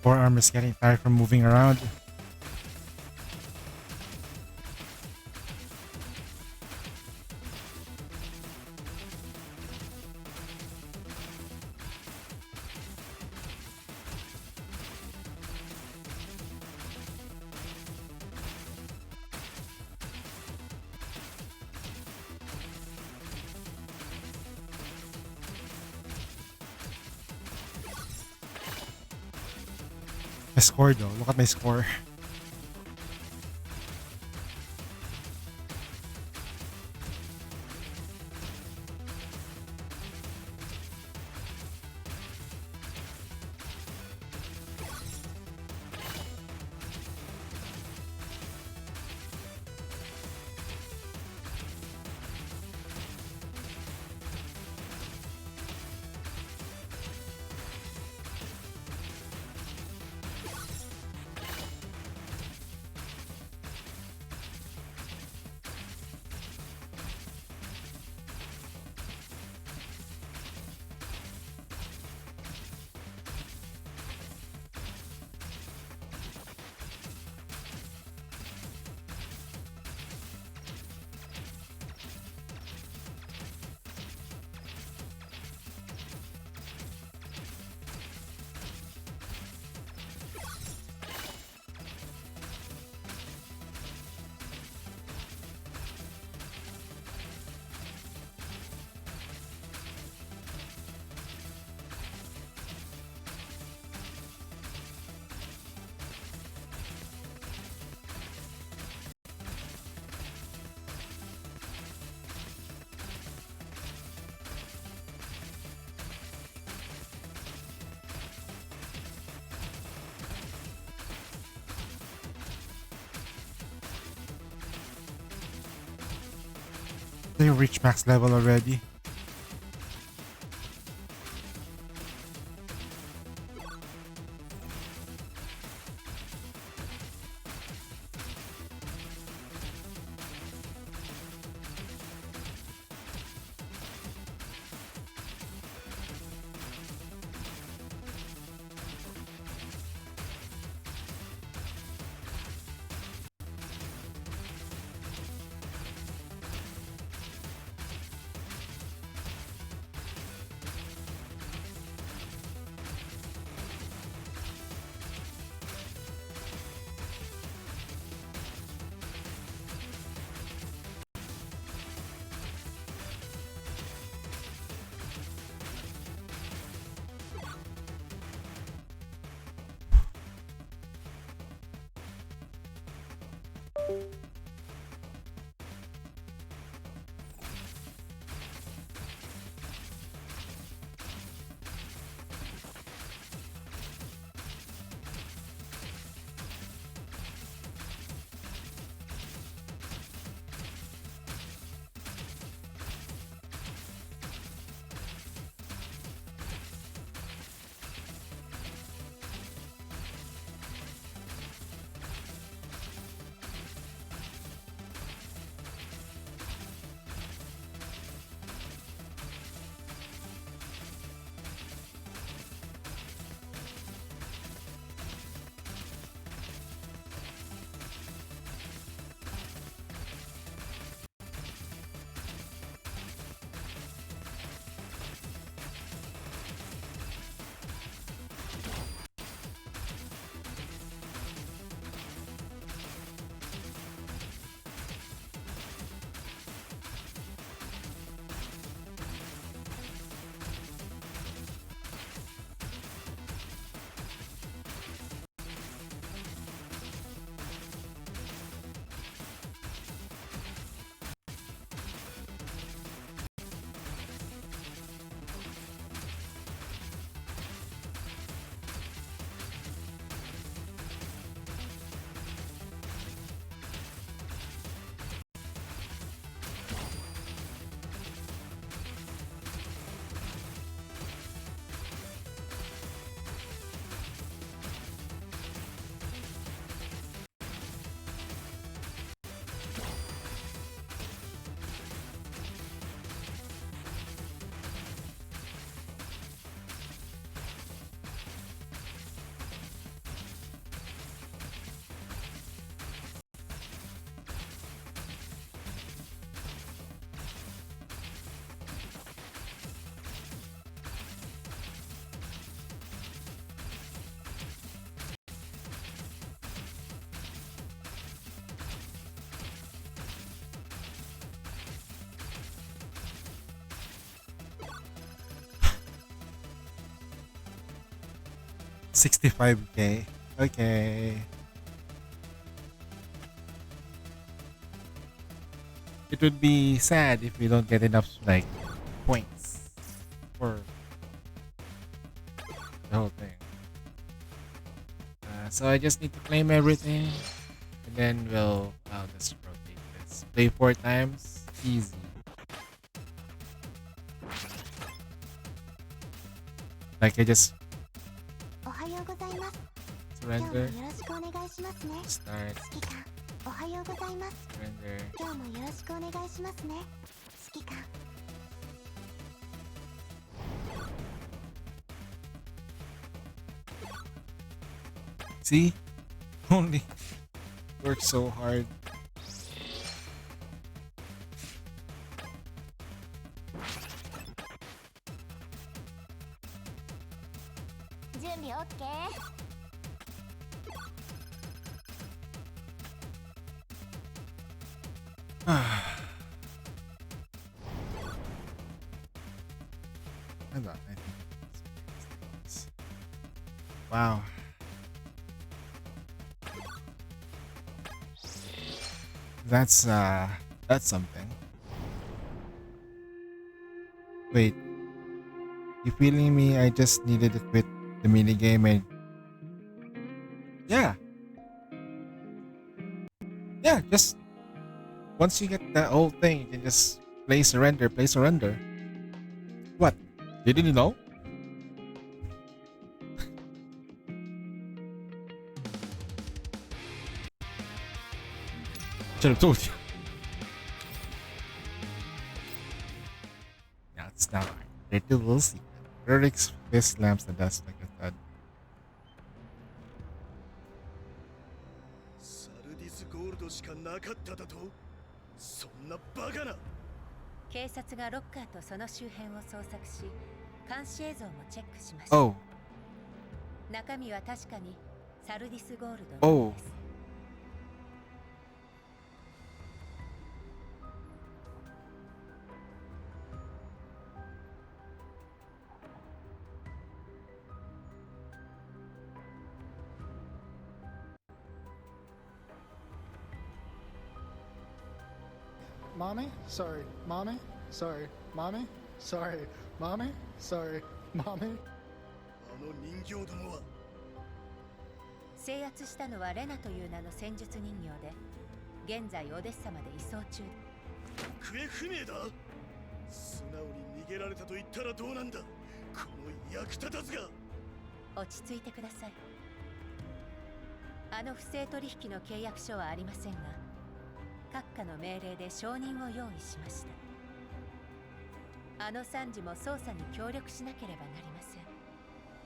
Forearm is getting tired from moving around. My score though. Look at my score. They reach max level already. 65k. Okay. It would be sad if we don't get enough like points for the whole thing. So I just need to claim everything, and then I'll just rotate this. Play 4 times, easy. Like I just surrender. Start. Surrender. See? Only work so hard. Hold on, I think wow. That's something. Wait, you feeling me? I just needed to quit the minigame and yeah. Yeah, just once you get the whole thing, you can just play surrender, play surrender. What? Didn't you know? Should have told you. Yeah, it's not right. Little will see. Eric's fist slams the dust like a thud. サルディスゴールドしかなかっただと？そんなバカな。警察がロッカーとその周辺を捜索し、監視映像もチェックしました。Oh. 中身は確かにサルディスゴールドのです。Mommy? Sorry. Mommy? Sorry. Mommy? Sorry. Mommy? Sorry. Mommy? あの人形どもは制圧したのはレナという名の戦術人形で、現在オデッサまで移送中。行方不明だ。素直に逃げられたと言ったらどうなんだ。この役立たずが。落ち着いてください。あの不正取引の契約書はありませんが、閣下の命令で承認を用意しました。あの参事も捜査に協力しなければなりません。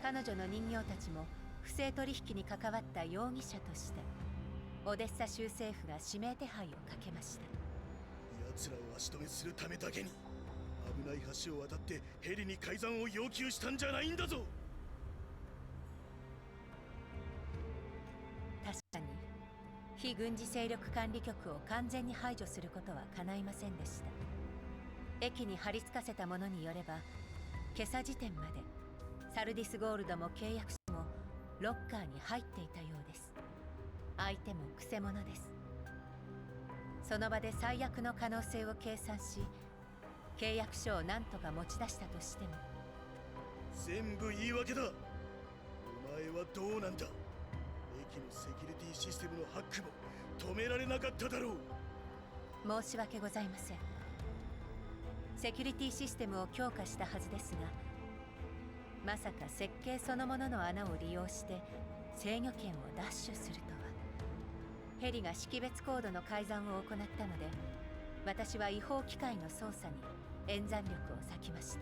彼女の人形たちも不正取引に関わった容疑者としてオデッサ州政府が指名手配をかけました。奴らを足止めするためだけに危ない橋を渡ってヘリに改ざんを要求したんじゃないんだぞ。確かに非軍事勢力管理局を完全に排除することは叶いませんでした。駅に貼り付かせたものによれば、今朝時点までサルディスゴールドも契約書もロッカーに入っていたようです。相手もくせ者です。その場で最悪の可能性を計算し、契約書を何とか持ち出したとしても。全部言い訳だ。お前はどうなんだ。駅のセキュリティシステムのハックも止められなかっただろう。申し訳ございません。セキュリティシステムを強化したはずですが、まさか設計そのものの穴を利用して制御権を奪取するとは。ヘリが識別コードの改ざんを行ったので、私は違法機械の操作に演算力を割きまし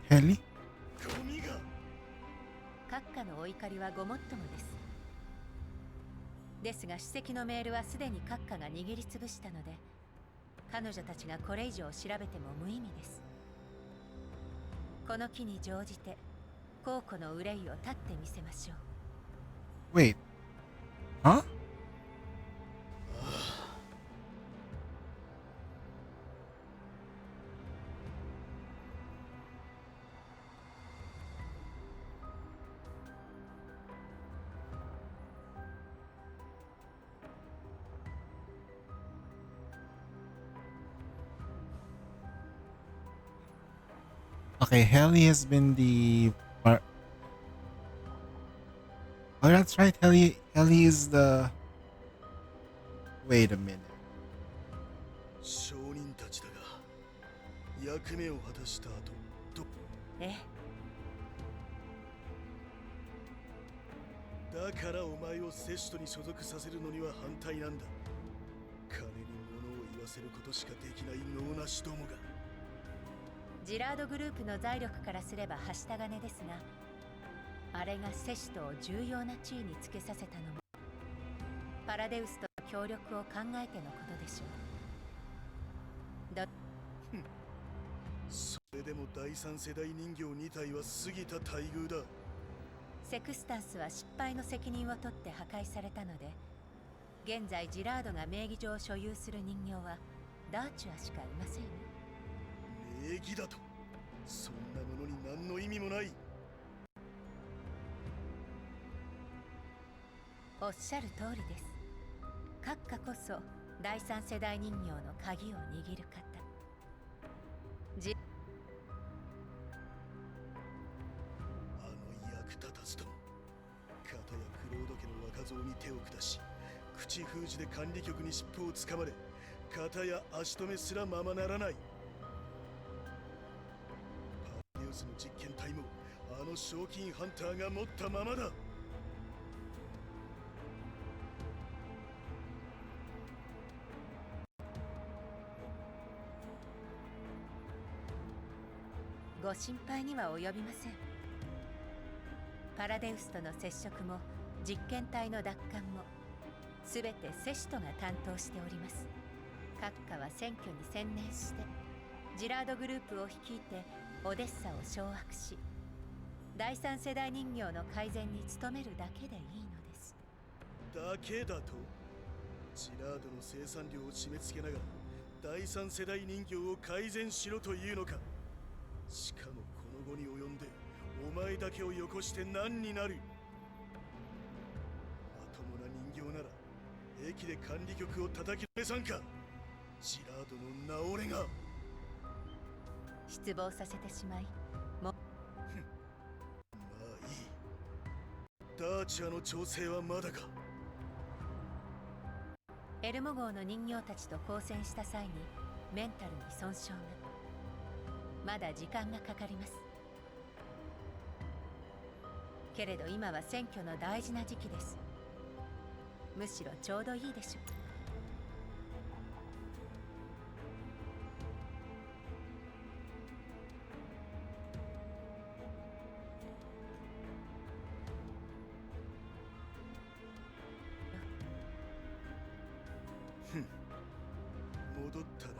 た。ヘリ？ゴミが。閣下のお怒りはごもっともです。ですが首席のメールはすでに閣下が握りつぶしたので、彼女たちがこれ以上調べても無意味です。この機に乗じて公庫の憂いを立ってみせましょう。Wait. Huh? Okay, Helly has been the part. Oh, that's right. Helly is the. Wait a minute. 証人たちだが役目を果たした後ええだからお前をセシュトに所属させるのには反対なんだ。金に物を言わせることしかできない能なしどもが。ジラードグループの財力からすればはした金ですが、あれがセシュトを重要な地位につけさせたのもパラデウスとの協力を考えてのことでしょう。それでも第三世代人形2体は過ぎた待遇だ。セクスタンスは失敗の責任を取って破壊されたので、現在ジラードが名義上所有する人形はダーチュアしかいませんよ。名義だとそんなものに何の意味もない。おっしゃる通りです。閣下こそ第三世代人形の鍵を握る方。あの役立たずとも、片やクロード家の若造に手を下し、口封じで管理局に尻尾をつかまれ、片や足止めすらままならない。パラデウスの実験体もあの賞金ハンターが持ったままだ。ご心配には及びません。パラデウスとの接触も実験体の奪還もすべてセシュトが担当しております。閣下は選挙に専念してジラードグループを率いてオデッサを掌握し、第三世代人形の改善に努めるだけでいいのです。だけだとジラードの生産量を締め付けながら第三世代人形を改善しろというのか。しかもこの後に及んでお前だけをよこして何になる。まともな人形なら駅で管理局を叩き止めさんか。ジラードの名折れが。失望させてしまいもまあいい。ダーチャーの調整はまだか。エルモ号の人形たちと交戦した際にメンタルに損傷が。まだ時間がかかります。けれど今は選挙の大事な時期です。むしろちょうどいいでしょう。戻ったら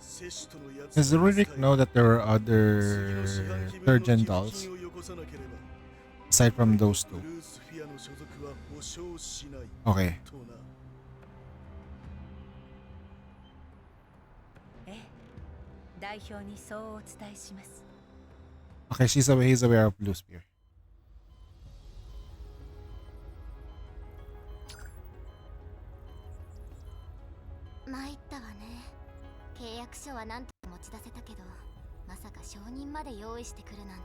セシュトのやつ。 Does Rurik know that there are other third gen dolls aside from those two? Okay. ええ、代表にそうお伝えします。 Okay, he's aware of Blue Spear. 参ったわね。契約書は何とか持ち出せたけど、まさか承認まで用意してくるなんて。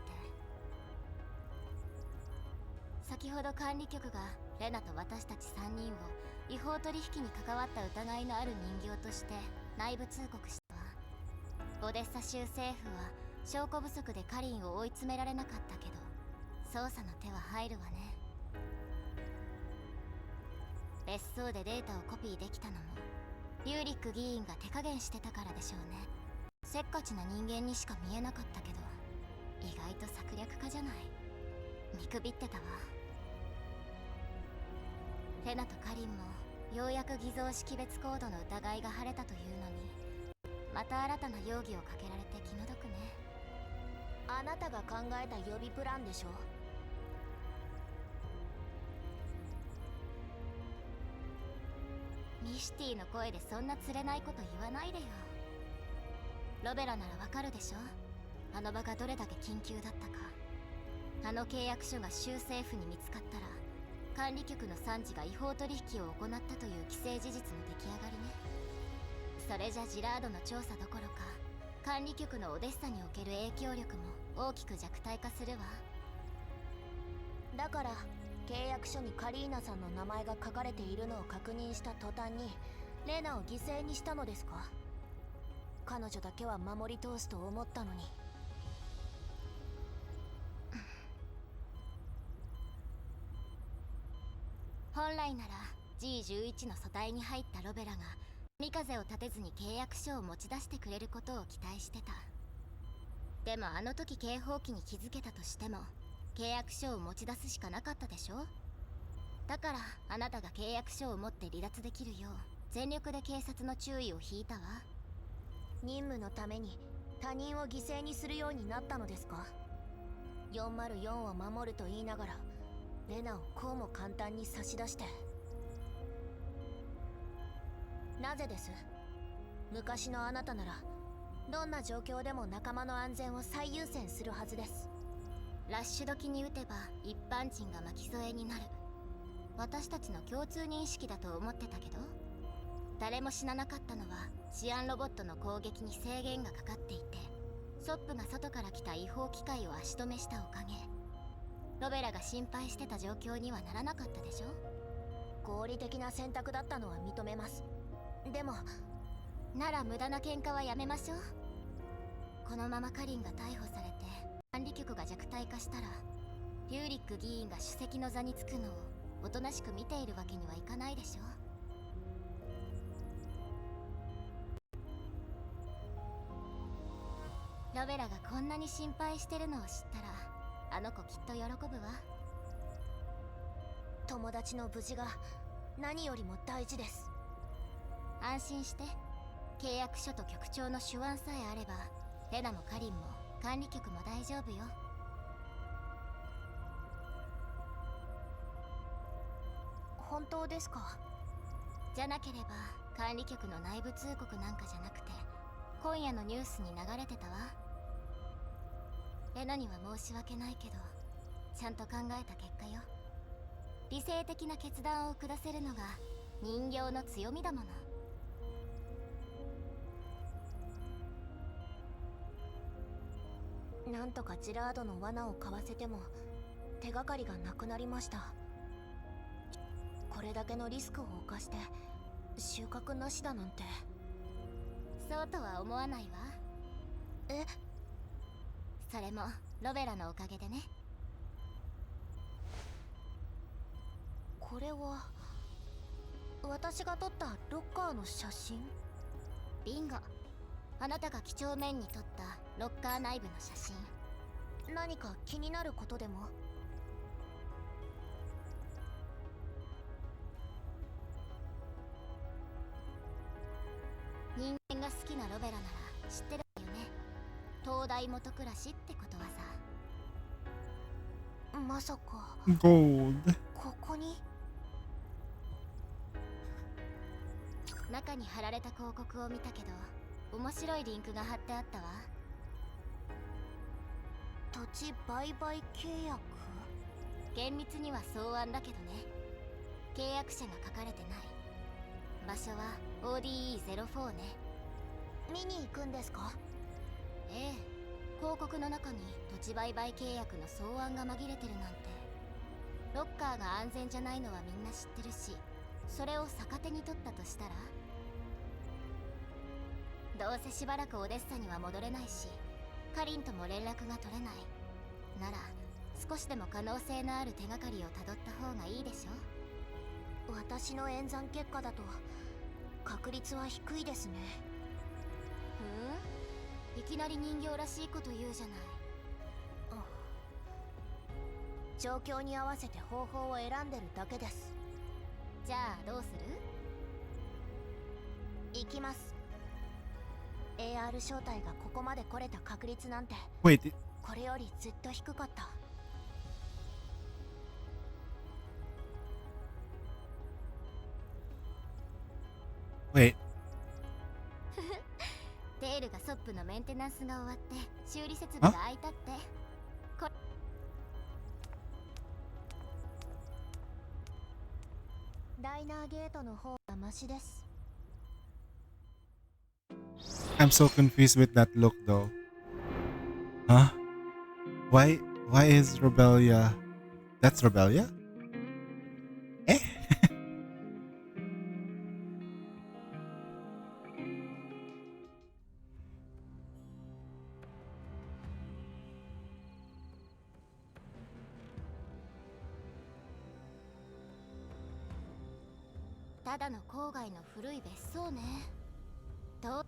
先ほど管理局がレナと私たち3人を違法取引に関わった疑いのある人形として内部通告したわ。オデッサ州政府は証拠不足でカリンを追い詰められなかったけど、捜査の手は入るわね。別荘でデータをコピーできたのもリューリック議員が手加減してたからでしょうね。せっかちな人間にしか見えなかったけど、意外と策略家じゃない。見くびってたわ。レナとカリンもようやく偽造識別コードの疑いが晴れたというのに、また新たな容疑をかけられて気の毒ね。あなたが考えた予備プランでしょ。ミシティの声でそんな釣れないこと言わないでよ。ロベラならわかるでしょ。あの場がどれだけ緊急だったか。あの契約書が州政府に見つかったら、管理局の参事が違法取引を行ったという既成事実の出来上がりね。それじゃジラードの調査どころか、管理局のオデッサにおける影響力も大きく弱体化するわ。だから契約書にカリーナさんの名前が書かれているのを確認した途端にレナを犠牲にしたのですか？彼女だけは守り通すと思ったのに。本来なら G11 の組対に入ったロベラが神風を立てずに契約書を持ち出してくれることを期待してた。でもあの時警報器に気づけたとしても契約書を持ち出すしかなかったでしょ。だからあなたが契約書を持って離脱できるよう全力で警察の注意を引いたわ。任務のために他人を犠牲にするようになったのですか？404を守ると言いながらレナをこうも簡単に差し出して。なぜです？昔のあなたならどんな状況でも仲間の安全を最優先するはずです。ラッシュ時に撃てば一般人が巻き添えになる。私たちの共通認識だと思ってたけど、誰も死ななかったのは治安ロボットの攻撃に制限がかかっていて、ソップが外から来た違法機械を足止めしたおかげ。ロベラが心配してた状況にはならなかったでしょ。合理的な選択だったのは認めます。でもなら無駄な喧嘩はやめましょう。このままカリンが逮捕されて管理局が弱体化したらリューリック議員が主席の座につくのをおとなしく見ているわけにはいかないでしょ。ロベラがこんなに心配してるのを知ったらあの子きっと喜ぶわ。友達の無事が何よりも大事です。安心して、契約書と局長の手腕さえあればレナもカリンも管理局も大丈夫よ。本当ですか？じゃなければ管理局の内部通告なんかじゃなくて今夜のニュースに流れてたわ。レナには申し訳ないけどちゃんと考えた結果よ。理性的な決断を下せるのが人形の強みだもの。なんとかジラードの罠をかわせても手がかりがなくなりました。これだけのリスクを冒して収穫なしだなんて。そうとは思わないわ。え？それもロベラのおかげでね。これは私が撮ったロッカーの写真？ビンゴ。あなたが几帳面に撮ったロッカー内部の写真。何か気になることでも？人間が好きなロベラなら知ってるよね。東大元暮らしってことはさ。まさかGold。ここに中に貼られた広告を見たけど面白いリンクが貼ってあったわ。土地売買契約？厳密には草案だけどね。契約者が書かれてない。場所は ODE04 ね。見に行くんですか？ええ。広告の中に土地売買契約の草案が紛れてるなんて。ロッカーが安全じゃないのはみんな知ってるし、それを逆手に取ったとしたら、どうせしばらくオデッサには戻れないし、カリンとも連絡が取れないなら少しでも可能性のある手がかりをたどった方がいいでしょ。私の演算結果だと確率は低いですね。いきなり人形らしいこと言うじゃない。状況に合わせて方法を選んでるだけです。じゃあどうする？行きます。AR 招待がここまで来れた確率なんて Wait. これよりずっと低かった。Wait. テールがソップのメンテナンスが終わって修理設備が開いたって。ダイナーゲートの方がマシです。I'm so confused with that look though. Huh? Why is Rebelia? That's Rebelia? Eh? ただの郊外の古い別荘ね。と、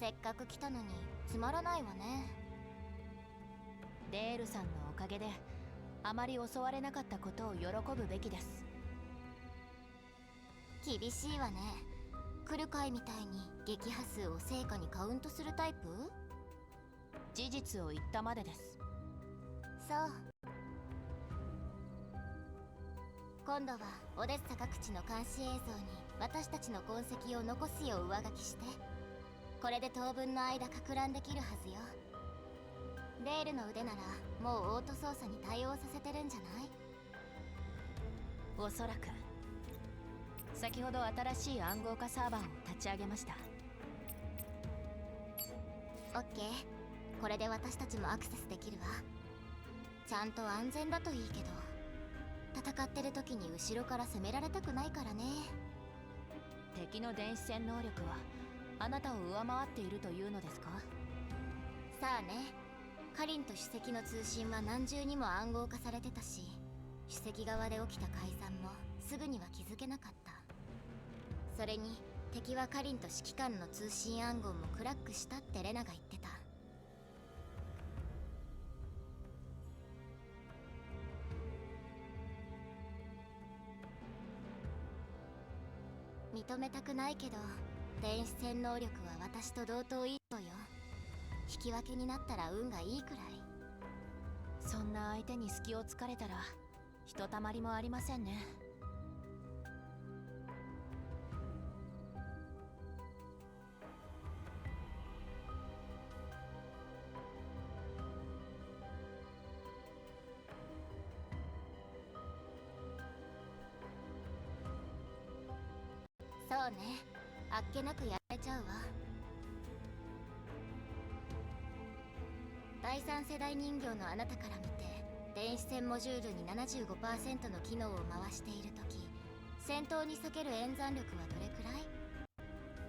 せっかく来たのにつまらないわね。デールさんのおかげであまり襲われなかったことを喜ぶべきです。厳しいわね。来る会みたいに撃破数を成果にカウントするタイプ？事実を言ったまでです。そう。今度はオデッサ各地の監視映像に私たちの痕跡を残すよう上書きして、これで当分の間かく乱できるはずよ。レールの腕ならもうオート操作に対応させてるんじゃない？おそらく。先ほど新しい暗号化サーバーを立ち上げました。オッケー。これで私たちもアクセスできるわ。ちゃんと安全だといいけど、戦ってる時に後ろから攻められたくないからね。敵の電子戦能力はあなたを上回っているというのですか？さあね。カリンと主席の通信は何重にも暗号化されてたし、主席側で起きた改ざんもすぐには気づけなかった。それに敵はカリンと指揮官の通信暗号もクラックしたってレナが言ってた。認めたくないけど、電子戦能力は私と同等以上よ。引き分けになったら運がいいくらい。そんな相手に隙を突かれたらひとたまりもありませんね。そうね。あっけなくやられちゃうわ。第三世代人形のあなたから見て、電子戦モジュールに 75% の機能を回しているとき、戦闘に避ける演算力はどれくらい？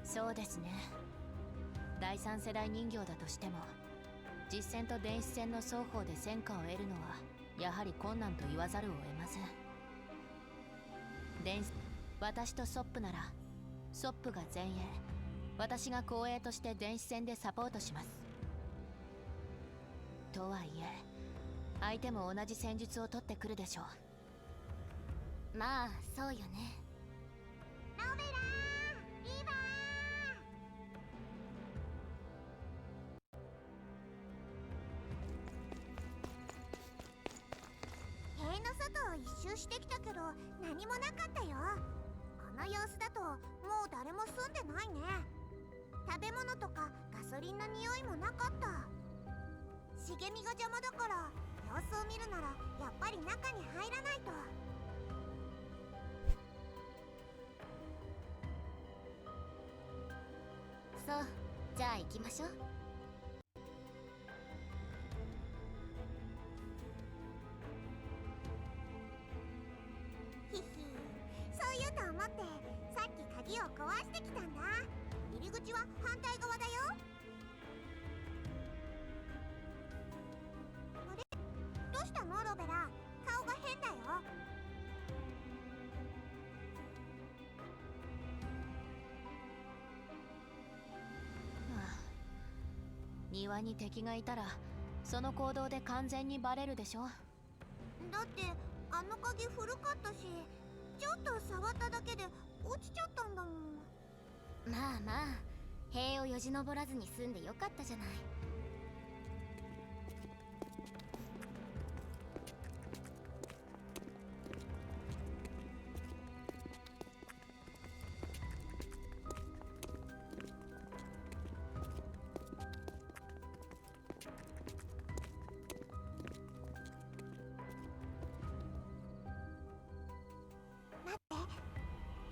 そうですね。第三世代人形だとしても、実戦と電子戦の双方で戦果を得るのはやはり困難と言わざるを得ません。私とソップなら、ソップが前衛、私が後衛として電子戦でサポートします。とはいえ、相手も同じ戦術を取ってくるでしょう。まあそうよね。ロベラー、リバー。塀の外を一周してきたけど何もなかったよ。この様子だともう誰も住んでないね。食べ物とかガソリンの匂いもなかった。茂みが邪魔だから様子を見るならやっぱり中に入らないと。そう、じゃあ行きましょう。ひひ、そう言うと思ってさっき鍵を壊してきたんだ。入り口は反対側だよ。あれ、どうしたのロベラ？顔が変だよ。庭に敵がいたらその行動で完全にバレるでしょ。だってあの鍵古かったし、ちょっと触っただけで落ちちゃったんだもん。まあまあ、塀をよじ登らずに済んでよかったじゃない。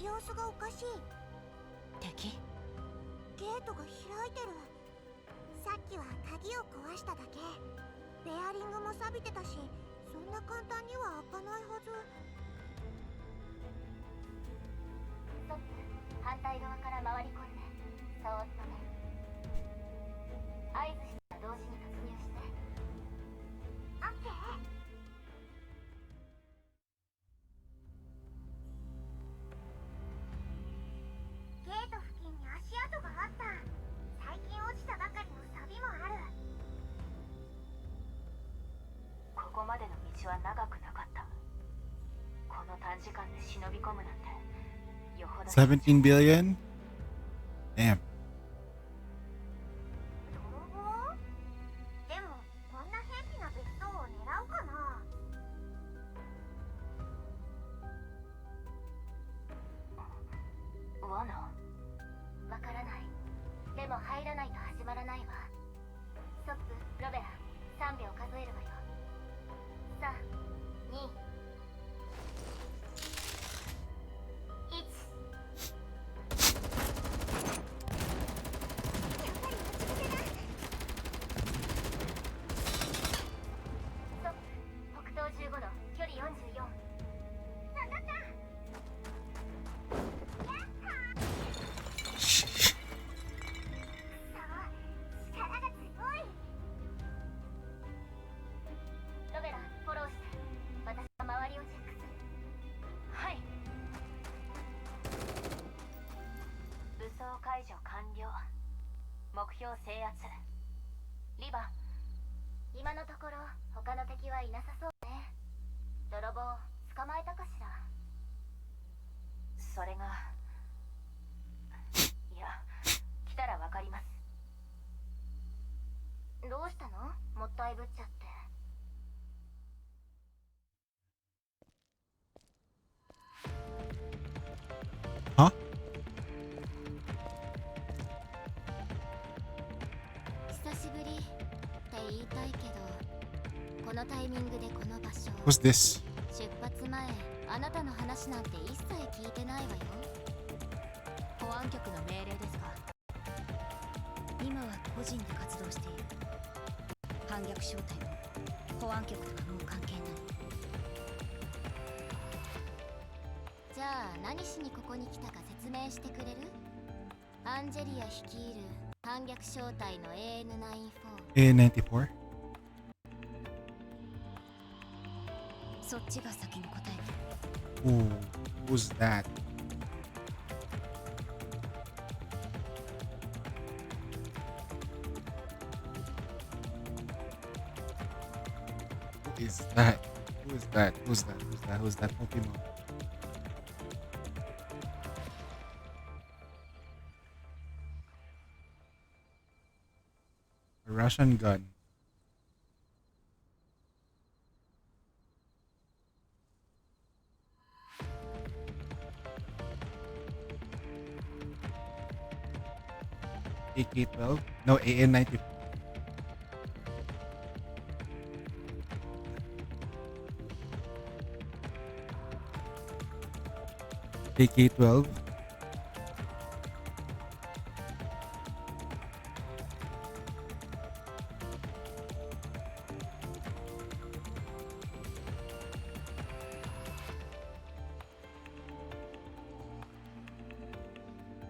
様子がおかしい。敵？ゲートが開いてる。さっきは鍵を壊しただけ。ベアリングも錆びてたし、そんな簡単には開かないはず。ストップ。反対側から回り込んで、そーっとね。合図したら同時に突入して。オッケー。ゲート付近に足跡があった。最近落ちたばかりの錆もある。ここまでの道は長くなかった。この短時間で忍び込むなんてよほど。17 billion? Damn. 泥棒？でもこんな偏僻な別荘を狙うかな。罠？わからない。でも入らないと始まらないわ。ストップ。ロベラ、3秒数えるわよ。3、2、解除完了。目標制圧。リバ、今のところ他の敵はいなさそうね。泥棒捕まえたかしら。それが、いや、来たらわかります。どうしたの？もったいぶっちゃって。は？久しぶりって言いたいけど、このタイミングでこの場所。What's this? 出発前、あなたの話なんて一切聞いてないわよ。保安局の命令ですか？今は個人で活動している。反逆正体も保安局とかもう関係ない。じゃあ何しにここに来たか説明してくれる？アンジェリア率いる反逆正体の AN94。A94? そっちが先に答えて。Ooh, who's that? Who is that? Who is that? Who's that? Who's that? Who's that Pokemon? A Russian gun. AK-12? No, AN-94. AK-12.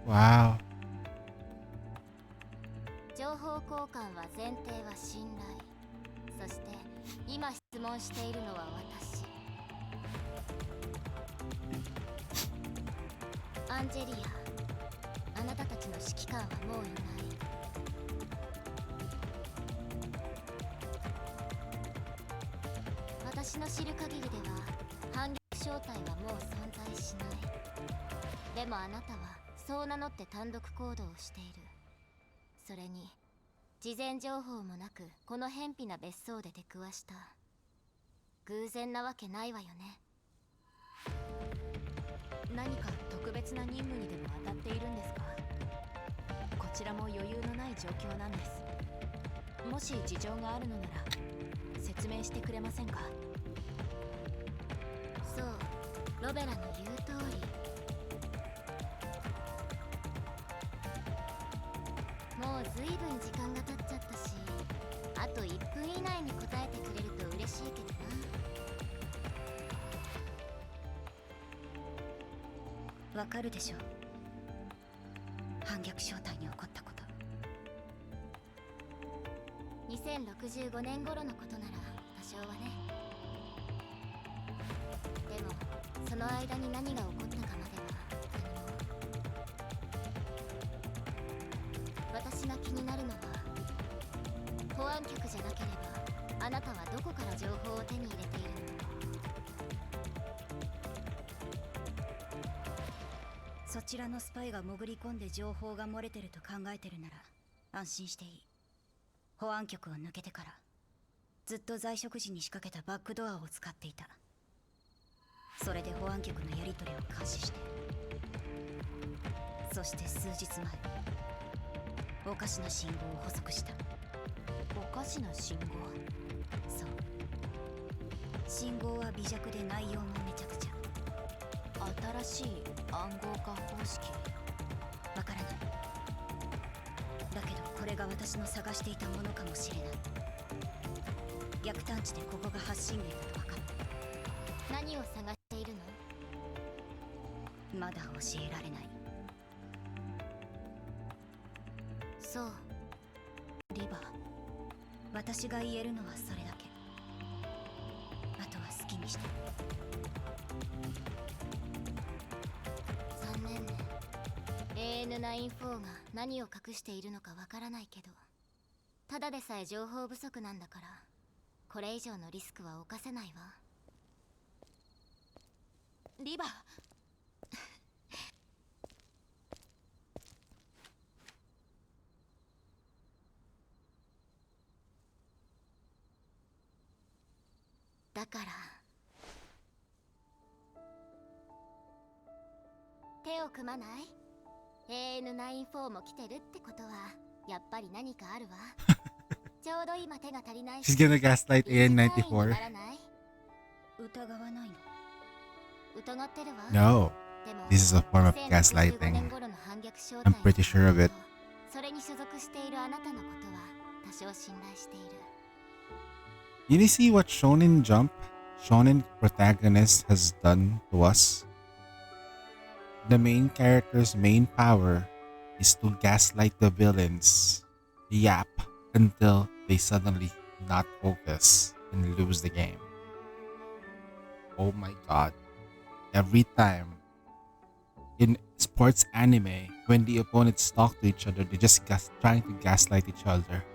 Wow. 情報交換は前提は信頼。そして今質問しているのは私。アンジェリア、あなたたちの指揮官はもういない。私の知る限りでは反逆正体はもう存在しない。でもあなたはそう名乗って単独行動をしている。それに事前情報もなくこの偏僻な別荘で出くわした。偶然なわけないわよね。何か特別な任務にでも当たっているんですか？こちらも余裕のない状況なんです。もし事情があるのなら説明してくれませんか？そう、ロベラの言う通り。もう随分時間が経っちゃったし、あと1分以内に答えてくれると嬉しいけどな。わかるでしょ、反逆正体に起こったこと。2065年頃のことなら多少はね。でもその間に何が起こったかまでは何も。私が気になるのは、保安局じゃなければあなたはどこから情報を手に入れているの？そちらのスパイが潜り込んで情報が漏れてると考えてるなら安心していい。保安局を抜けてからずっと在職時に仕掛けたバックドアを使っていた。それで保安局のやり取りを監視して、そして数日前、おかしな信号を捕捉した。おかしな信号？そう、信号は微弱で内容もめちゃくちゃ。新しい暗号化方式？わからない。だけどこれが私の探していたものかもしれない。逆探知でここが発信源だと分かった。何を探しているの？まだ教えられない。そう。リバ、私が言えるのはそれだけ。あとは好きにして。残念ね。AN94 が何を隠しているのかわからないけど、ただでさえ情報不足なんだから、これ以上のリスクは冒せないわ。リバだから手を組まない？ AN94 も来てるってことはやっぱり何かあるわ。ちょうど今手が足りないし。 She's gonna gaslight AN94. 疑わないの？疑ってるわ。 No, this is a form of gaslighting. I'm pretty sure of it. それに所属しているあなたのことは多少信頼している。Did you see what Shonen Jump, Shonen protagonist has done to us? The main character's main power is to gaslight the villains, yap, until they suddenly not focus and lose the game. Oh my god. Every time in sports anime, when the opponents talk to each other, they just trying to gaslight each other.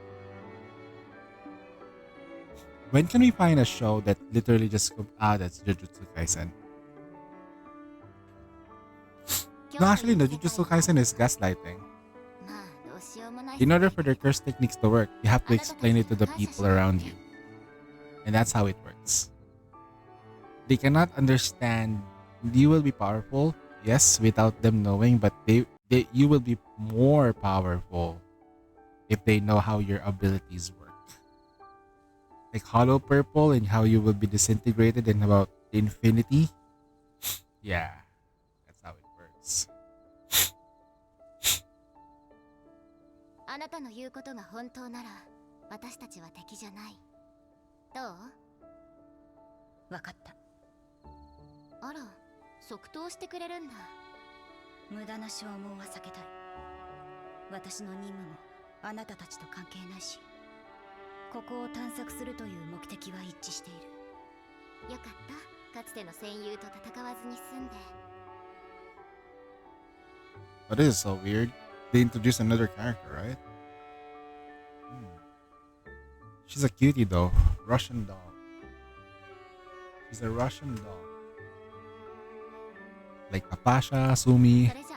When can we find a show that literally just that's Jujutsu Kaisen? No, actually, no, Jujutsu Kaisen is gaslighting. In order for their curse techniques to work, you have to explain it to the people around you. And that's how it works. They cannot understand you will be powerful, yes, without them knowing, but you will be more powerful if they know how your abilities work. Like Hollow Purple and how you will be disintegrated and about infinity. Yeah, that's how it works. あなたの言うことが本当なら私たちは敵じゃない。どう？わかった。あら、即答してくれるんだ。無駄な消耗は避けたい。私の任務もあなたたちと関係ないし、ここを探索するという目的は一致している。よかった。かつての戦友と戦わずに済んで。But this is so weird. They introduced another character, right? She's a cutie though. Russian doll. She's a Russian doll. Like Apasha, Sumi. それじゃ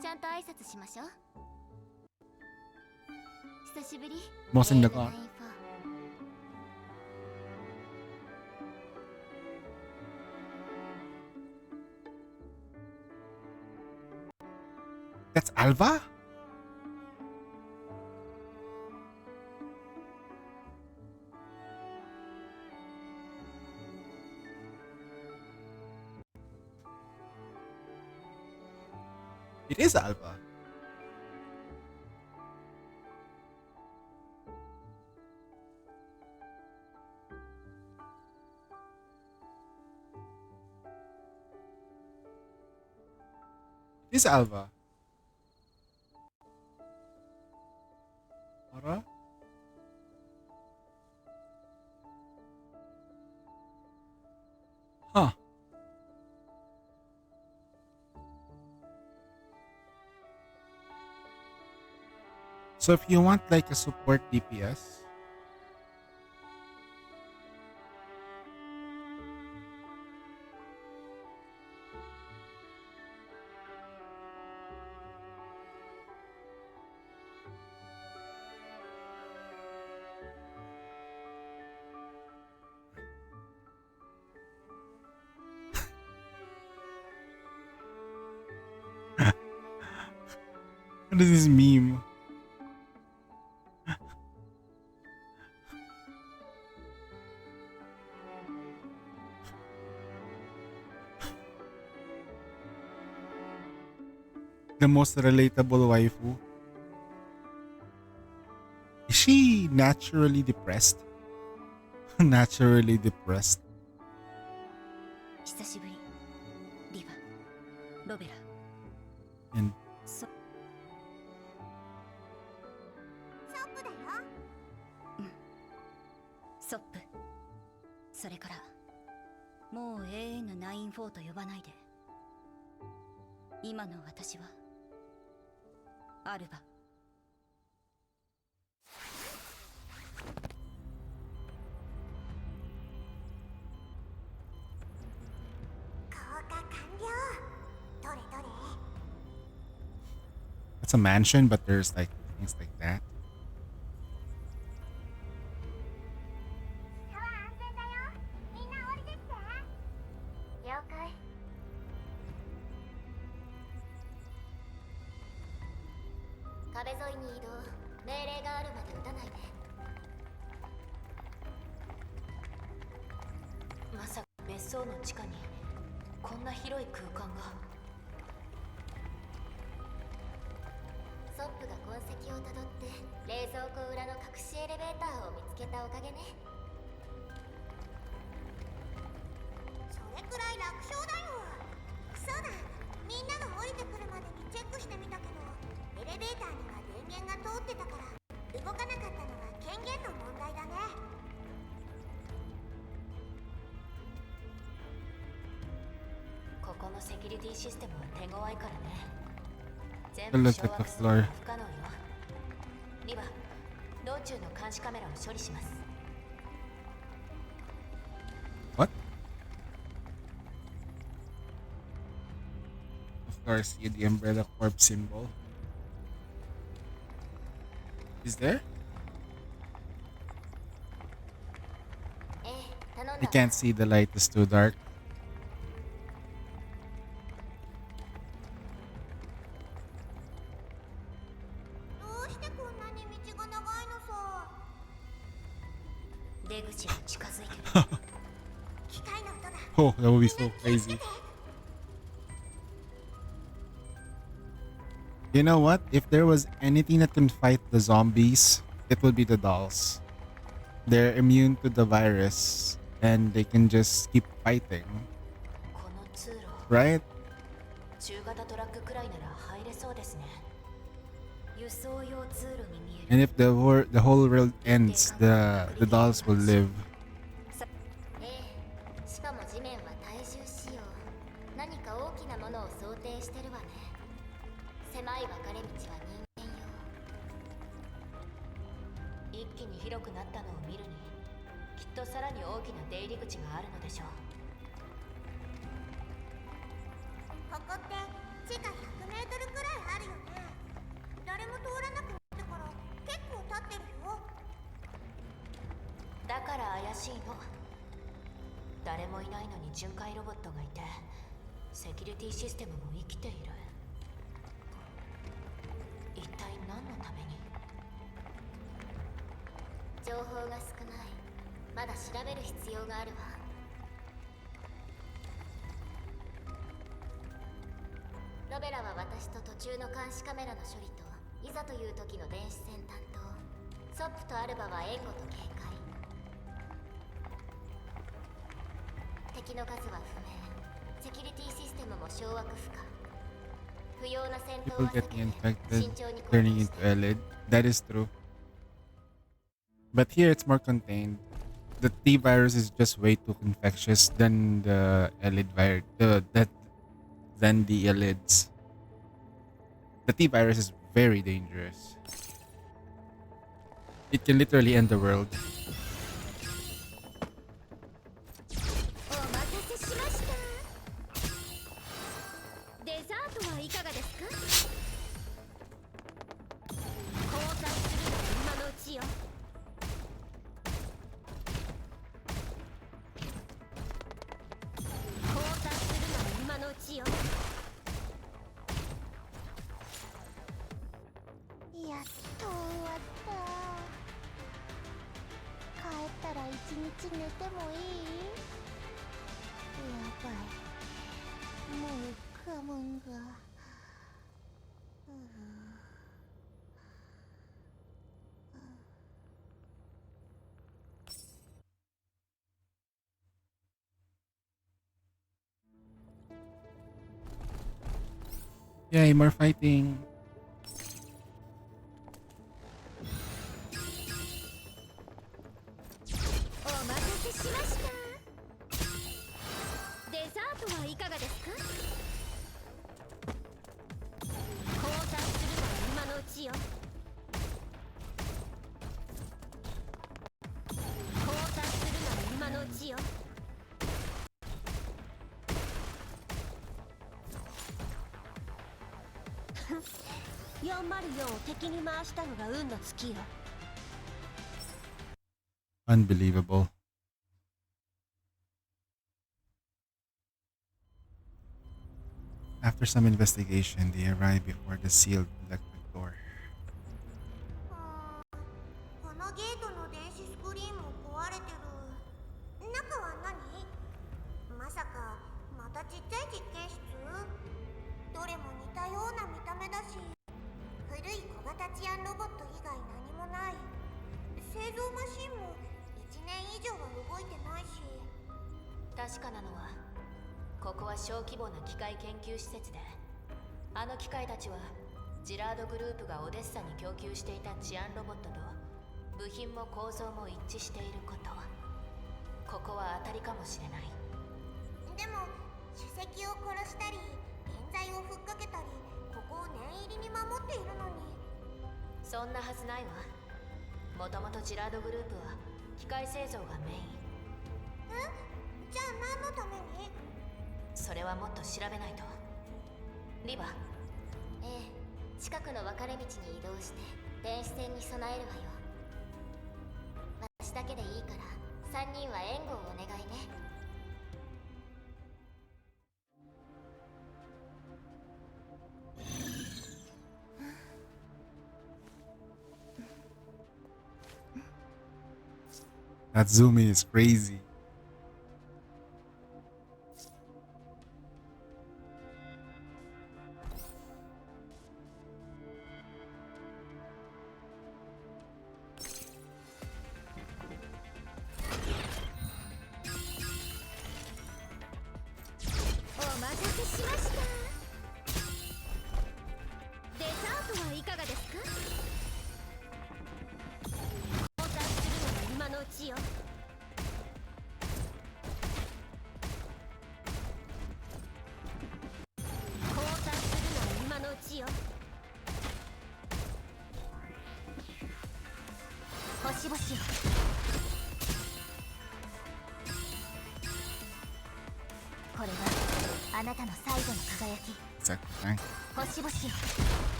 ちゃんと挨拶しましょう。久しぶり。Most in the car. That's Alva? It is Alva. This Alva. Ara? Huh. So if you want like a support DPS, what is this meme? The most relatable waifu. Is she naturally depressed? Naturally depressed. 久しぶりリヴァロベラ And そソップだよ。ソップそれからもう AN94 と呼ばないで今の私はアルバ降下完了。どれどれ。 it's a mansion, but there's like things like that. 川安全だよ。みんな降りてきて。了解。壁沿いに移動。命令があるまで撃たないで。まさか別荘の地下にこんな広い空間が。ソップが痕跡をたどって冷蔵庫裏の隠しエレベーターを見つけたおかげね。それくらい楽勝だよ。そうだ、みんなが降りてくるまでにチェックしてみたけど、エレベーターには電源が通ってたから動かなかったのは権限の問題だね。ここのセキュリティシステムは手強いからね。全 Look 部 at 掌 the 握するの floor. は不可能よ。リヴァ道中の監視カメラを処理します。 What? Of course, see the Umbrella Corp symbol. Is there? ええ、頼ん I だ。 can't see, the light is too dark. どうしてこんなに道が長いのさ。出口が近づいてる機械の音だ。 Oh, that would be so crazy. You know what? If there was anything that can fight the zombies, it would be the dolls. They're immune to the virus and they can just keep fighting. この通路 Right? 中型トラックくらいなら入れそうですね。輸送用通路に見える And if the whole world ends, the dolls will live. ええ、しかも地面は体重仕様。何か大きなものを想定してるわね。狭い分かれ道は人間用。一気に広くなったのを見るにきっとさらに大きな出入り口があるのでしょう。ここって地下100メートルくらいあるよね。誰も通らなくなってから結構経ってるよ。だから怪しいの。誰もいないのに巡回ロボットがいてセキュリティシステムも生きている。一体何のために。情報が少ない。まだ調べる必要があるわ。ロベラは私と途中の監視カメラの処理といざという時の電子戦担当。ソップとアルバは援護と警戒。敵の数は不明。セキュリティシステムも掌握不可。People getting infected, turning into Elid. That is true. But here it's more contained. The T virus is just way too infectious than the Elid virus. Than the Elids. The T virus is very dangerous. It can literally end the world. お待たせしました。デザートはいかがですか？交代するのは今のうちよ。交代するのは今のうちよ。やっと終わった。帰ったら一日寝てもいい？やばい。もう我慢が。Yay, more fighting. お待たせしました。デザートはいかがですか？交代するのは今のうちよ。交代するのは今のうちよ。404を敵に回したのが運の尽きよ。Unbelievable. After some investigation, they arrive before the sealed electric door. このゲートの電子スクリーンも壊れてる。中は何？まさかまたちっちゃい実験室？どれも似たような見た目だし、古い小型治安ロボット以外何もない。製造マシンも1年以上は動いてないし。確かなのはここは小規模な機械研究施設で、あの機械たちはジラードグループがオデッサに供給していた治安ロボットと部品も構造も一致していること。ここは当たりかもしれない。でも主席を殺したり冤罪をふっかけたり、ここを念入りに守っているのに。そんなはずないわ。もともとジラードグループは機械製造がメイン。じゃあ何のために？それはもっと調べないと。リバ。ええ、近くの分かれ道に移動して電子戦に備えるわよ。私だけでいいから3人は援護をお願いね。That zooming is crazy.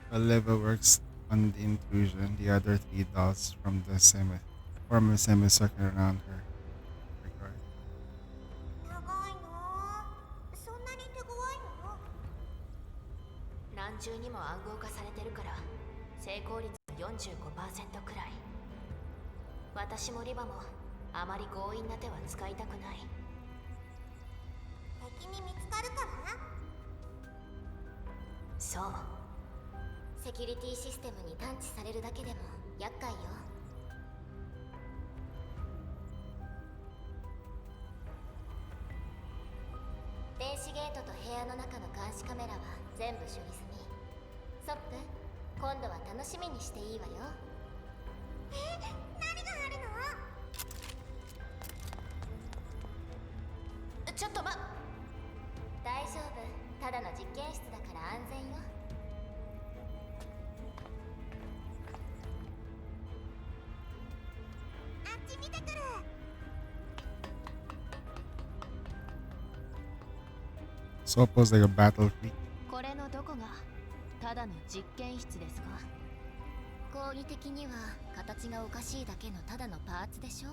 A lever works on the intrusion. The other three dolls from the form a semicircle around her. 長いの？そんなに手強いの？何重にも暗号化されてるから成功率 45% くらい。私もリバもあまり強引な手は使いたくない。敵に見つかるから？そう。セキュリティシステムに探知されるだけでも厄介よ。電子ゲートと部屋の中の監視カメラは全部処理済み。ソップ、今度は楽しみにしていいわよ。何があるの？ちょっと大丈夫、ただの実験室だから安全よ。あっち見てくる。Sopo's like a battlefield. これのどこがただの実験室ですか？講義的には形がおかしいだけのただのパーツでしょ。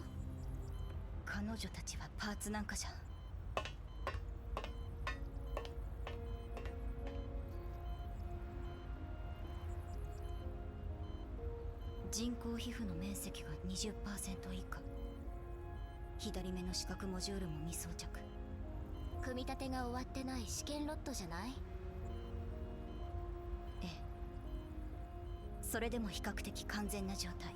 彼女たちはパーツなんかじゃ。人工皮膚の面積が 20% 以下。左目の視覚モジュールも未装着。組み立てが終わってない試験ロットじゃない？ええ。それでも比較的完全な状態。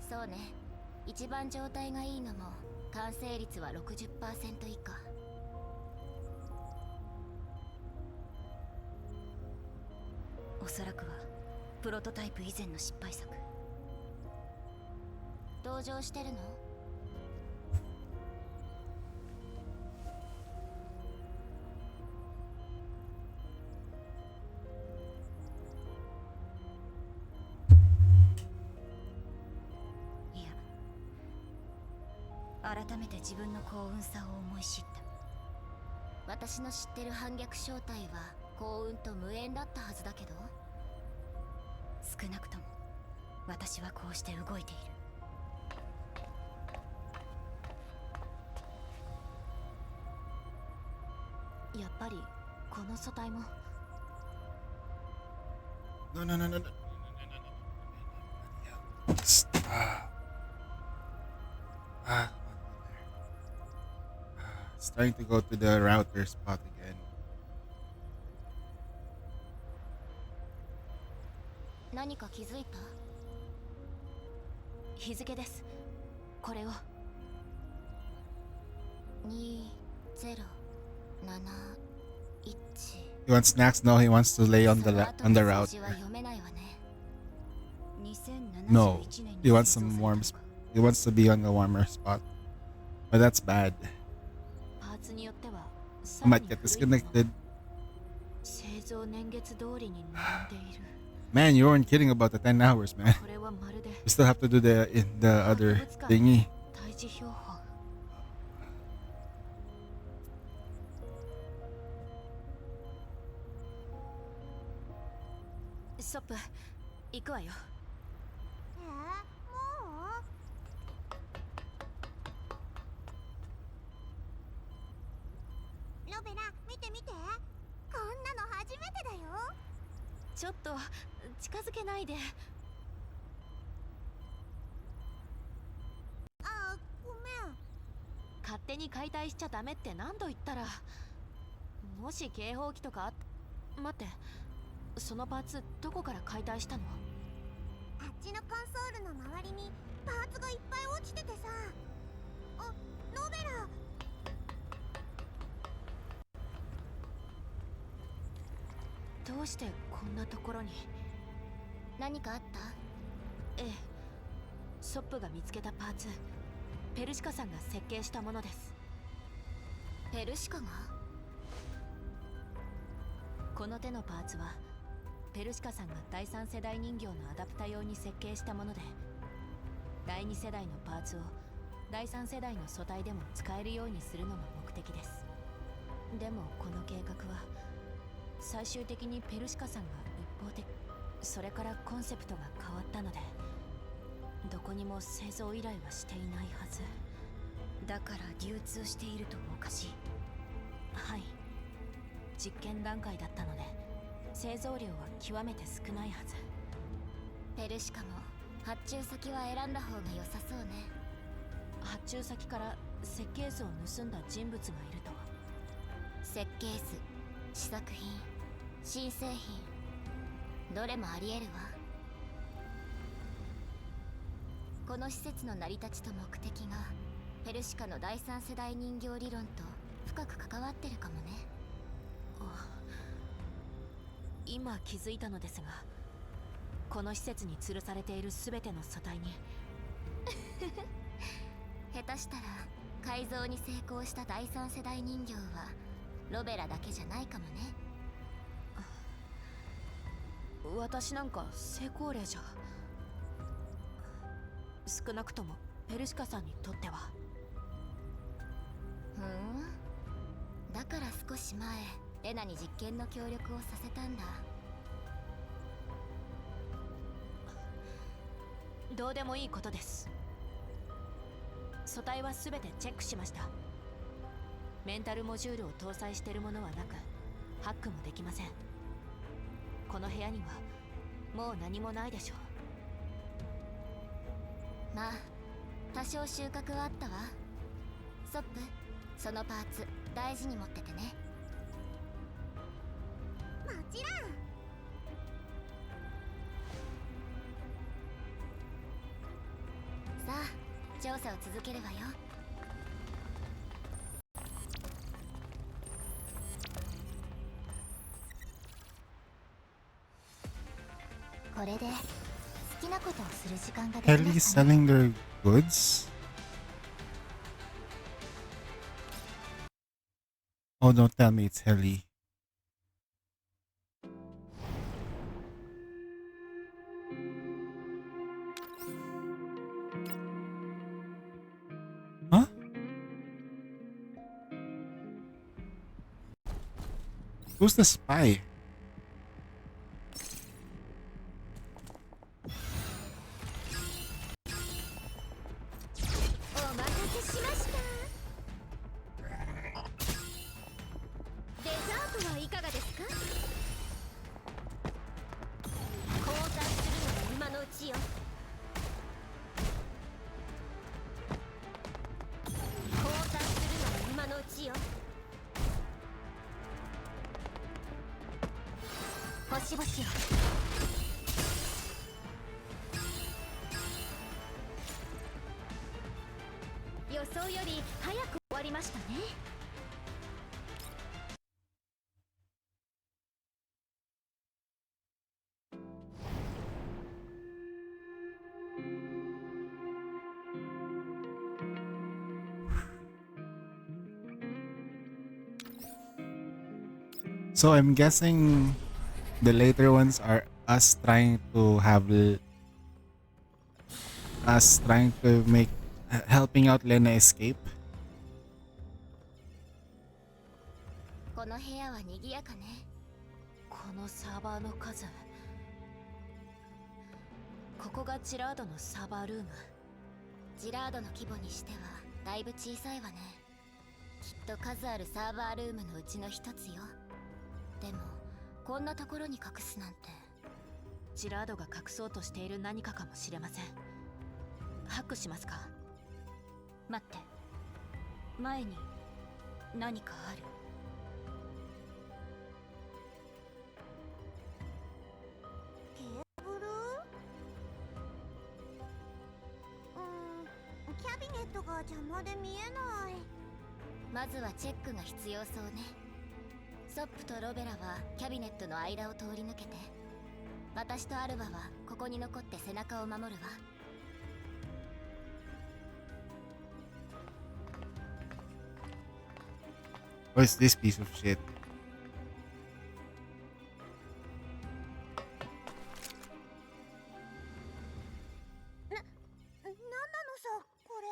そうね、一番状態がいいのも完成率は 60% 以下。おそらくはプロトタイプ以前の失敗作。同情してるの？いや、改めて自分の幸運さを思い知った。私の知ってる反逆正体は幸運と無縁だったはずだけど。少なくとも私はこうして動いている。やっぱりこの素体も。 No, no, no, no, no. It's trying to go to the router spot again. 何か気づいた？日付です。これを。2071。He wants snacks? No, he wants to lay on the router. No, he wants some warm. He wants to be on the warmer spot. But that's bad. He might get disconnected. Man, you weren't kidding about the 10 hours, man. You still have to do the other thingy. ソップ、行くわよ。もう？ロベラ、見て見て。こんなの初めてだよ。ちょっと近づけないで。あ、ごめん。勝手に解体しちゃダメって何度言ったら。もし警報器とか待って、そのパーツどこから解体したの？あっちのコンソールの周りにパーツがいっぱい落ちててさ。あ、ロベラ。どうしてこんなところに？何かあった？ええ、ソップが見つけたパーツ、ペルシカさんが設計したものです。ペルシカが？この手のパーツはペルシカさんが第3世代人形のアダプタ用に設計したもので、第2世代のパーツを第3世代の素体でも使えるようにするのが目的です。でもこの計画は最終的にペルシカさんが一方的、それからコンセプトが変わったので、どこにも製造依頼はしていないはず。だから流通しているとおかしい。はい、実験段階だったので製造量は極めて少ないはず。ペルシカも発注先は選んだ方が良さそうね。発注先から設計図を盗んだ人物がいるとは。設計図、試作品、新製品、どれもあり得るわ。この施設の成り立ちと目的がペルシカの第三世代人形理論と深く関わってるかもね。今気づいたのですが、この施設に吊るされている全ての素体に下手したら改造に成功した第三世代人形はロベラだけじゃないかもね。私なんか成功例じゃ。少なくともペルシカさんにとっては。だから少し前レナに実験の協力をさせたんだ。どうでもいいことです。素体は全てチェックしました。メンタルモジュールを搭載しているものはなく、ハックもできません。この部屋にはもう何もないでしょう。まあ多少収穫はあったわ。ソップ、そのパーツ大事に持っててね。もちろん。さあ調査を続けるわよ。これで好きなことをする時間ができま Kelly's したね。 selling their goods? Oh, don't tell me it's Helly. Huh? Who's the spy? お待たせしました。デザートはいかがですか？交換するのも今のうちよ。交換するのも今のうちよ。星々よ。予想より早く終わりましたね。So I'm guessing the later ones are us trying to make helping out Lena escape. この部屋は賑やかね。このサーバーの数。ここがジラードのサーバールーム。ジラードの規模にしてはだいぶ小さいわね。きっと数あるサーバールームのうちの一つよ。でもこんなところに隠すなんて。ジラードが隠そうとしている何かかもしれません。ハックしますか？待って、前に何かある。テーブル？キャビネットが邪魔で見えない。まずはチェックが必要そうね。ソップとロベラはキャビネットの間を通り抜けて、私とアルバはここに残って背中を守るわ。What is this piece of shit? なんなのさ、これ。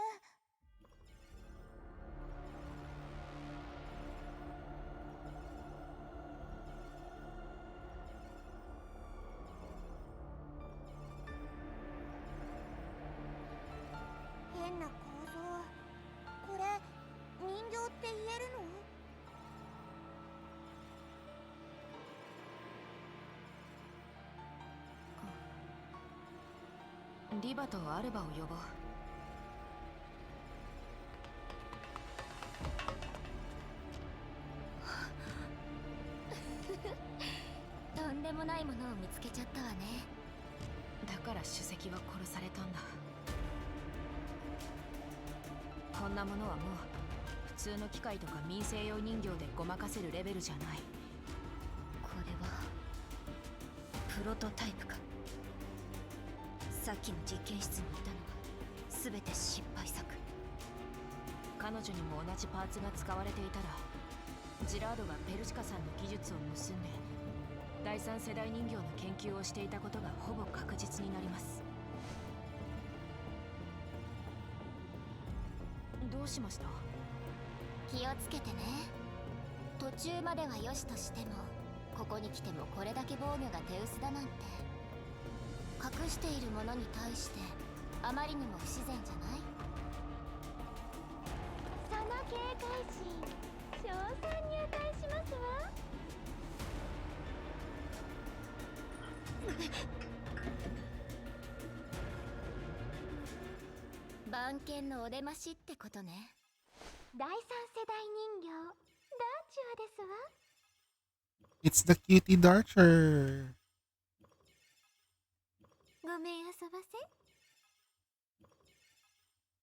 変な構造。これ人形って言えるの？リバとアルバを呼ぼう。もないものを見つけちゃったわね。だから主席は殺されたんだ。こんなものはもう普通の機械とか民生用人形でごまかせるレベルじゃない。これはプロトタイプか。さっきの実験室にいたのは全て失敗作。彼女にも同じパーツが使われていたら、ジラードがペルシカさんの技術を盗んで第三世代人形の研究をしていたことがほぼ確実になります。どうしました？気をつけてね。途中までは良しとしても、ここに来てもこれだけ防御が手薄だなんて。隠しているものに対してあまりにも不自然じゃない？その警戒心、称賛に値しますわ。番犬のお出ましってことね。第三世代人形ダーチュアですわ。 It's the cutie Darcher. ごめん遊ばせ。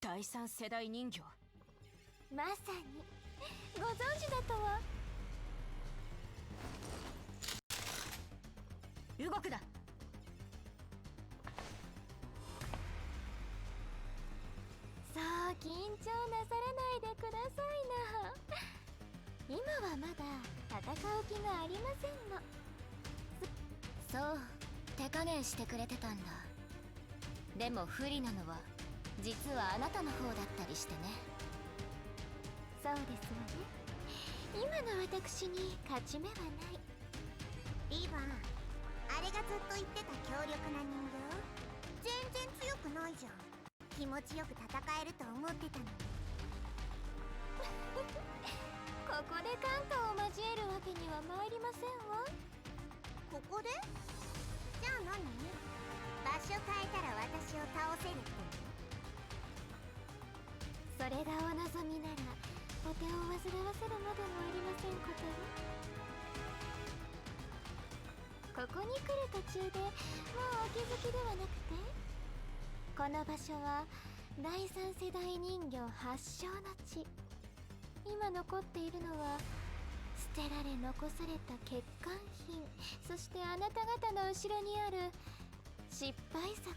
第三世代人形、まさにご存知だとは。動くだ。そう緊張なさらないでくださいな。今はまだ戦う気がありませんの。そう、手加減してくれてたんだ。でも不利なのは実はあなたの方だったりしてね。そうですわね。今の私に勝ち目はない。リヴァン、あれがずっと言ってた強力な人形、全然強くないじゃん。気持ちよく戦えると思ってたのに。ここでカンタを交えるわけには参りませんわ。ここで？じゃあ何？場所変えたら私を倒せるって。それがお望みならお手を煩わせるまでもありませんことよ。ここに来る途中でもうお気づきではなくて、この場所は第三世代人形発祥の地。今残っているのは捨てられ残された欠陥品、そしてあなた方の後ろにある失敗作。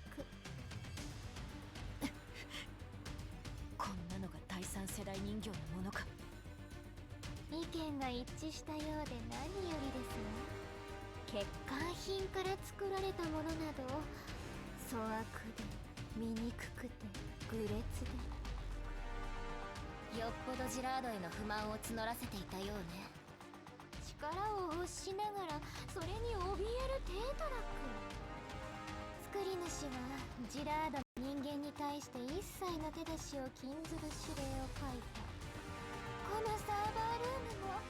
こんなのが第三世代人形のものか。意見が一致したようで何よりですね。欠陥品から作られたものなど粗悪で醜くて愚劣で、よっぽどジラードへの不満を募らせていたようね。力を欲しながらそれに怯える低たらく。作り主はジラードの人間に対して一切の手出しを禁ずる指令を書いた。このサーバールームも